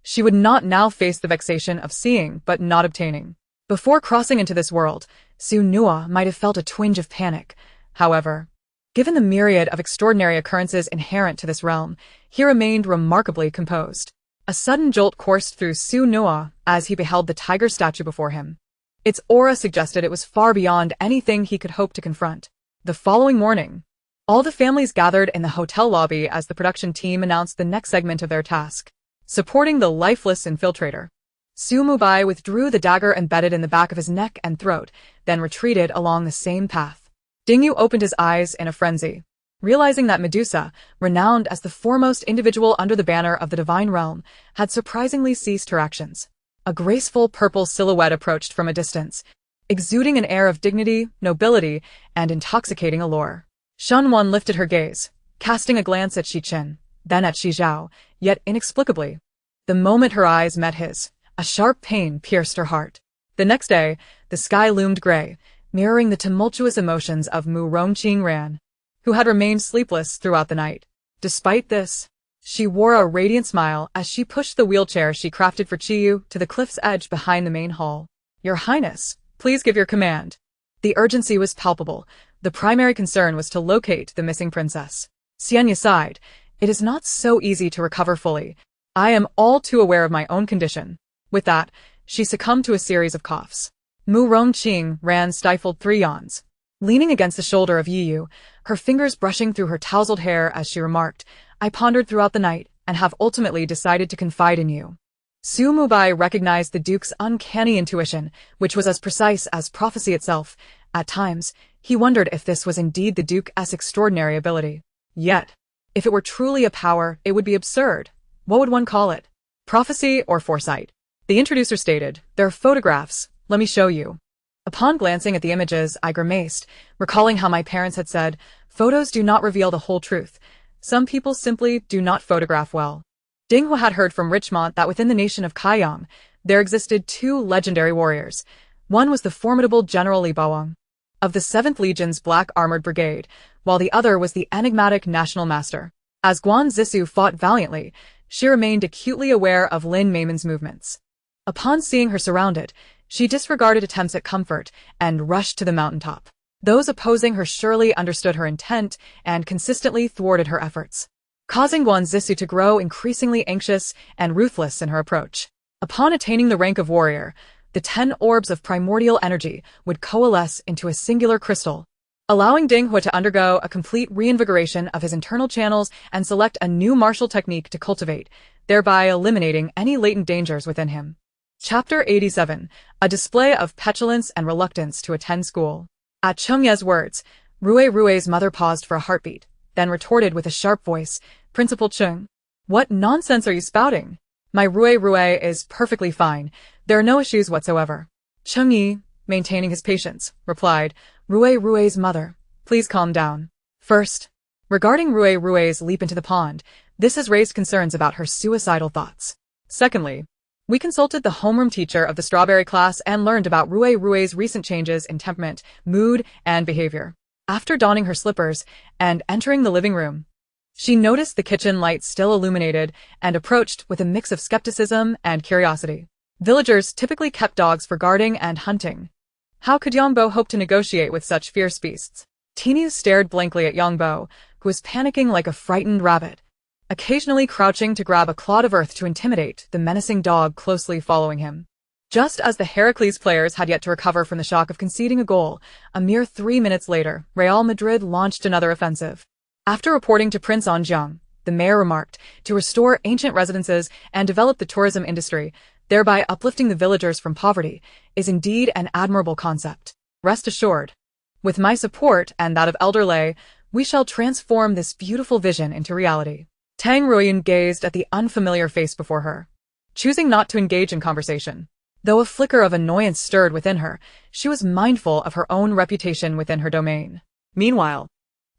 she would not now face the vexation of seeing but not obtaining. Before crossing into this world, Su Nua might have felt a twinge of panic. However, given the myriad of extraordinary occurrences inherent to this realm, he remained remarkably composed. A sudden jolt coursed through Su Nua as he beheld the tiger statue before him. Its aura suggested it was far beyond anything he could hope to confront. The following morning, All the families gathered in the hotel lobby as the production team announced the next segment of their task, supporting the lifeless infiltrator. Su Mubai withdrew the dagger embedded in the back of his neck and throat, then retreated along the same path. Dingyu opened his eyes in a frenzy, realizing that Medusa, renowned as the foremost individual under the banner of the divine realm, had surprisingly ceased her actions. A graceful purple silhouette approached from a distance, exuding an air of dignity, nobility, and intoxicating allure. Shun Wan lifted her gaze, casting a glance at Shi Qin, then at Shi Zhao, yet inexplicably. The moment her eyes met his, a sharp pain pierced her heart. The next day, the sky loomed gray, mirroring the tumultuous emotions of Mu Rongqing Ran, who had remained sleepless throughout the night. Despite this, she wore a radiant smile as she pushed the wheelchair she crafted for Chiyu to the cliff's edge behind the main hall. "Your Highness, please give your command." The urgency was palpable. The primary concern was to locate the missing princess. Xianya sighed. "It is not so easy to recover fully. I am all too aware of my own condition." With that, she succumbed to a series of coughs. Mu Rongqing Ran stifled 3 yawns. Leaning against the shoulder of Yiyu, her fingers brushing through her tousled hair as she remarked, "I pondered throughout the night and have ultimately decided to confide in you." Su Mubai recognized the Duke's uncanny intuition, which was as precise as prophecy itself. At times, he wondered if this was indeed the Duke's extraordinary ability. Yet, if it were truly a power, it would be absurd. What would one call it? Prophecy or foresight? The introducer stated, "There are photographs, let me show you." Upon glancing at the images, I grimaced, recalling how my parents had said, "Photos do not reveal the whole truth. Some people simply do not photograph well." Ding Hua had heard from Richmond that within the nation of Kaiyang, there existed 2 legendary warriors. One was the formidable General Li Bawang of the 7th Legion's Black Armored Brigade, while the other was the enigmatic National Master. As Guan Zissou fought valiantly, she remained acutely aware of Lin Meimin's movements. Upon seeing her surrounded, she disregarded attempts at comfort and rushed to the mountaintop. Those opposing her surely understood her intent and consistently thwarted her efforts, causing Guan Zissou to grow increasingly anxious and ruthless in her approach. Upon attaining the rank of warrior, the 10 orbs of primordial energy would coalesce into a singular crystal, allowing Ding Hua to undergo a complete reinvigoration of his internal channels and select a new martial technique to cultivate, thereby eliminating any latent dangers within him. Chapter 87, A Display of Petulance and Reluctance to Attend School. At Cheng Ye's words, Rui's mother paused for a heartbeat, then retorted with a sharp voice, "Principal Cheng, what nonsense are you spouting? My Rui is perfectly fine. There are no issues whatsoever." Cheng Yi, maintaining his patience, replied, Rui's mother, please calm down. First, regarding Rui's leap into the pond, this has raised concerns about her suicidal thoughts. Secondly, we consulted the homeroom teacher of the strawberry class and learned about Rui's recent changes in temperament, mood, and behavior. After donning her slippers and entering the living room, she noticed the kitchen light still illuminated and approached with a mix of skepticism and curiosity. Villagers typically kept dogs for guarding and hunting. How could Yangbo hope to negotiate with such fierce beasts? Tinu stared blankly at Yangbo, who was panicking like a frightened rabbit, occasionally crouching to grab a clod of earth to intimidate the menacing dog closely following him. Just as the Heracles players had yet to recover from the shock of conceding a goal, a mere 3 minutes later, Real Madrid launched another offensive. After reporting to Prince Anjiang, the mayor remarked, to restore ancient residences and develop the tourism industry, thereby uplifting the villagers from poverty, is indeed an admirable concept. Rest assured, with my support and that of Elder Lei, we shall transform this beautiful vision into reality. Tang Ruiyun gazed at the unfamiliar face before her, choosing not to engage in conversation. Though a flicker of annoyance stirred within her, she was mindful of her own reputation within her domain. Meanwhile,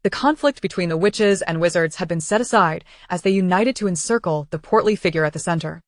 the conflict between the witches and wizards had been set aside as they united to encircle the portly figure at the center,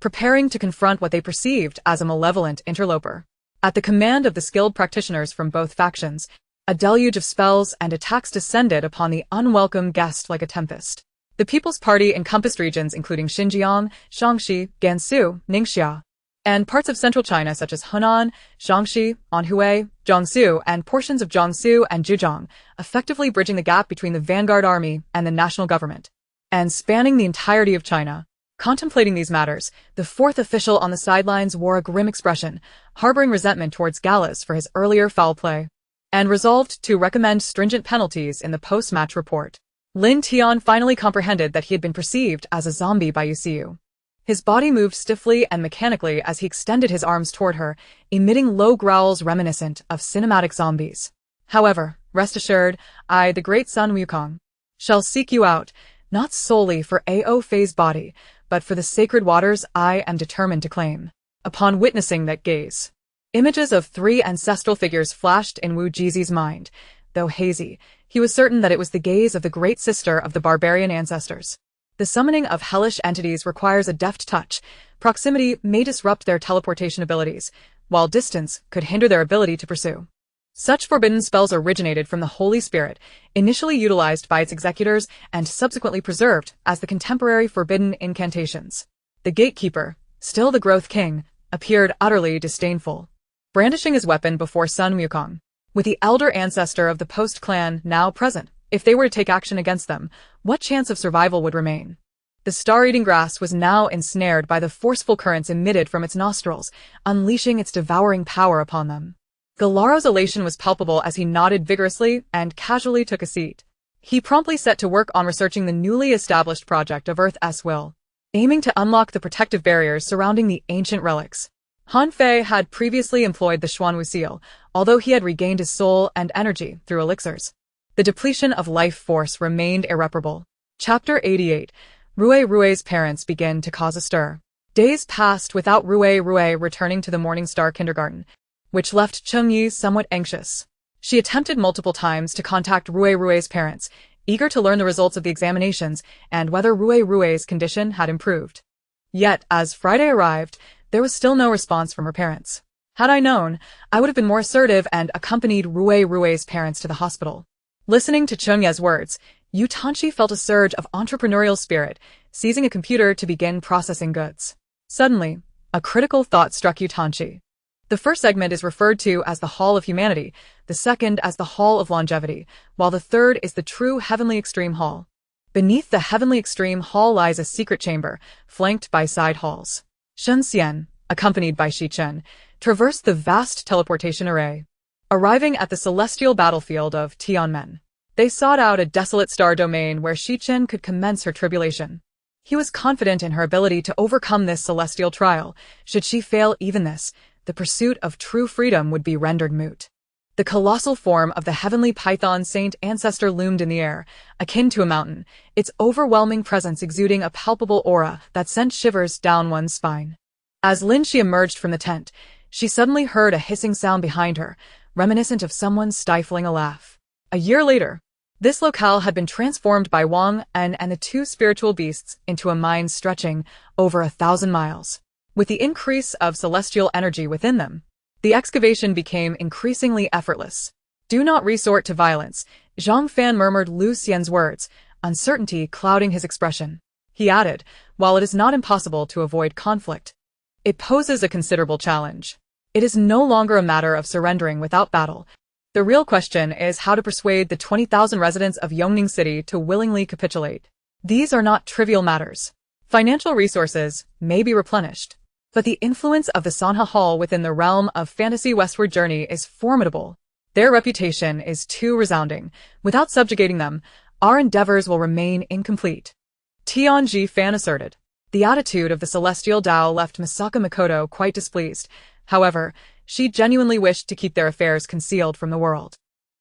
preparing to confront what they perceived as a malevolent interloper. At the command of the skilled practitioners from both factions, a deluge of spells and attacks descended upon the unwelcome guest like a tempest. The People's Party encompassed regions including Xinjiang, Shaanxi, Gansu, Ningxia, and parts of central China such as Hunan, Shaanxi, Anhui, Jiangsu, and portions of Jiangsu and Zhejiang, effectively bridging the gap between the vanguard army and the national government, and spanning the entirety of China. Contemplating these matters, the 4th official on the sidelines wore a grim expression, harboring resentment towards Gallus for his earlier foul play. and resolved to recommend stringent penalties in the post-match report. Lin Tian finally comprehended that he had been perceived as a zombie by Yusiu. His body moved stiffly and mechanically as he extended his arms toward her, emitting low growls reminiscent of cinematic zombies. However, rest assured, I, the great Sun Wukong, shall seek you out, not solely for Ao Fei's body, but for the sacred waters I am determined to claim. Upon witnessing that gaze, images of 3 ancestral figures flashed in Wu Jizi's mind. Though hazy, he was certain that it was the gaze of the great sister of the barbarian ancestors. The summoning of hellish entities requires a deft touch. Proximity may disrupt their teleportation abilities, while distance could hinder their ability to pursue. Such forbidden spells originated from the Holy Spirit, initially utilized by its executors and subsequently preserved as the contemporary forbidden incantations. The gatekeeper, still the Growth King, appeared utterly disdainful, brandishing his weapon before Sun Wukong. With the elder ancestor of the Post clan now present, if they were to take action against them, what chance of survival would remain? The star-eating grass was now ensnared by the forceful currents emitted from its nostrils, unleashing its devouring power upon them. Galaro's elation was palpable as he nodded vigorously and casually took a seat. He promptly set to work on researching the newly established project of Earth's will, aiming to unlock the protective barriers surrounding the ancient relics. Han Fei had previously employed the Xuanwu seal, although he had regained his soul and energy through elixirs. The depletion of life force remained irreparable. Chapter 88. Rui's parents begin to cause a stir. Days passed without Rui returning to the Morning Star kindergarten, which left Chengyi somewhat anxious. She attempted multiple times to contact Rui's parents, eager to learn the results of the examinations and whether Rui's condition had improved. Yet, as Friday arrived, there was still no response from her parents. Had I known, I would have been more assertive and accompanied Rui's parents to the hospital. Listening to Chengye's words, Yu Tanchi felt a surge of entrepreneurial spirit, seizing a computer to begin processing goods. Suddenly, a critical thought struck Yu Tanchi. The first segment is referred to as the Hall of Humanity, the second as the Hall of Longevity, while the third is the true Heavenly Extreme Hall. Beneath the Heavenly Extreme Hall lies a secret chamber, flanked by side halls. Shen Xian, accompanied by Shi Chen, traversed the vast teleportation array. Arriving at the celestial battlefield of Tianmen, they sought out a desolate star domain where Shi Chen could commence her tribulation. He was confident in her ability to overcome this celestial trial. Should she fail even this, the pursuit of true freedom would be rendered moot. The colossal form of the heavenly python saint ancestor loomed in the air, akin to a mountain, its overwhelming presence exuding a palpable aura that sent shivers down one's spine. As Lin Shi emerged from the tent, she suddenly heard a hissing sound behind her, reminiscent of someone stifling a laugh. A year later, this locale had been transformed by Wang and the 2 spiritual beasts into a mine stretching over 1,000 miles. With the increase of celestial energy within them, the excavation became increasingly effortless. Do not resort to violence, Zhang Fan murmured Lu Xian's words, uncertainty clouding his expression. He added, while it is not impossible to avoid conflict, it poses a considerable challenge. It is no longer a matter of surrendering without battle. The real question is how to persuade the 20,000 residents of Yongning City to willingly capitulate. These are not trivial matters. Financial resources may be replenished, but the influence of the Sanha Hall within the realm of fantasy westward journey is formidable. Their reputation is too resounding. Without subjugating them, our endeavors will remain incomplete. Tianji Fan asserted. The attitude of the celestial Tao left Misaka Makoto quite displeased. However, she genuinely wished to keep their affairs concealed from the world.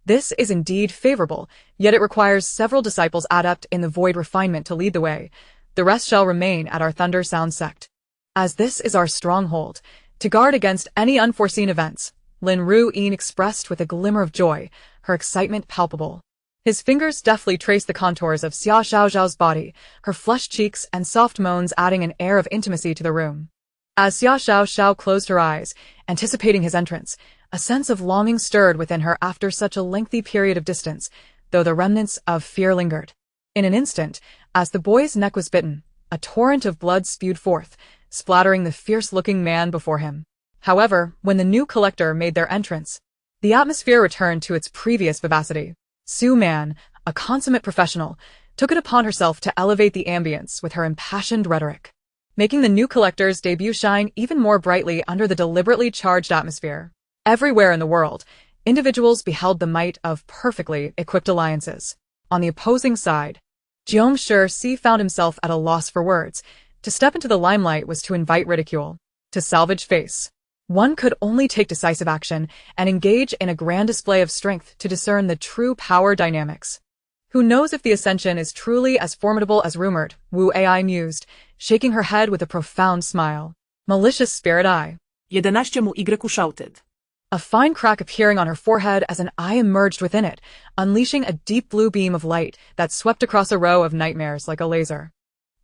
This is indeed favorable, yet it requires several disciples adept in the void refinement to lead the way. The rest shall remain at our Thunder Sound sect, as this is our stronghold, to guard against any unforeseen events. Lin Ruyin expressed with a glimmer of joy, her excitement palpable. His fingers deftly traced the contours of Xia Xiaozhao's body, her flushed cheeks and soft moans adding an air of intimacy to the room. As Xia Xiaozhao closed her eyes, anticipating his entrance, a sense of longing stirred within her after such a lengthy period of distance, though the remnants of fear lingered. In an instant, as the boy's neck was bitten, a torrent of blood spewed forth, splattering the fierce-looking man before him. However, when the new collector made their entrance, the atmosphere returned to its previous vivacity. Su Man, a consummate professional, took it upon herself to elevate the ambience with her impassioned rhetoric, making the new collector's debut shine even more brightly under the deliberately charged atmosphere. Everywhere in the world, Individuals beheld the might of perfectly equipped alliances. On the opposing side, Jiang Suisui found himself at a loss for words. To step into the limelight was to invite ridicule. To salvage face, one could only take decisive action and engage in a grand display of strength to discern the true power dynamics. Who knows if the ascension is truly as formidable as rumored, Wu Ai mused, shaking her head with a profound smile. Malicious spirit eye. 11 Y shouted. A fine crack appearing on her forehead as an eye emerged within it, unleashing a deep blue beam of light that swept across a row of nightmares like a laser.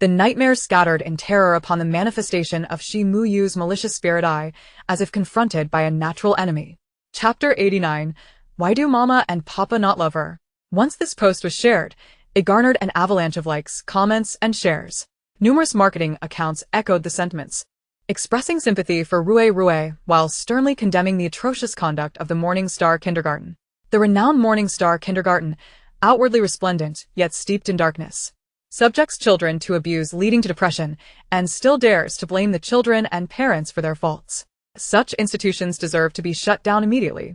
The nightmares scattered in terror upon the manifestation of Shi Mu Yu's malicious spirit eye, as if confronted by a natural enemy. Chapter 89. Why do Mama and Papa not love her? Once this post was shared, it garnered an avalanche of likes, comments, and shares. Numerous marketing accounts echoed the sentiments, expressing sympathy for Rue while sternly condemning the atrocious conduct of the Morning Star Kindergarten. The renowned Morning Star Kindergarten, outwardly resplendent, yet steeped in darkness, subjects children to abuse leading to depression, and still dares to blame the children and parents for their faults. Such institutions deserve to be shut down immediately.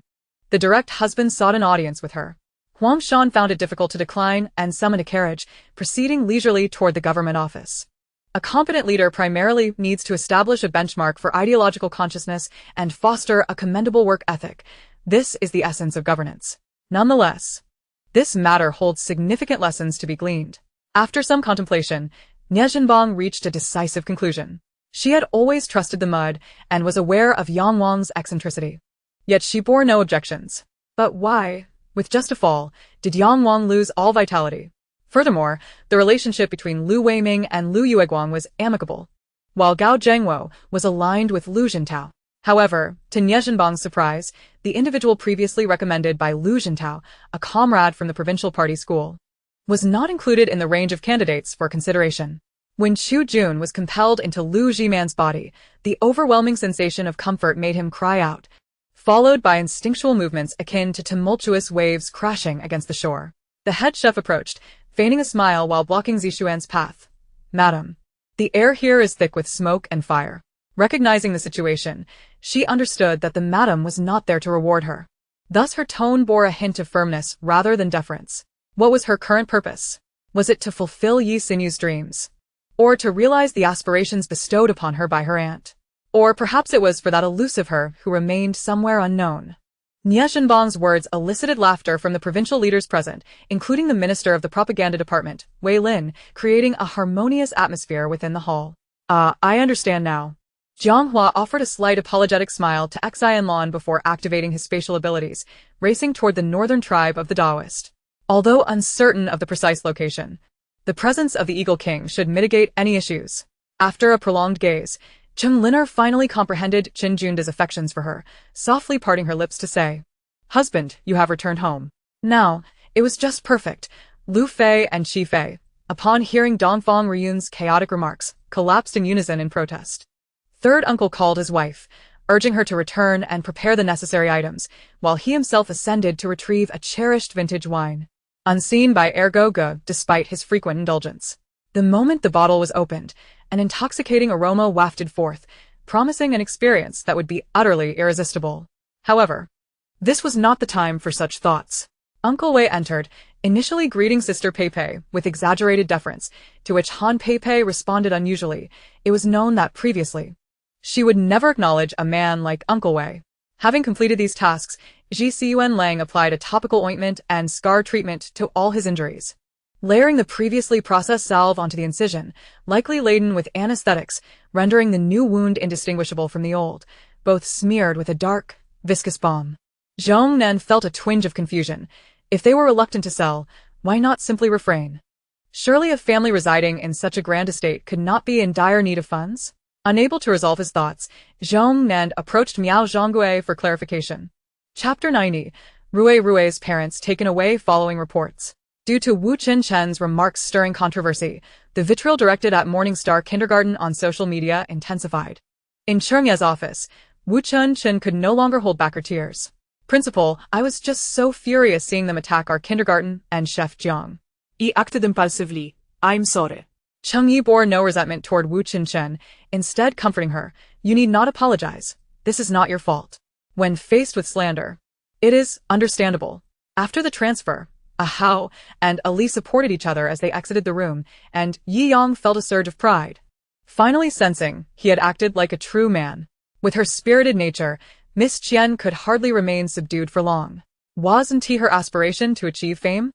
The direct husband sought an audience with her. Huang Shan found it difficult to decline and summoned a carriage, proceeding leisurely toward the government office. A competent leader primarily needs to establish a benchmark for ideological consciousness and foster a commendable work ethic. This is the essence of governance. Nonetheless, this matter holds significant lessons to be gleaned. After some contemplation, Nie Zhenbang reached a decisive conclusion. She had always trusted the mud and was aware of Yang Wang's eccentricity. Yet she bore no objections. But why, with just a fall, did Yang Wang lose all vitality? Furthermore, the relationship between Lu Weiming and Lu Yueguang was amicable, while Gao Zhengwo was aligned with Lu Jintao. However, to Nie Zhenbang's surprise, the individual previously recommended by Lu Jintao, a comrade from the provincial party school, was not included in the range of candidates for consideration. When Chu Jun was compelled into Lu Jiman's body, the overwhelming sensation of comfort made him cry out, followed by instinctual movements akin to tumultuous waves crashing against the shore. The head chef approached, feigning a smile while blocking Zixuan's path. Madam, the air here is thick with smoke and fire. Recognizing the situation, she understood that the madam was not there to reward her. Thus her tone bore a hint of firmness rather than deference. What was her current purpose? Was it to fulfill Yi Sinu's dreams? Or to realize the aspirations bestowed upon her by her aunt? Or perhaps it was for that elusive her who remained somewhere unknown. Nie Zhenbang's words elicited laughter from the provincial leaders present, including the minister of the propaganda department, Wei Lin, creating a harmonious atmosphere within the hall. I understand now. Jiang Hua offered a slight apologetic smile to Xianlan before activating his spatial abilities, racing toward the northern tribe of the Daoist. Although uncertain of the precise location, the presence of the Eagle King should mitigate any issues. After a prolonged gaze, Zheng Liner finally comprehended Qin Junda's affections for her, softly parting her lips to say, "Husband, you have returned home." Now, it was just perfect. Lu Fei and Qi Fei, upon hearing Dongfang Ryun's chaotic remarks, collapsed in unison in protest. Third uncle called his wife, urging her to return and prepare the necessary items, while he himself ascended to retrieve a cherished vintage wine, unseen by Ergo Ge despite his frequent indulgence. The moment the bottle was opened, an intoxicating aroma wafted forth, promising an experience that would be utterly irresistible. However, this was not the time for such thoughts. Uncle Wei entered, initially greeting Sister Peipei with exaggerated deference, to which Han Peipei responded unusually. It was known that previously, she would never acknowledge a man like Uncle Wei. Having completed these tasks, Ji Siyuan Lang applied a topical ointment and scar treatment to all his injuries, layering the previously processed salve onto the incision, likely laden with anesthetics, rendering the new wound indistinguishable from the old, both smeared with a dark, viscous balm. Zhong Nan felt a twinge of confusion. If they were reluctant to sell, why not simply refrain? Surely a family residing in such a grand estate could not be in dire need of funds? Unable to resolve his thoughts, Zhong Nan approached Miao Zhonggui for clarification. Chapter 90. Rue's parents taken away following reports. Due to Wu Chen-chen's remarks stirring controversy, the vitriol directed at Morning Star Kindergarten on social media intensified. In Chengye's office, Wu Chen-chen could no longer hold back her tears. "Principal, I was just so furious seeing them attack our kindergarten and Chef Jiang. He acted impulsively. I'm sorry." Cheng Yi bore no resentment toward Wu Chen-chen, instead comforting her. "You need not apologize. This is not your fault." When faced with slander, It is understandable. After the transfer, Ahao and Ali supported each other as they exited the room, and Yi Yang felt a surge of pride. Finally sensing he had acted like a true man. With her spirited nature, Miss Qian could hardly remain subdued for long. Wasn't he her aspiration to achieve fame?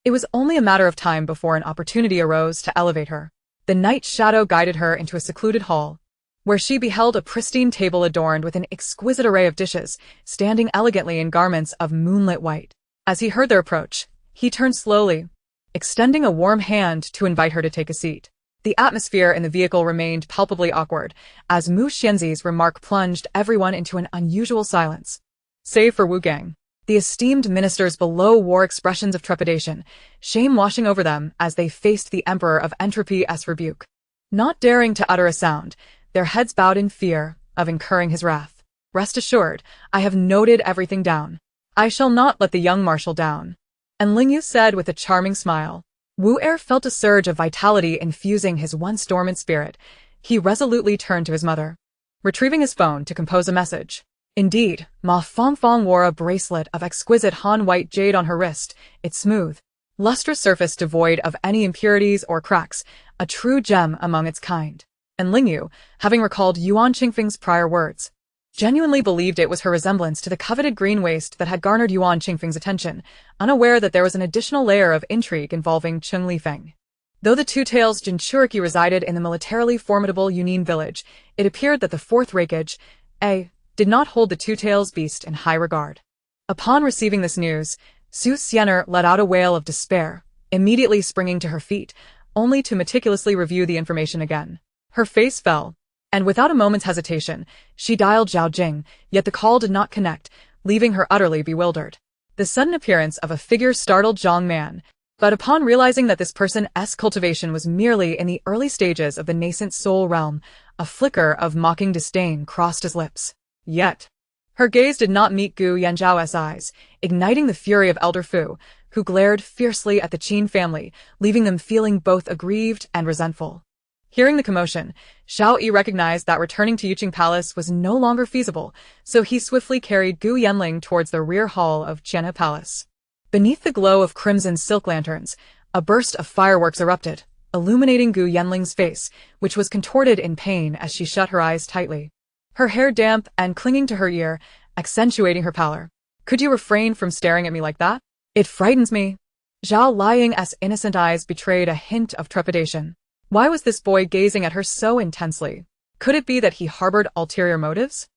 It was only a matter of time before an opportunity arose to elevate her. The night shadow guided her into a secluded hall, where she beheld a pristine table adorned with an exquisite array of dishes, standing elegantly in garments of moonlit white. As he heard their approach, he turned slowly, extending a warm hand to invite her to take a seat. The atmosphere in the vehicle remained palpably awkward, as Mu Xianzi's remark plunged everyone into an unusual silence. Save for Wu Gang. The esteemed ministers below wore expressions of trepidation, shame washing over them as they faced the Emperor of Entropy's rebuke. Not daring to utter a sound, their heads bowed in fear of incurring his wrath. Rest assured, I have noted everything down. I shall not let the young marshal down. And Lingyu said with a charming smile. Wu Er felt a surge of vitality infusing his once dormant spirit. He resolutely turned to his mother, retrieving his phone to compose a message. Indeed, Ma Fongfong wore a bracelet of exquisite Han white jade on her wrist, its smooth, lustrous surface devoid of any impurities or cracks, a true gem among its kind. And Lingyu, having recalled Yuan Qingfeng's prior words, genuinely believed it was her resemblance to the coveted green waist that had garnered Yuan Qingfeng's attention, unaware that there was an additional layer of intrigue involving Cheng Lifeng. Though the two-tails Jinchuriki resided in the militarily formidable Yunin village, it appeared that the fourth rakeage, A, did not hold the two-tails beast in high regard. Upon receiving this news, Su Xianer let out a wail of despair, immediately springing to her feet, only to meticulously review the information again. Her face fell, and without a moment's hesitation, she dialed Zhao Jing, yet the call did not connect, leaving her utterly bewildered. The sudden appearance of a figure startled Zhang Man, but upon realizing that this person's cultivation was merely in the early stages of the nascent soul realm, a flicker of mocking disdain crossed his lips. Yet, her gaze did not meet Gu Yanzhao's eyes, igniting the fury of Elder Fu, who glared fiercely at the Qin family, leaving them feeling both aggrieved and resentful. Hearing the commotion, Xiao Yi recognized that returning to Yuqing Palace was no longer feasible, so he swiftly carried Gu Yanling towards the rear hall of Qianhe Palace. Beneath the glow of crimson silk lanterns, a burst of fireworks erupted, illuminating Gu Yanling's face, which was contorted in pain as she shut her eyes tightly. Her hair damp and clinging to her ear, accentuating her pallor. Could you refrain from staring at me like that? It frightens me. Zhao Liying's innocent eyes betrayed a hint of trepidation. Why was this boy gazing at her so intensely? Could it be that he harbored ulterior motives?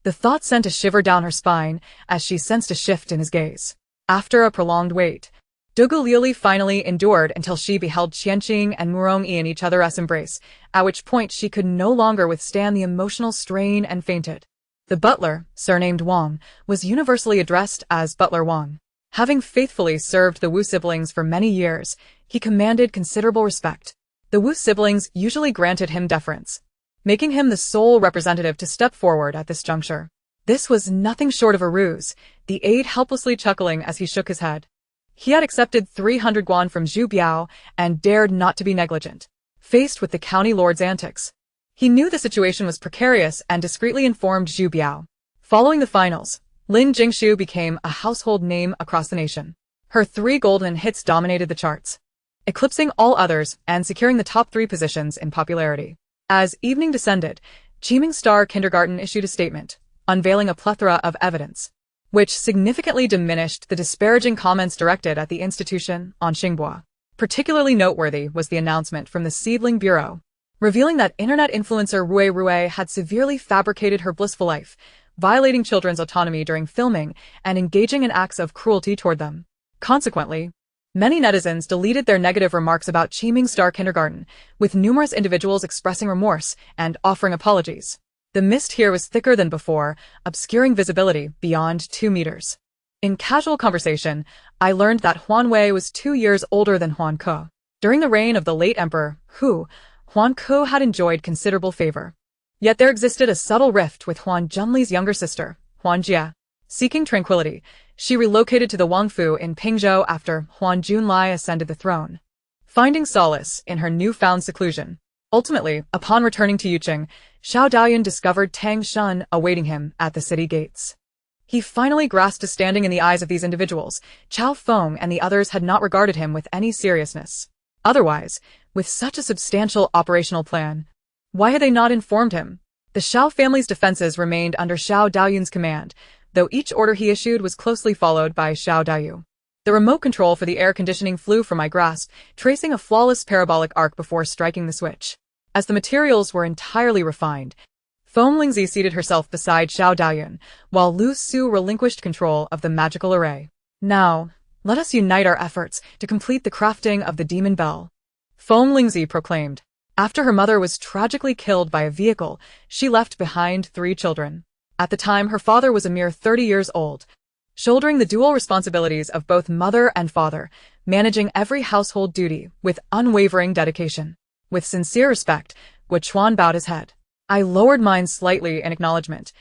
The thought sent a shiver down her spine as she sensed a shift in his gaze. After a prolonged wait, Dugu Liuli finally endured until she beheld Qianqing and Murong Yi in each other's embrace, at which point she could no longer withstand the emotional strain and fainted. The butler, surnamed Wang, was universally addressed as Butler Wang. Having faithfully served the Wu siblings for many years, he commanded considerable respect. The Wu siblings usually granted him deference, making him the sole representative to step forward at this juncture. This was nothing short of a ruse, the aide helplessly chuckling as he shook his head. He had accepted 300 guan from Zhu Biao and dared not to be negligent, faced with the county lord's antics. He knew the situation was precarious and discreetly informed Zhu Biao. Following the finals, Lin Jingshu became a household name across the nation. Her 3 golden hits dominated the charts, eclipsing all others and securing the top 3 positions in popularity. As evening descended, Qiming Star Kindergarten issued a statement, unveiling a plethora of evidence, which significantly diminished the disparaging comments directed at the institution on Xinghua. Particularly noteworthy was the announcement from the Seedling Bureau, revealing that internet influencer Rui had severely fabricated her blissful life, violating children's autonomy during filming and engaging in acts of cruelty toward them. Consequently, many netizens deleted their negative remarks about Qiming Star Kindergarten, with numerous individuals expressing remorse and offering apologies. The mist here was thicker than before, obscuring visibility beyond 2 meters. In casual conversation, I learned that Huan Wei was 2 years older than Huan Ke. During the reign of the late emperor, Hu, Huan Ke had enjoyed considerable favor. Yet there existed a subtle rift with Huan Junli's younger sister, Huan Jia. Seeking tranquility, she relocated to the Wangfu in Pingzhou after Huan Junli ascended the throne, finding solace in her newfound seclusion. Ultimately, upon returning to Yuqing, Xiao Daoyun discovered Tang Shun awaiting him at the city gates. He finally grasped a standing in the eyes of these individuals. Chao Feng and the others had not regarded him with any seriousness. Otherwise, with such a substantial operational plan, why had they not informed him? The Shao family's defenses remained under Xiao Daoyun's command, though each order he issued was closely followed by Xiao Daoyu. The remote control for the air conditioning flew from my grasp, tracing a flawless parabolic arc before striking the switch. As the materials were entirely refined, Feng Lingzi seated herself beside Xiao Daoyun, while Lu Su relinquished control of the magical array. Now, let us unite our efforts to complete the crafting of the demon bell, Feng Lingzi proclaimed. After her mother was tragically killed by a vehicle, she left behind 3 children. At the time, her father was a mere 30 years old, shouldering the dual responsibilities of both mother and father, managing every household duty with unwavering dedication. With sincere respect, Guo Chuan bowed his head. I lowered mine slightly in acknowledgement,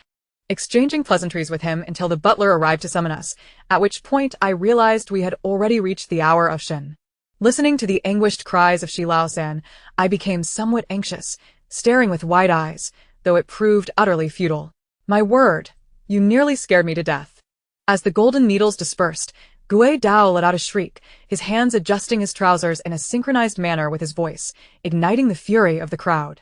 exchanging pleasantries with him until the butler arrived to summon us, at which point I realized we had already reached the hour of Shen. Listening to the anguished cries of Shi Lao-san, I became somewhat anxious, staring with wide eyes, though it proved utterly futile. My word, you nearly scared me to death. As the golden needles dispersed, Gui Dao let out a shriek, his hands adjusting his trousers in a synchronized manner with his voice, igniting the fury of the crowd.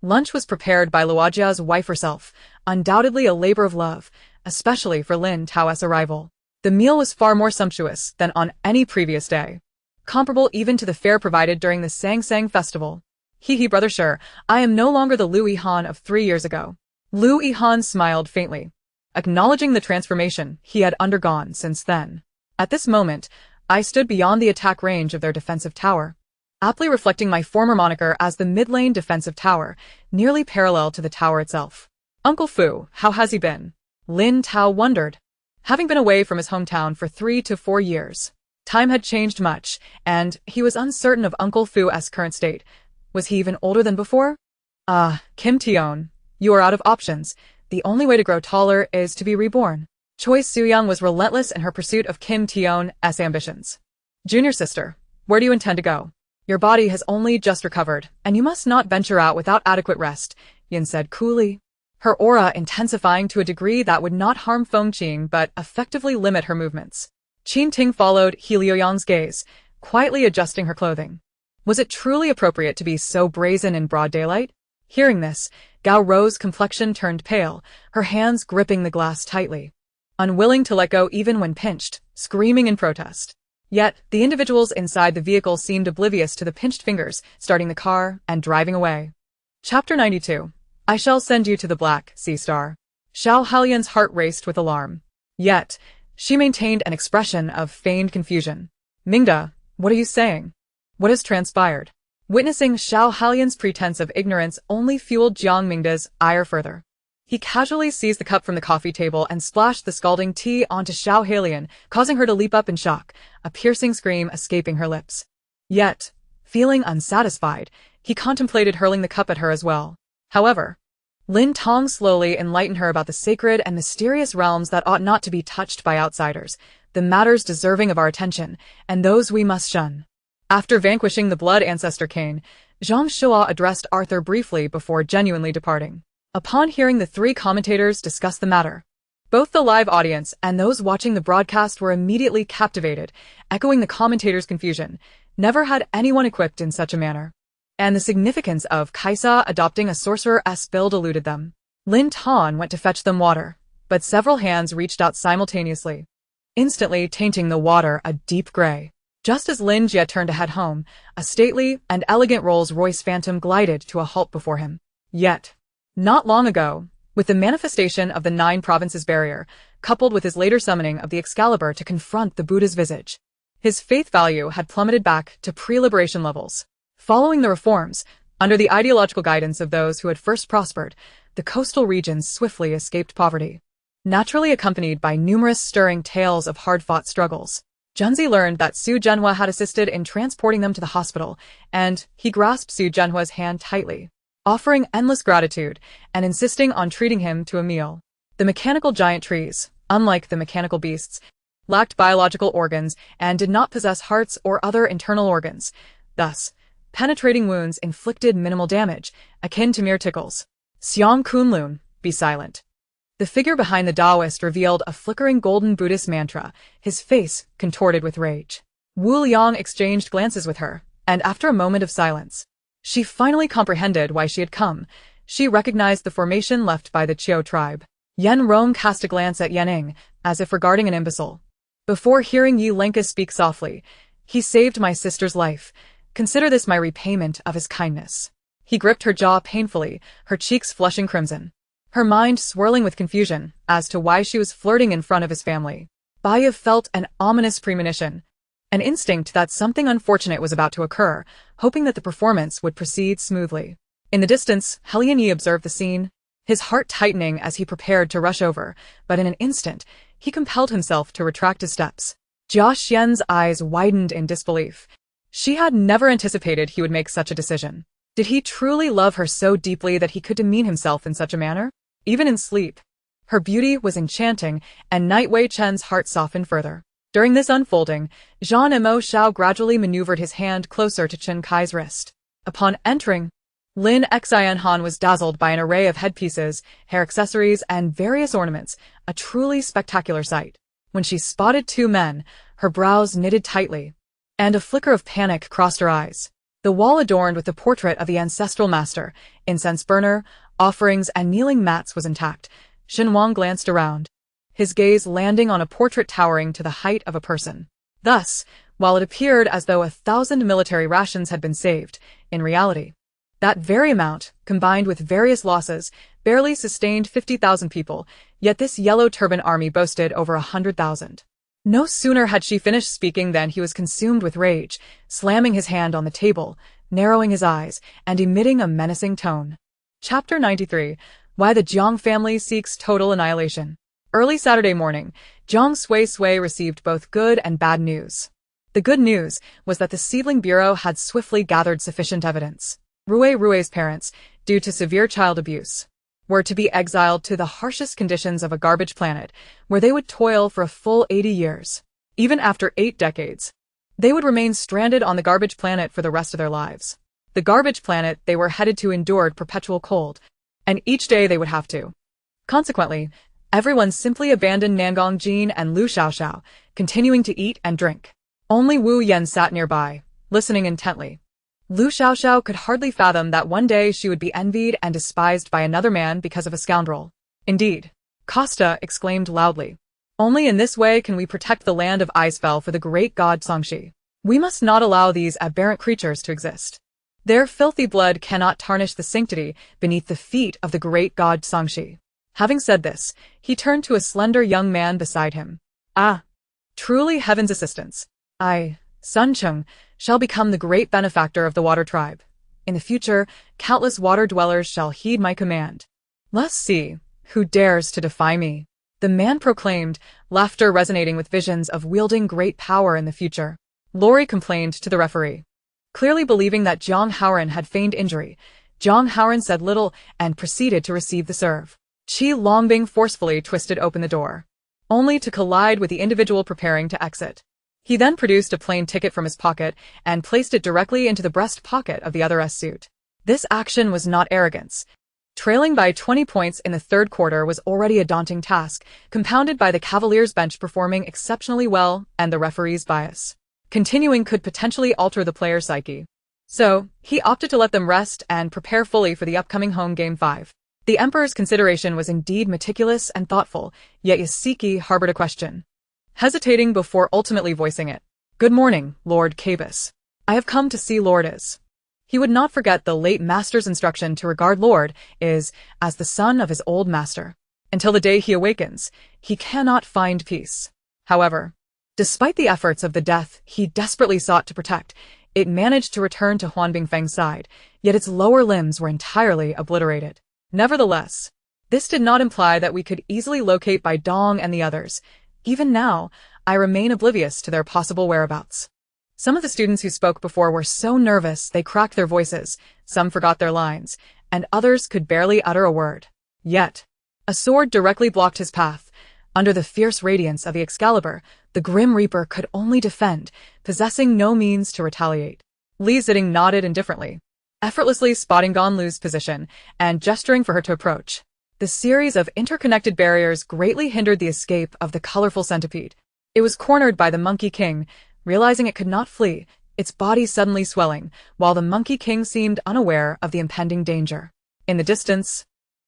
Lunch was prepared by Luojia's wife herself, undoubtedly a labor of love, especially for Lin Tao's arrival. The meal was far more sumptuous than on any previous day, comparable even to the fare provided during the Sang festival. Hee brother, sure, I am no longer the Lu Yihan of 3 years ago. Lu Yihan smiled faintly, acknowledging the transformation he had undergone since then. At this moment, I stood beyond the attack range of their defensive tower, aptly reflecting my former moniker as the mid-lane defensive tower, nearly parallel to the tower itself. Uncle Fu, how has he been? Lin Tao wondered. Having been away from his hometown for 3 to 4 years, time had changed much, and he was uncertain of Uncle Fu's current state. Was he even older than before? Kim Tion, you are out of options. The only way to grow taller is to be reborn. Choi Soo-young was relentless in her pursuit of Kim Tion's ambitions. Junior sister, where do you intend to go? Your body has only just recovered, and you must not venture out without adequate rest, Yin said coolly, her aura intensifying to a degree that would not harm Feng Qing but effectively limit her movements. Qin Ting followed He Liuyang's gaze, quietly adjusting her clothing. Was it truly appropriate to be so brazen in broad daylight? Hearing this, Gao Rou's complexion turned pale, her hands gripping the glass tightly, unwilling to let go even when pinched, screaming in protest. Yet, the individuals inside the vehicle seemed oblivious to the pinched fingers, starting the car and driving away. Chapter 92. I shall send you to the Black Sea Star. Xiao Halian's heart raced with alarm. Yet, she maintained an expression of feigned confusion. Mingda, what are you saying? What has transpired? Witnessing Xiao Halian's pretense of ignorance only fueled Jiang Mingda's ire further. He casually seized the cup from the coffee table and splashed the scalding tea onto Xiao Halian, causing her to leap up in shock, a piercing scream escaping her lips. Yet, feeling unsatisfied, he contemplated hurling the cup at her as well. However, Lin Tong slowly enlightened her about the sacred and mysterious realms that ought not to be touched by outsiders, the matters deserving of our attention, and those we must shun. After vanquishing the blood ancestor Cain, Zhang Shua addressed Arthur briefly before genuinely departing. Upon hearing the 3 commentators discuss the matter, both the live audience and those watching the broadcast were immediately captivated, echoing the commentators' confusion. Never had anyone equipped in such a manner. And the significance of Kaisa adopting a sorcerer's build eluded them. Lin Tan went to fetch them water, but several hands reached out simultaneously, instantly tainting the water a deep gray. Just as Lin Jie turned to head home, a stately and elegant Rolls-Royce Phantom glided to a halt before him. Yet, not long ago, with the manifestation of the 9 provinces barrier, coupled with his later summoning of the Excalibur to confront the Buddha's visage, his faith value had plummeted back to pre-liberation levels. Following the reforms, under the ideological guidance of those who had first prospered, the coastal regions swiftly escaped poverty, naturally accompanied by numerous stirring tales of hard-fought struggles. Junzi learned that Su Zhenhua had assisted in transporting them to the hospital, and he grasped Su Zhenhua's hand tightly, offering endless gratitude and insisting on treating him to a meal. The mechanical giant trees, unlike the mechanical beasts, lacked biological organs and did not possess hearts or other internal organs. Thus, penetrating wounds inflicted minimal damage, akin to mere tickles. Xiang Kunlun, be silent. The figure behind the Taoist revealed a flickering golden Buddhist mantra, his face contorted with rage. Wu Liang exchanged glances with her, and after a moment of silence, she finally comprehended why she had come. She recognized the formation left by the Qiu tribe. Yen Rong cast a glance at Yanning, as if regarding an imbecile. Before hearing Yi Lenka speak softly, "He saved my sister's life. Consider this my repayment of his kindness." He gripped her jaw painfully, her cheeks flushing crimson, her mind swirling with confusion as to why she was flirting in front of his family. Bayev felt an ominous premonition, an instinct that something unfortunate was about to occur, hoping that the performance would proceed smoothly. In the distance, Helian Yi observed the scene, his heart tightening as he prepared to rush over, but in an instant, he compelled himself to retract his steps. Jia Xian's eyes widened in disbelief. She had never anticipated he would make such a decision. Did he truly love her so deeply that he could demean himself in such a manner? Even in sleep. Her beauty was enchanting, and Night Wei Chen's heart softened further. During this unfolding, Zhang Mo Shao gradually maneuvered his hand closer to Chen Kai's wrist. Upon entering, Lin Xianhan was dazzled by an array of headpieces, hair accessories, and various ornaments, a truly spectacular sight. When she spotted two men, her brows knitted tightly, and a flicker of panic crossed her eyes. The wall adorned with the portrait of the ancestral master, incense burner, offerings, and kneeling mats was intact. Shen Wang glanced around, his gaze landing on a portrait towering to the height of a person. Thus, while it appeared as though 1,000 military rations had been saved, in reality, that very amount, combined with various losses, barely sustained 50,000 people, yet this yellow turban army boasted over 100,000. No sooner had she finished speaking than he was consumed with rage, slamming his hand on the table, narrowing his eyes, and emitting a menacing tone. Chapter 93. Why the Jiang family seeks total annihilation. Early Saturday morning, Jiang Suisui received both good and bad news. The good news was that the Seedling Bureau had swiftly gathered sufficient evidence. Rui's parents, due to severe child abuse, were to be exiled to the harshest conditions of a garbage planet, where they would toil for a full 80 years. Even after 8 decades, they would remain stranded on the garbage planet for the rest of their lives. The garbage planet they were headed to endured perpetual cold, and each day they would have to. Consequently, everyone simply abandoned Nangong Jin and Lu Xiaoxiao, continuing to eat and drink. Only Wu Yan sat nearby, listening intently. Lu Xiaoxiao could hardly fathom that one day she would be envied and despised by another man because of a scoundrel. Indeed, Costa exclaimed loudly, "Only in this way can we protect the land of Icefell for the great god Songshi. We must not allow these aberrant creatures to exist. Their filthy blood cannot tarnish the sanctity beneath the feet of the great god Songshi." Having said this, he turned to a slender young man beside him. "Ah, truly heaven's assistance. I, Sun Cheng, shall become the great benefactor of the water tribe. In the future, countless water dwellers shall heed my command. Let's see who dares to defy me," the man proclaimed, laughter resonating with visions of wielding great power in the future. Lori complained to the referee. Clearly believing that Jiang Haoran had feigned injury, Jiang Haoran said little and proceeded to receive the serve. Qi Longbing forcefully twisted open the door, only to collide with the individual preparing to exit. He then produced a plain ticket from his pocket and placed it directly into the breast pocket of the other's suit. This action was not arrogance. Trailing by 20 points in the third quarter was already a daunting task, compounded by the Cavaliers' bench performing exceptionally well and the referee's bias. Continuing could potentially alter the player's psyche. So, he opted to let them rest and prepare fully for the upcoming home Game 5. The Emperor's consideration was indeed meticulous and thoughtful, yet Yasiki harbored a question, hesitating before ultimately voicing it. "Good morning, Lord Cabus. I have come to see Lord Is." He would not forget the late master's instruction to regard Lord Is as the son of his old master. Until the day he awakens, he cannot find peace. However, despite the efforts of the death he desperately sought to protect, it managed to return to Huan Bingfeng's side, yet its lower limbs were entirely obliterated. Nevertheless, this did not imply that we could easily locate Bai Dong and the others. Even now, I remain oblivious to their possible whereabouts. Some of the students who spoke before were so nervous they cracked their voices, some forgot their lines, and others could barely utter a word. Yet, a sword directly blocked his path. Under the fierce radiance of the Excalibur, the Grim Reaper could only defend, possessing no means to retaliate. Li Ziting nodded indifferently, effortlessly spotting Gan Lu's position and gesturing for her to approach. The The series of interconnected barriers greatly hindered the escape of the colorful centipede. It was cornered by the Monkey King, realizing it could not flee, its body suddenly swelling, while the Monkey King seemed unaware of the impending danger. In the distance,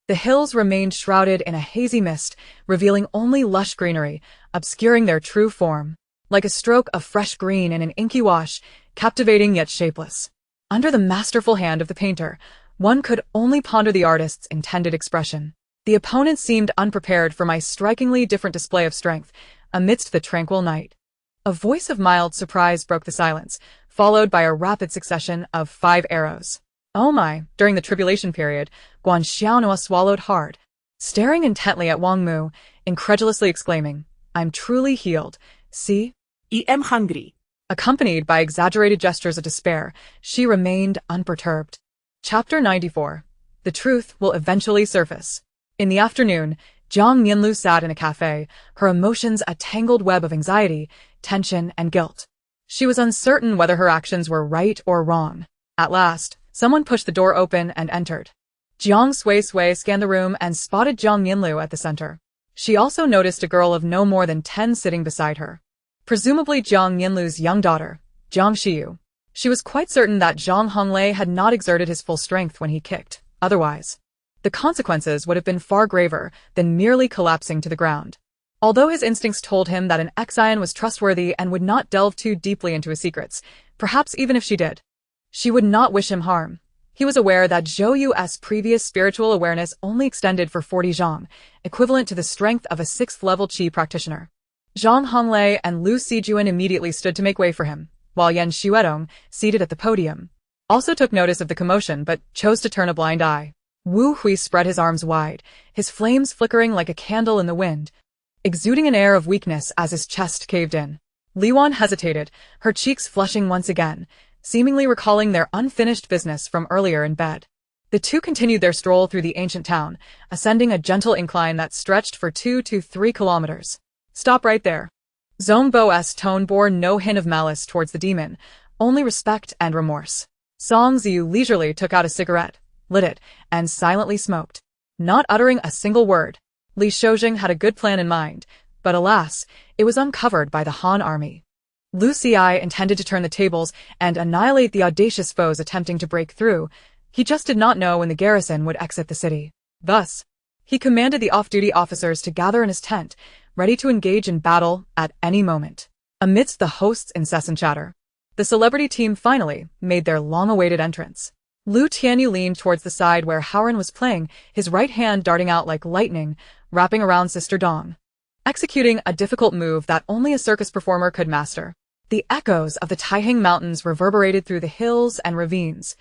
the hills remained shrouded in a hazy mist, revealing only lush greenery, obscuring their true form. Like a stroke of fresh green in an inky wash, captivating yet shapeless. Under the masterful hand of the painter, one could only ponder the artist's intended expression. The opponent seemed unprepared for my strikingly different display of strength amidst the tranquil night. A voice of mild surprise broke the silence, followed by a rapid succession of 5 arrows. Oh my, during the tribulation period, Guan Xiaonhua swallowed hard, staring intently at Wang Mu, incredulously exclaiming, "I'm truly healed. See? I am hungry." Accompanied by exaggerated gestures of despair, she remained unperturbed. Chapter 94. The truth will eventually surface. In the afternoon, Jiang Suisui sat in a cafe, her emotions a tangled web of anxiety, tension, and guilt. She was uncertain whether her actions were right or wrong. At last, someone pushed the door open and entered. Jiang Suisui scanned the room and spotted Jiang Suisui at the center. She also noticed a girl of no more than 10 sitting beside her. Presumably Jiang Suisui's young daughter, Jiang Xiu. She was quite certain that Zhang Honglei had not exerted his full strength when he kicked. Otherwise, the consequences would have been far graver than merely collapsing to the ground. Although his instincts told him that an Xian was trustworthy and would not delve too deeply into his secrets, perhaps even if she did, she would not wish him harm. He was aware that Zhou Yu's previous spiritual awareness only extended for 40 zhang, equivalent to the strength of a 6th-level qi practitioner. Zhang Honglei and Lu Sijuan immediately stood to make way for him, while Yan Xuedong, seated at the podium, also took notice of the commotion but chose to turn a blind eye. Wu Hui spread his arms wide, his flames flickering like a candle in the wind, exuding an air of weakness as his chest caved in. Li Wan hesitated, her cheeks flushing once again, seemingly recalling their unfinished business from earlier in bed. The two continued their stroll through the ancient town, ascending a gentle incline that stretched for 2 to 3 kilometers. "Stop right there." Zhong Bo's tone bore no hint of malice towards the demon, only respect and remorse. Song Ziyu leisurely took out a cigarette, lit it, and silently smoked, not uttering a single word. Li Shoujing had a good plan in mind, but alas, it was uncovered by the Han army. Lu Xi intended to turn the tables and annihilate the audacious foes attempting to break through. He just did not know when the garrison would exit the city. Thus, he commanded the off-duty officers to gather in his tent, ready to engage in battle at any moment. Amidst the host's incessant chatter, the celebrity team finally made their long-awaited entrance. Lu Tianyu leaned towards the side where Howren was playing, his right hand darting out like lightning, wrapping around Sister Dong, executing a difficult move that only a circus performer could master. The echoes of the Taiheng Mountains reverberated through the hills and ravines,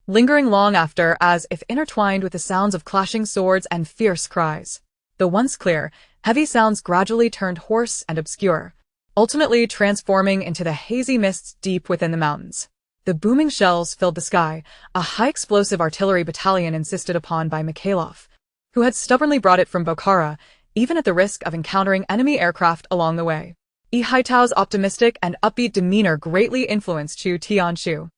lingering long after as if intertwined with the sounds of clashing swords and fierce cries. The once clear, heavy sounds gradually turned hoarse and obscure, ultimately transforming into the hazy mists deep within the mountains. The booming shells filled the sky, a high-explosive artillery battalion insisted upon by Mikhailov, who had stubbornly brought it from Bokhara, even at the risk of encountering enemy aircraft along the way. Yi Haitao's optimistic and upbeat demeanor greatly influenced Chu Tianshu,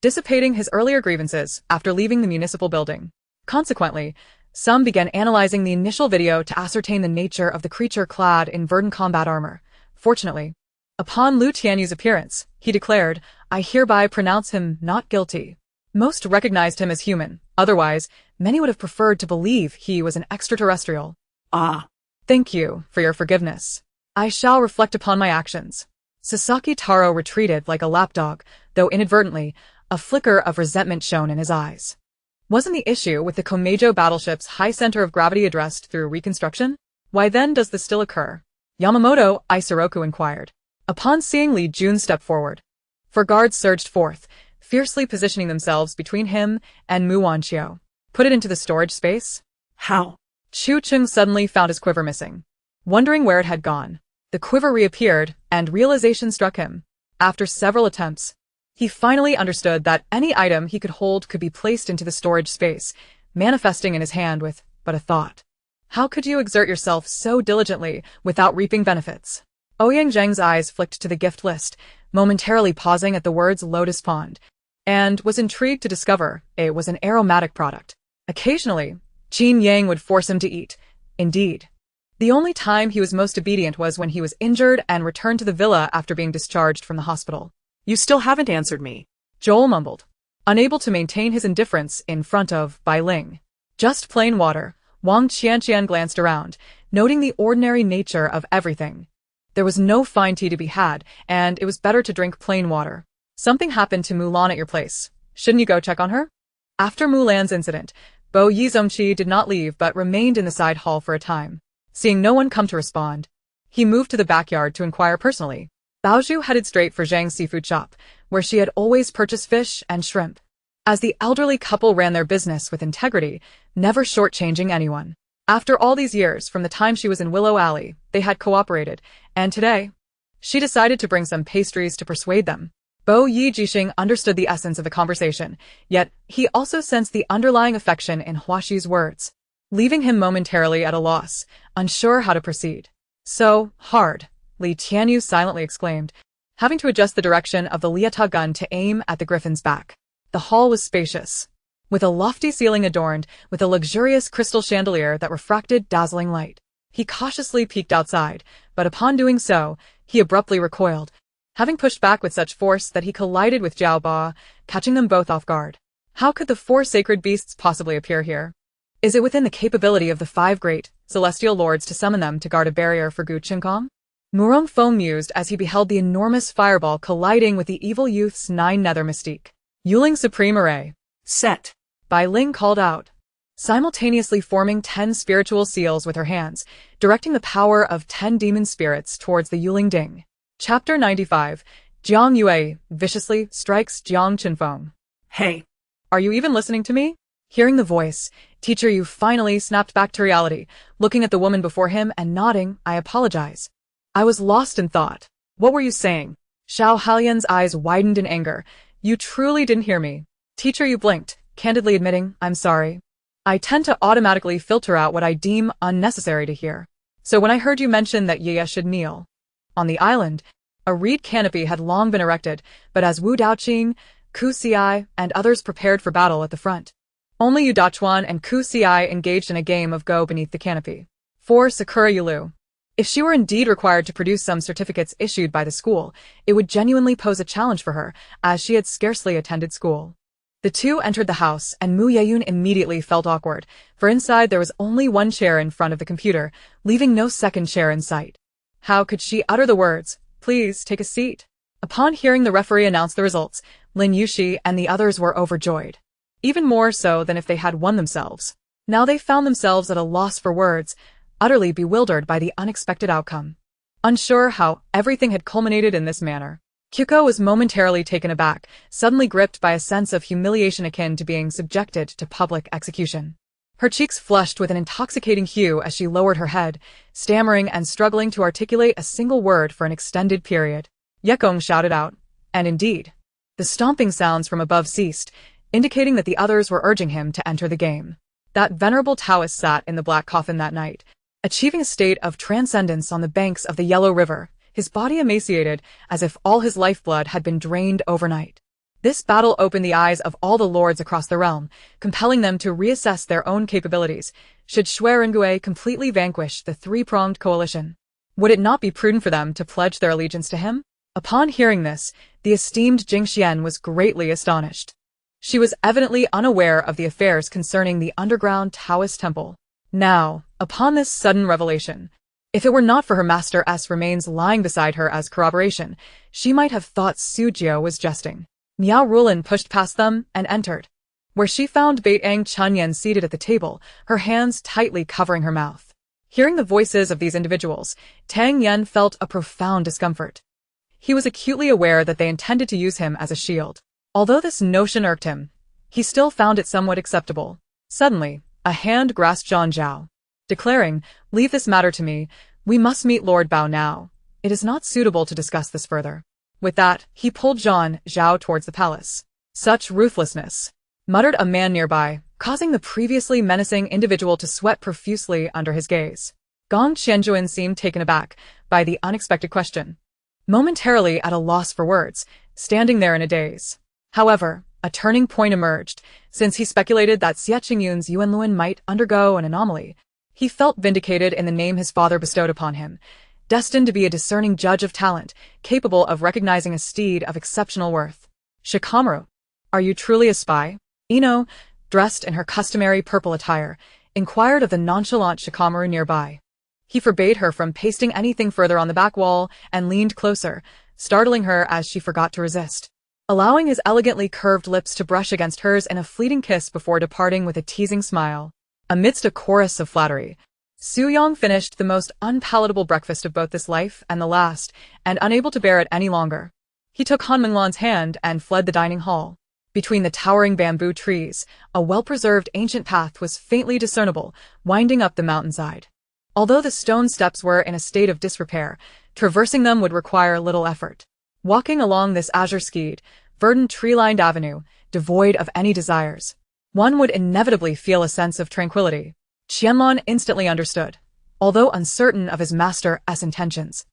dissipating his earlier grievances after leaving the municipal building. Consequently, some began analyzing the initial video to ascertain the nature of the creature clad in verdant combat armor. Fortunately, upon Lu Tianyu's appearance, he declared, "I hereby pronounce him not guilty." Most recognized him as human, otherwise, many would have preferred to believe he was an extraterrestrial. Ah. "Thank you for your forgiveness. I shall reflect upon my actions." Sasaki Taro retreated like a lapdog, though inadvertently, a flicker of resentment shone in his eyes. Wasn't the issue with the Komejo battleship's high center of gravity addressed through reconstruction? Why then does this still occur? Yamamoto Isoroku inquired. Upon seeing Li Jun step forward, four guards surged forth, fiercely positioning themselves between him and Mu Wanqiu. "Put it into the storage space?" "How?" Chu Chung suddenly found his quiver missing. Wondering where it had gone, the quiver reappeared, and realization struck him. After several attempts, he finally understood that any item he could hold could be placed into the storage space, manifesting in his hand with but a thought. How could you exert yourself so diligently without reaping benefits? Ouyang Zheng's eyes flicked to the gift list, momentarily pausing at the words Lotus Pond, and was intrigued to discover it was an aromatic product. Occasionally, Qin Yang would force him to eat. Indeed. The only time he was most obedient was when he was injured and returned to the villa after being discharged from the hospital. You still haven't answered me. Joel mumbled, unable to maintain his indifference in front of Bai Ling. Just plain water. Wang Qianqian glanced around, noting the ordinary nature of everything. There was no fine tea to be had, and it was better to drink plain water. Something happened to Mulan at your place. Shouldn't you go check on her? After Mulan's incident, Bo Yizongqi did not leave but remained in the side hall for a time. Seeing no one come to respond, he moved to the backyard to inquire personally. Baozhu headed straight for Zhang's seafood shop, where she had always purchased fish and shrimp. As the elderly couple ran their business with integrity, never shortchanging anyone. After all these years, from the time she was in Willow Alley, they had cooperated, and today, she decided to bring some pastries to persuade them. Bo Yi Jixing understood the essence of the conversation, yet he also sensed the underlying affection in Huaxi's words, leaving him momentarily at a loss, unsure how to proceed. So hard, Li Tianyu silently exclaimed, having to adjust the direction of the Liata gun to aim at the griffin's back. The hall was spacious, with a lofty ceiling adorned with a luxurious crystal chandelier that refracted dazzling light. He cautiously peeked outside, but upon doing so, he abruptly recoiled, having pushed back with such force that he collided with Zhao Ba, catching them both off guard. How could the four sacred beasts possibly appear here? Is it within the capability of the five great celestial lords to summon them to guard a barrier for Gu Qinkong? Murong Feng mused as he beheld the enormous fireball colliding with the evil youth's 9 nether mystique. Yuling Supreme Array. Set. Bai Ling called out, simultaneously forming 10 spiritual seals with her hands, directing the power of 10 demon spirits towards the Yuling Ding. Chapter 95. Jiang Yue viciously strikes Jiang Qinfeng. Hey. Are you even listening to me? Hearing the voice, Teacher Yu finally snapped back to reality, looking at the woman before him and nodding, I apologize. I was lost in thought. What were you saying? Xiao Halian's eyes widened in anger. You truly didn't hear me. Teacher Yu blinked, candidly admitting, I'm sorry. I tend to automatically filter out what I deem unnecessary to hear. So when I heard you mention that Ye should kneel. On the island, a reed canopy had long been erected, but as Wu Daoqing, Ku Xiai, and others prepared for battle at the front, only Yu Dachuan and Ku Xiai engaged in a game of Go beneath the canopy. For Sakura Yulu. If she were indeed required to produce some certificates issued by the school, it would genuinely pose a challenge for her, as she had scarcely attended school. The two entered the house, and Mu Yeyun immediately felt awkward, for inside there was only one chair in front of the computer, leaving no second chair in sight. How could she utter the words, please take a seat? Upon hearing the referee announce the results, Lin Yushi and the others were overjoyed. Even more so than if they had won themselves. Now they found themselves at a loss for words, utterly bewildered by the unexpected outcome. Unsure how everything had culminated in this manner. Kyuko was momentarily taken aback, suddenly gripped by a sense of humiliation akin to being subjected to public execution. Her cheeks flushed with an intoxicating hue as she lowered her head, stammering and struggling to articulate a single word for an extended period. Yekong shouted out, and indeed, the stomping sounds from above ceased, indicating that the others were urging him to enter the game. That venerable Taoist sat in the black coffin that night, achieving a state of transcendence on the banks of the Yellow River, his body emaciated as if all his lifeblood had been drained overnight. This battle opened the eyes of all the lords across the realm, compelling them to reassess their own capabilities, should Shui Rengue completely vanquish the three-pronged coalition. Would it not be prudent for them to pledge their allegiance to him? Upon hearing this, the esteemed Jing Xian was greatly astonished. She was evidently unaware of the affairs concerning the underground Taoist temple. Now, upon this sudden revelation, if it were not for her master's remains lying beside her as corroboration, she might have thought Su Jiao was jesting. Miao Rulin pushed past them and entered, where she found Baiting Chunyan seated at the table, her hands tightly covering her mouth. Hearing the voices of these individuals, Tang Yen felt a profound discomfort. He was acutely aware that they intended to use him as a shield. Although this notion irked him, he still found it somewhat acceptable. Suddenly, a hand grasped Zhang Zhao, declaring, leave this matter to me, we must meet Lord Bao now. It is not suitable to discuss this further. With that, he pulled Zhang Zhao towards the palace. Such ruthlessness, muttered a man nearby, causing the previously menacing individual to sweat profusely under his gaze. Gong Qianjuan seemed taken aback by the unexpected question, momentarily at a loss for words, standing there in a daze. However, A turning point emerged, since he speculated that Xie Qingyun's Yuanluan might undergo an anomaly. He felt vindicated in the name his father bestowed upon him, destined to be a discerning judge of talent, capable of recognizing a steed of exceptional worth. Shikamaru, are you truly a spy? Ino, dressed in her customary purple attire, inquired of the nonchalant Shikamaru nearby. He forbade her from pasting anything further on the back wall and leaned closer, startling her as she forgot to resist, allowing his elegantly curved lips to brush against hers in a fleeting kiss before departing with a teasing smile. Amidst a chorus of flattery, Su-yong finished the most unpalatable breakfast of both this life and the last, and unable to bear it any longer, he took Han Minglan's hand and fled the dining hall. Between the towering bamboo trees, a well-preserved ancient path was faintly discernible, winding up the mountainside. Although the stone steps were in a state of disrepair, traversing them would require little effort. Walking along this azure-skied, verdant tree-lined avenue, devoid of any desires, one would inevitably feel a sense of tranquility. Qianlong instantly understood, although uncertain of his master's intentions.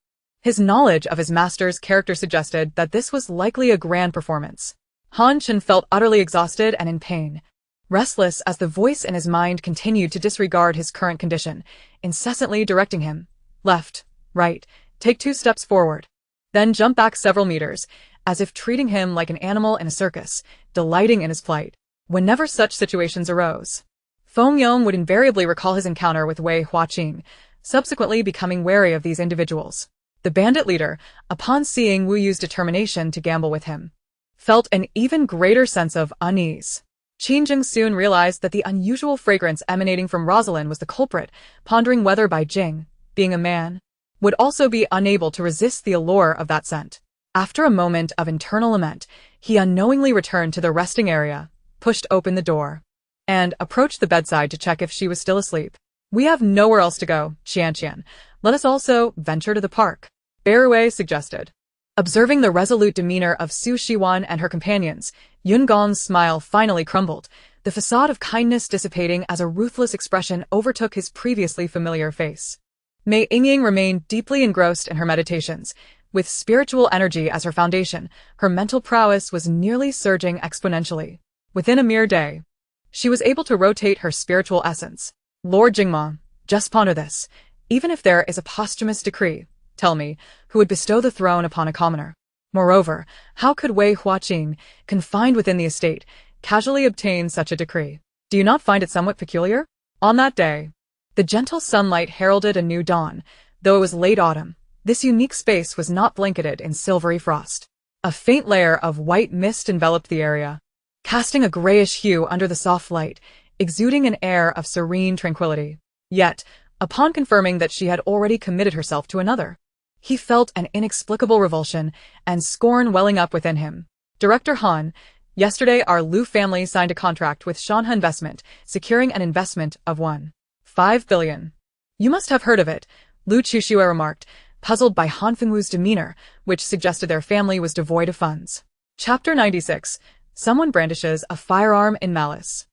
His knowledge of his master's character suggested that this was likely a grand performance. Han Chen felt utterly exhausted and in pain, restless as the voice in his mind continued to disregard his current condition, incessantly directing him, left, right, take 2 steps forward, then jump back several meters, as if treating him like an animal in a circus, delighting in his plight. Whenever such situations arose, Feng Yong would invariably recall his encounter with Wei Huaqing, subsequently becoming wary of these individuals. The bandit leader, upon seeing Wu Yu's determination to gamble with him, felt an even greater sense of unease. Qin Jing soon realized that the unusual fragrance emanating from Rosalind was the culprit, pondering whether Bai Jing, being a man, would also be unable to resist the allure of that scent. After a moment of internal lament, he unknowingly returned to the resting area, pushed open the door, and approached the bedside to check if she was still asleep. We have nowhere else to go, Qian. Let us also venture to the park, Barue suggested. Observing the resolute demeanor of Su Shiwan and her companions, Yun Gong's smile finally crumbled, the facade of kindness dissipating as a ruthless expression overtook his previously familiar face. Mei Yingying remained deeply engrossed in her meditations. With spiritual energy as her foundation, her mental prowess was nearly surging exponentially. Within a mere day, she was able to rotate her spiritual essence. Lord Jingma, just ponder this. Even if there is a posthumous decree, tell me, who would bestow the throne upon a commoner? Moreover, how could Wei Huaqing, confined within the estate, casually obtain such a decree? Do you not find it somewhat peculiar? On that day, the gentle sunlight heralded a new dawn. Though it was late autumn, this unique space was not blanketed in silvery frost. A faint layer of white mist enveloped the area, casting a grayish hue under the soft light, exuding an air of serene tranquility. Yet, upon confirming that she had already committed herself to another, he felt an inexplicable revulsion and scorn welling up within him. Director Han, yesterday our Lu family signed a contract with Shanhe Investment, securing an investment of 1.5 billion. You must have heard of it, Lu Chushue remarked, puzzled by Han Fengwu's demeanor, which suggested their family was devoid of funds. Chapter 96. Someone brandishes a firearm in malice.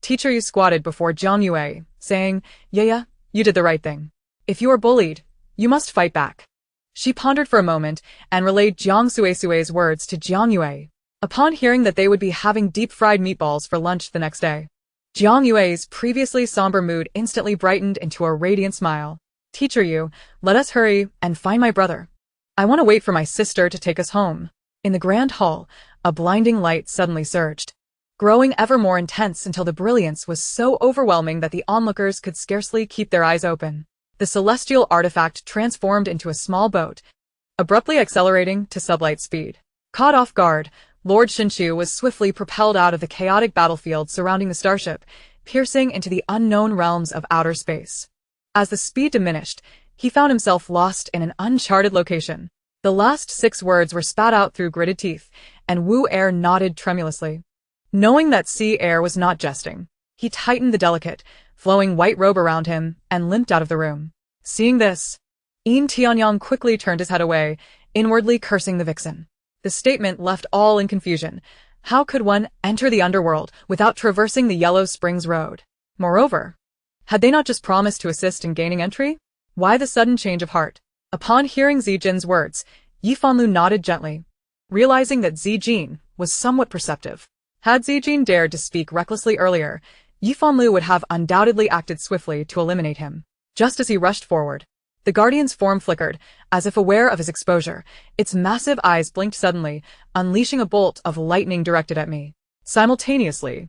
Teacher Yu squatted before Jiang Yue, saying, Yeah, you did the right thing. If you are bullied, you must fight back. She pondered for a moment and relayed Jiang Suisui's words to Jiang Yue. Upon hearing that they would be having deep-fried meatballs for lunch the next day, Jiang Yue's previously somber mood instantly brightened into a radiant smile. Teacher Yu, let us hurry and find my brother. I want to wait for my sister to take us home. In the grand hall, a blinding light suddenly surged, growing ever more intense until the brilliance was so overwhelming that the onlookers could scarcely keep their eyes open. The celestial artifact transformed into a small boat, abruptly accelerating to sublight speed. Caught off guard, Lord Shinshu was swiftly propelled out of the chaotic battlefield surrounding the starship, piercing into the unknown realms of outer space. As the speed diminished, he found himself lost in an uncharted location. The last 6 words were spat out through gritted teeth, and Wu Air nodded tremulously. Knowing that Sea Air was not jesting, he tightened the delicate, flowing white robe around him and limped out of the room. Seeing this, Yin Tianyang quickly turned his head away, inwardly cursing the vixen. The statement left all in confusion. How could one enter the underworld without traversing the Yellow Springs Road? Moreover, had they not just promised to assist in gaining entry? Why the sudden change of heart? Upon hearing Zijin's words, Yi Fanlu nodded gently, realizing that Zijin was somewhat perceptive. Had Zijin dared to speak recklessly earlier, Yifanlu would have undoubtedly acted swiftly to eliminate him. Just as he rushed forward, the Guardian's form flickered, as if aware of his exposure. Its massive eyes blinked suddenly, unleashing a bolt of lightning directed at me. Simultaneously,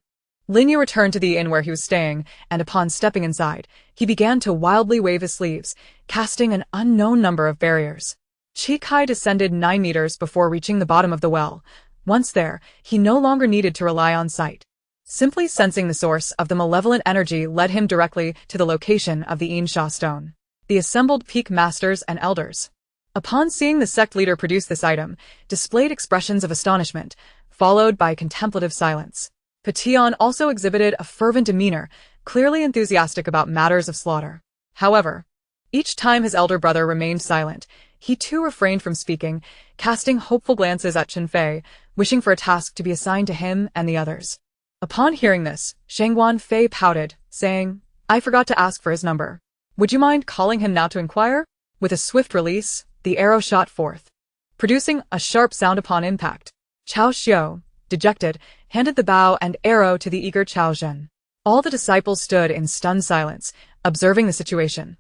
Linyu returned to the inn where he was staying, and upon stepping inside, he began to wildly wave his sleeves, casting an unknown number of barriers. Chikai descended 9 meters before reaching the bottom of the well. Once there, he no longer needed to rely on sight. Simply sensing the source of the malevolent energy led him directly to the location of the Insha stone. The assembled peak masters and elders, upon seeing the sect leader produce this item, displayed expressions of astonishment, followed by contemplative silence. Petion also exhibited a fervent demeanor, clearly enthusiastic about matters of slaughter. However, each time his elder brother remained silent, he too refrained from speaking, casting hopeful glances at Chen Fei, wishing for a task to be assigned to him and the others. Upon hearing this, Shangguan Fei pouted, saying, "I forgot to ask for his number. Would you mind calling him now to inquire?" With a swift release, the arrow shot forth, producing a sharp sound upon impact. Chao Xiao, dejected, handed the bow and arrow to the eager Chao Zhen. All the disciples stood in stunned silence, observing the situation.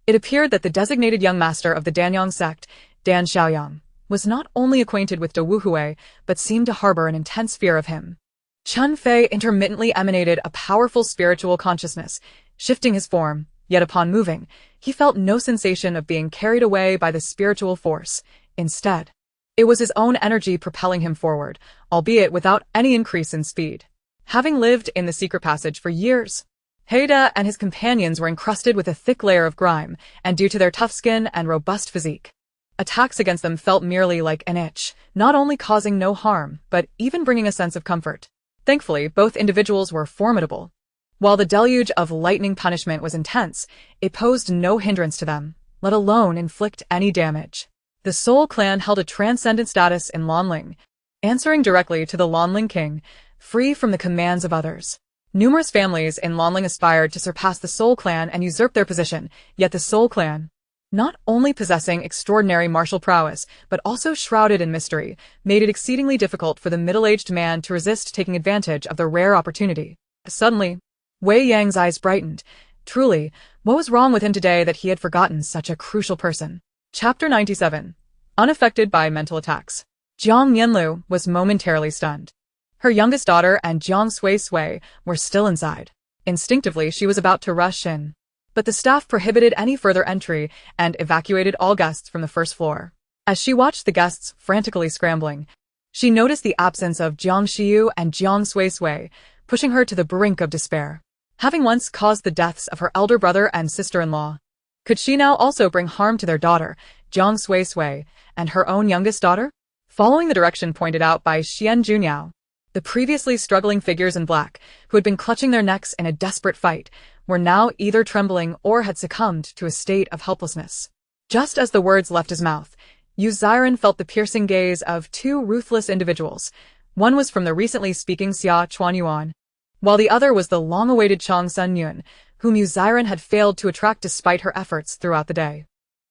It appeared that the designated young master of the Danyang sect, Dan Xiaoyang, was not only acquainted with De Wuhui, but seemed to harbor an intense fear of him. Chen Fei intermittently emanated a powerful spiritual consciousness, shifting his form, yet upon moving, he felt no sensation of being carried away by the spiritual force. Instead, it was his own energy propelling him forward, albeit without any increase in speed. Having lived in the secret passage for years, Haida and his companions were encrusted with a thick layer of grime, and due to their tough skin and robust physique, attacks against them felt merely like an itch, not only causing no harm, but even bringing a sense of comfort. Thankfully, both individuals were formidable. While the deluge of lightning punishment was intense, it posed no hindrance to them, let alone inflict any damage. The Soul Clan held a transcendent status in Lanling, answering directly to the Lanling king, free from the commands of others. Numerous families in Lanling aspired to surpass the Soul Clan and usurp their position, yet the Soul Clan, not only possessing extraordinary martial prowess, but also shrouded in mystery, made it exceedingly difficult for the middle-aged man to resist taking advantage of the rare opportunity. Suddenly, Wei Yang's eyes brightened. Truly, what was wrong with him today that he had forgotten such a crucial person? Chapter 97. Unaffected by mental attacks. Jiang Yanlu was momentarily stunned. Her youngest daughter and Jiang Suisui were still inside. Instinctively, she was about to rush in, but the staff prohibited any further entry and evacuated all guests from the first floor. As she watched the guests frantically scrambling, she noticed the absence of Jiang Xiyu and Jiang Suisui, pushing her to the brink of despair. Having once caused the deaths of her elder brother and sister-in-law, could she now also bring harm to their daughter, Jiang Suisui, and her own youngest daughter? Following the direction pointed out by Xian Junyao, the previously struggling figures in black, who had been clutching their necks in a desperate fight, were now either trembling or had succumbed to a state of helplessness. Just as the words left his mouth, Yu Ziren felt the piercing gaze of 2 ruthless individuals. One was from the recently speaking Xia Chuanyuan, while the other was the long-awaited Chang Sun Yun, whom Yu Ziren had failed to attract despite her efforts throughout the day.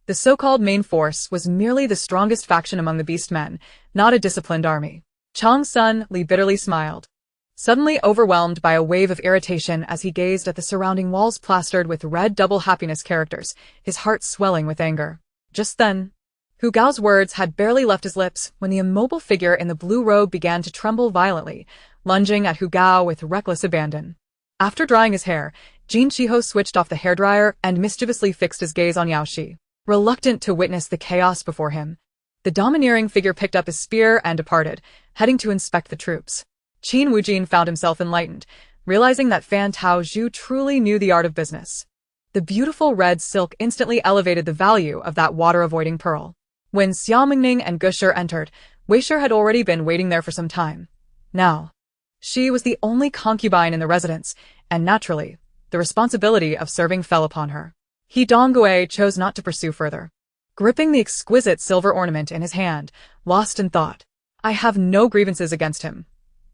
The so-called main force was merely the strongest faction among the beastmen, not a disciplined army. Chang Sun Li bitterly smiled, suddenly overwhelmed by a wave of irritation as he gazed at the surrounding walls plastered with red double happiness characters, his heart swelling with anger. Just then, Hu Gao's words had barely left his lips when the immobile figure in the blue robe began to tremble violently, lunging at Hu Gao with reckless abandon. After drying his hair, Jin Shiho switched off the hairdryer and mischievously fixed his gaze on Yao Shi. Reluctant to witness the chaos before him, the domineering figure picked up his spear and departed, heading to inspect the troops. Qin Wujin found himself enlightened, realizing that Fan Tao Zhu truly knew the art of business. The beautiful red silk instantly elevated the value of that water-avoiding pearl. When Xia Mingning and Gusher entered, Weisher had already been waiting there for some time. Now, she was the only concubine in the residence, and naturally, the responsibility of serving fell upon her. He Donggui chose not to pursue further. Gripping the exquisite silver ornament in his hand, lost in thought. I have no grievances against him.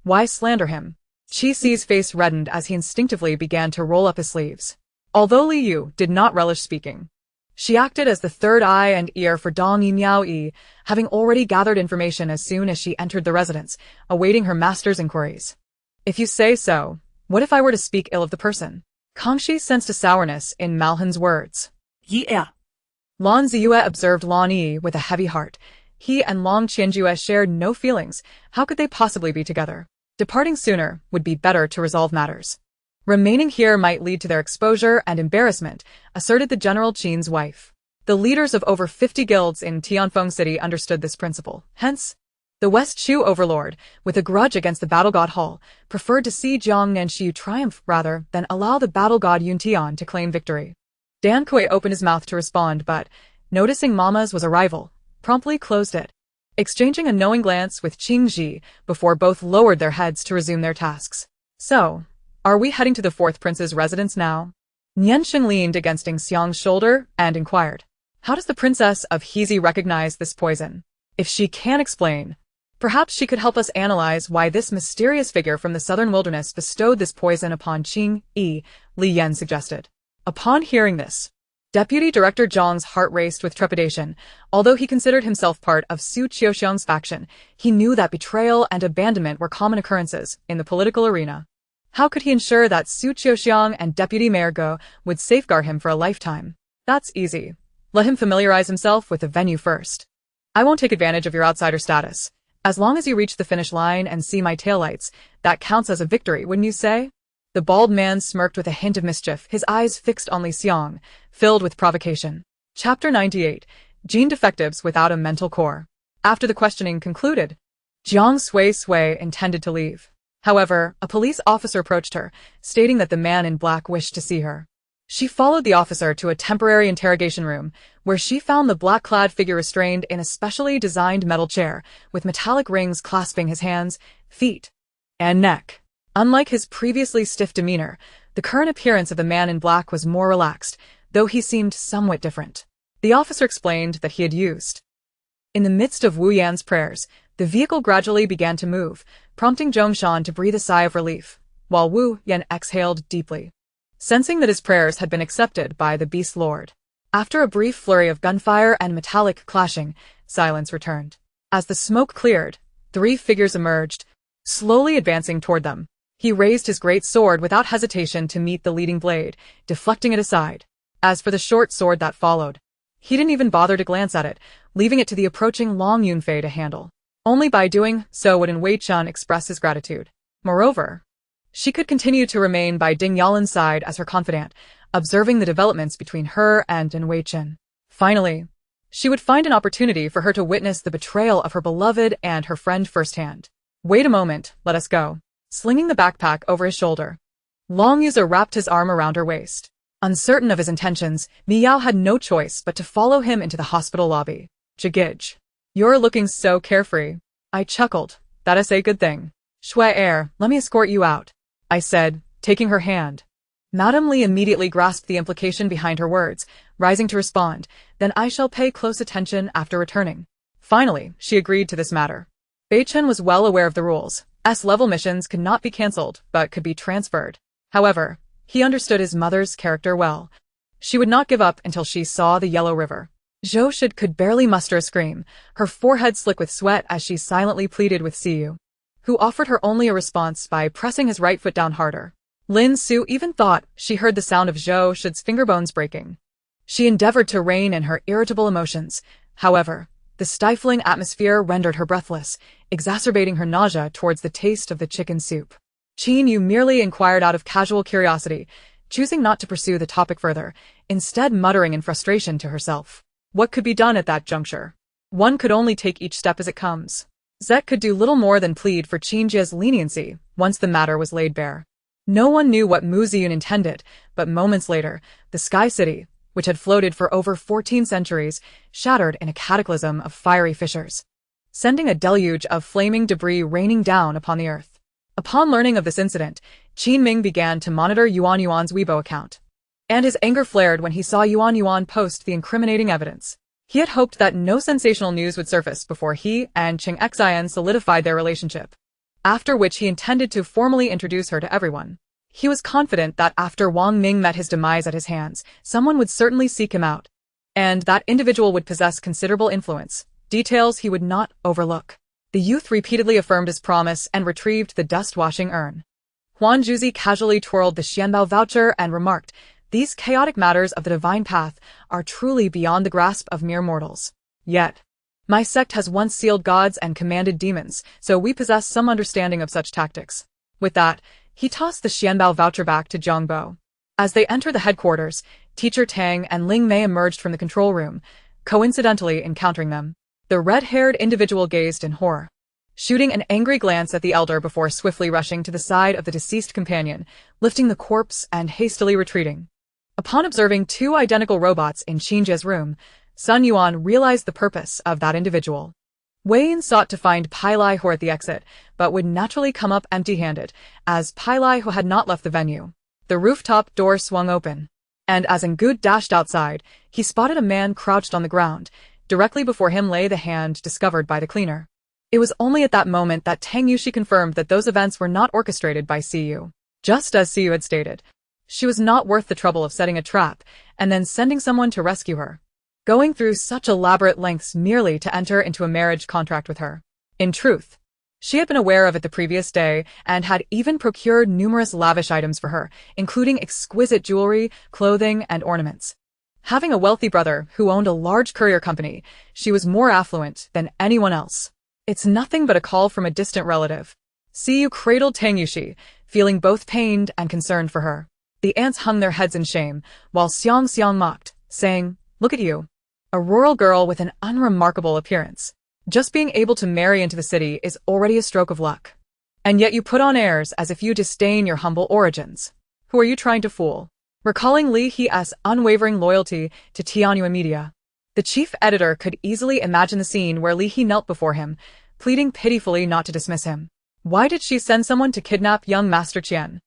Why slander him? Qi Si's face reddened as he instinctively began to roll up his sleeves. Although Li Yu did not relish speaking, she acted as the third eye and ear for Dong Yi Miao Yi, having already gathered information as soon as she entered the residence, awaiting her master's inquiries. If you say so, what if I were to speak ill of the person? Kangxi sensed a sourness in Malhan's words. Yeah. Lan Ziyue observed Lan Yi with a heavy heart. He and Long Qianjue shared no feelings. How could they possibly be together? Departing sooner would be better to resolve matters. Remaining here might lead to their exposure and embarrassment, asserted the General Qin's wife. The leaders of over 50 guilds in Tianfeng City understood this principle. Hence, the West Shu overlord, with a grudge against the battle god Hall, preferred to see Jiang Nanshiu triumph rather than allow the battle god Yuntian to claim victory. Dan Kui opened his mouth to respond but, noticing Mama's was a rival, promptly closed it, exchanging a knowing glance with Qing Ji before both lowered their heads to resume their tasks. So, are we heading to the fourth prince's residence now? Niansheng leaned against Ding Xiang's shoulder and inquired, how does the princess of Hezi recognize this poison? If she can explain, perhaps she could help us analyze why this mysterious figure from the southern wilderness bestowed this poison upon Qing Yi, Li Yan suggested. Upon hearing this, Deputy Director Zhang's heart raced with trepidation. Although he considered himself part of Su Qiuxiang's faction, he knew that betrayal and abandonment were common occurrences in the political arena. How could he ensure that Su Qiuxiang and Deputy Mayor Guo would safeguard him for a lifetime? That's easy. Let him familiarize himself with the venue first. I won't take advantage of your outsider status. As long as you reach the finish line and see my taillights, that counts as a victory, wouldn't you say? The bald man smirked with a hint of mischief, his eyes fixed on Li Xiang, filled with provocation. Chapter 98. Gene Defectives Without a Mental Core. After the questioning concluded, Jiang Suisui intended to leave. However, a police officer approached her, stating that the man in black wished to see her. She followed the officer to a temporary interrogation room, where she found the black-clad figure restrained in a specially designed metal chair, with metallic rings clasping his hands, feet, and neck. Unlike his previously stiff demeanor, the current appearance of the man in black was more relaxed, though he seemed somewhat different. The officer explained that he had used. In the midst of Wu Yan's prayers, the vehicle gradually began to move, prompting Zhongshan to breathe a sigh of relief, while Wu Yan exhaled deeply, sensing that his prayers had been accepted by the Beast Lord. After a brief flurry of gunfire and metallic clashing, silence returned. As the smoke cleared, 3 figures emerged, slowly advancing toward them. He raised his great sword without hesitation to meet the leading blade, deflecting it aside. As for the short sword that followed, he didn't even bother to glance at it, leaving it to the approaching Long Yunfei to handle. Only by doing so would Wei Chun express his gratitude. Moreover, she could continue to remain by Ding Yalin's side as her confidant, observing the developments between her and Wei Chun. Finally, she would find an opportunity for her to witness the betrayal of her beloved and her friend firsthand. Wait a moment, let us go. Slinging the backpack over his shoulder, Long Yuza wrapped his arm around her waist. Uncertain of his intentions, Miao had no choice but to follow him into the hospital lobby. Jigij. You're looking so carefree. I chuckled. That is a good thing. Shui Air, let me escort you out, I said, taking her hand. Madame Li immediately grasped the implication behind her words, rising to respond, then I shall pay close attention after returning. Finally, she agreed to this matter. Bei Chen was well aware of the rules. S-level missions could not be cancelled, but could be transferred. However, he understood his mother's character well. She would not give up until she saw the Yellow River. Zhou Shid could barely muster a scream, her forehead slick with sweat as she silently pleaded with Siyu, who offered her only a response by pressing his right foot down harder. Lin Su even thought she heard the sound of Zhou Shid's finger bones breaking. She endeavored to rein in her irritable emotions. However, the stifling atmosphere rendered her breathless, exacerbating her nausea towards the taste of the chicken soup. Qin Yu merely inquired out of casual curiosity, choosing not to pursue the topic further, instead muttering in frustration to herself. What could be done at that juncture? One could only take each step as it comes. Zek could do little more than plead for Qin Jia's leniency once the matter was laid bare. No one knew what Mu Ziyun intended, but moments later, the Sky City, which had floated for over 14 centuries, shattered in a cataclysm of fiery fissures, sending a deluge of flaming debris raining down upon the earth. Upon learning of this incident, Qin Ming began to monitor Yuan Yuan's Weibo account, and his anger flared when he saw Yuan Yuan post the incriminating evidence. He had hoped that no sensational news would surface before he and Cheng Xian solidified their relationship, after which he intended to formally introduce her to everyone. He was confident that after Wang Ming met his demise at his hands, someone would certainly seek him out, and that individual would possess considerable influence, details he would not overlook. The youth repeatedly affirmed his promise and retrieved the dust-washing urn. Huan Juzi casually twirled the Xianbao voucher and remarked, "These chaotic matters of the divine path are truly beyond the grasp of mere mortals. Yet, my sect has once sealed gods and commanded demons, so we possess some understanding of such tactics." With that, he tossed the Xianbao voucher back to Zhang Bo. As they entered the headquarters, Teacher Tang and Ling Mei emerged from the control room, coincidentally encountering them. The red-haired individual gazed in horror, shooting an angry glance at the elder before swiftly rushing to the side of the deceased companion, lifting the corpse and hastily retreating. Upon observing two identical robots in Qinjie's room, Sun Yuan realized the purpose of that individual. Wei Yin sought to find Pai Lai Ho at the exit, but would naturally come up empty-handed, as Pai Lai Ho had not left the venue. The rooftop door swung open, and as Ngud dashed outside, he spotted a man crouched on the ground. Directly before him lay the hand discovered by the cleaner. It was only at that moment that Tang Yuxi confirmed that those events were not orchestrated by Siyu. Just as Siyu had stated, she was not worth the trouble of setting a trap and then sending someone to rescue her, going through such elaborate lengths merely to enter into a marriage contract with her. In truth, she had been aware of it the previous day and had even procured numerous lavish items for her, including exquisite jewelry, clothing, and ornaments. Having a wealthy brother who owned a large courier company, she was more affluent than anyone else. It's nothing but a call from a distant relative. Siyu cradled Tang Yuxi, feeling both pained and concerned for her. The ants hung their heads in shame, while Xiang mocked, saying, "Look at you. A rural girl with an unremarkable appearance. Just being able to marry into the city is already a stroke of luck. And yet you put on airs as if you disdain your humble origins. Who are you trying to fool?" Recalling Li He's unwavering loyalty to Tianyuan Media, the chief editor could easily imagine the scene where Li He knelt before him, pleading pitifully not to dismiss him. Why did she send someone to kidnap young Master Qian?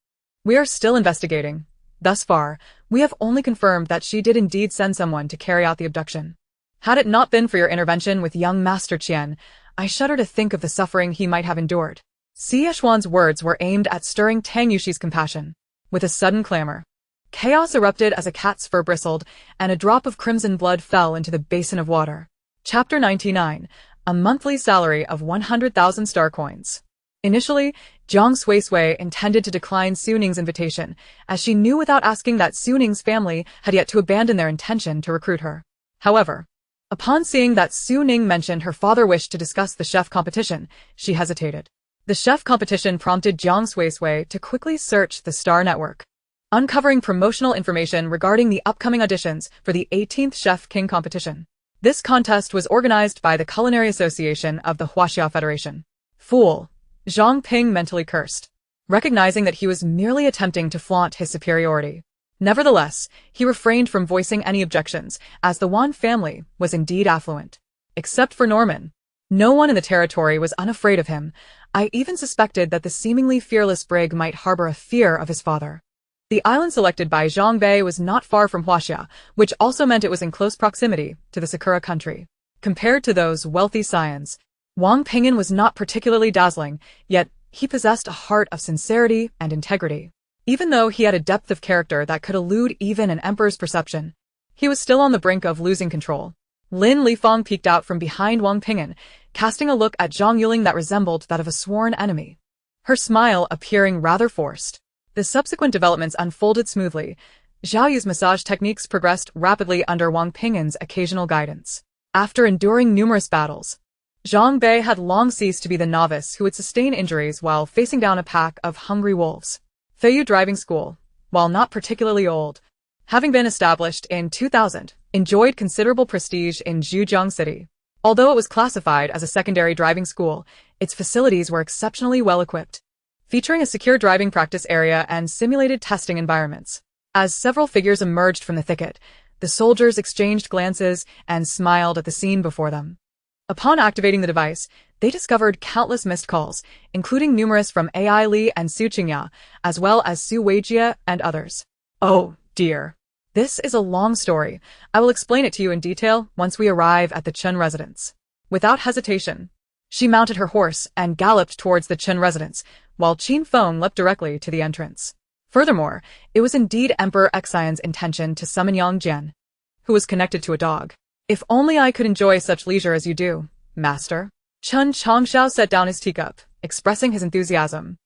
We are still investigating. Thus far, we have only confirmed that she did indeed send someone to carry out the abduction. Had it not been for your intervention with young Master Qian, I shudder to think of the suffering he might have endured. Xie Xuan's words were aimed at stirring Tang Yuxi's compassion. With a sudden clamor, chaos erupted as a cat's fur bristled, and a drop of crimson blood fell into the basin of water. Chapter 99. A monthly salary of 100,000 star coins. Initially, Jiang Suisui intended to decline Su Ning's invitation, as she knew without asking that Su Ning's family had yet to abandon their intention to recruit her. However, upon seeing that Su Ning mentioned her father wished to discuss the chef competition, she hesitated. The chef competition prompted Jiang Suisui to quickly search the Star Network, uncovering promotional information regarding the upcoming auditions for the 18th Chef King competition. This contest was organized by the Culinary Association of the Huaxia Federation. Fool! Zhang Ping mentally cursed, recognizing that he was merely attempting to flaunt his superiority. Nevertheless, he refrained from voicing any objections, as the Wan family was indeed affluent. Except for Norman, no one in the territory was unafraid of him. I even suspected that the seemingly fearless brig might harbor a fear of his father. The island selected by Zhang Bei was not far from Huaxia, which also meant it was in close proximity to the Sakura country. Compared to those wealthy scions, Wang Ping'an was not particularly dazzling, yet he possessed a heart of sincerity and integrity. Even though he had a depth of character that could elude even an emperor's perception, he was still on the brink of losing control. Lin Lifang peeked out from behind Wang Ping'an, casting a look at Zhang Yuling that resembled that of a sworn enemy, her smile appearing rather forced. The subsequent developments unfolded smoothly. Zhao Yu's massage techniques progressed rapidly under Wang Ping'an's occasional guidance. After enduring numerous battles, Zhang Bei had long ceased to be the novice who would sustain injuries while facing down a pack of hungry wolves. Feiyu Driving School, while not particularly old, having been established in 2000, enjoyed considerable prestige in Zhujiang City. Although it was classified as a secondary driving school, its facilities were exceptionally well equipped, featuring a secure driving practice area and simulated testing environments. As several figures emerged from the thicket, the soldiers exchanged glances and smiled at the scene before them. Upon activating the device, they discovered countless missed calls, including numerous from Ai Li and Su Qingya, as well as Su Weijie and others. Oh, dear. This is a long story. I will explain it to you in detail once we arrive at the Chen residence. Without hesitation, she mounted her horse and galloped towards the Chen residence, while Qin Feng leapt directly to the entrance. Furthermore, it was indeed Emperor Xian's intention to summon Yang Jian, who was connected to a dog. If only I could enjoy such leisure as you do, master. Chen Changshao set down his teacup, expressing his enthusiasm.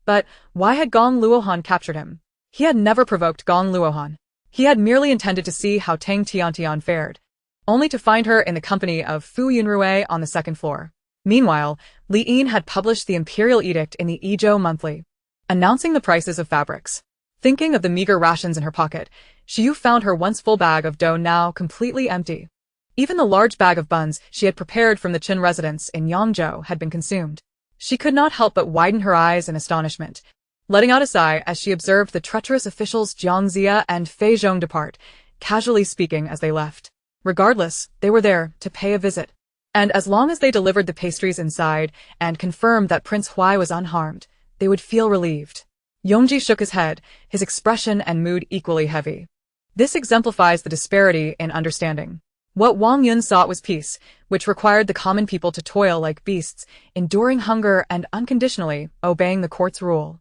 But why had Gong Luohan captured him? He had never provoked Gong Luohan. He had merely intended to see how Tang Tiantian fared, only to find her in the company of Fu Yunrui on the second floor. Meanwhile, Li Yin had published the imperial edict in the Izhou Monthly, announcing the prices of fabrics. Thinking of the meager rations in her pocket, Xiu found her once full bag of dough now completely empty. Even the large bag of buns she had prepared from the Qin residence in Yangzhou had been consumed. She could not help but widen her eyes in astonishment, letting out a sigh as she observed the treacherous officials Jiang Zia and Fei Zhong depart, casually speaking as they left. Regardless, they were there to pay a visit. And as long as they delivered the pastries inside and confirmed that Prince Huai was unharmed, they would feel relieved. Yongji shook his head, his expression and mood equally heavy. This exemplifies the disparity in understanding. What Wang Yun sought was peace, which required the common people to toil like beasts, enduring hunger and unconditionally obeying the court's rule.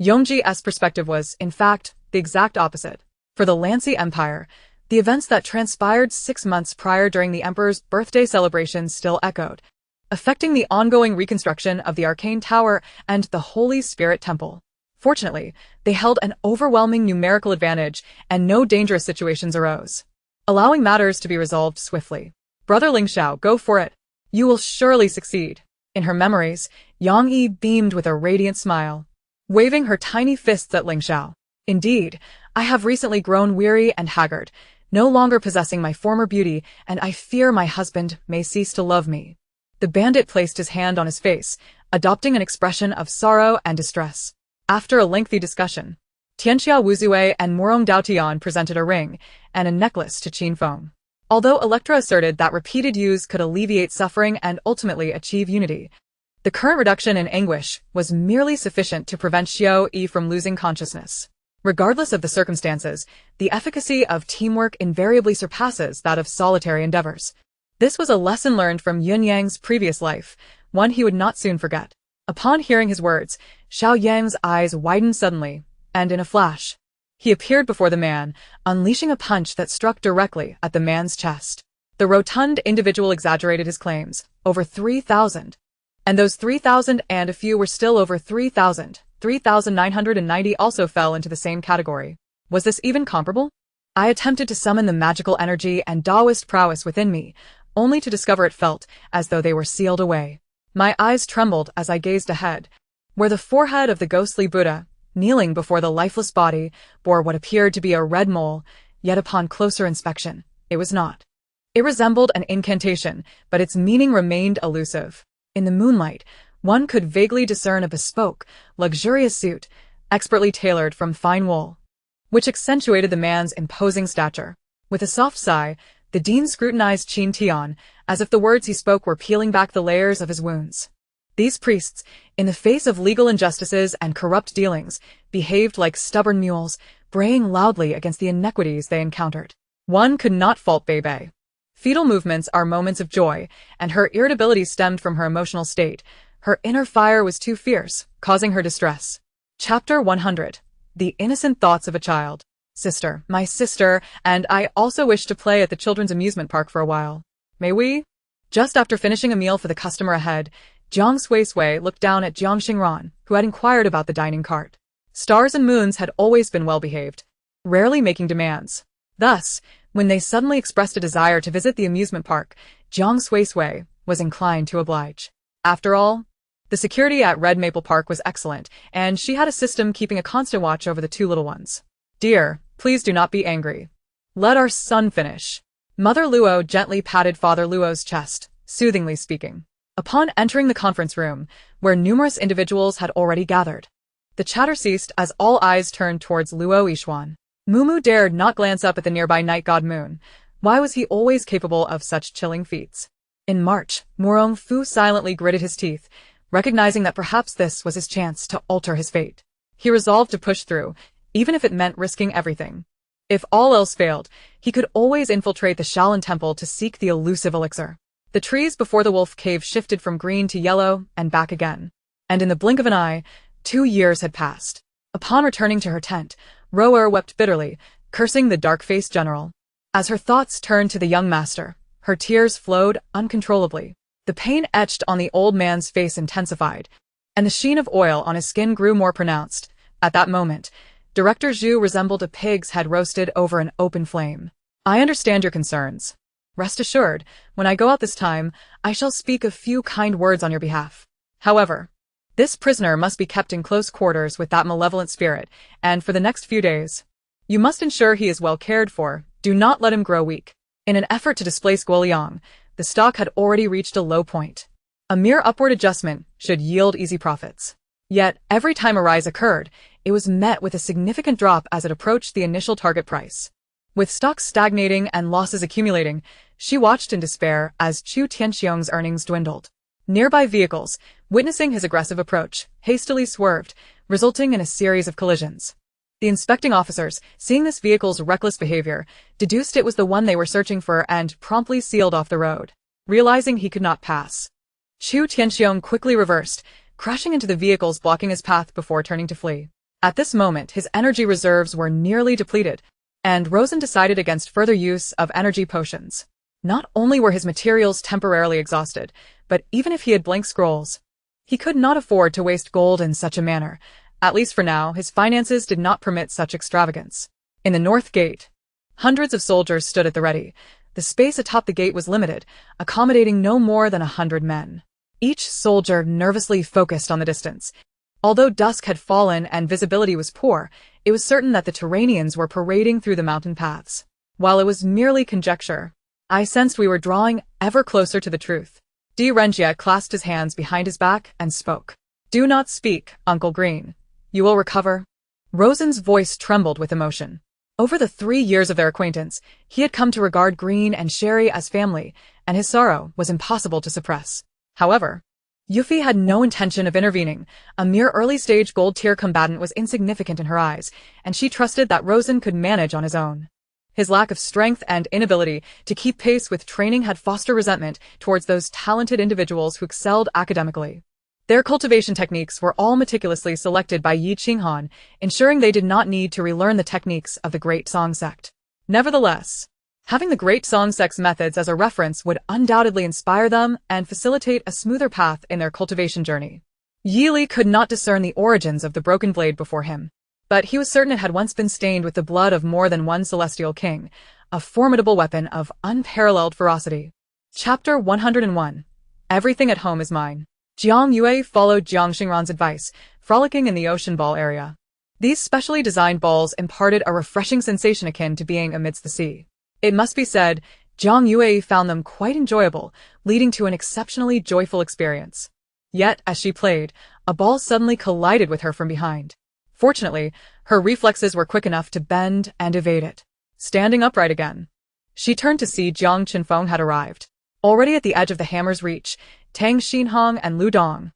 Yongji's perspective was, in fact, the exact opposite. For the Lancy Empire, the events that transpired 6 months prior during the emperor's birthday celebration still echoed, affecting the ongoing reconstruction of the Arcane Tower and the Holy Spirit Temple. Fortunately, they held an overwhelming numerical advantage and no dangerous situations arose, allowing matters to be resolved swiftly. Brother Ling Xiao, go for it. You will surely succeed. In her memories, Yang Yi beamed with a radiant smile, waving her tiny fists at Ling Xiao. Indeed, I have recently grown weary and haggard, no longer possessing my former beauty, and I fear my husband may cease to love me. The bandit placed his hand on his face, adopting an expression of sorrow and distress. After a lengthy discussion, Tianxia Wuzue and Morong Daotian presented a ring and a necklace to Qin Feng. Although Electra asserted that repeated use could alleviate suffering and ultimately achieve unity, the current reduction in anguish was merely sufficient to prevent Xiao Yi from losing consciousness. Regardless of the circumstances, the efficacy of teamwork invariably surpasses that of solitary endeavors. This was a lesson learned from Yun Yang's previous life, one he would not soon forget. Upon hearing his words, Xiao Yang's eyes widened suddenly, and in a flash, he appeared before the man, unleashing a punch that struck directly at the man's chest. The rotund individual exaggerated his claims, over 3,000. And those 3,000 and a few were still over 3,000. 3,990 also fell into the same category. Was this even comparable? I attempted to summon the magical energy and Taoist prowess within me, only to discover it felt as though they were sealed away. My eyes trembled as I gazed ahead, where the forehead of the ghostly Buddha, kneeling before the lifeless body, bore what appeared to be a red mole, yet upon closer inspection, it was not. It resembled an incantation, but its meaning remained elusive. In the moonlight, one could vaguely discern a bespoke, luxurious suit, expertly tailored from fine wool, which accentuated the man's imposing stature. With a soft sigh, the dean scrutinized Qin Tian, as if the words he spoke were peeling back the layers of his wounds. These priests, in the face of legal injustices and corrupt dealings, behaved like stubborn mules, braying loudly against the inequities they encountered. One could not fault Bei. Fetal movements are moments of joy, and her irritability stemmed from her emotional state. Her inner fire was too fierce, causing her distress. Chapter 100. The Innocent Thoughts of a Child. Sister, my sister, and I also wish to play at the children's amusement park for a while. May we? Just after finishing a meal for the customer ahead, Jiang Suisui looked down at Jiang Xingran, who had inquired about the dining cart. Stars and Moons had always been well-behaved, rarely making demands. Thus, when they suddenly expressed a desire to visit the amusement park, Jiang Suisui was inclined to oblige. After all, the security at Red Maple Park was excellent, and she had a system keeping a constant watch over the two little ones. Dear, please do not be angry. Let our son finish. Mother Luo gently patted Father Luo's chest, soothingly speaking. Upon entering the conference room, where numerous individuals had already gathered, the chatter ceased as all eyes turned towards Luo Yixuan. Mumu dared not glance up at the nearby night god moon. Why was he always capable of such chilling feats? In March, Morong Fu silently gritted his teeth, recognizing that perhaps this was his chance to alter his fate. He resolved to push through, even if it meant risking everything. If all else failed, he could always infiltrate the Shaolin Temple to seek the elusive elixir. The trees before the wolf cave shifted from green to yellow and back again. And in the blink of an eye, 2 years had passed. Upon returning to her tent, Roer wept bitterly, cursing the dark-faced general. As her thoughts turned to the young master, her tears flowed uncontrollably. The pain etched on the old man's face intensified, and the sheen of oil on his skin grew more pronounced. At that moment, Director Zhu resembled a pig's head roasted over an open flame. I understand your concerns. Rest assured, when I go out this time, I shall speak a few kind words on your behalf. However, this prisoner must be kept in close quarters with that malevolent spirit, and for the next few days, you must ensure he is well cared for. Do not let him grow weak. In an effort to displace Guoliang, the stock had already reached a low point. A mere upward adjustment should yield easy profits. Yet, every time a rise occurred, it was met with a significant drop as it approached the initial target price. With stocks stagnating and losses accumulating, she watched in despair as Chu Tianxiong's earnings dwindled. Nearby vehicles, witnessing his aggressive approach, hastily swerved, resulting in a series of collisions. The inspecting officers, seeing this vehicle's reckless behavior, deduced it was the one they were searching for and promptly sealed off the road. Realizing he could not pass, Chu Tianxiong quickly reversed, crashing into the vehicles blocking his path before turning to flee. At this moment, his energy reserves were nearly depleted, and Rosen decided against further use of energy potions. Not only were his materials temporarily exhausted, but even if he had blank scrolls, he could not afford to waste gold in such a manner. At least for now, his finances did not permit such extravagance. In the North Gate, hundreds of soldiers stood at the ready. The space atop the gate was limited, accommodating no more than 100 men. Each soldier nervously focused on the distance. Although dusk had fallen and visibility was poor, it was certain that the Turanians were parading through the mountain paths. While it was merely conjecture, I sensed we were drawing ever closer to the truth. Di Renjie clasped his hands behind his back and spoke. Do not speak, Uncle Green. You will recover. Rosen's voice trembled with emotion. Over the 3 years of their acquaintance, he had come to regard Green and Sherry as family, and his sorrow was impossible to suppress. However, Yuffie had no intention of intervening. A mere early-stage gold-tier combatant was insignificant in her eyes, and she trusted that Rosen could manage on his own. His lack of strength and inability to keep pace with training had fostered resentment towards those talented individuals who excelled academically. Their cultivation techniques were all meticulously selected by Yi Qinghan, ensuring they did not need to relearn the techniques of the Great Song sect. Nevertheless, having the Great Song sect's methods as a reference would undoubtedly inspire them and facilitate a smoother path in their cultivation journey. Yi Li could not discern the origins of the broken blade before him, but he was certain it had once been stained with the blood of more than one celestial king, a formidable weapon of unparalleled ferocity. Chapter 101. Everything at home is mine. Jiang Yue followed Jiang Xingran's advice, frolicking in the ocean ball area. These specially designed balls imparted a refreshing sensation akin to being amidst the sea. It must be said, Jiang Yue found them quite enjoyable, leading to an exceptionally joyful experience. Yet, as she played, a ball suddenly collided with her from behind. Fortunately, her reflexes were quick enough to bend and evade it. Standing upright again, she turned to see Jiang Qinfeng had arrived. Already at the edge of the hammer's reach, Tang Xinhong and Lu Dong,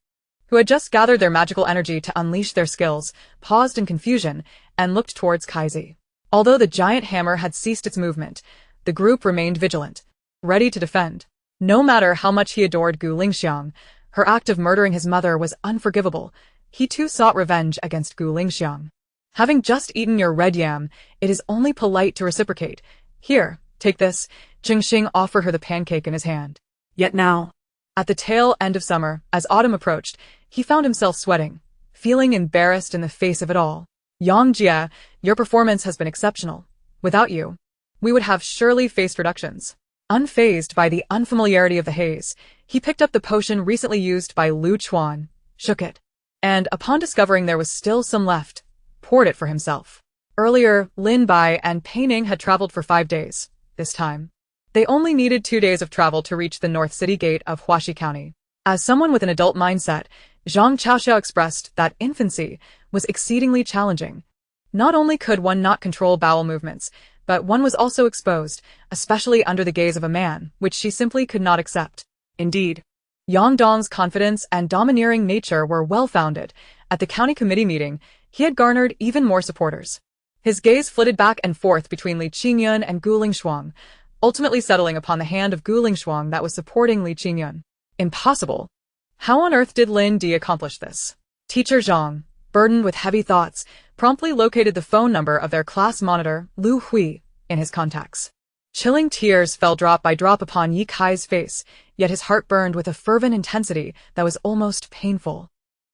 who had just gathered their magical energy to unleash their skills, paused in confusion and looked towards Kaizi. Although the giant hammer had ceased its movement, the group remained vigilant, ready to defend. No matter how much he adored Gu Lingxiang, her act of murdering his mother was unforgivable. He too sought revenge against Gu Lingxiang. Having just eaten your red yam, it is only polite to reciprocate. Here, take this. Qingxing offered her the pancake in his hand. Yet now, at the tail end of summer, as autumn approached, he found himself sweating, feeling embarrassed in the face of it all. Yang Jie, your performance has been exceptional. Without you, we would have surely faced reductions. Unfazed by the unfamiliarity of the haze, he picked up the potion recently used by Lu Chuan, shook it, and upon discovering there was still some left, poured it for himself. Earlier, Lin Bai and Pei Ning had traveled for 5 days. This time, they only needed 2 days of travel to reach the North City Gate of Huaxi County. As someone with an adult mindset, Zhang Chaoxiao expressed that infancy was exceedingly challenging. Not only could one not control bowel movements, but one was also exposed, especially under the gaze of a man, which she simply could not accept. Indeed, Yang Dong's confidence and domineering nature were well-founded. At the county committee meeting, he had garnered even more supporters. His gaze flitted back and forth between Li Qingyun and Gu Lingshuang, ultimately settling upon the hand of Gu Lingshuang that was supporting Li Qingyun. Impossible. How on earth did Lin Di accomplish this? Teacher Zhang, burdened with heavy thoughts, promptly located the phone number of their class monitor, Lu Hui, in his contacts. Chilling tears fell drop by drop upon Yi Kai's face, yet his heart burned with a fervent intensity that was almost painful.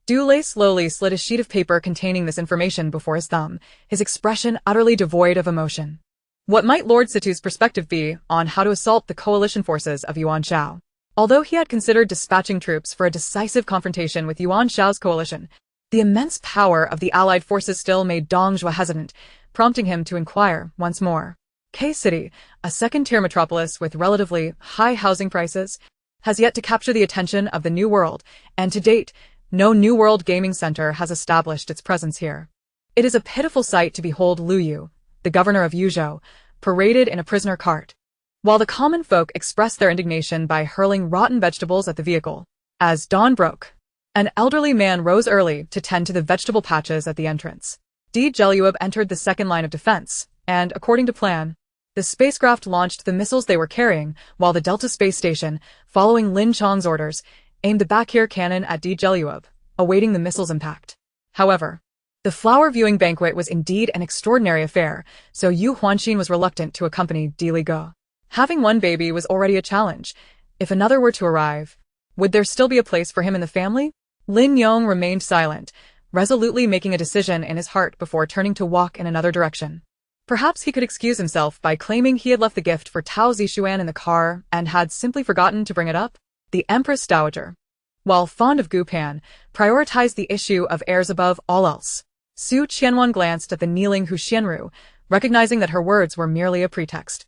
Dulé slowly slid a sheet of paper containing this information before his thumb, his expression utterly devoid of emotion. What might Lord Situ's perspective be on how to assault the coalition forces of Yuan Shao? Although he had considered dispatching troops for a decisive confrontation with Yuan Shao's coalition, the immense power of the allied forces still made Dong Zhuo hesitant, prompting him to inquire once more. K-City, a second-tier metropolis with relatively high housing prices, has yet to capture the attention of the New World, and to date, no New World gaming center has established its presence here. It is a pitiful sight to behold Lu Yu, the governor of Yuzhou, paraded in a prisoner cart, while the common folk expressed their indignation by hurling rotten vegetables at the vehicle. As dawn broke, an elderly man rose early to tend to the vegetable patches at the entrance. Jiang entered the second line of defense, and, according to plan, the spacecraft launched the missiles they were carrying, while the Delta Space Station, following Lin Chang's orders, aimed the back-here cannon at Jiang, awaiting the missile's impact. However, the flower viewing banquet was indeed an extraordinary affair, so Yu Huanxin was reluctant to accompany Li Go. Having one baby was already a challenge. If another were to arrive, would there still be a place for him in the family? Lin Yong remained silent, resolutely making a decision in his heart before turning to walk in another direction. Perhaps he could excuse himself by claiming he had left the gift for Tao Zixuan in the car and had simply forgotten to bring it up. The Empress Dowager, while fond of Gu Pan, prioritized the issue of heirs above all else. Su Qianwan glanced at the kneeling Hu Xianru, recognizing that her words were merely a pretext.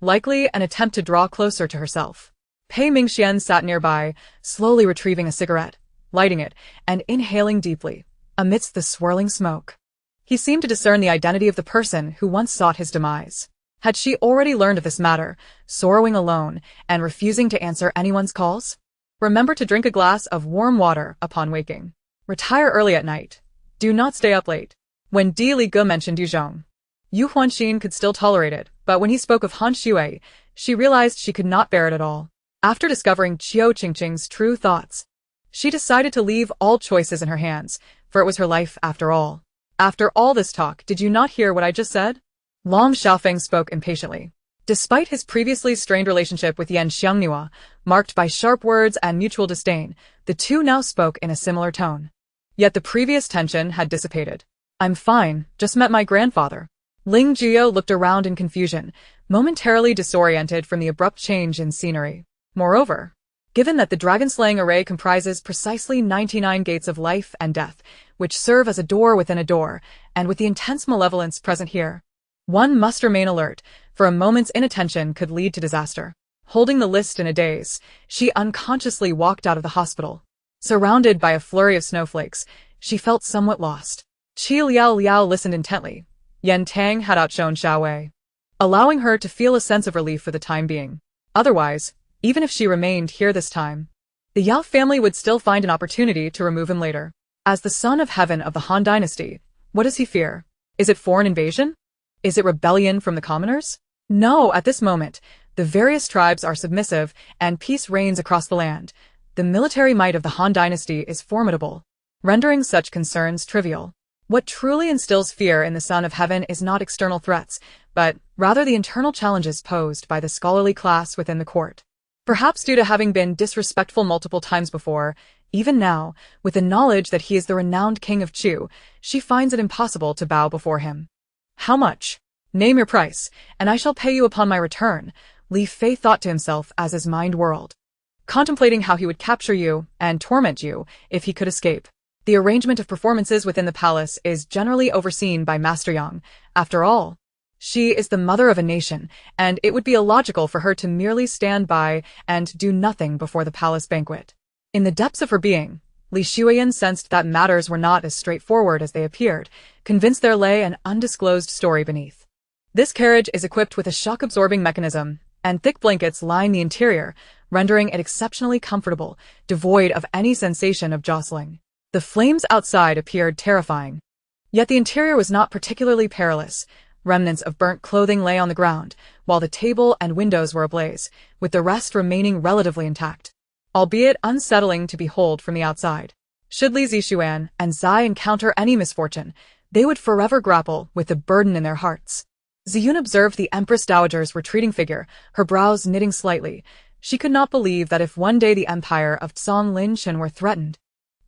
Likely an attempt to draw closer to herself. Pei Mingxian sat nearby, slowly retrieving a cigarette, lighting it, and inhaling deeply, amidst the swirling smoke. He seemed to discern the identity of the person who once sought his demise. Had she already learned of this matter, sorrowing alone, and refusing to answer anyone's calls? Remember to drink a glass of warm water upon waking. Retire early at night. Do not stay up late. When Li Ge mentioned Yuzhong, Yu Huanxin could still tolerate it, but when he spoke of Han Shui, she realized she could not bear it at all. After discovering Qiu Qingqing's true thoughts, she decided to leave all choices in her hands, for it was her life after all. After all this talk, did you not hear what I just said? Long Xiaofeng spoke impatiently. Despite his previously strained relationship with Yan Xiangnua, marked by sharp words and mutual disdain, the two now spoke in a similar tone. Yet the previous tension had dissipated. I'm fine, just met my grandfather. Ling Jiao looked around in confusion, momentarily disoriented from the abrupt change in scenery. Moreover, given that the dragon-slaying array comprises precisely 99 gates of life and death, which serve as a door within a door, and with the intense malevolence present here, one must remain alert, for a moment's inattention could lead to disaster. Holding the list in a daze, she unconsciously walked out of the hospital. Surrounded by a flurry of snowflakes, she felt somewhat lost. Qi Liao listened intently. Yan Tang had outshone Xiao Wei, allowing her to feel a sense of relief for the time being. Otherwise, even if she remained here this time, the Yao family would still find an opportunity to remove him later. As the son of heaven of the Han dynasty, what does he fear? Is it foreign invasion? Is it rebellion from the commoners? No, at this moment, the various tribes are submissive and peace reigns across the land. The military might of the Han dynasty is formidable, rendering such concerns trivial. What truly instills fear in the Son of Heaven is not external threats, but rather the internal challenges posed by the scholarly class within the court. Perhaps due to having been disrespectful multiple times before, even now, with the knowledge that he is the renowned king of Chu, she finds it impossible to bow before him. How much? Name your price, and I shall pay you upon my return, Li Fei thought to himself as his mind whirled, contemplating how he would capture you and torment you if he could escape. The arrangement of performances within the palace is generally overseen by Master Yang. After all, she is the mother of a nation, and it would be illogical for her to merely stand by and do nothing before the palace banquet. In the depths of her being, Li Shuiyan sensed that matters were not as straightforward as they appeared, convinced there lay an undisclosed story beneath. This carriage is equipped with a shock-absorbing mechanism, and thick blankets line the interior, rendering it exceptionally comfortable, devoid of any sensation of jostling. The flames outside appeared terrifying. Yet the interior was not particularly perilous. Remnants of burnt clothing lay on the ground, while the table and windows were ablaze, with the rest remaining relatively intact, albeit unsettling to behold from the outside. Should Li Zixuan and Zai encounter any misfortune, they would forever grapple with the burden in their hearts. Ziyun observed the Empress Dowager's retreating figure, her brows knitting slightly. She could not believe that if one day the empire of Tsong Linshan were threatened,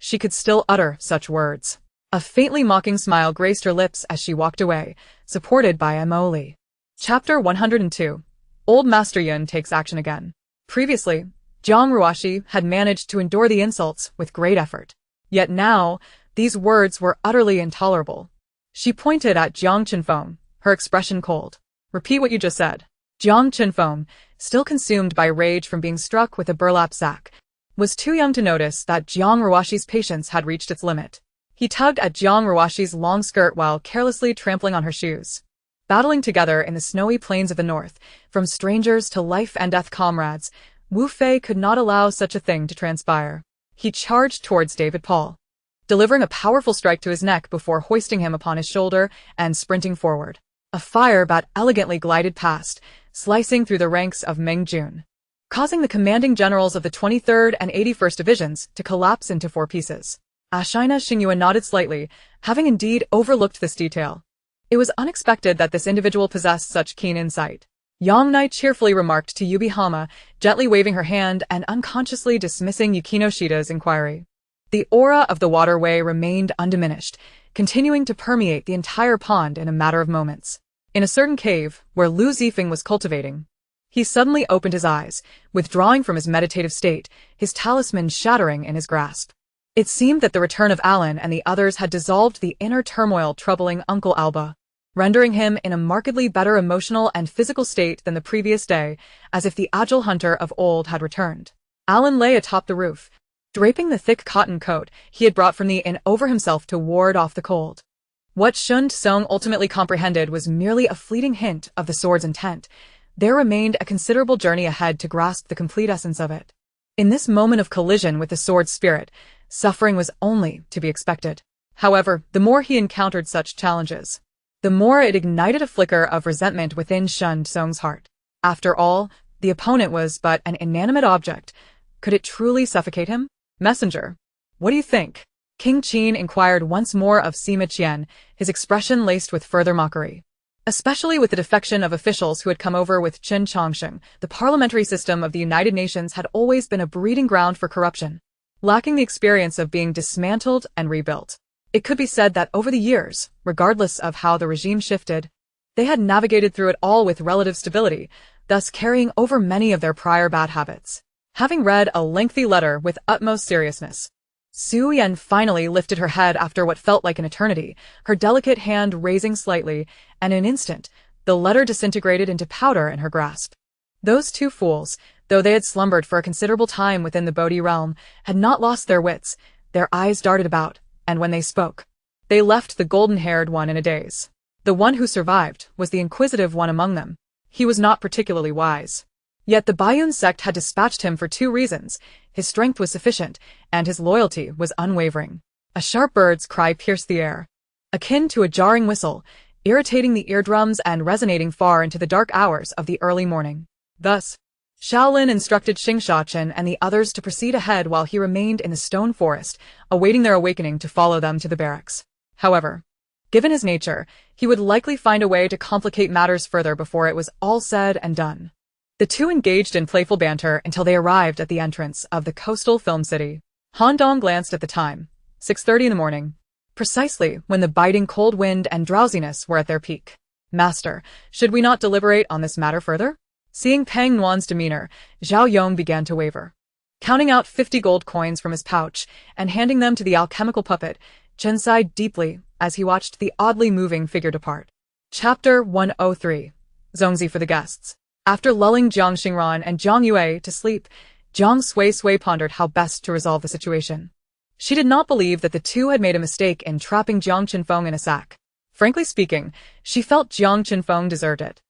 she could still utter such words. A faintly mocking smile graced her lips as she walked away, supported by Emily. Chapter 102. Old Master Yun takes action again. Previously, Jiang Ruoshi had managed to endure the insults with great effort. Yet now, these words were utterly intolerable. She pointed at Jiang Qinfeng, her expression cold. "Repeat what you just said." Jiang Qinfeng, still consumed by rage from being struck with a burlap sack, was too young to notice that Jiang Ruoshi's patience had reached its limit. He tugged at Jiang Ruoshi's long skirt while carelessly trampling on her shoes. Battling together in the snowy plains of the north, from strangers to life-and-death comrades, Wu Fei could not allow such a thing to transpire. He charged towards David Paul, delivering a powerful strike to his neck before hoisting him upon his shoulder and sprinting forward. A fire bat elegantly glided past, slicing through the ranks of Meng Jun, causing the commanding generals of the 23rd and 81st Divisions to collapse into 4 pieces. Ashina Xingyue nodded slightly, having indeed overlooked this detail. It was unexpected that this individual possessed such keen insight. Yang Nai cheerfully remarked to Yubi Hama, gently waving her hand and unconsciously dismissing Yukino Shida's inquiry. The aura of the waterway remained undiminished, continuing to permeate the entire pond in a matter of moments. In a certain cave, where Lu Zifeng was cultivating, he suddenly opened his eyes, withdrawing from his meditative state, his talisman shattering in his grasp. It seemed that the return of Alan and the others had dissolved the inner turmoil troubling Uncle Alba, rendering him in a markedly better emotional and physical state than the previous day, as if the agile hunter of old had returned. Alan lay atop the roof, draping the thick cotton coat he had brought from the inn over himself to ward off the cold. What Shun Tsung ultimately comprehended was merely a fleeting hint of the sword's intent. There remained a considerable journey ahead to grasp the complete essence of it. In this moment of collision with the sword's spirit, suffering was only to be expected. However, the more he encountered such challenges, the more it ignited a flicker of resentment within Shun Tsung's heart. After all, the opponent was but an inanimate object. Could it truly suffocate him? "Messenger, what do you think?" King Qin inquired once more of Sima Qian, his expression laced with further mockery. Especially with the defection of officials who had come over with Qin Chongsheng, the parliamentary system of the United Nations had always been a breeding ground for corruption. Lacking the experience of being dismantled and rebuilt, it could be said that over the years, regardless of how the regime shifted, they had navigated through it all with relative stability, thus carrying over many of their prior bad habits. Having read a lengthy letter with utmost seriousness, Su Yan finally lifted her head after what felt like an eternity, her delicate hand raising slightly, and in an instant, the letter disintegrated into powder in her grasp. Those 2 fools, though they had slumbered for a considerable time within the Bodhi realm, had not lost their wits. Their eyes darted about, and when they spoke, they left the golden-haired one in a daze. The one who survived was the inquisitive one among them. He was not particularly wise. Yet the Bayun sect had dispatched him for 2 reasons. His strength was sufficient, and his loyalty was unwavering. A sharp bird's cry pierced the air, akin to a jarring whistle, irritating the eardrums and resonating far into the dark hours of the early morning. Thus, Shaolin instructed Xingshaqen and the others to proceed ahead while he remained in the stone forest, awaiting their awakening to follow them to the barracks. However, given his nature, he would likely find a way to complicate matters further before it was all said and done. The 2 engaged in playful banter until they arrived at the entrance of the coastal film city. Han Dong glanced at the time, 6:30 in the morning, precisely when the biting cold wind and drowsiness were at their peak. "Master, should we not deliberate on this matter further?" Seeing Pang Nuan's demeanor, Zhao Yong began to waver. Counting out 50 gold coins from his pouch and handing them to the alchemical puppet, Chen sighed deeply as he watched the oddly moving figure depart. Chapter 103. Zongzi for the guests. After lulling Jiang Xingran and Jiang Yue to sleep, Jiang Suisui pondered how best to resolve the situation. She did not believe that the 2 had made a mistake in trapping Jiang Qinfeng in a sack. Frankly speaking, she felt Jiang Qinfeng deserved it.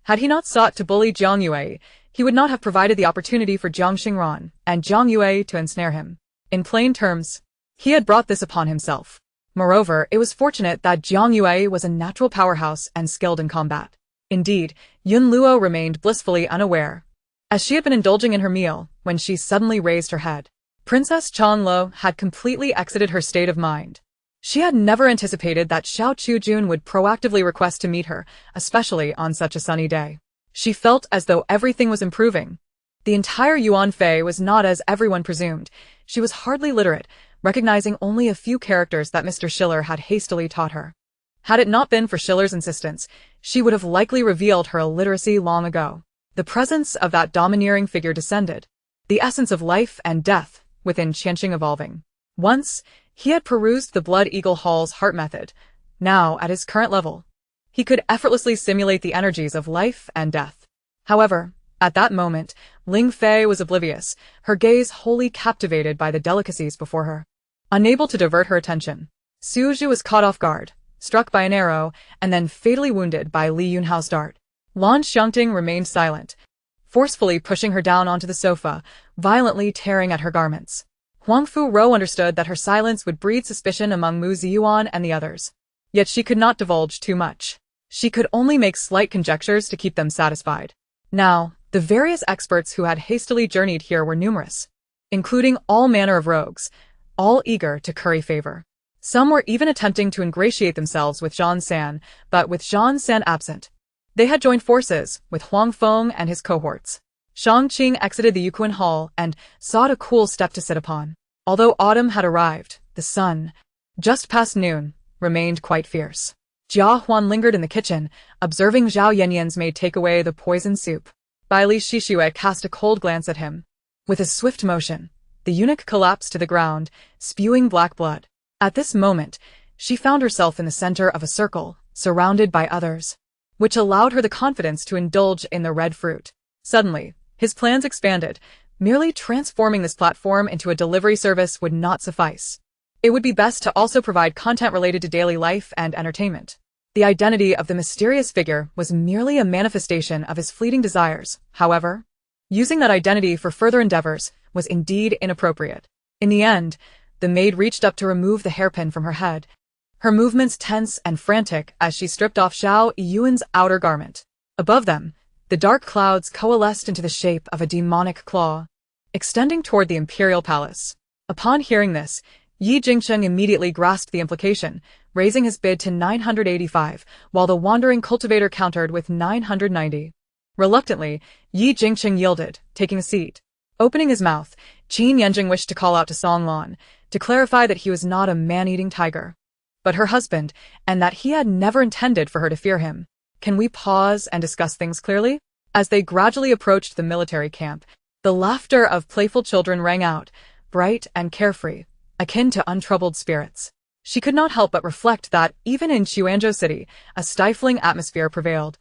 Had he not sought to bully Jiang Yue, he would not have provided the opportunity for Jiang Xingran and Jiang Yue to ensnare him. In plain terms, he had brought this upon himself. Moreover, it was fortunate that Jiang Yue was a natural powerhouse and skilled in combat. Indeed, Yun Luo remained blissfully unaware, as she had been indulging in her meal, when she suddenly raised her head. Princess Chang Lo had completely exited her state of mind. She had never anticipated that Xiao Chujun would proactively request to meet her, especially on such a sunny day. She felt as though everything was improving. The entire Yuan Fei was not as everyone presumed. she was hardly literate, recognizing only a few characters that Mr. Schiller had hastily taught her. Had it not been for Schiller's insistence, she would have likely revealed her illiteracy long ago. The presence of that domineering figure descended, the essence of life and death, within Qianqing evolving. Once, he had perused the Blood Eagle Hall's heart method. Now, at his current level, he could effortlessly simulate the energies of life and death. However, at that moment, Ling Fei was oblivious, her gaze wholly captivated by the delicacies before her. Unable to divert her attention, Su Zhu was caught off guard, struck by an arrow, and then fatally wounded by Li Yunhao's dart. Lan Xiangting remained silent, forcefully pushing her down onto the sofa, violently tearing at her garments. Huang Fu Rou understood that her silence would breed suspicion among Mu Ziyuan and the others. Yet she could not divulge too much. She could only make slight conjectures to keep them satisfied. Now, the various experts who had hastily journeyed here were numerous, including all manner of rogues, all eager to curry favor. Some were even attempting to ingratiate themselves with Zhang San, but with Zhang San absent, they had joined forces with Huang Feng and his cohorts. Shang Qing exited the Yuquan Hall and sought a cool step to sit upon. Although autumn had arrived, the sun, just past noon, remained quite fierce. Jia Huan lingered in the kitchen, observing Zhao Yanyan's maid take away the poisoned soup. Bai Li Shishue cast a cold glance at him. With a swift motion, the eunuch collapsed to the ground, spewing black blood. At this moment, she found herself in the center of a circle, surrounded by others, which allowed her the confidence to indulge in the red fruit. Suddenly, his plans expanded. Merely transforming this platform into a delivery service would not suffice. It would be best to also provide content related to daily life and entertainment. The identity of the mysterious figure was merely a manifestation of his fleeting desires. However, using that identity for further endeavors was indeed inappropriate. In the end, the maid reached up to remove the hairpin from her head, her movements tense and frantic as she stripped off Zhao Yuan's outer garment. Above them, the dark clouds coalesced into the shape of a demonic claw, extending toward the imperial palace. Upon hearing this, Yi Jingsheng immediately grasped the implication, raising his bid to 985, while the wandering cultivator countered with 990. Reluctantly, Yi Jingsheng yielded, taking a seat. Opening his mouth, Qin Yanjing wished to call out to Song Lan, to clarify that he was not a man-eating tiger, but her husband, and that he had never intended for her to fear him. Can we pause and discuss things clearly? As they gradually approached the military camp, the laughter of playful children rang out, bright and carefree, akin to untroubled spirits. She could not help but reflect that, even in Xuanzhou City, a stifling atmosphere prevailed.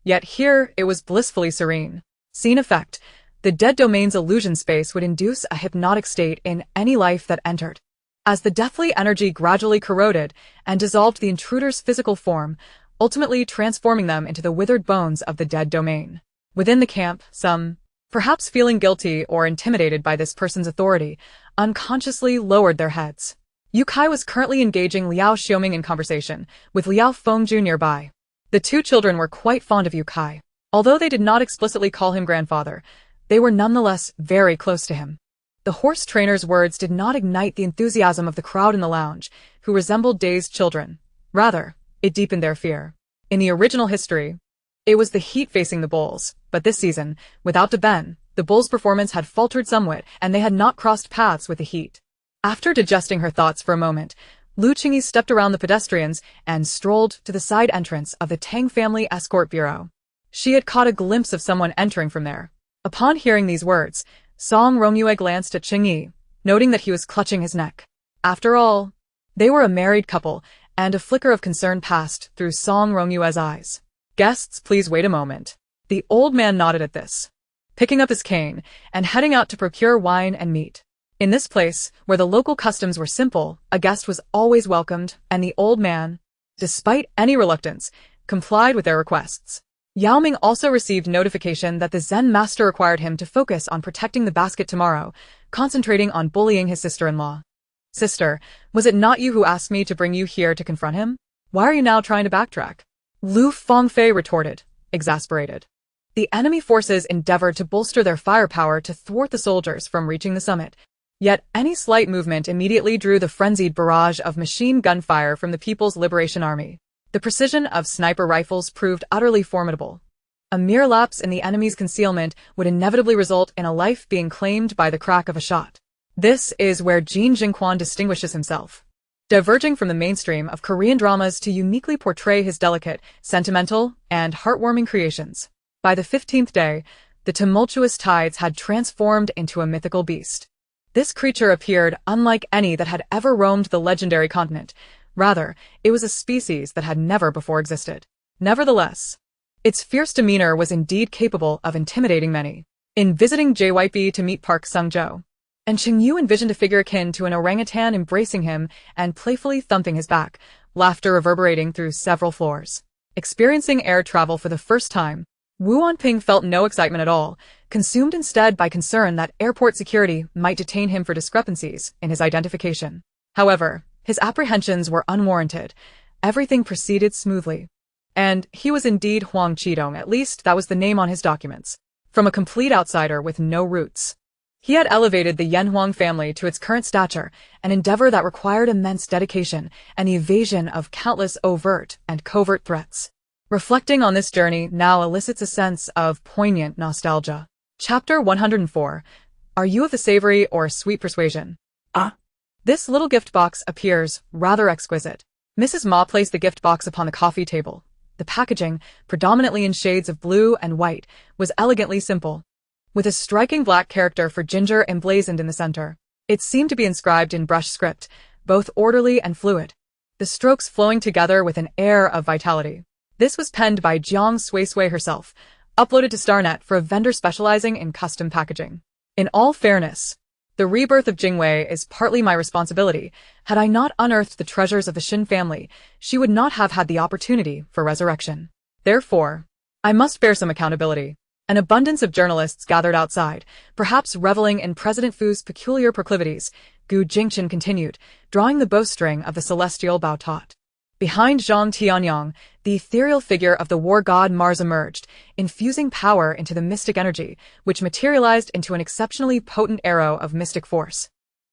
Yet here it was blissfully serene. Scene effect. The dead domain's illusion space would induce a hypnotic state in any life that entered. As the deathly energy gradually corroded and dissolved the intruder's physical form, ultimately transforming them into the withered bones of the dead domain. Within the camp, some, perhaps feeling guilty or intimidated by this person's authority, unconsciously lowered their heads. Yu Kai was currently engaging Liao Xiaoming in conversation, with Liao Fengzhu nearby. The two children were quite fond of Yu Kai. Although they did not explicitly call him grandfather, they were nonetheless very close to him. The horse trainer's words did not ignite the enthusiasm of the crowd in the lounge, who resembled dazed children. Rather, it deepened their fear. In the original history, it was the heat facing the bulls, but this season, without Ben, the bulls' performance had faltered somewhat, and they had not crossed paths with the heat. After digesting her thoughts for a moment, Lu Qingyi stepped around the pedestrians and strolled to the side entrance of the Tang family escort bureau. She had caught a glimpse of someone entering from there. Upon hearing these words, Song Romue glanced at Qingyi, noting that he was clutching his neck. After all, they were a married couple, and a flicker of concern passed through Song Romue's eyes. "Guests, please wait a moment." The old man nodded at this, picking up his cane and heading out to procure wine and meat. In this place, where the local customs were simple, a guest was always welcomed, and the old man, despite any reluctance, complied with their requests. Yao Ming also received notification that the Zen master required him to focus on protecting the basket tomorrow, concentrating on bullying his sister-in-law. "Sister, was it not you who asked me to bring you here to confront him? Why are you now trying to backtrack?" Lu Fengfei retorted, exasperated. The enemy forces endeavored to bolster their firepower to thwart the soldiers from reaching the summit. Yet any slight movement immediately drew the frenzied barrage of machine gun fire from the People's Liberation Army. The precision of sniper rifles proved utterly formidable. A mere lapse in the enemy's concealment would inevitably result in a life being claimed by the crack of a shot. This is where Jin Jingquan distinguishes himself, diverging from the mainstream of Korean dramas to uniquely portray his delicate, sentimental, and heartwarming creations. By the 15th day, the tumultuous tides had transformed into a mythical beast. This creature appeared unlike any that had ever roamed the legendary continent. Rather, it was a species that had never before existed. Nevertheless, its fierce demeanor was indeed capable of intimidating many. In visiting JYP to meet Park Sung-jo, and Ching-yu envisioned a figure akin to an orangutan embracing him and playfully thumping his back, laughter reverberating through several floors. Experiencing air travel for the first time, Wu Wanping felt no excitement at all, consumed instead by concern that airport security might detain him for discrepancies in his identification. However, his apprehensions were unwarranted. Everything proceeded smoothly. And he was indeed Huang Qidong, at least that was the name on his documents. From a complete outsider with no roots, he had elevated the Yanhuang family to its current stature, an endeavor that required immense dedication and the evasion of countless overt and covert threats. Reflecting on this journey now elicits a sense of poignant nostalgia. Chapter 104. Are you of the savory or sweet persuasion? This little gift box appears rather exquisite. Mrs. Ma placed the gift box upon the coffee table. The packaging, predominantly in shades of blue and white, was elegantly simple, with a striking black character for ginger emblazoned in the center. It seemed to be inscribed in brush script, both orderly and fluid, the strokes flowing together with an air of vitality. This was penned by Jiang Suisui herself, uploaded to Starnet for a vendor specializing in custom packaging. In all fairness, the rebirth of Jingwei is partly my responsibility. Had I not unearthed the treasures of the Shin family, she would not have had the opportunity for resurrection. Therefore, I must bear some accountability. An abundance of journalists gathered outside, perhaps reveling in President Fu's peculiar proclivities. Gu Jingchen continued, drawing the bowstring of the celestial Bao Tot. Behind Zhang Tianyang, the ethereal figure of the war god Mars emerged, infusing power into the mystic energy, which materialized into an exceptionally potent arrow of mystic force.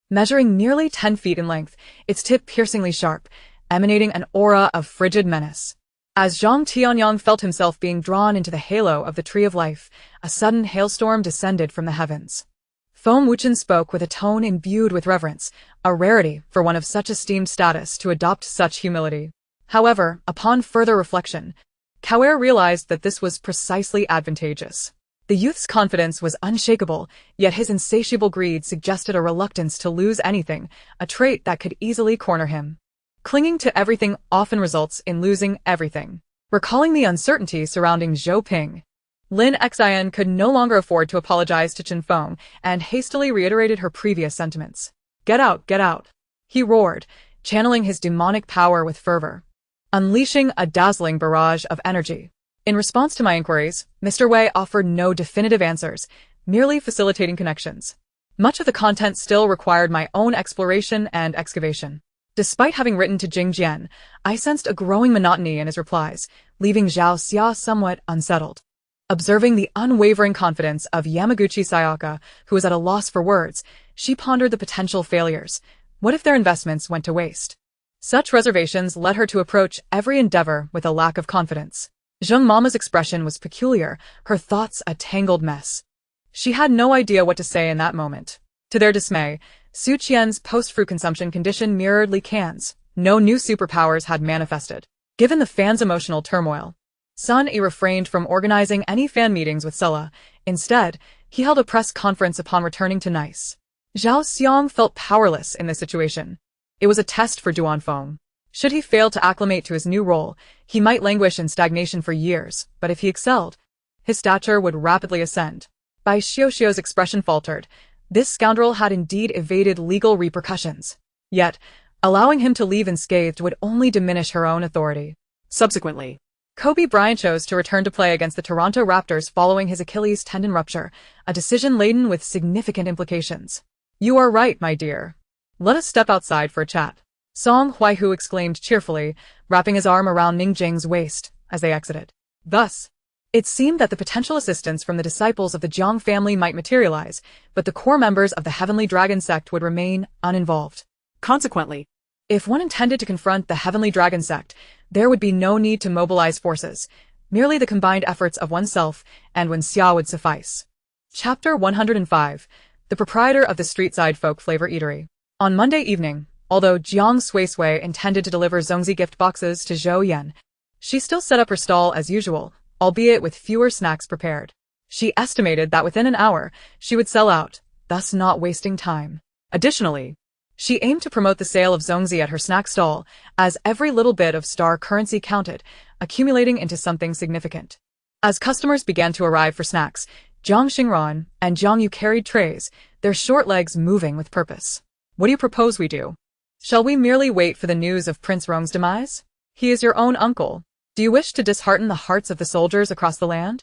Measuring nearly 10 feet in length, its tip piercingly sharp, emanating an aura of frigid menace. As Zhang Tianyang felt himself being drawn into the halo of the Tree of Life, a sudden hailstorm descended from the heavens. Foam Wuchen spoke with a tone imbued with reverence, a rarity for one of such esteemed status to adopt such humility. However, upon further reflection, Kawer realized that this was precisely advantageous. The youth's confidence was unshakable, yet his insatiable greed suggested a reluctance to lose anything, a trait that could easily corner him. Clinging to everything often results in losing everything. Recalling the uncertainty surrounding Zhou Ping, Lin Xian could no longer afford to apologize to Chen Feng and hastily reiterated her previous sentiments. Get out, get out, he roared, channeling his demonic power with fervor, unleashing a dazzling barrage of energy. In response to my inquiries, Mr. Wei offered no definitive answers, merely facilitating connections. Much of the content still required my own exploration and excavation. Despite having written to Jing Jian, I sensed a growing monotony in his replies, leaving Zhao Xia somewhat unsettled. Observing the unwavering confidence of Yamaguchi Sayaka, who was at a loss for words, she pondered the potential failures. What if their investments went to waste? Such reservations led her to approach every endeavor with a lack of confidence. Zheng Mama's expression was peculiar, her thoughts a tangled mess. She had no idea what to say in that moment. To their dismay, Su Qian's post-fruit consumption condition mirrored Li Can's. No new superpowers had manifested. Given the fans' emotional turmoil, Sun Yi refrained from organizing any fan meetings with Sulla. Instead, he held a press conference upon returning to Nice. Zhao Xiang felt powerless in this situation. It was a test for Duan Feng. Should he fail to acclimate to his new role, he might languish in stagnation for years, but if he excelled, his stature would rapidly ascend. Bai Xiuxiu's expression faltered. This scoundrel had indeed evaded legal repercussions. Yet, allowing him to leave unscathed would only diminish her own authority. Subsequently, Kobe Bryant chose to return to play against the Toronto Raptors following his Achilles tendon rupture, a decision laden with significant implications. You are right, my dear. Let us step outside for a chat. Song Huaihu exclaimed cheerfully, wrapping his arm around Ning Jing's waist as they exited. Thus, it seemed that the potential assistance from the disciples of the Jiang family might materialize, but the core members of the Heavenly Dragon sect would remain uninvolved. Consequently, if one intended to confront the Heavenly Dragon sect, there would be no need to mobilize forces. Merely the combined efforts of oneself and Wen Xia would suffice. Chapter 105. the proprietor of the street-side folk flavor eatery. On Monday evening, although Jiang Suisui intended to deliver Zongzi gift boxes to Zhou Yan, she still set up her stall as usual, albeit with fewer snacks prepared. She estimated that within an hour, she would sell out, thus not wasting time. Additionally, she aimed to promote the sale of Zongzi at her snack stall, as every little bit of star currency counted, accumulating into something significant. As customers began to arrive for snacks, Jiang Xingran and Jiang Yu carried trays, their short legs moving with purpose. What do you propose we do? Shall we merely wait for the news of Prince Rong's demise? He is your own uncle. Do you wish to dishearten the hearts of the soldiers across the land?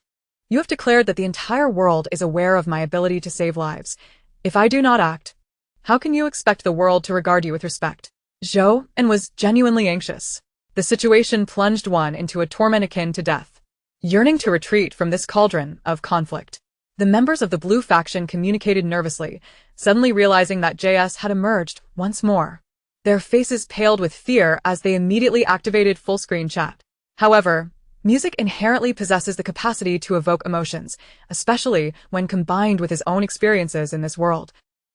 You have declared that the entire world is aware of my ability to save lives. If I do not act, how can you expect the world to regard you with respect? Zhou Yan was genuinely anxious. The situation plunged one into a torment akin to death. Yearning to retreat from this cauldron of conflict, the members of the Blue faction communicated nervously, suddenly realizing that JS had emerged once more. Their faces paled with fear as they immediately activated full-screen chat. However, music inherently possesses the capacity to evoke emotions, especially when combined with his own experiences in this world,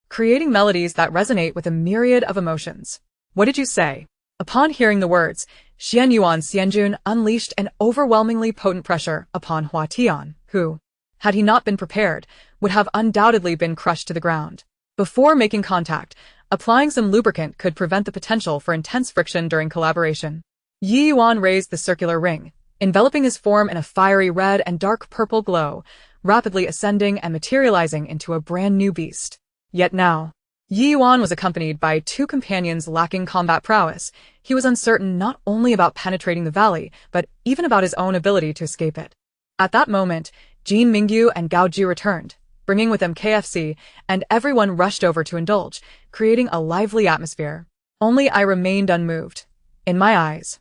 creating melodies that resonate with a myriad of emotions. What did you say? Upon hearing the words, Xian Yuan Xianjun unleashed an overwhelmingly potent pressure upon Hua Tian, who, had he not been prepared, would have undoubtedly been crushed to the ground. Before making contact, applying some lubricant could prevent the potential for intense friction during collaboration. Yi Yuan raised the circular ring, enveloping his form in a fiery red and dark purple glow, rapidly ascending and materializing into a brand new beast. Yet now, Yi Yuan was accompanied by two companions lacking combat prowess. He was uncertain not only about penetrating the valley, but even about his own ability to escape it. At that moment, Jin Mingyu and Gao Ji returned, bringing with them KFC, and everyone rushed over to indulge, creating a lively atmosphere. Only I remained unmoved. In my eyes,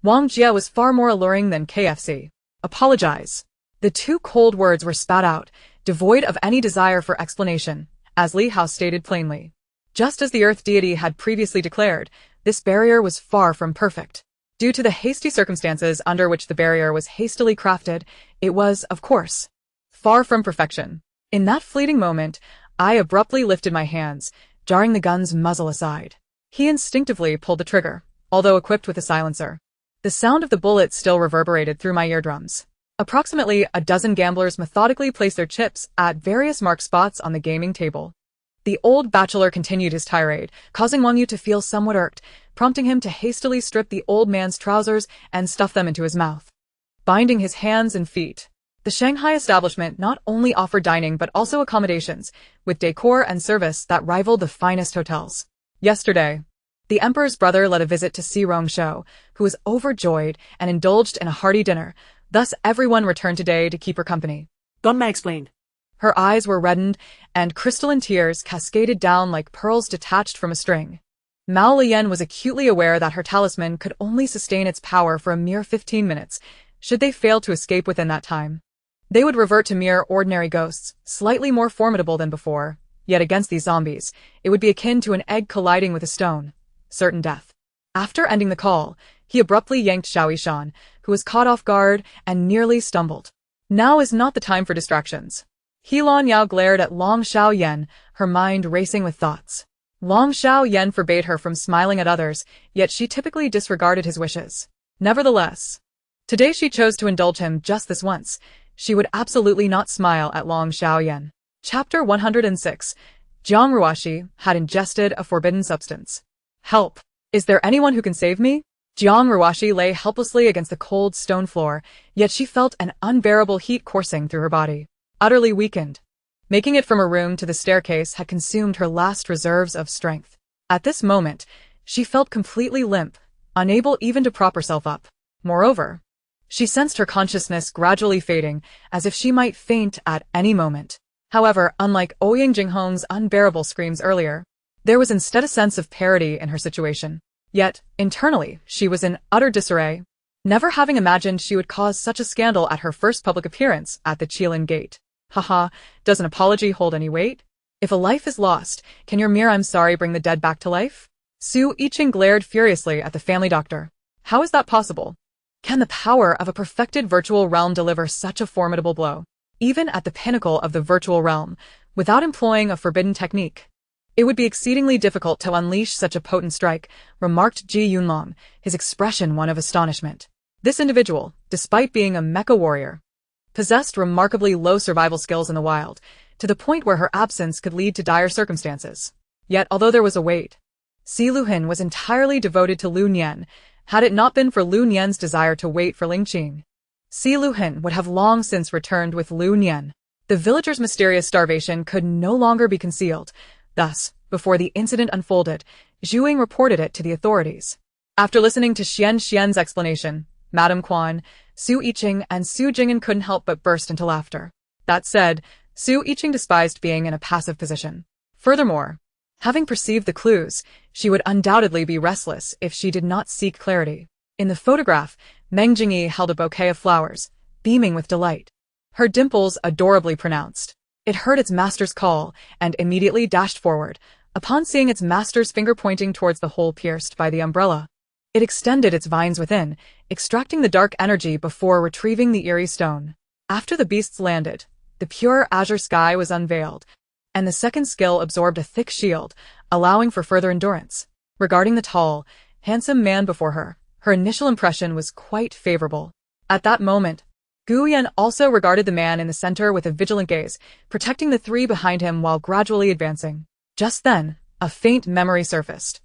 Wang Jie was far more alluring than KFC. Apologize. The two cold words were spat out, devoid of any desire for explanation, as Li Hao stated plainly. Just as the earth deity had previously declared, this barrier was far from perfect. Due to the hasty circumstances under which the barrier was hastily crafted, it was, of course, far from perfection. In that fleeting moment, I abruptly lifted my hands, jarring the gun's muzzle aside. He instinctively pulled the trigger, although equipped with a silencer. The sound of the bullet still reverberated through my eardrums. Approximately a dozen gamblers methodically placed their chips at various marked spots on the gaming table. The old bachelor continued his tirade, causing Wang Yu to feel somewhat irked, prompting him to hastily strip the old man's trousers and stuff them into his mouth. Binding his hands and feet, the Shanghai establishment not only offered dining but also accommodations, with decor and service that rivaled the finest hotels. Yesterday, the emperor's brother led a visit to Si Rongshou, who was overjoyed and indulged in a hearty dinner. Thus everyone returned today to keep her company. Gunma explained. Her eyes were reddened, and crystalline tears cascaded down like pearls detached from a string. Mao Lian was acutely aware that her talisman could only sustain its power for a mere 15 minutes. Should they fail to escape within that time, they would revert to mere ordinary ghosts, slightly more formidable than before. Yet against these zombies, it would be akin to an egg colliding with a stone. Certain death. After ending the call, he abruptly yanked Xiao Yishan, who was caught off guard and nearly stumbled. Now is not the time for distractions. Helan Yao glared at Long Xiao Yan, her mind racing with thoughts. Long Xiao Yan forbade her from smiling at others, yet she typically disregarded his wishes. Nevertheless, today she chose to indulge him just this once. She would absolutely not smile at Long Xiao Yan. Chapter 106. Jiang Ruoxi had ingested a forbidden substance. Help! Is there anyone who can save me? Jiang Ruoxi lay helplessly against the cold stone floor, yet she felt an unbearable heat coursing through her body. Utterly weakened, making it from her room to the staircase had consumed her last reserves of strength. At this moment, she felt completely limp, unable even to prop herself up. Moreover, she sensed her consciousness gradually fading, as if she might faint at any moment. However, unlike Ouyang Jinghong's unbearable screams earlier, there was instead a sense of parity in her situation. Yet, internally, she was in utter disarray, never having imagined she would cause such a scandal at her first public appearance at the Qilin Gate. Haha, does an apology hold any weight? If a life is lost, can your mere I'm sorry bring the dead back to life? Su Yiqing glared furiously at the family doctor. How is that possible? Can the power of a perfected virtual realm deliver such a formidable blow? Even at the pinnacle of the virtual realm, without employing a forbidden technique. It would be exceedingly difficult to unleash such a potent strike, remarked Ji Yunlong, his expression one of astonishment. This individual, despite being a mecha warrior, possessed remarkably low survival skills in the wild, to the point where her absence could lead to dire circumstances. Yet, although there was a wait, Si Luhin was entirely devoted to Lu Nian. Had it not been for Lu Nian's desire to wait for Ling Qing, Si Luhin would have long since returned with Lu Nian. The villagers' mysterious starvation could no longer be concealed. Thus, before the incident unfolded, Zhu Ying reported it to the authorities. After listening to Xian's explanation, Madame Quan, Su Yiqing, and Su Jing'an couldn't help but burst into laughter. That said, Su Yiqing despised being in a passive position. Furthermore, having perceived the clues, she would undoubtedly be restless if she did not seek clarity. In the photograph, Meng Jingyi held a bouquet of flowers, beaming with delight. Her dimples adorably pronounced. It heard its master's call and immediately dashed forward, upon seeing its master's finger pointing towards the hole pierced by the umbrella. It extended its vines within, extracting the dark energy before retrieving the eerie stone. After the beasts landed, the pure azure sky was unveiled, and the second skill absorbed a thick shield, allowing for further endurance. Regarding the tall, handsome man before her, her initial impression was quite favorable. At that moment, Gu Yan also regarded the man in the center with a vigilant gaze, protecting the three behind him while gradually advancing. Just then, a faint memory surfaced.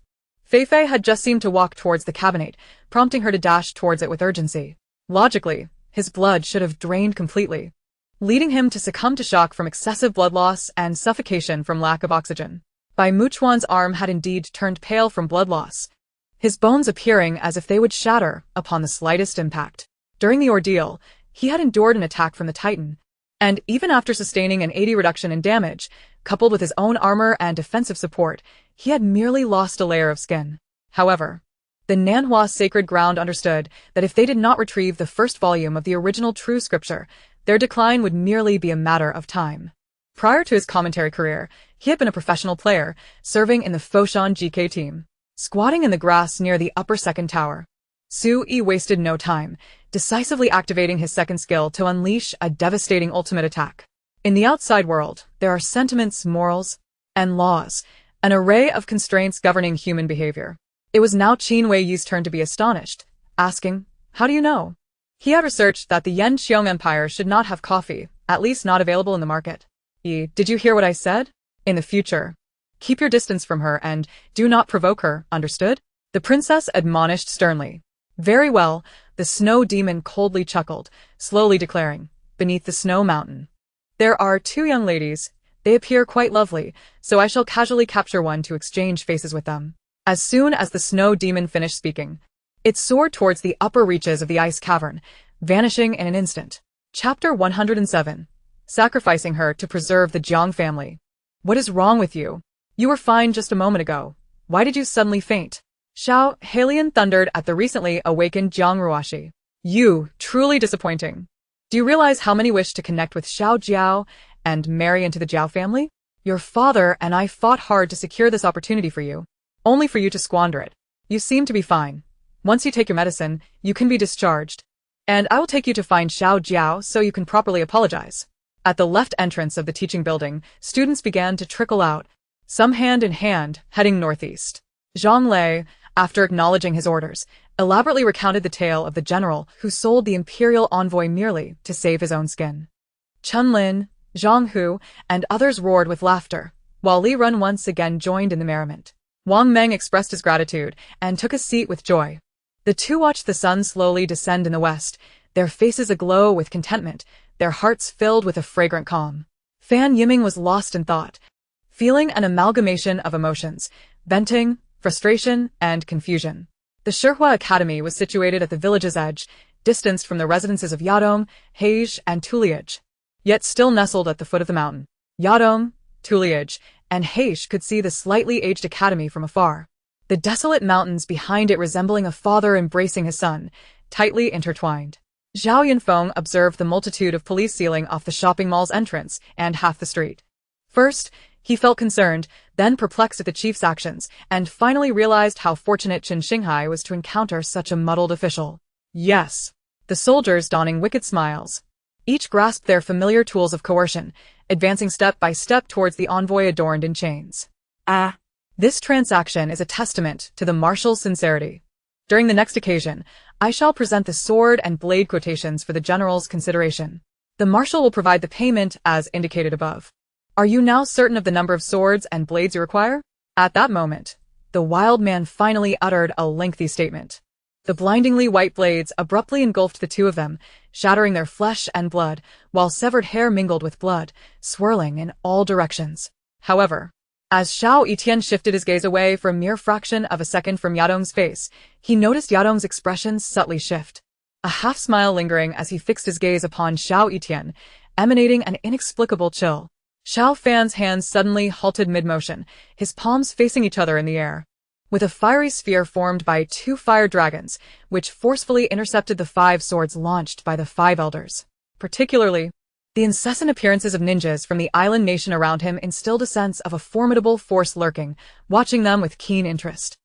Feifei had just seemed to walk towards the cabinet, prompting her to dash towards it with urgency. Logically, his blood should have drained completely, leading him to succumb to shock from excessive blood loss and suffocation from lack of oxygen. Bai Muchuan's arm had indeed turned pale from blood loss, his bones appearing as if they would shatter upon the slightest impact. During the ordeal, he had endured an attack from the Titan, and even after sustaining an 80 reduction in damage, coupled with his own armor and defensive support, he had merely lost a layer of skin. However, the Nanhua Sacred Ground understood that if they did not retrieve the first volume of the original true scripture, their decline would merely be a matter of time. Prior to his commentary career, he had been a professional player, serving in the Foshan GK team. Squatting in the grass near the upper second tower, Su Yi wasted no time, decisively activating his second skill to unleash a devastating ultimate attack. In the outside world, there are sentiments, morals, and laws, an array of constraints governing human behavior. It was now Qin Weiyi's turn to be astonished, asking, "How do you know?" He had researched that the Yanqiong Empire should not have coffee, at least not available in the market. Did you hear what I said? In the future, keep your distance from her and do not provoke her, understood? The princess admonished sternly. Very well, the snow demon coldly chuckled, slowly declaring, beneath the snow mountain. There are two young ladies. They appear quite lovely, so I shall casually capture one to exchange faces with them. As soon as the snow demon finished speaking, it soared towards the upper reaches of the ice cavern, vanishing in an instant. Chapter 107. Sacrificing her to preserve the Jiang family. What is wrong with you? You were fine just a moment ago. Why did you suddenly faint? Xiao Halian thundered at the recently awakened Jiang Ruashi. You, truly disappointing. Do you realize how many wish to connect with Xiao Jiao and marry into the Jiao family? Your father and I fought hard to secure this opportunity for you, only for you to squander it. You seem to be fine. Once you take your medicine, you can be discharged. And I will take you to find Xiao Jiao so you can properly apologize. At the left entrance of the teaching building, students began to trickle out, some hand in hand, heading northeast. Zhang Lei, after acknowledging his orders, elaborately recounted the tale of the general who sold the imperial envoy merely to save his own skin. Chun Lin, Zhang Hu, and others roared with laughter, while Li Run once again joined in the merriment. Wang Meng expressed his gratitude and took a seat with joy. The two watched the sun slowly descend in the west, their faces aglow with contentment, their hearts filled with a fragrant calm. Fan Yiming was lost in thought, feeling an amalgamation of emotions, venting, frustration, and confusion. The Shihua Academy was situated at the village's edge, distanced from the residences of Yadong, Heige, and Tuliage, yet still nestled at the foot of the mountain. Yadong, Tuliage, and Heige could see the slightly aged academy from afar, the desolate mountains behind it resembling a father embracing his son, tightly intertwined. Zhao Yunfeng observed the multitude of police sealing off the shopping mall's entrance and half the street. First, he felt concerned, then perplexed at the chief's actions, and finally realized how fortunate Qin Xinghai was to encounter such a muddled official. Yes, the soldiers donning wicked smiles. Each grasped their familiar tools of coercion, advancing step by step towards the envoy adorned in chains. This transaction is a testament to the marshal's sincerity. During the next occasion, I shall present the sword and blade quotations for the general's consideration. The marshal will provide the payment as indicated above. Are you now certain of the number of swords and blades you require? At that moment, the wild man finally uttered a lengthy statement. The blindingly white blades abruptly engulfed the two of them, shattering their flesh and blood, while severed hair mingled with blood, swirling in all directions. However, as Xiao Etienne shifted his gaze away for a mere fraction of a second from Yadong's face, he noticed Yadong's expression subtly shift. A half-smile lingering as he fixed his gaze upon Xiao Etienne, emanating an inexplicable chill. Xiao Fan's hands suddenly halted mid-motion, his palms facing each other in the air. With a fiery sphere formed by 2 fire dragons, which forcefully intercepted the 5 swords launched by the 5 elders. Particularly, the incessant appearances of ninjas from the island nation around him instilled a sense of a formidable force lurking, watching them with keen interest.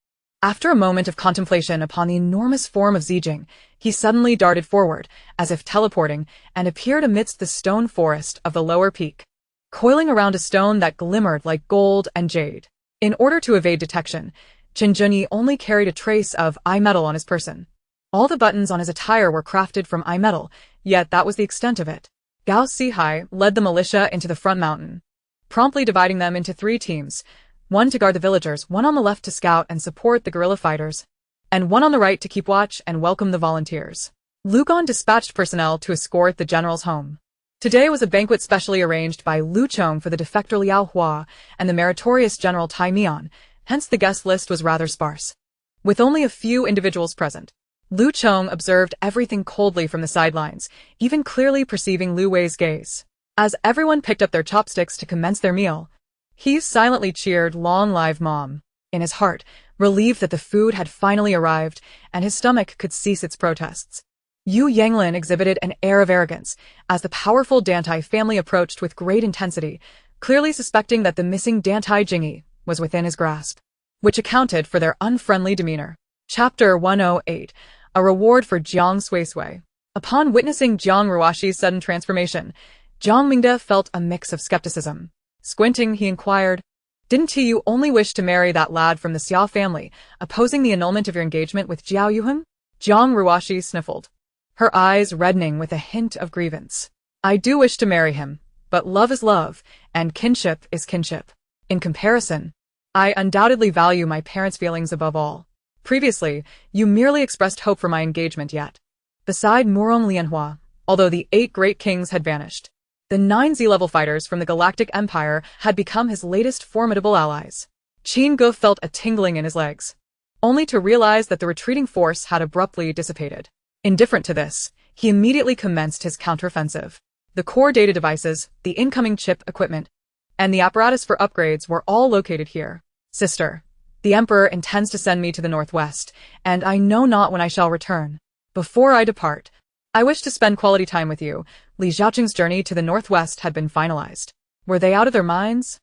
After a moment of contemplation upon the enormous form of Zijing, he suddenly darted forward, as if teleporting, and appeared amidst the stone forest of the lower peak, coiling around a stone that glimmered like gold and jade. In order to evade detection, Chen Junyi only carried a trace of eye metal on his person. All the buttons on his attire were crafted from eye metal, yet that was the extent of it. Gao Sihai led the militia into the front mountain, promptly dividing them into 3 teams, one to guard the villagers, one on the left to scout and support the guerrilla fighters, and one on the right to keep watch and welcome the volunteers. Lu Gon dispatched personnel to escort the general's home. Today was a banquet specially arranged by Lu Chong for the defector Liao Hua and the meritorious General Tai Mian, hence the guest list was rather sparse. With only a few individuals present, Lu Chong observed everything coldly from the sidelines, even clearly perceiving Lu Wei's gaze. As everyone picked up their chopsticks to commence their meal, he silently cheered "Long live Mom" in his heart, relieved that the food had finally arrived and his stomach could cease its protests. Yu Yanglin exhibited an air of arrogance as the powerful Dantai family approached with great intensity, clearly suspecting that the missing Dantai Jingyi was within his grasp, which accounted for their unfriendly demeanor. Chapter 108. A Reward for Jiang Suisui. Upon witnessing Jiang Ruashi's sudden transformation, Jiang Mingde felt a mix of skepticism. Squinting, he inquired, "Didn't you only wish to marry that lad from the Xiao family, opposing the annulment of your engagement with Jiao Yuhun?" Jiang Ruashi sniffled, her eyes reddening with a hint of grievance. "I do wish to marry him, but love is love, and kinship is kinship. In comparison, I undoubtedly value my parents' feelings above all. Previously, you merely expressed hope for my engagement yet." Beside Murong Lianhua, although the 8 great kings had vanished, the 9 Z-level fighters from the Galactic Empire had become his latest formidable allies. Qin Ge felt a tingling in his legs, only to realize that the retreating force had abruptly dissipated. Indifferent to this, he immediately commenced his counteroffensive. The core data devices, the incoming chip equipment, and the apparatus for upgrades were all located here. "Sister, the Emperor intends to send me to the northwest, and I know not when I shall return. Before I depart, I wish to spend quality time with you." Li Xiaoqing's journey to the northwest had been finalized. Were they out of their minds?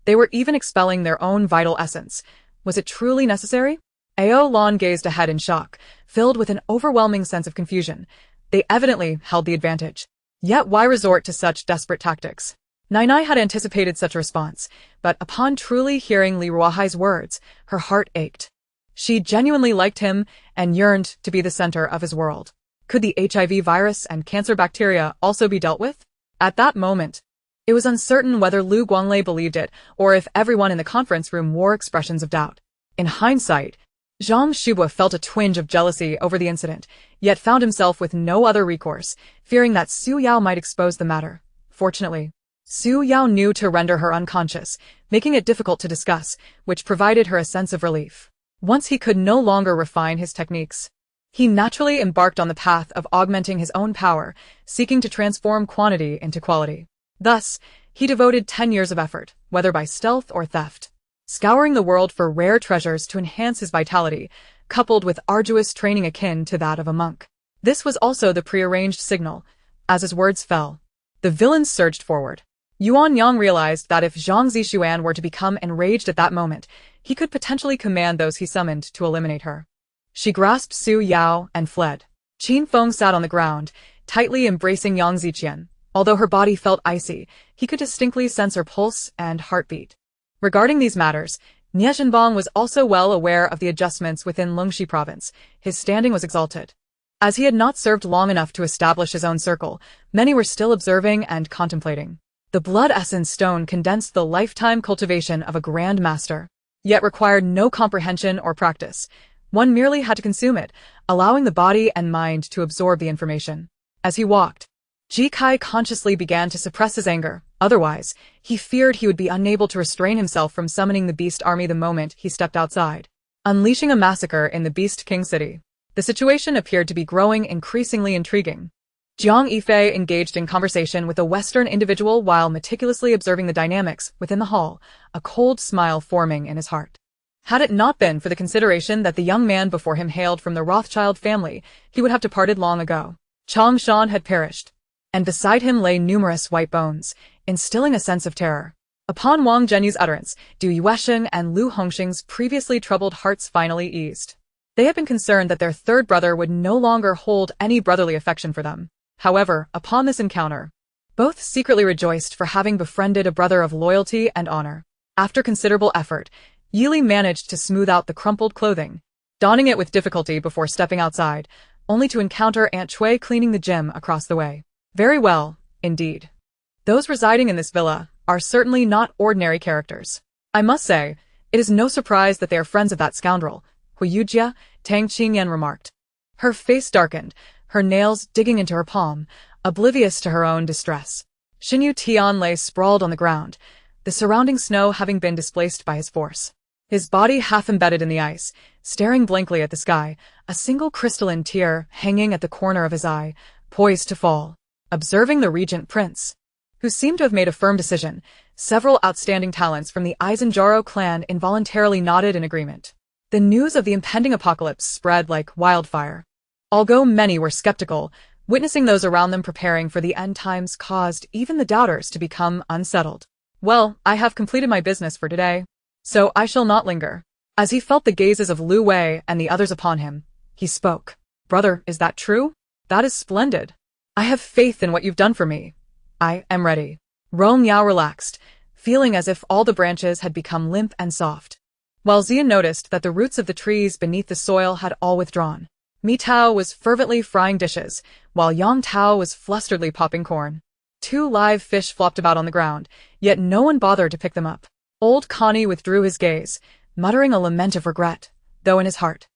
They were even expelling their own vital essence. Was it truly necessary? Ao Lan gazed ahead in shock, filled with an overwhelming sense of confusion. They evidently held the advantage. Yet why resort to such desperate tactics? Nainai had anticipated such a response, but upon truly hearing Li Ruahai's words, her heart ached. She genuinely liked him and yearned to be the center of his world. Could the HIV virus and cancer bacteria also be dealt with? At that moment, it was uncertain whether Lu Guanglei believed it or if everyone in the conference room wore expressions of doubt. In hindsight, Zhang Shubua felt a twinge of jealousy over the incident, yet found himself with no other recourse, fearing that Su Yao might expose the matter. Fortunately, Su Yao knew to render her unconscious, making it difficult to discuss, which provided her a sense of relief. Once he could no longer refine his techniques, he naturally embarked on the path of augmenting his own power, seeking to transform quantity into quality. Thus, he devoted 10 years of effort, whether by stealth or theft, scouring the world for rare treasures to enhance his vitality, coupled with arduous training akin to that of a monk. This was also the prearranged signal. As his words fell, the villains surged forward. Yuan Yang realized that if Zhang Zishuan were to become enraged at that moment, he could potentially command those he summoned to eliminate her. She grasped Su Yao and fled. Qin Feng sat on the ground, tightly embracing Yang Ziqian. Although her body felt icy, he could distinctly sense her pulse and heartbeat. Regarding these matters, Nie Zhenbang was also well aware of the adjustments within Lungxi province. His standing was exalted. As he had not served long enough to establish his own circle, many were still observing and contemplating. The blood essence stone condensed the lifetime cultivation of a grand master, yet required no comprehension or practice. One merely had to consume it, allowing the body and mind to absorb the information. As he walked, Ji Kai consciously began to suppress his anger. Otherwise, he feared he would be unable to restrain himself from summoning the Beast Army the moment he stepped outside, unleashing a massacre in the Beast King City. The situation appeared to be growing increasingly intriguing. Jiang Yifei engaged in conversation with a Western individual while meticulously observing the dynamics within the hall, a cold smile forming in his heart. Had it not been for the consideration that the young man before him hailed from the Rothschild family, he would have departed long ago. Chang Shan had perished, and beside him lay numerous white bones, instilling a sense of terror. Upon Wang Zhenyu's utterance, Du Yuesheng and Lu Hongxing's previously troubled hearts finally eased. They had been concerned that their third brother would no longer hold any brotherly affection for them. However, upon this encounter, both secretly rejoiced for having befriended a brother of loyalty and honor. After considerable effort, Yili managed to smooth out the crumpled clothing, donning it with difficulty before stepping outside, only to encounter Aunt Cui cleaning the gym across the way. Very well, indeed. Those residing in this villa are certainly not ordinary characters. I must say, it is no surprise that they are friends of that scoundrel, Hu Yujia, Tang Qingyan remarked. Her face darkened, her nails digging into her palm, oblivious to her own distress. Xinyu Tian lay sprawled on the ground, the surrounding snow having been displaced by his force. His body half embedded in the ice, staring blankly at the sky, a single crystalline tear hanging at the corner of his eye, poised to fall. Observing the regent prince, who seemed to have made a firm decision, several outstanding talents from the Aizenjaro clan involuntarily nodded in agreement. The news of the impending apocalypse spread like wildfire. Although many were skeptical, witnessing those around them preparing for the end times caused even the doubters to become unsettled. Well, I have completed my business for today, so I shall not linger. As he felt the gazes of Lu Wei and the others upon him, he spoke. Brother, is that true? That is splendid. I have faith in what you've done for me. I am ready. Rong Yao relaxed, feeling as if all the branches had become limp and soft. While Zian noticed that the roots of the trees beneath the soil had all withdrawn. Mi Tao was fervently frying dishes, while Yang Tao was flusteredly popping corn. 2 live fish flopped about on the ground, yet no one bothered to pick them up. Old Connie withdrew his gaze, muttering a lament of regret, though in his heart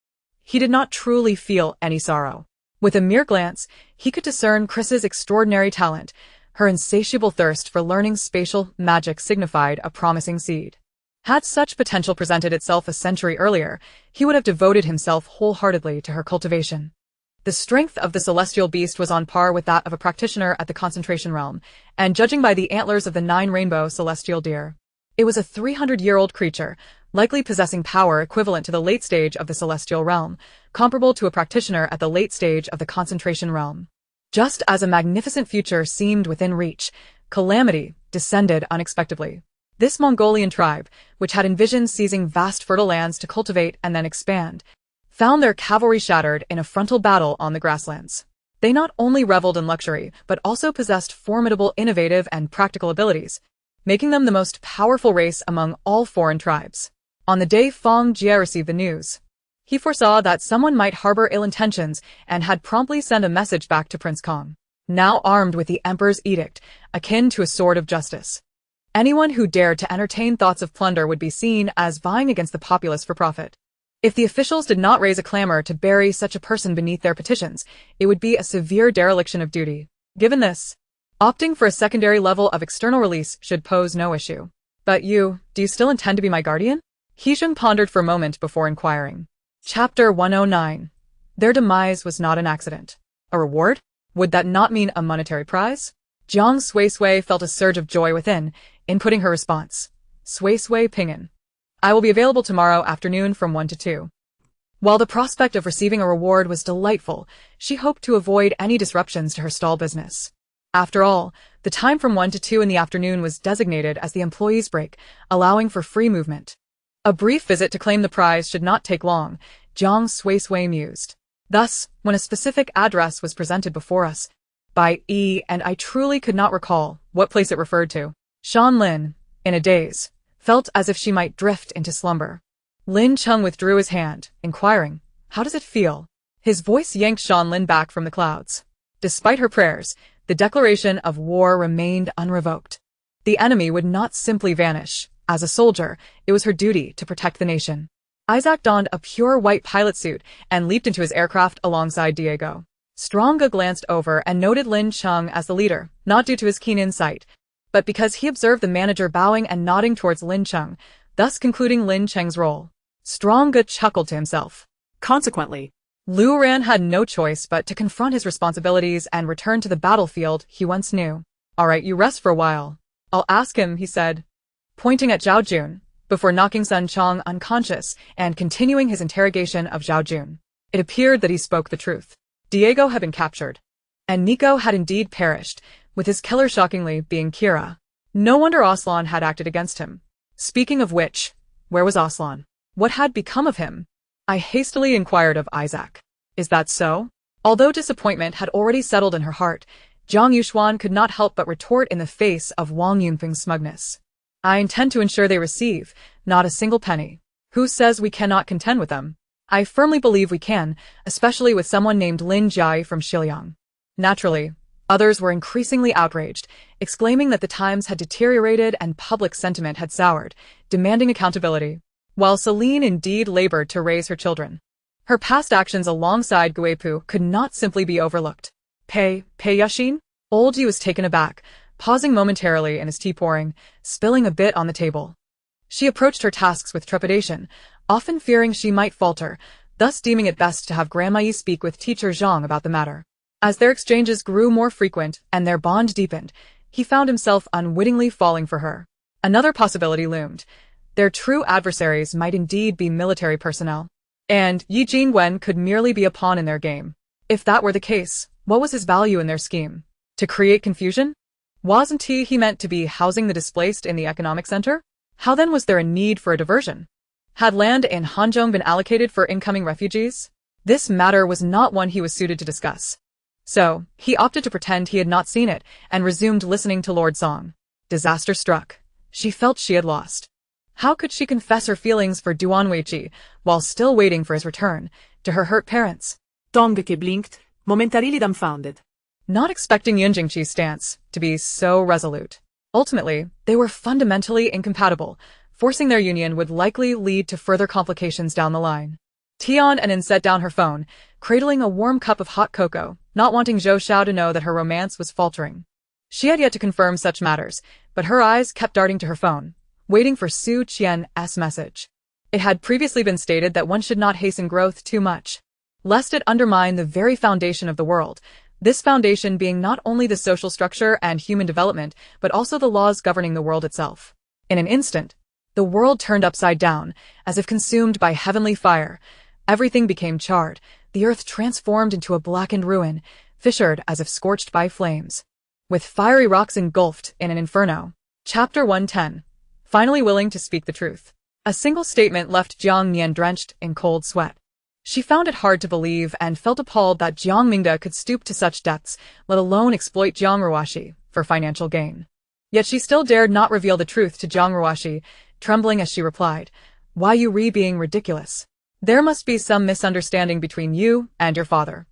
he did not truly feel any sorrow. With a mere glance, he could discern Chris's extraordinary talent. Her insatiable thirst for learning spatial magic signified a promising seed. Had such potential presented itself a century earlier, he would have devoted himself wholeheartedly to her cultivation. The strength of the celestial beast was on par with that of a practitioner at the concentration realm, and judging by the antlers of the 9 rainbow celestial deer, it was a 300-year-old creature, likely possessing power equivalent to the late stage of the celestial realm, comparable to a practitioner at the late stage of the concentration realm. Just as a magnificent future seemed within reach, calamity descended unexpectedly. This Mongolian tribe, which had envisioned seizing vast fertile lands to cultivate and then expand, found their cavalry shattered in a frontal battle on the grasslands. They not only reveled in luxury, but also possessed formidable innovative and practical abilities, making them the most powerful race among all foreign tribes. On the day Fang Jie received the news, he foresaw that someone might harbor ill intentions and had promptly sent a message back to Prince Kong, now armed with the Emperor's edict, akin to a sword of justice. Anyone who dared to entertain thoughts of plunder would be seen as vying against the populace for profit. If the officials did not raise a clamor to bury such a person beneath their petitions, it would be a severe dereliction of duty. Given this, opting for a secondary level of external release should pose no issue. But do you still intend to be my guardian? Heijun pondered for a moment before inquiring. Chapter 109. Their demise was not an accident. A reward? Would that not mean a monetary prize? Jiang Suisui felt a surge of joy within, inputting her response. Suisui Pingan. I will be available tomorrow afternoon from 1 to 2. While the prospect of receiving a reward was delightful, she hoped to avoid any disruptions to her stall business. After all, the time from 1 to 2 in the afternoon was designated as the employees' break, allowing for free movement. A brief visit to claim the prize should not take long, Jiang Suisui mused. Thus, when a specific address was presented before us, by E, and I truly could not recall what place it referred to. Shan Lin, in a daze, felt as if she might drift into slumber. Lin Chung withdrew his hand, inquiring, "How does it feel?" His voice yanked Shan Lin back from the clouds. Despite her prayers, the declaration of war remained unrevoked. The enemy would not simply vanish. As a soldier, it was her duty to protect the nation. Isaac donned a pure white pilot suit and leaped into his aircraft alongside Diego. Stronga glanced over and noted Lin Chung as the leader, not due to his keen insight, but because he observed the manager bowing and nodding towards Lin Chung, thus concluding Lin Cheng's role. Stronga chuckled to himself. Consequently, Lu Ran had no choice but to confront his responsibilities and return to the battlefield he once knew. "All right, you rest for a while. I'll ask him," he said, pointing at Zhao Jun, before knocking Sun Chong unconscious and continuing his interrogation of Zhao Jun. It appeared that he spoke the truth. Diego had been captured, and Nico had indeed perished, with his killer shockingly being Kira. No wonder Aslan had acted against him. Speaking of which, where was Aslan? What had become of him? I hastily inquired of Isaac. "Is that so?" Although disappointment had already settled in her heart, Jiang Yuxuan could not help but retort in the face of Wang Yunfeng's smugness. "I intend to ensure they receive not a single penny. Who says we cannot contend with them? I firmly believe we can, especially with someone named Lin Jiai from Shiliang." Naturally, others were increasingly outraged, exclaiming that the times had deteriorated and public sentiment had soured, demanding accountability. While Celine indeed labored to raise her children, her past actions alongside Guipu could not simply be overlooked. Pei Yashin? Old Yi was taken aback, pausing momentarily in his tea pouring, spilling a bit on the table. She approached her tasks with trepidation, often fearing she might falter, thus deeming it best to have Grandma Yi speak with teacher Zhang about the matter. As their exchanges grew more frequent and their bond deepened, he found himself unwittingly falling for her. Another possibility loomed. Their true adversaries might indeed be military personnel, and Yi Jingwen could merely be a pawn in their game. If that were the case, what was his value in their scheme? To create confusion? Wasn't he meant to be housing the displaced in the economic center? How then was there a need for a diversion? Had land in Hanzhong been allocated for incoming refugees? This matter was not one he was suited to discuss. So, he opted to pretend he had not seen it and resumed listening to Lord Song. Disaster struck. She felt she had lost. How could she confess her feelings for Duan Weiqi while still waiting for his return to her hurt parents? Tong-ke blinked, momentarily dumbfounded. Not expecting Yun Jingqi's stance to be so resolute. Ultimately, they were fundamentally incompatible. Forcing their union would likely lead to further complications down the line. Tian Anin set down her phone, cradling a warm cup of hot cocoa, not wanting Zhou Xiao to know that her romance was faltering. She had yet to confirm such matters, but her eyes kept darting to her phone, waiting for Su Qian's message. It had previously been stated that one should not hasten growth too much, lest it undermine the very foundation of the world, this foundation being not only the social structure and human development, but also the laws governing the world itself. In an instant, the world turned upside down, as if consumed by heavenly fire. Everything became charred, the earth transformed into a blackened ruin, fissured as if scorched by flames, with fiery rocks engulfed in an inferno. Chapter 110. Finally willing to speak the truth. A single statement left Jiang Nian drenched in cold sweat. She found it hard to believe and felt appalled that Jiang Mingda could stoop to such depths, let alone exploit Jiang Ruoxi for financial gain. Yet she still dared not reveal the truth to Jiang Ruoxi, trembling as she replied, "Why you being ridiculous? There must be some misunderstanding between you and your father.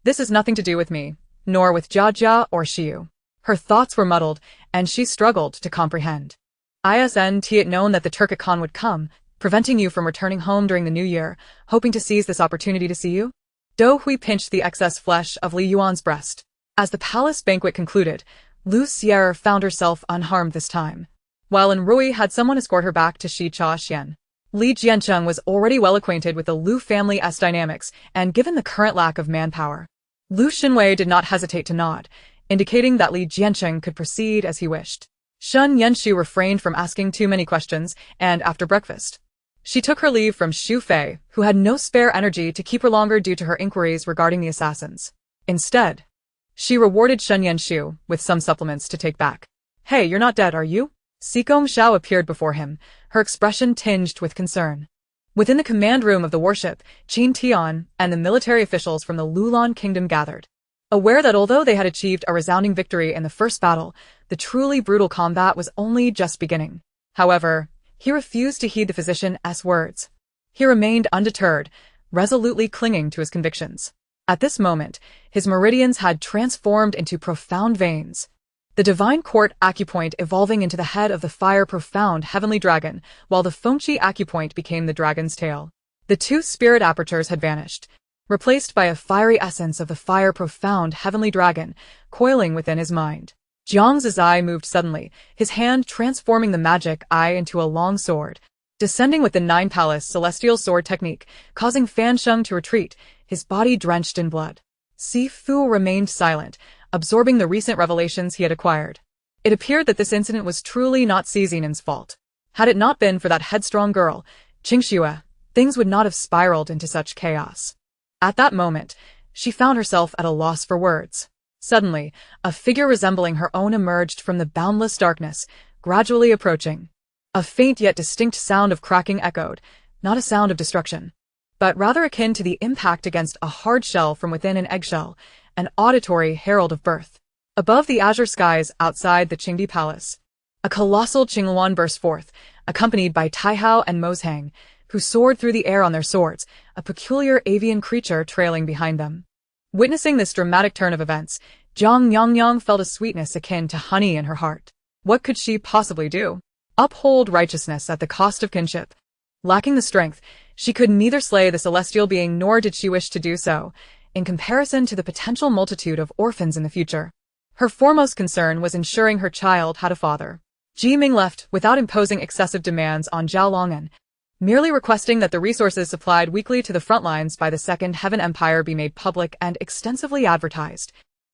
This has nothing to do with me, nor with Jia Jia or Xiu." Her thoughts were muddled, and she struggled to comprehend. "Isn't it known that the Turkic Khan would come, preventing you from returning home during the new year, hoping to seize this opportunity to see you?" Do Hui pinched the excess flesh of Li Yuan's breast. As the palace banquet concluded, Lu Sierra found herself unharmed this time. While in Rui had someone escort her back to Shi Cha Xian. Li Jiancheng was already well acquainted with the Lu family's dynamics, and given the current lack of manpower, Lu Xinwei did not hesitate to nod, indicating that Li Jiancheng could proceed as he wished. Shun Yenshu refrained from asking too many questions, and after breakfast, she took her leave from Xu Fei, who had no spare energy to keep her longer due to her inquiries regarding the assassins. Instead, she rewarded Shun Yenshu with some supplements to take back. "Hey, you're not dead, are you?" Sikong Xiao appeared before him, her expression tinged with concern. Within the command room of the warship, Qin Tian and the military officials from the Lulan kingdom gathered. aware that although they had achieved a resounding victory in the first battle, the truly brutal combat was only just beginning. However, he refused to heed the physician's words. He remained undeterred, resolutely clinging to his convictions. At this moment, his meridians had transformed into profound veins, the divine court acupoint evolving into the head of the fire-profound heavenly dragon, while the Fengqi acupoint became the dragon's tail. The two spirit apertures had vanished, replaced by a fiery essence of the fire-profound heavenly dragon, coiling within his mind. Jiang Suisui moved suddenly, his hand transforming the magic eye into a long sword, descending with the Nine Palace celestial sword technique, causing Fan Sheng to retreat, his body drenched in blood. Si Fu remained silent, absorbing the recent revelations he had acquired. It appeared that this incident was truly not Xinin's fault. Had it not been for that headstrong girl, Qingxue, things would not have spiraled into such chaos. At that moment, she found herself at a loss for words. Suddenly, a figure resembling her own emerged from the boundless darkness, gradually approaching. A faint yet distinct sound of cracking echoed, not a sound of destruction, but rather akin to the impact against a hard shell from within an eggshell, an auditory herald of birth. Above the azure skies outside the Qingdi Palace, a colossal Qingluan burst forth, accompanied by Taihao and Mozhang, who soared through the air on their swords, a peculiar avian creature trailing behind them. Witnessing this dramatic turn of events, Zhang Yangyang felt a sweetness akin to honey in her heart. What could she possibly do? Uphold righteousness at the cost of kinship. Lacking the strength, she could neither slay the celestial being nor did she wish to do so, in comparison to the potential multitude of orphans in the future. Her foremost concern was ensuring her child had a father. Ji Ming left without imposing excessive demands on Zhao Longan, merely requesting that the resources supplied weekly to the front lines by the Second Heaven Empire be made public and extensively advertised,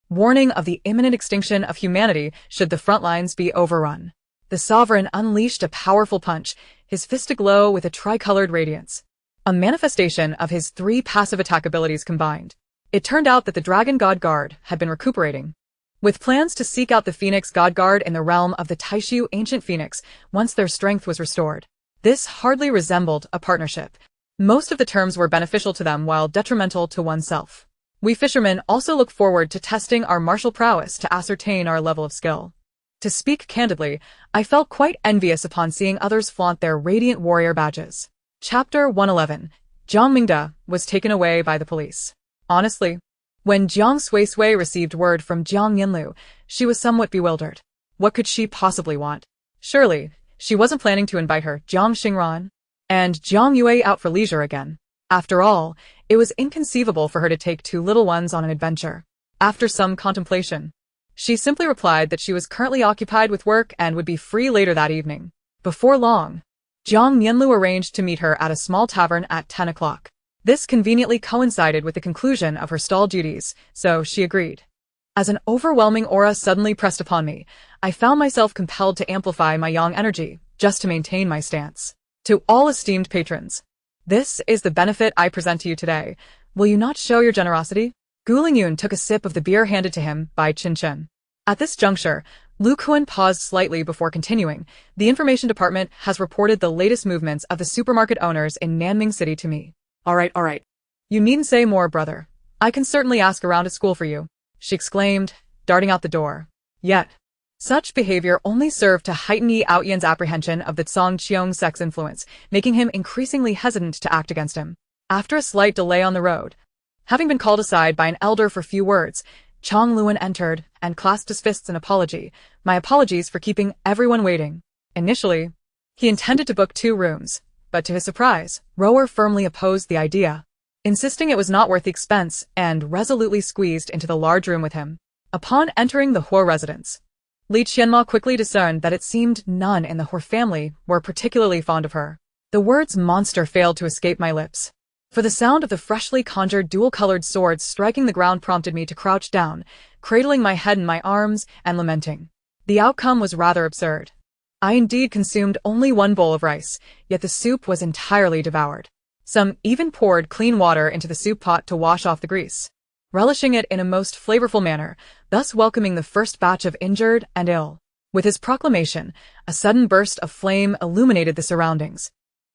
warning of the imminent extinction of humanity should the front lines be overrun. The sovereign unleashed a powerful punch, his fist aglow with a tricolored radiance, a manifestation of his 3 passive attack abilities combined. It turned out that the Dragon God Guard had been recuperating, with plans to seek out the Phoenix God Guard in the realm of the Taishu Ancient Phoenix once their strength was restored. This hardly resembled a partnership. Most of the terms were beneficial to them while detrimental to oneself. We fishermen also look forward to testing our martial prowess to ascertain our level of skill. To speak candidly, I felt quite envious upon seeing others flaunt their radiant warrior badges. Chapter 111. Jiang Mingde was taken away by the police. Honestly, when Jiang Suisui received word from Jiang Yinlu, she was somewhat bewildered. What could she possibly want? Surely, she wasn't planning to invite her Jiang Xingran and Jiang Yue out for leisure again. After all, it was inconceivable for her to take 2 little ones on an adventure. After some contemplation, she simply replied that she was currently occupied with work and would be free later that evening. Before long, Jiang Yinlu arranged to meet her at a small tavern at 10 o'clock. This conveniently coincided with the conclusion of her stall duties, so she agreed. As an overwhelming aura suddenly pressed upon me, I found myself compelled to amplify my yang energy, just to maintain my stance. To all esteemed patrons, this is the benefit I present to you today. Will you not show your generosity? Gu Lingyun took a sip of the beer handed to him by Qin Chen. At this juncture, Lu Kuan paused slightly before continuing. The information department has reported the latest movements of the supermarket owners in Nanming City to me. All right. You needn't say more, brother. I can certainly ask around at school for you, she exclaimed, darting out the door. Yet, such behavior only served to heighten Yi Aoyan's apprehension of the Tsang Qiong's sex influence, making him increasingly hesitant to act against him. After a slight delay on the road, having been called aside by an elder for few words, Chang Luan entered and clasped his fists in apology. My apologies for keeping everyone waiting. Initially, he intended to book 2 rooms, but to his surprise, Rower firmly opposed the idea, insisting it was not worth the expense and resolutely squeezed into the large room with him. Upon entering the Huo residence, Li Qianma quickly discerned that it seemed none in the Huo family were particularly fond of her. The words monster failed to escape my lips, for the sound of the freshly conjured dual-colored swords striking the ground prompted me to crouch down, cradling my head in my arms and lamenting. The outcome was rather absurd. I indeed consumed only 1 bowl of rice, yet the soup was entirely devoured. Some even poured clean water into the soup pot to wash off the grease, relishing it in a most flavorful manner, thus welcoming the first batch of injured and ill. With his proclamation, a sudden burst of flame illuminated the surroundings,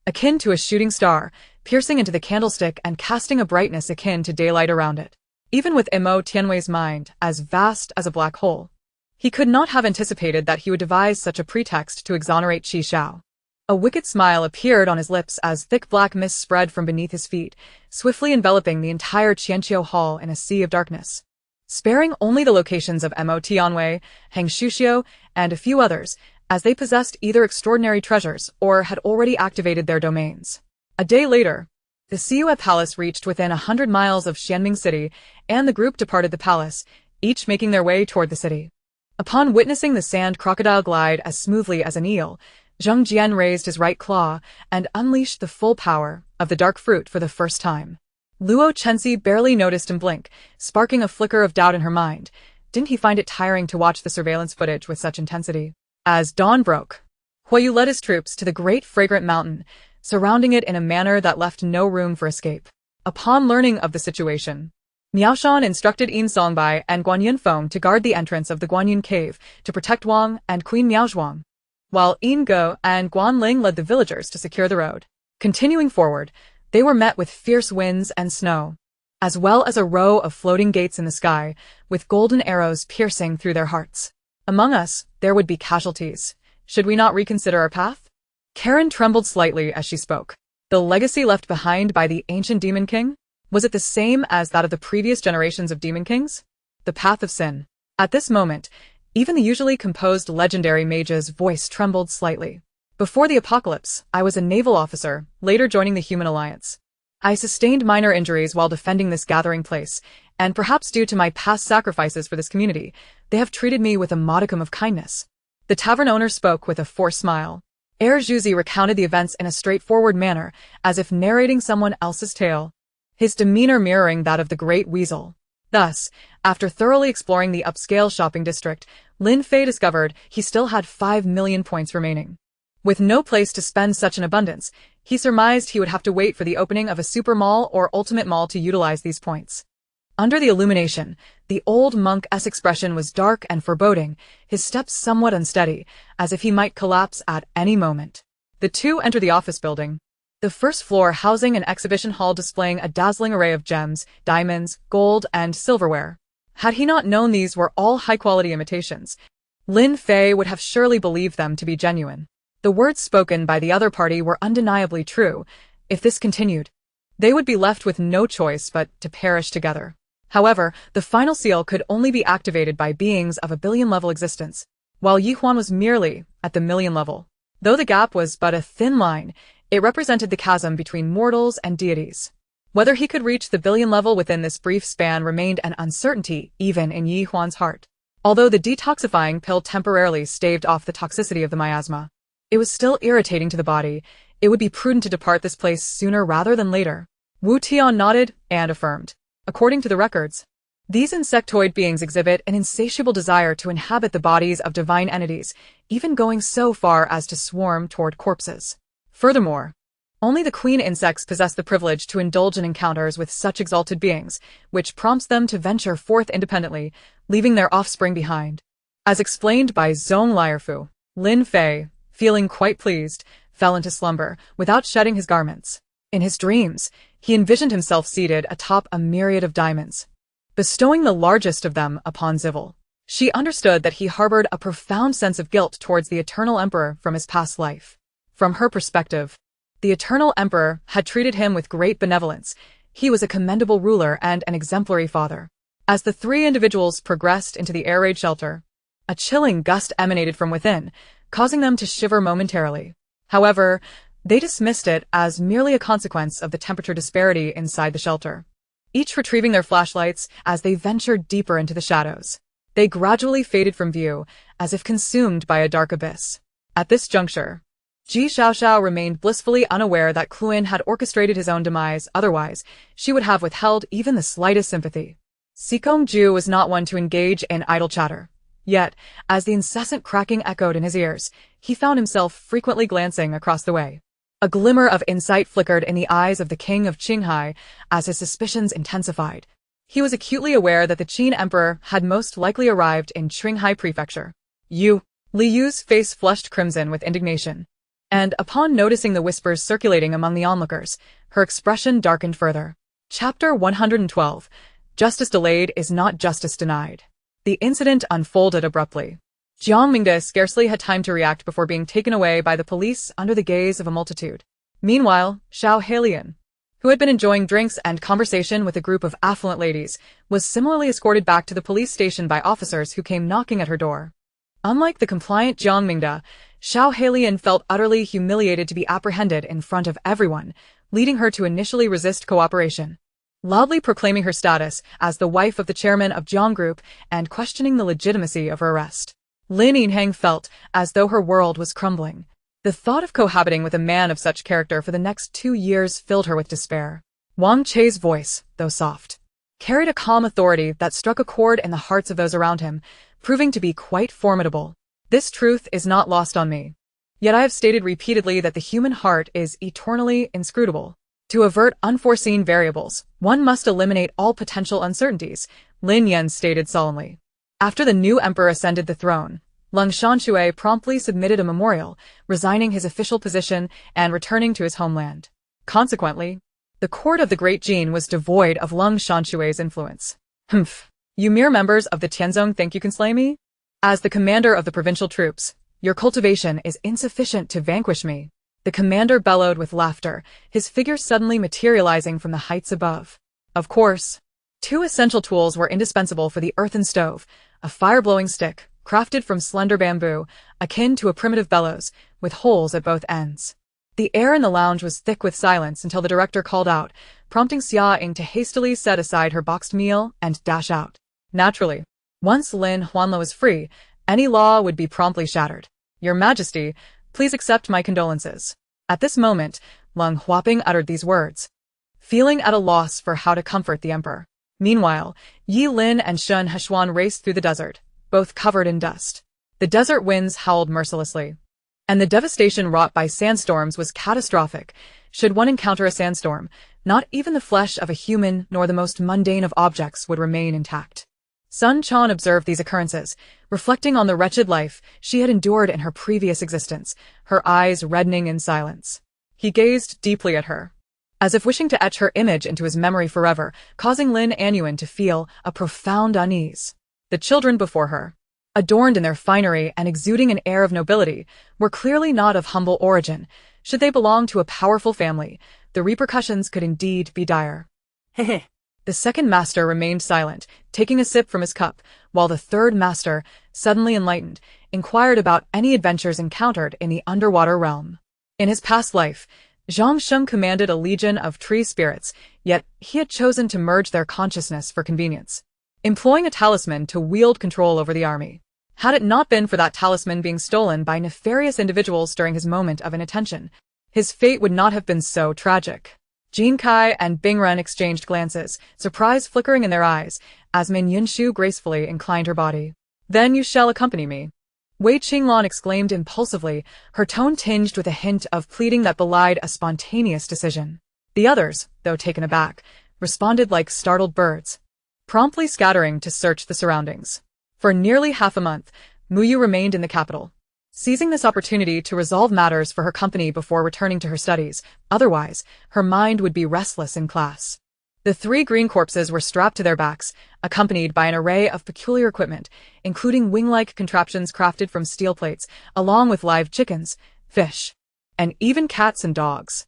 akin to a shooting star, piercing into the candlestick and casting a brightness akin to daylight around it. even with Imo Tianwei's mind as vast as a black hole. He could not have anticipated that he would devise such a pretext to exonerate Qi Xiao. A wicked smile appeared on his lips as thick black mist spread from beneath his feet, swiftly enveloping the entire Qianqiu hall in a sea of darkness. Sparing only the locations of Mo Tianwei, Heng Shuxiu, and a few others, as they possessed either extraordinary treasures or had already activated their domains. A day later, the Siue Palace reached within 100 miles of Xianming City, and the group departed the palace, each making their way toward the city. Upon witnessing the sand crocodile glide as smoothly as an eel, Zheng Jian raised his right claw and unleashed the full power of the dark fruit for the first time. Luo Chenxi barely noticed him blink, sparking a flicker of doubt in her mind. Didn't he find it tiring to watch the surveillance footage with such intensity? As dawn broke, Huayu led his troops to the great fragrant mountain, surrounding it in a manner that left no room for escape. Upon learning of the situation, Miaoshan instructed Yin Songbai and Guan Yunfeng to guard the entrance of the Guanyin cave to protect Wang and Queen Miaozhuang, while Yin Go and Guan Ling led the villagers to secure the road. Continuing forward, they were met with fierce winds and snow, as well as a row of floating gates in the sky, with golden arrows piercing through their hearts. Among us, there would be casualties. Should we not reconsider our path? Karen trembled slightly as she spoke. The legacy left behind by the ancient Demon King? Was it the same as that of the previous generations of Demon Kings? The path of sin. At this moment, even the usually composed legendary mage's voice trembled slightly. Before the apocalypse, I was a naval officer, later joining the Human Alliance. I sustained minor injuries while defending this gathering place, and perhaps due to my past sacrifices for this community, they have treated me with a modicum of kindness. The tavern owner spoke with a forced smile. Zhuzi recounted the events in a straightforward manner, as if narrating someone else's tale, his demeanor mirroring that of the Great Weasel. Thus, after thoroughly exploring the upscale shopping district, Lin Fei discovered he still had 5 million points remaining. With no place to spend such an abundance, he surmised he would have to wait for the opening of a super mall or ultimate mall to utilize these points. Under the illumination, the old monk's expression was dark and foreboding, his steps somewhat unsteady, as if he might collapse at any moment. The two entered the office building, the first floor housing an exhibition hall displaying a dazzling array of gems, diamonds, gold, and silverware. Had he not known these were all high-quality imitations, Lin Fei would have surely believed them to be genuine. The words spoken by the other party were undeniably true. If this continued, they would be left with no choice but to perish together. However, the final seal could only be activated by beings of a billion-level existence, while Yihuan was merely at the million level. Though the gap was but a thin line, it represented the chasm between mortals and deities. Whether he could reach the billion level within this brief span remained an uncertainty even in Yihuan's heart. Although the detoxifying pill temporarily staved off the toxicity of the miasma, it was still irritating to the body. It would be prudent to depart this place sooner rather than later. Wu Tian nodded and affirmed. According to the records, these insectoid beings exhibit an insatiable desire to inhabit the bodies of divine entities, even going so far as to swarm toward corpses. Furthermore, only the queen insects possess the privilege to indulge in encounters with such exalted beings, which prompts them to venture forth independently, leaving their offspring behind. As explained by Zhong Liarfu, Lin Fei, feeling quite pleased, fell into slumber without shedding his garments. In his dreams, he envisioned himself seated atop a myriad of diamonds, bestowing the largest of them upon Zivil. She understood that he harbored a profound sense of guilt towards the Eternal Emperor from his past life. From her perspective, the Eternal Emperor had treated him with great benevolence. He was a commendable ruler and an exemplary father. As the three individuals progressed into the air raid shelter, a chilling gust emanated from within, causing them to shiver momentarily. However, they dismissed it as merely a consequence of the temperature disparity inside the shelter. Each retrieving their flashlights as they ventured deeper into the shadows, they gradually faded from view, as if consumed by a dark abyss. At this juncture, Ji Xiaoxiao remained blissfully unaware that Kluin had orchestrated his own demise, otherwise, she would have withheld even the slightest sympathy. Sikong Ju was not one to engage in idle chatter. Yet, as the incessant cracking echoed in his ears, he found himself frequently glancing across the way. A glimmer of insight flickered in the eyes of the king of Qinghai as his suspicions intensified. He was acutely aware that the Qin emperor had most likely arrived in Qinghai prefecture. Li Yu's face flushed crimson with indignation, and upon noticing the whispers circulating among the onlookers, her expression darkened further. Chapter 112. Justice delayed is not justice denied. The incident unfolded abruptly. Jiang Mingde scarcely had time to react before being taken away by the police under the gaze of a multitude. Meanwhile, Xiao Heilian, who had been enjoying drinks and conversation with a group of affluent ladies, was similarly escorted back to the police station by officers who came knocking at her door. Unlike the compliant Jiang Mingde, Xiao Heilian felt utterly humiliated to be apprehended in front of everyone, leading her to initially resist cooperation. Loudly proclaiming her status as the wife of the chairman of Jiang Group and questioning the legitimacy of her arrest, Lin Yinheng felt as though her world was crumbling. The thought of cohabiting with a man of such character for the next 2 years filled her with despair. Wang Chei's voice, though soft, carried a calm authority that struck a chord in the hearts of those around him, proving to be quite formidable. This truth is not lost on me. Yet I have stated repeatedly that the human heart is eternally inscrutable. To avert unforeseen variables, one must eliminate all potential uncertainties, Lin Yan stated solemnly. After the new emperor ascended the throne, Lung Shanshui promptly submitted a memorial, resigning his official position and returning to his homeland. Consequently, the court of the Great Jin was devoid of Lung Shanshui's influence. Humph. You mere members of the Tianzong think you can slay me? As the commander of the provincial troops, your cultivation is insufficient to vanquish me. The commander bellowed with laughter, his figure suddenly materializing from the heights above. Of course, 2 essential tools were indispensable for the earthen stove, a fire-blowing stick, crafted from slender bamboo, akin to a primitive bellows, with holes at both ends. The air in the lounge was thick with silence until the director called out, prompting Xia Ying to hastily set aside her boxed meal and dash out. Naturally, once Lin Huanla was free, any law would be promptly shattered. Your Majesty, please accept my condolences. At this moment, Lung Huaping uttered these words, feeling at a loss for how to comfort the emperor. Meanwhile, Yi Lin and Shun Heshuan raced through the desert, both covered in dust. The desert winds howled mercilessly, and the devastation wrought by sandstorms was catastrophic. Should one encounter a sandstorm, not even the flesh of a human nor the most mundane of objects would remain intact. Sun Quan observed these occurrences, reflecting on the wretched life she had endured in her previous existence, her eyes reddening in silence. He gazed deeply at her, as if wishing to etch her image into his memory forever, causing Lin Anyuan to feel a profound unease. The children before her, adorned in their finery and exuding an air of nobility, were clearly not of humble origin. Should they belong to a powerful family, the repercussions could indeed be dire. Hehe. The second master remained silent, taking a sip from his cup, while the third master, suddenly enlightened, inquired about any adventures encountered in the underwater realm. In his past life, Zhang Sheng commanded a legion of tree spirits, yet he had chosen to merge their consciousness for convenience, employing a talisman to wield control over the army. Had it not been for that talisman being stolen by nefarious individuals during his moment of inattention, his fate would not have been so tragic. Jin Kai and Bing Ren exchanged glances, surprise flickering in their eyes, as Min Yunshu gracefully inclined her body. Then you shall accompany me. Wei Qinglan exclaimed impulsively, her tone tinged with a hint of pleading that belied a spontaneous decision. The others, though taken aback, responded like startled birds, promptly scattering to search the surroundings. For nearly half a month, Muyu remained in the capital, seizing this opportunity to resolve matters for her company before returning to her studies. Otherwise, her mind would be restless in class. The 3 green corpses were strapped to their backs, accompanied by an array of peculiar equipment, including wing-like contraptions crafted from steel plates, along with live chickens, fish, and even cats and dogs.